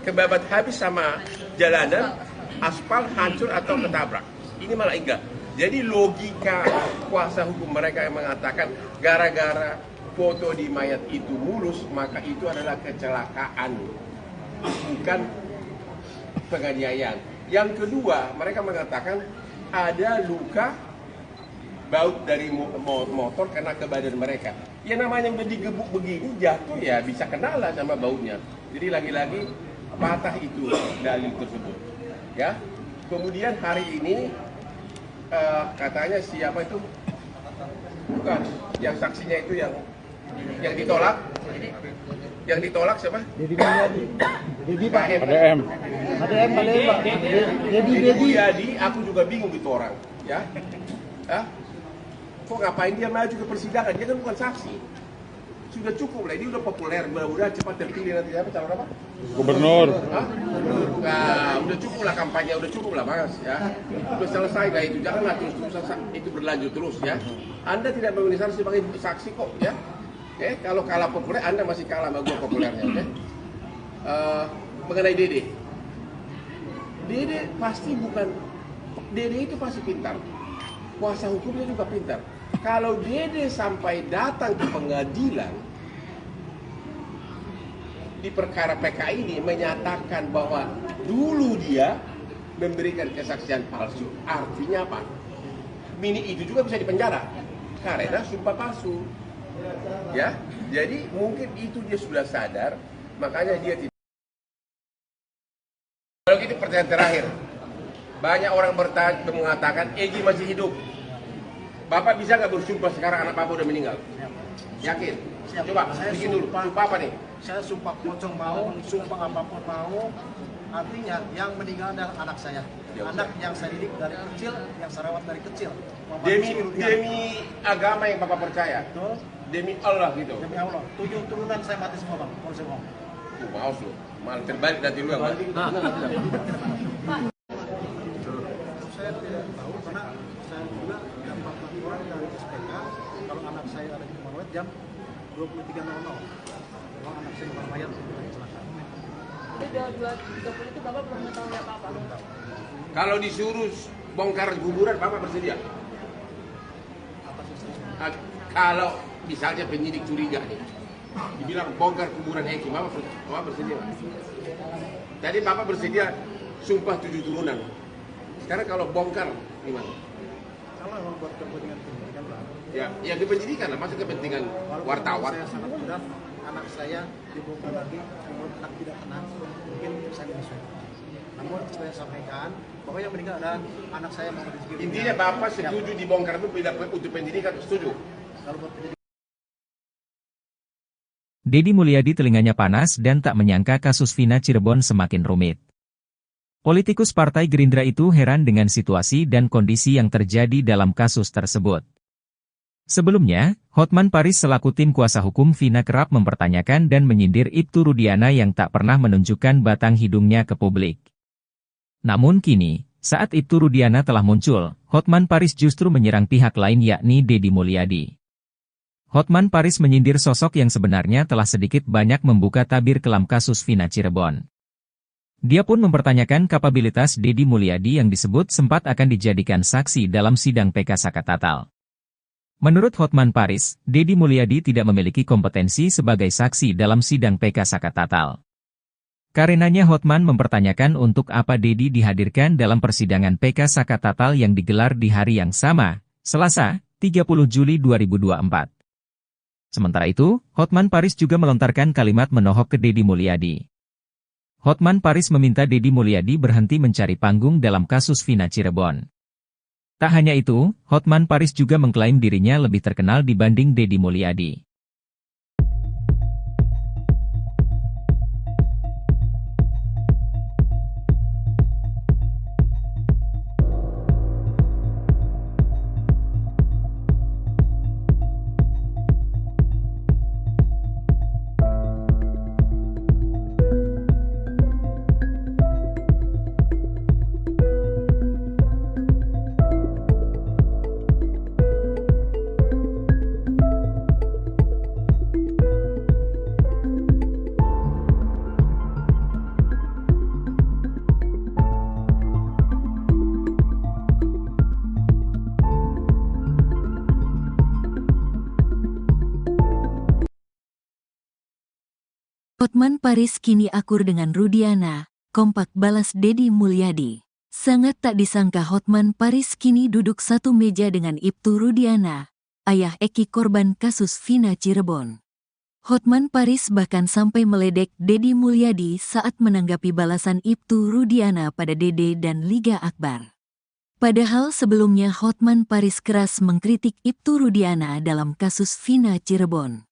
kebabat habis sama jalanan, aspal hancur atau ketabrak. Ini malah enggak. Jadi logika kuasa hukum mereka yang mengatakan gara-gara foto di mayat itu mulus, maka itu adalah kecelakaan, bukan penganiayaan. Yang kedua, mereka mengatakan ada luka baut dari motor kena ke badan mereka. Ya namanya digebuk begini, jatuh ya bisa kena lah sama bautnya. Jadi lagi-lagi patah itu dalil tersebut. Ya. Kemudian hari ini katanya siapa itu? Bukan, yang saksinya itu yang ditolak. Yang ditolak siapa? Dedi Mulyadi. Dedi Pak. ADM. ADM balik Pak. Dedi Mulyadi, aku juga bingung itu orang. Ya, Hah? Kok ngapain dia maju ke persidangan? Dia kan bukan saksi. Sudah cukup lah, dia udah populer, mudah-mudahan cepat terpilih nanti apa calon apa? Gubernur. Hah? Nah, udah cukup lah kampanye, udah cukup lah Mas ya. Udah selesai lah itu, janganlah terus itu berlanjut terus ya. Anda tidak memenuhi syarat sebagai saksi kok ya. Oke, kalau kalah populer, Anda masih kalah sama gua populernya. Oke. Mengenai Dede, Dede pasti bukan, Dede itu pasti pintar. Kuasa hukumnya juga pintar. Kalau Dede sampai datang ke pengadilan di perkara PK ini menyatakan bahwa dulu dia memberikan kesaksian palsu, artinya apa? Bini itu juga bisa dipenjara karena sumpah palsu. Ya, jadi mungkin itu dia sudah sadar, makanya dia tidak. Kalau gitu pertanyaan terakhir, banyak orang mengatakan Egy masih hidup. Bapak bisa nggak bersumpah sekarang anak Bapak udah meninggal? Yakin? Siap. Coba, Saya bikin dulu. Sumpah apa nih? Saya sumpah pocong mau, sumpah apapun mau. Artinya yang meninggal adalah anak saya. Ya, Anak yang saya didik dari kecil, yang saya rawat dari kecil. Demi agama yang Bapak percaya. Betul. Demi Allah gitu. Demi Allah. 7 turunan saya mati semua Bang. Kalau saya ngomong. Maaf lu. Malah terbalik nanti lu yang mati. Saya tidak tahu karena saya juga dapat laporan dari SPK kalau anak saya ada di rumah jam 23.00. Kalau anak saya di mayat kecelakaan. Jadi 2.30 itu Bapak belum mengetahui apa-apa. Kalau disuruh bongkar kuburan, Bapak bersedia? Atas istri. Kalau misalnya penyidik curiga nih, dibilang bongkar kuburan Eki, Bapak bersedia? Tadi Bapak bersedia sumpah 7 turunan. Sekarang kalau bongkar gimana? Kalau memang buat kepentingan pendidikan Bang. Ya kependidikan lah, masa kepentingan Walaupun wartawan. Saya sangat mudah, anak saya dibongkar lagi, namun anak tidak tenang, mungkin saya menyesal. Namun saya sampaikan bahwa yang meninggal adalah anak saya Muhammad Rizky. Intinya Bapak setuju dibongkar itu untuk pendidikan, setuju? Kalau buat pendidikan, Dedi Mulyadi telinganya panas dan tak menyangka kasus Vina Cirebon semakin rumit. Politikus Partai Gerindra itu heran dengan situasi dan kondisi yang terjadi dalam kasus tersebut. Sebelumnya, Hotman Paris selaku tim kuasa hukum Vina kerap mempertanyakan dan menyindir Ibtu Rudiana yang tak pernah menunjukkan batang hidungnya ke publik. Namun kini, saat Ibtu Rudiana telah muncul, Hotman Paris justru menyerang pihak lain yakni Dedi Mulyadi. Hotman Paris menyindir sosok yang sebenarnya telah sedikit banyak membuka tabir kelam kasus Vina Cirebon. Dia pun mempertanyakan kapabilitas Dedi Mulyadi yang disebut sempat akan dijadikan saksi dalam sidang PK Sakatatal. Menurut Hotman Paris, Dedi Mulyadi tidak memiliki kompetensi sebagai saksi dalam sidang PK Sakatatal. Karenanya Hotman mempertanyakan untuk apa Dedi dihadirkan dalam persidangan PK Sakatatal yang digelar di hari yang sama, Selasa, 30 Juli 2024. Sementara itu, Hotman Paris juga melontarkan kalimat menohok ke Dedi Mulyadi. Hotman Paris meminta Dedi Mulyadi berhenti mencari panggung dalam kasus Vina Cirebon. Tak hanya itu, Hotman Paris juga mengklaim dirinya lebih terkenal dibanding Dedi Mulyadi. Hotman Paris kini akur dengan Rudiana, kompak balas Dedi Mulyadi. Sangat tak disangka Hotman Paris kini duduk satu meja dengan Ibtu Rudiana, ayah Eki korban kasus Vina Cirebon. Hotman Paris bahkan sampai meledek Dedi Mulyadi saat menanggapi balasan Ibtu Rudiana pada Dede dan Liga Akbar. Padahal sebelumnya Hotman Paris keras mengkritik Ibtu Rudiana dalam kasus Vina Cirebon.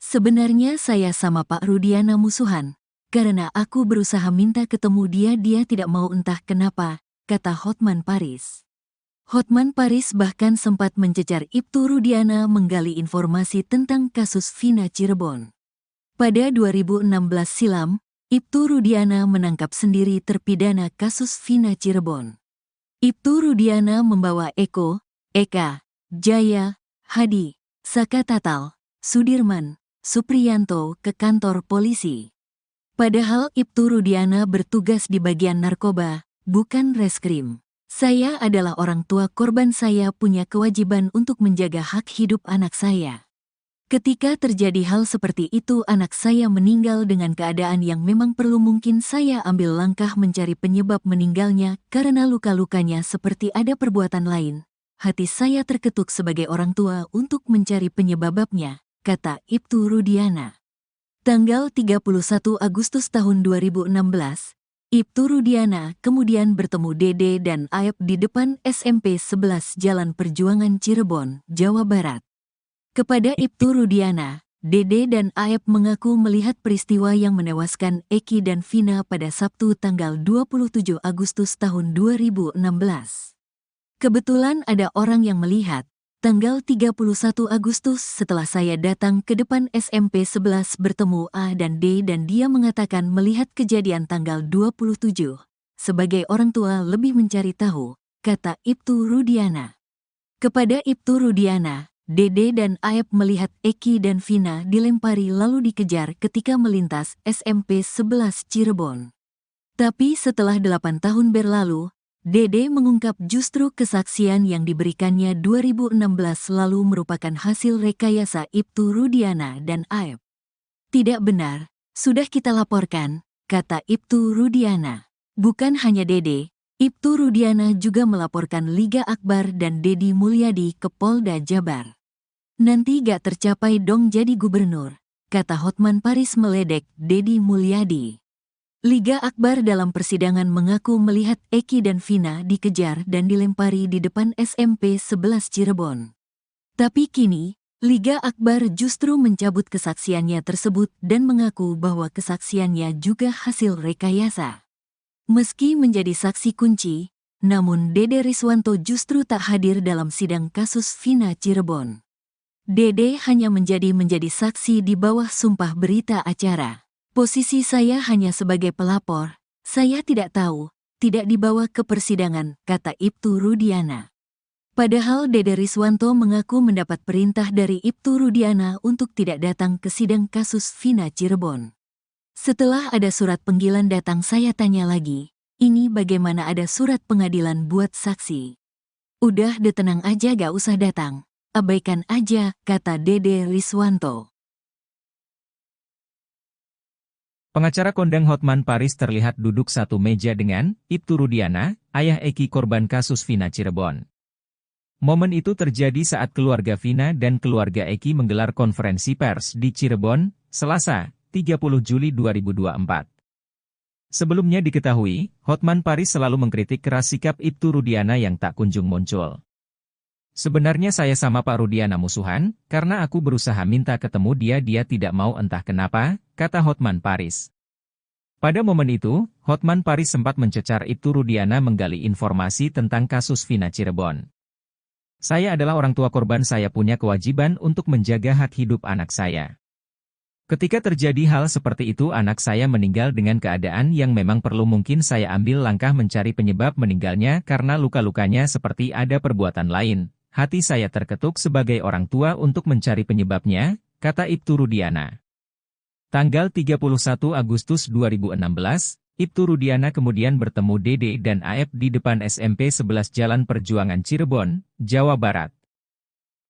Sebenarnya saya sama Pak Rudiana musuhan, karena aku berusaha minta ketemu dia tidak mau entah kenapa, kata Hotman Paris. Hotman Paris bahkan sempat mencecar Ibtu Rudiana menggali informasi tentang kasus Vina Cirebon. Pada 2016 silam, Ibtu Rudiana menangkap sendiri terpidana kasus Vina Cirebon. Ibtu Rudiana membawa Eko, Eka, Jaya, Hadi, Saka Tatal, Sudirman, Supriyanto ke kantor polisi. Padahal Ibtu Rudiana bertugas di bagian narkoba, bukan reskrim. Saya adalah orang tua korban, saya punya kewajiban untuk menjaga hak hidup anak saya. Ketika terjadi hal seperti itu anak saya meninggal dengan keadaan yang memang perlu, mungkin saya ambil langkah mencari penyebab meninggalnya karena luka-lukanya seperti ada perbuatan lain. Hati saya terketuk sebagai orang tua untuk mencari penyebabnya, kata Ibtu Rudiana. Tanggal 31 Agustus tahun 2016, Ibtu Rudiana kemudian bertemu Dede dan Aep di depan SMP 11 Jalan Perjuangan Cirebon, Jawa Barat. Kepada Ibtu Rudiana, Dede dan Aep mengaku melihat peristiwa yang menewaskan Eki dan Vina pada Sabtu tanggal 27 Agustus tahun 2016. Kebetulan ada orang yang melihat, tanggal 31 Agustus setelah saya datang ke depan SMP 11 bertemu A dan D dan dia mengatakan melihat kejadian tanggal 27. Sebagai orang tua lebih mencari tahu, kata Ibtu Rudiana. Kepada Ibtu Rudiana, Dede dan Aep melihat Eki dan Vina dilempari lalu dikejar ketika melintas SMP 11 Cirebon. Tapi setelah 8 tahun berlalu, Dede mengungkap justru kesaksian yang diberikannya 2016 lalu merupakan hasil rekayasa Ibtu Rudiana dan Aep. Tidak benar, sudah kita laporkan, kata Ibtu Rudiana. Bukan hanya Dede, Ibtu Rudiana juga melaporkan Liga Akbar dan Dedi Mulyadi ke Polda Jabar. Nanti gak tercapai dong jadi gubernur, kata Hotman Paris meledek Dedi Mulyadi. Liga Akbar dalam persidangan mengaku melihat Eki dan Vina dikejar dan dilempari di depan SMP 11 Cirebon. Tapi kini, Liga Akbar justru mencabut kesaksiannya tersebut dan mengaku bahwa kesaksiannya juga hasil rekayasa. Meski menjadi saksi kunci, namun Dede Riswanto justru tak hadir dalam sidang kasus Vina Cirebon. Dede hanya menjadi saksi di bawah sumpah berita acara. Posisi saya hanya sebagai pelapor, saya tidak tahu, tidak dibawa ke persidangan, kata Ibtu Rudiana. Padahal Dede Riswanto mengaku mendapat perintah dari Ibtu Rudiana untuk tidak datang ke sidang kasus Vina Cirebon. Setelah ada surat panggilan datang saya tanya lagi, ini bagaimana ada surat pengadilan buat saksi? Udah tenang aja gak usah datang. Abaikan aja, kata Dede Riswanto. Pengacara kondang Hotman Paris terlihat duduk satu meja dengan Ibtu Rudiana, ayah Eki korban kasus Vina Cirebon. Momen itu terjadi saat keluarga Vina dan keluarga Eki menggelar konferensi pers di Cirebon, Selasa, 30 Juli 2024. Sebelumnya diketahui, Hotman Paris selalu mengkritik keras sikap Ibtu Rudiana yang tak kunjung muncul. Sebenarnya saya sama Pak Rudiana musuhan, karena aku berusaha minta ketemu dia tidak mau entah kenapa, kata Hotman Paris. Pada momen itu, Hotman Paris sempat mencecar Ibtu Rudiana menggali informasi tentang kasus Vina Cirebon. Saya adalah orang tua korban, saya punya kewajiban untuk menjaga hak hidup anak saya. Ketika terjadi hal seperti itu anak saya meninggal dengan keadaan yang memang perlu, mungkin saya ambil langkah mencari penyebab meninggalnya karena luka-lukanya seperti ada perbuatan lain. Hati saya terketuk sebagai orang tua untuk mencari penyebabnya, kata Ibtu Rudiana. Tanggal 31 Agustus 2016, Ibtu Rudiana kemudian bertemu Dede dan Aep di depan SMP 11 Jalan Perjuangan Cirebon, Jawa Barat.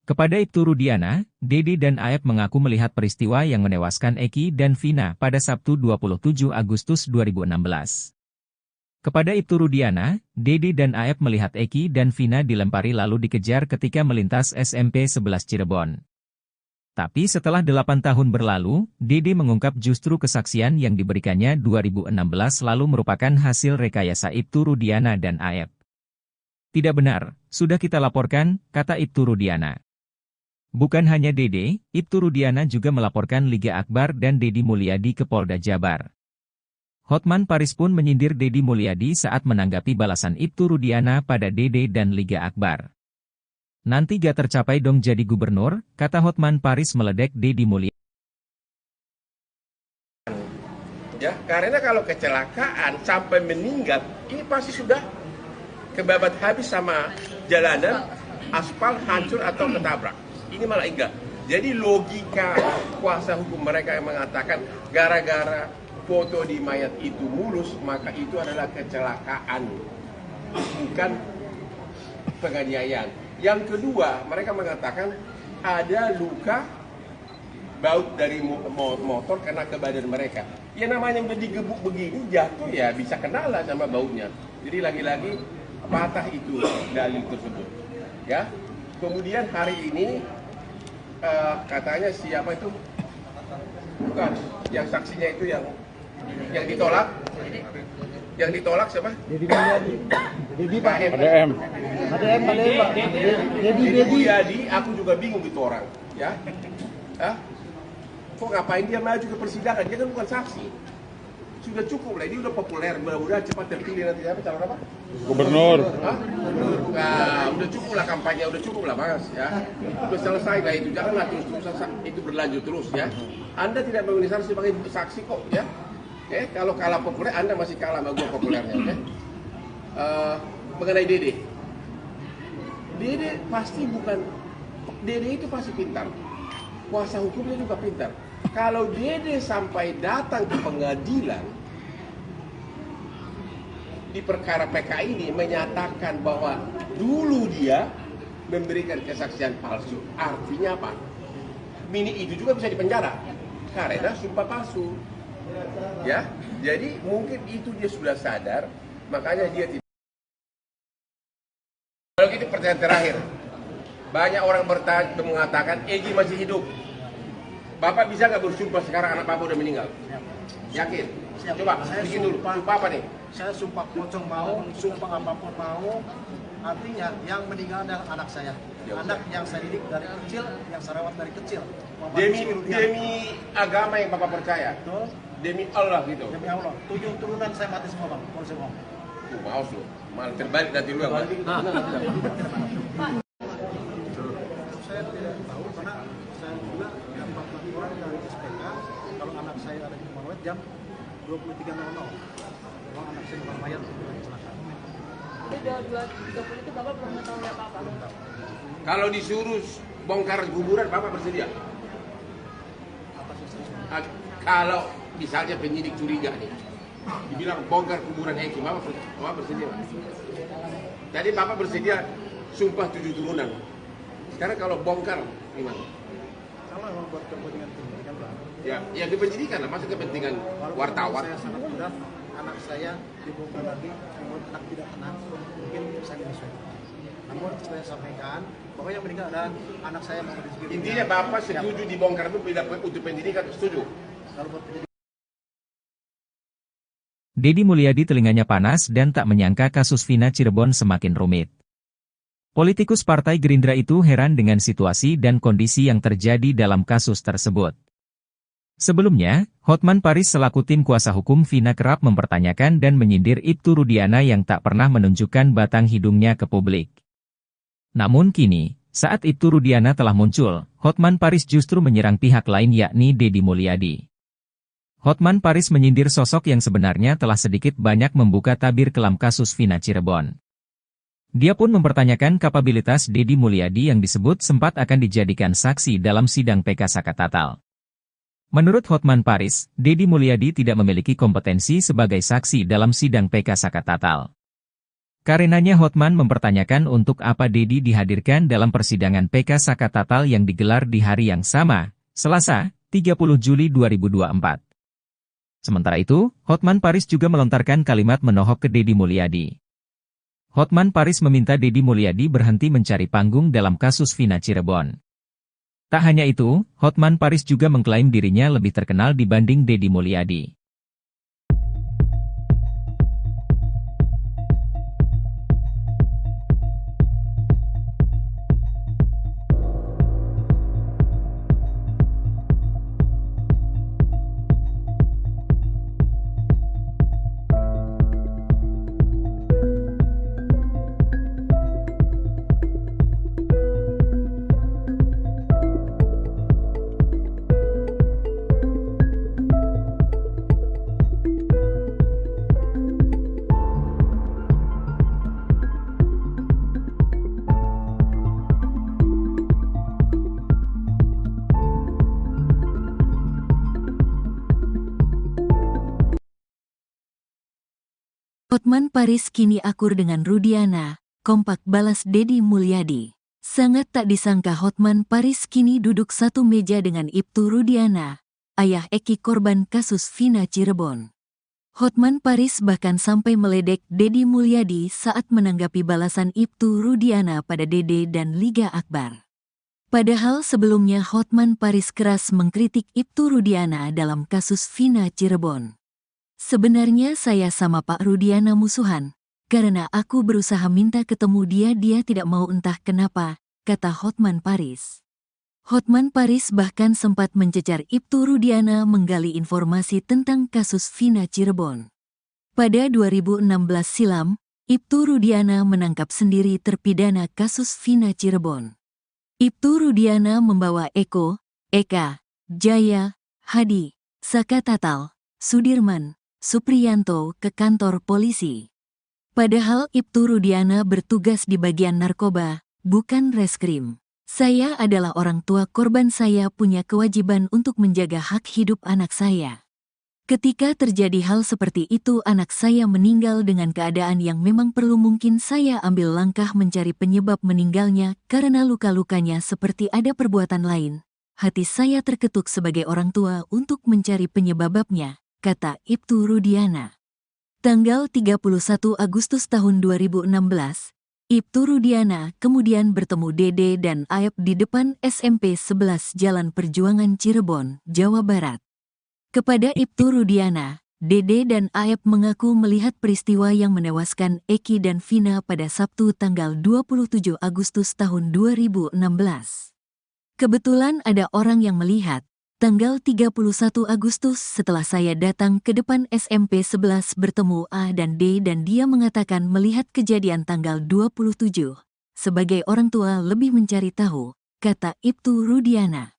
Kepada Ibtu Rudiana, Dede dan Aep mengaku melihat peristiwa yang menewaskan Eki dan Vina pada Sabtu 27 Agustus 2016. Kepada Ibtu Rudiana, Dede dan Aep melihat Eki dan Vina dilempari lalu dikejar ketika melintas SMP 11 Cirebon. Tapi setelah 8 tahun berlalu, Dede mengungkap justru kesaksian yang diberikannya 2016 lalu merupakan hasil rekayasa Ibtu Rudiana dan Aep. Tidak benar, sudah kita laporkan, kata Ibtu Rudiana. Bukan hanya Dede, Ibtu Rudiana juga melaporkan Liga Akbar dan Deddy Mulyadi ke Polda Jabar. Hotman Paris pun menyindir Deddy Mulyadi saat menanggapi balasan Ibtu Rudiana pada Dede dan Liga Akbar. Nanti gak tercapai dong jadi gubernur, kata Hotman Paris meledek Deddy Mulyadi. Ya, karena kalau kecelakaan sampai meninggal, ini pasti sudah kebabat habis sama jalanan, aspal hancur atau ketabrak. Ini malah enggak. Jadi logika kuasa hukum mereka yang mengatakan gara-gara foto di mayat itu mulus, maka itu adalah kecelakaan, bukan penganiayaan. Yang kedua, mereka mengatakan ada luka baut dari motor kena ke badan mereka. Ya namanya udah digebuk begini, jatuh ya bisa kena lah sama bautnya. Jadi lagi-lagi patah itu dalil tersebut. Ya. Kemudian hari ini katanya siapa itu? Bukan, yang saksinya itu yang ditolak. Yang ditolak siapa? Deddy Mulyadi. Deddy Pak. ADM. Pak. Deddy Mulyadi, aku juga bingung itu orang. Ya. Hah? Kok ngapain dia maju ke persidangan? Dia kan bukan saksi. Sudah cukup lah, ini udah populer, mudah-mudahan cepat terpilih nanti apa calon apa? Gubernur. Hah? Nah, udah cukup lah kampanye, udah cukup lah Mas ya. Udah selesai lah itu, janganlah terus itu berlanjut terus ya. Anda tidak mengenai sebagai saksi kok ya. Kalau kalah populer, Anda masih kalah sama gua populernya, oke? Mengenai Dede. Dede pasti bukan, Dede itu pasti pintar. Kuasa hukumnya juga pintar. Kalau Dede sampai datang ke pengadilan di perkara PK ini menyatakan bahwa dulu dia memberikan kesaksian palsu, artinya apa? Mini itu juga bisa dipenjara karena sumpah palsu. Ya, jadi mungkin itu dia sudah sadar, makanya dia tidak. Kalau gitu pertanyaan terakhir, banyak orang mengatakan Egy masih hidup. Bapak bisa nggak bersumpah sekarang anak Bapak udah meninggal? Yakin? Siap. Coba bikin dulu. Sumpah apa nih? Saya sumpah pocong mau, sumpah apapun mau. Artinya yang meninggal adalah anak saya. Ya, anak yang saya didik dari kecil, yang saya rawat dari kecil. Demi agama yang Bapak percaya. Betul. Demi Allah gitu. Demi Allah. 7 turunan saya mati semua bang. Kalau saya bohong. Mau lu. Malah terbalik nanti lu yang mati. Saya tidak tahu karena saya juga dapat laporan dari SPK kalau anak saya ada di rumah jam 23.00. Kalau anak saya di rumah mayat kecelakaan. Jadi 2.30 itu Bapak belum mengetahui apa-apa? Kalau disuruh bongkar kuburan Bapak bersedia? Apa sih saya? Kalau misalnya penyidik curiga nih, dibilang bongkar kuburan Eki, Bapak bersedia? Tadi Bapak bersedia sumpah 7 turunan. Sekarang kalau bongkar gimana? Kalau memang buat kepentingan pendidikan Pak. Ya kependidikan lah, masa kepentingan wartawan. Saya sangat mudah, anak saya dibongkar lagi, namun anak tidak tenang, mungkin saya menyesuaikan. Namun saya sampaikan bahwa yang meninggal adalah anak saya masih di sekitar. Intinya Bapak setuju dibongkar itu untuk pendidikan, setuju? Kalau buat pendidikan. Deddy Mulyadi telinganya panas dan tak menyangka kasus Vina Cirebon semakin rumit. Politikus Partai Gerindra itu heran dengan situasi dan kondisi yang terjadi dalam kasus tersebut. Sebelumnya, Hotman Paris selaku tim kuasa hukum Vina kerap mempertanyakan dan menyindir Ibtu Rudiana yang tak pernah menunjukkan batang hidungnya ke publik. Namun kini, saat Ibtu Rudiana telah muncul, Hotman Paris justru menyerang pihak lain yakni Deddy Mulyadi. Hotman Paris menyindir sosok yang sebenarnya telah sedikit banyak membuka tabir kelam kasus Vina Cirebon. Dia pun mempertanyakan kapabilitas Deddy Mulyadi yang disebut sempat akan dijadikan saksi dalam sidang PK Sakatatal. Menurut Hotman Paris, Deddy Mulyadi tidak memiliki kompetensi sebagai saksi dalam sidang PK Sakatatal. Karenanya Hotman mempertanyakan untuk apa Deddy dihadirkan dalam persidangan PK Sakatatal yang digelar di hari yang sama, Selasa, 30 Juli 2024. Sementara itu, Hotman Paris juga melontarkan kalimat menohok ke Deddy Mulyadi. Hotman Paris meminta Deddy Mulyadi berhenti mencari panggung dalam kasus Vina Cirebon. Tak hanya itu, Hotman Paris juga mengklaim dirinya lebih terkenal dibanding Deddy Mulyadi. Hotman Paris kini akur dengan Rudiana, kompak balas Deddy Mulyadi. Sangat tak disangka Hotman Paris kini duduk satu meja dengan Ibtu Rudiana, ayah Eki korban kasus Vina Cirebon. Hotman Paris bahkan sampai meledek Deddy Mulyadi saat menanggapi balasan Ibtu Rudiana pada Dede dan Liga Akbar. Padahal sebelumnya Hotman Paris keras mengkritik Ibtu Rudiana dalam kasus Vina Cirebon. Sebenarnya saya sama Pak Rudiana musuhan, karena aku berusaha minta ketemu dia tidak mau entah kenapa, kata Hotman Paris. Hotman Paris bahkan sempat mencecar Ibtu Rudiana menggali informasi tentang kasus Vina Cirebon. Pada 2016 silam, Ibtu Rudiana menangkap sendiri terpidana kasus Vina Cirebon. Ibtu Rudiana membawa Eko, Eka, Jaya, Hadi, Saka Tatal, Sudirman, Supriyanto ke kantor polisi. Padahal Ibtu Rudiana bertugas di bagian narkoba, bukan reskrim. Saya adalah orang tua korban, saya punya kewajiban untuk menjaga hak hidup anak saya. Ketika terjadi hal seperti itu anak saya meninggal dengan keadaan yang memang perlu, mungkin saya ambil langkah mencari penyebab meninggalnya karena luka-lukanya seperti ada perbuatan lain. Hati saya terketuk sebagai orang tua untuk mencari penyebabnya, kata Ibtu Rudiana. Tanggal 31 Agustus tahun 2016, Ibtu Rudiana kemudian bertemu Dede dan Aep di depan SMP 11 Jalan Perjuangan Cirebon, Jawa Barat. Kepada Ibtu Rudiana, Dede dan Aep mengaku melihat peristiwa yang menewaskan Eki dan Vina pada Sabtu tanggal 27 Agustus tahun 2016. Kebetulan ada orang yang melihat. Tanggal 31 Agustus setelah saya datang ke depan SMP 11 bertemu A dan D dan dia mengatakan melihat kejadian tanggal 27. Sebagai orang tua lebih mencari tahu, kata Ibtu Rudiana.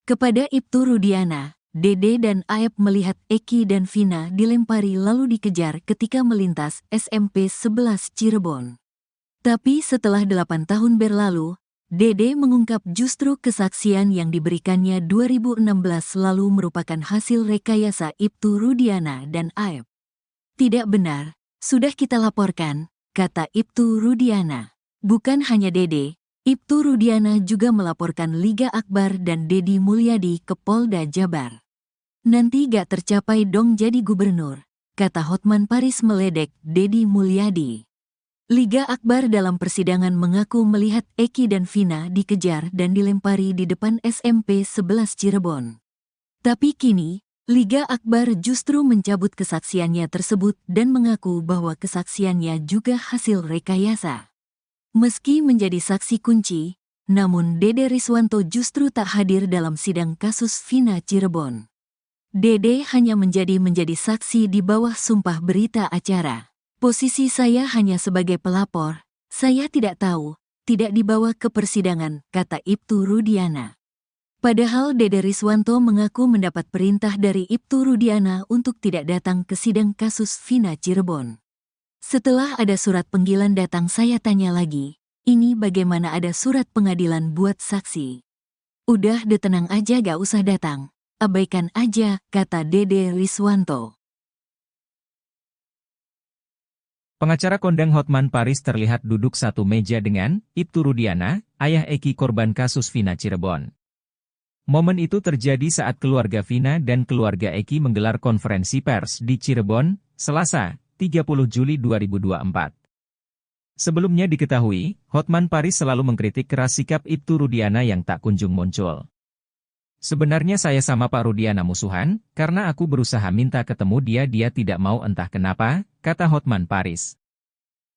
Kepada Ibtu Rudiana, Dede dan Aep melihat Eki dan Vina dilempari lalu dikejar ketika melintas SMP 11 Cirebon. Tapi setelah 8 tahun berlalu, Dede mengungkap justru kesaksian yang diberikannya 2016 lalu merupakan hasil rekayasa Ibtu Rudiana dan Aep. Tidak benar, sudah kita laporkan, kata Ibtu Rudiana. Bukan hanya Dede, Ibtu Rudiana juga melaporkan Liga Akbar dan Deddy Mulyadi ke Polda Jabar. Nanti gak tercapai dong jadi gubernur, kata Hotman Paris meledek Deddy Mulyadi. Liga Akbar dalam persidangan mengaku melihat Eki dan Vina dikejar dan dilempari di depan SMP 11 Cirebon. Tapi kini, Liga Akbar justru mencabut kesaksiannya tersebut dan mengaku bahwa kesaksiannya juga hasil rekayasa. Meski menjadi saksi kunci, namun Dede Riswanto justru tak hadir dalam sidang kasus Vina Cirebon. Dede hanya menjadi saksi di bawah sumpah berita acara. Posisi saya hanya sebagai pelapor, saya tidak tahu, tidak dibawa ke persidangan, kata Ibtu Rudiana. Padahal Dede Riswanto mengaku mendapat perintah dari Ibtu Rudiana untuk tidak datang ke sidang kasus Vina Cirebon. Setelah ada surat panggilan datang saya tanya lagi, ini bagaimana ada surat pengadilan buat saksi? Udah tenang aja gak usah datang, abaikan aja, kata Dede Riswanto. Pengacara kondang Hotman Paris terlihat duduk satu meja dengan Ibtu Rudiana, ayah Eki korban kasus Vina Cirebon. Momen itu terjadi saat keluarga Vina dan keluarga Eki menggelar konferensi pers di Cirebon, Selasa, 30 Juli 2024. Sebelumnya diketahui, Hotman Paris selalu mengkritik keras sikap Ibtu Rudiana yang tak kunjung muncul. Sebenarnya saya sama Pak Rudiana musuhan, karena aku berusaha minta ketemu dia tidak mau entah kenapa, kata Hotman Paris.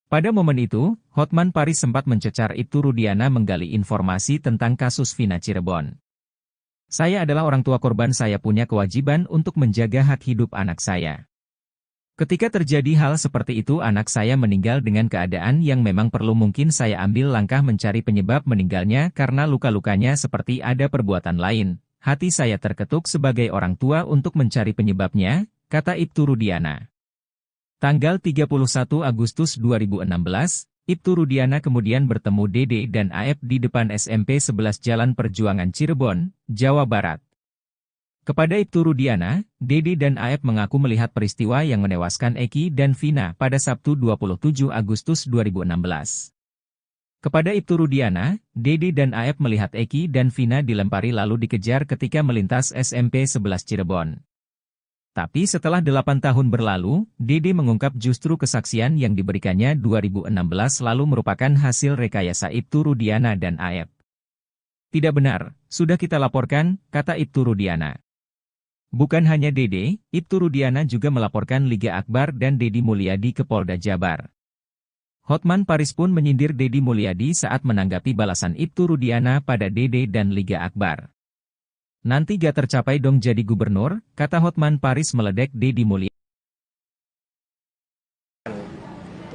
Pada momen itu, Hotman Paris sempat mencecar Ibtu Rudiana menggali informasi tentang kasus Vina Cirebon. Saya adalah orang tua korban, saya punya kewajiban untuk menjaga hak hidup anak saya. Ketika terjadi hal seperti itu anak saya meninggal dengan keadaan yang memang perlu, mungkin saya ambil langkah mencari penyebab meninggalnya karena luka-lukanya seperti ada perbuatan lain. Hati saya terketuk sebagai orang tua untuk mencari penyebabnya, kata Ibtu Rudiana. Tanggal 31 Agustus 2016, Ibtu Rudiana kemudian bertemu Dede dan Aep di depan SMP 11 Jalan Perjuangan Cirebon, Jawa Barat. Kepada Ibtu Rudiana, Dedi dan Aep mengaku melihat peristiwa yang menewaskan Eki dan Vina pada Sabtu 27 Agustus 2016. Kepada Ibtu Rudiana, Dedi dan Aep melihat Eki dan Vina dilempari lalu dikejar ketika melintas SMP 11 Cirebon. Tapi setelah 8 tahun berlalu, Dedi mengungkap justru kesaksian yang diberikannya 2016 lalu merupakan hasil rekayasa Ibtu Rudiana dan Aep. Tidak benar, sudah kita laporkan, kata Ibtu Rudiana. Bukan hanya Dede, Ibtu Rudiana juga melaporkan Liga Akbar dan Dedi Mulyadi ke Polda Jabar. Hotman Paris pun menyindir Dedi Mulyadi saat menanggapi balasan Ibtu Rudiana pada Dede dan Liga Akbar. Nanti gak tercapai dong jadi gubernur, kata Hotman Paris meledek Dedi Mulyadi.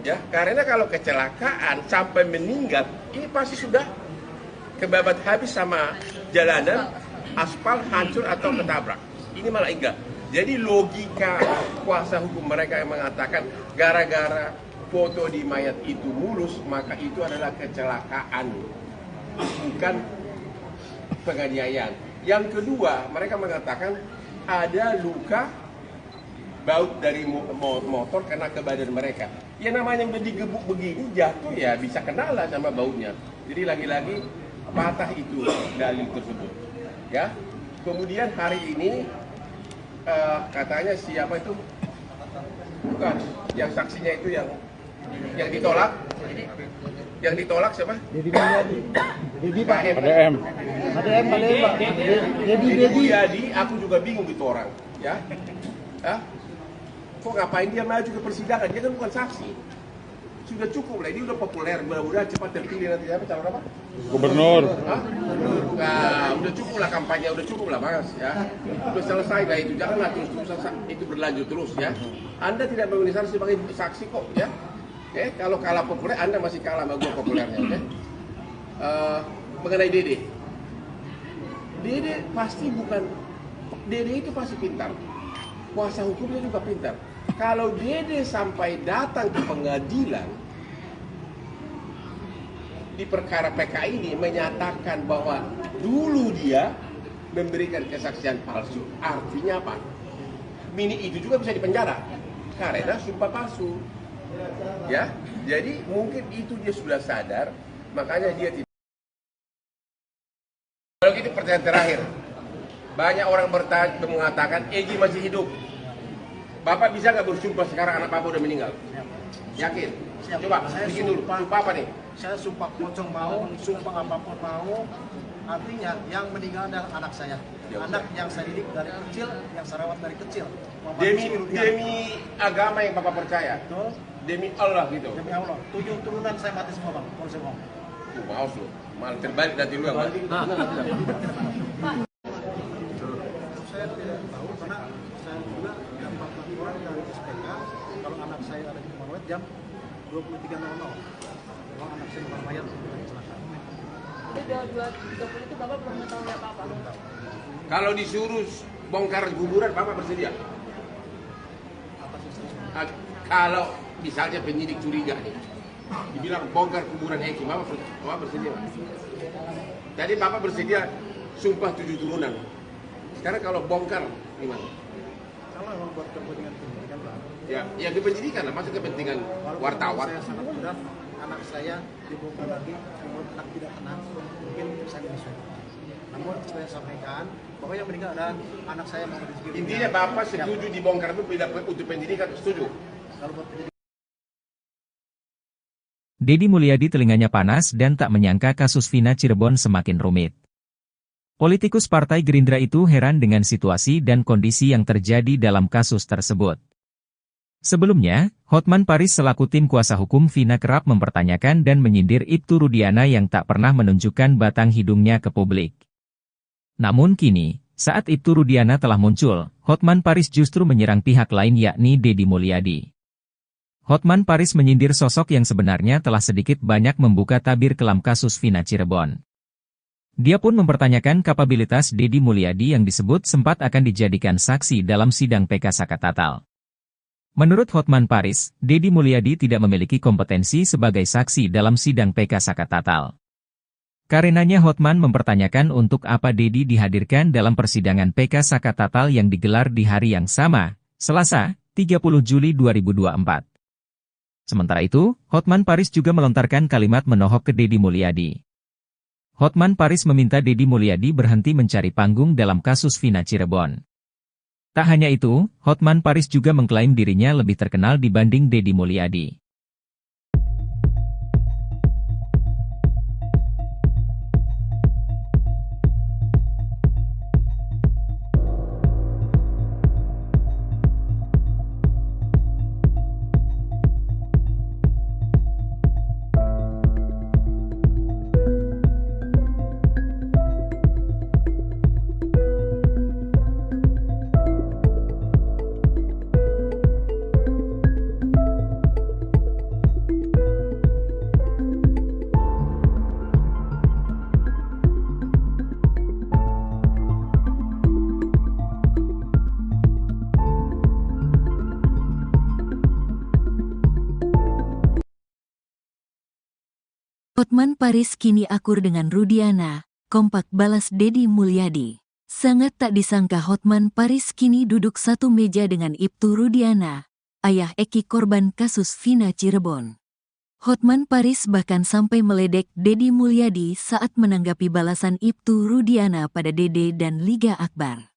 Ya, karena kalau kecelakaan sampai meninggal, ini pasti sudah kebabat habis sama jalanan, aspal hancur atau ketabrak. Ini malah enggak. Jadi logika kuasa hukum mereka yang mengatakan gara-gara foto di mayat itu mulus, maka itu adalah kecelakaan, bukan penganiayaan. Yang kedua, mereka mengatakan ada luka baut dari motor kena ke badan mereka. Ya namanya udah digebuk begini, jatuh ya bisa kenalan sama bautnya. Jadi lagi-lagi patah itu dalil tersebut. Ya. Kemudian hari ini katanya siapa itu? Bukan, yang saksinya itu yang ditolak. Yang ditolak siapa? Dedi Mulyadi. Dedi Pak. ADM. Dedi Mulyadi, aku juga bingung itu orang, ya. Hah? Kok ngapain dia maju ke persidangan? Dia kan bukan saksi. Sudah cukup lah, ini udah populer, mudah-mudahan cepat terpilih nanti apa calon apa? Gubernur. Hah? Nah, udah cukup lah kampanye, udah cukup lah Mas, ya. Udah selesai lah itu, janganlah terus-terusan itu berlanjut terus ya. Anda tidak memenuhi syarat sebagai saksi kok, ya. Kalau kalah populer, Anda masih kalah sama gua populernya, oke? Mengenai Dede. Dede pasti bukan, Dede itu pasti pintar. Kuasa hukumnya juga pintar. Kalau Dede sampai datang ke pengadilan di perkara PK ini menyatakan bahwa dulu dia memberikan kesaksian palsu, artinya apa? Mini itu juga bisa dipenjara karena sumpah palsu. Ya, jadi mungkin itu dia sudah sadar, makanya dia tidak. Kalau gitu pertanyaan terakhir, banyak orang mengatakan Egi masih hidup. Bapak bisa nggak bersumpah sekarang anak Bapak udah meninggal? Yakin? Siap. Coba, Saya bikin dulu. Sumpah apa nih? Saya sumpah pocong mau, sumpah apapun mau. Artinya yang meninggal adalah anak saya. Ya, anak yang saya didik dari kecil, yang saya rawat dari kecil. Demi agama yang Bapak percaya. Betul. Demi Allah gitu. Demi Allah. 7 turunan saya mati semua bang. Kalau saya mau. Maaf lu. Malah terbalik nanti lu yang mati. Saya tidak tahu karena saya juga dapat laporan dari SPK kalau anak saya ada di Marawet jam 23.00. Kalau anak saya di Mayat kecelakaan. Jadi 22.30 itu Bapak belum mengetahui apa-apa? Kalau disuruh bongkar kuburan, Bapak bersedia? Kalau misalnya penyidik curiga nih, dibilang bongkar kuburan Eki, Bapak bersedia? Tadi Bapak bersedia sumpah 7 turunan. Sekarang kalau bongkar gimana? Kalau memang buat kepentingan pendidikan lah. Ya kependidikan lah, masuk kepentingan wartawan. Saya sangat mudah, anak saya dibongkar lagi, kalau anak tidak tenang, mungkin saya menyusul. Namun saya sampaikan bahwa yang meninggal adalah anak saya yang di sekitar. Intinya Bapak setuju dibongkar itu bila untuk pendidikan, setuju? Kalau buat pendidikan. Dedi Mulyadi telinganya panas dan tak menyangka kasus Vina Cirebon semakin rumit. Politikus Partai Gerindra itu heran dengan situasi dan kondisi yang terjadi dalam kasus tersebut. Sebelumnya, Hotman Paris selaku tim kuasa hukum Vina kerap mempertanyakan dan menyindir Ibtu Rudiana yang tak pernah menunjukkan batang hidungnya ke publik. Namun kini, saat Ibtu Rudiana telah muncul, Hotman Paris justru menyerang pihak lain yakni Dedi Mulyadi. Hotman Paris menyindir sosok yang sebenarnya telah sedikit banyak membuka tabir kelam kasus Vina Cirebon. Dia pun mempertanyakan kapabilitas Dedi Mulyadi yang disebut sempat akan dijadikan saksi dalam sidang PK Sakatatal. Menurut Hotman Paris, Dedi Mulyadi tidak memiliki kompetensi sebagai saksi dalam sidang PK Sakatatal. Karenanya Hotman mempertanyakan untuk apa Dedi dihadirkan dalam persidangan PK Saka Tatal yang digelar di hari yang sama, Selasa, 30 Juli 2024. Sementara itu, Hotman Paris juga melontarkan kalimat menohok ke Dedi Mulyadi. Hotman Paris meminta Dedi Mulyadi berhenti mencari panggung dalam kasus Vina Cirebon. Tak hanya itu, Hotman Paris juga mengklaim dirinya lebih terkenal dibanding Dedi Mulyadi. Hotman Paris kini akur dengan Rudiana, kompak balas Dedi Mulyadi. Sangat tak disangka Hotman Paris kini duduk satu meja dengan Ibtu Rudiana, ayah Eki korban kasus Vina Cirebon. Hotman Paris bahkan sampai meledek Dedi Mulyadi saat menanggapi balasan Ibtu Rudiana pada Dede dan Liga Akbar.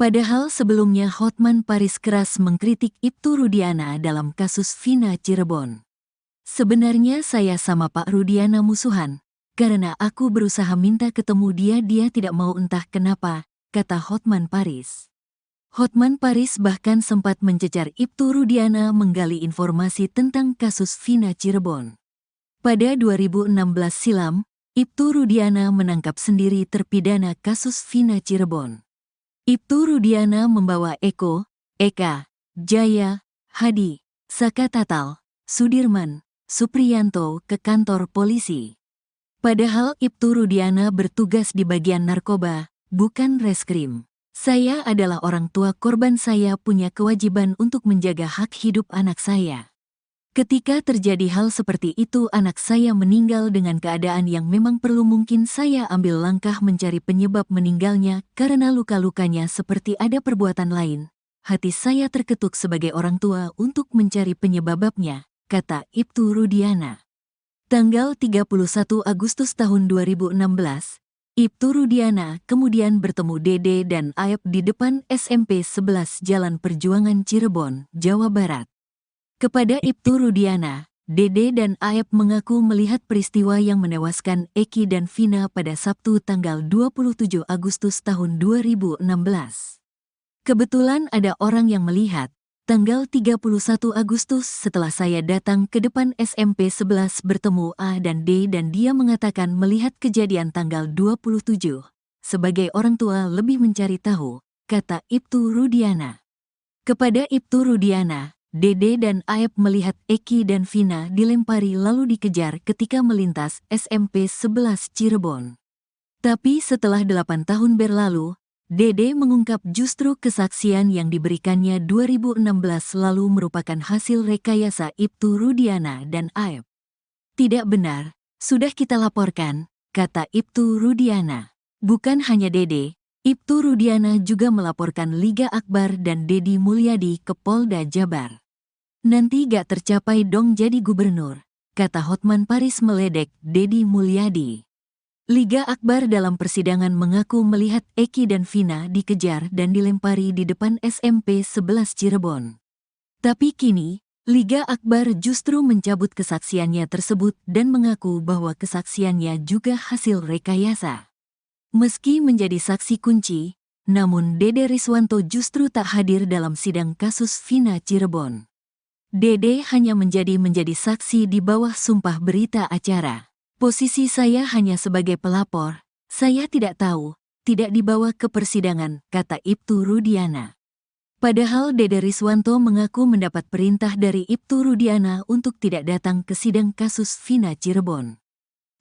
Padahal sebelumnya Hotman Paris keras mengkritik Ibtu Rudiana dalam kasus Vina Cirebon. Sebenarnya saya sama Pak Rudiana musuhan, karena aku berusaha minta ketemu dia tidak mau entah kenapa, kata Hotman Paris. Hotman Paris bahkan sempat mencecar Ibtu Rudiana menggali informasi tentang kasus Vina Cirebon. Pada 2016 silam, Ibtu Rudiana menangkap sendiri terpidana kasus Vina Cirebon. Ibtu Rudiana membawa Eko, Eka, Jaya, Hadi, Saka Tatal, Sudirman, Supriyanto ke kantor polisi. Padahal Ibtu Rudiana bertugas di bagian narkoba, bukan reskrim. Saya adalah orang tua korban, saya punya kewajiban untuk menjaga hak hidup anak saya. Ketika terjadi hal seperti itu anak saya meninggal dengan keadaan yang memang perlu, mungkin saya ambil langkah mencari penyebab meninggalnya karena luka-lukanya seperti ada perbuatan lain. Hati saya terketuk sebagai orang tua untuk mencari penyebabnya, kata Ibtu Rudiana. Tanggal 31 Agustus tahun 2016, Ibtu Rudiana kemudian bertemu Dede dan Aep di depan SMP 11 Jalan Perjuangan Cirebon, Jawa Barat. Kepada Ibtu Rudiana, Dede dan Aep mengaku melihat peristiwa yang menewaskan Eki dan Vina pada Sabtu tanggal 27 Agustus tahun 2016. Kebetulan ada orang yang melihat. Tanggal 31 Agustus setelah saya datang ke depan SMP 11 bertemu A dan D dan dia mengatakan melihat kejadian tanggal 27. Sebagai orang tua lebih mencari tahu, kata Ibtu Rudiana. Kepada Ibtu Rudiana, Dede dan Aep melihat Eki dan Vina dilempari lalu dikejar ketika melintas SMP 11 Cirebon. Tapi setelah 8 tahun berlalu, Dede mengungkap justru kesaksian yang diberikannya 2016 lalu merupakan hasil rekayasa Ibtu Rudiana dan Aep. Tidak benar, sudah kita laporkan, kata Ibtu Rudiana. Bukan hanya Dede, Ibtu Rudiana juga melaporkan Liga Akbar dan Dedi Mulyadi ke Polda Jabar. Nanti gak tercapai dong jadi gubernur, kata Hotman Paris meledek Dedi Mulyadi. Liga Akbar dalam persidangan mengaku melihat Eki dan Vina dikejar dan dilempari di depan SMP 11 Cirebon. Tapi kini, Liga Akbar justru mencabut kesaksiannya tersebut dan mengaku bahwa kesaksiannya juga hasil rekayasa. Meski menjadi saksi kunci, namun Dede Riswanto justru tak hadir dalam sidang kasus Vina Cirebon. Dede hanya menjadi saksi di bawah sumpah berita acara. Posisi saya hanya sebagai pelapor, saya tidak tahu, tidak dibawa ke persidangan, kata Ibtu Rudiana. Padahal Dede Riswanto mengaku mendapat perintah dari Ibtu Rudiana untuk tidak datang ke sidang kasus Vina Cirebon.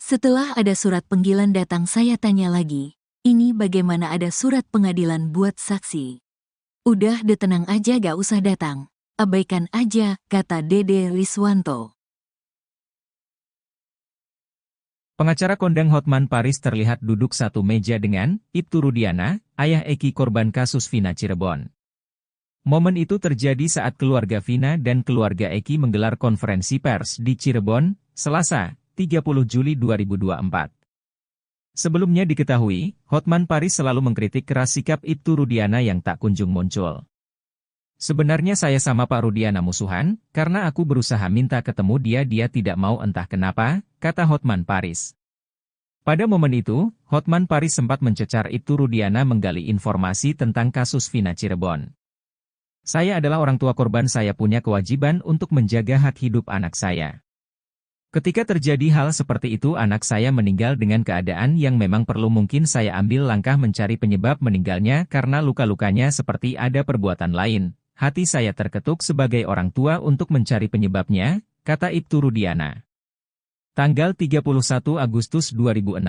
Setelah ada surat panggilan datang saya tanya lagi, ini bagaimana ada surat pengadilan buat saksi? Udah tenang aja gak usah datang, abaikan aja, kata Dede Riswanto. Pengacara kondang Hotman Paris terlihat duduk satu meja dengan Ibtu Rudiana, ayah Eki korban kasus Vina Cirebon. Momen itu terjadi saat keluarga Vina dan keluarga Eki menggelar konferensi pers di Cirebon, Selasa, 30 Juli 2024. Sebelumnya diketahui, Hotman Paris selalu mengkritik keras sikap Ibtu Rudiana yang tak kunjung muncul. Sebenarnya saya sama Pak Rudiana musuhan, karena aku berusaha minta ketemu dia tidak mau entah kenapa, kata Hotman Paris. Pada momen itu, Hotman Paris sempat mencecar Ibtu Rudiana menggali informasi tentang kasus Vina Cirebon. Saya adalah orang tua korban, saya punya kewajiban untuk menjaga hak hidup anak saya. Ketika terjadi hal seperti itu anak saya meninggal dengan keadaan yang memang perlu mungkin saya ambil langkah mencari penyebab meninggalnya karena luka-lukanya seperti ada perbuatan lain. Hati saya terketuk sebagai orang tua untuk mencari penyebabnya, kata Ibtu Rudiana. Tanggal 31 Agustus 2016,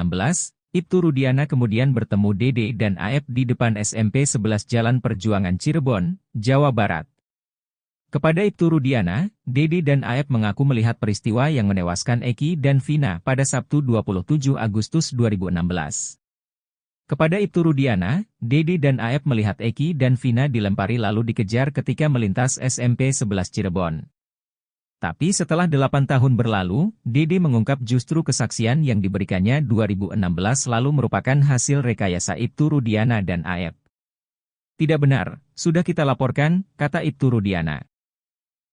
Ibtu Rudiana kemudian bertemu Dede dan Aep di depan SMP 11 Jalan Perjuangan Cirebon, Jawa Barat. Kepada Ibtu Rudiana, Dede dan Aep mengaku melihat peristiwa yang menewaskan Eki dan Vina pada Sabtu 27 Agustus 2016. Kepada Ibtu Rudiana, Dede dan Aep melihat Eki dan Vina dilempari lalu dikejar ketika melintas SMP 11 Cirebon. Tapi setelah 8 tahun berlalu, Dede mengungkap justru kesaksian yang diberikannya 2016 lalu merupakan hasil rekayasa Ibtu Rudiana dan Aep. Tidak benar, sudah kita laporkan, kata Ibtu Rudiana.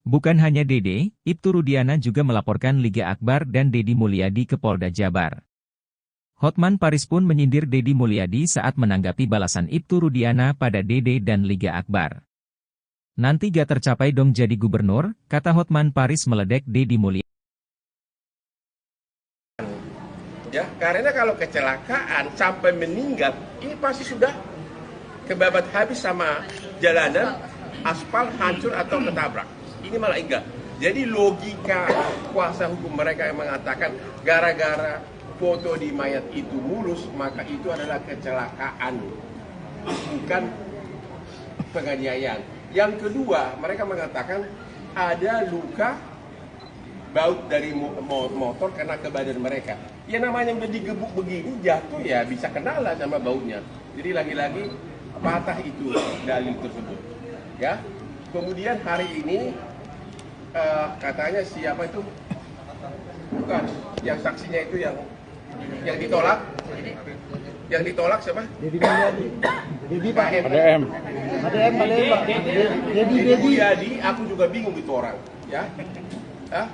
Bukan hanya Dede, Ibtu Rudiana juga melaporkan Liga Akbar dan Deddy Mulyadi ke Polda Jabar. Hotman Paris pun menyindir Deddy Mulyadi saat menanggapi balasan Ibtu Rudiana pada Dede dan Liga Akbar. Nanti gak tercapai dong jadi gubernur, kata Hotman Paris meledek Deddy Mulyadi. Ya, karena kalau kecelakaan sampai meninggal, ini pasti sudah kebabat habis sama jalanan, aspal hancur atau ketabrak. Ini malah enggak. Jadi logika kuasa hukum mereka yang mengatakan gara-gara foto di mayat itu mulus, maka itu adalah kecelakaan, bukan penganiayaan. Yang kedua, mereka mengatakan ada luka baut dari motor kena ke badan mereka. Ya namanya udah digebuk begini, jatuh ya bisa kenalan sama bautnya. Jadi lagi-lagi patah itu dalil tersebut. Ya. Kemudian hari ini katanya siapa itu? Bukan, yang saksinya itu yang ditolak. Yang ditolak siapa? Deddy Mulyadi. Deddy Pak. ADM. Deddy Mulyadi, aku juga bingung itu orang, ya. Hah?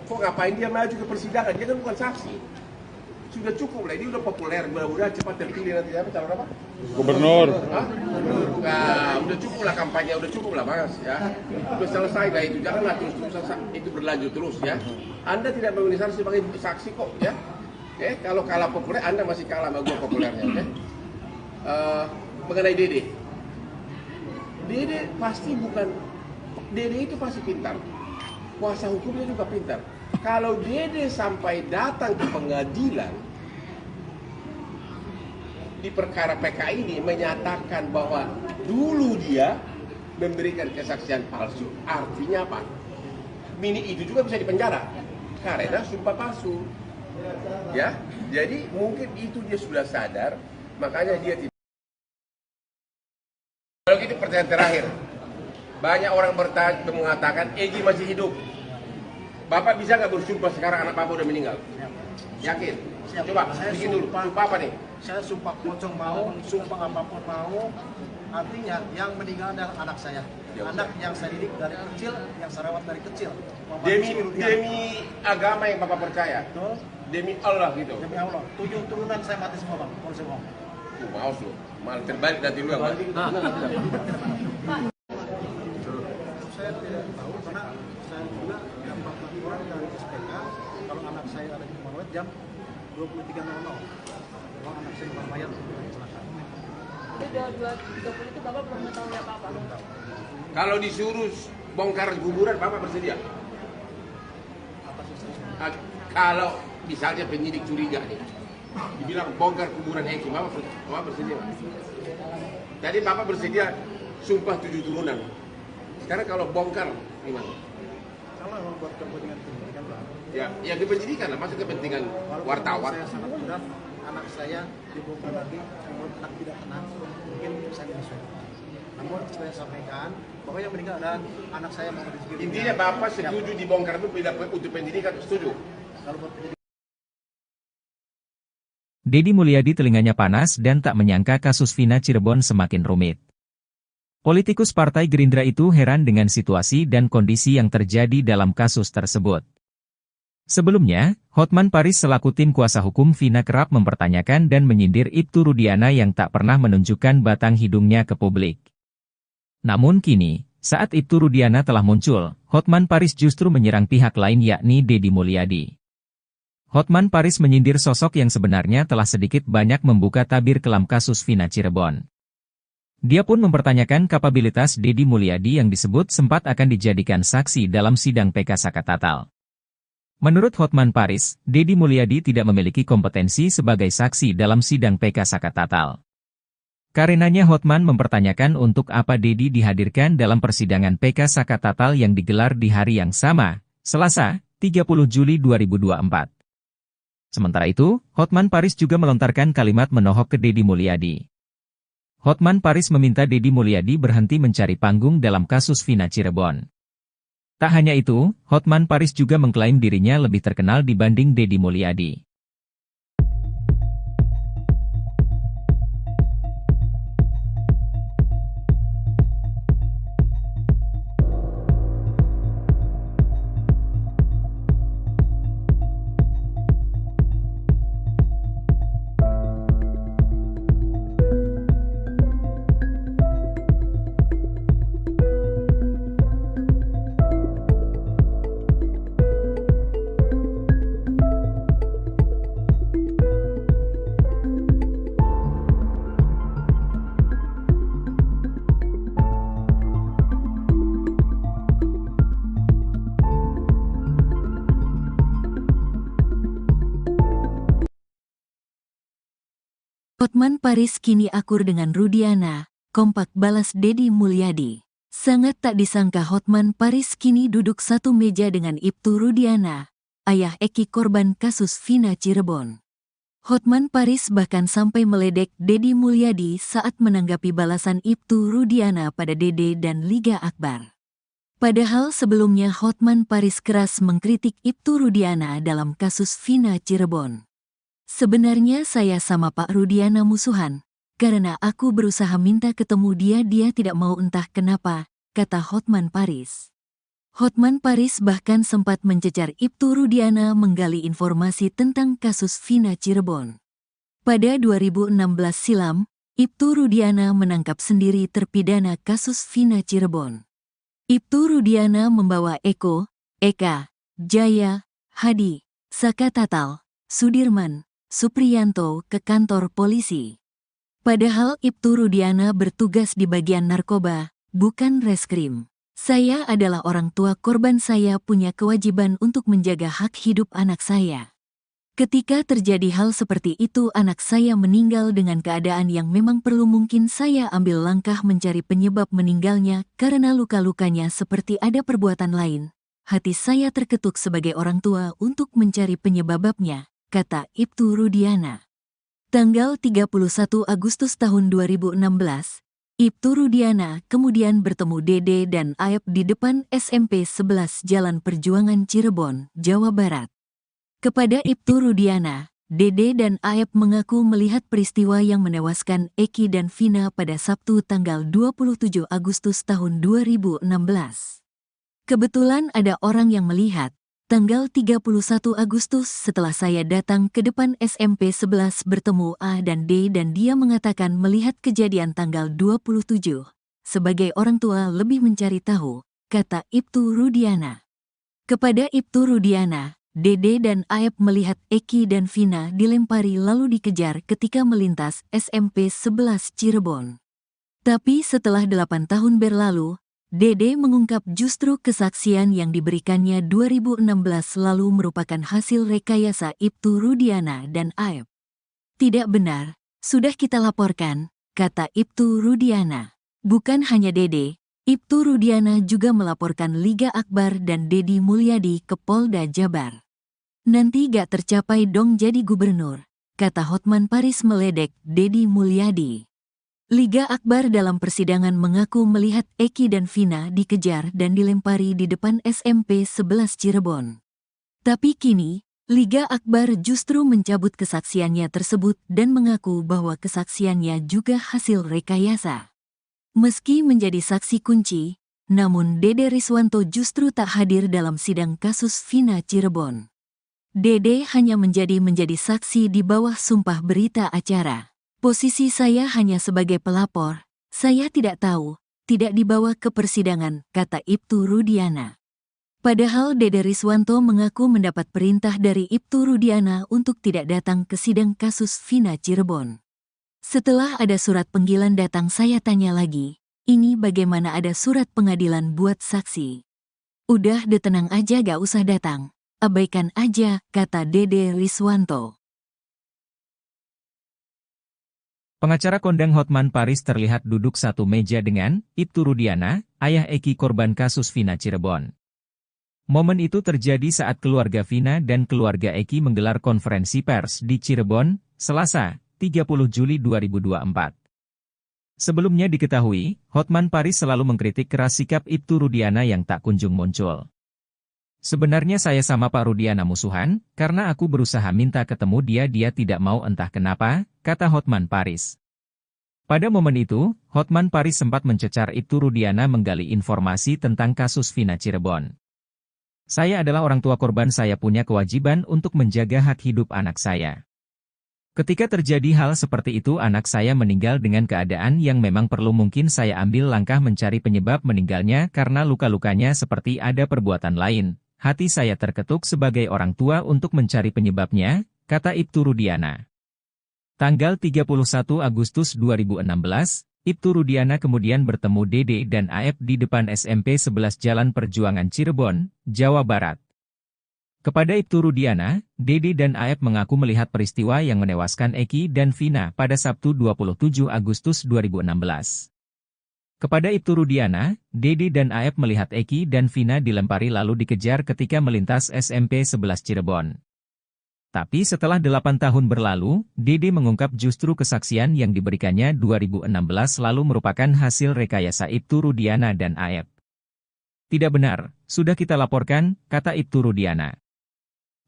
Kok ngapain dia maju ke persidangan? Dia kan bukan saksi. Sudah cukup lah, ini udah populer, mudah-mudahan cepat terpilih nanti apa calon apa? Gubernur. Hah? Nah, udah cukup lah kampanye, udah cukup lah Mas, ya. Udah selesai lah itu, janganlah terus-terusan itu berlanjut terus ya. Anda tidak memenuhi syarat sebagai saksi kok, ya. Kalau kalah populer, Anda masih kalah sama gue populernya, oke? Mengenai Dede. Dede pasti bukan, Dede itu pasti pintar. Kuasa hukumnya juga pintar. Kalau Dede sampai datang ke pengadilan, di perkara PK ini menyatakan bahwa dulu dia memberikan kesaksian palsu, artinya apa? Mini itu juga bisa dipenjara, karena sumpah palsu. Ya, jadi mungkin itu dia sudah sadar, makanya dia tidak. Kalau gitu pertanyaan terakhir, banyak orang mengatakan Egi masih hidup. Bapak bisa nggak bersumpah sekarang anak Bapak udah meninggal? Yakin? Siap. Coba, Saya bikin dulu. Sumpah apa nih? Saya sumpah pocong mau, sumpah apapun mau. Artinya yang meninggal adalah anak saya. Ya, anak yang saya didik dari kecil, yang saya rawat dari kecil. Demi agama yang Bapak percaya. Betul. Demi Allah gitu. Demi Allah. 7 turunan saya mati semua Bang. Kalau saya mau. Maaf lu. Malah terbalik nanti lu yang mati. Saya tidak tahu karena saya juga dapat laporan dari SPK kalau anak saya ada di Marawet jam 23.00. Kalau anak saya di Mayat kecelakaan. Jadi 2.30 itu Bapak belum mengetahui apa-apa? Kalau disuruh bongkar kuburan, Bapak bersedia? Kalau misalnya penyidik curiga nih, dibilang bongkar kuburan Eki, Bapak bersedia? Tadi Bapak bersedia sumpah 7 turunan. Sekarang kalau bongkar, gimana? Kalau memang buat kepentingan penyidikan Bang. Ya, yang dipenyidikan lah, masuk kepentingan Walaupun wartawan. saya sangat mudah, anak saya dibongkar lagi, menurut anak tidak tenang, mungkin saya menyesuaikan. Namun saya sampaikan bahwa yang meninggal adalah anak saya mau Rizky. Intinya Bapak setuju dibongkar itu bila untuk penyidikan, setuju? Kalau buat penyidik, Deddy Mulyadi telinganya panas dan tak menyangka kasus Vina Cirebon semakin rumit. Politikus Partai Gerindra itu heran dengan situasi dan kondisi yang terjadi dalam kasus tersebut. Sebelumnya, Hotman Paris selaku tim kuasa hukum Vina kerap mempertanyakan dan menyindir Ibtu Rudiana yang tak pernah menunjukkan batang hidungnya ke publik. Namun kini, saat Ibtu Rudiana telah muncul, Hotman Paris justru menyerang pihak lain yakni Deddy Mulyadi. Hotman Paris menyindir sosok yang sebenarnya telah sedikit banyak membuka tabir kelam kasus Vina Cirebon. Dia pun mempertanyakan kapabilitas Deddy Mulyadi yang disebut sempat akan dijadikan saksi dalam sidang PK Sakatatal. Menurut Hotman Paris, Deddy Mulyadi tidak memiliki kompetensi sebagai saksi dalam sidang PK Sakatatal. Karenanya Hotman mempertanyakan untuk apa Deddy dihadirkan dalam persidangan PK Sakatatal yang digelar di hari yang sama, Selasa, 30 Juli 2024. Sementara itu, Hotman Paris juga melontarkan kalimat menohok ke Deddy Mulyadi. Hotman Paris meminta Deddy Mulyadi berhenti mencari panggung dalam kasus Vina Cirebon. Tak hanya itu, Hotman Paris juga mengklaim dirinya lebih terkenal dibanding Deddy Mulyadi. Hotman Paris kini akur dengan Rudiana, kompak balas Deddy Mulyadi. Sangat tak disangka Hotman Paris kini duduk satu meja dengan Ibtu Rudiana, ayah Eki korban kasus Vina Cirebon. Hotman Paris bahkan sampai meledek Deddy Mulyadi saat menanggapi balasan Ibtu Rudiana pada Dede dan Liga Akbar. Padahal sebelumnya Hotman Paris keras mengkritik Ibtu Rudiana dalam kasus Vina Cirebon. Sebenarnya saya sama Pak Rudiana musuhan, karena aku berusaha minta ketemu dia tidak mau entah kenapa, kata Hotman Paris. Hotman Paris bahkan sempat mencecar Ibtu Rudiana menggali informasi tentang kasus Vina Cirebon. Pada 2016 silam, Ibtu Rudiana menangkap sendiri terpidana kasus Vina Cirebon. Ibtu Rudiana membawa Eko, Eka, Jaya, Hadi, Sakatatal, Sudirman, Supriyanto ke kantor polisi. Padahal Ibtu Rudiana bertugas di bagian narkoba, bukan reskrim. Saya adalah orang tua korban, saya punya kewajiban untuk menjaga hak hidup anak saya. Ketika terjadi hal seperti itu anak saya meninggal dengan keadaan yang memang perlu, mungkin saya ambil langkah mencari penyebab meninggalnya karena luka-lukanya seperti ada perbuatan lain. Hati saya terketuk sebagai orang tua untuk mencari penyebabnya, kata Ibtu Rudiana. Tanggal 31 Agustus tahun 2016, Ibtu Rudiana kemudian bertemu Dede dan Aep di depan SMP 11 Jalan Perjuangan Cirebon, Jawa Barat. Kepada Ibtu Rudiana, Dede dan Aep mengaku melihat peristiwa yang menewaskan Eki dan Vina pada Sabtu tanggal 27 Agustus tahun 2016. Kebetulan ada orang yang melihat, tanggal 31 Agustus setelah saya datang ke depan SMP 11 bertemu A dan D dan dia mengatakan melihat kejadian tanggal 27. Sebagai orang tua lebih mencari tahu, kata Ibtu Rudiana. Kepada Ibtu Rudiana, Dede dan Aep melihat Eki dan Vina dilempari lalu dikejar ketika melintas SMP 11 Cirebon. Tapi setelah 8 tahun berlalu, Dede mengungkap justru kesaksian yang diberikannya 2016 lalu merupakan hasil rekayasa Ibtu Rudiana dan Aep. Tidak benar, sudah kita laporkan, kata Ibtu Rudiana. Bukan hanya Dede, Ibtu Rudiana juga melaporkan Liga Akbar dan Deddy Mulyadi ke Polda Jabar. Nanti gak tercapai dong jadi gubernur, kata Hotman Paris meledek Deddy Mulyadi. Liga Akbar dalam persidangan mengaku melihat Eki dan Vina dikejar dan dilempari di depan SMP 11 Cirebon. Tapi kini, Liga Akbar justru mencabut kesaksiannya tersebut dan mengaku bahwa kesaksiannya juga hasil rekayasa. Meski menjadi saksi kunci, namun Dede Riswanto justru tak hadir dalam sidang kasus Vina Cirebon. Dede hanya menjadi saksi di bawah sumpah berita acara. Posisi saya hanya sebagai pelapor, saya tidak tahu, tidak dibawa ke persidangan, kata Ibtu Rudiana. Padahal Dede Riswanto mengaku mendapat perintah dari Ibtu Rudiana untuk tidak datang ke sidang kasus Vina Cirebon. Setelah ada surat panggilan datang saya tanya lagi, ini bagaimana ada surat pengadilan buat saksi? Udah tenang aja gak usah datang, abaikan aja, kata Dede Riswanto. Pengacara kondang Hotman Paris terlihat duduk satu meja dengan Ibtu Rudiana, ayah Eki korban kasus Vina Cirebon. Momen itu terjadi saat keluarga Vina dan keluarga Eki menggelar konferensi pers di Cirebon, Selasa, 30 Juli 2024. Sebelumnya diketahui, Hotman Paris selalu mengkritik keras sikap Ibtu Rudiana yang tak kunjung muncul. Sebenarnya saya sama Pak Rudiana musuhan, karena aku berusaha minta ketemu dia tidak mau entah kenapa, kata Hotman Paris. Pada momen itu, Hotman Paris sempat mencecar Ibtu Rudiana menggali informasi tentang kasus Vina Cirebon. Saya adalah orang tua korban, saya punya kewajiban untuk menjaga hak hidup anak saya. Ketika terjadi hal seperti itu anak saya meninggal dengan keadaan yang memang perlu, mungkin saya ambil langkah mencari penyebab meninggalnya karena luka-lukanya seperti ada perbuatan lain. Hati saya terketuk sebagai orang tua untuk mencari penyebabnya, kata Ibtu Rudiana. Tanggal 31 Agustus 2016, Ibtu Rudiana kemudian bertemu Dede dan Aep di depan SMP 11 Jalan Perjuangan Cirebon, Jawa Barat. Kepada Ibtu Rudiana, Dede dan Aep mengaku melihat peristiwa yang menewaskan Eki dan Vina pada Sabtu 27 Agustus 2016. Kepada Ibtu Rudiana, Dede dan Aep melihat Eki dan Vina dilempari lalu dikejar ketika melintas SMP 11 Cirebon. Tapi setelah 8 tahun berlalu, Dede mengungkap justru kesaksian yang diberikannya 2016 lalu merupakan hasil rekayasa Ibtu Rudiana dan Aep. Tidak benar, sudah kita laporkan, kata Ibtu Rudiana.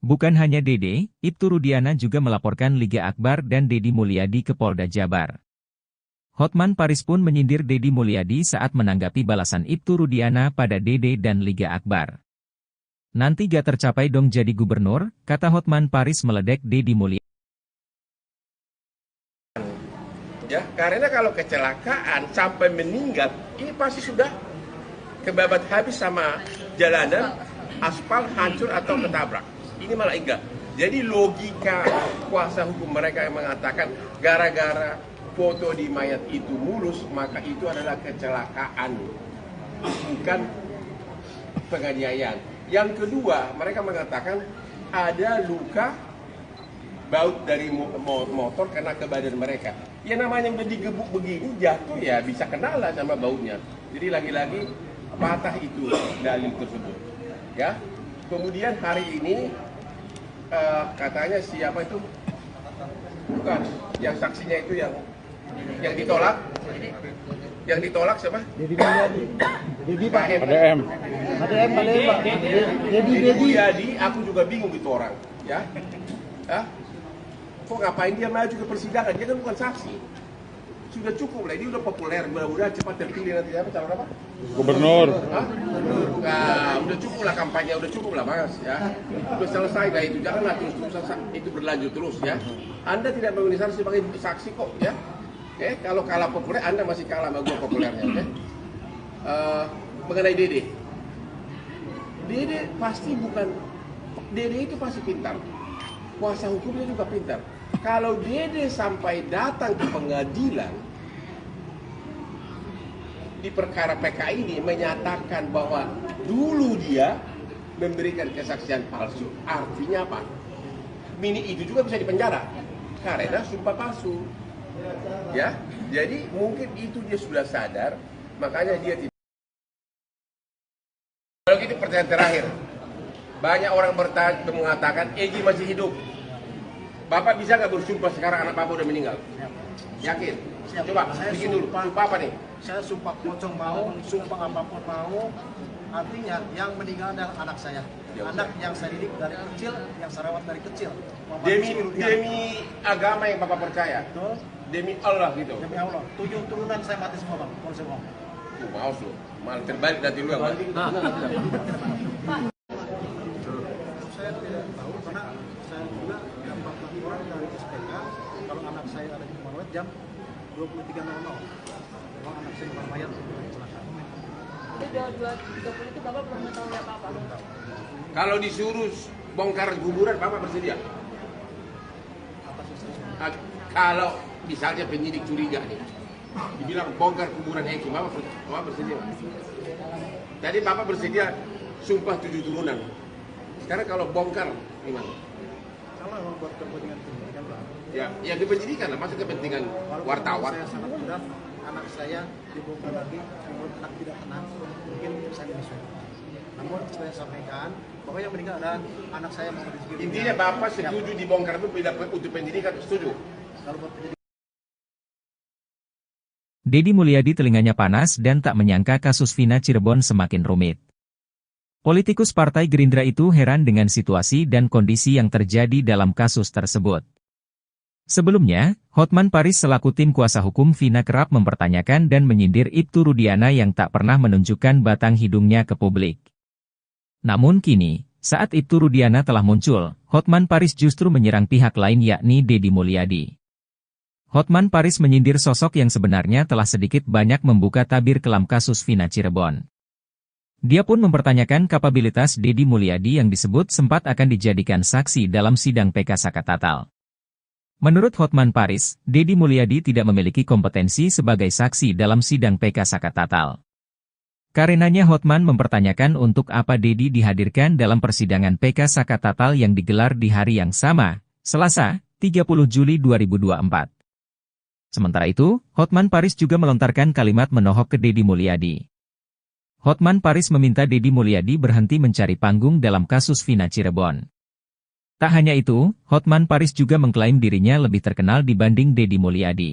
Bukan hanya Dede, Ibtu Rudiana juga melaporkan Liga Akbar dan Deddy Mulyadi ke Polda Jabar. Hotman Paris pun menyindir Deddy Mulyadi saat menanggapi balasan Ibtu Rudiana pada Dede dan Liga Akbar. Nanti gak tercapai dong jadi gubernur, kata Hotman Paris meledek Deddy Mulyadi. Ya, karena kalau kecelakaan sampai meninggal, ini pasti sudah kebabat habis sama jalanan, aspal hancur atau ketabrak. Ini malah enggak. Jadi logika kuasa hukum mereka yang mengatakan gara-gara foto di mayat itu mulus, maka itu adalah kecelakaan, bukan penganiayaan. Yang kedua, mereka mengatakan ada luka baut dari motor kena ke badan mereka. Ya namanya udah digebuk begini, jatuh ya bisa kena lah sama bautnya. Jadi lagi-lagi patah itu dalil tersebut. Ya. Kemudian hari ini katanya siapa itu? Bukan, yang saksinya itu yang ditolak. Yang ditolak siapa? Deddy Mulyadi. Deddy Pak. ADM. Deddy Mulyadi, aku juga bingung itu orang, ya. Hah? Kok ngapain dia maju ke persidangan? Dia kan bukan saksi. Sudah cukup lah, ini udah populer, mudah-mudahan cepat terpilih nanti apa calon apa? Gubernur. Hah? Nah, udah cukup lah kampanye, udah cukup lah Mas, ya. Udah selesai lah itu, janganlah terus-terusan itu berlanjut terus ya. Anda tidak memenuhi syarat sebagai saksi kok, ya. Oke, kalau kalah populer, Anda masih kalah sama gue populernya, oke? Mengenai Dede. Dede pasti bukan, Dede itu pasti pintar. Kuasa hukumnya juga pintar. Kalau Dede sampai datang ke pengadilan, di perkara PK ini menyatakan bahwa dulu dia memberikan kesaksian palsu, artinya apa? Mini itu juga bisa dipenjara, karena sumpah palsu. Ya, jadi mungkin itu dia sudah sadar, makanya dia tidak. Kalau gitu pertanyaan terakhir, Banyak orang mengatakan Egi masih hidup. Bapak bisa nggak bersumpah sekarang anak Bapak udah meninggal? Yakin? Siap. Coba Saya bikin dulu. sumpah. Sumpah apa nih? Saya sumpah pocong mau, sumpah apapun mau. Artinya yang meninggal adalah anak saya. Ya, Anak yang saya didik dari kecil, yang saya rawat dari kecil. Muhammad Demi Rizky Rudiana. demi agama yang Bapak percaya. Betul. Demi Allah gitu. Demi Allah. 7 turunan saya mati semua bang. Kalau saya bohong. Maus lu. Malah terbalik nanti lu yang mati. Saya tidak tahu karena saya juga dapat laporan dari SPK kalau anak saya ada di Rumah jam 23.00. Memang anak saya bukan mayat kecelakaan. Jadi 2.30 itu Bapak belum mengetahui apa-apa. Kalau disuruh bongkar kuburan, Bapak bersedia? Atas istri saya. Kalau misalnya penyidik curiga nih, dibilang bongkar kuburan Eki, Bapak bersedia? Tadi Bapak bersedia sumpah 7 turunan. Sekarang kalau bongkar, gimana? Kalau memang buat kepentingan pendidikan bang. Ya di penyidikan lah, masa kepentingan Walaupun wartawan. Saya sangat berat, anak saya dibongkar lagi, menurut anak tidak tenang, mungkin saya menyesal. Namun saya sampaikan bahwa yang meninggal adalah anak saya Muhammad Rizky Rudiana. Intinya Bapak setuju dibongkar itu bila untuk penyidikan, setuju? Kalau buat pendidikan. Deddy Mulyadi telinganya panas dan tak menyangka kasus Vina Cirebon semakin rumit. Politikus Partai Gerindra itu heran dengan situasi dan kondisi yang terjadi dalam kasus tersebut. Sebelumnya, Hotman Paris selaku tim kuasa hukum Vina kerap mempertanyakan dan menyindir Ibtu Rudiana yang tak pernah menunjukkan batang hidungnya ke publik. Namun kini, saat Ibtu Rudiana telah muncul, Hotman Paris justru menyerang pihak lain yakni Deddy Mulyadi. Hotman Paris menyindir sosok yang sebenarnya telah sedikit banyak membuka tabir kelam kasus Vina Cirebon. Dia pun mempertanyakan kapabilitas Deddy Mulyadi yang disebut sempat akan dijadikan saksi dalam sidang PK Sakatatal. Menurut Hotman Paris, Deddy Mulyadi tidak memiliki kompetensi sebagai saksi dalam sidang PK Sakatatal. Karenanya Hotman mempertanyakan untuk apa Deddy dihadirkan dalam persidangan PK Sakatatal yang digelar di hari yang sama, Selasa, 30 Juli 2024. Sementara itu, Hotman Paris juga melontarkan kalimat menohok ke Deddy Mulyadi. Hotman Paris meminta Deddy Mulyadi berhenti mencari panggung dalam kasus Vina Cirebon. Tak hanya itu, Hotman Paris juga mengklaim dirinya lebih terkenal dibanding Deddy Mulyadi.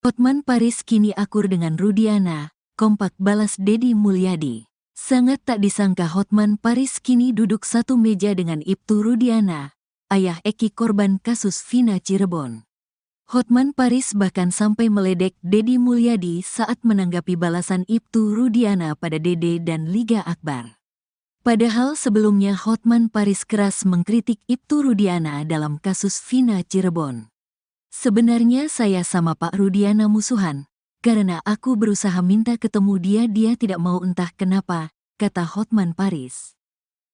Hotman Paris kini akur dengan Rudiana, kompak balas Deddy Mulyadi. Sangat tak disangka Hotman Paris kini duduk satu meja dengan Ibtu Rudiana, ayah Eki korban kasus Vina Cirebon. Hotman Paris bahkan sampai meledek Deddy Mulyadi saat menanggapi balasan Ibtu Rudiana pada Dede dan Liga Akbar. Padahal sebelumnya Hotman Paris keras mengkritik Ibtu Rudiana dalam kasus Vina Cirebon. Sebenarnya saya sama Pak Rudiana musuhan, karena aku berusaha minta ketemu dia tidak mau entah kenapa, kata Hotman Paris.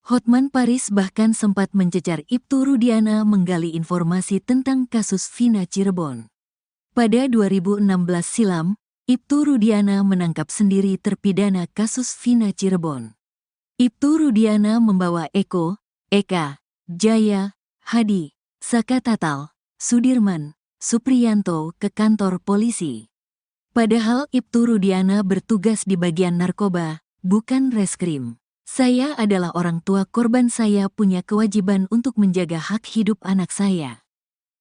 Hotman Paris bahkan sempat mencecar Ibtu Rudiana menggali informasi tentang kasus Vina Cirebon. Pada 2016 silam, Ibtu Rudiana menangkap sendiri terpidana kasus Vina Cirebon. Ibtu Rudiana membawa Eko, Eka, Jaya, Hadi, Sakatatal, Sudirman, Supriyanto ke kantor polisi. Padahal Ibtu Rudiana bertugas di bagian narkoba, bukan reskrim. Saya adalah orang tua korban, saya punya kewajiban untuk menjaga hak hidup anak saya.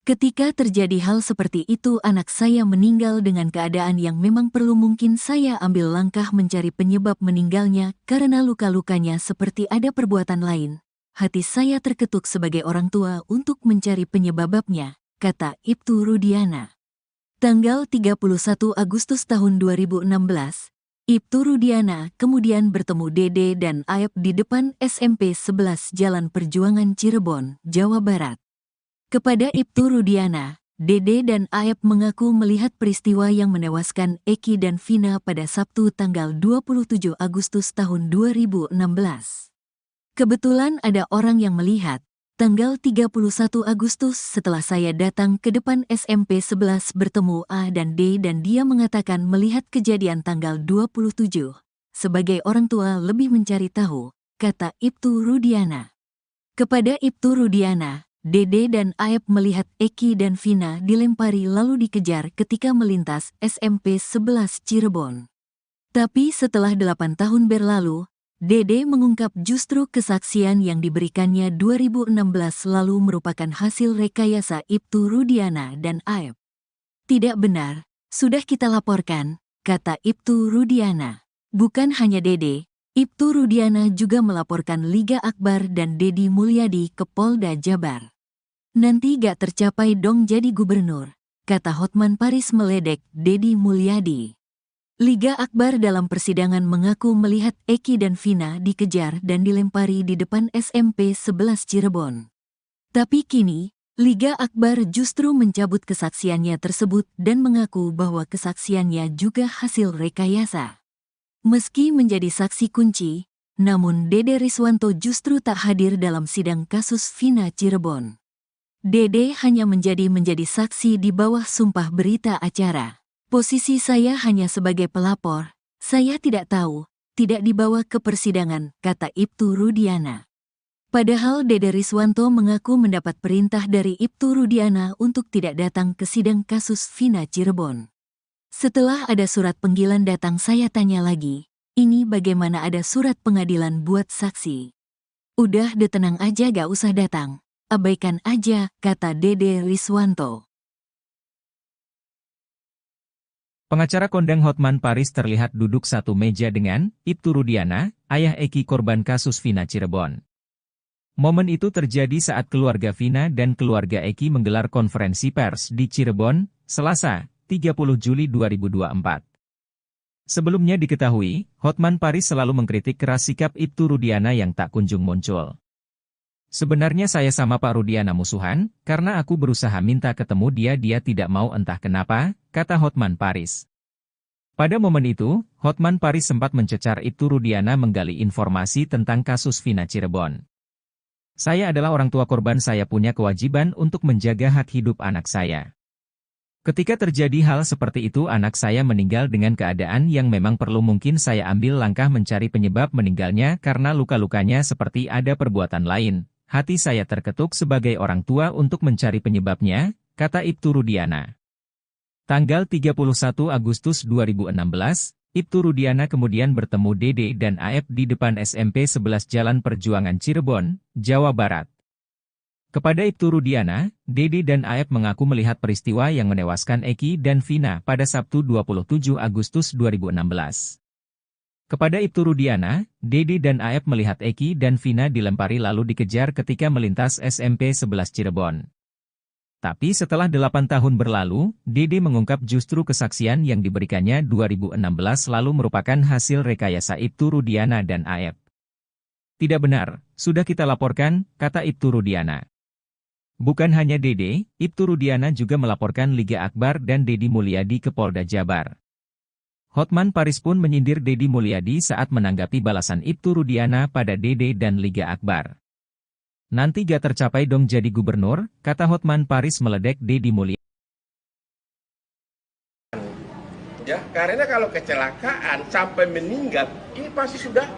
Ketika terjadi hal seperti itu anak saya meninggal dengan keadaan yang memang perlu, mungkin saya ambil langkah mencari penyebab meninggalnya karena luka-lukanya seperti ada perbuatan lain. Hati saya terketuk sebagai orang tua untuk mencari penyebabnya, kata Ibtu Rudiana. Tanggal 31 Agustus tahun 2016, Ibtu Rudiana kemudian bertemu Dede dan Aep di depan SMP 11 Jalan Perjuangan Cirebon, Jawa Barat. Kepada Ibtu Rudiana, Dede dan Aep mengaku melihat peristiwa yang menewaskan Eki dan Vina pada Sabtu tanggal 27 Agustus tahun 2016. Kebetulan ada orang yang melihat, tanggal 31 Agustus setelah saya datang ke depan SMP 11 bertemu A dan D dan dia mengatakan melihat kejadian tanggal 27. Sebagai orang tua lebih mencari tahu, kata Ibtu Rudiana. Kepada Ibtu Rudiana, Dede dan Aep melihat Eki dan Vina dilempari lalu dikejar ketika melintas SMP 11 Cirebon. Tapi setelah 8 tahun berlalu, Dede mengungkap justru kesaksian yang diberikannya 2016 lalu merupakan hasil rekayasa Ibtu Rudiana dan Aep. Tidak benar, sudah kita laporkan, kata Ibtu Rudiana. Bukan hanya Dede, Ibtu Rudiana juga melaporkan Liga Akbar dan Dedi Mulyadi ke Polda Jabar. Nanti gak tercapai dong jadi gubernur, kata Hotman Paris meledek Dedi Mulyadi. Liga Akbar dalam persidangan mengaku melihat Eki dan Vina dikejar dan dilempari di depan SMP 11 Cirebon. Tapi kini, Liga Akbar justru mencabut kesaksiannya tersebut dan mengaku bahwa kesaksiannya juga hasil rekayasa. Meski menjadi saksi kunci, namun Dede Riswanto justru tak hadir dalam sidang kasus Vina Cirebon. Dede hanya menjadi saksi di bawah sumpah berita acara. Posisi saya hanya sebagai pelapor, saya tidak tahu, tidak dibawa ke persidangan, kata Ibtu Rudiana. Padahal Dede Riswanto mengaku mendapat perintah dari Ibtu Rudiana untuk tidak datang ke sidang kasus Vina Cirebon. Setelah ada surat panggilan datang saya tanya lagi, ini bagaimana ada surat pengadilan buat saksi? Udah tenang aja gak usah datang, abaikan aja, kata Dede Riswanto. Pengacara kondang Hotman Paris terlihat duduk satu meja dengan Ibtu Rudiana, ayah Eki korban kasus Vina Cirebon. Momen itu terjadi saat keluarga Vina dan keluarga Eki menggelar konferensi pers di Cirebon, Selasa, 30 Juli 2024. Sebelumnya diketahui, Hotman Paris selalu mengkritik keras sikap Ibtu Rudiana yang tak kunjung muncul. Sebenarnya saya sama Pak Rudiana musuhan, karena aku berusaha minta ketemu dia tidak mau entah kenapa, kata Hotman Paris. Pada momen itu, Hotman Paris sempat mencecar Ibtu Rudiana menggali informasi tentang kasus Vina Cirebon. Saya adalah orang tua korban, saya punya kewajiban untuk menjaga hak hidup anak saya. Ketika terjadi hal seperti itu anak saya meninggal dengan keadaan yang memang perlu mungkin saya ambil langkah mencari penyebab meninggalnya karena luka-lukanya seperti ada perbuatan lain. Hati saya terketuk sebagai orang tua untuk mencari penyebabnya, kata Ibtu Rudiana. Tanggal 31 Agustus 2016, Ibtu Rudiana kemudian bertemu Dede dan Aep di depan SMP 11 Jalan Perjuangan Cirebon, Jawa Barat. Kepada Ibtu Rudiana, Dede dan Aep mengaku melihat peristiwa yang menewaskan Eki dan Vina pada Sabtu 27 Agustus 2016. Kepada Ibtu Rudiana, Dede dan Aep melihat Eki dan Vina dilempari lalu dikejar ketika melintas SMP 11 Cirebon. Tapi setelah 8 tahun berlalu, Dede mengungkap justru kesaksian yang diberikannya 2016 lalu merupakan hasil rekayasa Ibtu Rudiana dan Aep. Tidak benar, sudah kita laporkan, kata Ibtu Rudiana. Bukan hanya Dede, Ibtu Rudiana juga melaporkan Liga Akbar dan Dedi Mulyadi ke Polda Jabar. Hotman Paris pun menyindir Dedi Mulyadi saat menanggapi balasan Ibtu Rudiana pada Dede dan Liga Akbar. Nanti gak tercapai dong jadi gubernur, kata Hotman Paris meledek Dedi Mulyadi. Ya, karena kalau kecelakaan sampai meninggal, ini pasti sudah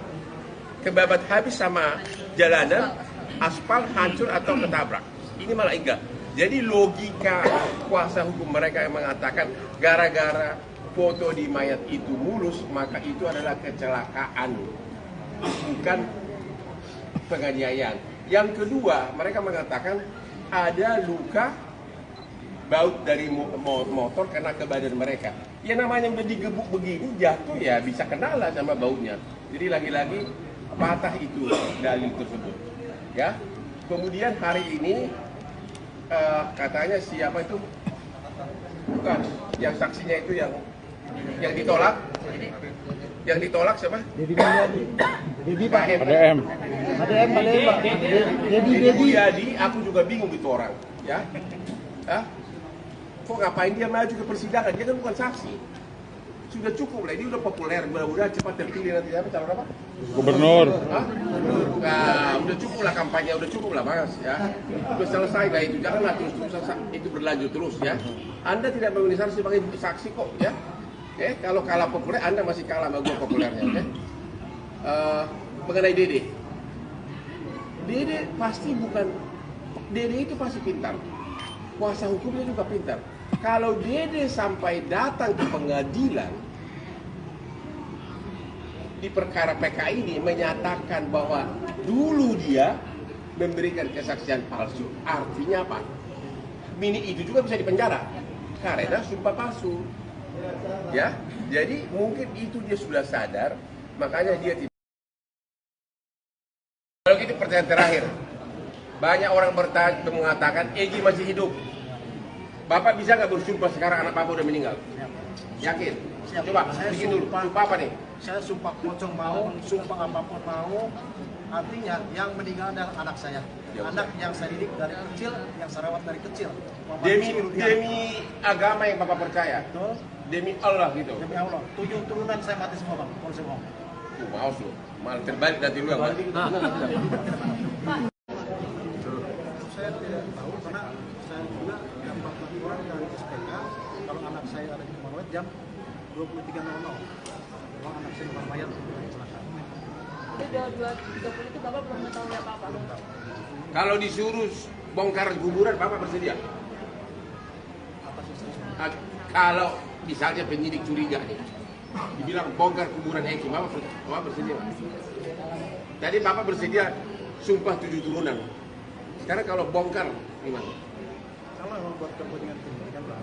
kebabat habis sama jalanan, aspal hancur atau ketabrak. Ini malah enggak. Jadi logika kuasa hukum mereka yang mengatakan gara-gara foto di mayat itu mulus, maka itu adalah kecelakaan, bukan penganiayaan. Yang kedua, mereka mengatakan ada luka baut dari motor kena ke badan mereka. Ya namanya udah digebuk begini, jatuh ya bisa kena lah sama bautnya. Jadi lagi-lagi patah itu dalil tersebut. Ya. Kemudian hari ini katanya siapa itu? Bukan, yang saksinya itu yang ditolak. Yang ditolak siapa? Dedi Mulyadi. Dedi Pak. ADM. ADM Pak. Dedi Mulyadi, aku juga bingung itu orang. Ya, Hah? Kok ngapain dia maju ke persidangan? Dia kan bukan saksi. Sudah cukup lah, ini udah populer, mudah-mudahan cepat terpilih nanti apa calon apa? Gubernur. Hah? Nah, udah cukup lah kampanye, udah cukup lah Mas ya. Udah selesai lah itu, janganlah terus itu berlanjut terus ya. Anda tidak memenuhi syarat sebagai saksi kok ya. Oke, kalau kalah populer, Anda masih kalah sama gua populernya. Oke. Mengenai Dede, Dede pasti bukan, Dede itu pasti pintar. Kuasa hukumnya juga pintar. Kalau Dede sampai datang ke pengadilan di perkara PK ini menyatakan bahwa dulu dia memberikan kesaksian palsu, artinya apa? Mini itu juga bisa dipenjara karena sumpah palsu. Ya, jadi mungkin itu dia sudah sadar, makanya dia tidak. Kalau gitu pertanyaan terakhir, banyak orang mengatakan Egy masih hidup. Bapak bisa nggak bersumpah sekarang anak Bapak udah meninggal? Yakin? Siap. Coba, Saya bikin dulu. Sumpah apa nih? Saya sumpah pocong mau, sumpah apapun mau. Artinya yang meninggal adalah anak saya. Ya, Anak yang saya didik dari kecil, yang saya rawat dari kecil. Demi agama yang Bapak percaya. Betul. Demi Allah gitu. Demi Allah. 7 turunan saya mati semua Bang. Kalau saya bohong. Maaf lu, malah terbalik nanti lu yang mati. Saya tidak tahu karena saya juga dapat laporan dari SPK kalau anak saya ada di rumah jam 23.00. Kalau anak saya bukan mayat kecelakaan. Itu udah 2.30 itu Bapak belum mengetahui apa-apa. Kalau disuruh bongkar kuburan, Bapak bersedia? Atas instruksi. Kalau misalnya penyidik curiga nih, dibilang bongkar kuburan Eki, Bapak bersedia? Tadi Bapak bersedia sumpah 7 turunan. Sekarang kalau bongkar gimana? Kalau memang buat kepentingan pendidikan Bang.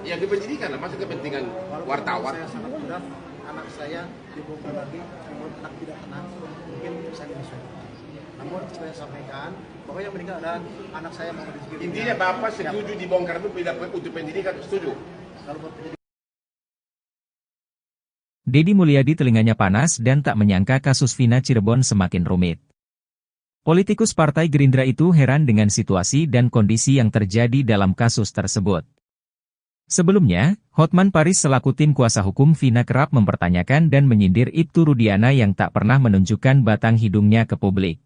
Ya kependidikan lah, masa kepentingan wartawan. Saya sangat berat, anak saya dibongkar lagi, membuat anak tidak tenang, mungkin saya bisa. Namun saya sampaikan, bahwa yang meninggal adalah anak saya Muhammad Rizky. Intinya Bapak setuju dibongkar itu tidak untuk pendidikan, setuju? Kalau buat pendidikan, Dedi Mulyadi telinganya panas dan tak menyangka kasus Vina Cirebon semakin rumit. Politikus Partai Gerindra itu heran dengan situasi dan kondisi yang terjadi dalam kasus tersebut. Sebelumnya, Hotman Paris selaku tim kuasa hukum Vina kerap mempertanyakan dan menyindir Ibtu Rudiana yang tak pernah menunjukkan batang hidungnya ke publik.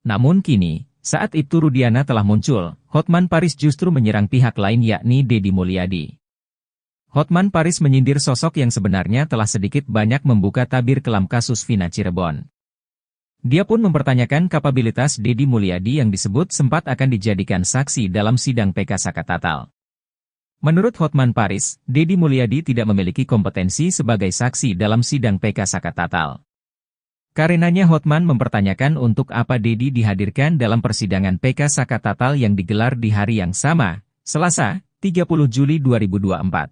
Namun kini, saat Ibtu Rudiana telah muncul, Hotman Paris justru menyerang pihak lain yakni Dedi Mulyadi. Hotman Paris menyindir sosok yang sebenarnya telah sedikit banyak membuka tabir kelam kasus Vina Cirebon. Dia pun mempertanyakan kapabilitas Dedi Mulyadi yang disebut sempat akan dijadikan saksi dalam sidang PK Sakatatal. Menurut Hotman Paris, Dedi Mulyadi tidak memiliki kompetensi sebagai saksi dalam sidang PK Sakatatal. Karenanya Hotman mempertanyakan untuk apa Dedi dihadirkan dalam persidangan PK Sakatatal yang digelar di hari yang sama, Selasa, 30 Juli 2024.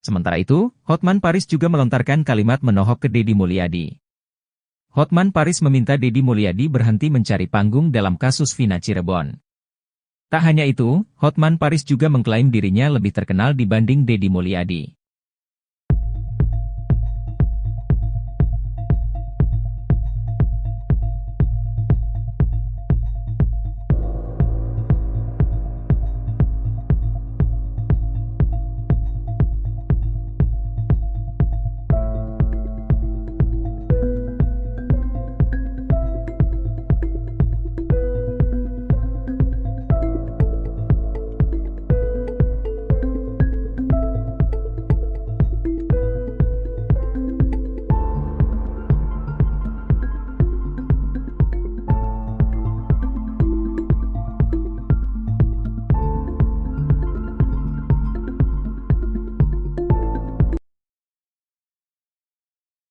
Sementara itu, Hotman Paris juga melontarkan kalimat menohok ke Dedi Mulyadi. Hotman Paris meminta Dedi Mulyadi berhenti mencari panggung dalam kasus Vina Cirebon. Tak hanya itu, Hotman Paris juga mengklaim dirinya lebih terkenal dibanding Dedi Mulyadi.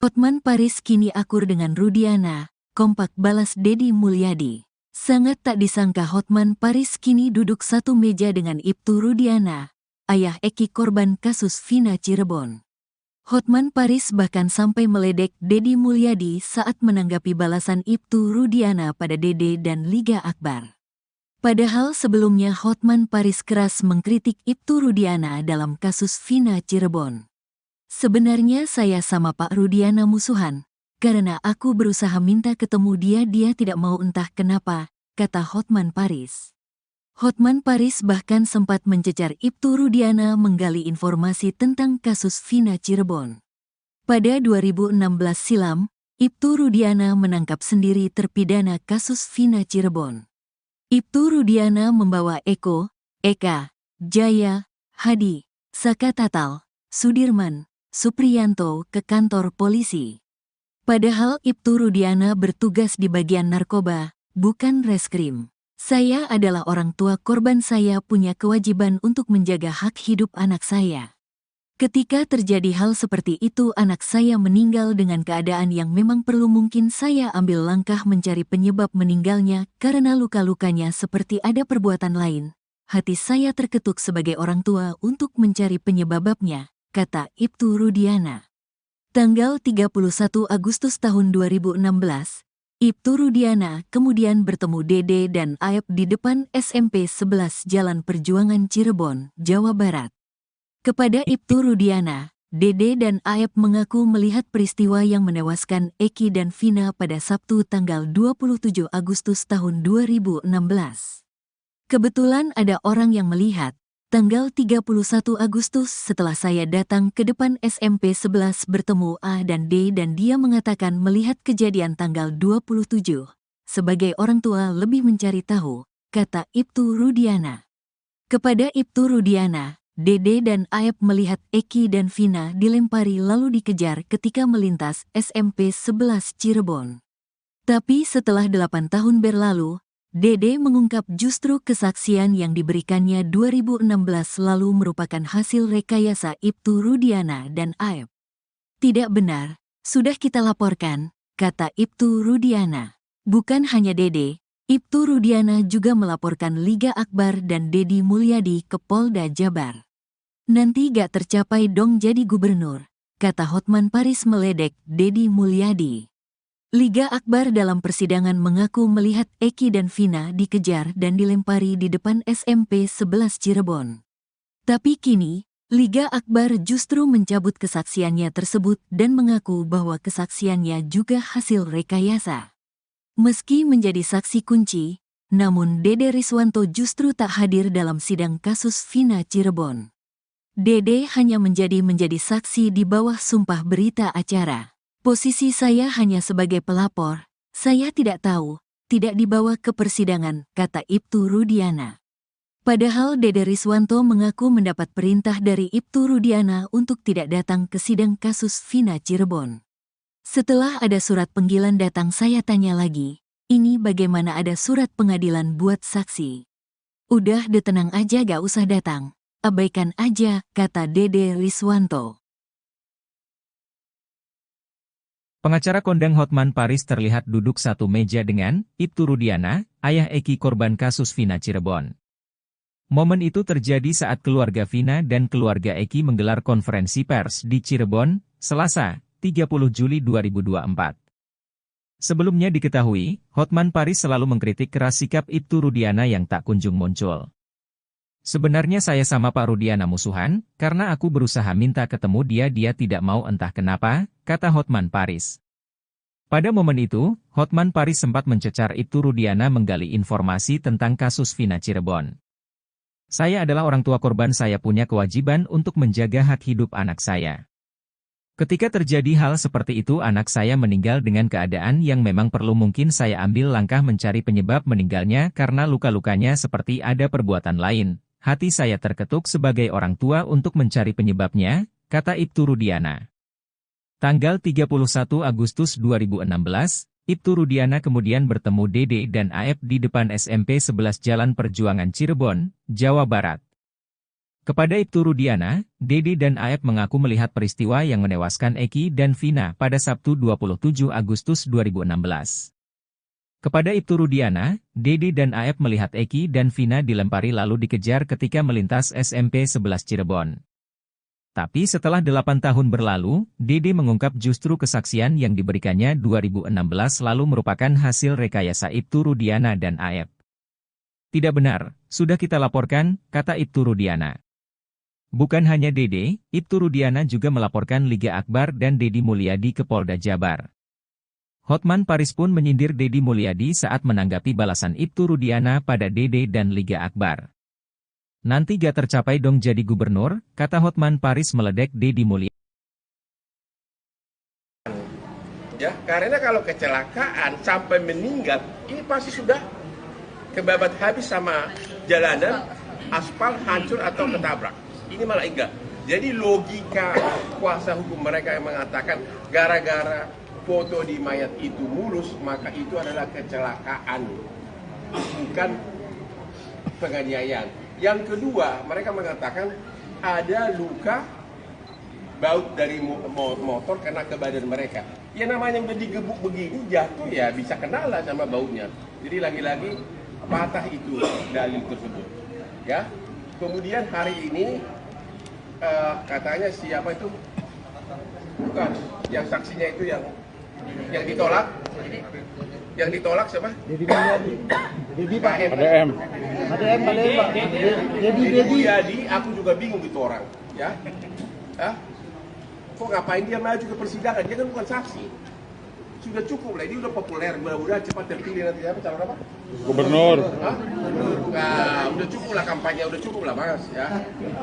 Hotman Paris kini akur dengan Rudiana, kompak balas Dedi Mulyadi. Sangat tak disangka Hotman Paris kini duduk satu meja dengan Ibtu Rudiana, ayah Eki korban kasus Vina Cirebon. Hotman Paris bahkan sampai meledek Dedi Mulyadi saat menanggapi balasan Ibtu Rudiana pada Dede dan Liga Akbar. Padahal sebelumnya Hotman Paris keras mengkritik Ibtu Rudiana dalam kasus Vina Cirebon. Sebenarnya saya sama Pak Rudiana musuhan, karena aku berusaha minta ketemu dia tidak mau entah kenapa, kata Hotman Paris. Hotman Paris bahkan sempat mencecar Ibtu Rudiana menggali informasi tentang kasus Vina Cirebon. Pada 2016 silam, Ibtu Rudiana menangkap sendiri terpidana kasus Vina Cirebon. Ibtu Rudiana membawa Eko, Eka, Jaya, Hadi, Saka Tatal, Sudirman, Supriyanto ke kantor polisi. Padahal Ibtu Rudiana bertugas di bagian narkoba, bukan reskrim. Saya adalah orang tua korban, saya punya kewajiban untuk menjaga hak hidup anak saya. Ketika terjadi hal seperti itu, anak saya meninggal dengan keadaan yang memang perlu, mungkin saya ambil langkah mencari penyebab meninggalnya karena luka-lukanya seperti ada perbuatan lain. Hati saya terketuk sebagai orang tua untuk mencari penyebabnya, kata Ibtu Rudiana. Tanggal 31 Agustus tahun 2016, Ibtu Rudiana kemudian bertemu Dede dan Aep di depan SMP 11 Jalan Perjuangan Cirebon, Jawa Barat. Kepada Ibtu Rudiana, Dede dan Aep mengaku melihat peristiwa yang menewaskan Eki dan Vina pada Sabtu tanggal 27 Agustus tahun 2016. Kebetulan ada orang yang melihat, tanggal 31 Agustus setelah saya datang ke depan SMP 11 bertemu A dan D dan dia mengatakan melihat kejadian tanggal 27. Sebagai orang tua lebih mencari tahu, kata Ibtu Rudiana. Kepada Ibtu Rudiana, Dede dan Aep melihat Eki dan Vina dilempari lalu dikejar ketika melintas SMP 11 Cirebon. Tapi setelah 8 tahun berlalu, Dede mengungkap justru kesaksian yang diberikannya 2016 lalu merupakan hasil rekayasa Ibtu Rudiana dan Aep. Tidak benar, sudah kita laporkan, kata Ibtu Rudiana. Bukan hanya Dede, Ibtu Rudiana juga melaporkan Liga Akbar dan Dedi Mulyadi ke Polda Jabar. Nanti gak tercapai dong jadi gubernur, kata Hotman Paris meledek Dedi Mulyadi. Liga Akbar dalam persidangan mengaku melihat Eki dan Vina dikejar dan dilempari di depan SMP 11 Cirebon. Tapi kini, Liga Akbar justru mencabut kesaksiannya tersebut dan mengaku bahwa kesaksiannya juga hasil rekayasa. Meski menjadi saksi kunci, namun Dede Riswanto justru tak hadir dalam sidang kasus Vina Cirebon. Dede hanya menjadi saksi di bawah sumpah berita acara. Posisi saya hanya sebagai pelapor, saya tidak tahu, tidak dibawa ke persidangan, kata Ibtu Rudiana. Padahal Dede Riswanto mengaku mendapat perintah dari Ibtu Rudiana untuk tidak datang ke sidang kasus Vina Cirebon. Setelah ada surat panggilan datang, saya tanya lagi, ini bagaimana ada surat pengadilan buat saksi? Udah tenang aja, gak usah datang, abaikan aja, kata Dede Riswanto. Pengacara kondang Hotman Paris terlihat duduk satu meja dengan Ibtu Rudiana, ayah Eki korban kasus Vina Cirebon. Momen itu terjadi saat keluarga Vina dan keluarga Eki menggelar konferensi pers di Cirebon, Selasa, 30 Juli 2024. Sebelumnya diketahui, Hotman Paris selalu mengkritik keras sikap Ibtu Rudiana yang tak kunjung muncul. Sebenarnya saya sama Pak Rudiana musuhan, karena aku berusaha minta ketemu dia tidak mau entah kenapa, kata Hotman Paris. Pada momen itu, Hotman Paris sempat mencecar Ibtu Rudiana menggali informasi tentang kasus Vina Cirebon. Saya adalah orang tua korban, saya punya kewajiban untuk menjaga hak hidup anak saya. Ketika terjadi hal seperti itu anak saya meninggal dengan keadaan yang memang perlu, mungkin saya ambil langkah mencari penyebab meninggalnya karena luka-lukanya seperti ada perbuatan lain. Hati saya terketuk sebagai orang tua untuk mencari penyebabnya, kata Ibtu Rudiana. Tanggal 31 Agustus 2016, Ibtu Rudiana kemudian bertemu Dede dan Aep di depan SMP 11 Jalan Perjuangan Cirebon, Jawa Barat. Kepada Ibtu Rudiana, Dede dan Aep mengaku melihat peristiwa yang menewaskan Eki dan Vina pada Sabtu 27 Agustus 2016. Kepada Ibtu Rudiana, Dede dan Aep melihat Eki dan Vina dilempari lalu dikejar ketika melintas SMP 11 Cirebon. Tapi setelah 8 tahun berlalu, Dede mengungkap justru kesaksian yang diberikannya 2016 lalu merupakan hasil rekayasa Ibtu Rudiana dan Aep. Tidak benar, sudah kita laporkan, kata Ibtu Rudiana. Bukan hanya Dede, Ibtu Rudiana juga melaporkan Liga Akbar dan Deddy Mulyadi ke Polda Jabar. Hotman Paris pun menyindir Deddy Mulyadi saat menanggapi balasan Ibtu Rudiana pada Dede dan Liga Akbar. Nanti gak tercapai dong jadi gubernur, kata Hotman Paris meledek Deddy Mulyadi. Ya, karena kalau kecelakaan sampai meninggal, ini pasti sudah kebabat habis sama jalanan, aspal hancur atau ketabrak. Ini malah enggak. Jadi logika kuasa hukum mereka yang mengatakan gara-gara foto di mayat itu mulus, maka itu adalah kecelakaan, bukan penganiayaan. Yang kedua, mereka mengatakan ada luka baut dari motor kena ke badan mereka. Ya namanya udah digebuk begini, jatuh ya bisa kena lah sama bautnya. Jadi lagi-lagi patah itu dalil tersebut. Ya. Kemudian hari ini katanya siapa itu? Bukan, yang saksinya itu yang ditolak. Yang ditolak siapa? Deddy Mulyadi. Deddy Pak. ADM. Pak. Deddy Mulyadi, aku juga bingung itu orang, ya. Hah? Kok ngapain dia maju ke persidangan? Dia kan bukan saksi. Sudah cukup lah, ini udah populer, mudah-mudahan cepat terpilih nanti apa calon apa? Gubernur. Hah? Nah, udah cukup lah kampanye, udah cukup lah Mas, ya.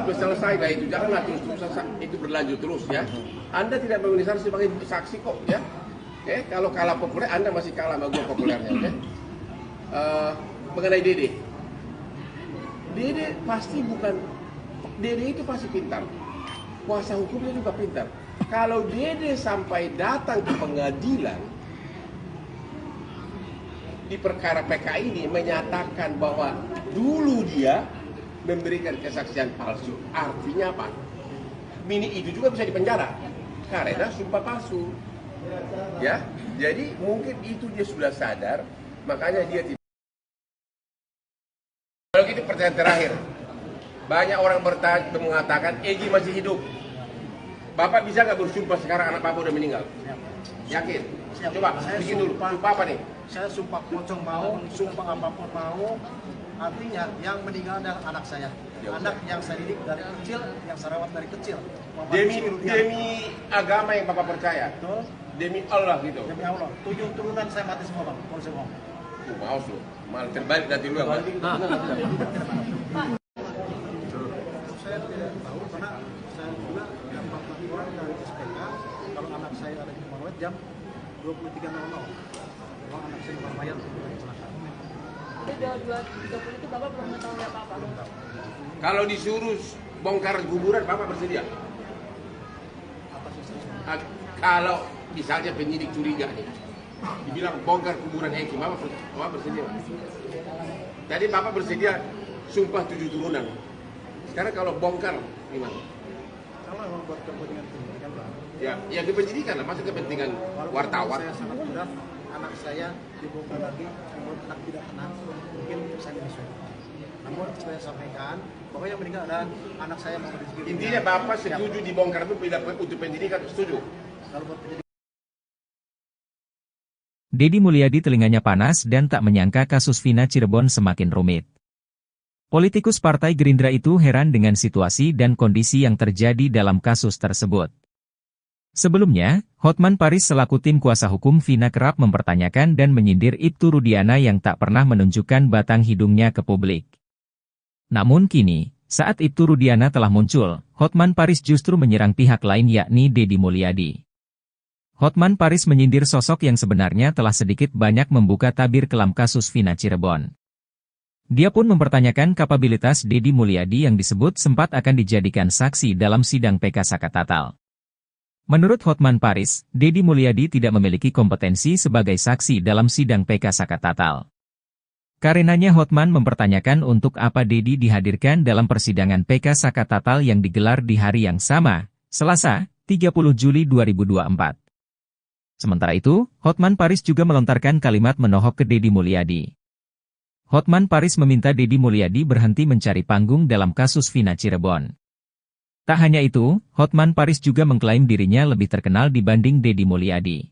Udah selesai lah itu, janganlah terus itu berlanjut terus ya. Anda tidak memenuhi syarat sebagai saksi kok, ya. Oke, kalau kalah populer, Anda masih kalah sama gue populernya, oke? Mengenai Dede. Dede pasti bukan, Dede itu pasti pintar. Kuasa hukumnya juga pintar. Kalau Dede sampai datang ke pengadilan di perkara PK ini menyatakan bahwa dulu dia memberikan kesaksian palsu, artinya apa? Bini itu juga bisa dipenjara karena sumpah palsu. Ya, jadi mungkin itu dia sudah sadar, makanya dia tidak. Kalau gitu pertanyaan terakhir, banyak orang mengatakan Egy masih hidup. Bapak bisa nggak bersumpah sekarang anak Bapak udah meninggal? Yakin? Siap. Coba, Saya bikin dulu. Sumpah apa nih? Saya sumpah pocong mau, sumpah apapun mau. Artinya yang meninggal adalah anak saya. Ya, Anak yang saya didik dari kecil, yang saya rawat dari kecil. Demi agama yang Bapak percaya. Betul. Demi Allah gitu. Demi Allah. 7 turunan saya mati semua Bang. Kalau saya ngomong. Maus lu. Malah terbalik nanti lu yang mati. Saya tidak tahu karena saya juga dapat laporan dari SPK kalau anak saya ada di Rumah jam 23.00. Kalau anak saya di mayat kecelakaan. Jadi udah 2.30 itu Bapak belum mengetahui apa-apa. Kalau disuruh bongkar kuburan, Bapak bersedia? Apa sih saya? Kalau misalnya penyidik curiga nih, dibilang bongkar kuburan Eki, Bapak bersedia? Tadi Bapak bersedia sumpah 7 turunan. Sekarang kalau bongkar gimana? Kalau memang buat kepentingan pendidikan Bang. Ya kependidikan lah, masa kepentingan wartawan. Saya sangat berat, anak saya dibongkar lagi, membuat anak tidak tenang, mungkin saya menyesal. Namun saya sampaikan, pokoknya yang meninggal adalah anak saya mau rezeki. Intinya Bapak setuju dibongkar itu bila untuk pendidikan, setuju? Kalau buat pendidikan. Deddy Mulyadi telinganya panas dan tak menyangka kasus Vina Cirebon semakin rumit. Politikus Partai Gerindra itu heran dengan situasi dan kondisi yang terjadi dalam kasus tersebut. Sebelumnya, Hotman Paris selaku tim kuasa hukum Vina kerap mempertanyakan dan menyindir Ibtu Rudiana yang tak pernah menunjukkan batang hidungnya ke publik. Namun kini, saat Ibtu Rudiana telah muncul, Hotman Paris justru menyerang pihak lain yakni Deddy Mulyadi. Hotman Paris menyindir sosok yang sebenarnya telah sedikit banyak membuka tabir kelam kasus Vina Cirebon. Dia pun mempertanyakan kapabilitas Deddy Mulyadi yang disebut sempat akan dijadikan saksi dalam sidang PK Sakatatal. Menurut Hotman Paris, Deddy Mulyadi tidak memiliki kompetensi sebagai saksi dalam sidang PK Sakatatal. Karenanya Hotman mempertanyakan untuk apa Deddy dihadirkan dalam persidangan PK Sakatatal yang digelar di hari yang sama, Selasa, 30 Juli 2024. Sementara itu, Hotman Paris juga melontarkan kalimat menohok ke Deddy Mulyadi. Hotman Paris meminta Deddy Mulyadi berhenti mencari panggung dalam kasus Vina Cirebon. Tak hanya itu, Hotman Paris juga mengklaim dirinya lebih terkenal dibanding Deddy Mulyadi.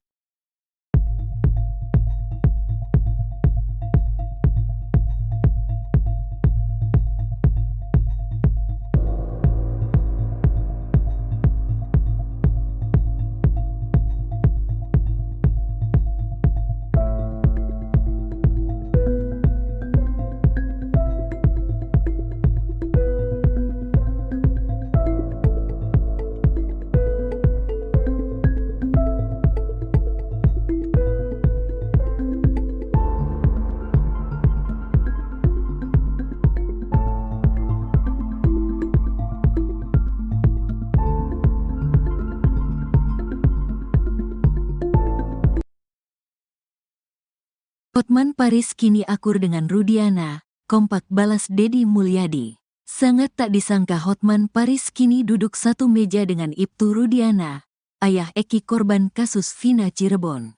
Hotman Paris kini akur dengan Rudiana, kompak balas Deddy Mulyadi. Sangat tak disangka Hotman Paris kini duduk satu meja dengan Ibtu Rudiana, ayah Eki korban kasus Vina Cirebon.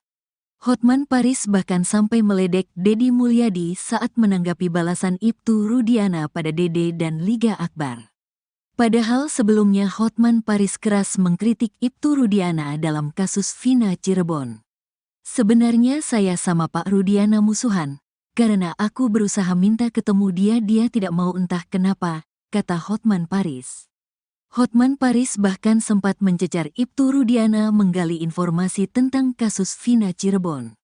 Hotman Paris bahkan sampai meledek Deddy Mulyadi saat menanggapi balasan Ibtu Rudiana pada Dede dan Liga Akbar. Padahal sebelumnya Hotman Paris keras mengkritik Ibtu Rudiana dalam kasus Vina Cirebon. Sebenarnya saya sama Pak Rudiana musuhan, karena aku berusaha minta ketemu dia tidak mau entah kenapa, kata Hotman Paris. Hotman Paris bahkan sempat mencecar Ibtu Rudiana menggali informasi tentang kasus Vina Cirebon.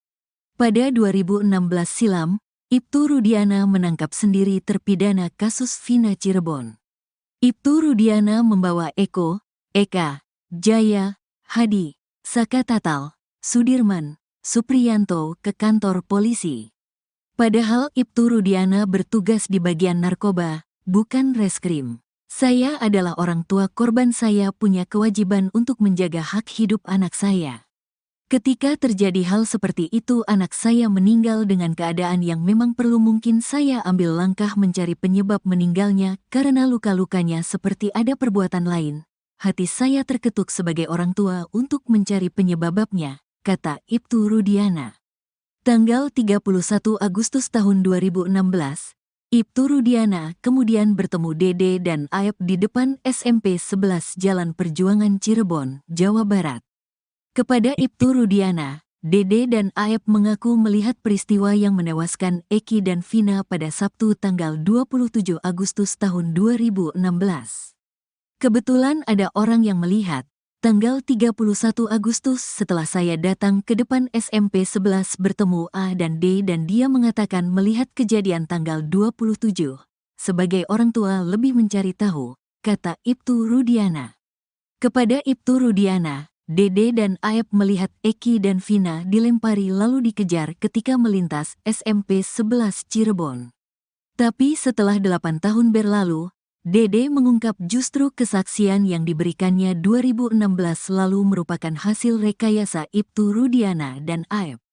Pada 2016 silam, Ibtu Rudiana menangkap sendiri terpidana kasus Vina Cirebon. Ibtu Rudiana membawa Eko, Eka, Jaya, Hadi, Saka Tatal, Sudirman, Supriyanto ke kantor polisi. Padahal Ibtu Rudiana bertugas di bagian narkoba, bukan reskrim. Saya adalah orang tua korban, saya punya kewajiban untuk menjaga hak hidup anak saya. Ketika terjadi hal seperti itu anak saya meninggal dengan keadaan yang memang perlu, mungkin saya ambil langkah mencari penyebab meninggalnya karena luka-lukanya seperti ada perbuatan lain. Hati saya terketuk sebagai orang tua untuk mencari penyebabnya, kata Ibtu Rudiana. Tanggal 31 Agustus tahun 2016, Ibtu Rudiana kemudian bertemu Dede dan Aep di depan SMP 11 Jalan Perjuangan Cirebon, Jawa Barat. Kepada Ibtu Rudiana, Dede dan Aep mengaku melihat peristiwa yang menewaskan Eki dan Vina pada Sabtu tanggal 27 Agustus tahun 2016. Kebetulan ada orang yang melihat, tanggal 31 Agustus setelah saya datang ke depan SMP 11 bertemu A dan D dan dia mengatakan melihat kejadian tanggal 27. Sebagai orang tua lebih mencari tahu, kata Ibtu Rudiana. Kepada Ibtu Rudiana, Dede dan Aep melihat Eki dan Vina dilempari lalu dikejar ketika melintas SMP 11 Cirebon. Tapi setelah 8 tahun berlalu, Dede mengungkap justru kesaksian yang diberikannya 2016 lalu merupakan hasil rekayasa Ibtu Rudiana dan Aep.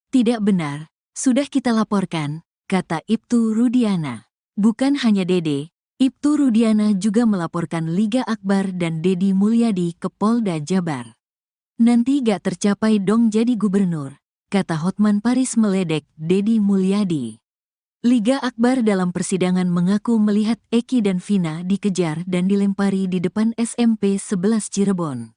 Tidak benar, sudah kita laporkan, kata Ibtu Rudiana. Bukan hanya Dede, Ibtu Rudiana juga melaporkan Liga Akbar dan Deddy Mulyadi ke Polda Jabar. Nanti gak tercapai dong jadi gubernur, kata Hotman Paris meledek Deddy Mulyadi. Liga Akbar dalam persidangan mengaku melihat Eki dan Vina dikejar dan dilempari di depan SMP 11 Cirebon.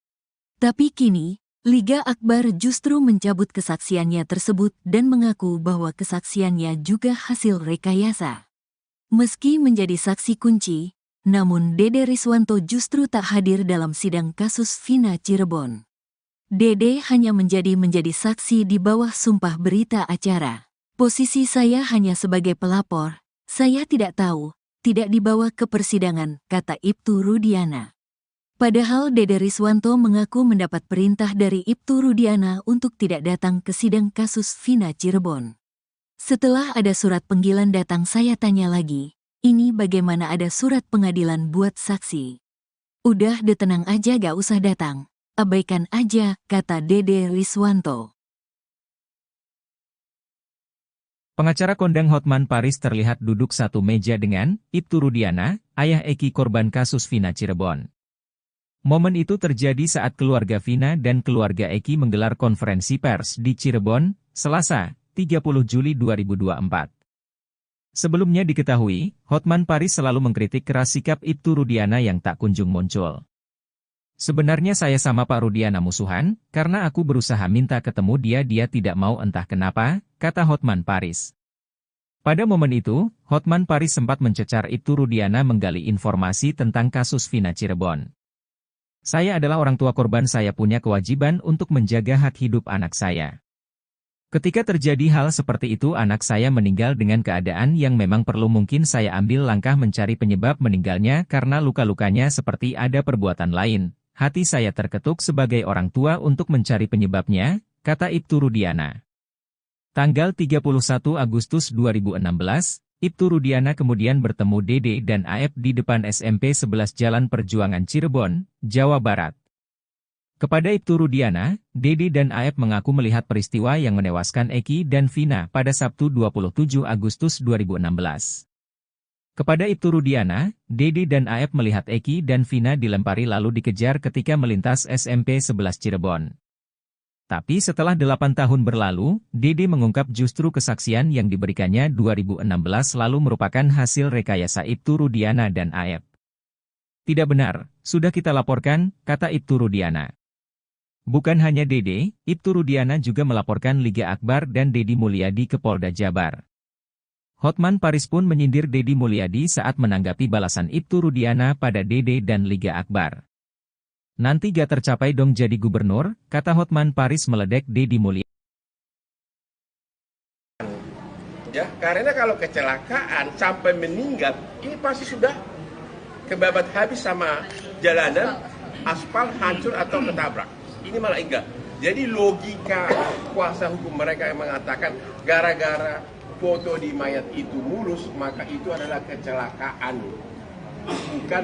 Tapi kini, Liga Akbar justru mencabut kesaksiannya tersebut dan mengaku bahwa kesaksiannya juga hasil rekayasa. Meski menjadi saksi kunci, namun Dede Riswanto justru tak hadir dalam sidang kasus Vina Cirebon. Dede hanya menjadi saksi di bawah sumpah berita acara. Posisi saya hanya sebagai pelapor, saya tidak tahu, tidak dibawa ke persidangan, kata Ibtu Rudiana. Padahal Dede Riswanto mengaku mendapat perintah dari Ibtu Rudiana untuk tidak datang ke sidang kasus Vina Cirebon. Setelah ada surat panggilan datang saya tanya lagi, ini bagaimana ada surat pengadilan buat saksi? Udah tenang aja gak usah datang, abaikan aja, kata Dede Riswanto. Pengacara kondang Hotman Paris terlihat duduk satu meja dengan Ibtu Rudiana, ayah Eki korban kasus Vina Cirebon. Momen itu terjadi saat keluarga Vina dan keluarga Eki menggelar konferensi pers di Cirebon, Selasa, 30 Juli 2024. Sebelumnya diketahui, Hotman Paris selalu mengkritik keras sikap Ibtu Rudiana yang tak kunjung muncul. Sebenarnya saya sama Pak Rudiana musuhan, karena aku berusaha minta ketemu dia tidak mau entah kenapa, kata Hotman Paris. Pada momen itu, Hotman Paris sempat mencecar Ibtu Rudiana menggali informasi tentang kasus Vina Cirebon. Saya adalah orang tua korban, saya punya kewajiban untuk menjaga hak hidup anak saya. Ketika terjadi hal seperti itu anak saya meninggal dengan keadaan yang memang perlu, mungkin saya ambil langkah mencari penyebab meninggalnya karena luka-lukanya seperti ada perbuatan lain. Hati saya terketuk sebagai orang tua untuk mencari penyebabnya, kata Ibtu Rudiana. Tanggal 31 Agustus 2016, Ibtu Rudiana kemudian bertemu Dede dan Aep di depan SMP 11 Jalan Perjuangan Cirebon, Jawa Barat. Kepada Ibtu Rudiana, Dede dan Aep mengaku melihat peristiwa yang menewaskan Eki dan Vina pada Sabtu 27 Agustus 2016. Kepada Ibtu Rudiana, Dede dan Aep melihat Eki dan Vina dilempari lalu dikejar ketika melintas SMP 11 Cirebon. Tapi setelah 8 tahun berlalu, Dede mengungkap justru kesaksian yang diberikannya 2016 lalu merupakan hasil rekayasa Ibtu Rudiana dan Aep. Tidak benar, sudah kita laporkan, kata Ibtu Rudiana. Bukan hanya Dede, Ibtu Rudiana juga melaporkan Liga Akbar dan Deddy Mulyadi ke Polda Jabar. Hotman Paris pun menyindir Deddy Mulyadi saat menanggapi balasan Ibtu Rudiana pada Dede dan Liga Akbar. Nanti gak tercapai dong jadi gubernur, kata Hotman Paris meledek Deddy Mulyadi. Ya, karena kalau kecelakaan sampai meninggal, ini pasti sudah kebabat habis sama jalanan, aspal hancur atau ketabrak. Ini malah enggak. Jadi logika kuasa hukum mereka yang mengatakan gara-gara foto di mayat itu mulus, maka itu adalah kecelakaan, bukan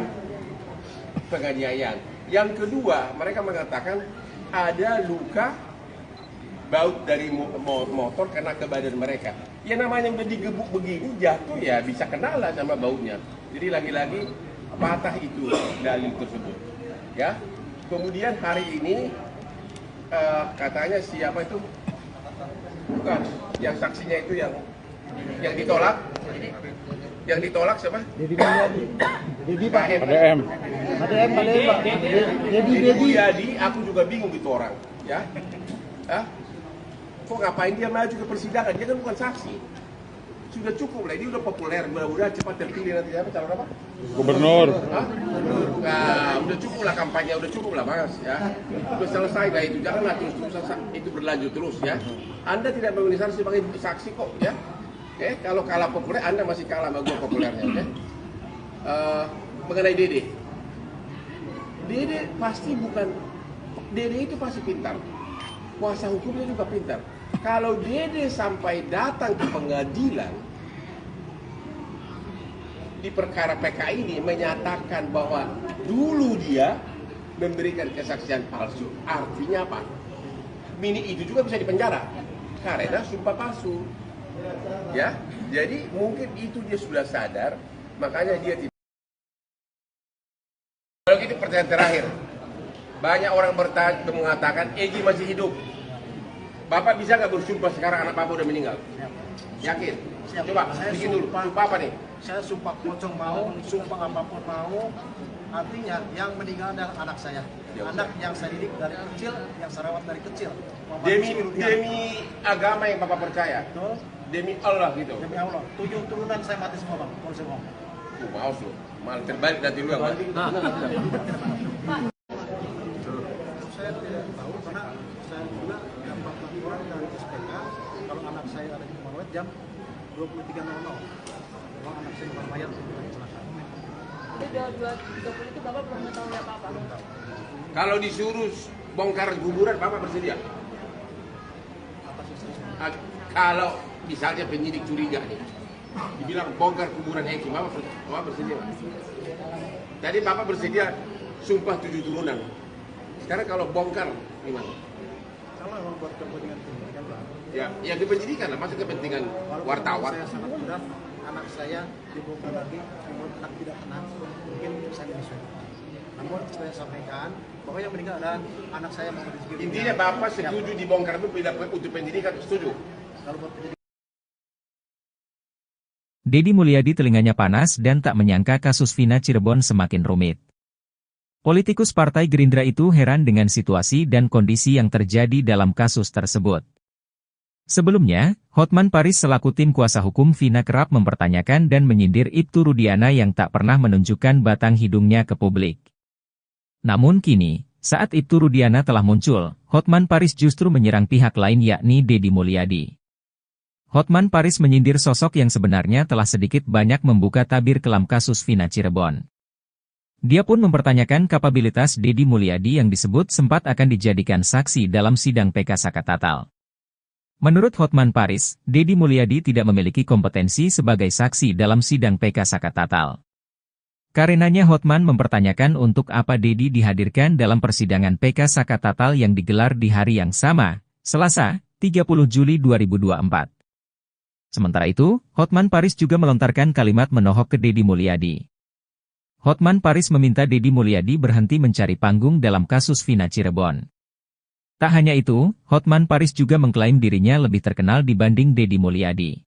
penganiayaan. Yang kedua, mereka mengatakan ada luka baut dari motor kena ke badan mereka. Ya namanya udah digebuk begini, jatuh ya bisa kena lah sama bautnya. Jadi lagi-lagi patah itu dalil tersebut. Ya. Kemudian hari ini katanya siapa itu? Bukan, yang saksinya itu yang ditolak. Yang ditolak siapa? Deddy Mulyadi. Deddy Pak. ADM. Deddy Mulyadi, aku juga bingung itu orang, ya. Hah? Kok ngapain dia maju ke persidangan? Dia kan bukan saksi. Sudah cukup lah, dia udah populer, mudah-mudahan cepat terpilih nanti apa calon apa? Gubernur. Hah? Nah, udah cukup lah kampanye, udah cukup lah Mas ya. Udah selesai lah itu, janganlah terus itu berlanjut terus ya. Anda tidak menginisiasi sebagai saksi kok ya. Oke, kalau kalah populer Anda masih kalah sama gua populernya, oke? Mengenai Dede. Dede pasti bukan, Dede itu pasti pintar. Kuasa hukumnya juga pintar. Kalau Dede sampai datang ke pengadilan di perkara PK ini menyatakan bahwa dulu dia memberikan kesaksian palsu, artinya apa? Mini itu juga bisa dipenjara karena sumpah palsu. Ya, jadi mungkin itu dia sudah sadar, makanya dia tidak. Kalau gitu pertanyaan terakhir, banyak orang mengatakan Egy masih hidup. Bapak bisa nggak bersumpah sekarang anak Bapak udah meninggal? Yakin? Siap. Coba, Saya bikin dulu. sumpah. Sumpah apa nih? Saya sumpah pocong mau, sumpah apapun mau. Artinya yang meninggal adalah anak saya. Ya, anak yang saya didik dari kecil, yang saya rawat dari kecil. Demi agama yang Bapak percaya. Betul. Demi Allah gitu. Demi Allah. 7 turunan saya mati semua bang. Kalau saya ngomong. Mau lu. Malah terbalik nanti lu yang mati. Saya tidak tahu karena saya juga dapat laporan dari SPK kalau anak saya ada di Marawet jam 23.00. Kalau anak saya bukan mayat kecelakaan. Jadi 2.30 itu Bapak belum mengetahui apa-apa? Kalau disuruh bongkar kuburan Bapak bersedia? Atas istri saya. Kalau misalnya penyidik curiga nih, dibilang bongkar kuburan Eki, Bapak bersedia? Tadi Bapak bersedia sumpah 7 turunan. Sekarang kalau bongkar gimana? Kalau memang buat kepentingan pendidikan bang. Ya kepenyidikan lah, masa kepentingan wartawan. Saya sangat mudah anak saya dibongkar lagi, namun anak tidak tenang, mungkin saya disuruh. Namun saya sampaikan bahwa yang meninggal adalah anak saya mau rezeki. Intinya Bapak setuju dibongkar itu untuk pendidikan, setuju? Kalau buat pendidikan. Deddy Mulyadi telinganya panas dan tak menyangka kasus Vina Cirebon semakin rumit. Politikus Partai Gerindra itu heran dengan situasi dan kondisi yang terjadi dalam kasus tersebut. Sebelumnya, Hotman Paris selaku tim kuasa hukum Vina kerap mempertanyakan dan menyindir Ibtu Rudiana yang tak pernah menunjukkan batang hidungnya ke publik. Namun kini, saat Ibtu Rudiana telah muncul, Hotman Paris justru menyerang pihak lain yakni Deddy Mulyadi. Hotman Paris menyindir sosok yang sebenarnya telah sedikit banyak membuka tabir kelam kasus Vina Cirebon. Dia pun mempertanyakan kapabilitas Deddy Mulyadi yang disebut sempat akan dijadikan saksi dalam sidang PK Sakatatal. Menurut Hotman Paris, Deddy Mulyadi tidak memiliki kompetensi sebagai saksi dalam sidang PK Sakatatal. Karenanya Hotman mempertanyakan untuk apa Dedi dihadirkan dalam persidangan PK Saka Tatal yang digelar di hari yang sama, Selasa, 30 Juli 2024. Sementara itu, Hotman Paris juga melontarkan kalimat menohok ke Dedi Mulyadi. Hotman Paris meminta Dedi Mulyadi berhenti mencari panggung dalam kasus Vina Cirebon. Tak hanya itu, Hotman Paris juga mengklaim dirinya lebih terkenal dibanding Dedi Mulyadi.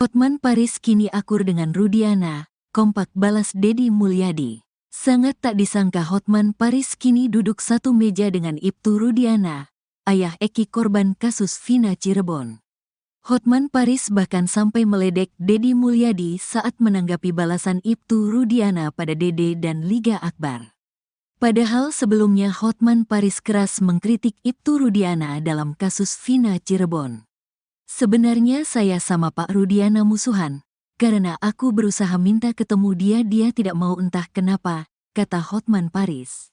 Hotman Paris kini akur dengan Rudiana, kompak balas Dedi Mulyadi. Sangat tak disangka Hotman Paris kini duduk satu meja dengan Ibtu Rudiana, ayah Eki korban kasus Vina Cirebon. Hotman Paris bahkan sampai meledek Dedi Mulyadi saat menanggapi balasan Ibtu Rudiana pada Dede dan Liga Akbar. Padahal sebelumnya Hotman Paris keras mengkritik Ibtu Rudiana dalam kasus Vina Cirebon. Sebenarnya saya sama Pak Rudiana musuhan, karena aku berusaha minta ketemu dia tidak mau entah kenapa, kata Hotman Paris.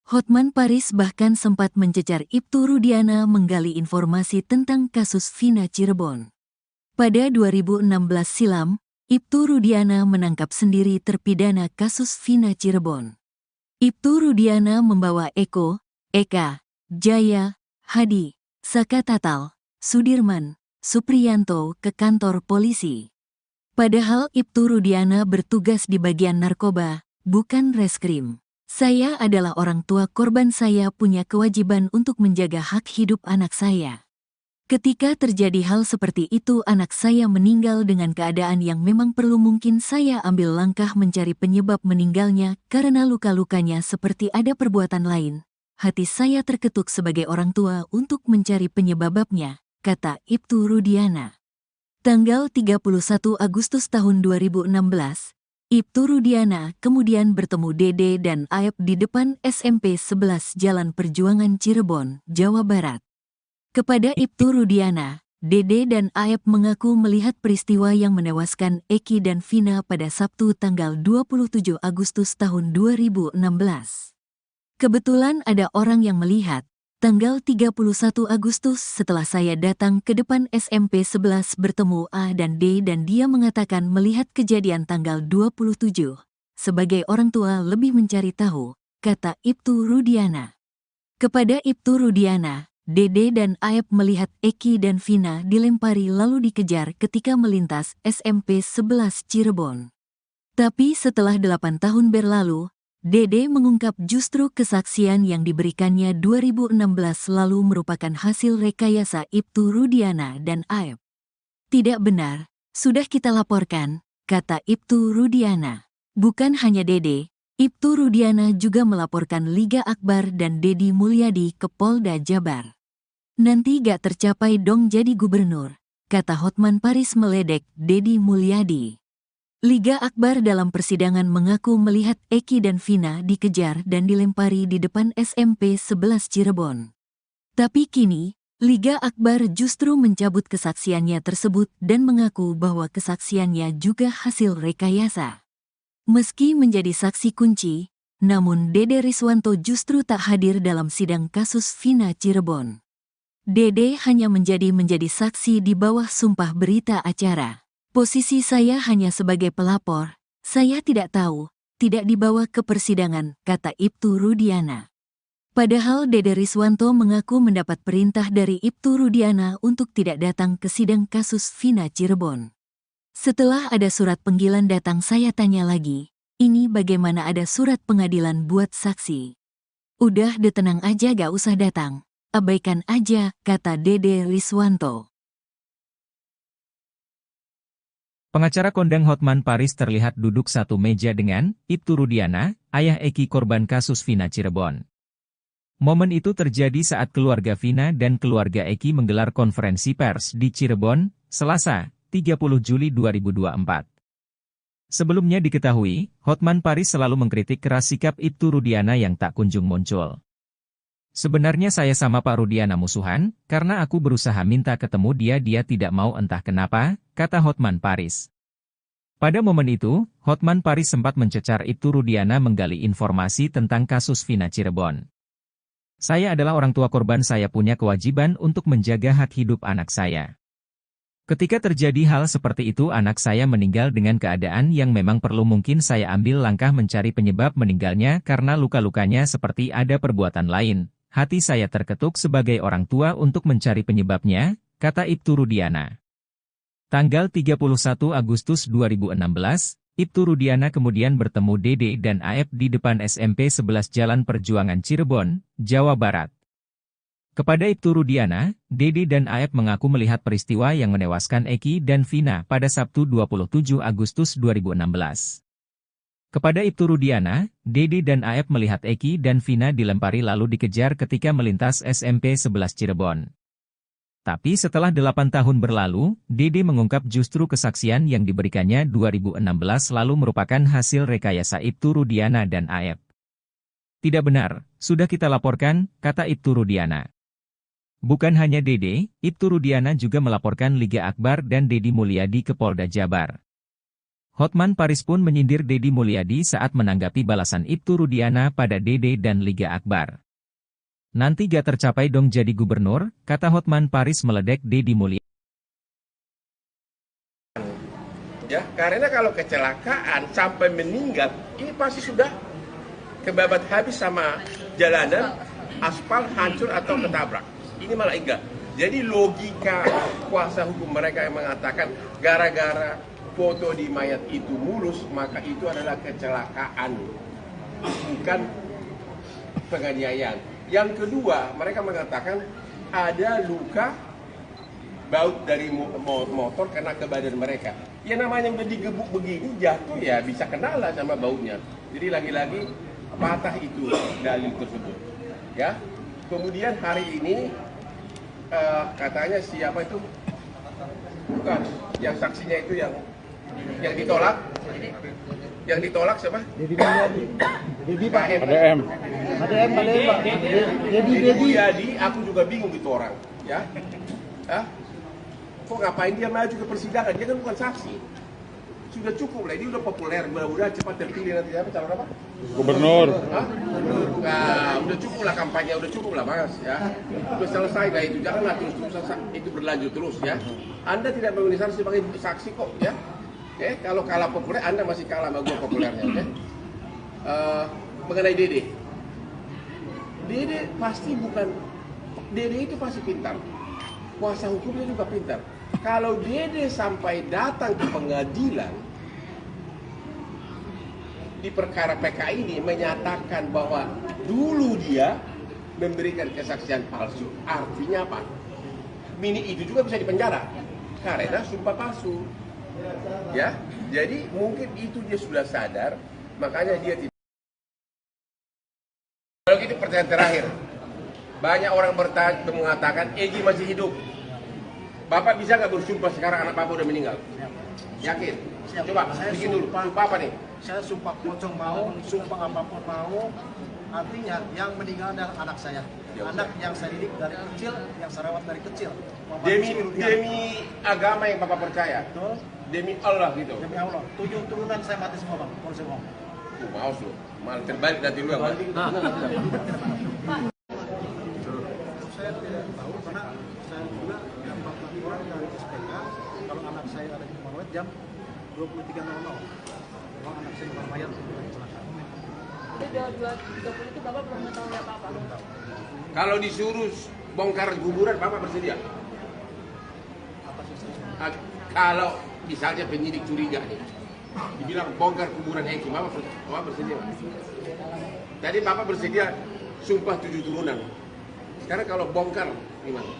Hotman Paris bahkan sempat mencecar Ibtu Rudiana menggali informasi tentang kasus Vina Cirebon. Pada 2016 silam, Ibtu Rudiana menangkap sendiri terpidana kasus Vina Cirebon. Ibtu Rudiana membawa Eko, Eka, Jaya, Hadi, Saka Tatal, Sudirman, Supriyanto ke kantor polisi. Padahal Ibtu Rudiana bertugas di bagian narkoba, bukan reskrim. Saya adalah orang tua korban, saya punya kewajiban untuk menjaga hak hidup anak saya. Ketika terjadi hal seperti itu anak saya meninggal dengan keadaan yang memang perlu, mungkin saya ambil langkah mencari penyebab meninggalnya karena luka-lukanya seperti ada perbuatan lain. Hati saya terketuk sebagai orang tua untuk mencari penyebabnya, kata Ibtu Rudiana. Tanggal 31 Agustus tahun 2016, Ibtu Rudiana kemudian bertemu Dede dan Aep di depan SMP 11 Jalan Perjuangan Cirebon, Jawa Barat. Kepada Ibtu Rudiana, Dede dan Aep mengaku melihat peristiwa yang menewaskan Eki dan Vina pada Sabtu tanggal 27 Agustus tahun 2016. Kebetulan ada orang yang melihat, tanggal 31 Agustus setelah saya datang ke depan SMP 11 bertemu A dan D dan dia mengatakan melihat kejadian tanggal 27. Sebagai orang tua lebih mencari tahu, kata Ibtu Rudiana. Kepada Ibtu Rudiana, Dede dan Aep melihat Eki dan Vina dilempari lalu dikejar ketika melintas SMP 11 Cirebon. Tapi setelah 8 tahun berlalu, Dede mengungkap justru kesaksian yang diberikannya 2016 lalu merupakan hasil rekayasa Ibtu Rudiana dan Aep. Tidak benar, sudah kita laporkan, kata Ibtu Rudiana. Bukan hanya Dede, Ibtu Rudiana juga melaporkan Liga Akbar dan Dedi Mulyadi ke Polda Jabar. Nanti gak tercapai dong jadi gubernur, kata Hotman Paris meledek Dedi Mulyadi. Liga Akbar dalam persidangan mengaku melihat Eki dan Vina dikejar dan dilempari di depan SMP 11 Cirebon. Tapi kini, Liga Akbar justru mencabut kesaksiannya tersebut dan mengaku bahwa kesaksiannya juga hasil rekayasa. Meski menjadi saksi kunci, namun Dede Riswanto justru tak hadir dalam sidang kasus Vina Cirebon. Dede hanya menjadi saksi di bawah sumpah berita acara. Posisi saya hanya sebagai pelapor, saya tidak tahu, tidak dibawa ke persidangan, kata Ibtu Rudiana. Padahal Dede Riswanto mengaku mendapat perintah dari Ibtu Rudiana untuk tidak datang ke sidang kasus Vina Cirebon. Setelah ada surat panggilan datang saya tanya lagi, ini bagaimana ada surat pengadilan buat saksi? Udah tenang aja gak usah datang. Abaikan aja, kata Dede Riswanto. Pengacara kondang Hotman Paris terlihat duduk satu meja dengan Ibtu Rudiana, ayah Eki korban kasus Vina Cirebon. Momen itu terjadi saat keluarga Vina dan keluarga Eki menggelar konferensi pers di Cirebon, Selasa, 30 Juli 2024. Sebelumnya diketahui, Hotman Paris selalu mengkritik keras sikap Ibtu Rudiana yang tak kunjung muncul. Sebenarnya saya sama Pak Rudiana musuhan, karena aku berusaha minta ketemu dia tidak mau entah kenapa, kata Hotman Paris. Pada momen itu, Hotman Paris sempat mencecar Ibtu Rudiana menggali informasi tentang kasus Vina Cirebon. Saya adalah orang tua korban, saya punya kewajiban untuk menjaga hak hidup anak saya. Ketika terjadi hal seperti itu anak saya meninggal dengan keadaan yang memang perlu mungkin saya ambil langkah mencari penyebab meninggalnya karena luka-lukanya seperti ada perbuatan lain. Hati saya terketuk sebagai orang tua untuk mencari penyebabnya, kata Ibtu Rudiana. Tanggal 31 Agustus 2016, Ibtu Rudiana kemudian bertemu Dede dan Aep di depan SMP 11 Jalan Perjuangan Cirebon, Jawa Barat. Kepada Ibtu Rudiana, Dede dan Aep mengaku melihat peristiwa yang menewaskan Eki dan Vina pada Sabtu 27 Agustus 2016. Kepada Ibtu Rudiana, Dede dan Aep melihat Eki dan Vina dilempari lalu dikejar ketika melintas SMP 11 Cirebon. Tapi setelah 8 tahun berlalu, Dede mengungkap justru kesaksian yang diberikannya 2016 lalu merupakan hasil rekayasa Ibtu Rudiana dan Aep. Tidak benar, sudah kita laporkan, kata Ibtu Rudiana. Bukan hanya Dede, Ibtu Rudiana juga melaporkan Liga Akbar dan Deddy Mulyadi ke Polda Jabar. Hotman Paris pun menyindir Deddy Mulyadi saat menanggapi balasan Ibtu Rudiana pada Dede dan Liga Akbar. Nanti gak tercapai dong jadi gubernur, kata Hotman Paris meledek Deddy Mulyadi. Ya, karena kalau kecelakaan sampai meninggal, ini pasti sudah kebabat habis sama jalanan, aspal hancur atau ketabrak. Ini malah enggak. Jadi logika kuasa hukum mereka yang mengatakan gara-gara foto di mayat itu mulus, maka itu adalah kecelakaan, bukan penganiayaan. Yang kedua, mereka mengatakan ada luka baut dari motor kena ke badan mereka. Ya namanya udah digebuk begini, jatuh ya bisa kenal lah sama bautnya. Jadi lagi-lagi patah itu dalil tersebut. Ya. Kemudian hari ini katanya siapa itu? Bukan, yang saksinya itu yang ditolak. Yang ditolak siapa? Deddy Mulyadi. Deddy Pak. ADM. ADM Pak. Deddy Mulyadi, aku juga bingung itu orang. Ya. Kok ngapain dia maju ke persidangan? Dia kan bukan saksi. Sudah cukup lah, ini udah populer, mudah-mudahan cepat terpilih nanti apa calon apa? Gubernur. Nah, udah cukup lah kampanye, udah cukup lah Mas ya. Udah selesai lah itu, janganlah terus itu berlanjut terus ya. Anda tidak memenuhi syarat sebagai saksi kok ya. Oke, kalau kalah populer Anda masih kalah sama gua populernya, oke? Mengenai Dede. Dede pasti bukan, Dede itu pasti pintar. Kuasa hukumnya juga pintar. Kalau Dede sampai datang ke pengadilan di perkara PK ini menyatakan bahwa dulu dia memberikan kesaksian palsu, artinya apa? Mini itu juga bisa dipenjara karena sumpah palsu. Ya, jadi mungkin itu dia sudah sadar, makanya dia tidak. Kalau gitu pertanyaan terakhir, banyak orang mengatakan Egy masih hidup. Bapak bisa nggak bersumpah sekarang anak Bapak udah meninggal? Yakin? Siap. Coba bikin dulu. Sumpah apa nih? Saya sumpah pocong mau, sumpah apapun mau. Artinya yang meninggal adalah anak saya. Ya, anak yang saya didik dari kecil, yang saya rawat dari kecil. Demi agama yang Bapak percaya. Betul. Demi Allah gitu. Demi Allah. 7 turunan saya mati semua Bang. Kalau saya bohong. Mau lu. Malah terbalik nanti lu yang mati. Saya tidak tahu karena saya juga dapat laporan dari SPK kalau anak saya ada di Morowet jam 23.00. Kalau anak saya di Mayat kecelakaan. Jadi 2.30 itu Bapak belum mengetahui apa-apa? Kalau disuruh bongkar kuburan Bapak bersedia? Apa sih Kalau misalnya penyidik curiga nih, dibilang bongkar kuburan Eki, Bapak bersedia? Tadi Bapak bersedia sumpah 7 turunan. Sekarang kalau bongkar gimana?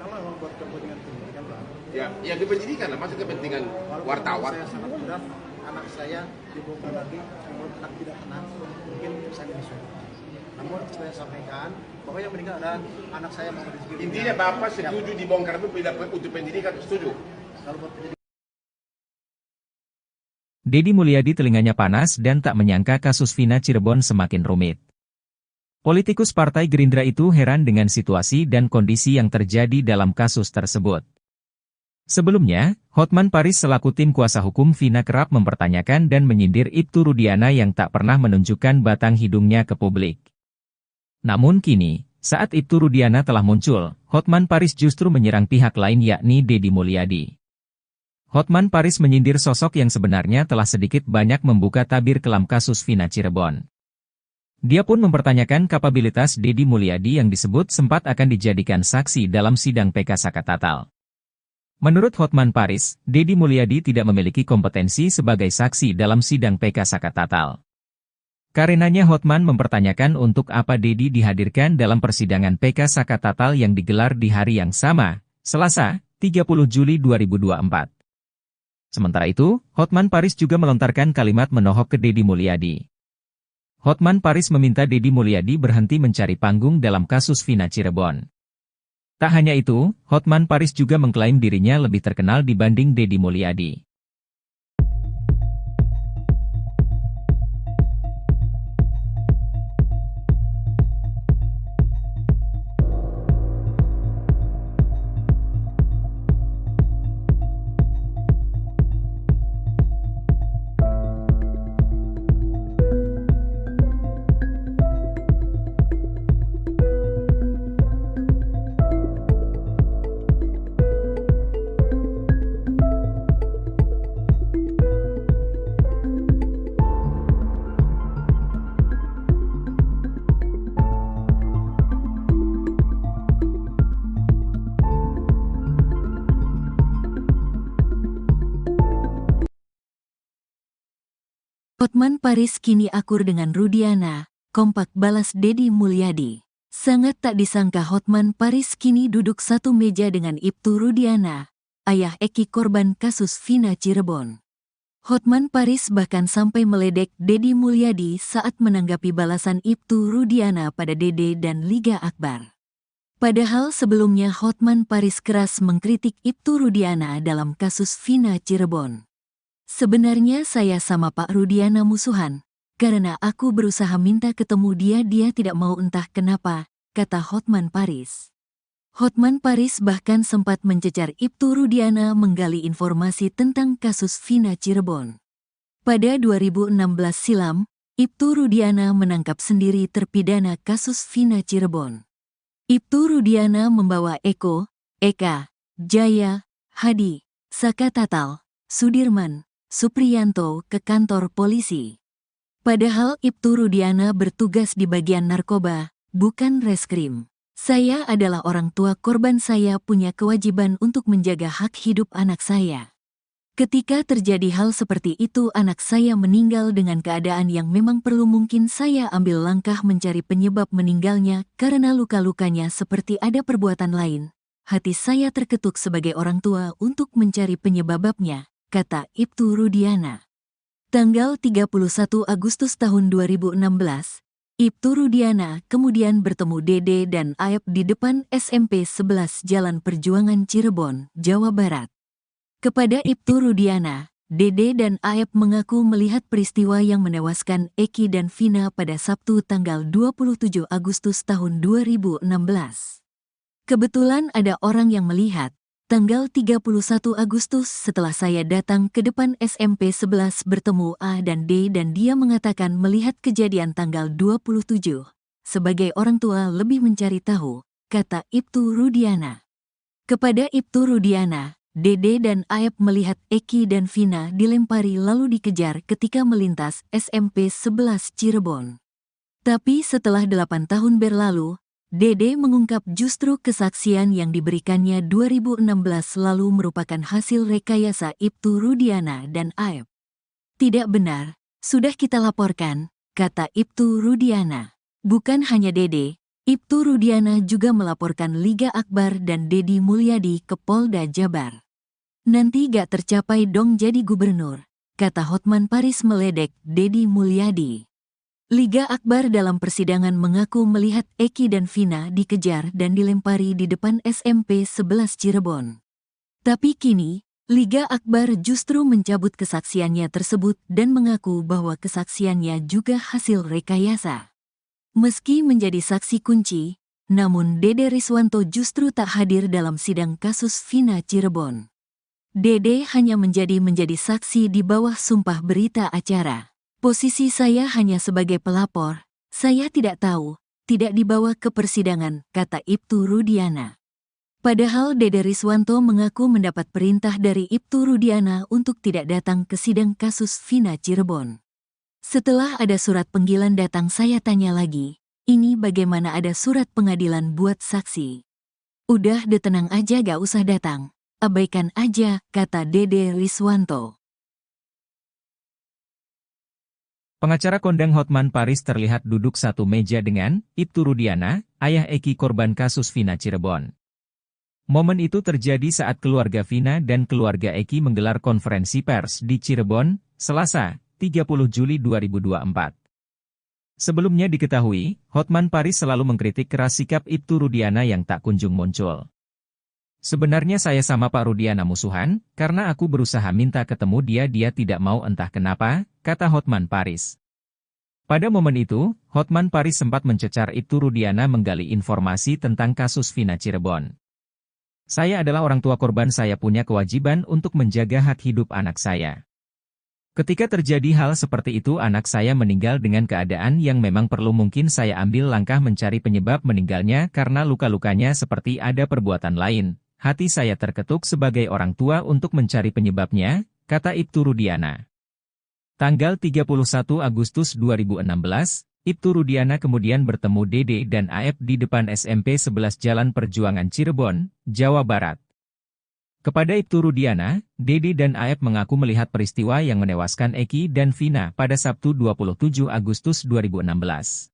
kalau memang buat kepentingan pendidikan Pak. Ya, yang kependidikan lah, maksud kepentingan Walaupun wartawan. Saya sangat berat, anak saya dibongkar lagi, namun anak tidak kena, mungkin saya menyusul. Namun saya sampaikan bahwa yang meninggal adalah anak saya Muhammad Rizky. Intinya Bapak setuju dibongkar itu bila untuk pendidikan, setuju? Kalau buat pendidikan, Deddy Mulyadi telinganya panas dan tak menyangka kasus Vina Cirebon semakin rumit. Politikus Partai Gerindra itu heran dengan situasi dan kondisi yang terjadi dalam kasus tersebut. Sebelumnya, Hotman Paris selaku tim kuasa hukum Vina kerap mempertanyakan dan menyindir Ibtu Rudiana yang tak pernah menunjukkan batang hidungnya ke publik. Namun kini, saat Ibtu Rudiana telah muncul, Hotman Paris justru menyerang pihak lain yakni Deddy Mulyadi. Hotman Paris menyindir sosok yang sebenarnya telah sedikit banyak membuka tabir kelam kasus Vina Cirebon. Dia pun mempertanyakan kapabilitas Deddy Mulyadi yang disebut sempat akan dijadikan saksi dalam sidang PK Sakatatal. Menurut Hotman Paris, Deddy Mulyadi tidak memiliki kompetensi sebagai saksi dalam sidang PK Sakatatal. Karenanya Hotman mempertanyakan untuk apa Deddy dihadirkan dalam persidangan PK Sakatatal yang digelar di hari yang sama, Selasa, 30 Juli 2024. Sementara itu, Hotman Paris juga melontarkan kalimat menohok ke Deddy Mulyadi. Hotman Paris meminta Deddy Mulyadi berhenti mencari panggung dalam kasus Vina Cirebon. Tak hanya itu, Hotman Paris juga mengklaim dirinya lebih terkenal dibanding Deddy Mulyadi. Hotman Paris kini akur dengan Rudiana, kompak balas Deddy Mulyadi. Sangat tak disangka Hotman Paris kini duduk satu meja dengan Ibtu Rudiana, ayah Eki korban kasus Vina Cirebon. Hotman Paris bahkan sampai meledek Deddy Mulyadi saat menanggapi balasan Ibtu Rudiana pada Dede dan Liga Akbar. Padahal sebelumnya Hotman Paris keras mengkritik Ibtu Rudiana dalam kasus Vina Cirebon. Sebenarnya saya sama Pak Rudiana musuhan, karena aku berusaha minta ketemu dia tidak mau entah kenapa, kata Hotman Paris. Hotman Paris bahkan sempat mencecar Ibtu Rudiana menggali informasi tentang kasus Vina Cirebon. Pada 2016 silam, Ibtu Rudiana menangkap sendiri terpidana kasus Vina Cirebon. Ibtu Rudiana membawa Eko, Eka, Jaya, Hadi, Sakatatal, Sudirman, Supriyanto ke kantor polisi. Padahal Ibtu Rudiana bertugas di bagian narkoba, bukan reskrim. Saya adalah orang tua korban, saya punya kewajiban untuk menjaga hak hidup anak saya. Ketika terjadi hal seperti itu anak saya meninggal dengan keadaan yang memang perlu, mungkin saya ambil langkah mencari penyebab meninggalnya karena luka-lukanya seperti ada perbuatan lain. Hati saya terketuk sebagai orang tua untuk mencari penyebabnya, kata Ibtu Rudiana. Tanggal 31 Agustus tahun 2016, Ibtu Rudiana kemudian bertemu Dede dan Aep di depan SMP 11 Jalan Perjuangan Cirebon, Jawa Barat. Kepada Ibtu Rudiana, Dede dan Aep mengaku melihat peristiwa yang menewaskan Eki dan Vina pada Sabtu tanggal 27 Agustus tahun 2016. Kebetulan ada orang yang melihat. Tanggal 31 Agustus setelah saya datang ke depan SMP 11 bertemu A dan D dan dia mengatakan melihat kejadian tanggal 27. Sebagai orang tua lebih mencari tahu, kata Ibtu Rudiana. Kepada Ibtu Rudiana, Dede dan Aep melihat Eki dan Vina dilempari lalu dikejar ketika melintas SMP 11 Cirebon. Tapi setelah 8 tahun berlalu, Dede mengungkap justru kesaksian yang diberikannya 2016 lalu merupakan hasil rekayasa Ibtu Rudiana dan Aep. Tidak benar, sudah kita laporkan, kata Ibtu Rudiana. Bukan hanya Dede, Ibtu Rudiana juga melaporkan Liga Akbar dan Deddy Mulyadi ke Polda Jabar. Nanti gak tercapai dong jadi gubernur, kata Hotman Paris meledek Deddy Mulyadi. Liga Akbar dalam persidangan mengaku melihat Eki dan Vina dikejar dan dilempari di depan SMP 11 Cirebon. Tapi kini, Liga Akbar justru mencabut kesaksiannya tersebut dan mengaku bahwa kesaksiannya juga hasil rekayasa. Meski menjadi saksi kunci, namun Dede Riswanto justru tak hadir dalam sidang kasus Vina Cirebon. Dede hanya menjadi saksi di bawah sumpah berita acara. Posisi saya hanya sebagai pelapor, saya tidak tahu, tidak dibawa ke persidangan, kata Ibtu Rudiana. Padahal Dede Riswanto mengaku mendapat perintah dari Ibtu Rudiana untuk tidak datang ke sidang kasus Vina Cirebon. Setelah ada surat panggilan datang saya tanya lagi, ini bagaimana ada surat pengadilan buat saksi? Udah tenang aja gak usah datang, abaikan aja, kata Dede Riswanto. Pengacara kondang Hotman Paris terlihat duduk satu meja dengan Ibtu Rudiana, ayah Eki korban kasus Vina Cirebon. Momen itu terjadi saat keluarga Vina dan keluarga Eki menggelar konferensi pers di Cirebon, Selasa, 30 Juli 2024. Sebelumnya diketahui, Hotman Paris selalu mengkritik keras sikap Ibtu Rudiana yang tak kunjung muncul. Sebenarnya saya sama Pak Rudiana musuhan, karena aku berusaha minta ketemu dia tidak mau entah kenapa, kata Hotman Paris. Pada momen itu, Hotman Paris sempat mencecar Ibtu Rudiana menggali informasi tentang kasus Vina Cirebon. Saya adalah orang tua korban, saya punya kewajiban untuk menjaga hak hidup anak saya. Ketika terjadi hal seperti itu anak saya meninggal dengan keadaan yang memang perlu mungkin saya ambil langkah mencari penyebab meninggalnya karena luka-lukanya seperti ada perbuatan lain. Hati saya terketuk sebagai orang tua untuk mencari penyebabnya, kata Ibtu Rudiana. Tanggal 31 Agustus 2016, Ibtu Rudiana kemudian bertemu Dede dan Aep di depan SMP 11 Jalan Perjuangan Cirebon, Jawa Barat. Kepada Ibtu Rudiana, Dede dan Aep mengaku melihat peristiwa yang menewaskan Eki dan Vina pada Sabtu 27 Agustus 2016.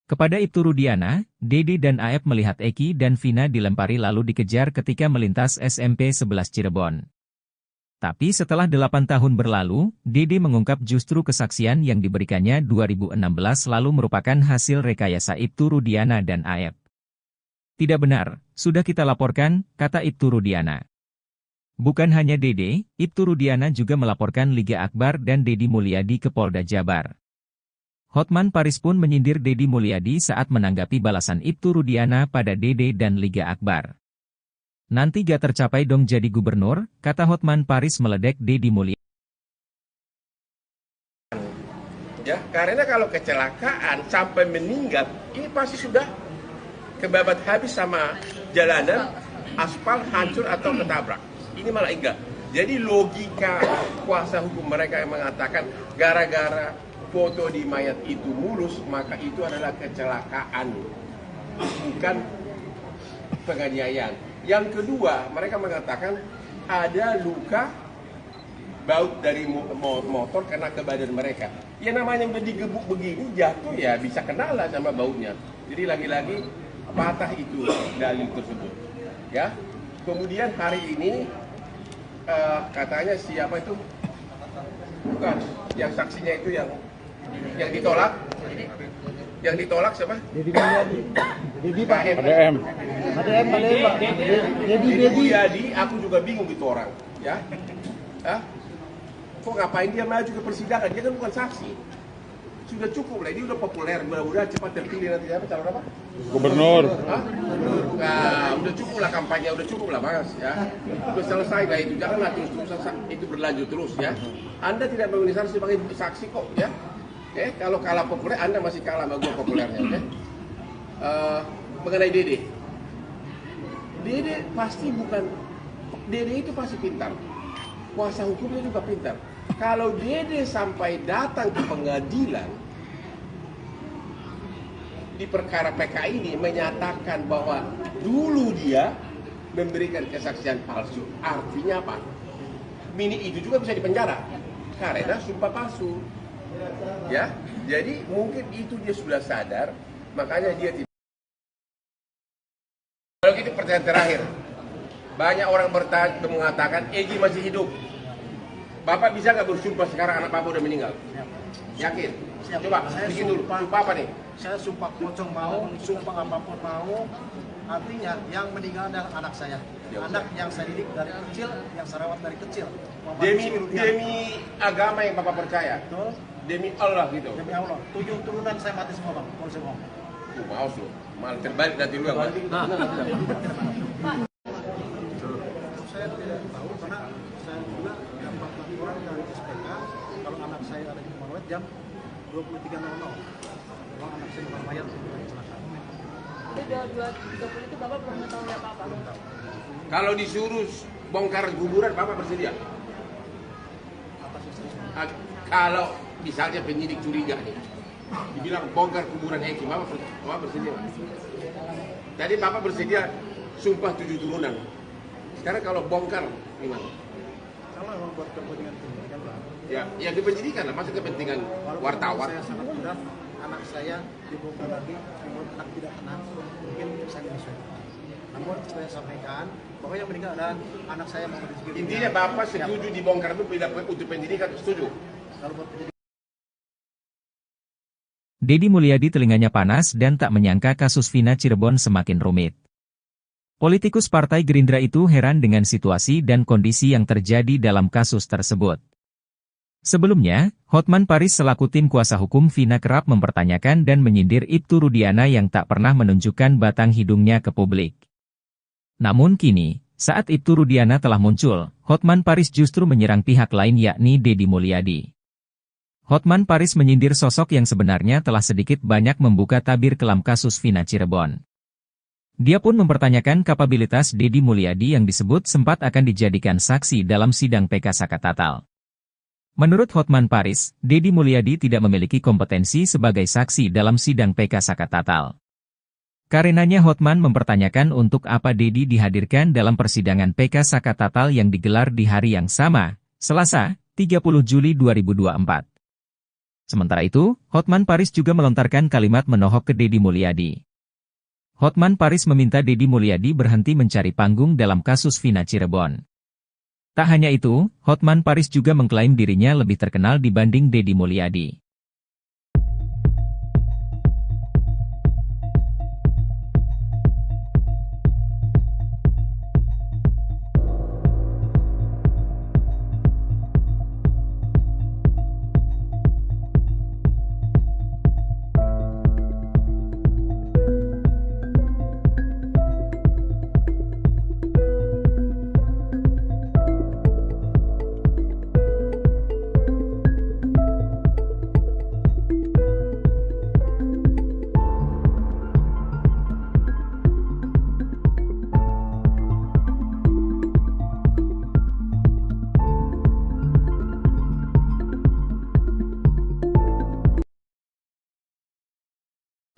Kepada Ibtu Rudiana, Dede dan Aep melihat Eki dan Vina dilempari lalu dikejar ketika melintas SMP 11 Cirebon. Tapi setelah 8 tahun berlalu, Dede mengungkap justru kesaksian yang diberikannya 2016 lalu merupakan hasil rekayasa Ibtu Rudiana dan Aep. Tidak benar, sudah kita laporkan, kata Ibtu Rudiana. Bukan hanya Dede, Ibtu Rudiana juga melaporkan Liga Akbar dan Deddy Mulyadi ke Polda Jabar. Hotman Paris pun menyindir Deddy Mulyadi saat menanggapi balasan Ibtu Rudiana pada Dede dan Liga Akbar. Nanti gak tercapai dong jadi gubernur, kata Hotman Paris meledek Deddy Mulyadi. Ya, karena kalau kecelakaan sampai meninggal, ini pasti sudah kebabat habis sama jalanan, aspal hancur atau ketabrak. Ini malah enggak. Jadi logika kuasa hukum mereka yang mengatakan gara-gara foto di mayat itu mulus, maka itu adalah kecelakaan, bukan penganiayaan. Yang kedua, mereka mengatakan ada luka baut dari motor kena ke badan mereka. Ya namanya udah digebuk begini, jatuh ya bisa kena lah sama bautnya. Jadi lagi-lagi patah itu dalil tersebut. Ya. Kemudian hari ini katanya siapa itu? Bukan, yang saksinya itu yang ditolak. Yang ditolak siapa? Deddy Mulyadi. Deddy Pak. ADM. Deddy Mulyadi, aku juga bingung itu orang, ya. Hah? Kok ngapain dia maju ke persidangan? Dia kan bukan saksi. Sudah cukup lah, ini udah populer, mudah-mudahan cepat terpilih nanti apa calon apa? Gubernur. Hah? Nah, udah cukup lah kampanye, udah cukup lah Mas, ya. Udah selesai lah itu, janganlah terus-terusan itu berlanjut terus ya. Anda tidak memenuhi syarat sebagai saksi kok, ya. Kalau kalah populer, Anda masih kalah sama gue populernya, oke? Mengenai Dede. Dede pasti bukan, Dede itu pasti pintar. Kuasa hukumnya juga pintar. Kalau Dede sampai datang ke pengadilan di perkara PK ini menyatakan bahwa dulu dia memberikan kesaksian palsu, artinya apa? Mini itu juga bisa dipenjara karena sumpah palsu. Ya, jadi mungkin itu dia sudah sadar, makanya dia tidak pertanyaan terakhir. Banyak orang mengatakan Egy masih hidup. Bapak bisa nggak bersumpah sekarang anak Bapak udah meninggal? Yakin? Siap. Coba, Saya bikin dulu. sumpah. Sumpah apa nih? Saya sumpah pocong mau, sumpah apapun mau. Artinya yang meninggal adalah anak saya. Ya, Anak yang saya didik dari kecil, yang saya rawat dari kecil. Muhammad Demi Rizky Rudiana. demi agama yang Bapak percaya. Betul. Demi Allah gitu. Demi Allah. 7 turunan saya mati semua bang. Kalau saya bohong. Maaf lu. Malah terbalik nanti lu yang mati. Saya tidak tahu karena saya juga dapat laporan dari SPK kalau anak saya ada di Marawet jam 23.00. Kalau anak saya di Mayat kecelakaan. Itu udah 2.30 itu Bapak belum mengetahui apa-apa. Kalau disuruh bongkar kuburan, Bapak bersedia? Atas istri saya. Kalau misalnya penyidik curiga nih, dibilang bongkar kuburan Egy, Bapak bersedia? Tadi Bapak bersedia sumpah 7 turunan. Sekarang kalau bongkar gimana? Kalau memang buat kepentingan pendidikan bang. Ya kepenyidikan lah, masuk kepentingan Walaupun wartawan. Saya sangat mudah, anak saya dibongkar lagi, menurut anak tidak tenang, mungkin saya menyusul. Namun saya sampaikan bahwa yang meninggal adalah anak saya Muhammad Rizky Rudiana. Intinya Bapak setuju dibongkar itu bila untuk penyidikan, setuju? Kalau buat pendidikan. Deddy Mulyadi telinganya panas dan tak menyangka kasus Vina Cirebon semakin rumit. Politikus Partai Gerindra itu heran dengan situasi dan kondisi yang terjadi dalam kasus tersebut. Sebelumnya, Hotman Paris selaku tim kuasa hukum Vina kerap mempertanyakan dan menyindir Ibtu Rudiana yang tak pernah menunjukkan batang hidungnya ke publik. Namun kini, saat Ibtu Rudiana telah muncul, Hotman Paris justru menyerang pihak lain yakni Deddy Mulyadi. Hotman Paris menyindir sosok yang sebenarnya telah sedikit banyak membuka tabir kelam kasus Vina Cirebon. Dia pun mempertanyakan kapabilitas Deddy Mulyadi yang disebut sempat akan dijadikan saksi dalam sidang PK Saka Tatal. Menurut Hotman Paris, Deddy Mulyadi tidak memiliki kompetensi sebagai saksi dalam sidang PK Saka Tatal. Karenanya Hotman mempertanyakan untuk apa Deddy dihadirkan dalam persidangan PK Saka Tatal yang digelar di hari yang sama, Selasa, 30 Juli 2024. Sementara itu, Hotman Paris juga melontarkan kalimat menohok ke Deddy Mulyadi. Hotman Paris meminta Deddy Mulyadi berhenti mencari panggung dalam kasus Vina Cirebon. Tak hanya itu, Hotman Paris juga mengklaim dirinya lebih terkenal dibanding Deddy Mulyadi.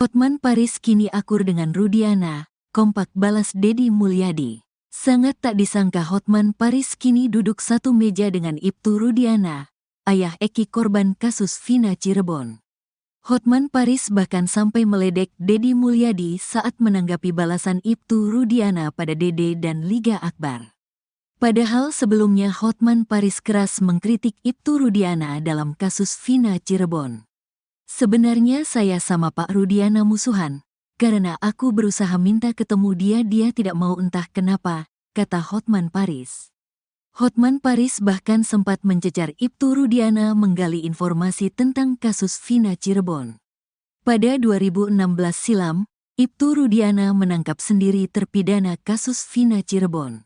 Hotman Paris kini akur dengan Rudiana, kompak balas Deddy Mulyadi. Sangat tak disangka Hotman Paris kini duduk satu meja dengan Ibtu Rudiana, ayah Egy korban kasus Vina Cirebon. Hotman Paris bahkan sampai meledek Deddy Mulyadi saat menanggapi balasan Ibtu Rudiana pada Dede dan Liga Akbar. Padahal sebelumnya Hotman Paris keras mengkritik Ibtu Rudiana dalam kasus Vina Cirebon. Sebenarnya saya sama Pak Rudiana musuhan, karena aku berusaha minta ketemu dia tidak mau entah kenapa, kata Hotman Paris. Hotman Paris bahkan sempat mencecar Ibtu Rudiana menggali informasi tentang kasus Vina Cirebon. Pada 2016 silam, Ibtu Rudiana menangkap sendiri terpidana kasus Vina Cirebon.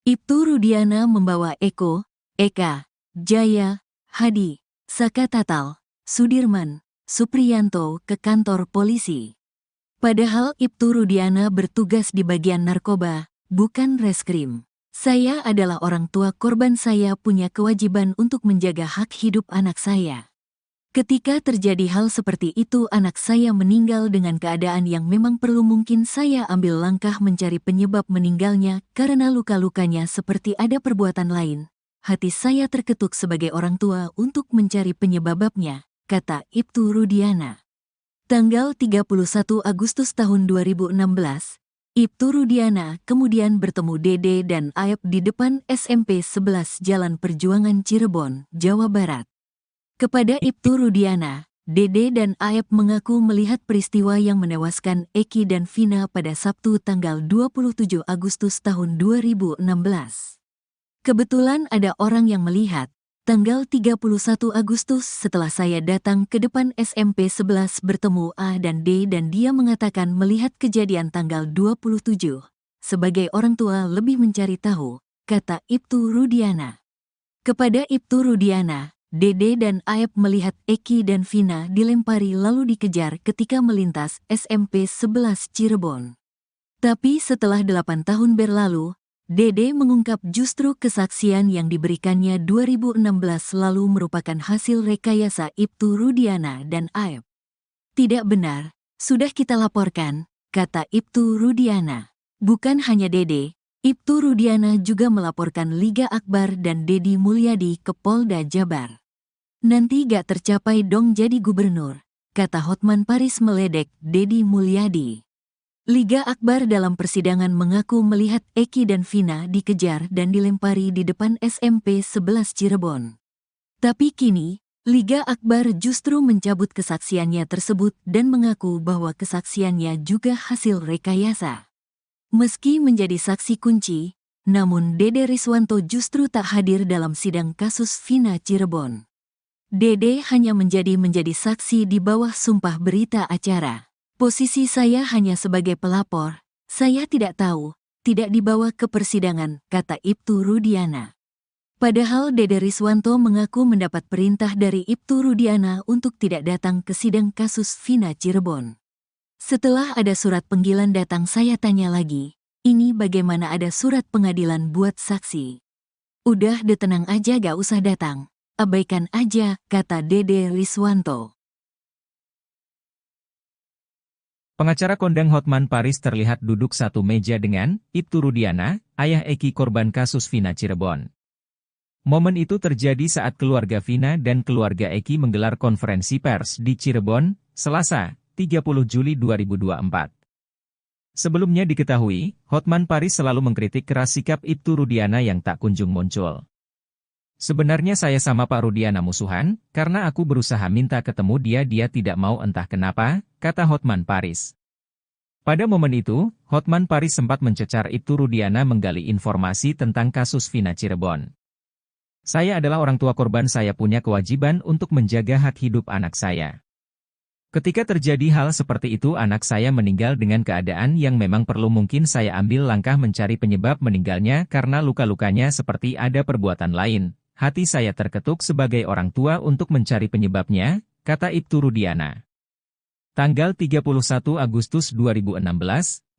Ibtu Rudiana membawa Eko, Eka, Jaya, Hadi, Saka Tatal, Sudirman, Supriyanto ke kantor polisi. Padahal Ibtu Rudiana bertugas di bagian narkoba, bukan reskrim. Saya adalah orang tua korban, saya punya kewajiban untuk menjaga hak hidup anak saya. Ketika terjadi hal seperti itu anak saya meninggal dengan keadaan yang memang perlu, mungkin saya ambil langkah mencari penyebab meninggalnya karena luka-lukanya seperti ada perbuatan lain. Hati saya terketuk sebagai orang tua untuk mencari penyebabnya, kata Ibtu Rudiana. Tanggal 31 Agustus tahun 2016, Ibtu Rudiana kemudian bertemu Dede dan Aep di depan SMP 11 Jalan Perjuangan Cirebon, Jawa Barat. Kepada Ibtu Rudiana, Dede dan Aep mengaku melihat peristiwa yang menewaskan Eki dan Vina pada Sabtu tanggal 27 Agustus tahun 2016. Kebetulan ada orang yang melihat, tanggal 31 Agustus setelah saya datang ke depan SMP 11 bertemu A dan D dan dia mengatakan melihat kejadian tanggal 27. Sebagai orang tua lebih mencari tahu, kata Ibtu Rudiana. Kepada Ibtu Rudiana, Dede dan Aep melihat Eki dan Vina dilempari lalu dikejar ketika melintas SMP 11 Cirebon. Tapi setelah 8 tahun berlalu, Dede mengungkap justru kesaksian yang diberikannya 2016 lalu merupakan hasil rekayasa Ibtu Rudiana dan Aep. Tidak benar, sudah kita laporkan, kata Ibtu Rudiana. Bukan hanya Dede, Ibtu Rudiana juga melaporkan Liga Akbar dan Dedi Mulyadi ke Polda Jabar. Nanti gak tercapai dong jadi gubernur, kata Hotman Paris meledek Dedi Mulyadi. Liga Akbar dalam persidangan mengaku melihat Eki dan Vina dikejar dan dilempari di depan SMP 11 Cirebon. Tapi kini, Liga Akbar justru mencabut kesaksiannya tersebut dan mengaku bahwa kesaksiannya juga hasil rekayasa. Meski menjadi saksi kunci, namun Dede Riswanto justru tak hadir dalam sidang kasus Vina Cirebon. Dede hanya menjadi saksi di bawah sumpah berita acara. Posisi saya hanya sebagai pelapor, saya tidak tahu, tidak dibawa ke persidangan, kata Ibtu Rudiana. Padahal Dede Riswanto mengaku mendapat perintah dari Ibtu Rudiana untuk tidak datang ke sidang kasus Vina Cirebon. Setelah ada surat panggilan datang saya tanya lagi, ini bagaimana ada surat pengadilan buat saksi? Udah tenang aja gak usah datang, abaikan aja, kata Dede Riswanto. Pengacara kondang Hotman Paris terlihat duduk satu meja dengan Ibtu Rudiana, ayah Eki korban kasus Vina Cirebon. Momen itu terjadi saat keluarga Vina dan keluarga Eki menggelar konferensi pers di Cirebon, Selasa, 30 Juli 2024. Sebelumnya diketahui, Hotman Paris selalu mengkritik keras sikap Ibtu Rudiana yang tak kunjung muncul. Sebenarnya saya sama Pak Rudiana musuhan, karena aku berusaha minta ketemu dia tidak mau entah kenapa, kata Hotman Paris. Pada momen itu, Hotman Paris sempat mencecar Ibtu Rudiana menggali informasi tentang kasus Vina Cirebon. Saya adalah orang tua korban, saya punya kewajiban untuk menjaga hak hidup anak saya. Ketika terjadi hal seperti itu anak saya meninggal dengan keadaan yang memang perlu mungkin saya ambil langkah mencari penyebab meninggalnya karena luka-lukanya seperti ada perbuatan lain. Hati saya terketuk sebagai orang tua untuk mencari penyebabnya, kata Ibtu Rudiana. Tanggal 31 Agustus 2016,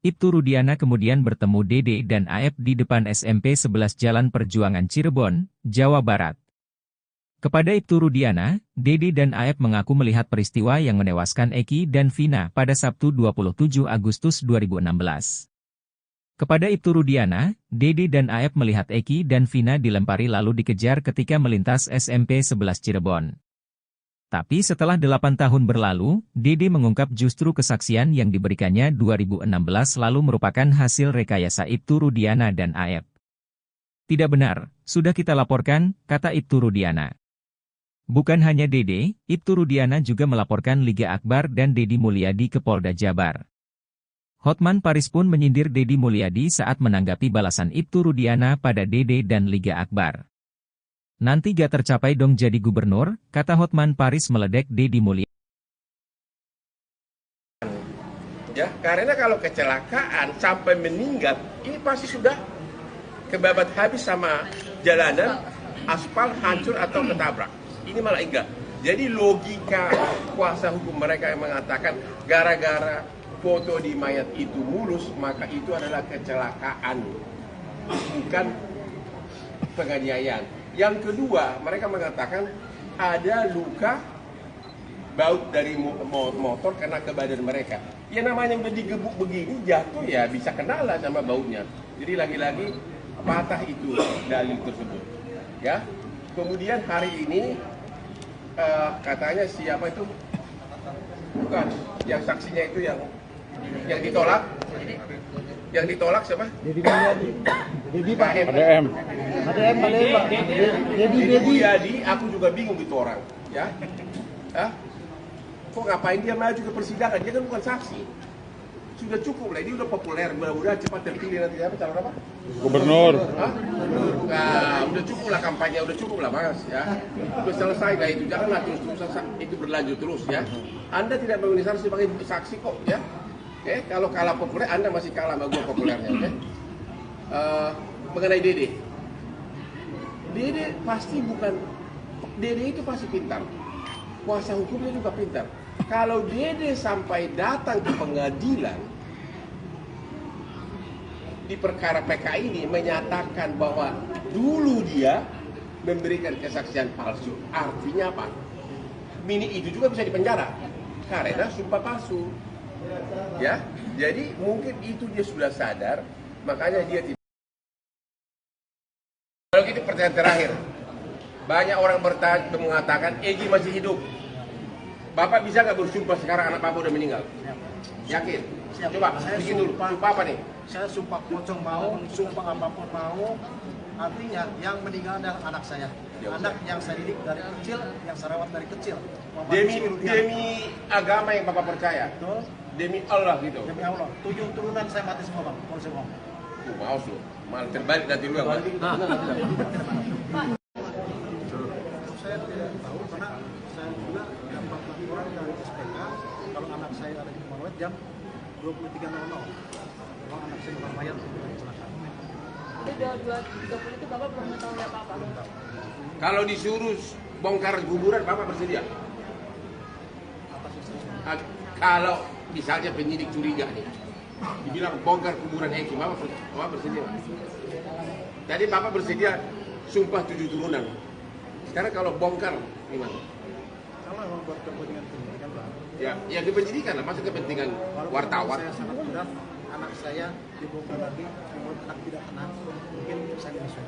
Ibtu Rudiana kemudian bertemu Dede dan Aep di depan SMP 11 Jalan Perjuangan Cirebon, Jawa Barat. Kepada Ibtu Rudiana, Dede dan Aep mengaku melihat peristiwa yang menewaskan Eki dan Vina pada Sabtu 27 Agustus 2016. Kepada Ibtu Rudiana, Dede dan Aep melihat Eki dan Vina dilempari lalu dikejar ketika melintas SMP 11 Cirebon. Tapi setelah 8 tahun berlalu, Dede mengungkap justru kesaksian yang diberikannya 2016 lalu merupakan hasil rekayasa Ibtu Rudiana dan Aep. Tidak benar, sudah kita laporkan, kata Ibtu Rudiana. Bukan hanya Dede, Ibtu Rudiana juga melaporkan Liga Akbar dan Dedi Mulyadi ke Polda Jabar. Hotman Paris pun menyindir Dedi Mulyadi saat menanggapi balasan Ibtu Rudiana pada Dede dan Liga Akbar. Nanti gak tercapai dong jadi gubernur, kata Hotman Paris meledek Dedi Mulyadi. Ya, karena kalau kecelakaan sampai meninggal, ini pasti sudah kebabat habis sama jalanan, aspal hancur atau ketabrak. Ini malah enggak. Jadi logika kuasa hukum mereka yang mengatakan gara-gara foto di mayat itu mulus, maka itu adalah kecelakaan, bukan penganiayaan. Yang kedua, mereka mengatakan ada luka baut dari motor kena ke badan mereka. Ya namanya udah digebuk begini, jatuh ya bisa kenalan sama bautnya. Jadi lagi-lagi patah itu dalil tersebut. Ya. Kemudian hari ini katanya siapa itu? Bukan, yang saksinya itu yang ditolak. Yang ditolak siapa? Dedi Mulyadi. Dedi Pak. ADM. ADM balik Pak. Dedi Mulyadi, aku juga bingung itu orang. Ya, Hah? Kok ngapain dia maju ke persidangan? Dia kan bukan saksi. Sudah cukup lah, ini udah populer. Mudah-mudahan cepat terpilih nanti apa calon apa? Gubernur. Hah? Nah, udah cukup lah kampanye, udah cukup lah Mas ya. Udah selesai lah itu, janganlah terus-terusan itu berlanjut terus ya. Anda tidak memenuhi syarat sebagai saksi kok ya. Kalau kalah populer, Anda masih kalah sama gua populernya, oke? Mengenai Dede. Dede pasti bukan, Dede itu pasti pintar. Kuasa hukumnya juga pintar. Kalau Dede sampai datang ke pengadilan di perkara PK ini menyatakan bahwa dulu dia memberikan kesaksian palsu, artinya apa? Mini itu juga bisa dipenjara karena sumpah palsu. Ya, jadi mungkin itu dia sudah sadar, makanya dia tidak. Kalau gitu pertanyaan terakhir, banyak orang mengatakan Egy masih hidup. Bapak bisa nggak bersumpah sekarang anak Bapak udah meninggal? Yakin? Siap. Coba, Saya bikin dulu. sumpah. Sumpah apa nih? Saya sumpah pocong mau, sumpah apapun mau. Artinya yang meninggal adalah anak saya. Ya, Anak yang saya didik dari kecil, yang saya rawat dari kecil. Demi agama yang Bapak percaya. Betul. Demi Allah gitu. Demi Allah. 7 turunan saya mati semua Bang. Kalau saya ngomong. Mau lu. Malah terbalik nanti lu yang mati. Saya tidak tahu karena saya juga dapat laporan dari SPK kalau anak saya ada di Marawet jam 23.00. Kalau anak saya bukan mayat kecelakaan. Jadi 22.30 itu Bapak belum mengetahui apa-apa. Kalau disuruh bongkar kuburan, Bapak bersedia? Kalau misalnya penyidik curiga nih, dibilang bongkar kuburan Egy, Bapak bersedia? Tadi Bapak bersedia sumpah 7 turunan. Sekarang kalau bongkar gimana? Kalau memang buat kepentingan pendidikan Bang. Ya kependidikan lah, masuk kepentingan wartawan. Saya sangat mudah, anak saya dibongkar lagi, menurut anak tidak tenang, mungkin saya menyusul.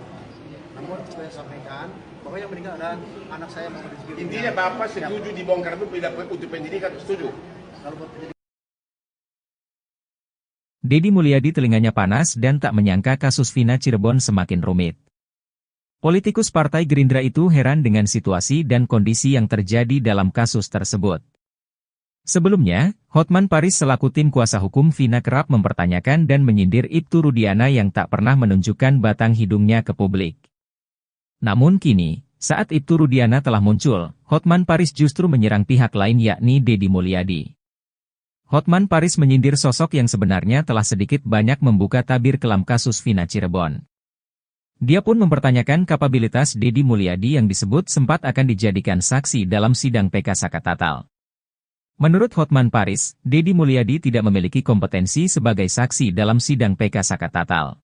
Namun saya sampaikan bahwa yang meninggal adalah anak saya masih di sekitar. Intinya Bapak setuju dibongkar itu bila untuk pendidikan, setuju? Kalau buat pendidikan. Dedi Mulyadi telinganya panas dan tak menyangka kasus Vina Cirebon semakin rumit. Politikus Partai Gerindra itu heran dengan situasi dan kondisi yang terjadi dalam kasus tersebut. Sebelumnya, Hotman Paris selaku tim kuasa hukum Vina kerap mempertanyakan dan menyindir Ibtu Rudiana yang tak pernah menunjukkan batang hidungnya ke publik. Namun kini, saat Ibtu Rudiana telah muncul, Hotman Paris justru menyerang pihak lain yakni Dedi Mulyadi. Hotman Paris menyindir sosok yang sebenarnya telah sedikit banyak membuka tabir kelam kasus Vina Cirebon. Dia pun mempertanyakan kapabilitas Dedi Mulyadi yang disebut sempat akan dijadikan saksi dalam sidang PK Sakatatal. Menurut Hotman Paris, Dedi Mulyadi tidak memiliki kompetensi sebagai saksi dalam sidang PK Sakatatal.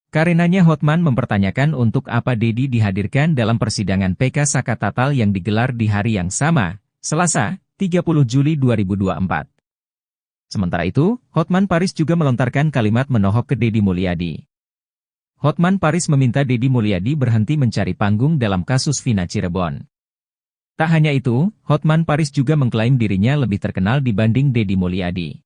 Karenanya Hotman mempertanyakan untuk apa Dedi dihadirkan dalam persidangan PK Sakatatal yang digelar di hari yang sama, Selasa, 30 Juli 2024. Sementara itu, Hotman Paris juga melontarkan kalimat menohok ke Dedi Mulyadi. Hotman Paris meminta Dedi Mulyadi berhenti mencari panggung dalam kasus Vina Cirebon. Tak hanya itu, Hotman Paris juga mengklaim dirinya lebih terkenal dibanding Dedi Mulyadi.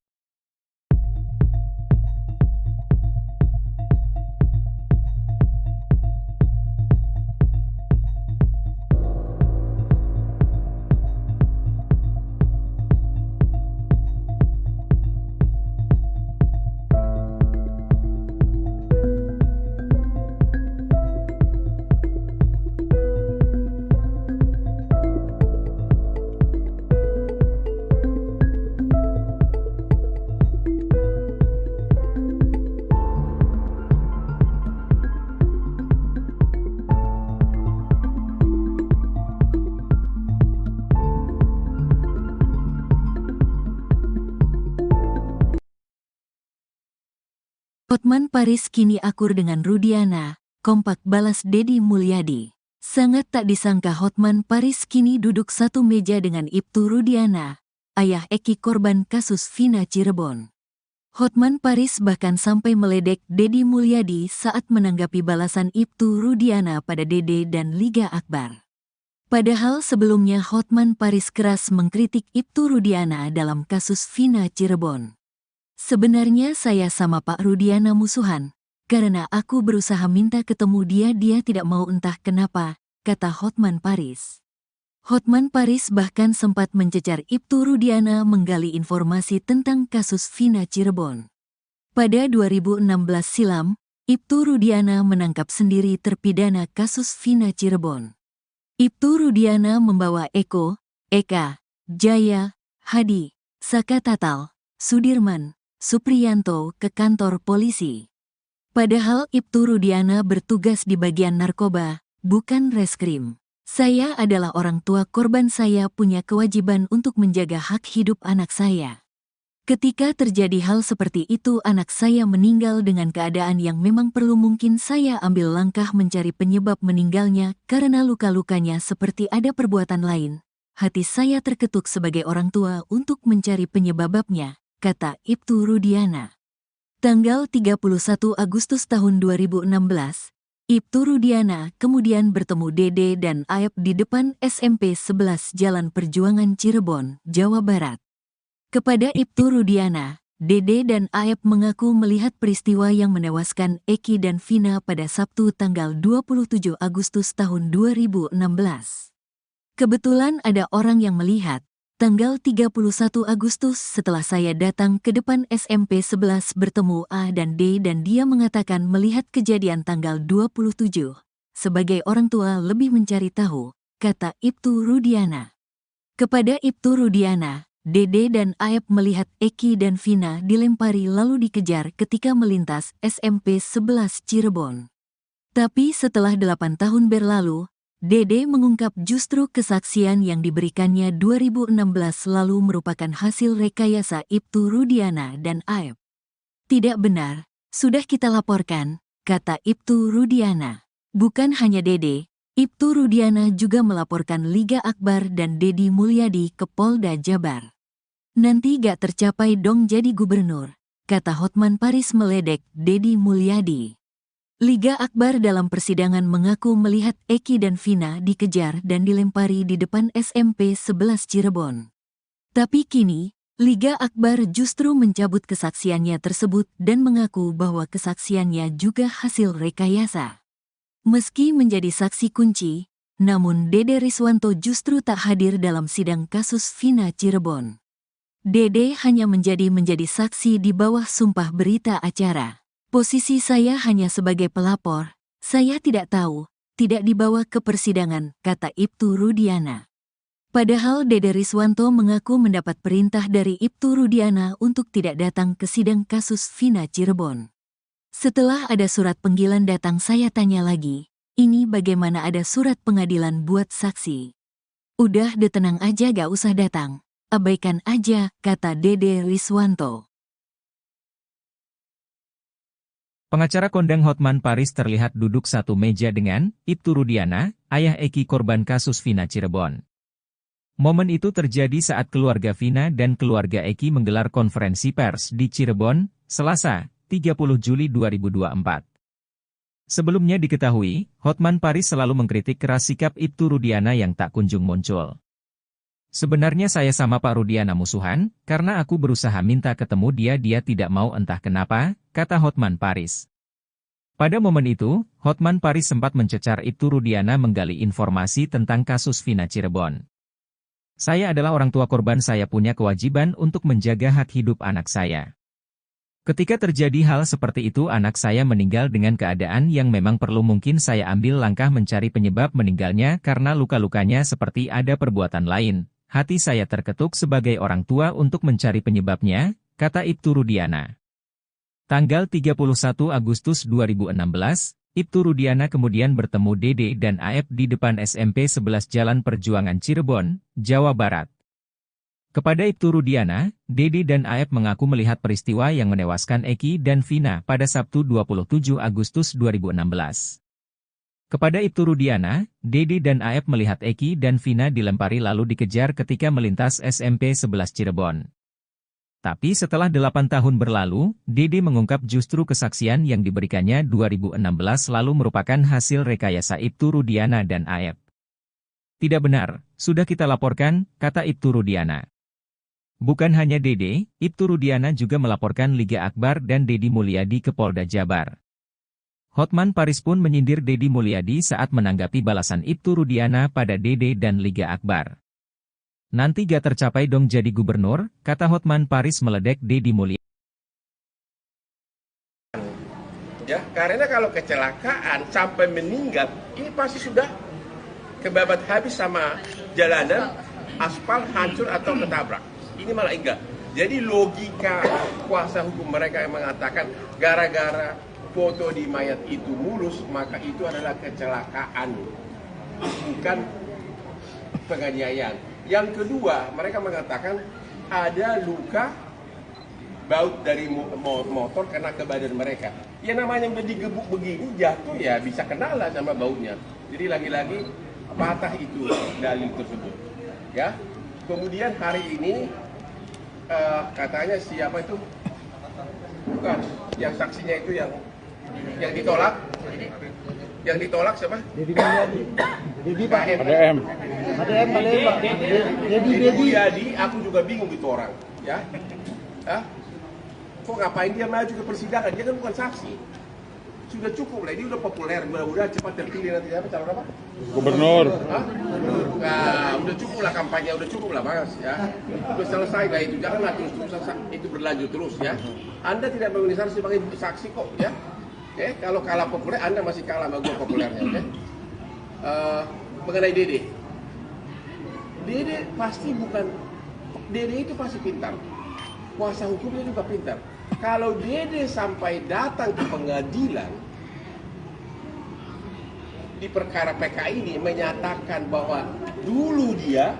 Hotman Paris kini akur dengan Rudiana, kompak balas Dedi Mulyadi. Sangat tak disangka Hotman Paris kini duduk satu meja dengan Ibtu Rudiana, ayah Eki korban kasus Vina Cirebon. Hotman Paris bahkan sampai meledek Dedi Mulyadi saat menanggapi balasan Ibtu Rudiana pada Dede dan Liga Akbar. Padahal sebelumnya Hotman Paris keras mengkritik Ibtu Rudiana dalam kasus Vina Cirebon. Sebenarnya saya sama Pak Rudiana musuhan, karena aku berusaha minta ketemu dia tidak mau entah kenapa, kata Hotman Paris. Hotman Paris bahkan sempat mencecar Ibtu Rudiana menggali informasi tentang kasus Vina Cirebon. Pada 2016 silam, Ibtu Rudiana menangkap sendiri terpidana kasus Vina Cirebon. Ibtu Rudiana membawa Eko, Eka, Jaya, Hadi, Saka Tatal, Sudirman, Supriyanto ke kantor polisi. Padahal Ibtu Rudiana bertugas di bagian narkoba, bukan reskrim. Saya adalah orang tua korban, saya punya kewajiban untuk menjaga hak hidup anak saya. Ketika terjadi hal seperti itu, anak saya meninggal dengan keadaan yang memang perlu, mungkin saya ambil langkah mencari penyebab meninggalnya karena luka-lukanya seperti ada perbuatan lain. Hati saya terketuk sebagai orang tua untuk mencari penyebabnya, kata Ibtu Rudiana. Tanggal 31 Agustus tahun 2016, Ibtu Rudiana kemudian bertemu Dede dan Aep di depan SMP 11 Jalan Perjuangan Cirebon, Jawa Barat. Kepada Ibtu Rudiana, Dede dan Aep mengaku melihat peristiwa yang menewaskan Eki dan Vina pada Sabtu tanggal 27 Agustus tahun 2016. Kebetulan ada orang yang melihat, tanggal 31 Agustus setelah saya datang ke depan SMP 11 bertemu A dan D dan dia mengatakan melihat kejadian tanggal 27. Sebagai orang tua lebih mencari tahu, kata Ibtu Rudiana. Kepada Ibtu Rudiana, Dede dan Aep melihat Eki dan Vina dilempari lalu dikejar ketika melintas SMP 11 Cirebon. Tapi setelah 8 tahun berlalu, Dede mengungkap justru kesaksian yang diberikannya 2016 lalu merupakan hasil rekayasa Ibtu Rudiana dan Aep. Tidak benar, sudah kita laporkan, kata Ibtu Rudiana. Bukan hanya Dede, Ibtu Rudiana juga melaporkan Liga Akbar dan Dedi Mulyadi ke Polda Jabar. Nanti gak tercapai dong jadi gubernur, kata Hotman Paris meledek Dedi Mulyadi. Liga Akbar dalam persidangan mengaku melihat Eki dan Vina dikejar dan dilempari di depan SMP 11 Cirebon. Tapi kini, Liga Akbar justru mencabut kesaksiannya tersebut dan mengaku bahwa kesaksiannya juga hasil rekayasa. Meski menjadi saksi kunci, namun Dede Riswanto justru tak hadir dalam sidang kasus Vina Cirebon. Dede hanya menjadi saksi di bawah sumpah berita acara. Posisi saya hanya sebagai pelapor, saya tidak tahu, tidak dibawa ke persidangan, kata Ibtu Rudiana. Padahal Dede Riswanto mengaku mendapat perintah dari Ibtu Rudiana untuk tidak datang ke sidang kasus Vina Cirebon. Setelah ada surat panggilan datang, saya tanya lagi, ini bagaimana ada surat pengadilan buat saksi? Udah tenang aja, gak usah datang. Abaikan aja, kata Dede Riswanto. Pengacara kondang Hotman Paris terlihat duduk satu meja dengan Ibtu Rudiana, ayah Eki korban kasus Vina Cirebon. Momen itu terjadi saat keluarga Vina dan keluarga Eki menggelar konferensi pers di Cirebon, Selasa, 30 Juli 2024. Sebelumnya diketahui, Hotman Paris selalu mengkritik keras sikap Ibtu Rudiana yang tak kunjung muncul. Sebenarnya saya sama Pak Rudiana musuhan, karena aku berusaha minta ketemu dia tidak mau entah kenapa, kata Hotman Paris. Pada momen itu, Hotman Paris sempat mencecar Ibtu Rudiana menggali informasi tentang kasus Vina Cirebon. Saya adalah orang tua korban, saya punya kewajiban untuk menjaga hak hidup anak saya. Ketika terjadi hal seperti itu anak saya meninggal dengan keadaan yang memang perlu, mungkin saya ambil langkah mencari penyebab meninggalnya karena luka-lukanya seperti ada perbuatan lain. Hati saya terketuk sebagai orang tua untuk mencari penyebabnya, kata Ibtu Rudiana. Tanggal 31 Agustus 2016, Ibtu Rudiana kemudian bertemu Dede dan Aep di depan SMP 11 Jalan Perjuangan Cirebon, Jawa Barat. Kepada Ibtu Rudiana, Dede dan Aep mengaku melihat peristiwa yang menewaskan Eki dan Vina pada Sabtu 27 Agustus 2016. Kepada Ibtu Rudiana, Dede dan Aep melihat Eki dan Vina dilempari lalu dikejar ketika melintas SMP 11 Cirebon. Tapi setelah 8 tahun berlalu, Dede mengungkap justru kesaksian yang diberikannya 2016 lalu merupakan hasil rekayasa Ibtu Rudiana dan Aep. Tidak benar, sudah kita laporkan, kata Ibtu Rudiana. Bukan hanya Dede, Ibtu Rudiana juga melaporkan Liga Akbar dan Deddy Mulyadi ke Polda Jabar. Hotman Paris pun menyindir Deddy Mulyadi saat menanggapi balasan Ibtu Rudiana pada Dede dan Liga Akbar. Nanti gak tercapai dong jadi gubernur, kata Hotman Paris meledek Deddy Mulyadi. Ya, karena kalau kecelakaan sampai meninggal, ini pasti sudah kebabat habis sama jalanan, aspal hancur atau ketabrak. Ini malah enggak. Jadi logika kuasa hukum mereka yang mengatakan gara-gara foto di mayat itu mulus, maka itu adalah kecelakaan, bukan penganiayaan. Yang kedua, mereka mengatakan ada luka baut dari motor kena ke badan mereka. Ya namanya udah digebuk begini, jatuh ya bisa kena lah sama bautnya. Jadi lagi-lagi patah itu dalil tersebut. Ya. Kemudian hari ini katanya siapa itu? Bukan, yang saksinya itu yang ditolak. Yang ditolak siapa? Deddy Mulyadi. Deddy Pak. ADM. Deddy Mulyadi, aku juga bingung itu orang, ya. Hah? Kok ngapain dia maju ke persidangan? Dia kan bukan saksi. Sudah cukup lah, ini udah populer, mudah-mudahan cepat terpilih nanti apa calon apa? Gubernur. Hah? Nah, udah cukup lah kampanye, udah cukup lah Mas, ya. Udah selesai lah itu, janganlah terus itu berlanjut terus ya. Anda tidak memenuhi syarat sebagai saksi kok, ya. Oke, kalau kalah populer, Anda masih kalah sama gue populernya, oke? Mengenai Dede. Dede pasti bukan, Dede itu pasti pintar. Kuasa hukumnya juga pintar. Kalau Dede sampai datang ke pengadilan di perkara PK ini menyatakan bahwa dulu dia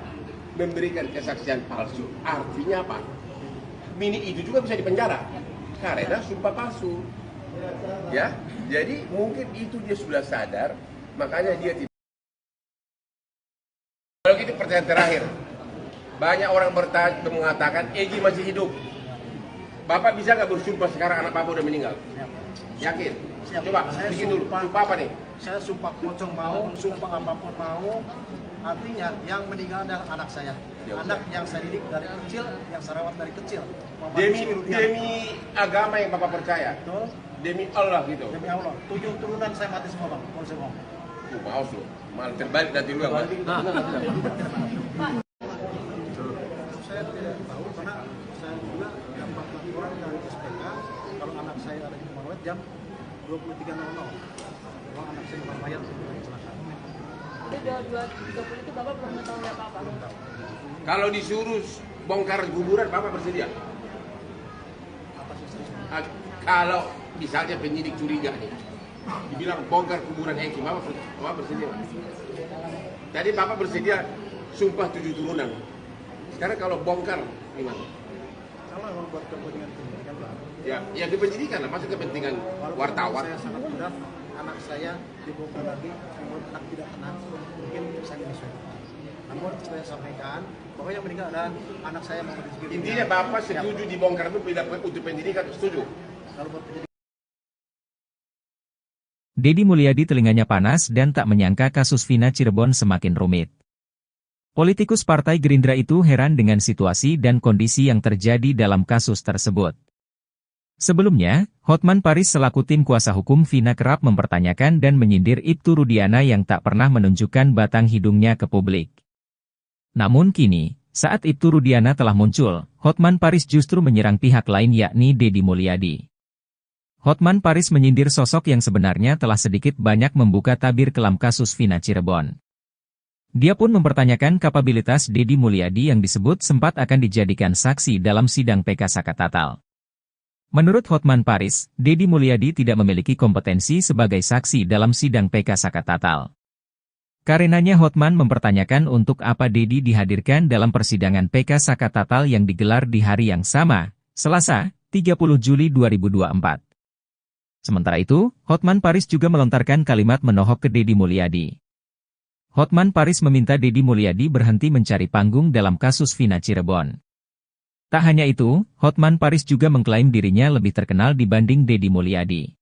memberikan kesaksian palsu, artinya apa? Mini itu juga bisa dipenjara karena sumpah palsu. Ya, jadi mungkin itu dia sudah sadar, makanya dia tidak. Kalau gitu pertanyaan terakhir, banyak orang mengatakan Egy masih hidup. Bapak bisa nggak bersumpah sekarang anak Bapak udah meninggal? Yakin? Siap. Coba, Saya bikin dulu. Sumpah apa nih? Saya sumpah pocong mau, sumpah apapun mau. Artinya yang meninggal adalah anak saya. Ya, anak yang saya didik dari kecil, yang saya rawat dari kecil. Demi agama yang Bapak percaya. Betul. Demi Allah gitu. Demi Allah. 7 turunan saya mati semua bang. Kalau saya mau. Maaf lu, malah terbalik nanti lu yang mati. Saya tidak tahu karena saya juga dapat laporan dari SPK kalau anak saya ada di Marawet jam 23.00. Kalau anak saya di Mayat kecelakaan. Jadi 2.30 itu Bapak belum mengetahui apa-apa? Kalau disuruh bongkar kuburan, Bapak bersedia? Kalau misalnya penyidik curiga nih, dibilang bongkar kuburan Eki, Bapak bersedia? Tadi Bapak bersedia sumpah 7 turunan. Sekarang kalau bongkar gimana? Kalau memang buat kepentingan pendidikan lah. Ya di penyidikan lah, masuk kepentingan wartawan. Saya sangat berat, anak saya dibongkar lagi, namun anak tidak tenang, mungkin saya menyesuaikan. Namun saya sampaikan, bahwa yang meninggal adalah anak saya mau rezeki. Intinya Bapak setuju dibongkar itu bila untuk pendidikan, setuju? Kalau buat pendidikan. Deddy Mulyadi telinganya panas dan tak menyangka kasus Vina Cirebon semakin rumit. Politikus Partai Gerindra itu heran dengan situasi dan kondisi yang terjadi dalam kasus tersebut. Sebelumnya, Hotman Paris selaku tim kuasa hukum Vina kerap mempertanyakan dan menyindir Ibtu Rudiana yang tak pernah menunjukkan batang hidungnya ke publik. Namun kini, saat Ibtu Rudiana telah muncul, Hotman Paris justru menyerang pihak lain yakni Deddy Mulyadi. Hotman Paris menyindir sosok yang sebenarnya telah sedikit banyak membuka tabir kelam kasus Vina Cirebon. Dia pun mempertanyakan kapabilitas Deddy Mulyadi yang disebut sempat akan dijadikan saksi dalam sidang PK Sakatatal. Menurut Hotman Paris, Deddy Mulyadi tidak memiliki kompetensi sebagai saksi dalam sidang PK Sakatatal. Karenanya Hotman mempertanyakan untuk apa Deddy dihadirkan dalam persidangan PK Sakatatal yang digelar di hari yang sama, Selasa, 30 Juli 2024. Sementara itu, Hotman Paris juga melontarkan kalimat menohok ke Deddy Mulyadi. Hotman Paris meminta Deddy Mulyadi berhenti mencari panggung dalam kasus Vina Cirebon. Tak hanya itu, Hotman Paris juga mengklaim dirinya lebih terkenal dibanding Deddy Mulyadi.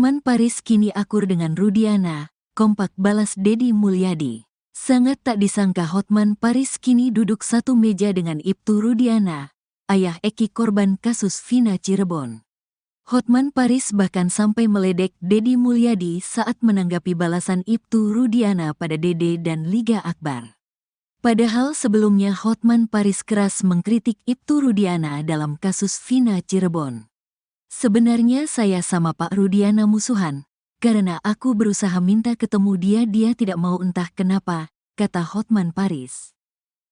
Hotman Paris kini akur dengan Rudiana, kompak balas Deddy Mulyadi. Sangat tak disangka Hotman Paris kini duduk satu meja dengan Ibtu Rudiana, ayah Eki korban kasus Vina Cirebon. Hotman Paris bahkan sampai meledek Deddy Mulyadi saat menanggapi balasan Ibtu Rudiana pada Dede dan Liga Akbar. Padahal sebelumnya Hotman Paris keras mengkritik Ibtu Rudiana dalam kasus Vina Cirebon. Sebenarnya saya sama Pak Rudiana musuhan, karena aku berusaha minta ketemu dia tidak mau entah kenapa, kata Hotman Paris.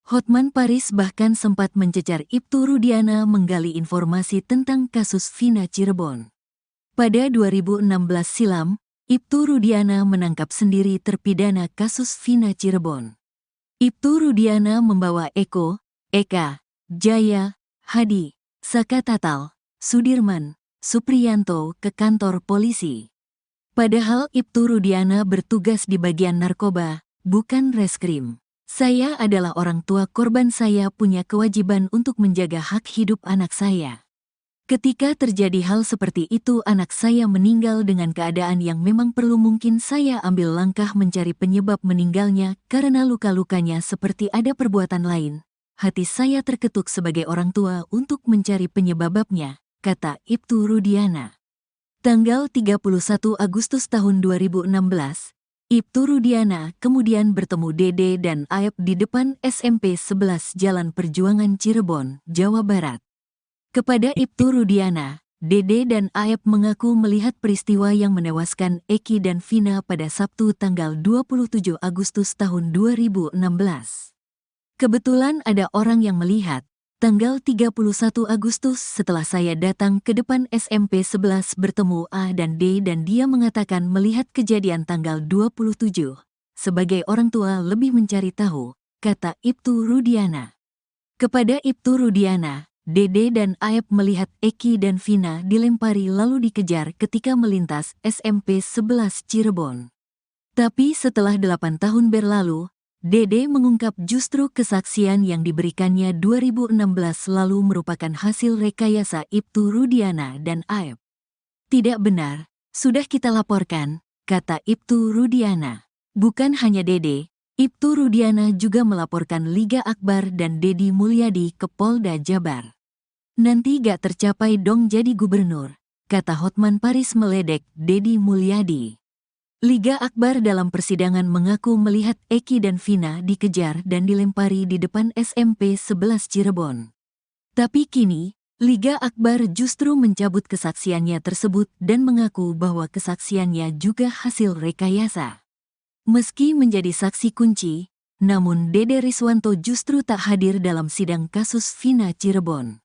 Hotman Paris bahkan sempat mencecar Ibtu Rudiana menggali informasi tentang kasus Vina Cirebon. Pada 2016 silam, Ibtu Rudiana menangkap sendiri terpidana kasus Vina Cirebon. Ibtu Rudiana membawa Eko, Eka, Jaya, Hadi, Saka Tatal, Sudirman, Supriyanto ke kantor polisi. Padahal Ibtu Rudiana bertugas di bagian narkoba, bukan reskrim. Saya adalah orang tua korban, saya punya kewajiban untuk menjaga hak hidup anak saya. Ketika terjadi hal seperti itu anak saya meninggal dengan keadaan yang memang perlu, mungkin saya ambil langkah mencari penyebab meninggalnya karena luka-lukanya seperti ada perbuatan lain. Hati saya terketuk sebagai orang tua untuk mencari penyebabnya, kata Ibtu Rudiana. Tanggal 31 Agustus tahun 2016, Ibtu Rudiana kemudian bertemu Dede dan Aep di depan SMP 11 Jalan Perjuangan Cirebon, Jawa Barat. Kepada Ibtu Rudiana, Dede dan Aep mengaku melihat peristiwa yang menewaskan Eki dan Vina pada Sabtu tanggal 27 Agustus tahun 2016. Kebetulan ada orang yang melihat, tanggal 31 Agustus setelah saya datang ke depan SMP 11 bertemu A dan D dan dia mengatakan melihat kejadian tanggal 27. Sebagai orang tua lebih mencari tahu, kata Ibtu Rudiana. Kepada Ibtu Rudiana, Dede dan Aep melihat Eki dan Vina dilempari lalu dikejar ketika melintas SMP 11 Cirebon. Tapi setelah 8 tahun berlalu, Dede mengungkap justru kesaksian yang diberikannya 2016 lalu merupakan hasil rekayasa Ibtu Rudiana dan Aep. Tidak benar, sudah kita laporkan, kata Ibtu Rudiana. Bukan hanya Dede, Ibtu Rudiana juga melaporkan Liga Akbar dan Deddy Mulyadi ke Polda Jabar. Nanti gak tercapai dong jadi gubernur, kata Hotman Paris meledek Deddy Mulyadi. Liga Akbar dalam persidangan mengaku melihat Eki dan Vina dikejar dan dilempari di depan SMP 11 Cirebon. Tapi kini, Liga Akbar justru mencabut kesaksiannya tersebut dan mengaku bahwa kesaksiannya juga hasil rekayasa. Meski menjadi saksi kunci, namun Dede Riswanto justru tak hadir dalam sidang kasus Vina Cirebon.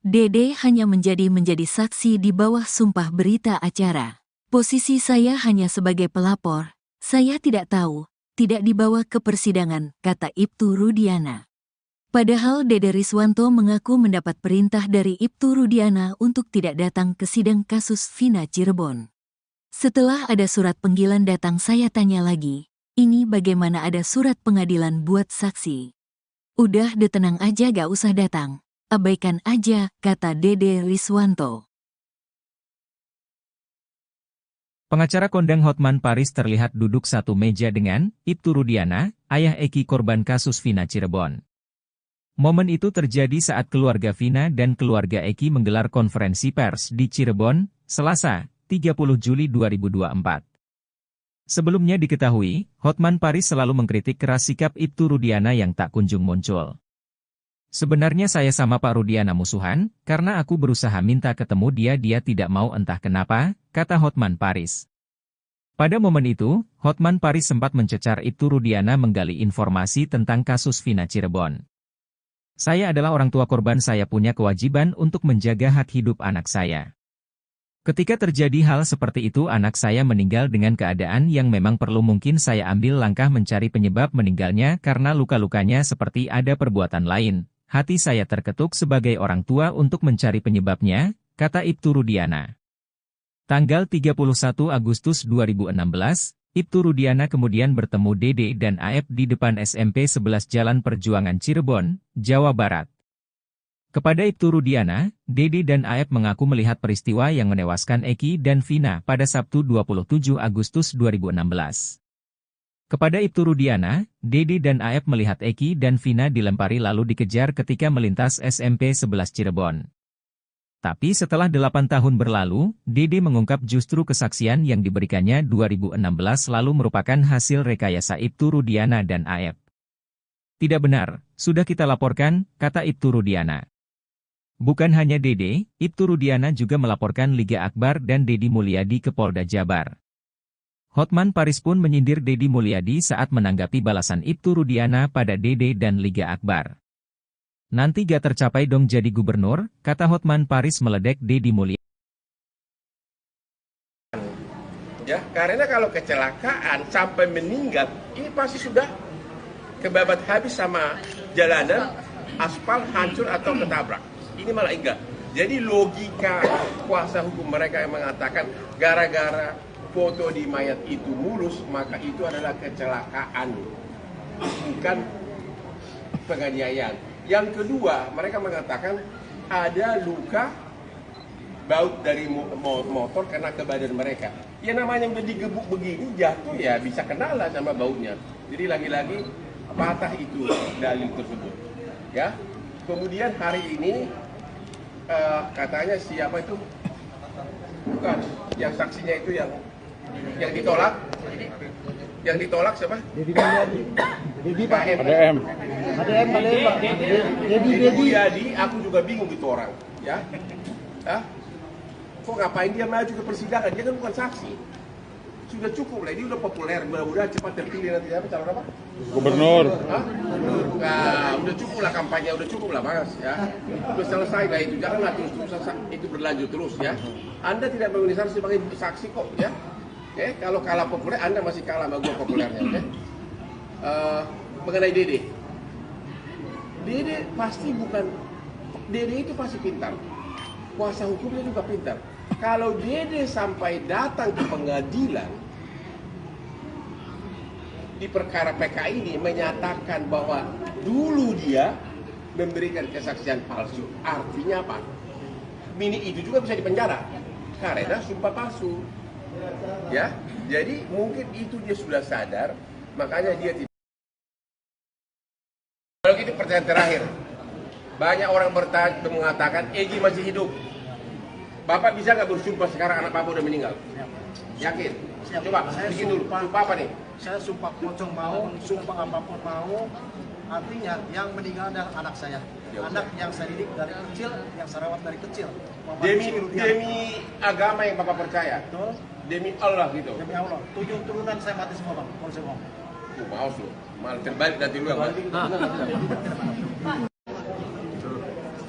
Dede hanya menjadi saksi di bawah sumpah berita acara. Posisi saya hanya sebagai pelapor, saya tidak tahu, tidak dibawa ke persidangan, kata Ibtu Rudiana. Padahal Dede Riswanto mengaku mendapat perintah dari Ibtu Rudiana untuk tidak datang ke sidang kasus Vina Cirebon. Setelah ada surat panggilan datang saya tanya lagi, ini bagaimana ada surat pengadilan buat saksi? Udah tenang aja gak usah datang. Abaikan aja, kata Dede Riswanto. Pengacara kondang Hotman Paris terlihat duduk satu meja dengan Ibtu Rudiana, ayah Eki korban kasus Vina Cirebon. Momen itu terjadi saat keluarga Vina dan keluarga Eki menggelar konferensi pers di Cirebon, Selasa, 30 Juli 2024. Sebelumnya diketahui, Hotman Paris selalu mengkritik keras sikap Ibtu Rudiana yang tak kunjung muncul. Sebenarnya saya sama Pak Rudiana musuhan, karena aku berusaha minta ketemu dia tidak mau entah kenapa, kata Hotman Paris. Pada momen itu, Hotman Paris sempat mencecar Ibtu Rudiana menggali informasi tentang kasus Vina Cirebon. Saya adalah orang tua korban, saya punya kewajiban untuk menjaga hak hidup anak saya. Ketika terjadi hal seperti itu anak saya meninggal dengan keadaan yang memang perlu, mungkin saya ambil langkah mencari penyebab meninggalnya karena luka-lukanya seperti ada perbuatan lain. Hati saya terketuk sebagai orang tua untuk mencari penyebabnya, kata Ibtu Rudiana. Tanggal 31 Agustus 2016, Ibtu Rudiana kemudian bertemu Dede dan Aep di depan SMP 11 Jalan Perjuangan Cirebon, Jawa Barat. Kepada Ibtu Rudiana, Dede dan Aep mengaku melihat peristiwa yang menewaskan Eki dan Vina pada Sabtu 27 Agustus 2016. Kepada Ibtu Rudiana, Dede dan Aep melihat Eki dan Vina dilempari lalu dikejar ketika melintas SMP 11 Cirebon. Tapi setelah 8 tahun berlalu, Dede mengungkap justru kesaksian yang diberikannya 2016 lalu merupakan hasil rekayasa Ibtu Rudiana dan Aep. Tidak benar, sudah kita laporkan, kata Ibtu Rudiana. Bukan hanya Dede, Ibtu Rudiana juga melaporkan Liga Akbar dan Dedi Mulyadi ke Polda Jabar. Hotman Paris pun menyindir Dedi Mulyadi saat menanggapi balasan Ibtu Rudiana pada Dede dan Liga Akbar. Nanti gak tercapai dong jadi gubernur, kata Hotman Paris meledek Dedi Mulyadi. Ya, karena kalau kecelakaan sampai meninggal, ini pasti sudah kebabat habis sama jalanan, aspal hancur atau ketabrak. Ini malah enggak. Jadi logika kuasa hukum mereka yang mengatakan gara-gara foto di mayat itu mulus, maka itu adalah kecelakaan, bukan penganiayaan. Yang kedua, mereka mengatakan ada luka baut dari motor kena ke badan mereka. Ya namanya udah digebuk begini, jatuh ya bisa kena lah sama bautnya. Jadi lagi-lagi patah itu dalil tersebut. Ya. Kemudian hari ini katanya siapa itu? Bukan, yang saksinya itu yang ditolak. Yang ditolak siapa? Dedi Mulyadi. Dedi Pak. ADM. Dedi Mulyadi, aku juga bingung itu orang, ya. Hah? Kok ngapain dia maju ke persidangan? Dia kan bukan saksi. Sudah cukup lah, ini udah populer, mudah-mudahan cepat terpilih nanti apa calon apa? Gubernur. Hah? Nah, udah cukup lah kampanye, udah cukup lah Mas, ya. Udah selesai lah itu, janganlah terus itu berlanjut terus ya. Anda tidak memenuhi syarat sebagai saksi kok, ya. Oke, kalau kalah populer, Anda masih kalah sama gue populernya, oke? Mengenai Dede. Dede pasti bukan, Dede itu pasti pintar. Kuasa hukumnya juga pintar. Kalau Dede sampai datang ke pengadilan, di perkara PK ini menyatakan bahwa dulu dia memberikan kesaksian palsu, artinya apa? Mini itu juga bisa dipenjara, karena sumpah palsu. Ya, jadi mungkin itu dia sudah sadar, makanya dia tidak. Kalau gitu pertanyaan terakhir, banyak orang mengatakan Egi masih hidup. Bapak bisa nggak bersumpah sekarang anak Bapak udah meninggal? Yakin? Coba, bikin dulu. Sumpah apa nih? Saya sumpah pocong mau, sumpah apapun mau. Artinya yang meninggal adalah anak saya. Anak yang saya didik dari kecil, yang saya rawat dari kecil. Demi agama yang Bapak percaya. Betul. Demi Allah gitu. Demi Allah. 7 turunan saya mati semua Bang, kalau saya ngomong. Maaf lu, malah terbalik nanti lu yang mati.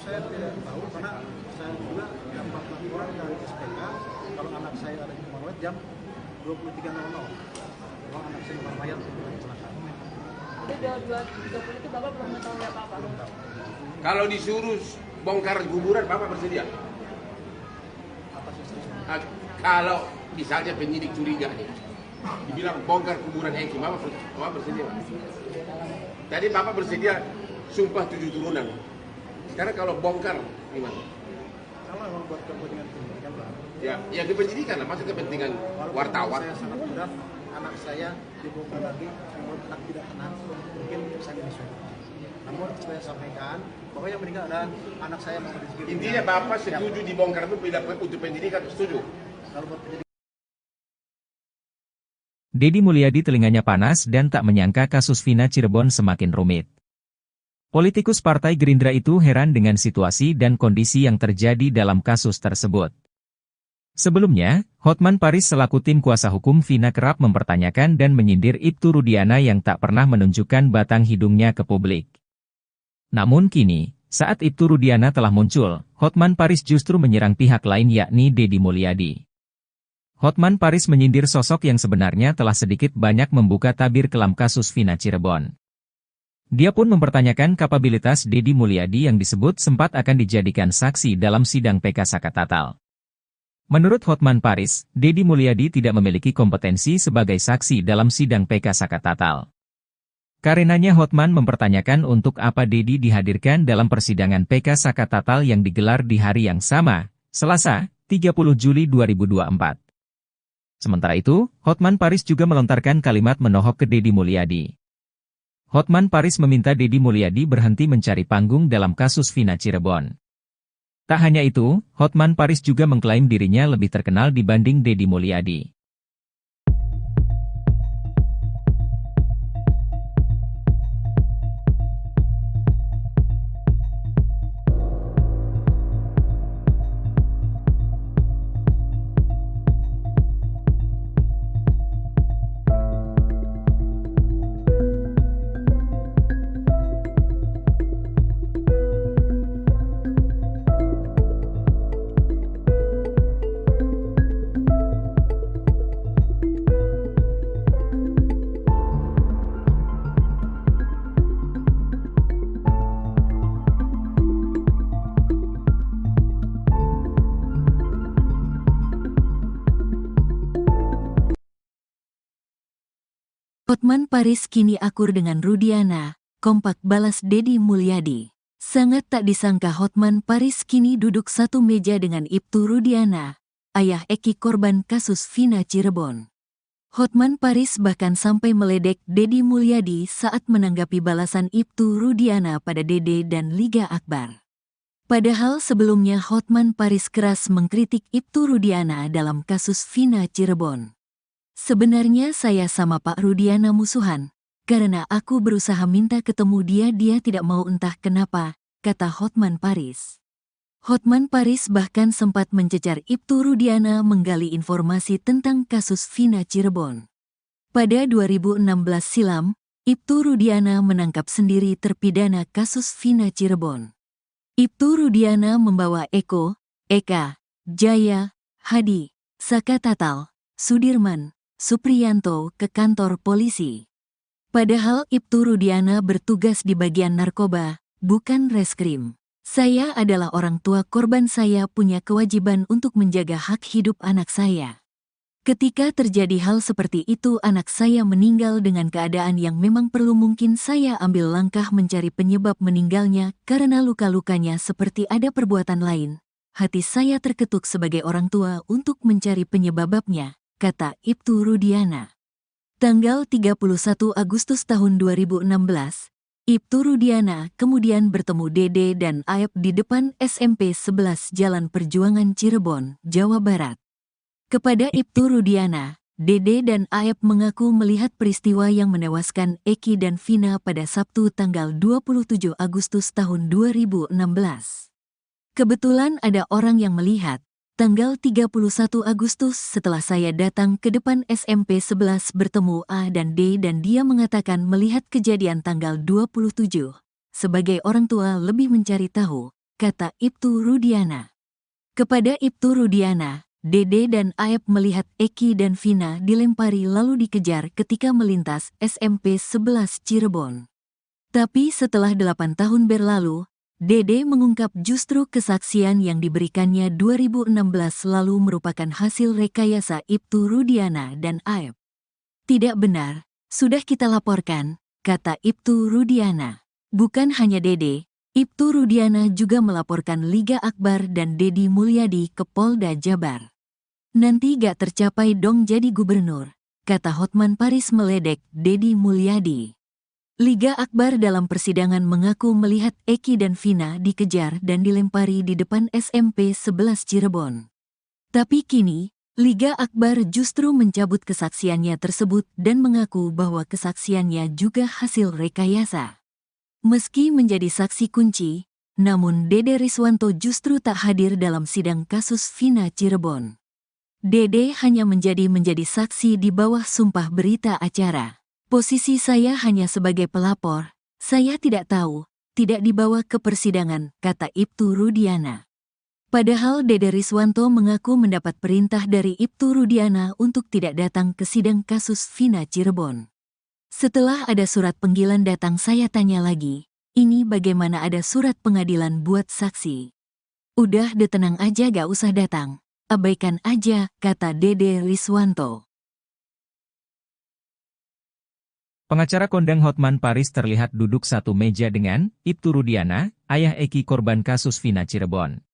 Saya tidak tahu karena saya juga dapat laporan dari SPK kalau anak saya ada di rumah jam 23.00. Kalau anak saya di mayat kecelakaan. Jadi 2.30 itu Bapak belum mengetahui apa-apa? Belum tahu. Kalau disuruh bongkar kuburan, Bapak bersedia? Apa sih? Kalau misalnya penyidik curiga nih, dibilang bongkar kuburan Eki, Bapak bersedia? Tadi Bapak bersedia sumpah 7 turunan. Sekarang kalau bongkar gimana? Kalau memang buat kepentingan pendidikan Pak. Ya kepenyidikan lah, masa kepentingan wartawan. Saya sangat berat, anak saya dibongkar lagi, namun anak tidak tenang, mungkin saya menyesuaikan. Namun saya sampaikan, pokoknya yang meninggal adalah anak saya mau rezeki. Intinya Bapak setuju dibongkar itu bila untuk penyidikan, setuju? Kalau buat pendidikan. Dedi Mulyadi telinganya panas dan tak menyangka kasus Vina Cirebon semakin rumit. Politikus Partai Gerindra itu heran dengan situasi dan kondisi yang terjadi dalam kasus tersebut. Sebelumnya, Hotman Paris selaku tim kuasa hukum Vina kerap mempertanyakan dan menyindir Ibtu Rudiana yang tak pernah menunjukkan batang hidungnya ke publik. Namun kini, saat Ibtu Rudiana telah muncul, Hotman Paris justru menyerang pihak lain yakni Dedi Mulyadi. Hotman Paris menyindir sosok yang sebenarnya telah sedikit banyak membuka tabir kelam kasus Vina Cirebon. Dia pun mempertanyakan kapabilitas Dedi Mulyadi yang disebut sempat akan dijadikan saksi dalam sidang PK Sakatatal. Menurut Hotman Paris, Dedi Mulyadi tidak memiliki kompetensi sebagai saksi dalam sidang PK Sakatatal. Karenanya Hotman mempertanyakan untuk apa Dedi dihadirkan dalam persidangan PK Saka Tatal yang digelar di hari yang sama, Selasa, 30 Juli 2024. Sementara itu, Hotman Paris juga melontarkan kalimat menohok ke Dedi Mulyadi. Hotman Paris meminta Dedi Mulyadi berhenti mencari panggung dalam kasus Vina Cirebon. Tak hanya itu, Hotman Paris juga mengklaim dirinya lebih terkenal dibanding Dedi Mulyadi. Hotman Paris kini akur dengan Rudiana, kompak balas Dedi Mulyadi. Sangat tak disangka Hotman Paris kini duduk satu meja dengan Ibtu Rudiana, ayah Eki korban kasus Vina Cirebon. Hotman Paris bahkan sampai meledek Dedi Mulyadi saat menanggapi balasan Ibtu Rudiana pada Dede dan Liga Akbar. Padahal sebelumnya Hotman Paris keras mengkritik Ibtu Rudiana dalam kasus Vina Cirebon. Sebenarnya saya sama Pak Rudiana musuhan, karena aku berusaha minta ketemu dia tidak mau entah kenapa, kata Hotman Paris. Hotman Paris bahkan sempat mencecar Ibtu Rudiana menggali informasi tentang kasus Vina Cirebon. Pada 2016 silam, Ibtu Rudiana menangkap sendiri terpidana kasus Vina Cirebon. Ibtu Rudiana membawa Eko, Eka, Jaya, Hadi, Saka Tatal, Sudirman, Supriyanto ke kantor polisi. Padahal Ibtu Rudiana bertugas di bagian narkoba, bukan reskrim. Saya adalah orang tua korban, saya punya kewajiban untuk menjaga hak hidup anak saya. Ketika terjadi hal seperti itu anak saya meninggal dengan keadaan yang memang perlu, mungkin saya ambil langkah mencari penyebab meninggalnya karena luka-lukanya seperti ada perbuatan lain. Hati saya terketuk sebagai orang tua untuk mencari penyebabnya, kata Ibtu Rudiana. Tanggal 31 Agustus tahun 2016, Ibtu Rudiana kemudian bertemu Dede dan Aep di depan SMP 11 Jalan Perjuangan Cirebon, Jawa Barat. Kepada Ibtu Rudiana, Dede dan Aep mengaku melihat peristiwa yang menewaskan Eki dan Vina pada Sabtu tanggal 27 Agustus tahun 2016. Kebetulan ada orang yang melihat, tanggal 31 Agustus setelah saya datang ke depan SMP 11 bertemu A dan D dan dia mengatakan melihat kejadian tanggal 27. Sebagai orang tua lebih mencari tahu, kata Ibtu Rudiana. Kepada Ibtu Rudiana, Dede dan Aep melihat Eki dan Vina dilempari lalu dikejar ketika melintas SMP 11 Cirebon. Tapi setelah 8 tahun berlalu, Dede mengungkap justru kesaksian yang diberikannya 2016 lalu merupakan hasil rekayasa Ibtu Rudiana dan Aep. Tidak benar, sudah kita laporkan, kata Ibtu Rudiana. Bukan hanya Dede, Ibtu Rudiana juga melaporkan Liga Akbar dan Dedi Mulyadi ke Polda Jabar. Nanti gak tercapai dong jadi gubernur, kata Hotman Paris meledek Dedi Mulyadi. Liga Akbar dalam persidangan mengaku melihat Eki dan Vina dikejar dan dilempari di depan SMP 11 Cirebon. Tapi kini, Liga Akbar justru mencabut kesaksiannya tersebut dan mengaku bahwa kesaksiannya juga hasil rekayasa. Meski menjadi saksi kunci, namun Dede Riswanto justru tak hadir dalam sidang kasus Vina Cirebon. Dede hanya menjadi saksi di bawah sumpah berita acara. Posisi saya hanya sebagai pelapor, saya tidak tahu, tidak dibawa ke persidangan, kata Ibtu Rudiana. Padahal Dede Riswanto mengaku mendapat perintah dari Ibtu Rudiana untuk tidak datang ke sidang kasus Vina Cirebon. Setelah ada surat panggilan datang saya tanya lagi, ini bagaimana ada surat pengadilan buat saksi? Udah tenang aja gak usah datang, abaikan aja, kata Dede Riswanto. Pengacara kondang Hotman Paris terlihat duduk satu meja dengan Ibtu Rudiana, ayah Eki korban kasus Vina Cirebon.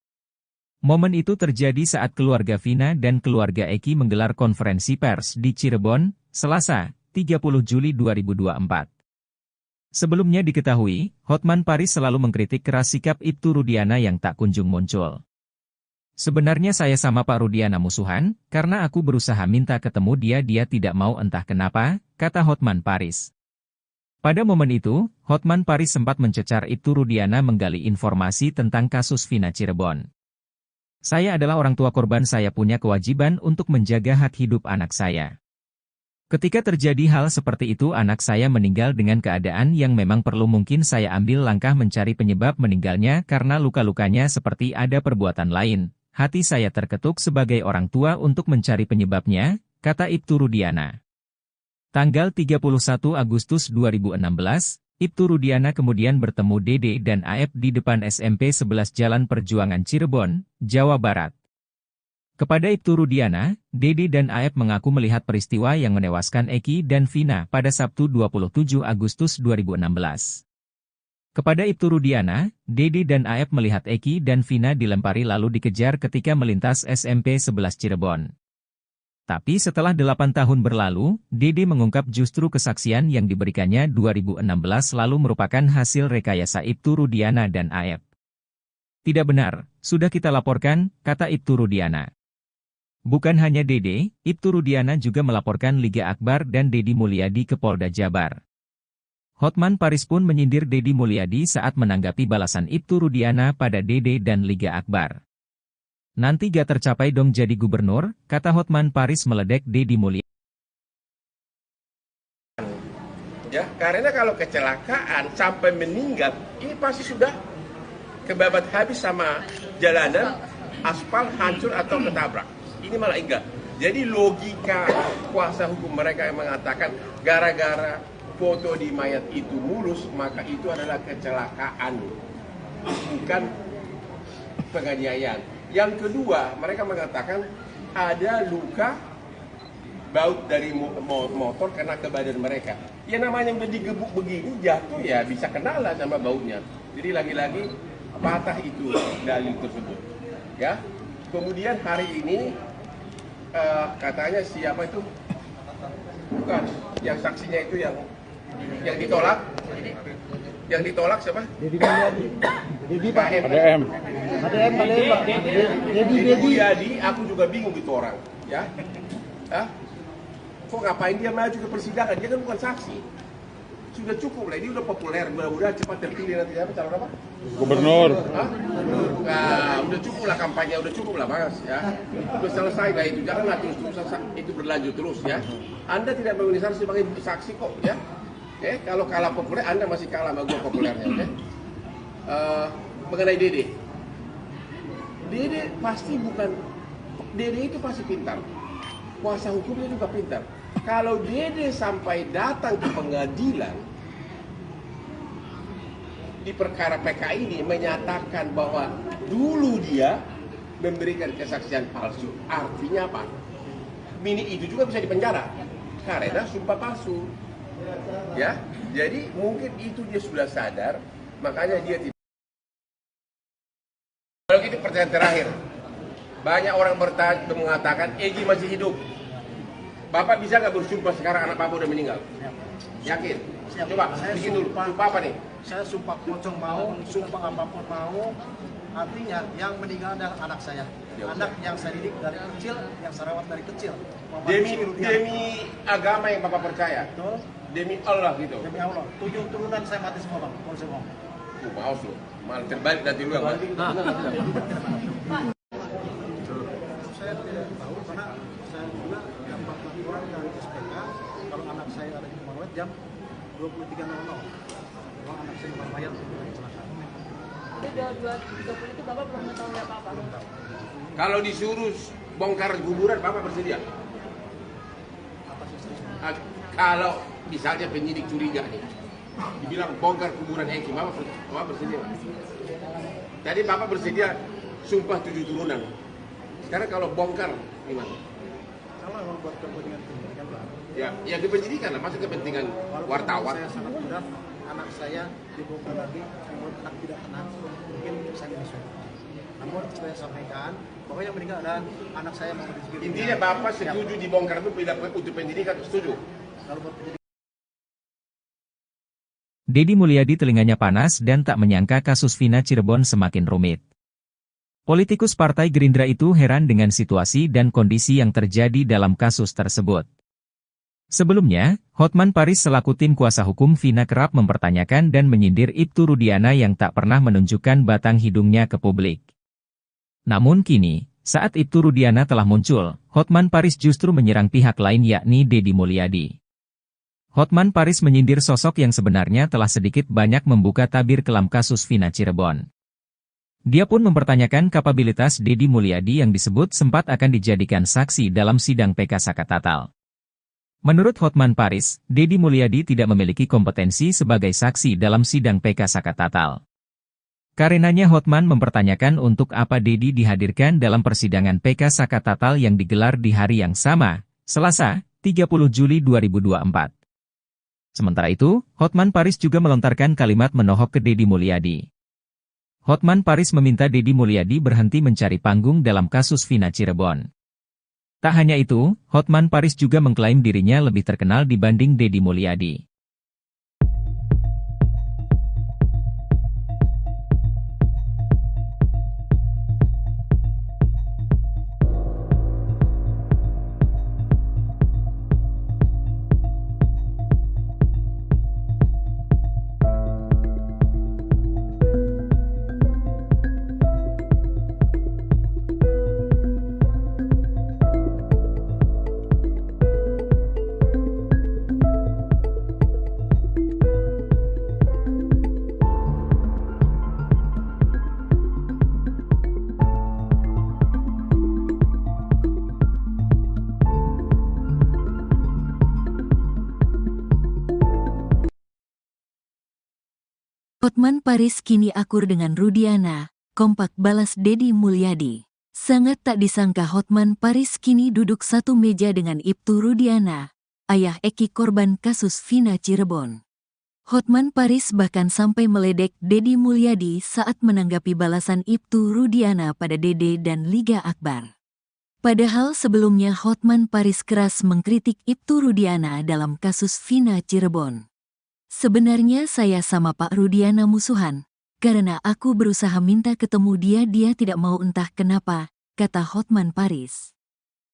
Momen itu terjadi saat keluarga Vina dan keluarga Eki menggelar konferensi pers di Cirebon, Selasa, 30 Juli 2024. Sebelumnya diketahui, Hotman Paris selalu mengkritik keras sikap Ibtu Rudiana yang tak kunjung muncul. Sebenarnya saya sama Pak Rudiana musuhan, karena aku berusaha minta ketemu dia tidak mau entah kenapa, kata Hotman Paris. Pada momen itu, Hotman Paris sempat mencecar Ibtu Rudiana menggali informasi tentang kasus Vina Cirebon. Saya adalah orang tua korban, saya punya kewajiban untuk menjaga hak hidup anak saya. Ketika terjadi hal seperti itu anak saya meninggal dengan keadaan yang memang perlu, mungkin saya ambil langkah mencari penyebab meninggalnya karena luka-lukanya seperti ada perbuatan lain. Hati saya terketuk sebagai orang tua untuk mencari penyebabnya, kata Ibtu Rudiana. Tanggal 31 Agustus 2016, Ibtu Rudiana kemudian bertemu Dede dan Aep di depan SMP 11 Jalan Perjuangan Cirebon, Jawa Barat. Kepada Ibtu Rudiana, Dede dan Aep mengaku melihat peristiwa yang menewaskan Eki dan Vina pada Sabtu 27 Agustus 2016. Kepada Ibtu Rudiana, Dede dan Aep melihat Eki dan Vina dilempari lalu dikejar ketika melintas SMP 11 Cirebon. Tapi setelah 8 tahun berlalu, Dede mengungkap justru kesaksian yang diberikannya 2016 lalu merupakan hasil rekayasa Ibtu Rudiana dan Aep. Tidak benar, sudah kita laporkan, kata Ibtu Rudiana. Bukan hanya Dede, Ibtu Rudiana juga melaporkan Liga Akbar dan Deddy Mulyadi ke Polda Jabar. Hotman Paris pun menyindir Deddy Mulyadi saat menanggapi balasan Ibtu Rudiana pada Dede dan Liga Akbar. Nanti gak tercapai dong jadi gubernur, kata Hotman Paris meledek Deddy Mulyadi. Ya, karena kalau kecelakaan sampai meninggal, ini pasti sudah kebabat habis sama jalanan, aspal hancur atau ketabrak. Ini malah enggak. Jadi logika kuasa hukum mereka yang mengatakan gara-gara foto di mayat itu mulus, maka itu adalah kecelakaan, bukan penganiayaan. Yang kedua, mereka mengatakan ada luka baut dari motor kena ke badan mereka. Ya namanya udah digebuk begini, jatuh ya bisa kenal sama bautnya. Jadi lagi-lagi patah itu dalil tersebut. Ya. Kemudian hari ini katanya siapa itu? Bukan, yang saksinya itu yang ditolak siapa? Deddy Mulyadi. Deddy Pak. ADM. Deddy Mulyadi, aku juga bingung itu orang, ya. Hah? Kok ngapain dia maju ke persidangan? Dia kan bukan saksi. Sudah cukup lah, ini udah populer, mudah-mudahan cepat terpilih nanti apa calon apa? Gubernur. Hah? Nah, udah cukup lah kampanye, udah cukup lah Mas, ya. Udah selesai lah itu, janganlah terus itu berlanjut terus ya. Anda tidak memenuhi syarat sebagai saksi kok, ya. Oke, kalau kalah populer, Anda masih kalah sama gua populernya, oke? Mengenai Dede pasti bukan, Dede itu pasti pintar, kuasa hukumnya juga pintar. Kalau Dede sampai datang ke pengadilan di perkara PK ini menyatakan bahwa dulu dia memberikan kesaksian palsu, artinya apa? Mini itu juga bisa dipenjara karena sumpah palsu. Ya, jadi mungkin itu dia sudah sadar, makanya dia tidak. Kalau gitu pertanyaan terakhir, banyak orang mengatakan Egi masih hidup. Bapak bisa nggak bersumpah sekarang anak Bapak udah meninggal? Yakin? Coba bikin dulu. Sumpah apa nih? Saya sumpah pocong mau, sumpah apapun mau. Artinya yang meninggal adalah anak saya. Anak yang saya didik dari kecil, yang saya rawat dari kecil. Demi agama yang Bapak percaya. Betul. Demi Allah gitu. Demi Allah. 7 turunan saya mati semua, Bang. Kalau saya ngomong. Maaf lu. Malah terbalik nanti lu yang mati. Saya tidak tahu karena saya juga dapat laporan dari SPK kalau anak saya ada di Marawet jam 23.00. Kalau anak saya bukan mayat kecelakaan. Itu udah 2.30 itu Bapak belum mengetahui apa-apa. Kalau disuruh bongkar kuburan, Bapak bersedia? Kalau misalnya penyidik curiga nih, dibilang bongkar kuburan Eki, Bapak bersedia? Tadi Bapak bersedia sumpah 7 turunan. Sekarang kalau bongkar gimana? Kalau memang buat kepentingan pendidikan Pak, Ya, ya kependidikan lah, masa kepentingan walaupun wartawan. saya sangat berat, anak saya dibongkar lagi, membuat anak tidak tenang, mungkin saya menyusul. Namun saya sampaikan bahwa yang meninggal adalah anak saya Muhammad Rizky. Intinya Bapak setuju dibongkar itu bila untuk pendidikan, setuju? Kalau buat pendidikan, Deddy Mulyadi telinganya panas dan tak menyangka kasus Vina Cirebon semakin rumit. Politikus Partai Gerindra itu heran dengan situasi dan kondisi yang terjadi dalam kasus tersebut. Sebelumnya, Hotman Paris selaku tim kuasa hukum Vina kerap mempertanyakan dan menyindir Ibtu Rudiana yang tak pernah menunjukkan batang hidungnya ke publik. Namun kini, saat Ibtu Rudiana telah muncul, Hotman Paris justru menyerang pihak lain yakni Deddy Mulyadi. Hotman Paris menyindir sosok yang sebenarnya telah sedikit banyak membuka tabir kelam kasus Vina Cirebon. Dia pun mempertanyakan kapabilitas Deddy Mulyadi yang disebut sempat akan dijadikan saksi dalam sidang PK Sakatatal. Menurut Hotman Paris, Deddy Mulyadi tidak memiliki kompetensi sebagai saksi dalam sidang PK Sakatatal. Karenanya Hotman mempertanyakan untuk apa Deddy dihadirkan dalam persidangan PK Sakatatal yang digelar di hari yang sama, Selasa, 30 Juli 2024. Sementara itu, Hotman Paris juga melontarkan kalimat menohok ke Deddy Mulyadi. Hotman Paris meminta Deddy Mulyadi berhenti mencari panggung dalam kasus Vina Cirebon. Tak hanya itu, Hotman Paris juga mengklaim dirinya lebih terkenal dibanding Deddy Mulyadi. Hotman Paris kini akur dengan Rudiana, kompak balas Deddy Mulyadi. Sangat tak disangka Hotman Paris kini duduk satu meja dengan Ibtu Rudiana, ayah Eki korban kasus Vina Cirebon. Hotman Paris bahkan sampai meledek Deddy Mulyadi saat menanggapi balasan Ibtu Rudiana pada Dede dan Liga Akbar. Padahal sebelumnya Hotman Paris keras mengkritik Ibtu Rudiana dalam kasus Vina Cirebon. Sebenarnya saya sama Pak Rudiana musuhan, karena aku berusaha minta ketemu dia tidak mau entah kenapa, kata Hotman Paris.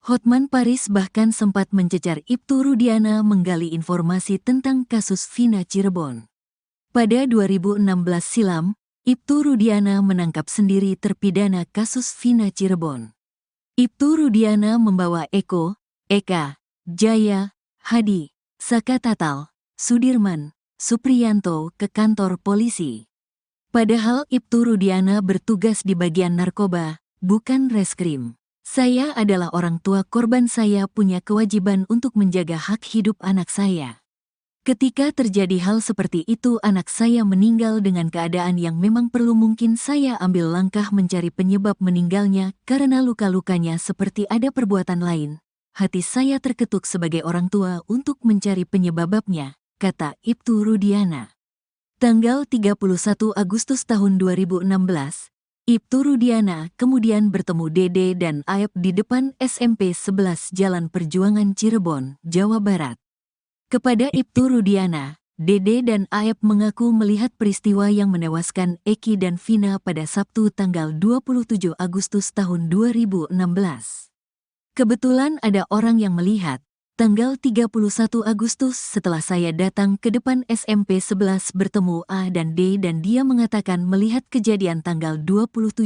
Hotman Paris bahkan sempat mencecar Ibtu Rudiana menggali informasi tentang kasus Vina Cirebon. Pada 2016 silam, Ibtu Rudiana menangkap sendiri terpidana kasus Vina Cirebon. Ibtu Rudiana membawa Eko, Eka, Jaya, Hadi, Sakatatal, Sudirman, Supriyanto ke kantor polisi. Padahal Ibtu Rudiana bertugas di bagian narkoba, bukan reskrim. Saya adalah orang tua korban, saya punya kewajiban untuk menjaga hak hidup anak saya. Ketika terjadi hal seperti itu anak saya meninggal dengan keadaan yang memang perlu, mungkin saya ambil langkah mencari penyebab meninggalnya karena luka-lukanya seperti ada perbuatan lain. Hati saya terketuk sebagai orang tua untuk mencari penyebabnya, kata Ibtu Rudiana. Tanggal 31 Agustus tahun 2016, Ibtu Rudiana kemudian bertemu Dede dan Aep di depan SMP 11 Jalan Perjuangan Cirebon, Jawa Barat. Kepada Ibtu Rudiana, Dede dan Aep mengaku melihat peristiwa yang menewaskan Eki dan Vina pada Sabtu tanggal 27 Agustus tahun 2016. Kebetulan ada orang yang melihat, tanggal 31 Agustus setelah saya datang ke depan SMP 11 bertemu A dan D dan dia mengatakan melihat kejadian tanggal 27.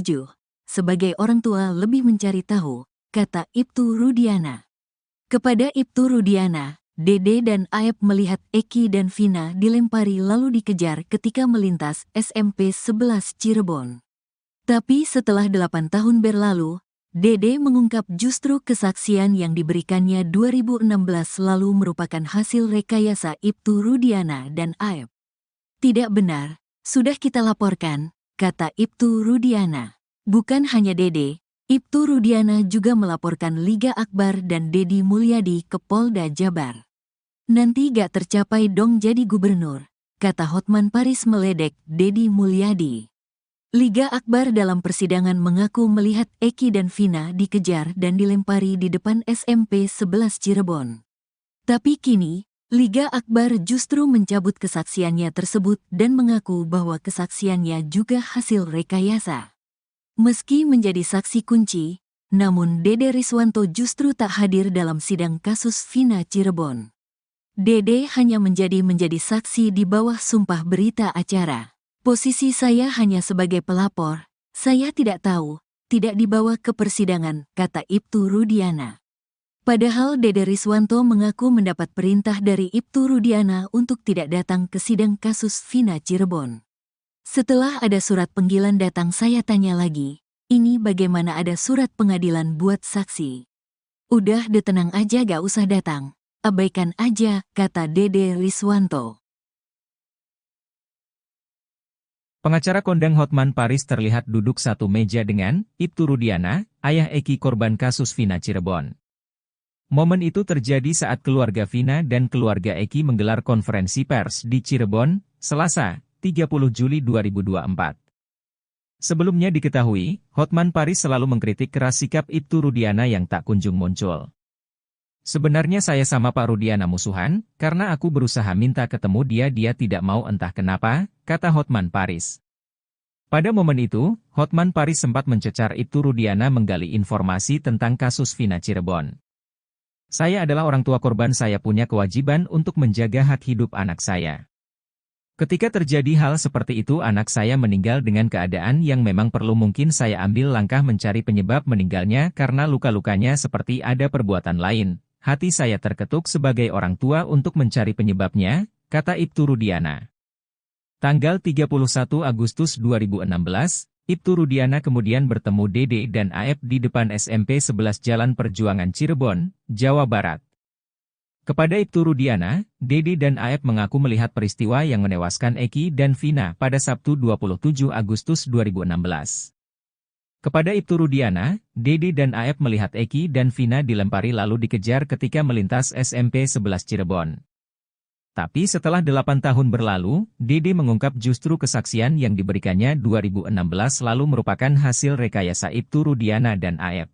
Sebagai orang tua lebih mencari tahu, kata Ibtu Rudiana. Kepada Ibtu Rudiana, Dede dan Aep melihat Eki dan Vina dilempari lalu dikejar ketika melintas SMP 11 Cirebon. Tapi setelah 8 tahun berlalu, Dede mengungkap justru kesaksian yang diberikannya 2016 lalu merupakan hasil rekayasa Ibtu Rudiana dan Aep. Tidak benar, sudah kita laporkan, kata Ibtu Rudiana. Bukan hanya Dede, Ibtu Rudiana juga melaporkan Liga Akbar dan Deddy Mulyadi ke Polda Jabar. Nanti gak tercapai dong jadi gubernur, kata Hotman Paris meledek Deddy Mulyadi. Liga Akbar dalam persidangan mengaku melihat Eki dan Vina dikejar dan dilempari di depan SMP 11 Cirebon. Tapi kini, Liga Akbar justru mencabut kesaksiannya tersebut dan mengaku bahwa kesaksiannya juga hasil rekayasa. Meski menjadi saksi kunci, namun Dede Riswanto justru tak hadir dalam sidang kasus Vina Cirebon. Dede hanya menjadi saksi di bawah sumpah berita acara. Posisi saya hanya sebagai pelapor, saya tidak tahu, tidak dibawa ke persidangan, kata Ibtu Rudiana. Padahal Dede Riswanto mengaku mendapat perintah dari Ibtu Rudiana untuk tidak datang ke sidang kasus Vina Cirebon. Setelah ada surat panggilan datang saya tanya lagi, ini bagaimana ada surat pengadilan buat saksi? Udah tenang aja gak usah datang, abaikan aja, kata Dede Riswanto. Pengacara kondang Hotman Paris terlihat duduk satu meja dengan Ibtu Rudiana, ayah Eki korban kasus Vina Cirebon. Momen itu terjadi saat keluarga Vina dan keluarga Eki menggelar konferensi pers di Cirebon, Selasa, 30 Juli 2024. Sebelumnya diketahui, Hotman Paris selalu mengkritik keras sikap Ibtu Rudiana yang tak kunjung muncul. Sebenarnya saya sama Pak Rudiana musuhan, karena aku berusaha minta ketemu dia tidak mau entah kenapa, kata Hotman Paris. Pada momen itu, Hotman Paris sempat mencecar Ibtu Rudiana menggali informasi tentang kasus Vina Cirebon. Saya adalah orang tua korban, saya punya kewajiban untuk menjaga hak hidup anak saya. Ketika terjadi hal seperti itu anak saya meninggal dengan keadaan yang memang perlu mungkin saya ambil langkah mencari penyebab meninggalnya karena luka-lukanya seperti ada perbuatan lain. Hati saya terketuk sebagai orang tua untuk mencari penyebabnya, kata Ibtu Rudiana. Tanggal 31 Agustus 2016, Ibtu Rudiana kemudian bertemu Dede dan Aep di depan SMP 11 Jalan Perjuangan Cirebon, Jawa Barat. Kepada Ibtu Rudiana, Dede dan Aep mengaku melihat peristiwa yang menewaskan Eki dan Vina pada Sabtu 27 Agustus 2016. Kepada Ibtu Rudiana, Dede dan Aep melihat Eki dan Vina dilempari lalu dikejar ketika melintas SMP 11 Cirebon. Tapi setelah 8 tahun berlalu, Dede mengungkap justru kesaksian yang diberikannya 2016 lalu merupakan hasil rekayasa Ibtu Rudiana dan Aep.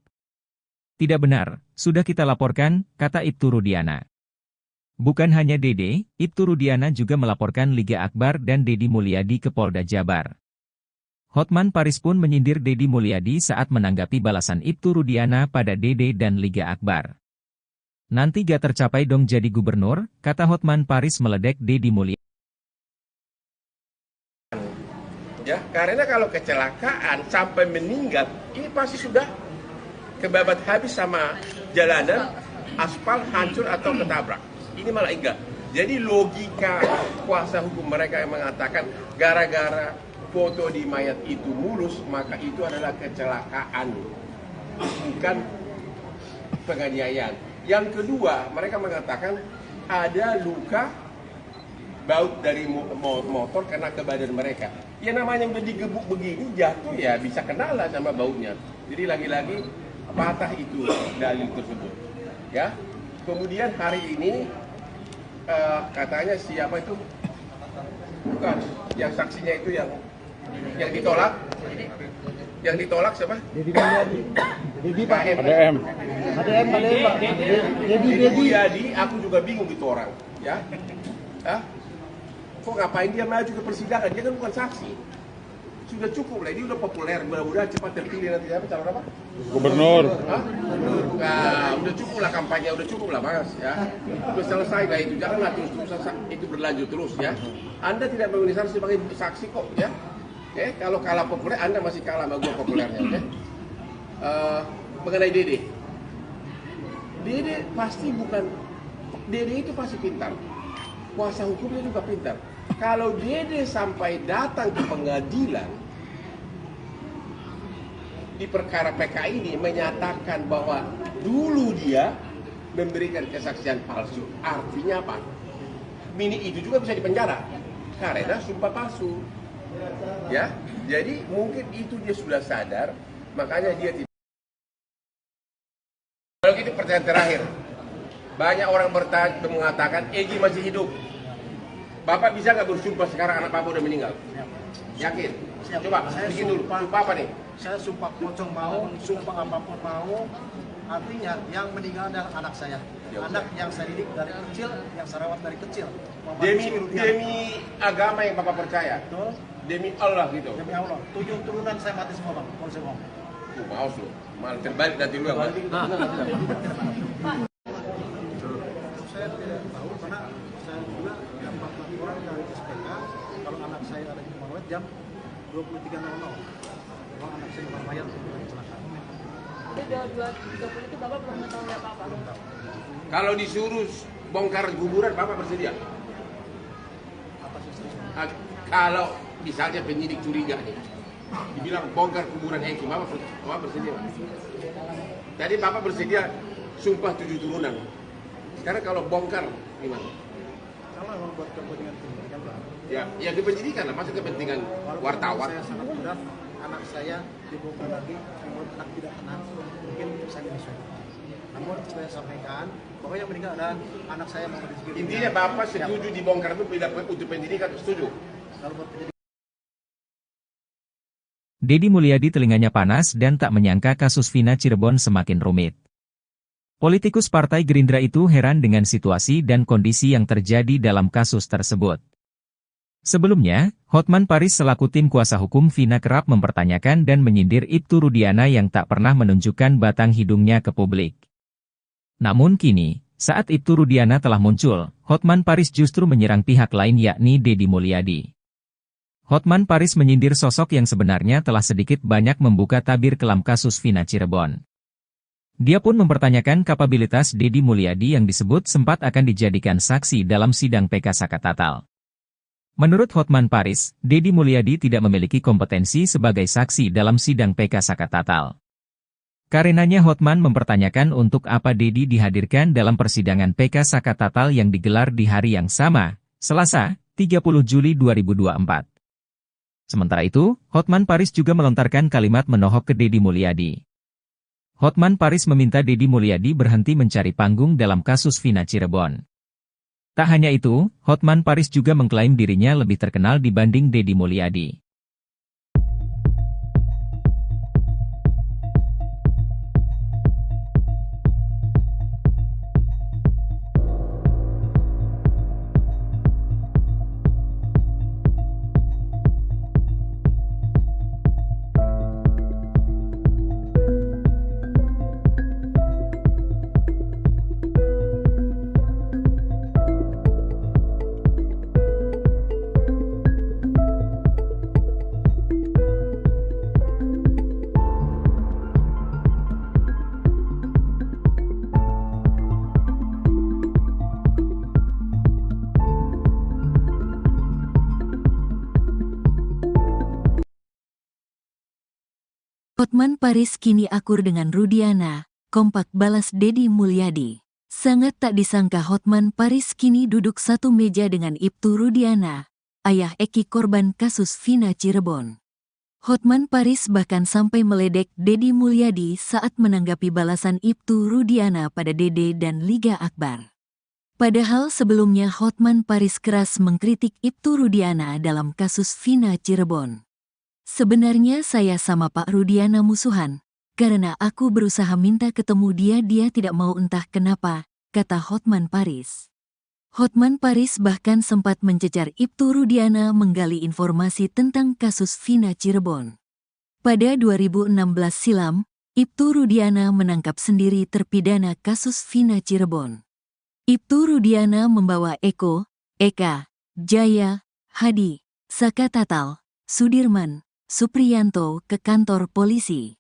Tidak benar, sudah kita laporkan, kata Ibtu Rudiana. Bukan hanya Dede, Ibtu Rudiana juga melaporkan Liga Akbar dan Deddy Mulyadi ke Polda Jabar. Hotman Paris pun menyindir Deddy Mulyadi saat menanggapi balasan Ibtu Rudiana pada Dede dan Liga Akbar. Nanti gak tercapai dong jadi gubernur, kata Hotman Paris meledek Deddy Mulyadi. Ya, karena kalau kecelakaan sampai meninggal, ini pasti sudah kebabat habis sama jalanan, aspal hancur atau ketabrak. Ini malah enggak. Jadi logika kuasa hukum mereka yang mengatakan gara-gara foto di mayat itu mulus, maka itu adalah kecelakaan, bukan penganiayaan. Yang kedua, mereka mengatakan ada luka baut dari motor kena ke badan mereka. Ya namanya udah digebuk begini, jatuh ya bisa kena lah sama bautnya. Jadi lagi-lagi patah itu dalil tersebut. Ya. Kemudian hari ini katanya siapa itu? Bukan, yang saksinya itu yang ditolak. Yang ditolak siapa? Deddy Mulyadi. Deddy Pak. ADM. Deddy Mulyadi, aku juga bingung itu orang, ya. Hah? Kok ngapain dia maju ke persidangan? Dia kan bukan saksi. Sudah cukup lah, ini udah populer, mudah-mudahan cepat terpilih nanti apa calon apa? Gubernur. Hah? Nah, udah cukup lah kampanye, udah cukup lah Mas, ya. Udah selesai lah itu, janganlah terus itu berlanjut terus ya. Anda tidak memenuhi syarat sebagai saksi kok, ya. Oke, kalau kalah populer, Anda masih kalah sama gua populernya, oke? Mengenai Dede. Dede pasti bukan, Dede itu pasti pintar. Kuasa hukumnya juga pintar. Kalau Dede sampai datang ke pengadilan di perkara PK ini menyatakan bahwa dulu dia memberikan kesaksian palsu, artinya apa? Mini itu juga bisa dipenjara karena sumpah palsu. Ya, jadi mungkin itu dia sudah sadar, makanya dia tidak pertanyaan terakhir. Banyak orang mengatakan Egy masih hidup. Bapak bisa nggak bersumpah sekarang anak Bapak udah meninggal? Yakin? Siap. Coba, Saya bikin dulu. sumpah. Sumpah apa nih? Saya sumpah pocong mau, sumpah apapun mau. Artinya yang meninggal adalah anak saya. Ya, Anak yang saya didik dari kecil, yang saya rawat dari kecil. Demi agama yang Bapak percaya. Betul. Demi Allah gitu. Demi Allah. 7 turunan saya mati semua bang. Kalau saya ngomong. Maus lu. Malah terbalik nanti lu yang mati. Saya tidak tahu karena saya juga dapat laporan dari SPK kalau anak saya ada di Marawet jam 23.00. Bahwa anak saya mayat kecelakaan. Itu 2.30 itu Bapak belum mengetahui apa-apa. Kalau disuruh bongkar kuburan, Bapak bersedia? Apa sih? Kalau misalnya penyidik curiga nih, dibilang bongkar kuburan Egy, Bapak bersedia? Tadi Bapak bersedia sumpah 7 turunan. Sekarang kalau bongkar gimana? Kalau memang buat kepentingan pendidikan Pak. Ya kepenyidikan lah, masa kepentingan Walaupun wartawan. Saya sangat mudah, anak saya dibongkar lagi, namun anak tidak kenal, mungkin saya menyesal. Namun saya sampaikan bahwa yang meninggal adalah anak saya mau rezeki. Intinya Bapak setuju dibongkar itu bila untuk pendidikan, setuju? Kalau buat pendidikan. Deddy Mulyadi telinganya panas dan tak menyangka kasus Vina Cirebon semakin rumit. Politikus Partai Gerindra itu heran dengan situasi dan kondisi yang terjadi dalam kasus tersebut. Sebelumnya, Hotman Paris selaku tim kuasa hukum Vina kerap mempertanyakan dan menyindir Ibtu Rudiana yang tak pernah menunjukkan batang hidungnya ke publik. Namun kini, saat Ibtu Rudiana telah muncul, Hotman Paris justru menyerang pihak lain yakni Deddy Mulyadi. Hotman Paris menyindir sosok yang sebenarnya telah sedikit banyak membuka tabir kelam kasus Vina Cirebon. Dia pun mempertanyakan kapabilitas Deddy Mulyadi yang disebut sempat akan dijadikan saksi dalam sidang PK Sakatatal. Menurut Hotman Paris, Deddy Mulyadi tidak memiliki kompetensi sebagai saksi dalam sidang PK Sakatatal. Karenanya Hotman mempertanyakan untuk apa Deddy dihadirkan dalam persidangan PK Sakatatal yang digelar di hari yang sama, Selasa, 30 Juli 2024. Sementara itu, Hotman Paris juga melontarkan kalimat menohok ke Deddy Mulyadi. Hotman Paris meminta Deddy Mulyadi berhenti mencari panggung dalam kasus Vina Cirebon. Tak hanya itu, Hotman Paris juga mengklaim dirinya lebih terkenal dibanding Deddy Mulyadi. Hotman Paris kini akur dengan Rudiana, kompak balas Deddy Mulyadi. Sangat tak disangka Hotman Paris kini duduk satu meja dengan Ibtu Rudiana, ayah Eki korban kasus Vina Cirebon. Hotman Paris bahkan sampai meledek Deddy Mulyadi saat menanggapi balasan Ibtu Rudiana pada Dede dan Liga Akbar. Padahal sebelumnya Hotman Paris keras mengkritik Ibtu Rudiana dalam kasus Vina Cirebon. Sebenarnya saya sama Pak Rudiana musuhan, karena aku berusaha minta ketemu dia tidak mau entah kenapa, kata Hotman Paris. Hotman Paris bahkan sempat mencecar Ibtu Rudiana menggali informasi tentang kasus Vina Cirebon. Pada 2016 silam, Ibtu Rudiana menangkap sendiri terpidana kasus Vina Cirebon. Ibtu Rudiana membawa Eko, Eka, Jaya, Hadi, Sakatatal, Sudirman, Supriyanto ke kantor polisi.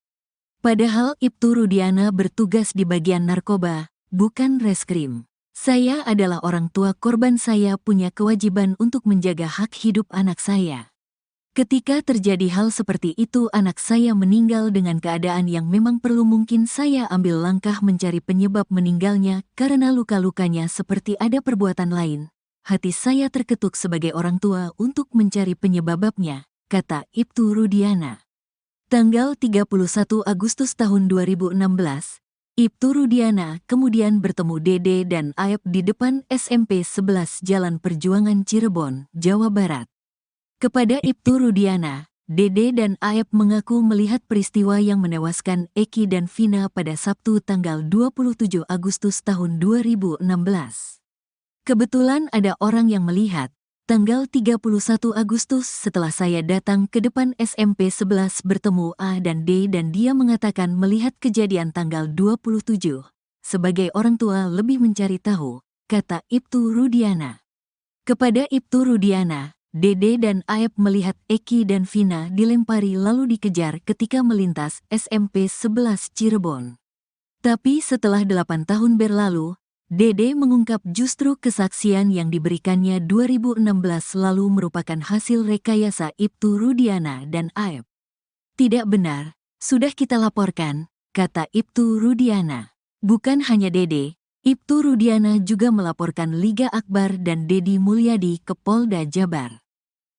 Padahal Ibtu Rudiana bertugas di bagian narkoba, bukan reskrim. Saya adalah orang tua korban, saya punya kewajiban untuk menjaga hak hidup anak saya. Ketika terjadi hal seperti itu anak saya meninggal dengan keadaan yang memang perlu, mungkin saya ambil langkah mencari penyebab meninggalnya karena luka-lukanya seperti ada perbuatan lain. Hati saya terketuk sebagai orang tua untuk mencari penyebabnya, kata Ibtu Rudiana. Tanggal 31 Agustus tahun 2016, Ibtu Rudiana kemudian bertemu Dede dan Aep di depan SMP 11 Jalan Perjuangan Cirebon, Jawa Barat. Kepada Ibtu Rudiana, Dede dan Aep mengaku melihat peristiwa yang menewaskan Eki dan Vina pada Sabtu tanggal 27 Agustus tahun 2016. Kebetulan ada orang yang melihat, tanggal 31 Agustus setelah saya datang ke depan SMP 11 bertemu A dan D dan dia mengatakan melihat kejadian tanggal 27. Sebagai orang tua lebih mencari tahu, kata Ibtu Rudiana. Kepada Ibtu Rudiana, Dede dan Aep melihat Eki dan Vina dilempari lalu dikejar ketika melintas SMP 11 Cirebon. Tapi setelah 8 tahun berlalu, Dede mengungkap justru kesaksian yang diberikannya 2016 lalu merupakan hasil rekayasa Ibtu Rudiana dan Aep. Tidak benar, sudah kita laporkan, kata Ibtu Rudiana. Bukan hanya Dede, Ibtu Rudiana juga melaporkan Liga Akbar dan Dedi Mulyadi ke Polda Jabar.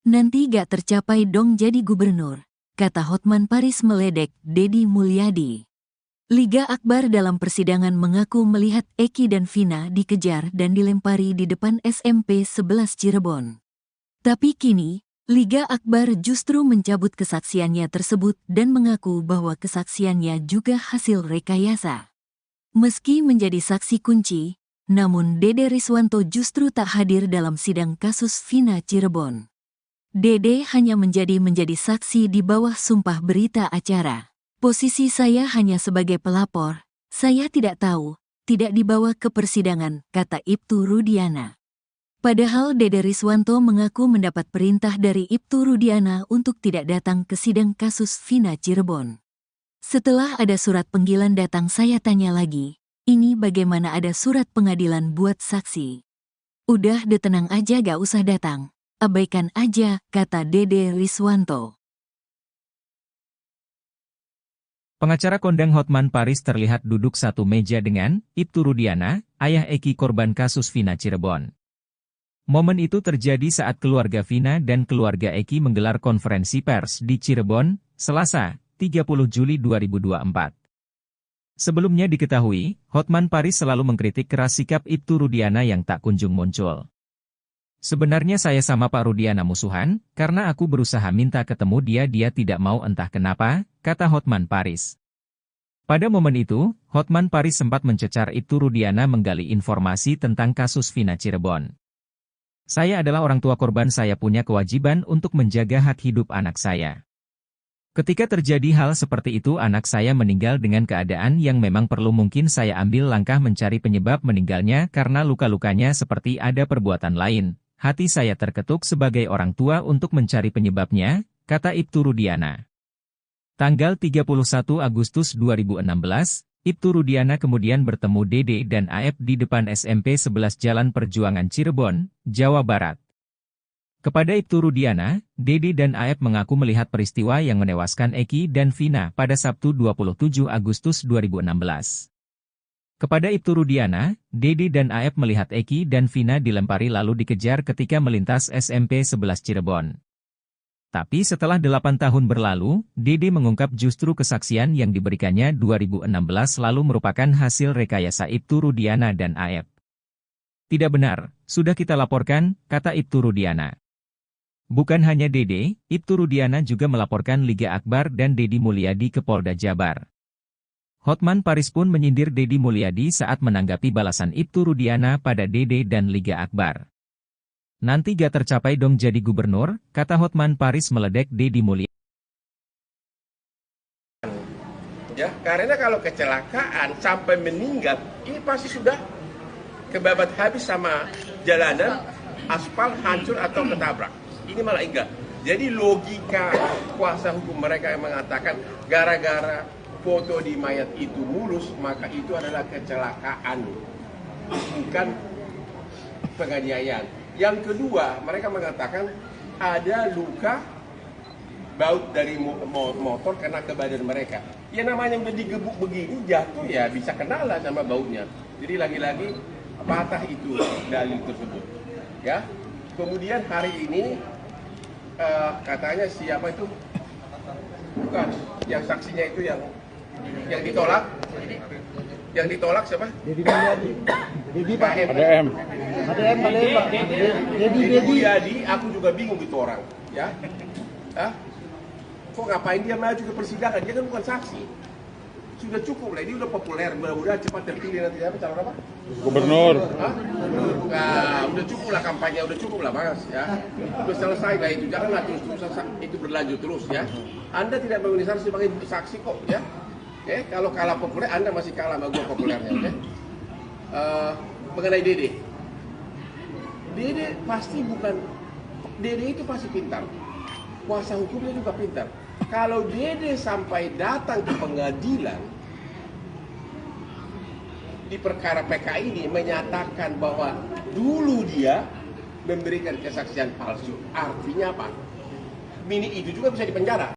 Nanti gak tercapai dong jadi gubernur, kata Hotman Paris meledek Dedi Mulyadi. Liga Akbar dalam persidangan mengaku melihat Eki dan Vina dikejar dan dilempari di depan SMP 11 Cirebon. Tapi kini, Liga Akbar justru mencabut kesaksiannya tersebut dan mengaku bahwa kesaksiannya juga hasil rekayasa. Meski menjadi saksi kunci, namun Dede Riswanto justru tak hadir dalam sidang kasus Vina Cirebon. Dede hanya menjadi saksi di bawah sumpah berita acara. Posisi saya hanya sebagai pelapor, saya tidak tahu, tidak dibawa ke persidangan, kata Ibtu Rudiana. Padahal Dede Riswanto mengaku mendapat perintah dari Ibtu Rudiana untuk tidak datang ke sidang kasus Vina Cirebon. Setelah ada surat panggilan datang saya tanya lagi, ini bagaimana ada surat pengadilan buat saksi? Udah tenang aja gak usah datang, abaikan aja, kata Dede Riswanto. Pengacara kondang Hotman Paris terlihat duduk satu meja dengan Ibtu Rudiana, ayah Eki korban kasus Vina Cirebon. Momen itu terjadi saat keluarga Vina dan keluarga Eki menggelar konferensi pers di Cirebon, Selasa, 30 Juli 2024. Sebelumnya diketahui, Hotman Paris selalu mengkritik keras sikap Ibtu Rudiana yang tak kunjung muncul. Sebenarnya saya sama Pak Rudiana musuhan, karena aku berusaha minta ketemu dia tidak mau entah kenapa, kata Hotman Paris. Pada momen itu, Hotman Paris sempat mencecar Ibtu Rudiana menggali informasi tentang kasus Vina Cirebon. Saya adalah orang tua korban, saya punya kewajiban untuk menjaga hak hidup anak saya. Ketika terjadi hal seperti itu anak saya meninggal dengan keadaan yang memang perlu mungkin saya ambil langkah mencari penyebab meninggalnya karena luka-lukanya seperti ada perbuatan lain. Hati saya terketuk sebagai orang tua untuk mencari penyebabnya, kata Ibtu Rudiana. Tanggal 31 Agustus 2016, Ibtu Rudiana kemudian bertemu Dede dan Aep di depan SMP 11 Jalan Perjuangan Cirebon, Jawa Barat. Kepada Ibtu Rudiana, Dede dan Aep mengaku melihat peristiwa yang menewaskan Eki dan Vina pada Sabtu 27 Agustus 2016. Kepada Ibtu Rudiana, Dede dan Aep melihat Eki dan Vina dilempari lalu dikejar ketika melintas SMP 11 Cirebon. Tapi setelah 8 tahun berlalu, Dede mengungkap justru kesaksian yang diberikannya 2016 lalu merupakan hasil rekayasa Ibtu Rudiana dan Aep. Tidak benar, sudah kita laporkan, kata Ibtu Rudiana. Bukan hanya Dede, Ibtu Rudiana juga melaporkan Liga Akbar dan Dedi Mulyadi ke Polda Jabar. Hotman Paris pun menyindir Dedi Mulyadi saat menanggapi balasan Ibtu Rudiana pada Dede dan Liga Akbar. Nanti gak tercapai dong jadi gubernur, kata Hotman Paris meledek Dedi Mulyadi. Ya, karena kalau kecelakaan sampai meninggal, ini pasti sudah kebabat habis sama jalanan, aspal hancur atau ketabrak. Ini malah enggak. Jadi logika kuasa hukum mereka yang mengatakan gara-gara foto di mayat itu mulus, maka itu adalah kecelakaan, bukan penganiayaan. Yang kedua, mereka mengatakan ada luka baut dari motor kena ke badan mereka. Ya namanya udah digebuk begini, jatuh ya bisa kena lah sama bautnya. Jadi lagi-lagi patah itu dalil tersebut. Ya. Kemudian hari ini katanya siapa itu? Bukan, yang saksinya itu yang ditolak. Yang ditolak siapa? Dedi Mulyadi. Dedi Pak. ADM. ADM Pak. Dedi. Mulyadi, aku juga bingung itu orang, ya. Hah? Kok ngapain dia maju ke persidangan? Dia kan bukan saksi. Sudah cukup lah, dia udah populer, mudah-mudahan cepat terpilih nanti apa calon apa? Gubernur. Hah? Nah, udah cukup lah kampanye, udah cukup lah Mas, ya. Udah selesai lah itu, janganlah terus itu berlanjut terus ya. Anda tidak memenuhi syarat sebagai saksi kok, ya. Oke, kalau kalah populer, Anda masih kalah sama gua populernya, oke? Mengenai Dede. Dede pasti bukan, Dede itu pasti pintar. Kuasa hukumnya juga pintar. Kalau Dede sampai datang ke pengadilan di perkara PK ini menyatakan bahwa dulu dia memberikan kesaksian palsu, artinya apa? Mini itu juga bisa dipenjara.